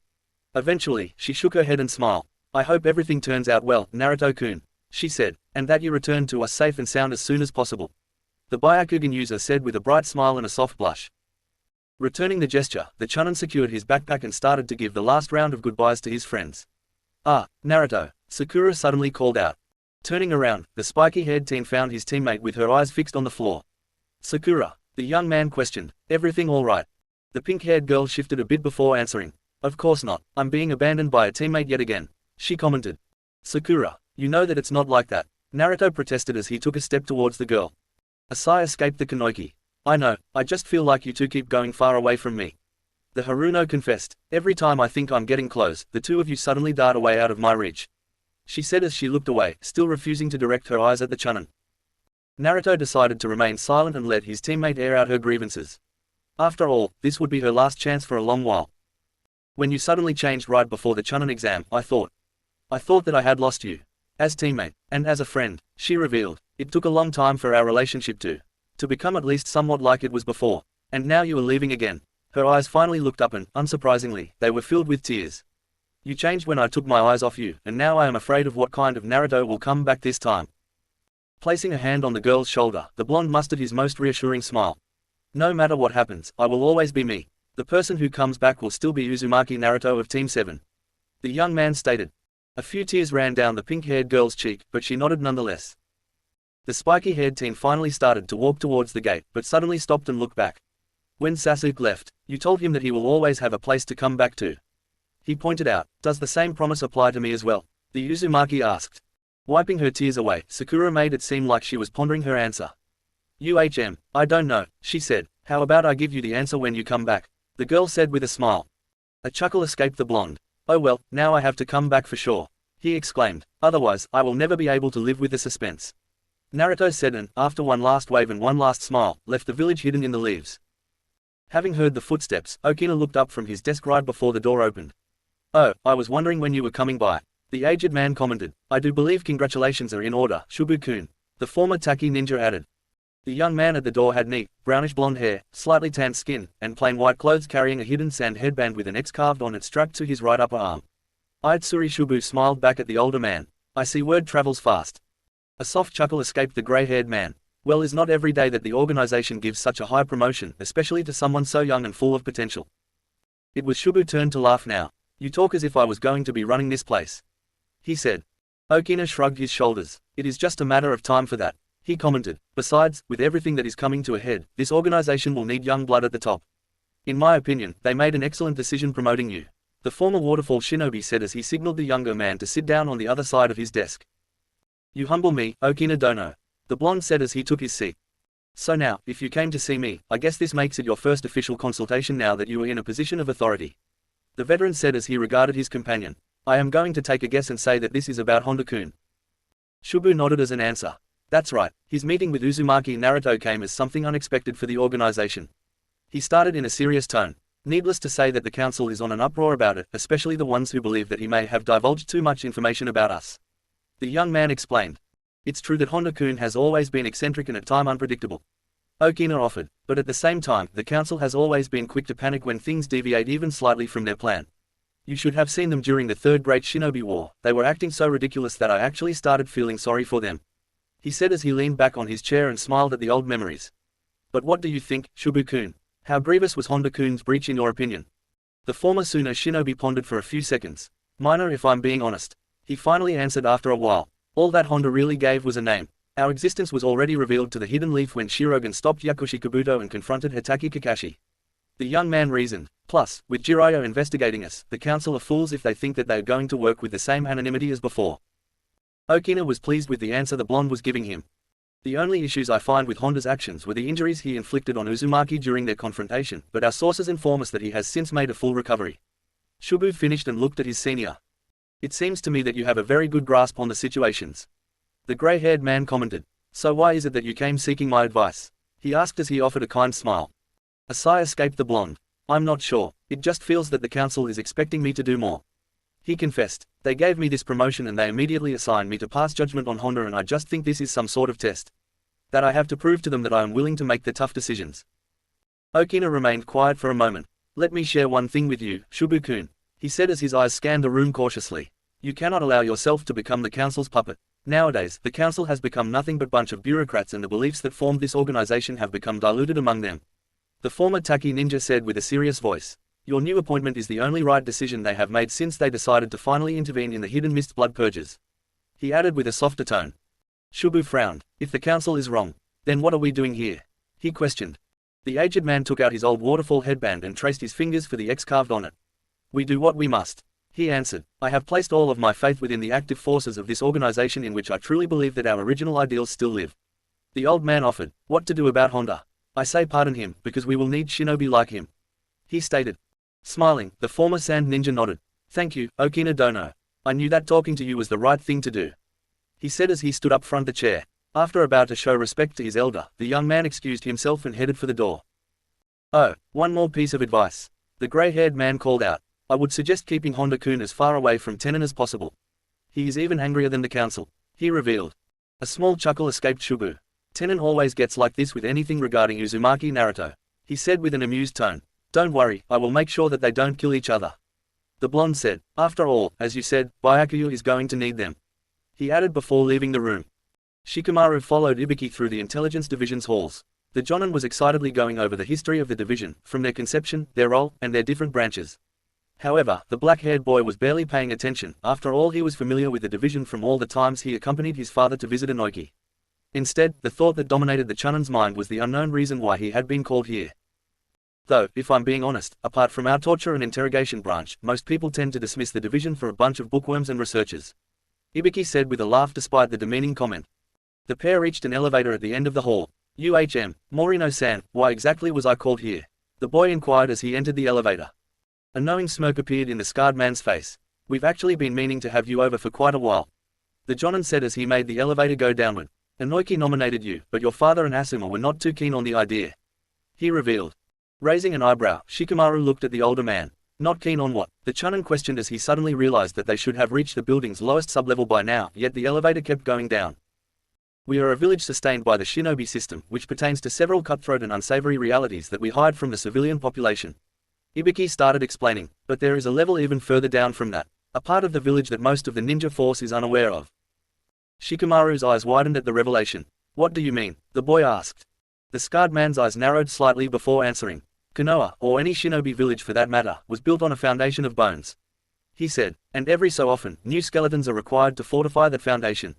Eventually, she shook her head and smiled. I hope everything turns out well, Naruto-kun, she said, and that you return to us safe and sound as soon as possible. The Byakugan user said with a bright smile and a soft blush. Returning the gesture, the chunin secured his backpack and started to give the last round of goodbyes to his friends. Ah, Naruto, Sakura suddenly called out. Turning around, the spiky-haired teen found his teammate with her eyes fixed on the floor. Sakura, the young man questioned, everything all right? The pink-haired girl shifted a bit before answering. Of course not, I'm being abandoned by a teammate yet again, she commented. Sakura, you know that it's not like that, Naruto protested as he took a step towards the girl. A sigh escaped the Kunoichi. I know, I just feel like you two keep going far away from me. The Haruno confessed, every time I think I'm getting close, the two of you suddenly dart away out of my reach. She said as she looked away, still refusing to direct her eyes at the chunin. Naruto decided to remain silent and let his teammate air out her grievances. After all, this would be her last chance for a long while. When you suddenly changed right before the chunin exam, I thought that I had lost you. As teammate, and as a friend, she revealed. It took a long time for our relationship to become at least somewhat like it was before. And now you are leaving again. Her eyes finally looked up and, unsurprisingly, they were filled with tears. You changed when I took my eyes off you, and now I am afraid of what kind of Naruto will come back this time. Placing a hand on the girl's shoulder, the blonde mustered his most reassuring smile. No matter what happens, I will always be me. The person who comes back will still be Uzumaki Naruto of Team 7. The young man stated. A few tears ran down the pink-haired girl's cheek, but she nodded nonetheless. The spiky-haired teen finally started to walk towards the gate, but suddenly stopped and looked back. When Sasuke left, you told him that he will always have a place to come back to. He pointed out, does the same promise apply to me as well? The Uzumaki asked. Wiping her tears away, Sakura made it seem like she was pondering her answer. I don't know, she said. How about I give you the answer when you come back? The girl said with a smile. A chuckle escaped the blonde. Oh well, now I have to come back for sure, he exclaimed. Otherwise, I will never be able to live with the suspense. Naruto said and, after one last wave and one last smile, left the village hidden in the leaves. Having heard the footsteps, Okina looked up from his desk right before the door opened. "Oh, I was wondering when you were coming by," the aged man commented. "I do believe congratulations are in order, Shubu-kun," the former Taki ninja added. The young man at the door had neat, brownish blonde hair, slightly tanned skin, and plain white clothes, carrying a hidden sand headband with an X carved on it strapped to his right upper arm. Itsuri Shubu smiled back at the older man. "I see word travels fast." A soft chuckle escaped the grey-haired man. "Well, it's not every day that the organization gives such a high promotion, especially to someone so young and full of potential." It was Shubu's turn to laugh now. "You talk as if I was going to be running this place," he said. Okina shrugged his shoulders. "It is just a matter of time for that," he commented. "Besides, with everything that is coming to a head, this organization will need young blood at the top. In my opinion, they made an excellent decision promoting you," the former waterfall shinobi said as he signaled the younger man to sit down on the other side of his desk. "You humble me, Okina Dono," the blonde said as he took his seat. "So now, if you came to see me, I guess this makes it your first official consultation now that you are in a position of authority," the veteran said as he regarded his companion. "I am going to take a guess and say that this is about Honda-kun." Shubu nodded as an answer. "That's right, his meeting with Uzumaki Naruto came as something unexpected for the organization." He started in a serious tone. "Needless to say that the council is on an uproar about it, especially the ones who believe that he may have divulged too much information about us." The young man explained. "It's true that Honda-kun has always been eccentric and at times unpredictable," Okina offered, "but at the same time, the council has always been quick to panic when things deviate even slightly from their plan. You should have seen them during the Third Great Shinobi War. They were acting so ridiculous that I actually started feeling sorry for them," he said as he leaned back on his chair and smiled at the old memories. "But what do you think, Shubu-kun? How grievous was Honda-kun's breach in your opinion?" The former Suno shinobi pondered for a few seconds. "Minor if I'm being honest," he finally answered after a while. "All that Honda really gave was a name. Our existence was already revealed to the Hidden Leaf when Shirogen stopped Yakushi Kabuto and confronted Hitaki Kakashi," the young man reasoned. "Plus, with Jiraiya investigating us, the council are fools if they think that they are going to work with the same anonymity as before." Okina was pleased with the answer the blonde was giving him. "The only issues I find with Honda's actions were the injuries he inflicted on Uzumaki during their confrontation, but our sources inform us that he has since made a full recovery." Shubu finished and looked at his senior. "It seems to me that you have a very good grasp on the situations," the grey-haired man commented. "So why is it that you came seeking my advice?" he asked as he offered a kind smile. A sigh escaped the blonde. "I'm not sure, it just feels that the council is expecting me to do more," he confessed. "They gave me this promotion and they immediately assigned me to pass judgment on Honda, and I just think this is some sort of test. That I have to prove to them that I am willing to make the tough decisions." Okina remained quiet for a moment. "Let me share one thing with you, Shubu-kun," he said as his eyes scanned the room cautiously. "You cannot allow yourself to become the council's puppet. Nowadays, the council has become nothing but bunch of bureaucrats, and the beliefs that formed this organization have become diluted among them," the former Taki ninja said with a serious voice. "Your new appointment is the only right decision they have made since they decided to finally intervene in the Hidden Mist blood purges," he added with a softer tone. Shubu frowned. "If the council is wrong, then what are we doing here?" he questioned. The aged man took out his old waterfall headband and traced his fingers for the X carved on it. "We do what we must," he answered. "I have placed all of my faith within the active forces of this organization, in which I truly believe that our original ideals still live." The old man offered. "What to do about Honda? I say pardon him, because we will need shinobi like him," he stated. Smiling, the former sand ninja nodded. "Thank you, Okina Dono. I knew that talking to you was the right thing to do," he said as he stood up front the chair. After about to show respect to his elder, the young man excused himself and headed for the door. "Oh, one more piece of advice," the grey-haired man called out. "I would suggest keeping Honda-kun as far away from Tenon as possible. He is even angrier than the council," he revealed. A small chuckle escaped Shubu. "Tenon always gets like this with anything regarding Uzumaki Naruto," he said with an amused tone. "Don't worry, I will make sure that they don't kill each other," the blonde said. "After all, as you said, Byakuya is going to need them," he added before leaving the room. Shikamaru followed Ibiki through the intelligence division's halls. The Jonin was excitedly going over the history of the division, from their conception, their role, and their different branches. However, the black-haired boy was barely paying attention. After all, he was familiar with the division from all the times he accompanied his father to visit Inoki. Instead, the thought that dominated the Chunin's mind was the unknown reason why he had been called here. Though, if I'm being honest, apart from our torture and interrogation branch, most people tend to dismiss the division for a bunch of bookworms and researchers," Ibiki said with a laugh despite the demeaning comment. The pair reached an elevator at the end of the hall. Morino-san, why exactly was I called here?" the boy inquired as he entered the elevator. A knowing smirk appeared in the scarred man's face. "We've actually been meaning to have you over for quite a while," the Jonin said as he made the elevator go downward. Inoki nominated you, but your father and Asuma were not too keen on the idea. He revealed. Raising an eyebrow, Shikamaru looked at the older man. Not keen on what? The Chunin questioned as he suddenly realized that they should have reached the building's lowest sublevel by now, yet the elevator kept going down. We are a village sustained by the shinobi system, which pertains to several cutthroat and unsavory realities that we hide from the civilian population. Ibiki started explaining, but there is a level even further down from that, a part of the village that most of the ninja force is unaware of. Shikamaru's eyes widened at the revelation. What do you mean? The boy asked. The scarred man's eyes narrowed slightly before answering. Konoha, or any shinobi village for that matter, was built on a foundation of bones. He said, and every so often, new skeletons are required to fortify that foundation.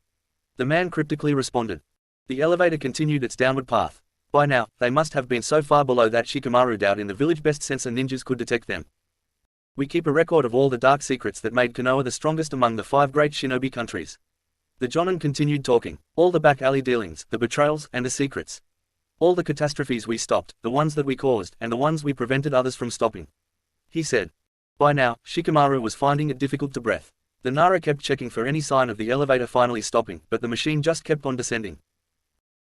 The man cryptically responded. The elevator continued its downward path. By now, they must have been so far below that Shikamaru doubted in the village best sensor ninjas could detect them. We keep a record of all the dark secrets that made Konoha the strongest among the 5 great shinobi countries. The Jonin continued talking, all the back alley dealings, the betrayals, and the secrets. All the catastrophes we stopped, the ones that we caused, and the ones we prevented others from stopping. He said. By now, Shikamaru was finding it difficult to breathe. The Nara kept checking for any sign of the elevator finally stopping, but the machine just kept on descending.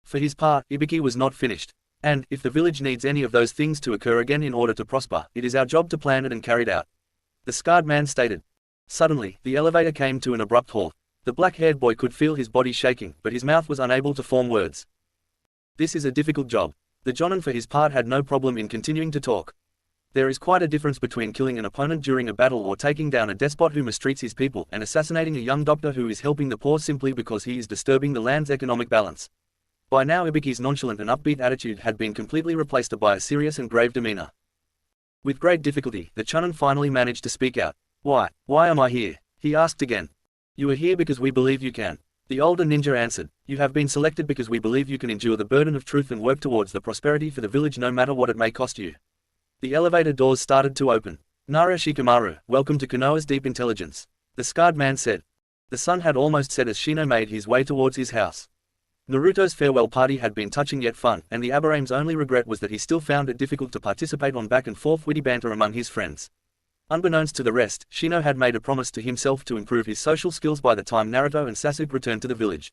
For his part, Ibiki was not finished. And, if the village needs any of those things to occur again in order to prosper, it is our job to plan it and carry it out. The scarred man stated. Suddenly, the elevator came to an abrupt halt. The black-haired boy could feel his body shaking, but his mouth was unable to form words. This is a difficult job. The Jonin for his part had no problem in continuing to talk. There is quite a difference between killing an opponent during a battle or taking down a despot who mistreats his people and assassinating a young doctor who is helping the poor simply because he is disturbing the land's economic balance. By now Ibiki's nonchalant and upbeat attitude had been completely replaced by a serious and grave demeanor. With great difficulty, the Chunin finally managed to speak out. Why am I here? He asked again. You are here because we believe you can. The older ninja answered. You have been selected because we believe you can endure the burden of truth and work towards the prosperity for the village no matter what it may cost you. The elevator doors started to open. Nara Shikamaru, welcome to Konoha's deep intelligence. The scarred man said. The sun had almost set as Shino made his way towards his house. Naruto's farewell party had been touching yet fun, and the Abarame's only regret was that he still found it difficult to participate on back and forth witty banter among his friends. Unbeknownst to the rest, Shino had made a promise to himself to improve his social skills by the time Naruto and Sasuke returned to the village.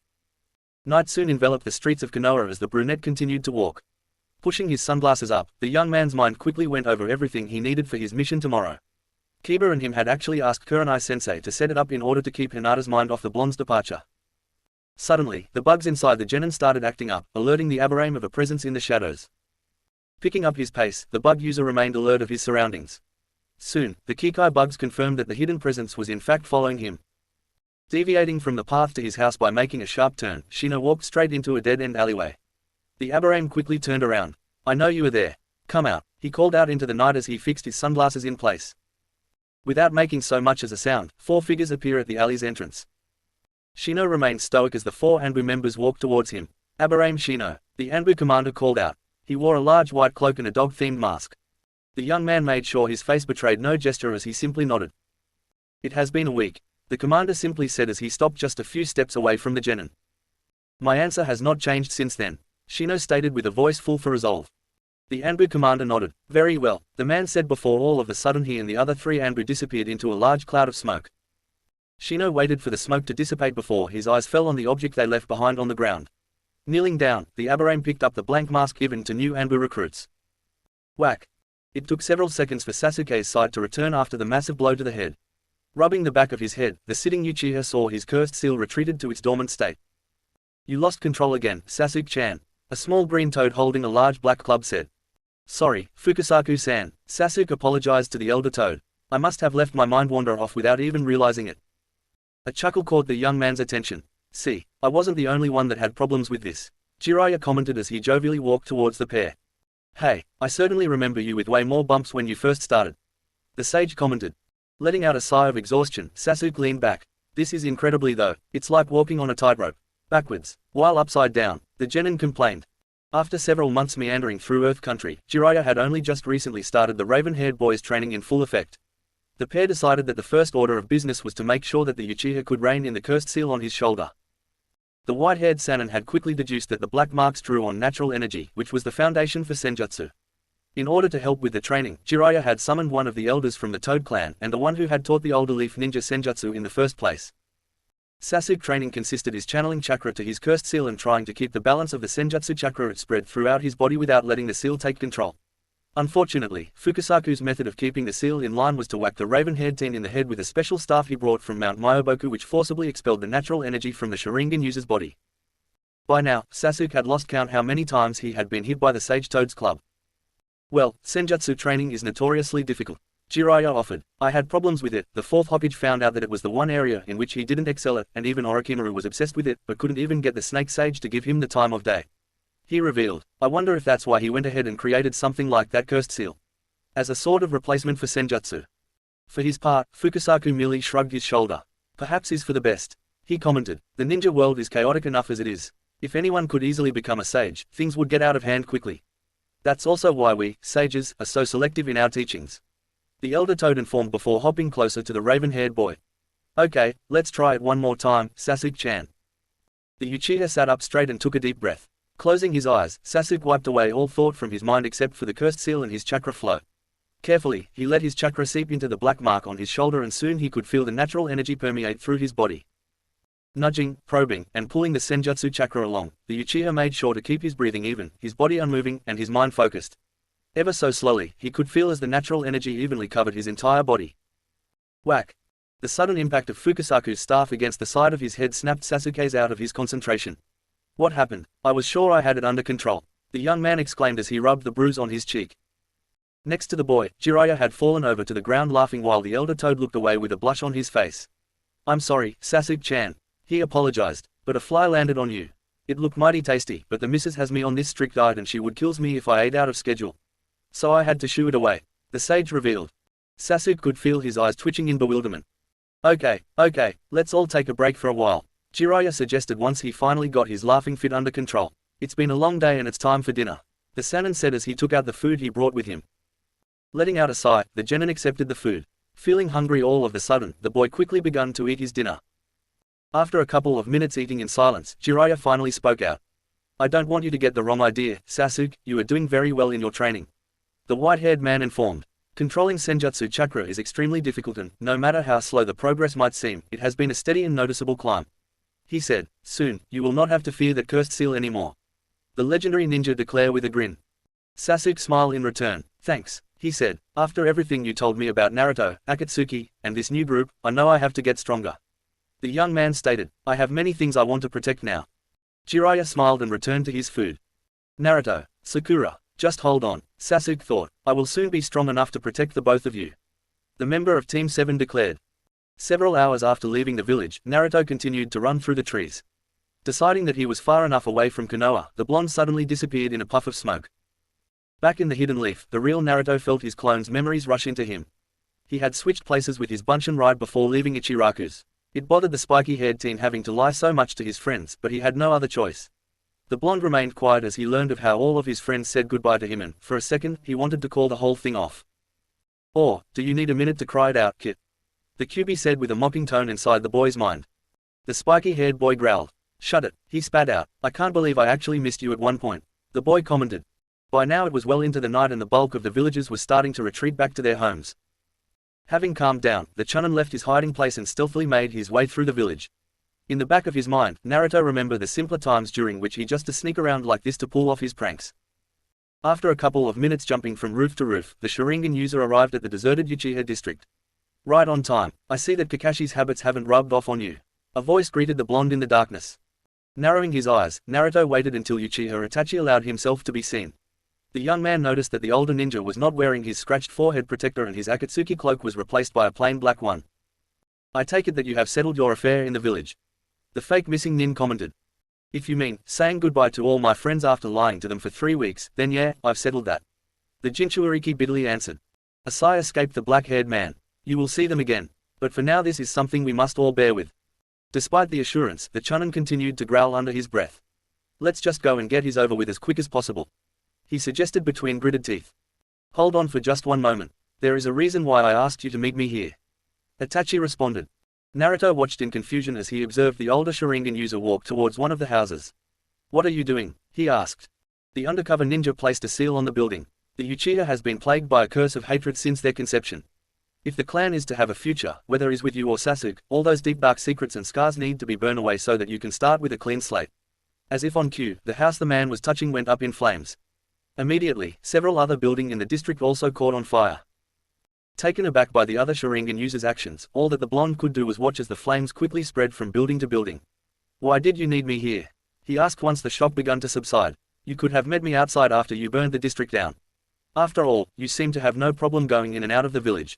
Night soon enveloped the streets of Konoha as the brunette continued to walk. Pushing his sunglasses up, the young man's mind quickly went over everything he needed for his mission tomorrow. Kiba and him had actually asked Kurenai-sensei to set it up in order to keep Hinata's mind off the blonde's departure. Suddenly, the bugs inside the genin started acting up, alerting the Abarame of a presence in the shadows. Picking up his pace, the bug user remained alert of his surroundings. Soon, the Kikai bugs confirmed that the hidden presence was in fact following him. Deviating from the path to his house by making a sharp turn, Shino walked straight into a dead-end alleyway. The Abarame quickly turned around. I know you are there. Come out, he called out into the night as he fixed his sunglasses in place. Without making so much as a sound, 4 figures appear at the alley's entrance. Shino remained stoic as the 4 Anbu members walked towards him. Abarame Shino, the Anbu commander called out. He wore a large white cloak and a dog-themed mask. The young man made sure his face betrayed no gesture as he simply nodded. It has been a week, the commander simply said as he stopped just a few steps away from the genin. My answer has not changed since then, Shino stated with a voice full for resolve. The Anbu commander nodded. Very well, the man said before all of a sudden he and the other 3 Anbu disappeared into a large cloud of smoke. Shino waited for the smoke to dissipate before his eyes fell on the object they left behind on the ground. Kneeling down, the Abarame picked up the blank mask given to new Anbu recruits. Whack! It took several seconds for Sasuke's sight to return after the massive blow to the head. Rubbing the back of his head, the sitting Uchiha saw his cursed seal retreated to its dormant state. You lost control again, Sasuke-chan. A small green toad holding a large black club said. Sorry, Fukasaku-san, Sasuke apologized to the elder toad. I must have left my mind wander off without even realizing it. A chuckle caught the young man's attention. See, I wasn't the only one that had problems with this, Jiraiya commented as he jovially walked towards the pair. Hey, I certainly remember you with way more bumps when you first started, the sage commented. Letting out a sigh of exhaustion, Sasuke leaned back. This is incredibly though, it's like walking on a tightrope. Backwards, while upside down, the genin complained. After several months meandering through Earth Country, Jiraiya had only just recently started the raven-haired boys training in full effect. The pair decided that the first order of business was to make sure that the Uchiha could reign in the cursed seal on his shoulder. The white-haired Sannin had quickly deduced that the black marks drew on natural energy, which was the foundation for senjutsu. In order to help with the training, Jiraiya had summoned one of the elders from the Toad clan and the one who had taught the older leaf ninja senjutsu in the first place. Sasuke training consisted is channeling chakra to his cursed seal and trying to keep the balance of the senjutsu chakra spread throughout his body without letting the seal take control. Unfortunately, Fukasaku's method of keeping the seal in line was to whack the raven-haired teen in the head with a special staff he brought from Mount Myoboku, which forcibly expelled the natural energy from the Sharingan user's body. By now, Sasuke had lost count how many times he had been hit by the Sage Toad's club. Well, senjutsu training is notoriously difficult, Jiraiya offered. I had problems with it. The fourth Hokage found out that it was the one area in which he didn't excel at, and even Orochimaru was obsessed with it, but couldn't even get the Snake Sage to give him the time of day. He revealed, I wonder if that's why he went ahead and created something like that cursed seal, as a sort of replacement for senjutsu. For his part, Fukasaku merely shrugged his shoulder. Perhaps is for the best. He commented, the ninja world is chaotic enough as it is. If anyone could easily become a sage, things would get out of hand quickly. That's also why we, sages, are so selective in our teachings. The elder Toad informed before hopping closer to the raven-haired boy. Okay, let's try it one more time, Sasuke-chan. The Uchiha sat up straight and took a deep breath. Closing his eyes, Sasuke wiped away all thought from his mind except for the cursed seal and his chakra flow. Carefully, he let his chakra seep into the black mark on his shoulder, and soon he could feel the natural energy permeate through his body. Nudging, probing, and pulling the senjutsu chakra along, the Uchiha made sure to keep his breathing even, his body unmoving, and his mind focused. Ever so slowly, he could feel as the natural energy evenly covered his entire body. Whack! The sudden impact of Fukasaku's staff against the side of his head snapped Sasuke's out of his concentration. What happened? I was sure I had it under control, the young man exclaimed as he rubbed the bruise on his cheek. Next to the boy, Jiraiya had fallen over to the ground laughing while the elder Toad looked away with a blush on his face. I'm sorry, Sasuke-chan. He apologized, but a fly landed on you. It looked mighty tasty, but the missus has me on this strict diet and she would kills me if I ate out of schedule. So I had to shoo it away, the sage revealed. Sasuke could feel his eyes twitching in bewilderment. Okay, let's all take a break for a while, Jiraiya suggested once he finally got his laughing fit under control. It's been a long day and it's time for dinner, the Sannin said as he took out the food he brought with him. Letting out a sigh, the genin accepted the food. Feeling hungry all of a sudden, the boy quickly began to eat his dinner. After a couple of minutes eating in silence, Jiraiya finally spoke out. I don't want you to get the wrong idea, Sasuke, you are doing very well in your training, the white-haired man informed. Controlling senjutsu chakra is extremely difficult and, no matter how slow the progress might seem, it has been a steady and noticeable climb. He said, soon, you will not have to fear that cursed seal anymore, the legendary ninja declared with a grin. Sasuke smiled in return. Thanks, he said, after everything you told me about Naruto, Akatsuki, and this new group, I know I have to get stronger. The young man stated, I have many things I want to protect now. Jiraiya smiled and returned to his food. Naruto, Sakura, just hold on, Sasuke thought, I will soon be strong enough to protect the both of you, the member of Team 7 declared. Several hours after leaving the village, Naruto continued to run through the trees. Deciding that he was far enough away from Konoha, the blonde suddenly disappeared in a puff of smoke. Back in the hidden leaf, the real Naruto felt his clone's memories rush into him. He had switched places with his Bunshin ride before leaving Ichiraku's. It bothered the spiky-haired teen having to lie so much to his friends, but he had no other choice. The blonde remained quiet as he learned of how all of his friends said goodbye to him, and, for a second, he wanted to call the whole thing off. Or, do you need a minute to cry it out, kid? The QB said with a mocking tone inside the boy's mind. The spiky-haired boy growled. Shut it, he spat out. I can't believe I actually missed you at one point, the boy commented. By now it was well into the night and the bulk of the villagers was starting to retreat back to their homes. Having calmed down, the Chunin left his hiding place and stealthily made his way through the village. In the back of his mind, Naruto remembered the simpler times during which he just to sneak around like this to pull off his pranks. After a couple of minutes jumping from roof to roof, the Sharingan user arrived at the deserted Uchiha district. Right on time. I see that Kakashi's habits haven't rubbed off on you, a voice greeted the blonde in the darkness. Narrowing his eyes, Naruto waited until Uchiha Itachi allowed himself to be seen. The young man noticed that the older ninja was not wearing his scratched forehead protector and his Akatsuki cloak was replaced by a plain black one. I take it that you have settled your affair in the village, the fake missing nin commented. If you mean, saying goodbye to all my friends after lying to them for 3 weeks, then yeah, I've settled that, the Jinchuuriki bitterly answered. A sigh escaped the black-haired man. You will see them again, but for now this is something we must all bear with. Despite the assurance, the Chunin continued to growl under his breath. Let's just go and get his over with as quick as possible, he suggested between gritted teeth. Hold on for just one moment. There is a reason why I asked you to meet me here, Itachi responded. Naruto watched in confusion as he observed the older Sharingan user walk towards one of the houses. What are you doing? He asked. The undercover ninja placed a seal on the building. The Uchiha has been plagued by a curse of hatred since their conception. If the clan is to have a future, whether it's with you or Sasuke, all those deep dark secrets and scars need to be burned away so that you can start with a clean slate. As if on cue, the house the man was touching went up in flames. Immediately, several other buildings in the district also caught on fire. Taken aback by the other Sharingan user's actions, all that the blonde could do was watch as the flames quickly spread from building to building. "Why did you need me here?" he asked once the shock began to subside. "You could have met me outside after you burned the district down. After all, you seem to have no problem going in and out of the village."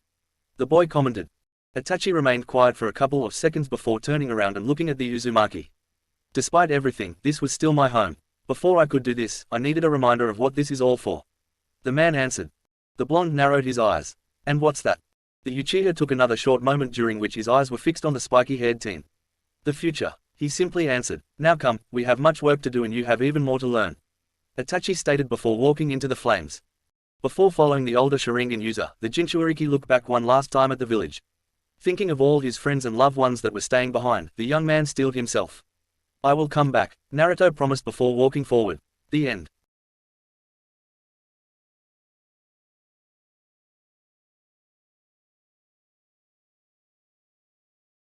The boy commented. Itachi remained quiet for a couple of seconds before turning around and looking at the Uzumaki. "Despite everything, this was still my home. Before I could do this, I needed a reminder of what this is all for." The man answered. The blonde narrowed his eyes. "And what's that?" The Uchiha took another short moment during which his eyes were fixed on the spiky-haired teen. "The future," he simply answered. "Now come, we have much work to do and you have even more to learn," Itachi stated before walking into the flames. Before following the older Sharingan user, the Jinchuuriki looked back one last time at the village. Thinking of all his friends and loved ones that were staying behind, the young man steeled himself. "I will come back," Naruto promised before walking forward. The end.